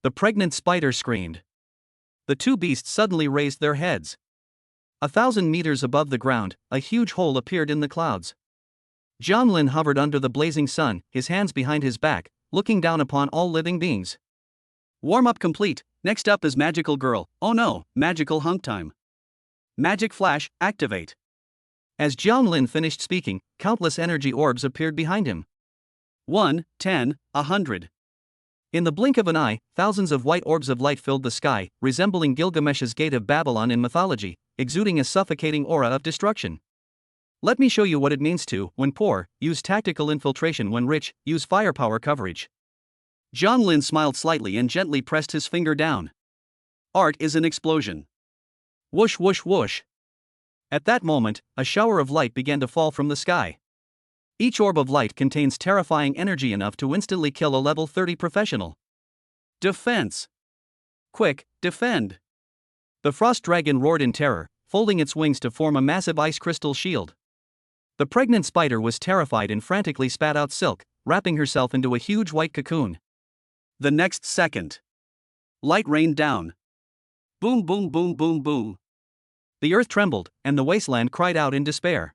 [SPEAKER 2] the pregnant spider screamed. The two beasts suddenly raised their heads. 1,000 meters above the ground, a huge hole appeared in the clouds. Jiang Lin hovered under the blazing sun, his hands behind his back, looking down upon all living beings.
[SPEAKER 1] Warm-up complete. Next up is Magical Girl. Oh no, Magical Hunk time. Magic Flash, activate.
[SPEAKER 2] As Jiang Lin finished speaking, countless energy orbs appeared behind him.
[SPEAKER 1] 1, 10, 100.
[SPEAKER 2] In the blink of an eye, thousands of white orbs of light filled the sky, resembling Gilgamesh's Gate of Babylon in mythology, exuding a suffocating aura of destruction. Let me show you what it means to, when poor, use tactical infiltration; when rich, use firepower coverage.
[SPEAKER 1] Jiang Lin smiled slightly and gently pressed his finger down. Art is an explosion. Whoosh whoosh whoosh.
[SPEAKER 2] At that moment, a shower of light began to fall from the sky. Each orb of light contains terrifying energy enough to instantly kill a level 30 professional.
[SPEAKER 1] Defense. Quick, defend.
[SPEAKER 2] The frost dragon roared in terror, folding its wings to form a massive ice crystal shield. The pregnant spider was terrified and frantically spat out silk, wrapping herself into a huge white cocoon.
[SPEAKER 1] The next second, light rained down. Boom boom boom boom boom.
[SPEAKER 2] The earth trembled, and the wasteland cried out in despair.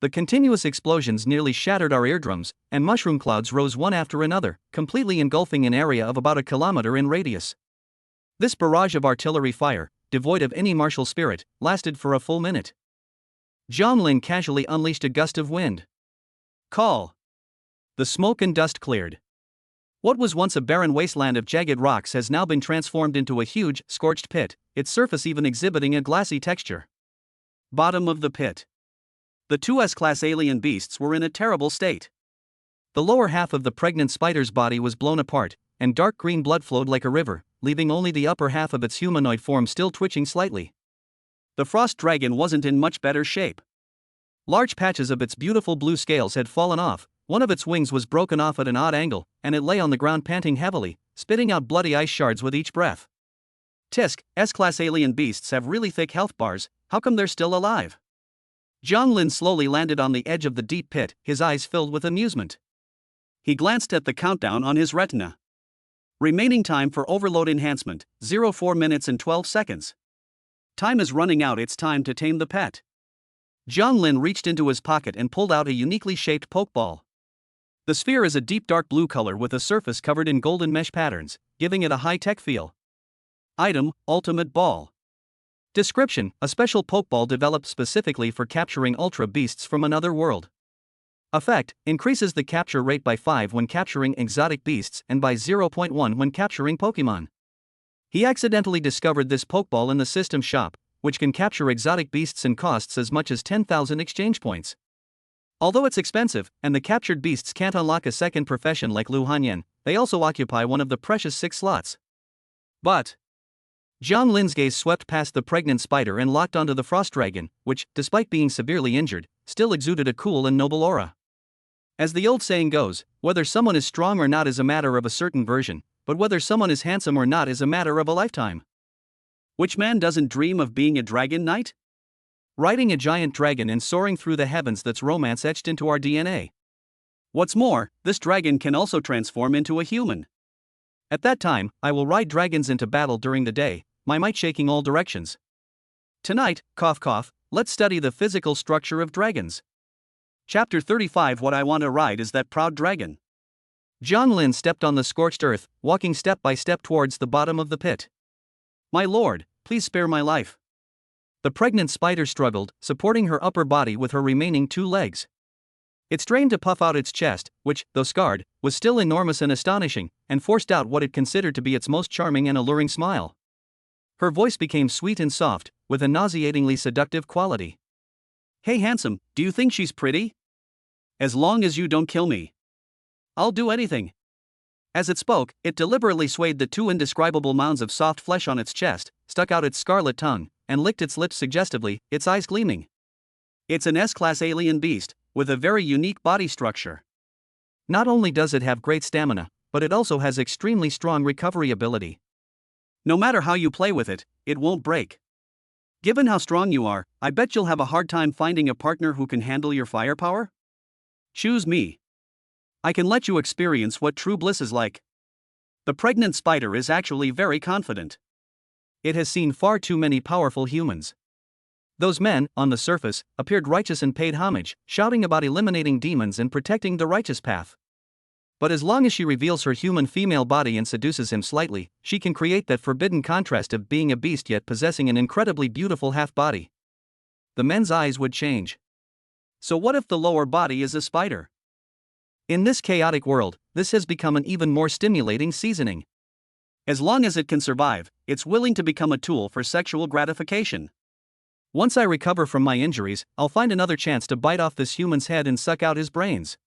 [SPEAKER 2] The continuous explosions nearly shattered our eardrums, and mushroom clouds rose one after another, completely engulfing an area of about a kilometer in radius. This barrage of artillery fire, devoid of any martial spirit, lasted for a full minute. Jiang Lin casually unleashed a gust of wind.
[SPEAKER 1] Call.
[SPEAKER 2] The smoke and dust cleared. What was once a barren wasteland of jagged rocks has now been transformed into a huge, scorched pit, its surface even exhibiting a glassy texture.
[SPEAKER 1] Bottom of the pit. The two S-class alien beasts were in a terrible state.
[SPEAKER 2] The lower half of the pregnant spider's body was blown apart, and dark green blood flowed like a river, leaving only the upper half of its humanoid form still twitching slightly.
[SPEAKER 1] The frost dragon wasn't in much better shape.
[SPEAKER 2] Large patches of its beautiful blue scales had fallen off, one of its wings was broken off at an odd angle, and it lay on the ground panting heavily, spitting out bloody ice shards with each breath.
[SPEAKER 1] Tisk, S-class alien beasts have really thick health bars, how come they're still alive? Jiang Lin slowly landed on the edge of the deep pit, his eyes filled with amusement. He glanced at the countdown on his retina. Remaining time for overload enhancement, 04 minutes and 12 seconds. Time is running out, it's time to tame the pet. Jiang Lin reached into his pocket and pulled out a uniquely shaped pokeball. The sphere is a deep dark blue color with a surface covered in golden mesh patterns, giving it a high-tech feel. Item, Ultimate Ball. Description: a special pokeball developed specifically for capturing ultra beasts from another world. Effect: increases the capture rate by 5 when capturing exotic beasts and by 0.1 when capturing Pokemon. He accidentally discovered this pokeball in the system shop, which can capture exotic beasts and costs as much as 10,000 exchange points. Although it's expensive, and the captured beasts can't unlock a second profession like Lu Hanyan, they also occupy one of the precious 6 slots. But Jiang Lin's gaze swept past the pregnant spider and locked onto the frost dragon, which, despite being severely injured, still exuded a cool and noble aura. As the old saying goes, whether someone is strong or not is a matter of a certain version, but whether someone is handsome or not is a matter of a lifetime. Which man doesn't dream of being a dragon knight? Riding a giant dragon and soaring through the heavens, that's romance etched into our DNA. What's more, this dragon can also transform into a human. At that time, I will ride dragons into battle during the day, my might shaking all directions. Tonight, cough cough, let's study the physical structure of dragons. Chapter 35. What I want to ride is that proud dragon. Jiang Lin stepped on the scorched earth, walking step by step towards the bottom of the pit. My lord, please spare my life. The pregnant spider struggled, supporting her upper body with her remaining 2 legs. It strained to puff out its chest, which, though scarred, was still enormous and astonishing, and forced out what it considered to be its most charming and alluring smile. Her voice became sweet and soft, with a nauseatingly seductive quality. Hey handsome, do you think she's pretty? As long as you don't kill me, I'll do anything. As it spoke, it deliberately swayed the two indescribable mounds of soft flesh on its chest, stuck out its scarlet tongue, and licked its lips suggestively, its eyes gleaming. It's an S-class alien beast, with a very unique body structure.
[SPEAKER 2] Not only does it have great stamina, but it also has extremely strong recovery ability.
[SPEAKER 1] No matter how you play with it, it won't break. Given how strong you are, I bet you'll have a hard time finding a partner who can handle your firepower? Choose me. I can let you experience what true bliss is like. The pregnant spider is actually very confident.
[SPEAKER 2] It has seen far too many powerful humans. Those men, on the surface, appeared righteous and paid homage, shouting about eliminating demons and protecting the righteous path. But as long as she reveals her human female body and seduces him slightly, she can create that forbidden contrast of being a beast yet possessing an incredibly beautiful half-body. The men's eyes would change.
[SPEAKER 1] So what if the lower body is a spider?
[SPEAKER 2] In this chaotic world, this has become an even more stimulating seasoning.
[SPEAKER 1] As long as it can survive, it's willing to become a tool for sexual gratification.
[SPEAKER 2] Once I recover from my injuries, I'll find another chance to bite off this human's head and suck out his brains.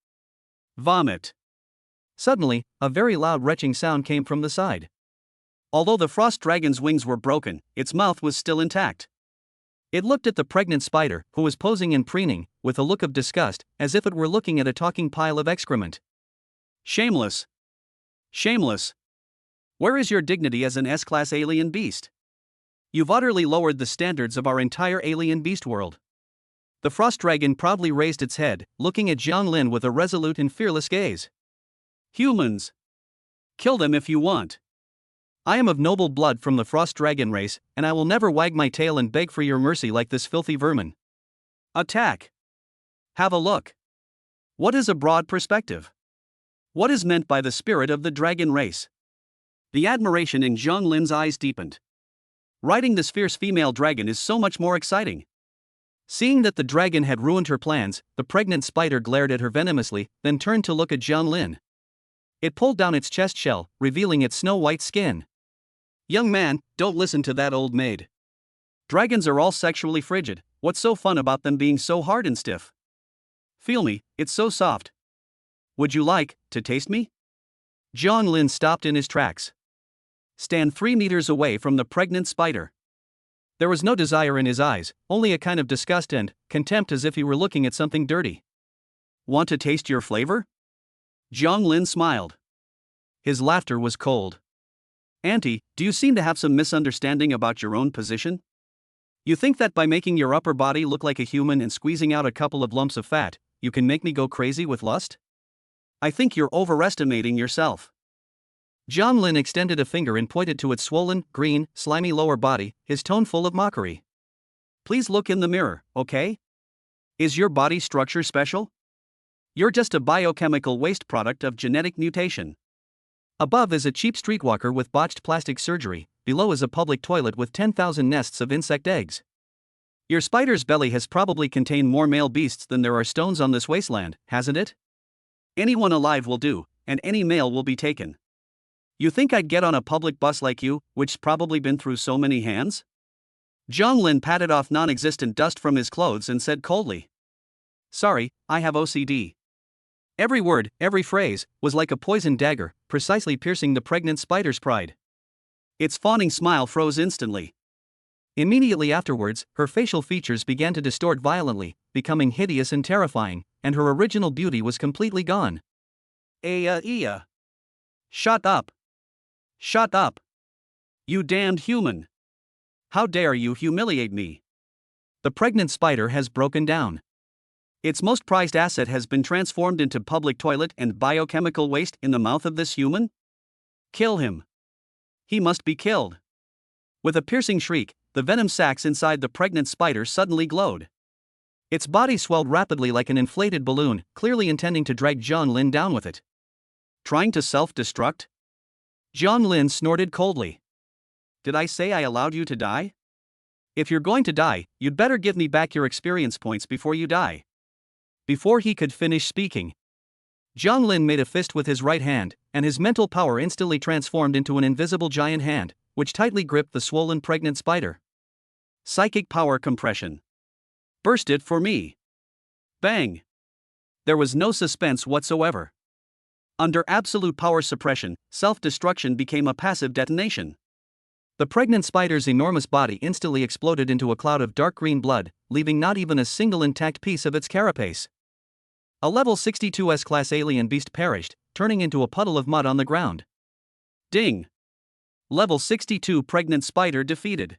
[SPEAKER 1] Vomit.
[SPEAKER 2] Suddenly, a very loud retching sound came from the side.
[SPEAKER 1] Although the frost dragon's wings were broken, its mouth was still intact.
[SPEAKER 2] It looked at the pregnant spider, who was posing and preening, with a look of disgust, as if it were looking at a talking pile of excrement.
[SPEAKER 1] Shameless. Shameless. Where is your dignity as an S-class alien beast? You've utterly lowered the standards of our entire alien beast world.
[SPEAKER 2] The frost dragon proudly raised its head, looking at Jiang Lin with a resolute and fearless gaze.
[SPEAKER 1] Humans. Kill them if you want.
[SPEAKER 2] I am of noble blood from the frost dragon race, and I will never wag my tail and beg for your mercy like this filthy vermin.
[SPEAKER 1] Attack. Have a look. What is a broad perspective? What is meant by the spirit of the dragon race? The admiration in Jiang Lin's eyes deepened. Riding this fierce female dragon is so much more exciting.
[SPEAKER 2] Seeing that the dragon had ruined her plans, the pregnant spider glared at her venomously, then turned to look at Jiang Lin. It pulled down its chest shell, revealing its snow-white skin.
[SPEAKER 1] Young man, don't listen to that old maid. Dragons are all sexually frigid. What's so fun about them being so hard and stiff? Feel me, it's so soft. Would you like to taste me?
[SPEAKER 2] Jiang Lin stopped in his tracks.
[SPEAKER 1] Stand 3 meters away from the pregnant spider.
[SPEAKER 2] There was no desire in his eyes, only a kind of disgust and contempt, as if he were looking at something dirty.
[SPEAKER 1] Want to taste your flavor? Jiang Lin smiled.
[SPEAKER 2] His laughter was cold.
[SPEAKER 1] Auntie, do you seem to have some misunderstanding about your own position? You think that by making your upper body look like a human and squeezing out a couple of lumps of fat, you can make me go crazy with lust? I think you're overestimating yourself.
[SPEAKER 2] Jiang Lin extended a finger and pointed to its swollen, green, slimy lower body, his tone full of mockery.
[SPEAKER 1] Please look in the mirror, okay? Is your body structure special? You're just a biochemical waste product of genetic mutation.
[SPEAKER 2] Above is a cheap streetwalker with botched plastic surgery, below is a public toilet with 10,000 nests of insect eggs.
[SPEAKER 1] Your spider's belly has probably contained more male beasts than there are stones on this wasteland, hasn't it? Anyone alive will do, and any male will be taken. You think I'd get on a public bus like you, which's probably been through so many hands? Jiang Lin patted off non-existent dust from his clothes and said coldly. Sorry, I have OCD. Every word, every phrase, was like a poisoned dagger, precisely piercing the pregnant spider's pride. Its fawning smile froze instantly.
[SPEAKER 2] Immediately afterwards, her facial features began to distort violently, becoming hideous and terrifying, and her original beauty was completely gone.
[SPEAKER 1] Shut up. Shut up. You damned human. How dare you humiliate me?
[SPEAKER 2] The pregnant spider has broken down.
[SPEAKER 1] Its most prized asset has been transformed into public toilet and biochemical waste in the mouth of this human? Kill him. He must be killed. With a piercing shriek, the venom sacs inside the pregnant spider suddenly glowed. Its body swelled rapidly like an inflated balloon, clearly intending to drag Jiang Lin down with it. Trying to self-destruct?
[SPEAKER 2] Jiang Lin snorted coldly.
[SPEAKER 1] Did I say I allowed you to die? If you're going to die, you'd better give me back your experience points before you die.
[SPEAKER 2] Before he could finish speaking, Jiang Lin made a fist with his right hand, and his mental power instantly transformed into an invisible giant hand, which tightly gripped the swollen pregnant spider.
[SPEAKER 1] Psychic power compression. Burst it for me. Bang. There was no suspense whatsoever. Under absolute power suppression, self-destruction became a passive detonation.
[SPEAKER 2] The pregnant spider's enormous body instantly exploded into a cloud of dark green blood, leaving not even a single intact piece of its carapace. A level 62 S-class alien beast perished, turning into a puddle of mud on the ground.
[SPEAKER 1] Ding! Level 62 pregnant spider defeated.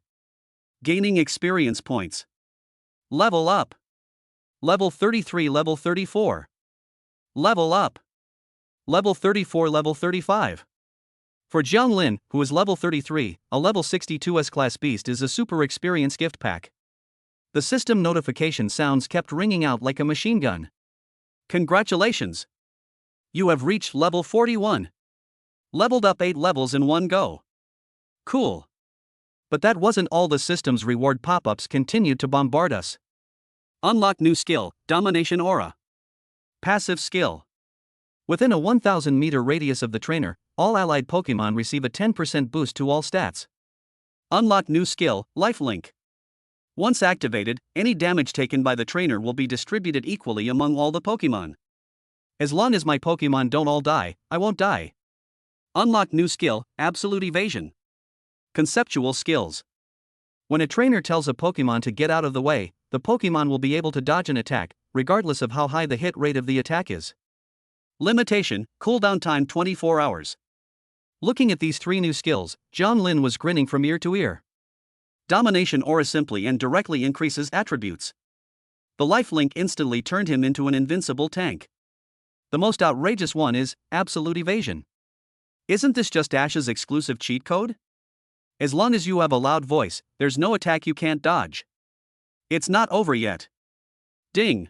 [SPEAKER 1] Gaining experience points. Level up. Level 33, level 34. Level up. Level 34, level 35. For Jiang Lin, who is level 33, a level 62 S-class beast is a super experience gift pack. The system notification sounds kept ringing out like a machine gun. Congratulations! You have reached level 41. Leveled up 8 levels in one go. Cool. But that wasn't all. The system's reward pop-ups continued to bombard us. Unlock new skill, Domination Aura. Passive skill. Within a 1000 meter radius of the trainer, all allied Pokemon receive a 10% boost to all stats. Unlock new skill, Lifelink. Once activated, any damage taken by the trainer will be distributed equally among all the Pokemon. As long as my Pokemon don't all die, I won't die. Unlock new skill, Absolute Evasion. Conceptual skills. When a trainer tells a Pokemon to get out of the way, the Pokemon will be able to dodge an attack, regardless of how high the hit rate of the attack is. Limitation, cooldown time 24 hours. Looking at these 3 new skills, Jiang Lin was grinning from ear to ear. Domination Aura simply and directly increases attributes. The Lifelink instantly turned him into an invincible tank. The most outrageous one is Absolute Evasion. Isn't this just Ash's exclusive cheat code? As long as you have a loud voice, there's no attack you can't dodge. It's not over yet. Ding!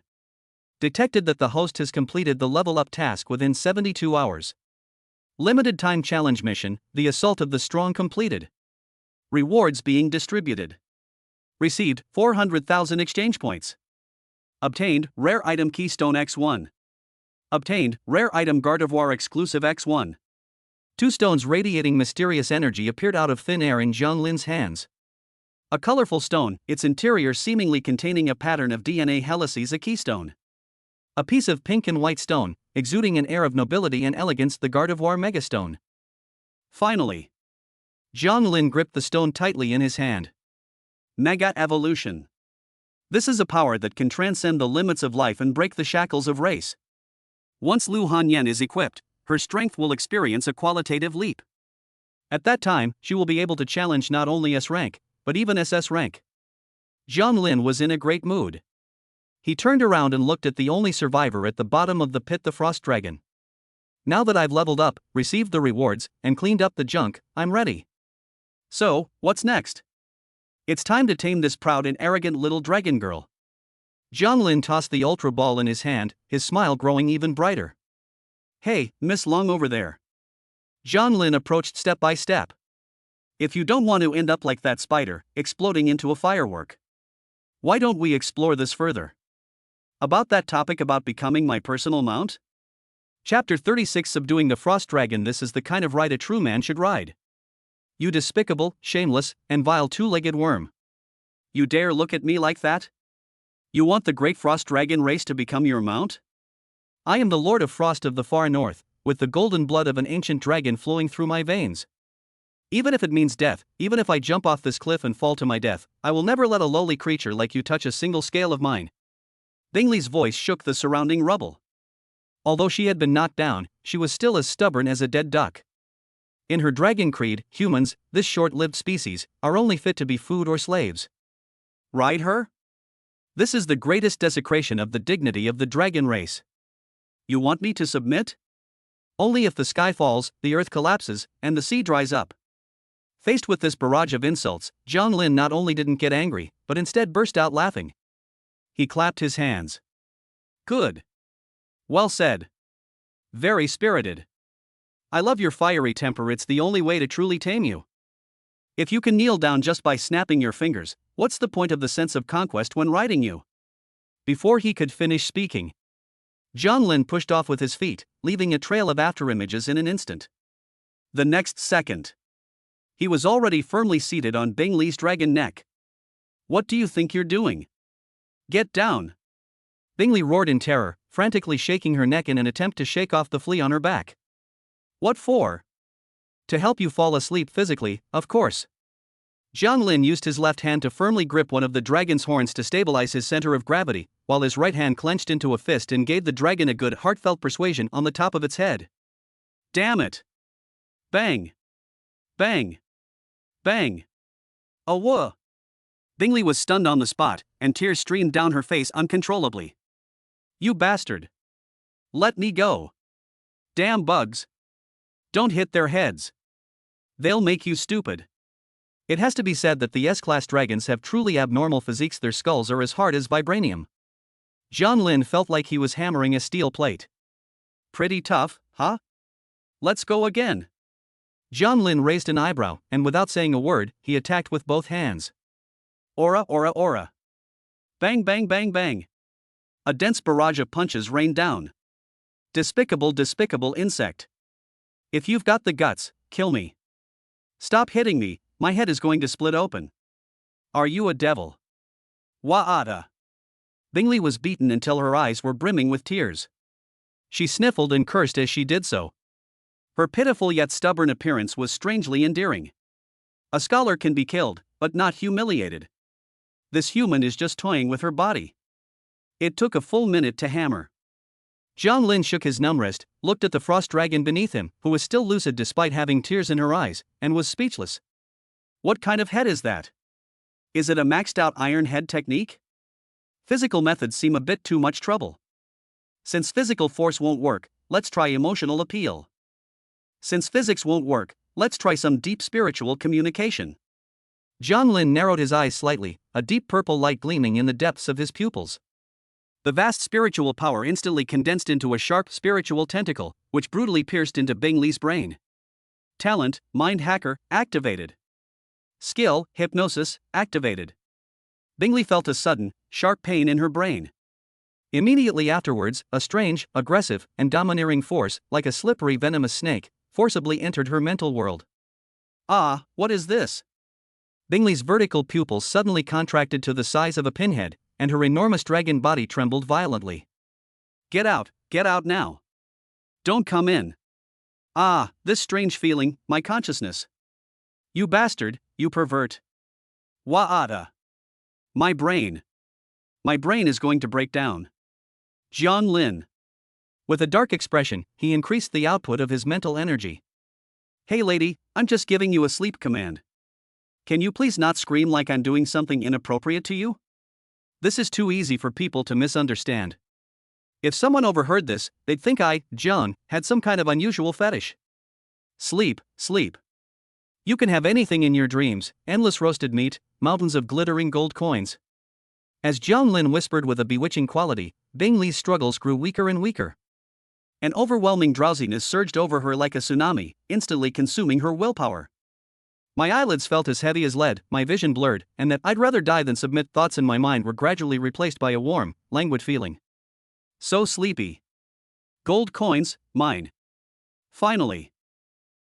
[SPEAKER 1] Detected that the host has completed the level up task within 72 hours. Limited time challenge mission, The Assault of the Strong completed. Rewards being distributed. Received 400,000 exchange points. Obtained Rare Item Keystone X1. Obtained Rare Item Gardevoir Exclusive X1. 2 stones radiating mysterious energy appeared out of thin air in Jiang Lin's hands. A colorful stone, its interior seemingly containing a pattern of DNA helices, a keystone. A piece of pink and white stone, exuding an air of nobility and elegance, the Gardevoir Megastone. Finally, Jiang Lin gripped the stone tightly in his hand. Mega Evolution. This is a power that can transcend the limits of life and break the shackles of race. Once Lu Hanyan is equipped, her strength will experience a qualitative leap. At that time, she will be able to challenge not only S rank, but even SS rank. Jiang Lin was in a great mood. He turned around and looked at the only survivor at the bottom of the pit, the Frost Dragon. Now that I've leveled up, received the rewards, and cleaned up the junk, I'm ready. So, what's next? It's time to tame this proud and arrogant little dragon girl. Jiang Lin tossed the Ultra Ball in his hand, his smile growing even brighter. Hey, Miss Long over there. Jiang Lin approached step by step. If you don't want to end up like that spider, exploding into a firework, why don't we explore this further? About that topic, about becoming my personal mount? Chapter 36, Subduing the Frost Dragon. This is the kind of ride a true man should ride. You despicable, shameless, and vile 2-legged worm. You dare look at me like that? You want the great Frost Dragon race to become your mount? I am the Lord of Frost of the far north, with the golden blood of an ancient dragon flowing through my veins. Even if it means death, even if I jump off this cliff and fall to my death, I will never let a lowly creature like you touch a single scale of mine. Bingley's voice shook the surrounding rubble. Although she had been knocked down, she was still as stubborn as a dead duck. In her dragon creed, humans, this short-lived species, are only fit to be food or slaves. Ride her? This is the greatest desecration of the dignity of the dragon race. You want me to submit? Only if the sky falls, the earth collapses, and the sea dries up. Faced with this barrage of insults, Jiang Lin not only didn't get angry, but instead burst out laughing. He clapped his hands. Good. Well said. Very spirited. I love your fiery temper. It's the only way to truly tame you. If you can kneel down just by snapping your fingers, what's the point of the sense of conquest when riding you? Before he could finish speaking, Jiang Lin pushed off with his feet, leaving a trail of afterimages in an instant. The next second, he was already firmly seated on Bingley's dragon neck. What do you think you're doing? Get down! Bingley roared in terror, frantically shaking her neck in an attempt to shake off the flea on her back. What for?
[SPEAKER 2] To help you fall asleep physically, of course. Jiang Lin used his left hand to firmly grip one of the dragon's horns to stabilize his center of gravity, while his right hand clenched into a fist and gave the dragon a good heartfelt persuasion on the top of its head.
[SPEAKER 1] Damn it! Bang! Bang! Bang! Oh, whoa! Bingley was stunned on the spot, and tears streamed down her face uncontrollably. You bastard! Let me go! Damn bugs! Don't hit their heads! They'll make you stupid.
[SPEAKER 2] It has to be said that the S-class dragons have truly abnormal physiques. Their skulls are as hard as vibranium. Jiang Lin felt like he was hammering a steel plate.
[SPEAKER 1] Pretty tough, huh? Let's go again.
[SPEAKER 2] Jiang Lin raised an eyebrow, and without saying a word, he attacked with both hands.
[SPEAKER 1] Aura, aura, aura. Bang, bang, bang, bang. A dense barrage of punches rained down. Despicable, despicable insect. If you've got the guts, kill me. Stop hitting me, my head is going to split open. Are you a devil? Wa'ada.
[SPEAKER 2] Bingley was beaten until her eyes were brimming with tears. She sniffled and cursed as she did so.
[SPEAKER 1] Her pitiful yet stubborn appearance was strangely endearing. A scholar can be killed, but not humiliated. This human is just toying with her body. It took a full minute to hammer.
[SPEAKER 2] Jiang Lin shook his numb wrist, looked at the frost dragon beneath him, who was still lucid despite having tears in her eyes, and was speechless.
[SPEAKER 1] What kind of head is that? Is it a maxed out iron head technique? Physical methods seem a bit too much trouble. Since physical force won't work, let's try emotional appeal. Since physics won't work, let's try some deep spiritual communication.
[SPEAKER 2] Jiang Lin narrowed his eyes slightly, a deep purple light gleaming in the depths of his pupils.
[SPEAKER 1] The vast spiritual power instantly condensed into a sharp spiritual tentacle, which brutally pierced into Bingley's brain. Talent, mind hacker, activated. Skill, hypnosis, activated. Bingley felt a sudden, sharp pain in her brain.
[SPEAKER 2] Immediately afterwards, a strange, aggressive, and domineering force, like a slippery venomous snake, forcibly entered her mental world.
[SPEAKER 1] Ah, what is this?
[SPEAKER 2] Bingley's vertical pupils suddenly contracted to the size of a pinhead, and her enormous dragon body trembled violently.
[SPEAKER 1] Get out now. Don't come in. Ah, this strange feeling, my consciousness. You bastard, you pervert. Wa'ada. My brain. My brain is going to break down. Jiang Lin.
[SPEAKER 2] With a dark expression, he increased the output of his mental energy.
[SPEAKER 1] Hey lady, I'm just giving you a sleep command. Can you please not scream like I'm doing something inappropriate to you? This is too easy for people to misunderstand. If someone overheard this, they'd think I, Jiang, had some kind of unusual fetish. Sleep, sleep. You can have anything in your dreams, endless roasted meat, mountains of glittering gold coins. As Jiang Lin whispered with a bewitching quality, Bingley's struggles grew weaker and weaker. An overwhelming drowsiness surged over her like a tsunami, instantly consuming her willpower. My eyelids felt as heavy as lead, my vision blurred, and that I'd rather die than submit thoughts in my mind were gradually replaced by a warm, languid feeling. So sleepy. Gold coins, mine. Finally.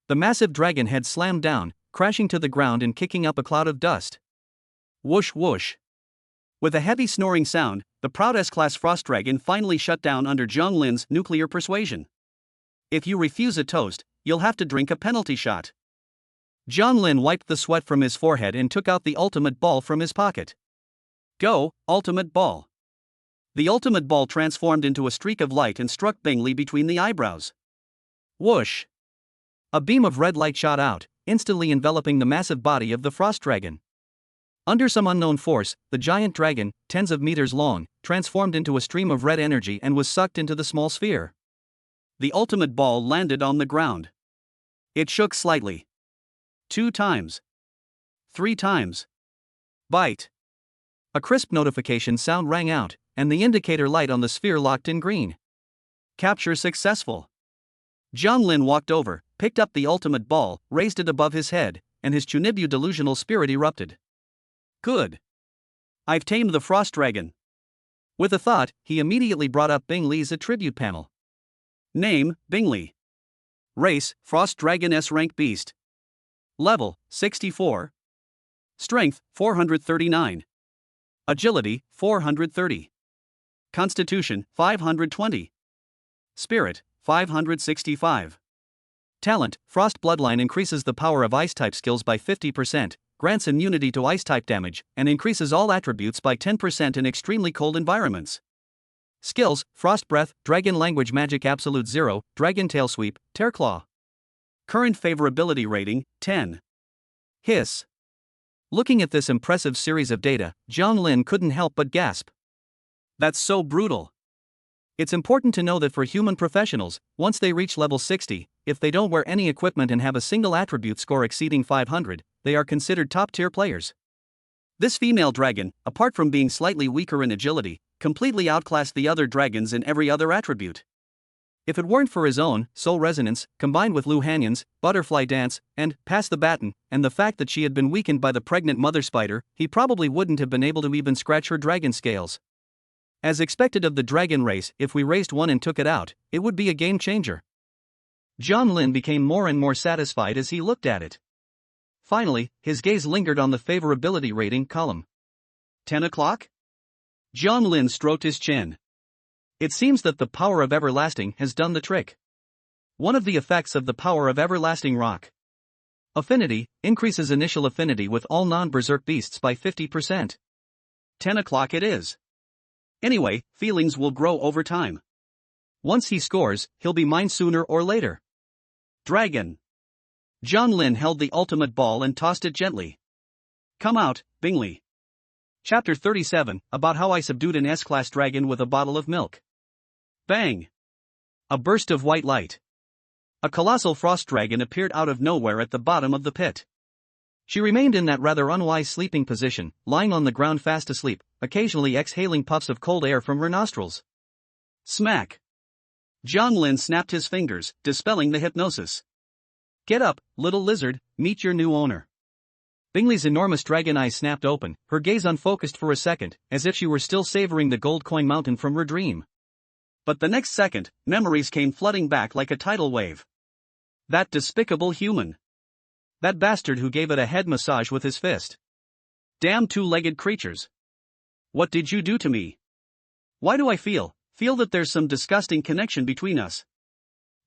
[SPEAKER 1] The massive dragon head slammed down, crashing to the ground and kicking up a cloud of dust. Whoosh whoosh. With a heavy snoring sound, the proud S-class frost dragon finally shut down under Jiang Lin's nuclear persuasion. If you refuse a toast, you'll have to drink a penalty shot. Jiang Lin wiped the sweat from his forehead and took out the ultimate ball from his pocket. Go, ultimate ball. The ultimate ball transformed into a streak of light and struck Bingley between the eyebrows. Whoosh! A beam of red light shot out, instantly enveloping the massive body of the frost dragon. Under some unknown force, the giant dragon, tens of meters long, transformed into a stream of red energy and was sucked into the small sphere. The ultimate ball landed on the ground. It shook slightly. 2 times. 3 times. Bite. A crisp notification sound rang out, and the indicator light on the sphere locked in green. Capture successful. Jiang Lin walked over, picked up the ultimate ball, raised it above his head, and his Chunibu delusional spirit erupted. Good. I've tamed the frost dragon. With a thought, he immediately brought up Bingley's attribute panel. Name, Bingley. Race, Frost Dragon S rank beast. Level, 64. Strength, 439. Agility, 430. Constitution, 520. Spirit, 565.
[SPEAKER 2] Talent: Frost Bloodline increases the power of Ice-type skills by 50%, grants immunity to Ice-type damage, and increases all attributes by 10% in extremely cold environments. Skills: Frost Breath, Dragon Language Magic Absolute 0, Dragon Tail Sweep, Tear Claw.
[SPEAKER 1] Current favorability rating, 10.
[SPEAKER 2] Hiss. Looking at this impressive series of data, Zhang Lin couldn't help but gasp.
[SPEAKER 1] That's so brutal.
[SPEAKER 2] It's important to know that for human professionals, once they reach level 60, if they don't wear any equipment and have a single attribute score exceeding 500, they are considered top-tier players.
[SPEAKER 1] This female dragon, apart from being slightly weaker in agility, completely outclassed the other dragons in every other attribute.
[SPEAKER 2] If it weren't for his own Soul Resonance, combined with Lu Hanyan's Butterfly Dance and Pass the Baton, and the fact that she had been weakened by the pregnant mother spider, he probably wouldn't have been able to even scratch her dragon scales. As expected of the dragon race, if we raised one and took it out, it would be a game changer. Zhang Lin became more and more satisfied as he looked at it. Finally, his gaze lingered on the favorability rating column.
[SPEAKER 1] 10 o'clock? Zhang Lin stroked his chin.
[SPEAKER 2] It seems that the power of Everlasting has done the trick. One of the effects of the power of Everlasting Rock Affinity increases initial affinity with all non-berserk beasts by 50%.
[SPEAKER 1] 10 o'clock it is. Anyway, feelings will grow over time.
[SPEAKER 2] Once he scores, he'll be mine sooner or later.
[SPEAKER 1] Dragon. Zhang Lin held the ultimate ball and tossed it gently. Come out, Bingley. Chapter 37, about how I subdued an S-class dragon with a bottle of milk. Bang! A burst of white light. A colossal frost dragon appeared out of nowhere at the bottom of the pit. She remained in that rather unwise sleeping position, lying on the ground fast asleep, occasionally exhaling puffs of cold air from her nostrils. Smack! Zhang Lin snapped his fingers, dispelling the hypnosis. Get up, little lizard, meet your new owner.
[SPEAKER 2] Bingley's enormous dragon eyes snapped open, her gaze unfocused for a second, as if she were still savoring the gold coin mountain from her dream.
[SPEAKER 1] But the next second, memories came flooding back like a tidal wave. That despicable human.
[SPEAKER 2] That bastard who gave it a head massage with his fist.
[SPEAKER 1] Damn two-legged creatures. What did you do to me? Why do I feel that there's some disgusting connection between us?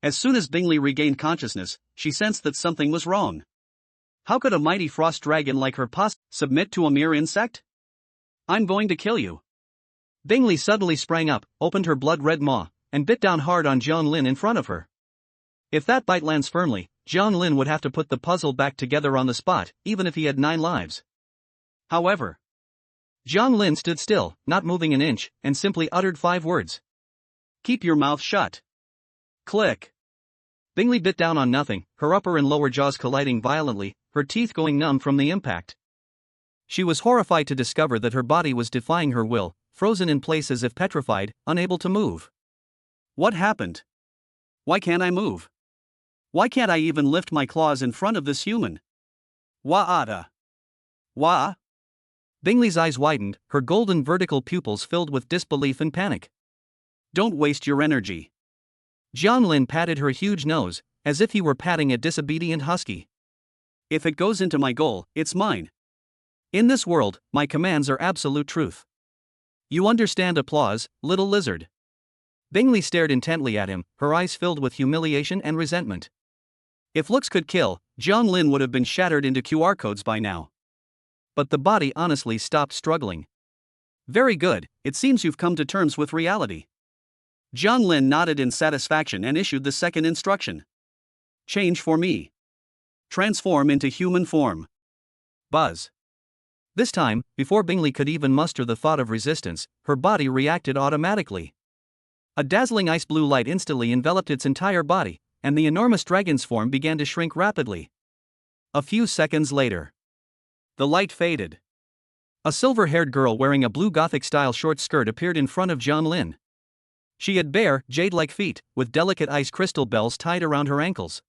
[SPEAKER 1] As soon as Bingley regained consciousness, she sensed that something was wrong. How could a mighty frost dragon like her submit to a mere insect? I'm going to kill you.
[SPEAKER 2] Bingley suddenly sprang up, opened her blood-red maw, and bit down hard on Zhang Lin in front of her. If that bite lands firmly, Zhang Lin would have to put the puzzle back together on the spot, even if he had 9 lives.
[SPEAKER 1] However,
[SPEAKER 2] Zhang Lin stood still, not moving an inch, and simply uttered 5 words.
[SPEAKER 1] Keep your mouth shut. Click.
[SPEAKER 2] Bingley bit down on nothing, her upper and lower jaws colliding violently, her teeth going numb from the impact. She was horrified to discover that her body was defying her will, frozen in place as if petrified, unable to move.
[SPEAKER 1] What happened? Why can't I move? Why can't I even lift my claws in front of this human? Wa'ada. Wa?
[SPEAKER 2] Bingley's eyes widened, her golden vertical pupils filled with disbelief and panic.
[SPEAKER 1] Don't waste your energy.
[SPEAKER 2] Zhang Lin patted her huge nose, as if he were patting a disobedient husky.
[SPEAKER 1] If it goes into my goal, it's mine.
[SPEAKER 2] In this world, my commands are absolute truth. You understand applause, little lizard. Bingley stared intently at him, her eyes filled with humiliation and resentment.
[SPEAKER 1] If looks could kill, Zhang Lin would have been shattered into QR codes by now.
[SPEAKER 2] But the body honestly stopped struggling.
[SPEAKER 1] Very good, it seems you've come to terms with reality. Zhang Lin nodded in satisfaction and issued the second instruction. Change for me. Transform into human form. Buzz.
[SPEAKER 2] This time, before Bingley could even muster the thought of resistance, her body reacted automatically. A dazzling ice blue light instantly enveloped its entire body, and the enormous dragon's form began to shrink rapidly. A few seconds later,
[SPEAKER 1] the light faded.
[SPEAKER 2] A silver-haired girl wearing a blue Gothic-style short skirt appeared in front of Zhang Lin. She had bare, jade-like feet, with delicate ice crystal bells tied around her ankles.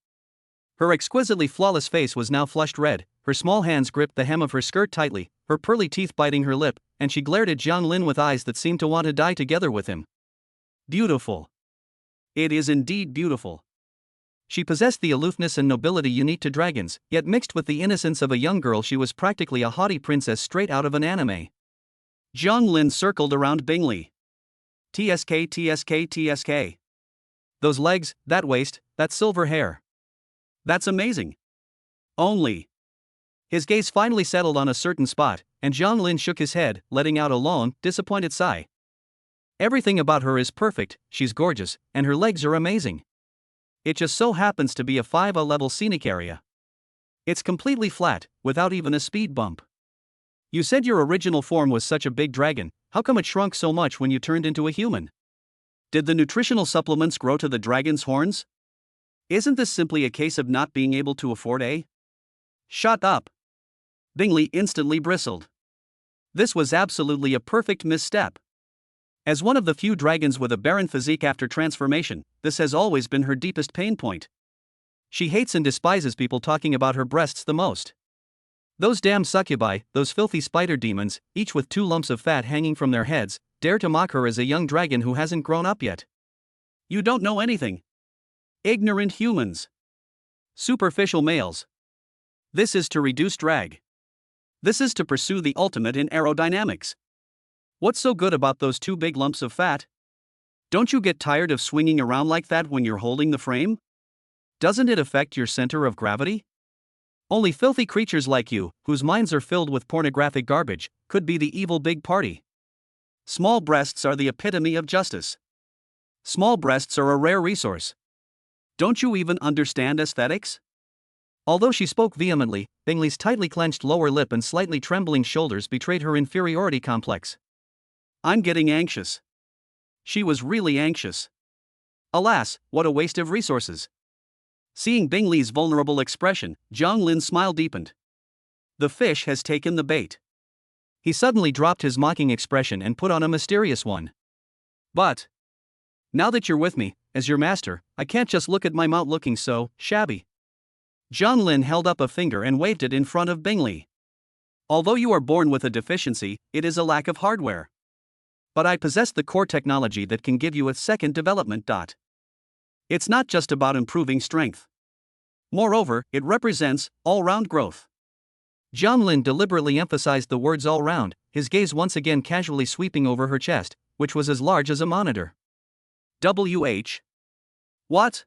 [SPEAKER 2] Her exquisitely flawless face was now flushed red, her small hands gripped the hem of her skirt tightly, her pearly teeth biting her lip, and she glared at Zhang Lin with eyes that seemed to want to die together with him.
[SPEAKER 1] Beautiful. It is indeed beautiful.
[SPEAKER 2] She possessed the aloofness and nobility unique to dragons, yet mixed with the innocence of a young girl she was practically a haughty princess straight out of an anime.
[SPEAKER 1] Zhang Lin circled around Bingley. TSK.
[SPEAKER 2] Those legs, that waist, that silver hair.
[SPEAKER 1] That's amazing. Only. His gaze finally settled on a certain spot, and Jiang Lin shook his head, letting out a long, disappointed sigh. Everything about her is perfect, she's gorgeous, and her legs are amazing. It just so happens to be a 5A level scenic area. It's completely flat, without even a speed bump. You said your original form was such a big dragon, how come it shrunk so much when you turned into a human? Did the nutritional supplements grow to the dragon's horns? Isn't this simply a case of not being able to afford a? Shut up. Bingley instantly bristled. This was absolutely a perfect misstep. As one of the few dragons with a barren physique after transformation, this has always been her deepest pain point. She hates and despises people talking about her breasts the most. Those damn succubi, those filthy spider demons, each with 2 lumps of fat hanging from their heads, dare to mock her as a young dragon who hasn't grown up yet. You don't know anything. Ignorant humans. Superficial males. This is to reduce drag. This is to pursue the ultimate in aerodynamics. What's so good about those 2 big lumps of fat? Don't you get tired of swinging around like that when you're holding the frame? Doesn't it affect your center of gravity? Only filthy creatures like you, whose minds are filled with pornographic garbage, could be the evil big party. Small breasts are the epitome of justice. Small breasts are a rare resource. Don't you even understand aesthetics? Although she spoke vehemently, Bingley's tightly clenched lower lip and slightly trembling shoulders betrayed her inferiority complex. I'm getting anxious. She was really anxious. Alas, what a waste of resources. Seeing Bingley's vulnerable expression, Jiang Lin's smile deepened. The fish has taken the bait. He suddenly dropped his mocking expression and put on a mysterious one. But now that you're with me, as your master, I can't just look at my mount looking so shabby. Jiang Lin held up a finger and waved it in front of Bingley. Although you are born with a deficiency, it is a lack of hardware. But I possess the core technology that can give you a second development. It's not just about improving strength. Moreover, it represents all-round growth. Jiang Lin deliberately emphasized the words all round, his gaze once again casually sweeping over her chest, which was as large as a monitor. WH. What?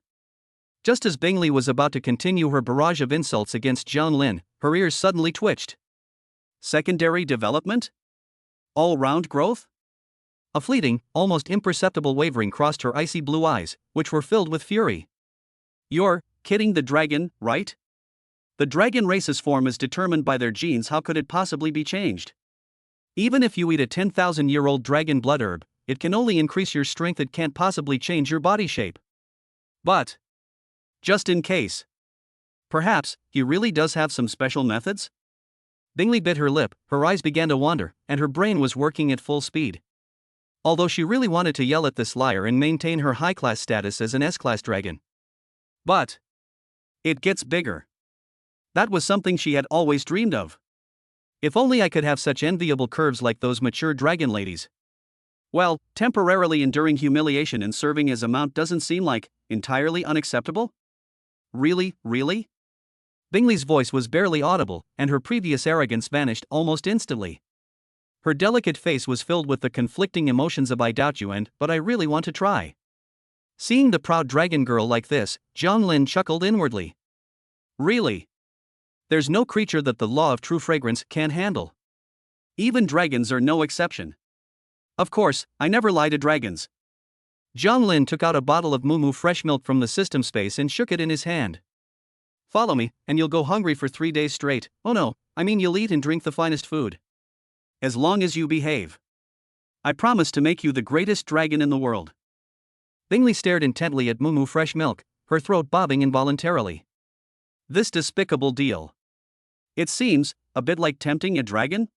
[SPEAKER 1] Just as Bingley was about to continue her barrage of insults against Jiang Lin, her ears suddenly twitched. Secondary development? All-round growth? A fleeting, almost imperceptible wavering crossed her icy blue eyes, which were filled with fury. You're kidding the dragon, right? The dragon race's form is determined by their genes. How could it possibly be changed? Even if you eat a 10,000-year-old dragon blood herb, it can only increase your strength. It can't possibly change your body shape. But just in case. Perhaps he really does have some special methods? Bingley bit her lip, her eyes began to wander, and her brain was working at full speed. Although she really wanted to yell at this liar and maintain her high-class status as an S-class dragon. But it gets bigger. That was something she had always dreamed of. If only I could have such enviable curves like those mature dragon ladies. Well, temporarily enduring humiliation and serving as a mount doesn't seem like entirely unacceptable? Really, really? Bingley's voice was barely audible, and her previous arrogance vanished almost instantly. Her delicate face was filled with the conflicting emotions of I doubt you and, but I really want to try. Seeing the proud dragon girl like this, Jiang Lin chuckled inwardly. Really? There's no creature that the law of true fragrance can't handle. Even dragons are no exception. Of course, I never lie to dragons. Jiang Lin took out a bottle of Moo Moo fresh milk from the system space and shook it in his hand. Follow me, and you'll go hungry for 3 days straight. Oh no, I mean you'll eat and drink the finest food. As long as you behave. I promise to make you the greatest dragon in the world. Bingley stared intently at Moo Moo fresh milk, her throat bobbing involuntarily. This despicable deal. It seems a bit like tempting a dragon?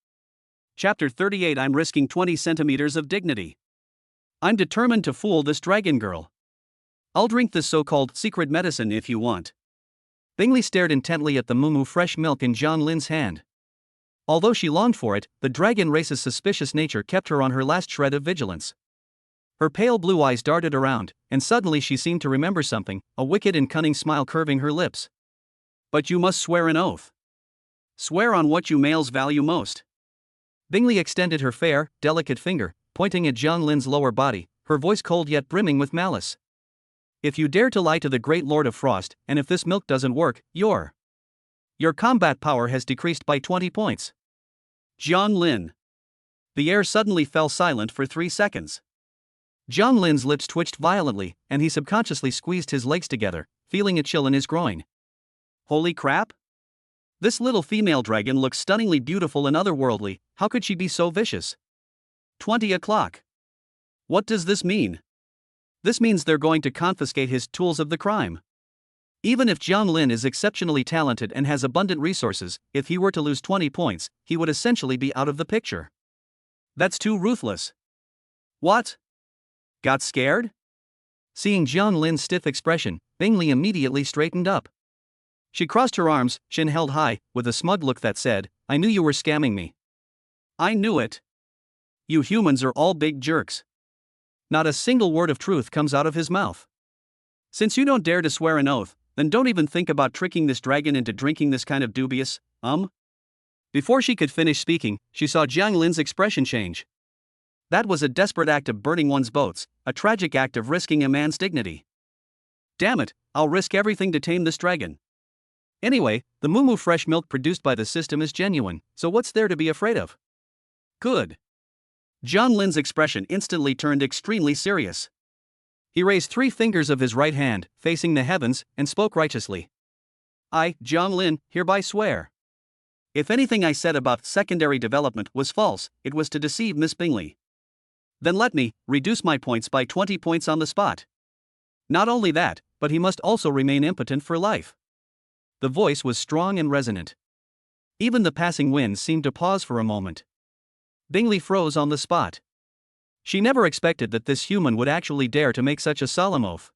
[SPEAKER 1] Chapter 38. I'm risking 20 centimeters of dignity. I'm determined to fool this dragon girl. I'll drink this so-called secret medicine if you want. Bingley stared intently at the Moo Moo fresh milk in Jiang Lin's hand. Although she longed for it, the dragon race's suspicious nature kept her on her last shred of vigilance. Her pale blue eyes darted around, and suddenly she seemed to remember something, a wicked and cunning smile curving her lips. But you must swear an oath. Swear on what you males value most. Bingley extended her fair, delicate finger, pointing at Jiang Lin's lower body, her voice cold yet brimming with malice.
[SPEAKER 2] If you dare to lie to the great Lord of Frost, and if this milk doesn't work, your combat power has decreased by 20 points.
[SPEAKER 1] Jiang Lin. The air suddenly fell silent for 3 seconds.
[SPEAKER 2] Jiang Lin's lips twitched violently, and he subconsciously squeezed his legs together, feeling a chill in his groin.
[SPEAKER 1] Holy crap! This little female dragon looks stunningly beautiful and otherworldly. How could she be so vicious? 20 o'clock. What does this mean? This means they're going to confiscate his tools of the crime. Even if Jiang Lin is exceptionally talented and has abundant resources, if he were to lose 20 points, he would essentially be out of the picture. That's too ruthless. What? Got scared?
[SPEAKER 2] Seeing Jiang Lin's stiff expression, Bing Li immediately straightened up. She crossed her arms, chin held high, with a smug look that said, "I knew you were scamming me."
[SPEAKER 1] I knew it. You humans are all big jerks.
[SPEAKER 2] Not a single word of truth comes out of his mouth.
[SPEAKER 1] Since you don't dare to swear an oath, then don't even think about tricking this dragon into drinking this kind of dubious. Before she could finish speaking, she saw Jiang Lin's expression change. That was a desperate act of burning one's boats, a tragic act of risking a man's dignity. Damn it, I'll risk everything to tame this dragon. Anyway, the Moo fresh milk produced by the system is genuine, so what's there to be afraid of? Good. Jiang Lin's expression instantly turned extremely serious. He raised 3 fingers of his right hand, facing the heavens, and spoke righteously. I, Jiang Lin, hereby swear. If anything I said about secondary development was false, it was to deceive Miss Bingley. Then let me reduce my points by 20 points on the spot. Not only that, but he must also remain impotent for life. The voice was strong and resonant. Even the passing winds seemed to pause for a moment. Bingley froze on the spot. She never expected that this human would actually dare to make such a solemn oath.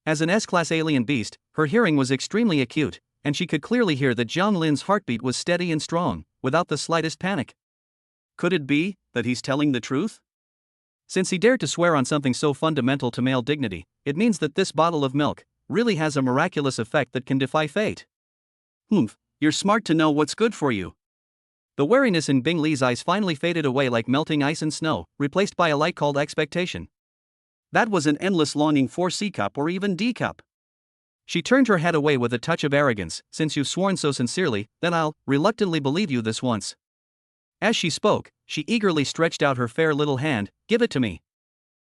[SPEAKER 1] As an S-class alien beast, her hearing was extremely acute, and she could clearly hear that Jiang Lin's heartbeat was steady and strong, without the slightest panic. Could it be that he's telling the truth? Since he dared to swear on something so fundamental to male dignity, it means that this bottle of milk really has a miraculous effect that can defy fate. You're smart to know what's good for you. The wariness in Bing Li's eyes finally faded away like melting ice and snow, replaced by a light called expectation. That was an endless longing for C cup or even D cup. She turned her head away with a touch of arrogance. Since you've sworn so sincerely, then I'll reluctantly believe you this once. As she spoke, she eagerly stretched out her fair little hand. Give it to me.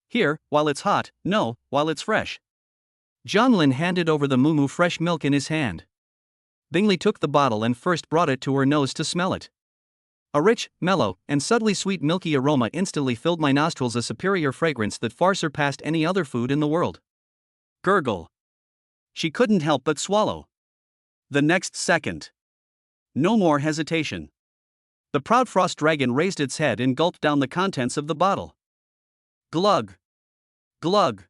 [SPEAKER 1] Here, while it's hot, no, while it's fresh. Jiang Lin handed over the Moo fresh milk in his hand. Bingley took the bottle and first brought it to her nose to smell it. A rich, mellow, and subtly sweet milky aroma instantly filled my nostrils, a superior fragrance that far surpassed any other food in the world. Gurgle. She couldn't help but swallow. The next second. No more hesitation. The proud frost dragon raised its head and gulped down the contents of the bottle. Glug. Glug.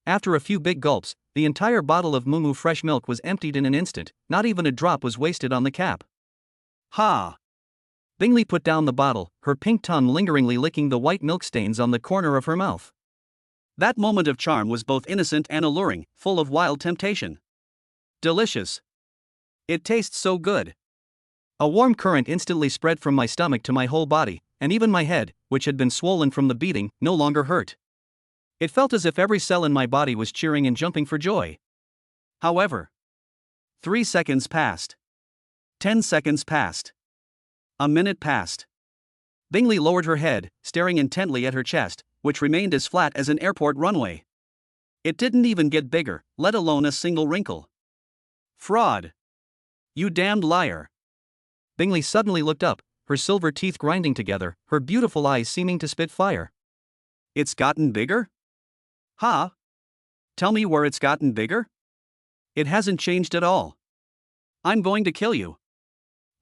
[SPEAKER 1] After a few big gulps, the entire bottle of Moo fresh milk was emptied in an instant. Not even a drop was wasted on the cap. Ha! Bingley put down the bottle, her pink tongue lingeringly licking the white milk stains on the corner of her mouth. That moment of charm was both innocent and alluring, full of wild temptation. Delicious. It tastes so good. A warm current instantly spread from my stomach to my whole body, and even my head, which had been swollen from the beating, no longer hurt. It felt as if every cell in my body was cheering and jumping for joy. However, 3 seconds passed. 10 seconds passed. A minute passed. Bingley lowered her head, staring intently at her chest, which remained as flat as an airport runway. It didn't even get bigger, let alone a single wrinkle. Fraud. You damned liar. Bingley suddenly looked up, her silver teeth grinding together, her beautiful eyes seeming to spit fire. It's gotten bigger? Huh? Tell me where it's gotten bigger? It hasn't changed at all. I'm going to kill you.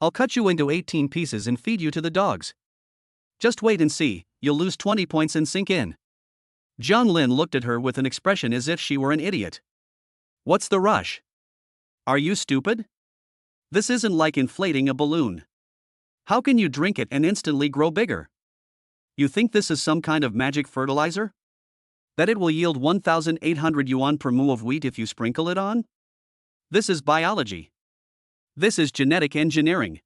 [SPEAKER 1] I'll cut you into 18 pieces and feed you to the dogs. Just wait and see, you'll lose 20 points and sink in. Jiang Lin looked at her with an expression as if she were an idiot. What's the rush? Are you stupid? This isn't like inflating a balloon. How can you drink it and instantly grow bigger? You think this is some kind of magic fertilizer? That it will yield 1,800 yuan per mu of wheat if you sprinkle it on? This is biology. This is genetic engineering.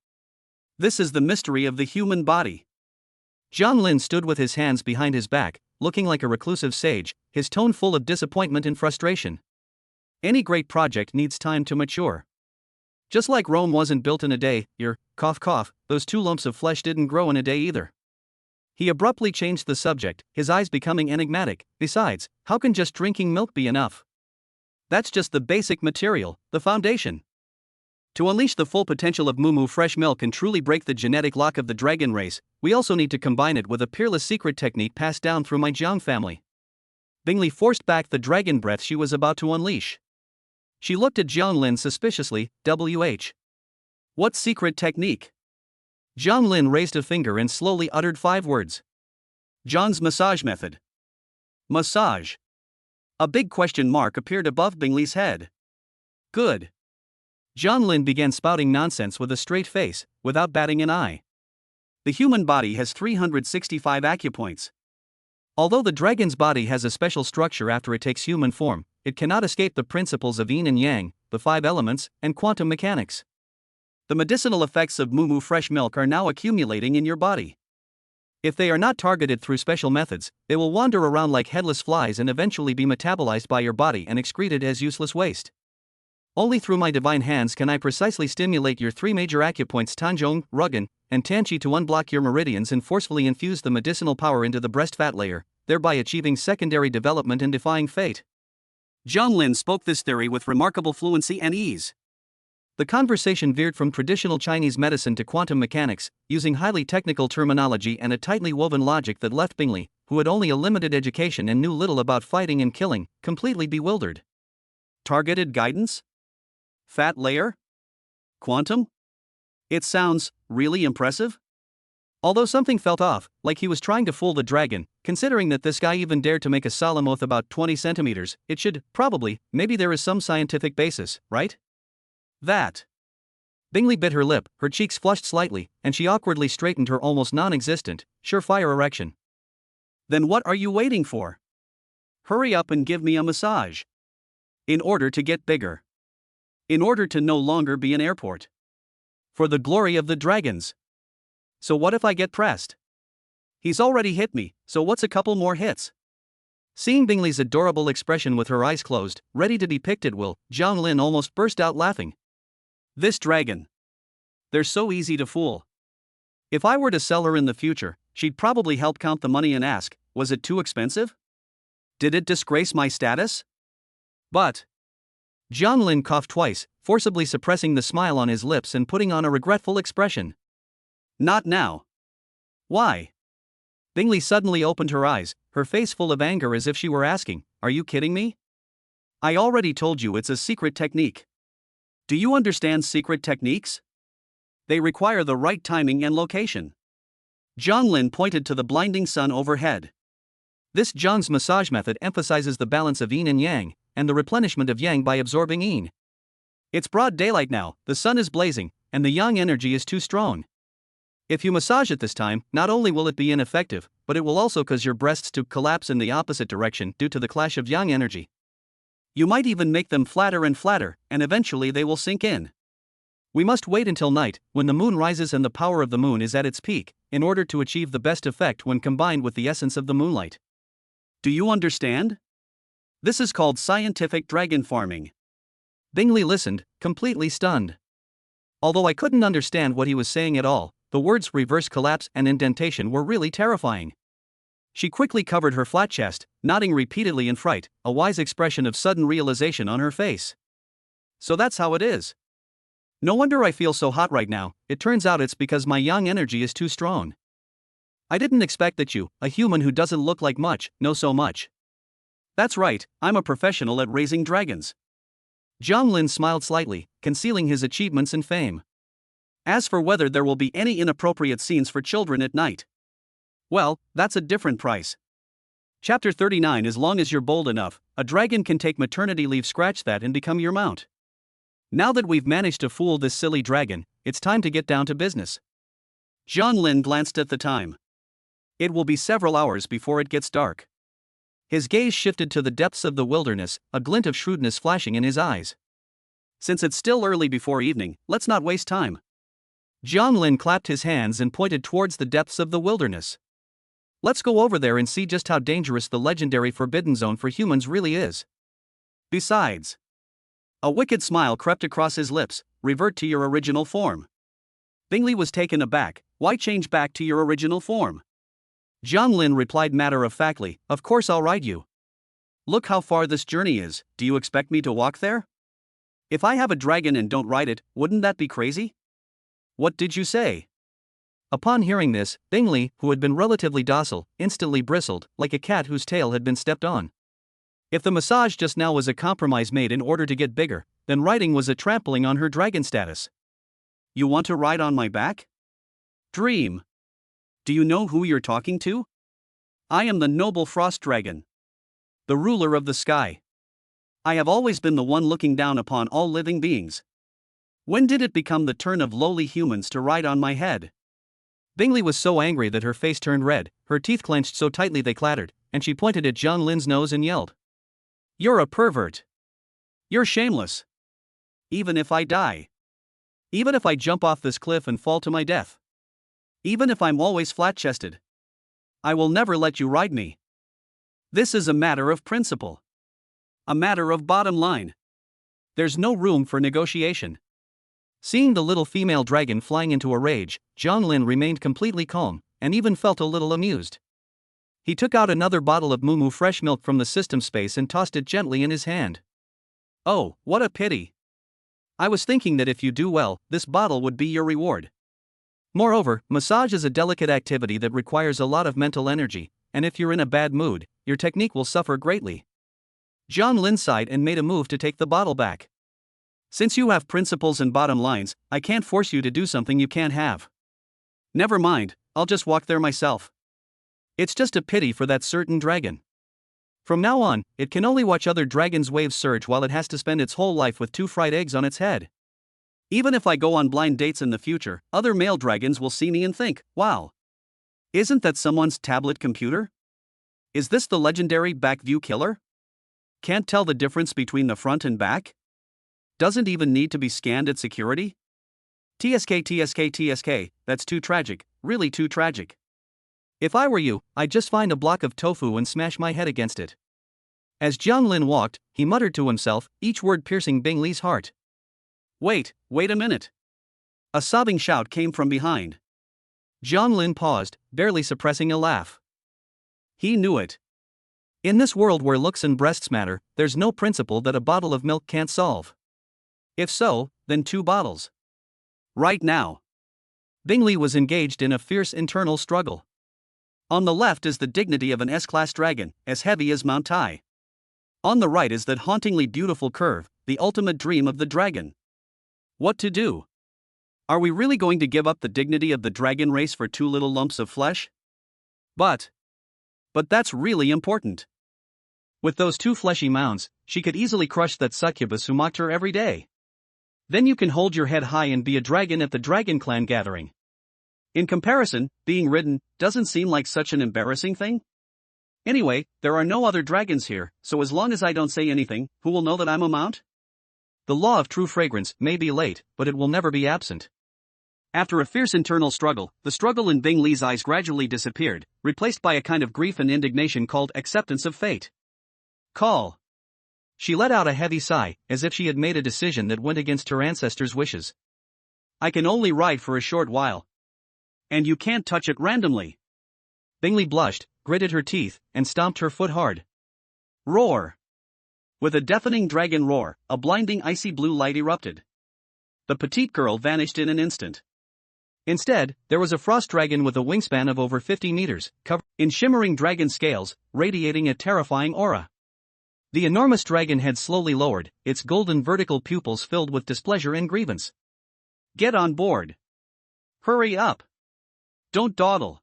[SPEAKER 1] This is the mystery of the human body. Jiang Lin stood with his hands behind his back,
[SPEAKER 2] looking like a reclusive sage, his tone full of disappointment and frustration. Any great project needs time to mature. Just like Rome wasn't built in a day, cough cough, those 2 lumps of flesh didn't grow in a day either. He abruptly changed the subject, his eyes becoming enigmatic. Besides, how can just drinking milk be enough? That's just the basic material, the foundation. To unleash the full potential of Moo fresh milk and truly break the genetic lock of the dragon race, we also need to combine it with a peerless secret technique passed down through my Jiang family. Bingley forced back the dragon breath she was about to unleash. She looked at Jiang Lin suspiciously. What secret technique? Jiang Lin raised a finger and slowly uttered 5 words. Jiang's massage method. Massage. A big question mark appeared above Bingley's head. Good. Jiang Lin began spouting nonsense with a straight face, without batting an eye. The human body has 365 acupoints. Although the dragon's body has a special structure after it takes human form, it cannot escape the principles of yin and yang, the 5 elements, and quantum mechanics. The medicinal effects of Moo fresh milk are now accumulating in your body. If they are not targeted through special methods, they will wander around like headless flies and eventually be metabolized by your body and excreted as useless waste. Only through my divine hands can I precisely stimulate your 3 major acupoints Tanzhong, Rugen, and Tanqi to unblock your meridians and forcefully infuse the medicinal power into the breast fat layer, thereby achieving secondary development and defying fate.
[SPEAKER 1] Jiang Lin spoke this theory with remarkable fluency and ease.
[SPEAKER 2] The conversation veered from traditional Chinese medicine to quantum mechanics, using highly technical terminology and a tightly woven logic that left Bingley, who had only a limited education and knew little about fighting and killing, completely bewildered.
[SPEAKER 1] Targeted guidance? Fat layer? Quantum? It sounds really impressive.
[SPEAKER 2] Although something felt off, like he was trying to fool the dragon, considering that this guy even dared to make a solemn oath about 20 centimeters, it should, maybe there is some scientific basis, right?
[SPEAKER 1] That.
[SPEAKER 2] Bingley bit her lip, her cheeks flushed slightly, and she awkwardly straightened her almost non-existent, surefire erection.
[SPEAKER 1] Then what are you waiting for? Hurry up and give me a massage. In order to get bigger. In order to no longer be an airport. For the glory of the dragons. So what if I get pressed? He's already hit me, so what's a couple more hits? Seeing Bingley's adorable expression with her eyes closed, ready to be picked at will, Jiang Lin almost burst out laughing. This dragon. They're so easy to fool. If I were to sell her in the future, she'd probably help count the money and ask, was it too expensive? Did it disgrace my status? But.
[SPEAKER 2] Jiang Lin coughed twice, forcibly suppressing the smile on his lips and putting on a regretful expression.
[SPEAKER 1] Not now. Why?
[SPEAKER 2] Bingley suddenly opened her eyes, her face full of anger as if she were asking, are you kidding me?
[SPEAKER 1] I already told you it's a secret technique. Do you understand secret techniques? They require the right timing and location. Jiang Lin pointed to the blinding sun overhead.
[SPEAKER 2] This Jiang's massage method emphasizes the balance of yin and yang, and the replenishment of yang by absorbing yin.
[SPEAKER 1] It's broad daylight now, the sun is blazing, and the yang energy is too strong. If you massage at this time, not only will it be ineffective, but it will also cause your breasts to collapse in the opposite direction due to the clash of yang energy. You might even make them flatter, and eventually they will sink in. We must wait until night, when the moon rises and the power of the moon is at its peak, in order to achieve the best effect when combined with the essence of the moonlight. Do you understand? This is called scientific dragon farming.
[SPEAKER 2] Bingley listened, completely stunned. Although I couldn't understand what he was saying at all, the words reverse collapse and indentation were really terrifying. She quickly covered her flat chest, nodding repeatedly in fright, a wise expression of sudden realization on her face. So that's how it is. No wonder I feel so hot right now, it turns out it's because my yang energy is too strong. I didn't expect that you, a human who doesn't look like much, know so much.
[SPEAKER 1] That's right, I'm a professional at raising dragons.
[SPEAKER 2] Jiang Lin smiled slightly, concealing his achievements and fame.
[SPEAKER 1] As for whether there will be any inappropriate scenes for children at night, well, that's a different price. Chapter 39. As long as you're bold enough, a dragon can take maternity leave. Scratch that and become your mount. Now that we've managed to fool this silly dragon, it's time to get down to business. Jiang Lin glanced at the time. It will be several hours before it gets dark. His gaze shifted to the depths of the wilderness, a glint of shrewdness flashing in his eyes. Since it's still early before evening, let's not waste time.
[SPEAKER 2] Jiang Lin clapped his hands and pointed towards the depths of the wilderness. Let's go over there and see just how dangerous the legendary Forbidden Zone for humans really is.
[SPEAKER 1] Besides, a wicked smile crept across his lips. Revert to your original form. Bingley was taken aback. Why change back to your original form?
[SPEAKER 2] Jiang Lin replied matter-of-factly, of course I'll ride you.
[SPEAKER 1] Look how far this journey is. Do you expect me to walk there? If I have a dragon and don't ride it, wouldn't that be crazy? What did you say?
[SPEAKER 2] Upon hearing this, Bingley, who had been relatively docile, instantly bristled, like a cat whose tail had been stepped on. If the massage just now was a compromise made in order to get bigger, then riding was a trampling on her dragon status.
[SPEAKER 1] You want to ride on my back? Dream. Do you know who you're talking to? I am the noble frost dragon, the ruler of the sky. I have always been the one looking down upon all living beings. When did it become the turn of lowly humans to ride on my head?
[SPEAKER 2] Bingley was so angry that her face turned red, her teeth clenched so tightly they clattered, and she pointed at Jiang Lin's nose and yelled.
[SPEAKER 1] You're a pervert. You're shameless. Even if I die. Even if I jump off this cliff and fall to my death. Even if I'm always flat-chested. I will never let you ride me. This is a matter of principle. A matter of bottom line. There's no room for negotiation.
[SPEAKER 2] Seeing the little female dragon flying into a rage, Jiang Lin remained completely calm, and even felt a little amused. He took out another bottle of Moo Moo fresh milk from the system space and tossed it gently in his hand.
[SPEAKER 1] Oh, what a pity. I was thinking that if you do well, this bottle would be your reward.
[SPEAKER 2] Moreover, massage is a delicate activity that requires a lot of mental energy, and if you're in a bad mood, your technique will suffer greatly.
[SPEAKER 1] Jiang Lin sighed and made a move to take the bottle back. Since you have principles and bottom lines, I can't force you to do something you can't have. Never mind, I'll just walk there myself. It's just a pity for that certain dragon. From now on, it can only watch other dragons' waves surge while it has to spend its whole life with 2 fried eggs on its head. Even if I go on blind dates in the future, other male dragons will see me and think, wow. Isn't that someone's tablet computer? Is this the legendary Backview killer? Can't tell the difference between the front and back? Doesn't even need to be scanned at security? TSK, that's too tragic, really too tragic. If I were you, I'd just find a block of tofu and smash my head against it. As Jiang Lin walked, he muttered to himself, each word piercing Bingley's heart. Wait a minute. A sobbing shout came from behind.
[SPEAKER 2] Jiang Lin paused, barely suppressing a laugh.
[SPEAKER 1] He knew it.
[SPEAKER 2] In this world where looks and breasts matter, there's no principle that a bottle of milk can't solve.
[SPEAKER 1] If so, then 2 bottles. Right now.
[SPEAKER 2] Bingley was engaged in a fierce internal struggle.
[SPEAKER 1] On the left is the dignity of an S-class dragon, as heavy as Mount Tai. On the right is that hauntingly beautiful curve, the ultimate dream of the dragon. What to do? Are we really going to give up the dignity of the dragon race for 2 little lumps of flesh? But that's really important. With those 2 fleshy mounds, she could easily crush that succubus who mocked her every day. Then you can hold your head high and be a dragon at the Dragon Clan gathering. In comparison, being ridden doesn't seem like such an embarrassing thing. Anyway, there are no other dragons here, so as long as I don't say anything, who will know that I'm a mount?
[SPEAKER 2] The law of true fragrance may be late, but it will never be absent.
[SPEAKER 1] After a fierce internal struggle, the struggle in Bingley's eyes gradually disappeared, replaced by a kind of grief and indignation called acceptance of fate. Call.
[SPEAKER 2] She let out a heavy sigh, as if she had made a decision that went against her ancestors' wishes.
[SPEAKER 1] I can only ride for a short while. And you can't touch it randomly.
[SPEAKER 2] Bingley blushed, gritted her teeth, and stomped her foot hard.
[SPEAKER 1] Roar. With a deafening dragon roar, a blinding icy blue light erupted. The petite girl vanished in an instant.
[SPEAKER 2] Instead, there was a frost dragon with a wingspan of over 50 meters, covered
[SPEAKER 1] in shimmering dragon scales, radiating a terrifying aura.
[SPEAKER 2] The enormous dragon head slowly lowered, its golden vertical pupils filled with displeasure and grievance.
[SPEAKER 1] Get on board. Hurry up. Don't dawdle.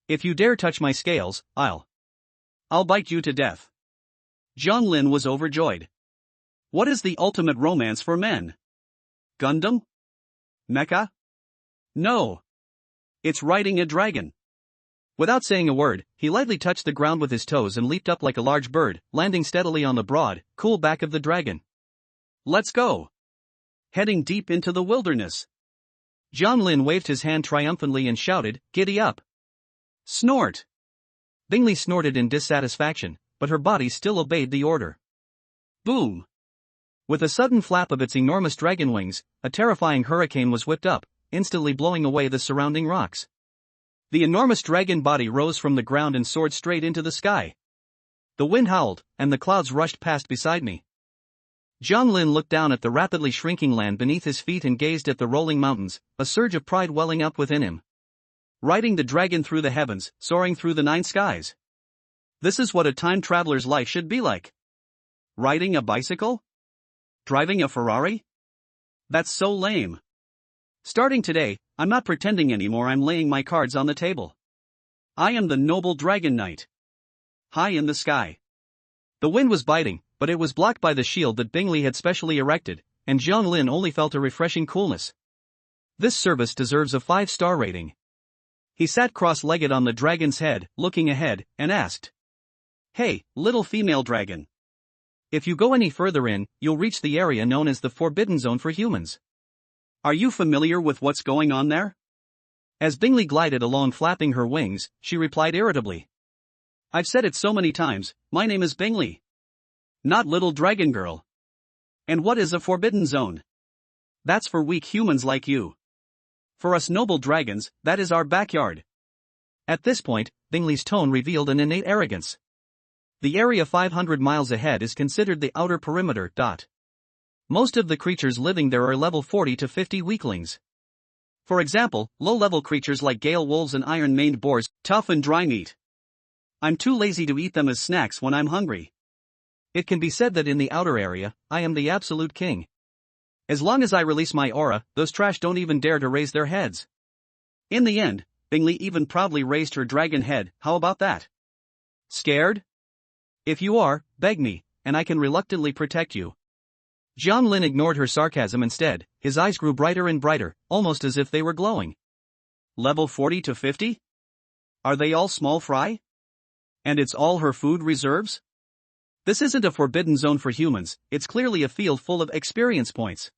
[SPEAKER 1] If you dare touch my scales, I'll bite you to death. Jiang Lin was overjoyed. What is the ultimate romance for men? Gundam? Mecha? No. It's riding a dragon.
[SPEAKER 2] Without saying a word, he lightly touched the ground with his toes and leaped up like a large bird, landing steadily on the broad, cool back of the dragon.
[SPEAKER 1] Let's go. Heading deep into the wilderness.
[SPEAKER 2] Jiang Lin waved his hand triumphantly and shouted, "Giddy up!"
[SPEAKER 1] Snort.
[SPEAKER 2] Bingley snorted in dissatisfaction, but her body still obeyed the order.
[SPEAKER 1] Boom!
[SPEAKER 2] With a sudden flap of its enormous dragon wings, a terrifying hurricane was whipped up, instantly blowing away the surrounding rocks. The enormous dragon body rose from the ground and soared straight into the sky. The wind howled, and the clouds rushed past beside me. Jiang Lin looked down at the rapidly shrinking land beneath his feet and gazed at the rolling mountains, a surge of pride welling up within him. Riding the dragon through the heavens, soaring through the nine skies. This is what a time traveler's life should be like. Riding a bicycle? Driving a Ferrari? That's so lame. Starting today, I'm not pretending anymore, I'm laying my cards on the table. I am the noble dragon knight. High in the sky. The wind was biting, but it was blocked by the shield that Bingley had specially erected, and Jiang Lin only felt a refreshing coolness. This service deserves a 5-star rating. He sat cross-legged on the dragon's head, looking ahead, and asked, "Hey, little female dragon. If you go any further in, you'll reach the area known as the Forbidden Zone for humans. Are you familiar with what's going on there?" As Bingley glided along flapping her wings, she replied irritably, "I've said it so many times, my name is Bingley. Not little dragon girl. And what is a Forbidden Zone? That's for weak humans like you. For us noble dragons, that is our backyard." At this point, Bingley's tone revealed an innate arrogance. The area 500 miles ahead is considered the outer perimeter. Most of the creatures living there are level 40 to 50 weaklings. For example, low-level creatures like gale wolves and iron-maned boars, tough and dry meat. I'm too lazy to eat them as snacks when I'm hungry. It can be said that in the outer area, I am the absolute king. As long as I release my aura, those trash don't even dare to raise their heads. In the end, Bingley even proudly raised her dragon head. How about that? Scared? If you are, beg me, and I can reluctantly protect you. Jiang Lin ignored her sarcasm instead. His eyes grew brighter and brighter, almost as if they were glowing. Level 40 to 50? Are they all small fry? And it's all her food reserves? This isn't a forbidden zone for humans, it's clearly a field full of experience points.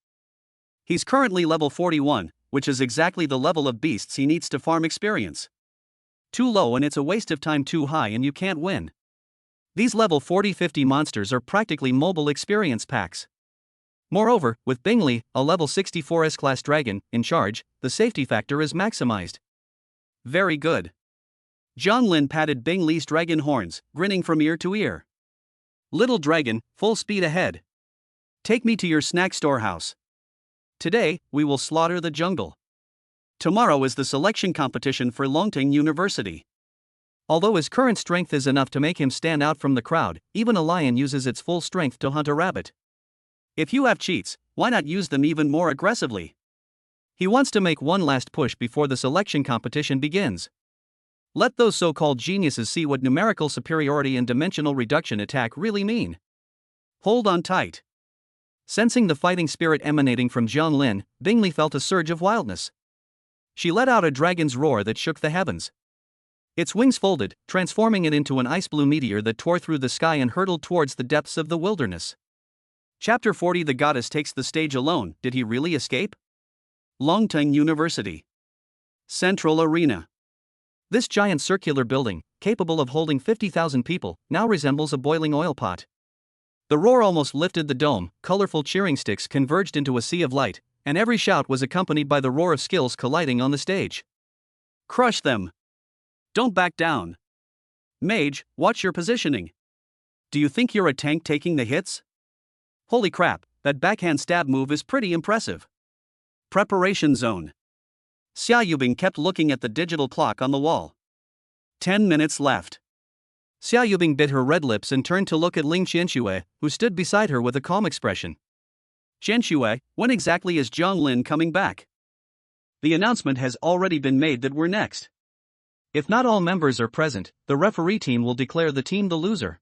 [SPEAKER 2] He's currently level 41, which is exactly the level of beasts he needs to farm experience. Too low and it's a waste of time, too high and you can't win. These level 40-50 monsters are practically mobile experience packs. Moreover, with Bingley, a level 64 S-class dragon, in charge, the safety factor is maximized. Very good. Jiang Lin patted Bingley's dragon horns, grinning from ear to ear. Little dragon, full speed ahead. Take me to your snack storehouse. Today, we will slaughter the jungle. Tomorrow is the selection competition for Longting University. Although his current strength is enough to make him stand out from the crowd, even a lion uses its full strength to hunt a rabbit. If you have cheats, why not use them even more aggressively? He wants to make one last push before the selection competition begins. Let those so-called geniuses see what numerical superiority and dimensional reduction attack really mean. Hold on tight. Sensing the fighting spirit emanating from Jiang Lin, Bingley felt a surge of wildness. She let out a dragon's roar that shook the heavens. Its wings folded, transforming it into an ice-blue meteor that tore through the sky and hurtled towards the depths of the wilderness. Chapter 40. The goddess takes the stage alone. Did he really escape? Longting University. Central Arena. This giant circular building, capable of holding 50,000 people, now resembles a boiling oil pot. The roar almost lifted the dome, colorful cheering sticks converged into a sea of light, and every shout was accompanied by the roar of skills colliding on the stage. Crush them! Don't back down. Mage, watch your positioning. Do you think you're a tank taking the hits? Holy crap, that backhand stab move is pretty impressive. Preparation zone. Xia Yubing kept looking at the digital clock on the wall. 10 minutes left. Xia Yubing bit her red lips and turned to look at Ling Qianxue, who stood beside her with a calm expression. Qianxue, when exactly is Jiang Lin coming back? The announcement has already been made that we're next. If not all members are present, the referee team will declare the team the loser.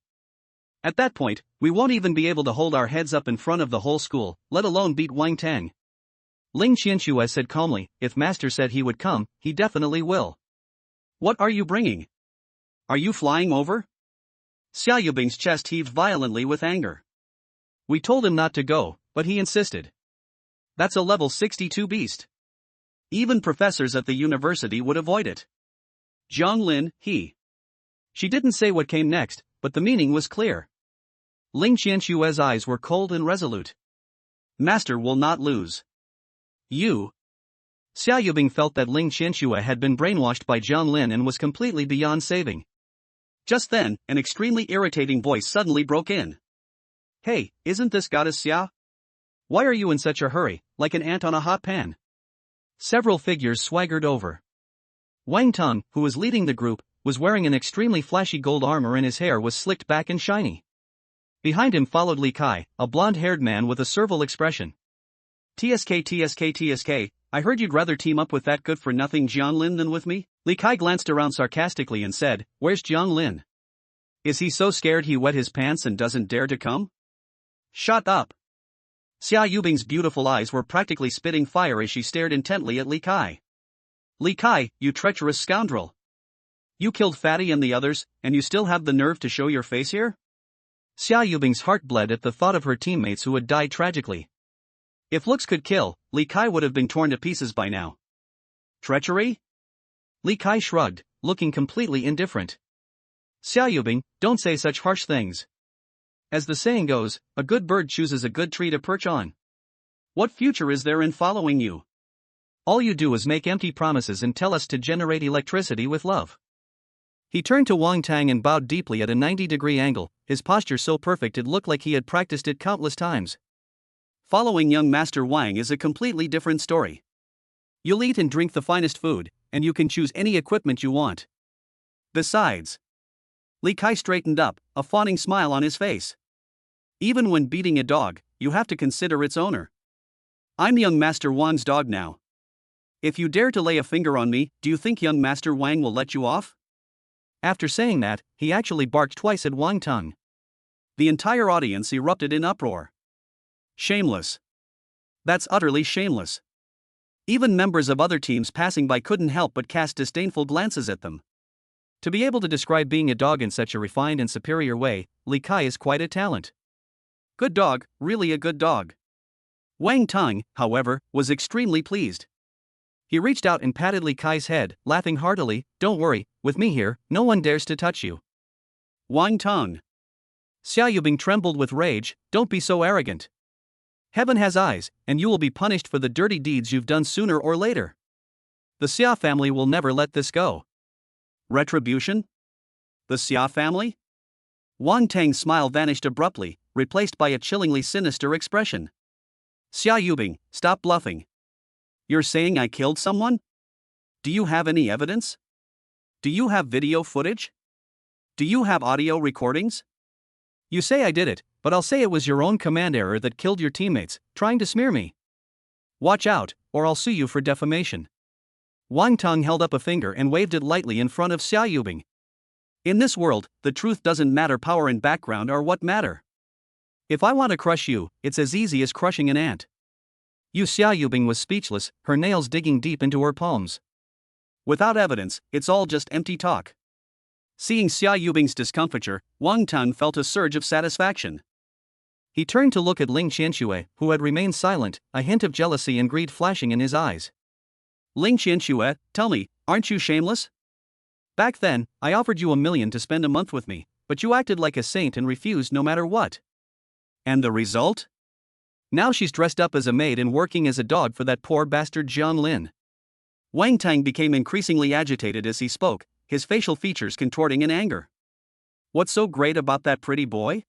[SPEAKER 2] At that point, we won't even be able to hold our heads up in front of the whole school, let alone beat Wang Tang. Ling Qianxue said calmly, if Master said he would come, he definitely will. What are you bringing? Are you flying over? Xia Yubing's chest heaved violently with anger. We told him not to go, but he insisted. That's a level 62 beast. Even professors at the university would avoid it. Jiang Lin, he. She didn't say what came next, but the meaning was clear. Ling Qianshue's eyes were cold and resolute.
[SPEAKER 1] Master will not lose.
[SPEAKER 2] You. Xia Yubing felt that Ling Qianxue had been brainwashed by Jiang Lin and was completely beyond saving.
[SPEAKER 1] Just then, an extremely irritating voice suddenly broke in. Hey, isn't this goddess Xia?
[SPEAKER 2] Why are you in such a hurry, like an ant on a hot pan? Several figures swaggered over. Wang Tong, who was leading the group, was wearing an extremely flashy gold armor and his hair was slicked back and shiny. Behind him followed Li Kai, a blonde-haired man with a servile expression.
[SPEAKER 1] TSK, I heard you'd rather team up with that good-for-nothing Jiang Lin than with me?
[SPEAKER 2] Li Kai glanced around sarcastically and said, Where's Jiang Lin?
[SPEAKER 1] Is he so scared he wet his pants and doesn't dare to come?
[SPEAKER 2] Shut up.
[SPEAKER 1] Xia Yubing's beautiful eyes were practically spitting fire as she stared intently at Li Kai. Li Kai, you treacherous scoundrel. You killed Fatty and the others, and you still have the nerve to show your face here?
[SPEAKER 2] Xia Yubing's heart bled at the thought of her teammates who had died tragically.
[SPEAKER 1] If looks could kill, Li Kai would have been torn to pieces by now. Treachery?
[SPEAKER 2] Li Kai shrugged, looking completely indifferent. Xia Yubing, don't say such harsh things. As the saying goes, a good bird chooses a good tree to perch on.
[SPEAKER 1] What future is there in following you?
[SPEAKER 2] All you do is make empty promises and tell us to generate electricity with love. He turned to Wang Tang and bowed deeply at a 90-degree angle, his posture so perfect it looked like he had practiced it countless times.
[SPEAKER 1] Following young Master Wang is a completely different story. You'll eat and drink the finest food, and you can choose any equipment you want. Besides, Li Kai straightened up, a fawning smile on his face. Even when beating a dog, you have to consider its owner. I'm young Master Wang's dog now. If you dare to lay a finger on me, do you think young Master Wang will let you off?
[SPEAKER 2] After saying that, he actually barked twice at Wang Tong.
[SPEAKER 1] The entire audience erupted in uproar. Shameless. That's utterly shameless. Even members of other teams passing by couldn't help but cast disdainful glances at them.
[SPEAKER 2] To be able to describe being a dog in such a refined and superior way, Li Kai is quite a talent.
[SPEAKER 1] Good dog, really a good dog. Wang Tong, however, was extremely pleased.
[SPEAKER 2] He reached out and patted Li Kai's head, laughing heartily, Don't worry, with me here, no one dares to touch you.
[SPEAKER 1] Wang Tong.
[SPEAKER 2] Xia Yubing trembled with rage, Don't be so arrogant. Heaven has eyes, and you will be punished for the dirty deeds you've done sooner or later. The Xia family will never let this go.
[SPEAKER 1] Retribution? The Xia family? Wang Tang's smile vanished abruptly, replaced by a chillingly sinister expression. Xia Yubing, stop bluffing. You're saying I killed someone? Do you have any evidence? Do you have video footage? Do you have audio recordings?
[SPEAKER 2] You say I did it, but I'll say it was your own command error that killed your teammates, trying to smear me. Watch out, or I'll sue you for defamation. Wang Tong held up a finger and waved it lightly in front of Xia Yubing.
[SPEAKER 1] In this world, the truth doesn't matter, power and background are what matter.
[SPEAKER 2] If I want to crush you, it's as easy as crushing an ant. Xia Yubing was speechless, her nails digging deep into her palms.
[SPEAKER 1] Without evidence, it's all just empty talk. Seeing Xia Yubing's discomfiture, Wang Tong felt a surge of satisfaction.
[SPEAKER 2] He turned to look at Ling Qianxue, who had remained silent, a hint of jealousy and greed flashing in his eyes.
[SPEAKER 1] Ling Qianxue, tell me, aren't you shameless? Back then, I offered you $1 million to spend a month with me, but you acted like a saint and refused no matter what. And the result?
[SPEAKER 2] Now she's dressed up as a maid and working as a dog for that poor bastard Jiang Lin.
[SPEAKER 1] Wang Tang became increasingly agitated as he spoke, his facial features contorting in anger. What's so great about that pretty boy?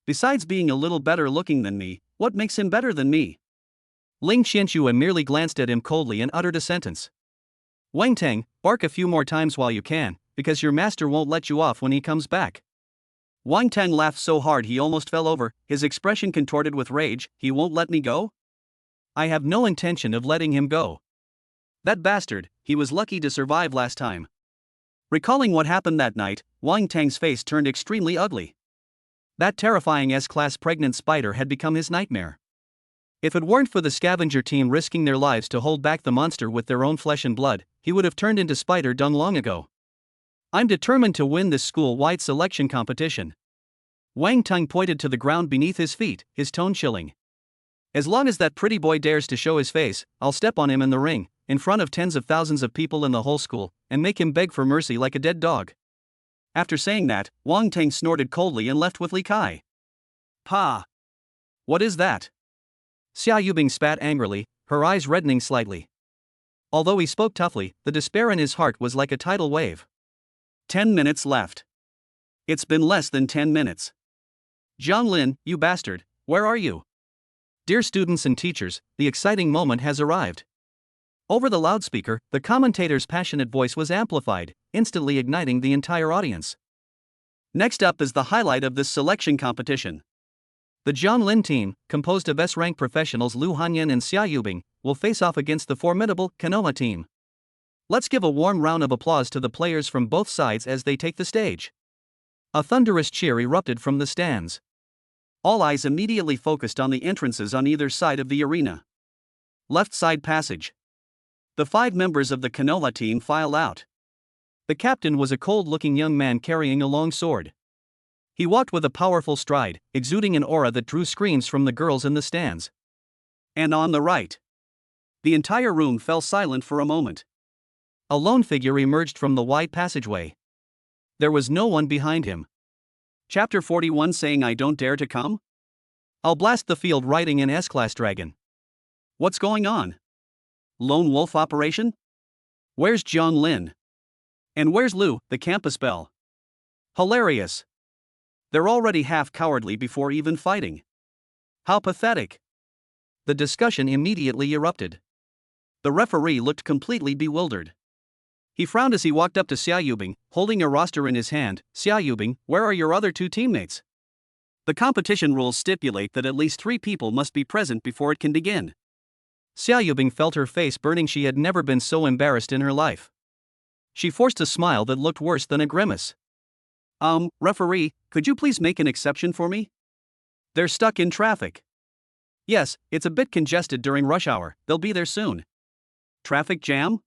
[SPEAKER 1] Besides being a little better looking than me, what makes him better than me?
[SPEAKER 2] Ling Qianxue merely glanced at him coldly and uttered a sentence. Wang Tang, bark a few more times while you can, because your master won't let you off when he comes back.
[SPEAKER 1] Wang Tang laughed so hard he almost fell over, his expression contorted with rage. He won't let me go?
[SPEAKER 2] I have no intention of letting him go.
[SPEAKER 1] That bastard, he was lucky to survive last time. Recalling what happened that night, Wang Tang's face turned extremely ugly.
[SPEAKER 2] That terrifying S-class pregnant spider had become his nightmare. If it weren't for the scavenger team risking their lives to hold back the monster with their own flesh and blood, he would have turned into spider dung long ago. I'm determined to win this school-wide selection competition. Wang Tang pointed to the ground beneath his feet, his tone chilling. As long as that pretty boy dares to show his face, I'll step on him in the ring, in front of tens of thousands of people in the whole school, and make him beg for mercy like a dead dog.
[SPEAKER 1] After saying that, Wang Teng snorted coldly and left with Li Kai. Pa! What is that?
[SPEAKER 2] Xia Yubing spat angrily, her eyes reddening slightly. Although he spoke toughly, the despair in his heart was like a tidal wave.
[SPEAKER 1] 10 minutes left. It's been less than 10 minutes. Jiang Lin, you bastard, where are you?
[SPEAKER 2] Dear students and teachers, the exciting moment has arrived. Over the loudspeaker, the commentator's passionate voice was amplified, instantly igniting the entire audience.
[SPEAKER 1] Next up is the highlight of this selection competition.
[SPEAKER 2] The Jiang Lin team, composed of S-rank professionals Lu Hanyan and Xia Yubing, will face off against the formidable Konoha team. Let's give a warm round of applause to the players from both sides as they take the stage. A thunderous cheer erupted from the stands.
[SPEAKER 1] All eyes immediately focused on the entrances on either side of the arena. Left side passage. The 5 members of the Konoha team file out.
[SPEAKER 2] The captain was a cold-looking young man carrying a long sword. He walked with a powerful stride, exuding an aura that drew screams from the girls in the stands.
[SPEAKER 1] And on the right. The entire room fell silent for a moment.
[SPEAKER 2] A lone figure emerged from the wide passageway. There was no one behind him.
[SPEAKER 1] Chapter 41 saying I don't dare to come?
[SPEAKER 2] I'll blast the field riding an S-class dragon.
[SPEAKER 1] What's going on? Lone wolf operation? Where's Jiang Lin? And where's Lu, the campus belle? Hilarious. They're already half cowardly before even fighting. How pathetic.
[SPEAKER 2] The discussion immediately erupted.
[SPEAKER 1] The referee looked completely bewildered. He frowned as he walked up to Xia Yubing, holding a roster in his hand. Xia Yubing, where are your other 2 teammates? The competition rules stipulate that at least 3 people must be present before it can begin.
[SPEAKER 2] Xia Yubing felt her face burning. She had never been so embarrassed in her life. She forced a smile that looked worse than a grimace.
[SPEAKER 1] Referee, could you please make an exception for me? They're stuck in traffic. Yes, it's a bit congested during rush hour, they'll be there soon. Traffic jam?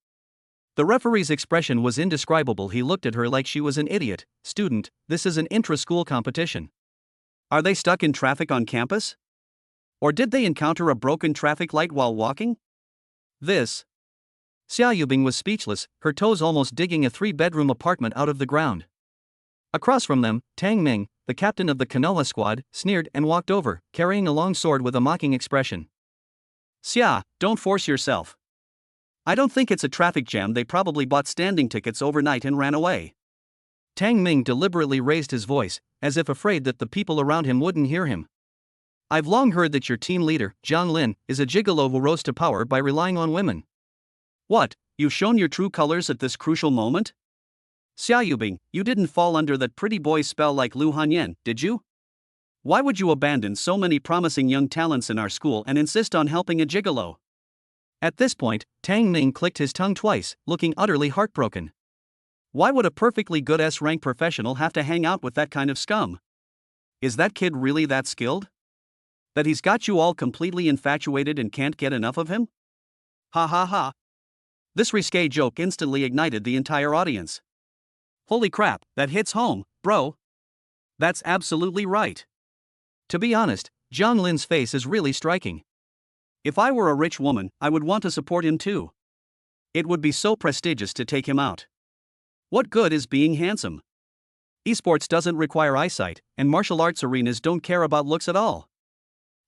[SPEAKER 2] The referee's expression was indescribable. He looked at her like she was an idiot. Student, this is an intra-school competition.
[SPEAKER 1] Are they stuck in traffic on campus? Or did they encounter a broken traffic light while walking?
[SPEAKER 2] Xia Yubing was speechless, her toes almost digging a 3-bedroom apartment out of the ground. Across from them, Tang Ming, the captain of the Konoha squad, sneered and walked over, carrying a long sword with a mocking expression.
[SPEAKER 1] Xia, don't force yourself. I don't think it's a traffic jam. They probably bought standing tickets overnight and ran away.
[SPEAKER 2] Tang Ming deliberately raised his voice, as if afraid that the people around him wouldn't hear him. I've long heard that your team leader, Jiang Lin, is a gigolo who rose to power by relying on women.
[SPEAKER 1] What, you've shown your true colors at this crucial moment? Xia Yubing, you didn't fall under that pretty boy's spell like Lu Hanyan, did you? Why would you abandon so many promising young talents in our school and insist on helping a gigolo?
[SPEAKER 2] At this point, Tang Ming clicked his tongue twice, looking utterly heartbroken.
[SPEAKER 1] Why would a perfectly good S-rank professional have to hang out with that kind of scum? Is that kid really that skilled? That he's got you all completely infatuated and can't get enough of him? Ha ha ha. This risque joke instantly ignited the entire audience. Holy crap, that hits home, bro. That's absolutely right.
[SPEAKER 2] To be honest, Jiang Lin's face is really striking.
[SPEAKER 1] If I were a rich woman, I would want to support him too. It would be so prestigious to take him out. What good is being handsome? Esports doesn't require eyesight, and martial arts arenas don't care about looks at all.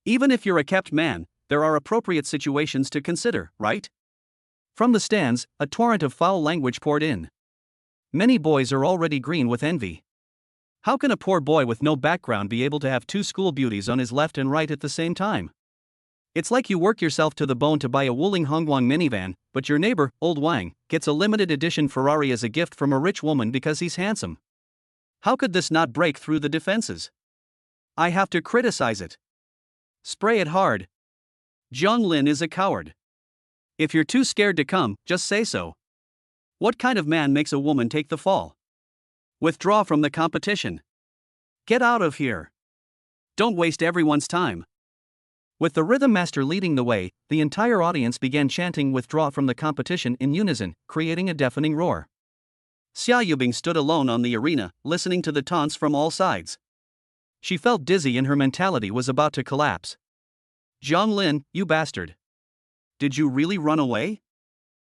[SPEAKER 1] Even if you're a kept man, there are appropriate situations to consider, right?
[SPEAKER 2] From the stands, a torrent of foul language poured in. Many boys are already green with envy. How can a poor boy with no background be able to have 2 school beauties on his left and right at the same time? It's like you work yourself to the bone to buy a Wuling Hongguang minivan, but your neighbor, old Wang, gets a limited edition Ferrari as a gift from a rich woman because he's handsome. How could this not break through the defenses? I have to criticize it. Spray it hard. Jiang Lin is a coward. If you're too scared to come, just say so. What kind of man makes a woman take the fall? Withdraw from the competition. Get out of here. Don't waste everyone's time. With the rhythm master leading the way, the entire audience began chanting "withdraw from the competition" in unison, creating a deafening roar. Xia Yubing stood alone on the arena, listening to the taunts from all sides. She felt dizzy and her mentality was about to collapse. Jiang Lin, you bastard. Did you really run away?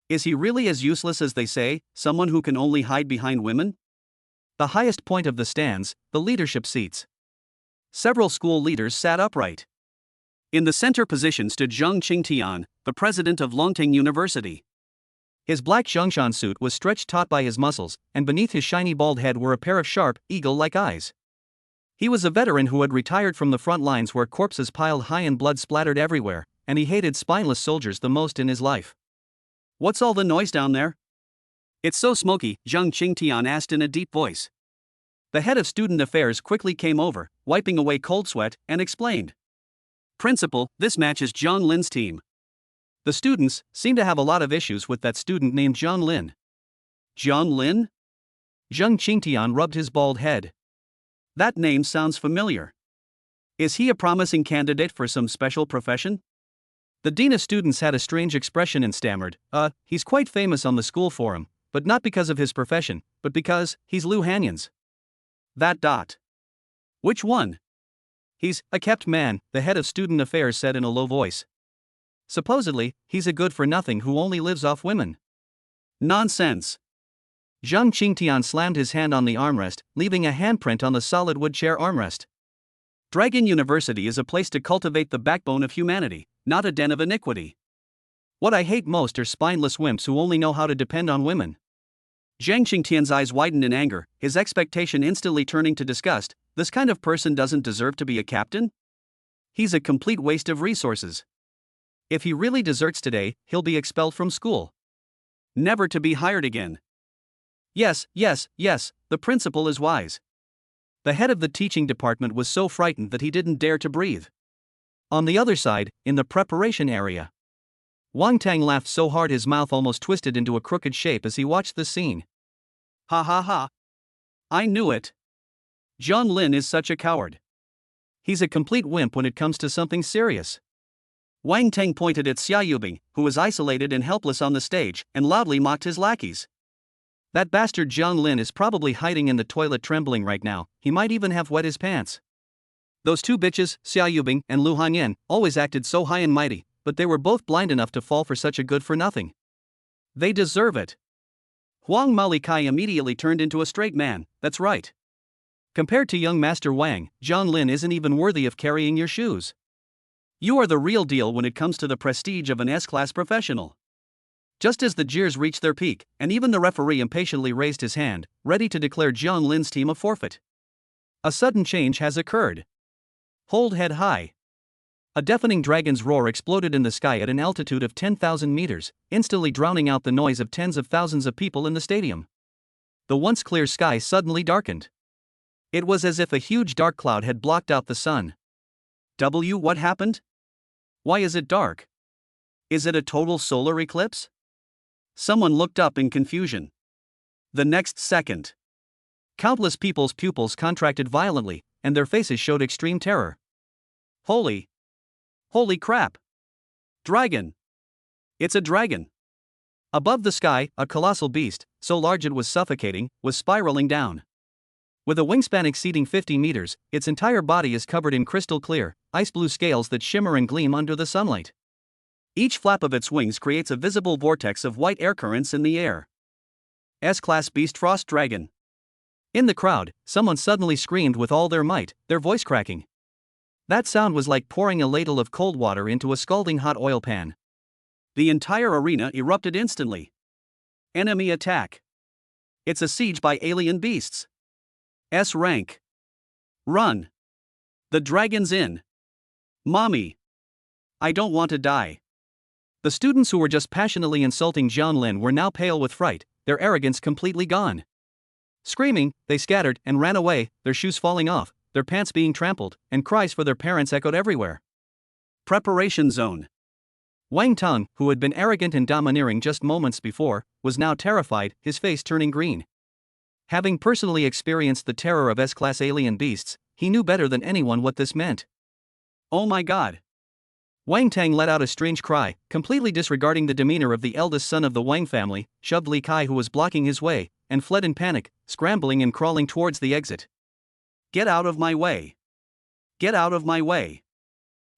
[SPEAKER 2] Is he really as useless as they say, someone who can only hide behind women? The highest point of the stands, the leadership seats. Several school leaders sat upright.
[SPEAKER 1] In the center position stood Zhang Qingtian, the president of Longting University.
[SPEAKER 2] His black Zhongshan suit was stretched taut by his muscles, and beneath his shiny bald head were a pair of sharp, eagle-like eyes. He was a veteran who had retired from the front lines where corpses piled high and blood splattered everywhere, and he hated spineless soldiers the most in his life.
[SPEAKER 1] "What's all the noise down there?" "It's so smoky," Zhang Qingtian asked in a deep voice. The head of student affairs quickly came over, wiping away cold sweat, and explained. "Principal, this match is Zhang Lin's team."
[SPEAKER 2] The students seemed to have a lot of issues with that student named Zhang Lin.
[SPEAKER 1] Zhang Lin?
[SPEAKER 2] Zhang Qingtian rubbed his bald head.
[SPEAKER 1] That name sounds familiar. Is he a promising candidate for some special profession?
[SPEAKER 2] The dean of students had a strange expression and stammered, he's quite famous on the school forum, but not because of his profession, but because he's Lu Hanyans.
[SPEAKER 1] That dot. Which one?
[SPEAKER 2] He's a kept man, the head of student affairs said in a low voice. Supposedly, he's a good-for-nothing who only lives off women.
[SPEAKER 1] Nonsense.
[SPEAKER 2] Zhang Qingtian slammed his hand on the armrest, leaving a handprint on the solid wood chair armrest.
[SPEAKER 1] Dragon University is a place to cultivate the backbone of humanity, not a den of iniquity.
[SPEAKER 2] What I hate most are spineless wimps who only know how to depend on women.
[SPEAKER 1] Zhang Qingtian's eyes widened in anger, his expectation instantly turning to disgust. This kind of person doesn't deserve to be a captain? He's a complete waste of resources.
[SPEAKER 2] If he really deserts today, he'll be expelled from school.
[SPEAKER 1] Never to be hired again.
[SPEAKER 2] Yes, the principal is wise. The head of the teaching department was so frightened that he didn't dare to breathe. On the other side, in the preparation area, Wang Tang laughed so hard his mouth almost twisted into a crooked shape as he watched the scene.
[SPEAKER 1] Ha ha ha. I knew it. Zhang Lin is such a coward.
[SPEAKER 2] He's a complete wimp when it comes to something serious.
[SPEAKER 1] Wang Tang pointed at Xia Yubing, who was isolated and helpless on the stage, and loudly mocked his lackeys.
[SPEAKER 2] That bastard Zhang Lin is probably hiding in the toilet trembling right now, he might even have wet his pants. Those two bitches, Xia Yubing and Lu Hanyan, always acted so high and mighty, but they were both blind enough to fall for such a good-for-nothing.
[SPEAKER 1] They deserve it. Huang Malikai immediately turned into a straight man, that's right.
[SPEAKER 2] Compared to young Master Wang, Zhang Lin isn't even worthy of carrying your shoes.
[SPEAKER 1] You are the real deal when it comes to the prestige of an S-class professional.
[SPEAKER 2] Just as the jeers reached their peak, and even the referee impatiently raised his hand, ready to declare Zhang Lin's team a forfeit. A sudden change has occurred. Hold head high. A deafening dragon's roar exploded in the sky at an altitude of 10,000 meters, instantly drowning out the noise of tens of thousands of people in the stadium. The once clear sky suddenly darkened. It was as if a huge dark cloud had blocked out the sun.
[SPEAKER 1] What happened? Why is it dark? Is it a total solar eclipse? Someone looked up in confusion. The next second,
[SPEAKER 2] countless people's pupils contracted violently, and their faces showed extreme terror.
[SPEAKER 1] Holy crap! Dragon! It's a dragon!
[SPEAKER 2] Above the sky, a colossal beast, so large it was suffocating, was spiraling down. With a wingspan exceeding 50 meters, its entire body is covered in crystal clear, ice-blue scales that shimmer and gleam under the sunlight.
[SPEAKER 1] Each flap of its wings creates a visible vortex of white air currents in the air. S-Class Beast Frost Dragon.
[SPEAKER 2] In the crowd, someone suddenly screamed with all their might, their voice cracking. That sound was like pouring a ladle of cold water into a scalding hot oil pan.
[SPEAKER 1] The entire arena erupted instantly. Enemy attack. It's a siege by alien beasts. S rank. Run. The dragon's in. Mommy. I don't want to die.
[SPEAKER 2] The students who were just passionately insulting Zhang Lin were now pale with fright, their arrogance completely gone. Screaming, they scattered and ran away, their shoes falling off, their pants being trampled, and cries for their parents echoed everywhere.
[SPEAKER 1] Preparation zone.
[SPEAKER 2] Wang Tang, who had been arrogant and domineering just moments before, was now terrified, his face turning green. Having personally experienced the terror of S-class alien beasts, he knew better than anyone what this meant.
[SPEAKER 1] Oh my god!
[SPEAKER 2] Wang Tang let out a strange cry, completely disregarding the demeanor of the eldest son of the Wang family, shoved Li Kai who was blocking his way, and fled in panic, scrambling and crawling towards the exit.
[SPEAKER 1] Get out of my way! Get out of my way!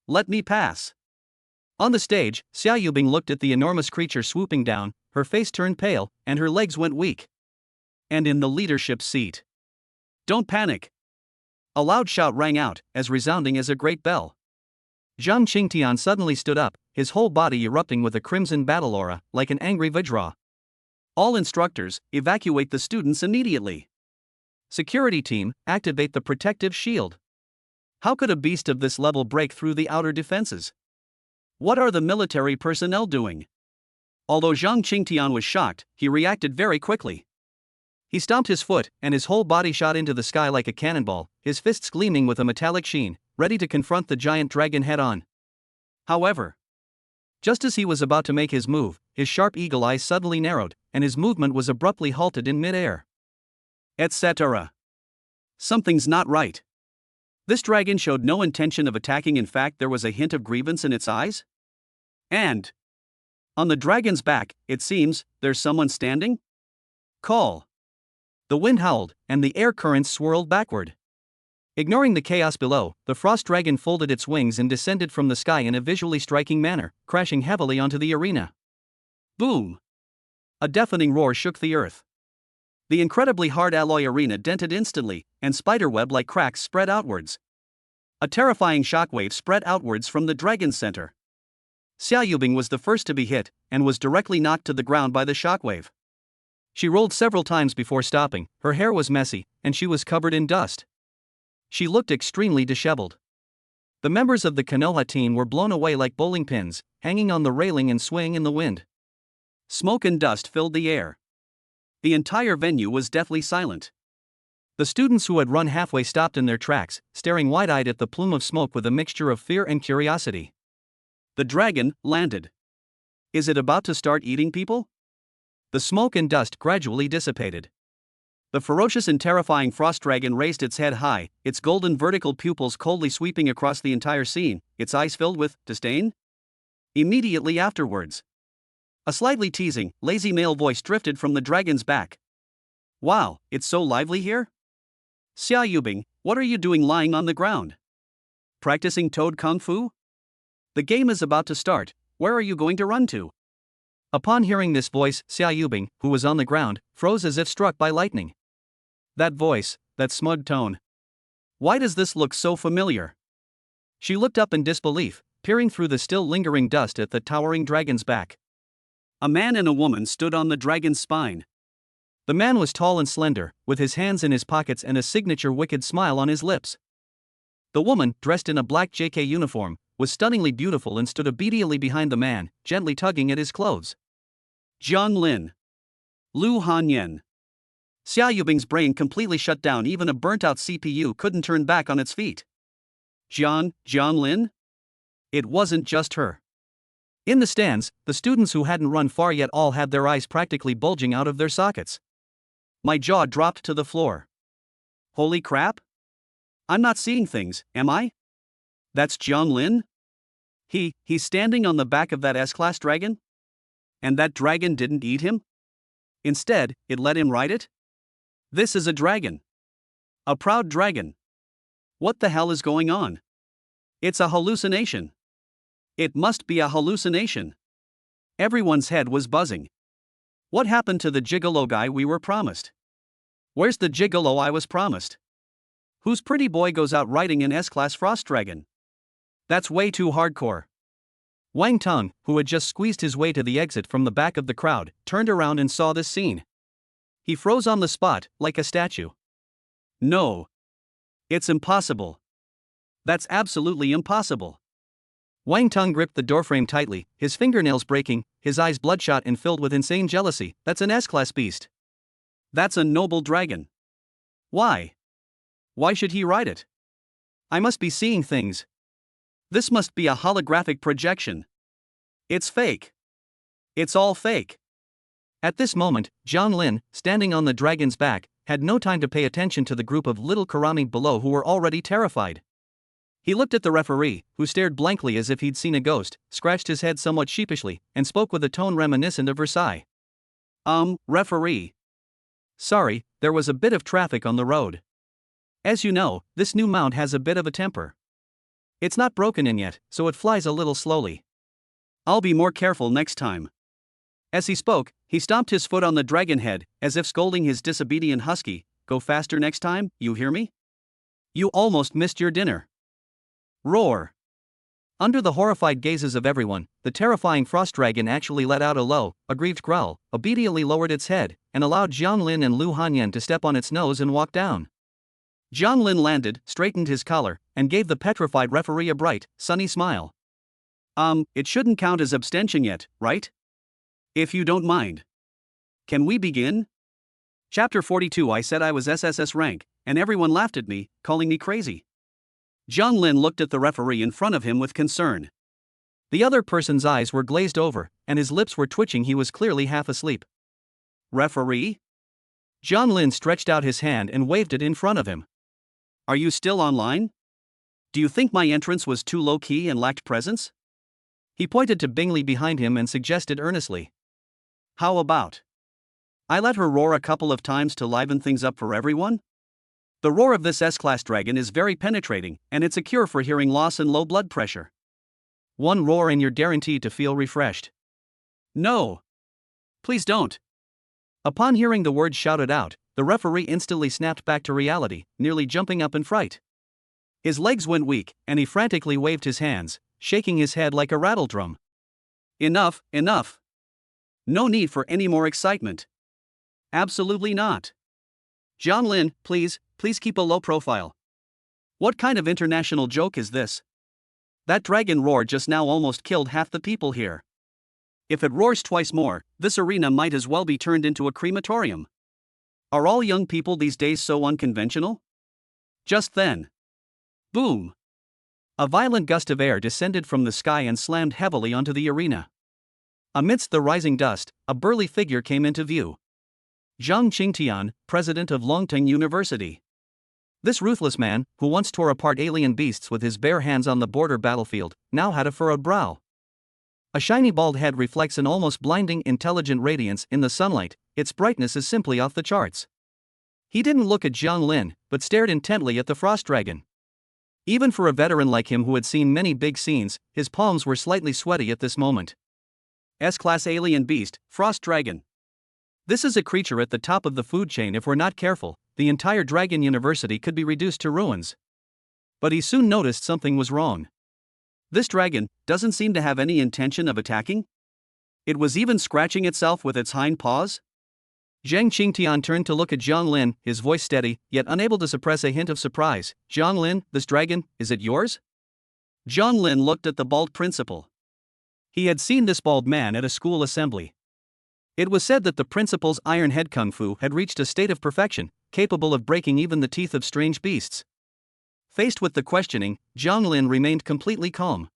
[SPEAKER 1] Let me pass!
[SPEAKER 2] On the stage, Xia Yubing looked at the enormous creature swooping down, her face turned pale, and her legs went weak.
[SPEAKER 1] And in the leadership seat, Don't panic. A loud shout rang out, as resounding as a great bell.
[SPEAKER 2] Zhang Qingtian suddenly stood up, his whole body erupting with a crimson battle aura, like an angry Vajra.
[SPEAKER 1] All instructors, evacuate the students immediately.
[SPEAKER 2] Security team, activate the protective shield.
[SPEAKER 1] How could a beast of this level break through the outer defenses? What are the military personnel doing? Although Zhang Qingtian was shocked, he reacted very quickly.
[SPEAKER 2] He stomped his foot, and his whole body shot into the sky like a cannonball, his fists gleaming with a metallic sheen, ready to confront the giant dragon head-on.
[SPEAKER 1] However,
[SPEAKER 2] just as he was about to make his move, his sharp eagle eyes suddenly narrowed, and his movement was abruptly halted in mid-air.
[SPEAKER 1] Etc. Something's not right. This dragon showed no intention of attacking. In fact, there was a hint of grievance in its eyes. And on the dragon's back, it seems, there's someone standing? Call.
[SPEAKER 2] The wind howled, and the air currents swirled backward. Ignoring the chaos below, the frost dragon folded its wings and descended from the sky in a visually striking manner, crashing heavily onto the arena.
[SPEAKER 1] Boom! A deafening roar shook the earth. The incredibly hard alloy arena dented instantly, and spiderweb-like cracks spread outwards. A terrifying shockwave spread outwards from the dragon's center. Xia Yubing was the first to be hit, and was directly knocked to the ground by the shockwave.
[SPEAKER 2] She rolled several times before stopping, her hair was messy, and she was covered in dust. She looked extremely disheveled. The members of the Konoha team were blown away like bowling pins, hanging on the railing and swaying in the wind.
[SPEAKER 1] Smoke and dust filled the air. The entire venue was deathly silent.
[SPEAKER 2] The students who had run halfway stopped in their tracks, staring wide-eyed at the plume of smoke with a mixture of fear and curiosity.
[SPEAKER 1] The dragon landed. Is it about to start eating people?
[SPEAKER 2] The smoke and dust gradually dissipated.
[SPEAKER 1] The ferocious and terrifying frost dragon raised its head high, its golden vertical pupils coldly sweeping across the entire scene, its eyes filled with disdain. Immediately afterwards, a slightly teasing, lazy male voice drifted from the dragon's back. Wow, it's so lively here? Xia Yubing, what are you doing lying on the ground? Practicing toad kung fu? The game is about to start, where are you going to run to?
[SPEAKER 2] Upon hearing this voice, Xia Yubing, who was on the ground, froze as if struck by lightning.
[SPEAKER 1] That voice, that smug tone. Why does this look so familiar?
[SPEAKER 2] She looked up in disbelief, peering through the still lingering dust at the towering dragon's back.
[SPEAKER 1] A man and a woman stood on the dragon's spine.
[SPEAKER 2] The man was tall and slender, with his hands in his pockets and a signature wicked smile on his lips. The woman, dressed in a black JK uniform, was stunningly beautiful and stood obediently behind the man, gently tugging at his clothes.
[SPEAKER 1] Jiang Lin. Lu Hanyan. Xia Yubing's brain completely shut down. Even a burnt-out CPU couldn't turn back on its feet. Jiang Lin? It wasn't just her.
[SPEAKER 2] In the stands, the students who hadn't run far yet all had their eyes practically bulging out of their sockets.
[SPEAKER 1] My jaw dropped to the floor. Holy crap! I'm not seeing things, am I? That's Jiang Lin? He's standing on the back of that S-class dragon? And that dragon didn't eat him? Instead, it let him ride it? This is a dragon. A proud dragon. What the hell is going on? It's a hallucination. It must be a hallucination. Everyone's head was buzzing. What happened to the gigolo guy we were promised? Where's the gigolo I was promised? Whose pretty boy goes out riding an S-class frost dragon? That's way too hardcore.
[SPEAKER 2] Wang Tong, who had just squeezed his way to the exit from the back of the crowd, turned around and saw this scene. He froze on the spot, like a statue.
[SPEAKER 1] No. It's impossible. That's absolutely impossible.
[SPEAKER 2] Wang Tong gripped the doorframe tightly, his fingernails breaking, his eyes bloodshot and filled with insane jealousy. That's an S-class beast.
[SPEAKER 1] That's a noble dragon. Why? Why should he ride it? I must be seeing things. This must be a holographic projection. It's fake. It's all fake.
[SPEAKER 2] At this moment, Jiang Lin, standing on the dragon's back, had no time to pay attention to the group of little karami below who were already terrified. He looked at the referee, who stared blankly as if he'd seen a ghost, scratched his head somewhat sheepishly, and spoke with a tone reminiscent of Versailles.
[SPEAKER 1] Referee.
[SPEAKER 2] Sorry, there was a bit of traffic on the road. As you know, this new mount has a bit of a temper. It's not broken in yet, so it flies a little slowly.
[SPEAKER 1] I'll be more careful next time. As he spoke, he stomped his foot on the dragon head, as if scolding his disobedient husky, go faster next time, you hear me? You almost missed your dinner. Roar.
[SPEAKER 2] Under the horrified gazes of everyone, the terrifying frost dragon actually let out a low, aggrieved growl, obediently lowered its head, and allowed Jiang Lin and Lu Hanyan to step on its nose and walk down.
[SPEAKER 1] Jiang Lin landed, straightened his collar, and gave the petrified referee a bright, sunny smile. It shouldn't count as abstention yet, right? If you don't mind. Can we begin? Chapter 42. I said I was SSS rank, and everyone laughed at me, calling me crazy. Jiang Lin looked at the referee in front of him with concern.
[SPEAKER 2] The other person's eyes were glazed over, and his lips were twitching. He was clearly half asleep.
[SPEAKER 1] Referee?
[SPEAKER 2] Jiang Lin stretched out his hand and waved it in front of him.
[SPEAKER 1] Are you still online? Do you think my entrance was too low-key and lacked presence?
[SPEAKER 2] He pointed to Bingley behind him and suggested earnestly.
[SPEAKER 1] How about I let her roar a couple of times to liven things up for everyone? The roar of this S-class dragon is very penetrating, and it's a cure for hearing loss and low blood pressure.
[SPEAKER 2] One roar and you're guaranteed to feel refreshed.
[SPEAKER 1] No. Please don't.
[SPEAKER 2] Upon hearing the words shouted out, the referee instantly snapped back to reality, nearly jumping up in fright.
[SPEAKER 1] His legs went weak, and he frantically waved his hands, shaking his head like a rattledrum. Enough, enough. No need for any more excitement. Absolutely not. Jiang Lin, please keep a low profile. What kind of international joke is this? That dragon roar just now almost killed half the people here. If it roars twice more, this arena might as well be turned into a crematorium. Are all young people these days so unconventional? Just then. Boom.
[SPEAKER 2] A violent gust of air descended from the sky and slammed heavily onto the arena. Amidst the rising dust, a burly figure came into view. Zhang Qingtian, president of Longteng University. This ruthless man, who once tore apart alien beasts with his bare hands on the border battlefield, now had a furrowed brow. A shiny bald head reflects an almost blinding intelligent radiance in the sunlight. Its brightness is simply off the charts. He didn't look at Jiang Lin, but stared intently at the frost dragon. Even for a veteran like him who had seen many big scenes, his palms were slightly sweaty at this moment.
[SPEAKER 1] S-class alien beast, frost dragon. This is a creature at the top of the food chain. If we're not careful, the entire Dragon University could be reduced to ruins. But he soon noticed something was wrong. This dragon doesn't seem to have any intention of attacking. It was even scratching itself with its hind paws.
[SPEAKER 2] Zhang Qingtian turned to look at Jiang Lin, his voice steady, yet unable to suppress a hint of surprise. Jiang Lin, this dragon, is it yours?
[SPEAKER 1] Jiang Lin looked at the bald principal. He had seen this bald man at a school assembly. It was said that the principal's iron head kung fu had reached a state of perfection, capable of breaking even the teeth of strange beasts. Faced with the questioning, Jiang Lin remained completely calm.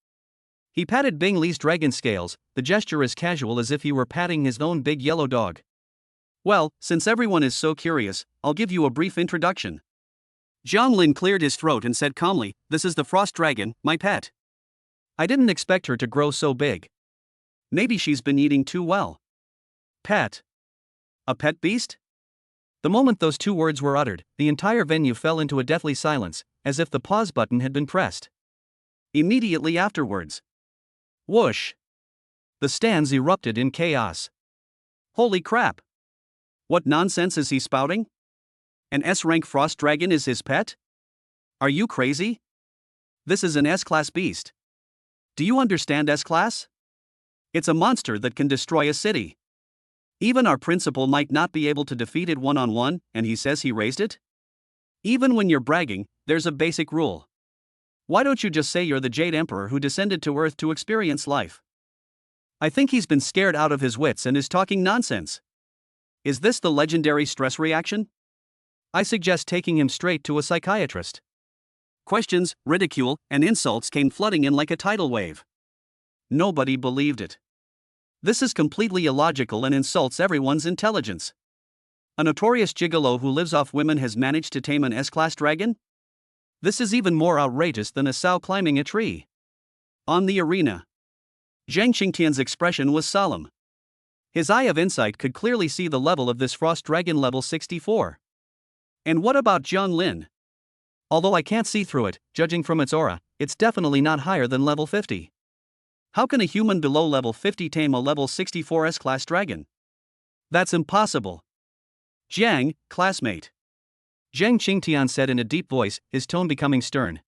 [SPEAKER 1] He patted Bingley's dragon scales, the gesture as casual as if he were patting his own big yellow dog. Well, since everyone is so curious, I'll give you a brief introduction. Jiang Lin cleared his throat and said calmly, "This is the frost dragon, my pet. I didn't expect her to grow so big. Maybe she's been eating too well." Pet. A pet beast? The moment those two words were uttered, the entire venue fell into a deathly silence, as if the pause button had been pressed. Immediately afterwards, whoosh! The stands erupted in chaos. Holy crap! What nonsense is he spouting? An S-rank frost dragon is his pet? Are you crazy? This is an S-class beast. Do you understand S-class? It's a monster that can destroy a city. Even our principal might not be able to defeat it one-on-one, and he says he raised it? Even when you're bragging, there's a basic rule. Why don't you just say you're the Jade Emperor who descended to Earth to experience life? I think he's been scared out of his wits and is talking nonsense. Is this the legendary stress reaction? I suggest taking him straight to a psychiatrist. Questions, ridicule, and insults came flooding in like a tidal wave. Nobody believed it. This is completely illogical and insults everyone's intelligence. A notorious gigolo who lives off women has managed to tame an S-class dragon? This is even more outrageous than a sow climbing a tree. On the arena, Zhang Qingtian's expression was solemn. His eye of insight could clearly see the level of this frost dragon, level 64. And what about Jiang Lin? Although I can't see through it, judging from its aura, it's definitely not higher than level 50. How can a human below level 50 tame a level 64 S-class dragon? That's impossible. Jiang, classmate.
[SPEAKER 2] Zhang Qingtian said in a deep voice, his tone becoming stern.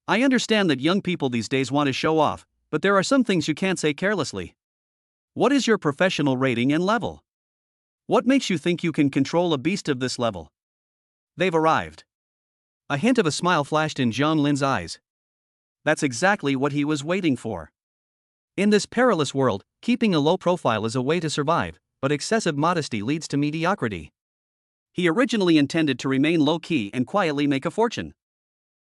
[SPEAKER 1] I understand that young people these days want to show off, but there are some things you can't say carelessly. What is your professional rating and level? What makes you think you can control a beast of this level? They've arrived.
[SPEAKER 2] A hint of a smile flashed in Zhang Lin's eyes.
[SPEAKER 1] That's exactly what he was waiting for.
[SPEAKER 2] In this perilous world, keeping a low profile is a way to survive, but excessive modesty leads to mediocrity.
[SPEAKER 1] He originally intended to remain low-key and quietly make a fortune.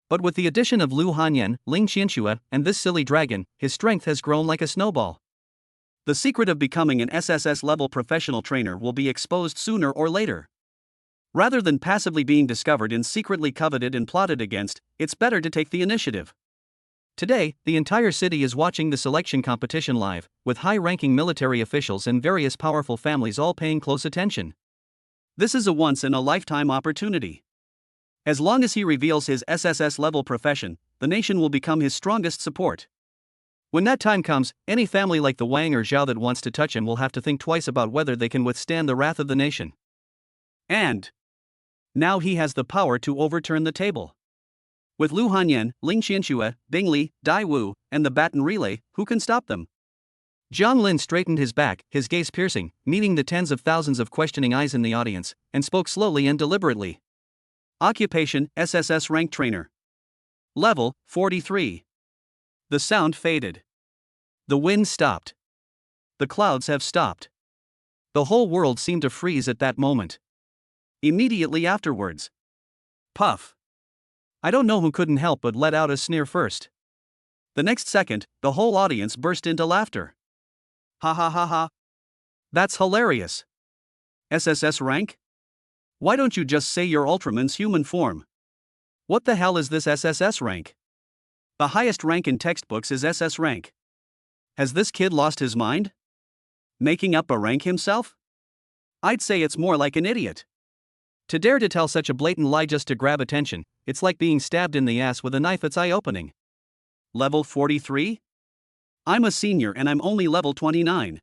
[SPEAKER 2] But with the addition of Lu Hanyan, Ling Qianxue, and this silly dragon, his strength has grown like a snowball.
[SPEAKER 1] The secret of becoming an SSS-level professional trainer will be exposed sooner or later. Rather than passively being discovered and secretly coveted and plotted against, it's better to take the initiative.
[SPEAKER 2] Today, the entire city is watching the selection competition live, with high-ranking military officials and various powerful families all paying close attention.
[SPEAKER 1] This is a once-in-a-lifetime opportunity. As long as he reveals his SSS-level profession, the nation will become his strongest support.
[SPEAKER 2] When that time comes, any family like the Wang or Zhao that wants to touch him will have to think twice about whether they can withstand the wrath of the nation.
[SPEAKER 1] And now he has the power to overturn the table. With Lu Hanyan, Ling Qianxue, Bing Li, Dai Wu, and the baton relay, who can stop them?
[SPEAKER 2] Zhang Lin straightened his back, his gaze piercing, meeting the tens of thousands of questioning eyes in the audience, and spoke slowly and deliberately.
[SPEAKER 1] Occupation, SSS rank trainer. Level, 43. The sound faded.
[SPEAKER 2] The wind stopped.
[SPEAKER 1] The clouds have stopped.
[SPEAKER 2] The whole world seemed to freeze at that moment.
[SPEAKER 1] Immediately afterwards. Puff.
[SPEAKER 2] I don't know who couldn't help but let out a sneer first.
[SPEAKER 1] The next second, the whole audience burst into laughter. Ha ha ha ha. That's hilarious. SSS rank? Why don't you just say you're Ultraman's human form? What the hell is this SSS rank? The highest rank in textbooks is SS rank. Has this kid lost his mind? Making up a rank himself? I'd say it's more like an idiot.
[SPEAKER 2] To dare to tell such a blatant lie just to grab attention, it's like being stabbed in the ass with a knife that's eye-opening.
[SPEAKER 1] Level 43? I'm a senior and I'm only level 29.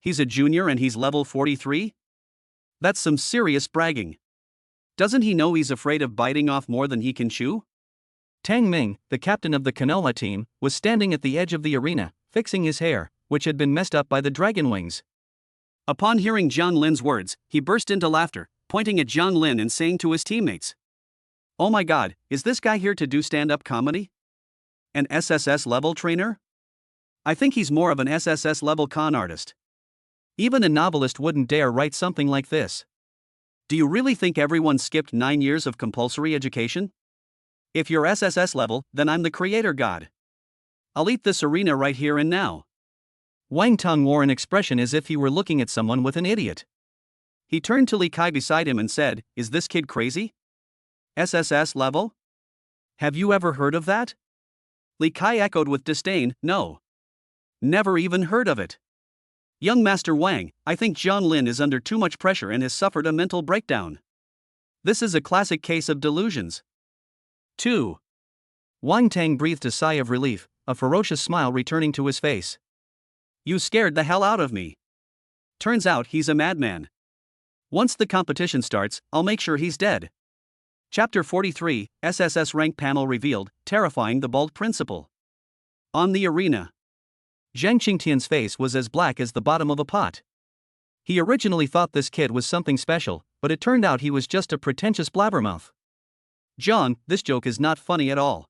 [SPEAKER 1] He's a junior and he's level 43? That's some serious bragging. Doesn't he know he's afraid of biting off more than he can chew?
[SPEAKER 2] Tang Ming, the captain of the Konoha team, was standing at the edge of the arena, fixing his hair, which had been messed up by the dragon wings.
[SPEAKER 1] Upon hearing Zhang Lin's words, he burst into laughter, pointing at Zhang Lin and saying to his teammates, "Oh my god, is this guy here to do stand-up comedy? An SSS level trainer? I think he's more of an SSS level con artist.
[SPEAKER 2] Even a novelist wouldn't dare write something like this.
[SPEAKER 1] Do you really think everyone skipped 9 years of compulsory education? If you're SSS level, then I'm the creator god. I'll eat this arena right here and now."
[SPEAKER 2] Wang Tong wore an expression as if he were looking at someone with an idiot.
[SPEAKER 1] He turned to Li Kai beside him and said, "Is this kid crazy? SSS level? Have you ever heard of that?" Li Kai echoed with disdain, "No. Never even heard of it. Young Master Wang, I think Zhang Lin is under too much pressure and has suffered a mental breakdown. This is a classic case of delusions." 2.
[SPEAKER 2] Wang Tang breathed a sigh of relief, a ferocious smile returning to his face.
[SPEAKER 1] "You scared the hell out of me. Turns out he's a madman. Once the competition starts, I'll make sure he's dead." Chapter 43, SSS rank panel revealed, terrifying the bald principal. On the arena.
[SPEAKER 2] Zhang Qingtian's face was as black as the bottom of a pot. He originally thought this kid was something special, but it turned out he was just a pretentious blabbermouth.
[SPEAKER 1] "John, this joke is not funny at all."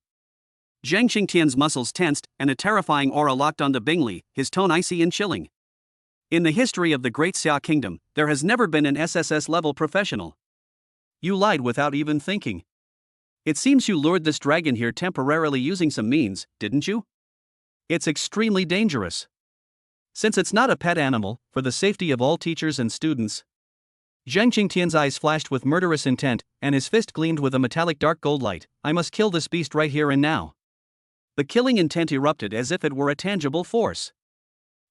[SPEAKER 1] Zhang Qingtian's muscles tensed, and a terrifying aura locked onto Bing Li, his tone icy and chilling. In the history of the Great Xia Kingdom, there has never been an SSS-level professional. You lied without even thinking. It seems you lured this dragon here temporarily using some means, didn't you? It's extremely dangerous. Since it's not a pet animal, for the safety of all teachers and students.
[SPEAKER 2] Zhang Qingtian's eyes flashed with murderous intent, and his fist gleamed with a metallic dark gold light. "I must kill this beast right here and now."
[SPEAKER 1] The killing intent erupted as if it were a tangible force.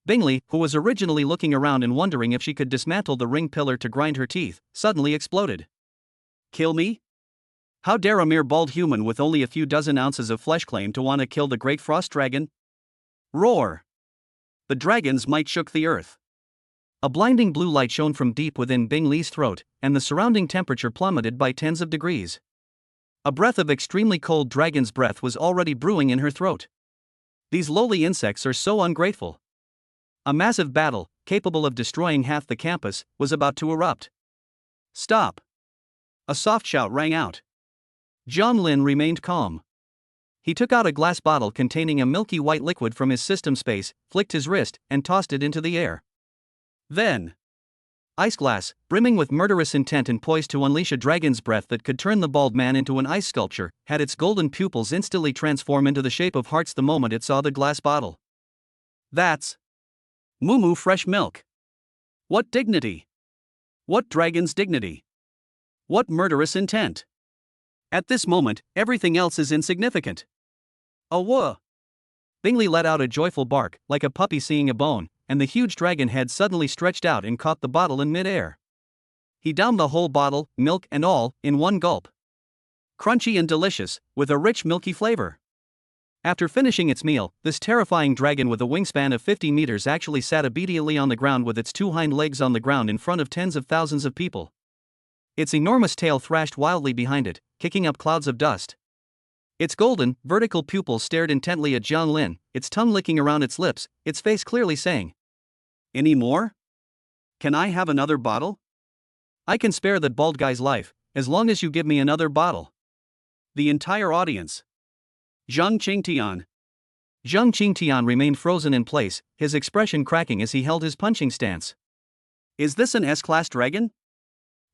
[SPEAKER 2] Bing Li, who was originally looking around and wondering if she could dismantle the ring pillar to grind her teeth, suddenly exploded.
[SPEAKER 1] "Kill me? How dare a mere bald human with only a few dozen ounces of flesh claim to want to kill the great frost dragon?" Roar. The dragons might shook the earth.
[SPEAKER 2] A blinding blue light shone from deep within Bing Li's throat, and the surrounding temperature plummeted by tens of degrees. A breath of extremely cold dragon's breath was already brewing in her throat. These lowly insects are so ungrateful. A massive battle, capable of destroying half the campus, was about to erupt.
[SPEAKER 1] Stop! A soft shout rang out.
[SPEAKER 2] Jiang Lin remained calm. He took out a glass bottle containing a milky white liquid from his system space, flicked his wrist, and tossed it into the air.
[SPEAKER 1] Then,
[SPEAKER 2] ice glass, brimming with murderous intent and poised to unleash a dragon's breath that could turn the bald man into an ice sculpture, had its golden pupils instantly transform into the shape of hearts the moment it saw the glass bottle.
[SPEAKER 1] That's Moo fresh milk. What dignity! What dragon's dignity! What murderous intent! At this moment, everything else is insignificant. Oh, whoa!
[SPEAKER 2] Bingley let out a joyful bark, like a puppy seeing a bone, and the huge dragon head suddenly stretched out and caught the bottle in mid-air. He downed the whole bottle, milk and all, in one gulp. Crunchy and delicious, with a rich milky flavor. After finishing its meal, this terrifying dragon with a wingspan of 50 meters actually sat obediently on the ground with its two hind legs on the ground in front of tens of thousands of people. Its enormous tail thrashed wildly behind it, kicking up clouds of dust. Its golden, vertical pupils stared intently at Jiang Lin, its tongue licking around its lips, its face clearly saying,
[SPEAKER 1] "Any more? Can I have another bottle?"
[SPEAKER 2] "I can spare that bald guy's life, as long as you give me another bottle."
[SPEAKER 1] The entire audience. Zhang Qingtian.
[SPEAKER 2] Zhang Qingtian remained frozen in place, his expression cracking as he held his punching stance.
[SPEAKER 1] Is this an S-class dragon?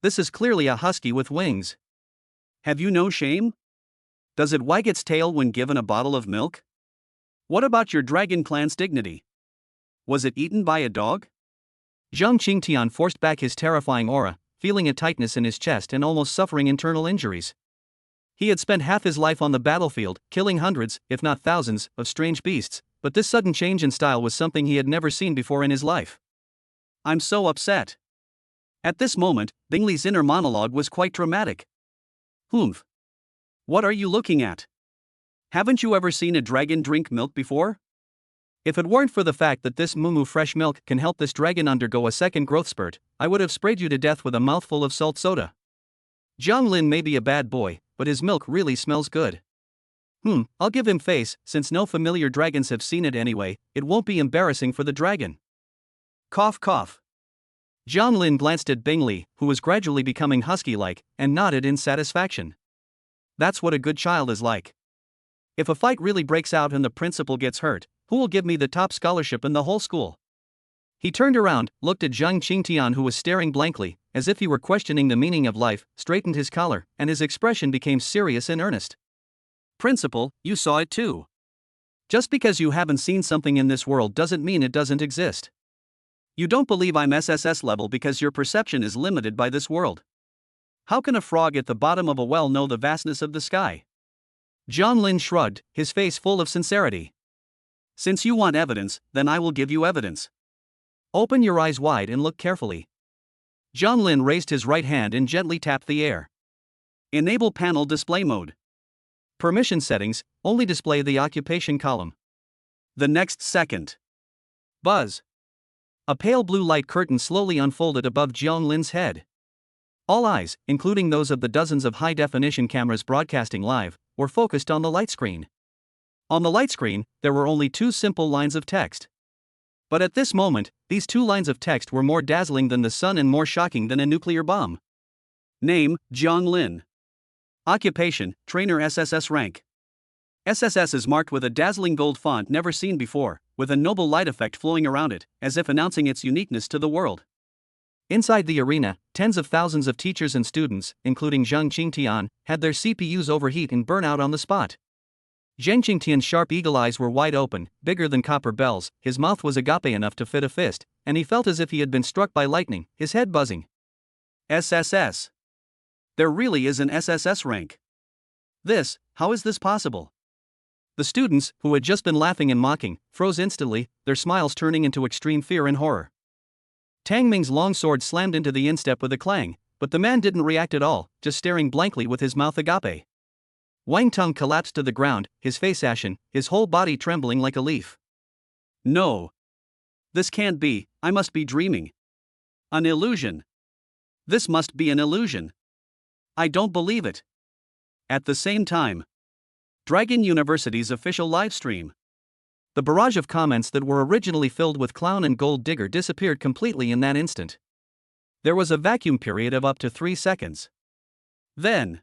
[SPEAKER 2] This is clearly a husky with wings.
[SPEAKER 1] Have you no shame? Does it wag its tail when given a bottle of milk? What about your dragon clan's dignity? Was it eaten by a dog?
[SPEAKER 2] Zhang Qingtian forced back his terrifying aura, feeling a tightness in his chest and almost suffering internal injuries. He had spent half his life on the battlefield, killing hundreds, if not thousands, of strange beasts, but this sudden change in style was something he had never seen before in his life.
[SPEAKER 1] I'm so upset. At this moment, Bingley's inner monologue was quite dramatic. Humph. What are you looking at? Haven't you ever seen a dragon drink milk before?
[SPEAKER 2] If it weren't for the fact that this Moo fresh milk can help this dragon undergo a second growth spurt, I would have sprayed you to death with a mouthful of salt soda. Jiang Lin may be a bad boy, but his milk really smells good. I'll give him face, since no familiar dragons have seen it anyway, it won't be embarrassing for the dragon.
[SPEAKER 1] Cough cough.
[SPEAKER 2] Jiang Lin glanced at Bingley, who was gradually becoming husky-like, and nodded in satisfaction. That's what a good child is like. If a fight really breaks out and the principal gets hurt, who will give me the top scholarship in the whole school? He turned around, looked at Zhang Qingtian who was staring blankly, as if he were questioning the meaning of life, straightened his collar, and his expression became serious and earnest.
[SPEAKER 1] Principal, you saw it too. Just because you haven't seen something in this world doesn't mean it doesn't exist. You don't believe I'm SSS level because your perception is limited by this world. How can a frog at the bottom of a well know the vastness of the sky?
[SPEAKER 2] Jiang Lin shrugged, his face full of sincerity.
[SPEAKER 1] Since you want evidence, then I will give you evidence.
[SPEAKER 2] Open your eyes wide and look carefully. Jiang Lin raised his right hand and gently tapped the air.
[SPEAKER 1] Enable panel display mode.
[SPEAKER 2] Permission settings, only display the occupation column.
[SPEAKER 1] The next second.
[SPEAKER 2] Buzz. A pale blue light curtain slowly unfolded above Jiang Lin's head. All eyes, including those of the dozens of high-definition cameras broadcasting live, were focused on the light screen. On the light screen, there were only two simple lines of text. But at this moment, these two lines of text were more dazzling than the sun and more shocking than a nuclear bomb.
[SPEAKER 1] Name, Jiang Lin. Occupation, Trainer SSS rank. SSS is marked with a dazzling gold font never seen before, with a noble light effect flowing around it, as if announcing its uniqueness to the world.
[SPEAKER 2] Inside the arena, tens of thousands of teachers and students, including Zhang Qingtian, had their CPUs overheat and burn out on the spot. Zhang Qingtian's sharp eagle eyes were wide open, bigger than copper bells, his mouth was agape enough to fit a fist, and he felt as if he had been struck by lightning, his head buzzing.
[SPEAKER 1] SSS. There really is an SSS rank. How is this possible?
[SPEAKER 2] The students, who had just been laughing and mocking, froze instantly, their smiles turning into extreme fear and horror. Tang Ming's long sword slammed into the instep with a clang, but the man didn't react at all, just staring blankly with his mouth agape. Wang Tung collapsed to the ground, his face ashen, his whole body trembling like a leaf.
[SPEAKER 1] No. This can't be, I must be dreaming. An illusion. This must be an illusion. I don't believe it. At the same time, Dragon University's official livestream.
[SPEAKER 2] The barrage of comments that were originally filled with clown and gold digger disappeared completely in that instant. There was a vacuum period of up to 3 seconds.
[SPEAKER 1] Then,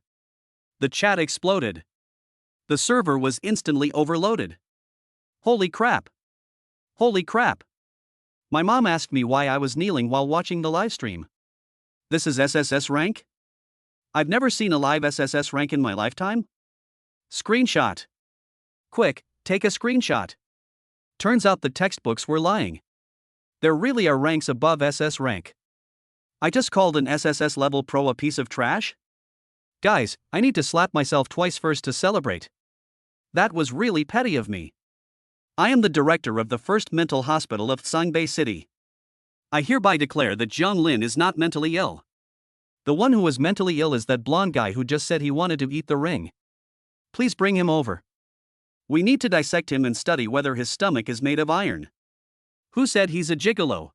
[SPEAKER 1] the chat exploded. The server was instantly overloaded. Holy crap! Holy crap! My mom asked me why I was kneeling while watching the livestream. This is SSS rank? I've never seen a live SSS rank in my lifetime. Screenshot. Quick, take a screenshot. Turns out the textbooks were lying. There really are ranks above SS rank. I just called an SSS level pro a piece of trash?
[SPEAKER 2] Guys, I need to slap myself twice first to celebrate.
[SPEAKER 1] That was really petty of me. I am the director of the first mental hospital of Sangbei City. I hereby declare that Jiang Lin is not mentally ill.
[SPEAKER 2] The one who is mentally ill is that blonde guy who just said he wanted to eat the ring. Please bring him over.
[SPEAKER 1] We need to dissect him and study whether his stomach is made of iron. Who said he's a gigolo?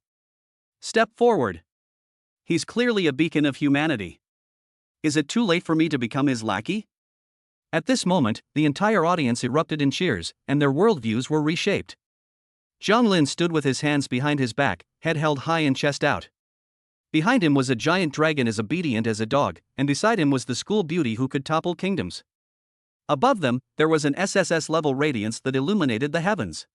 [SPEAKER 1] Step forward. He's clearly a beacon of humanity. Is it too late for me to become his lackey?
[SPEAKER 2] At this moment, the entire audience erupted in cheers, and their worldviews were reshaped. Jiang Lin stood with his hands behind his back, head held high and chest out. Behind him was a giant dragon as obedient as a dog, and beside him was the school beauty who could topple kingdoms. Above them, there was an SSS-level radiance that illuminated the heavens.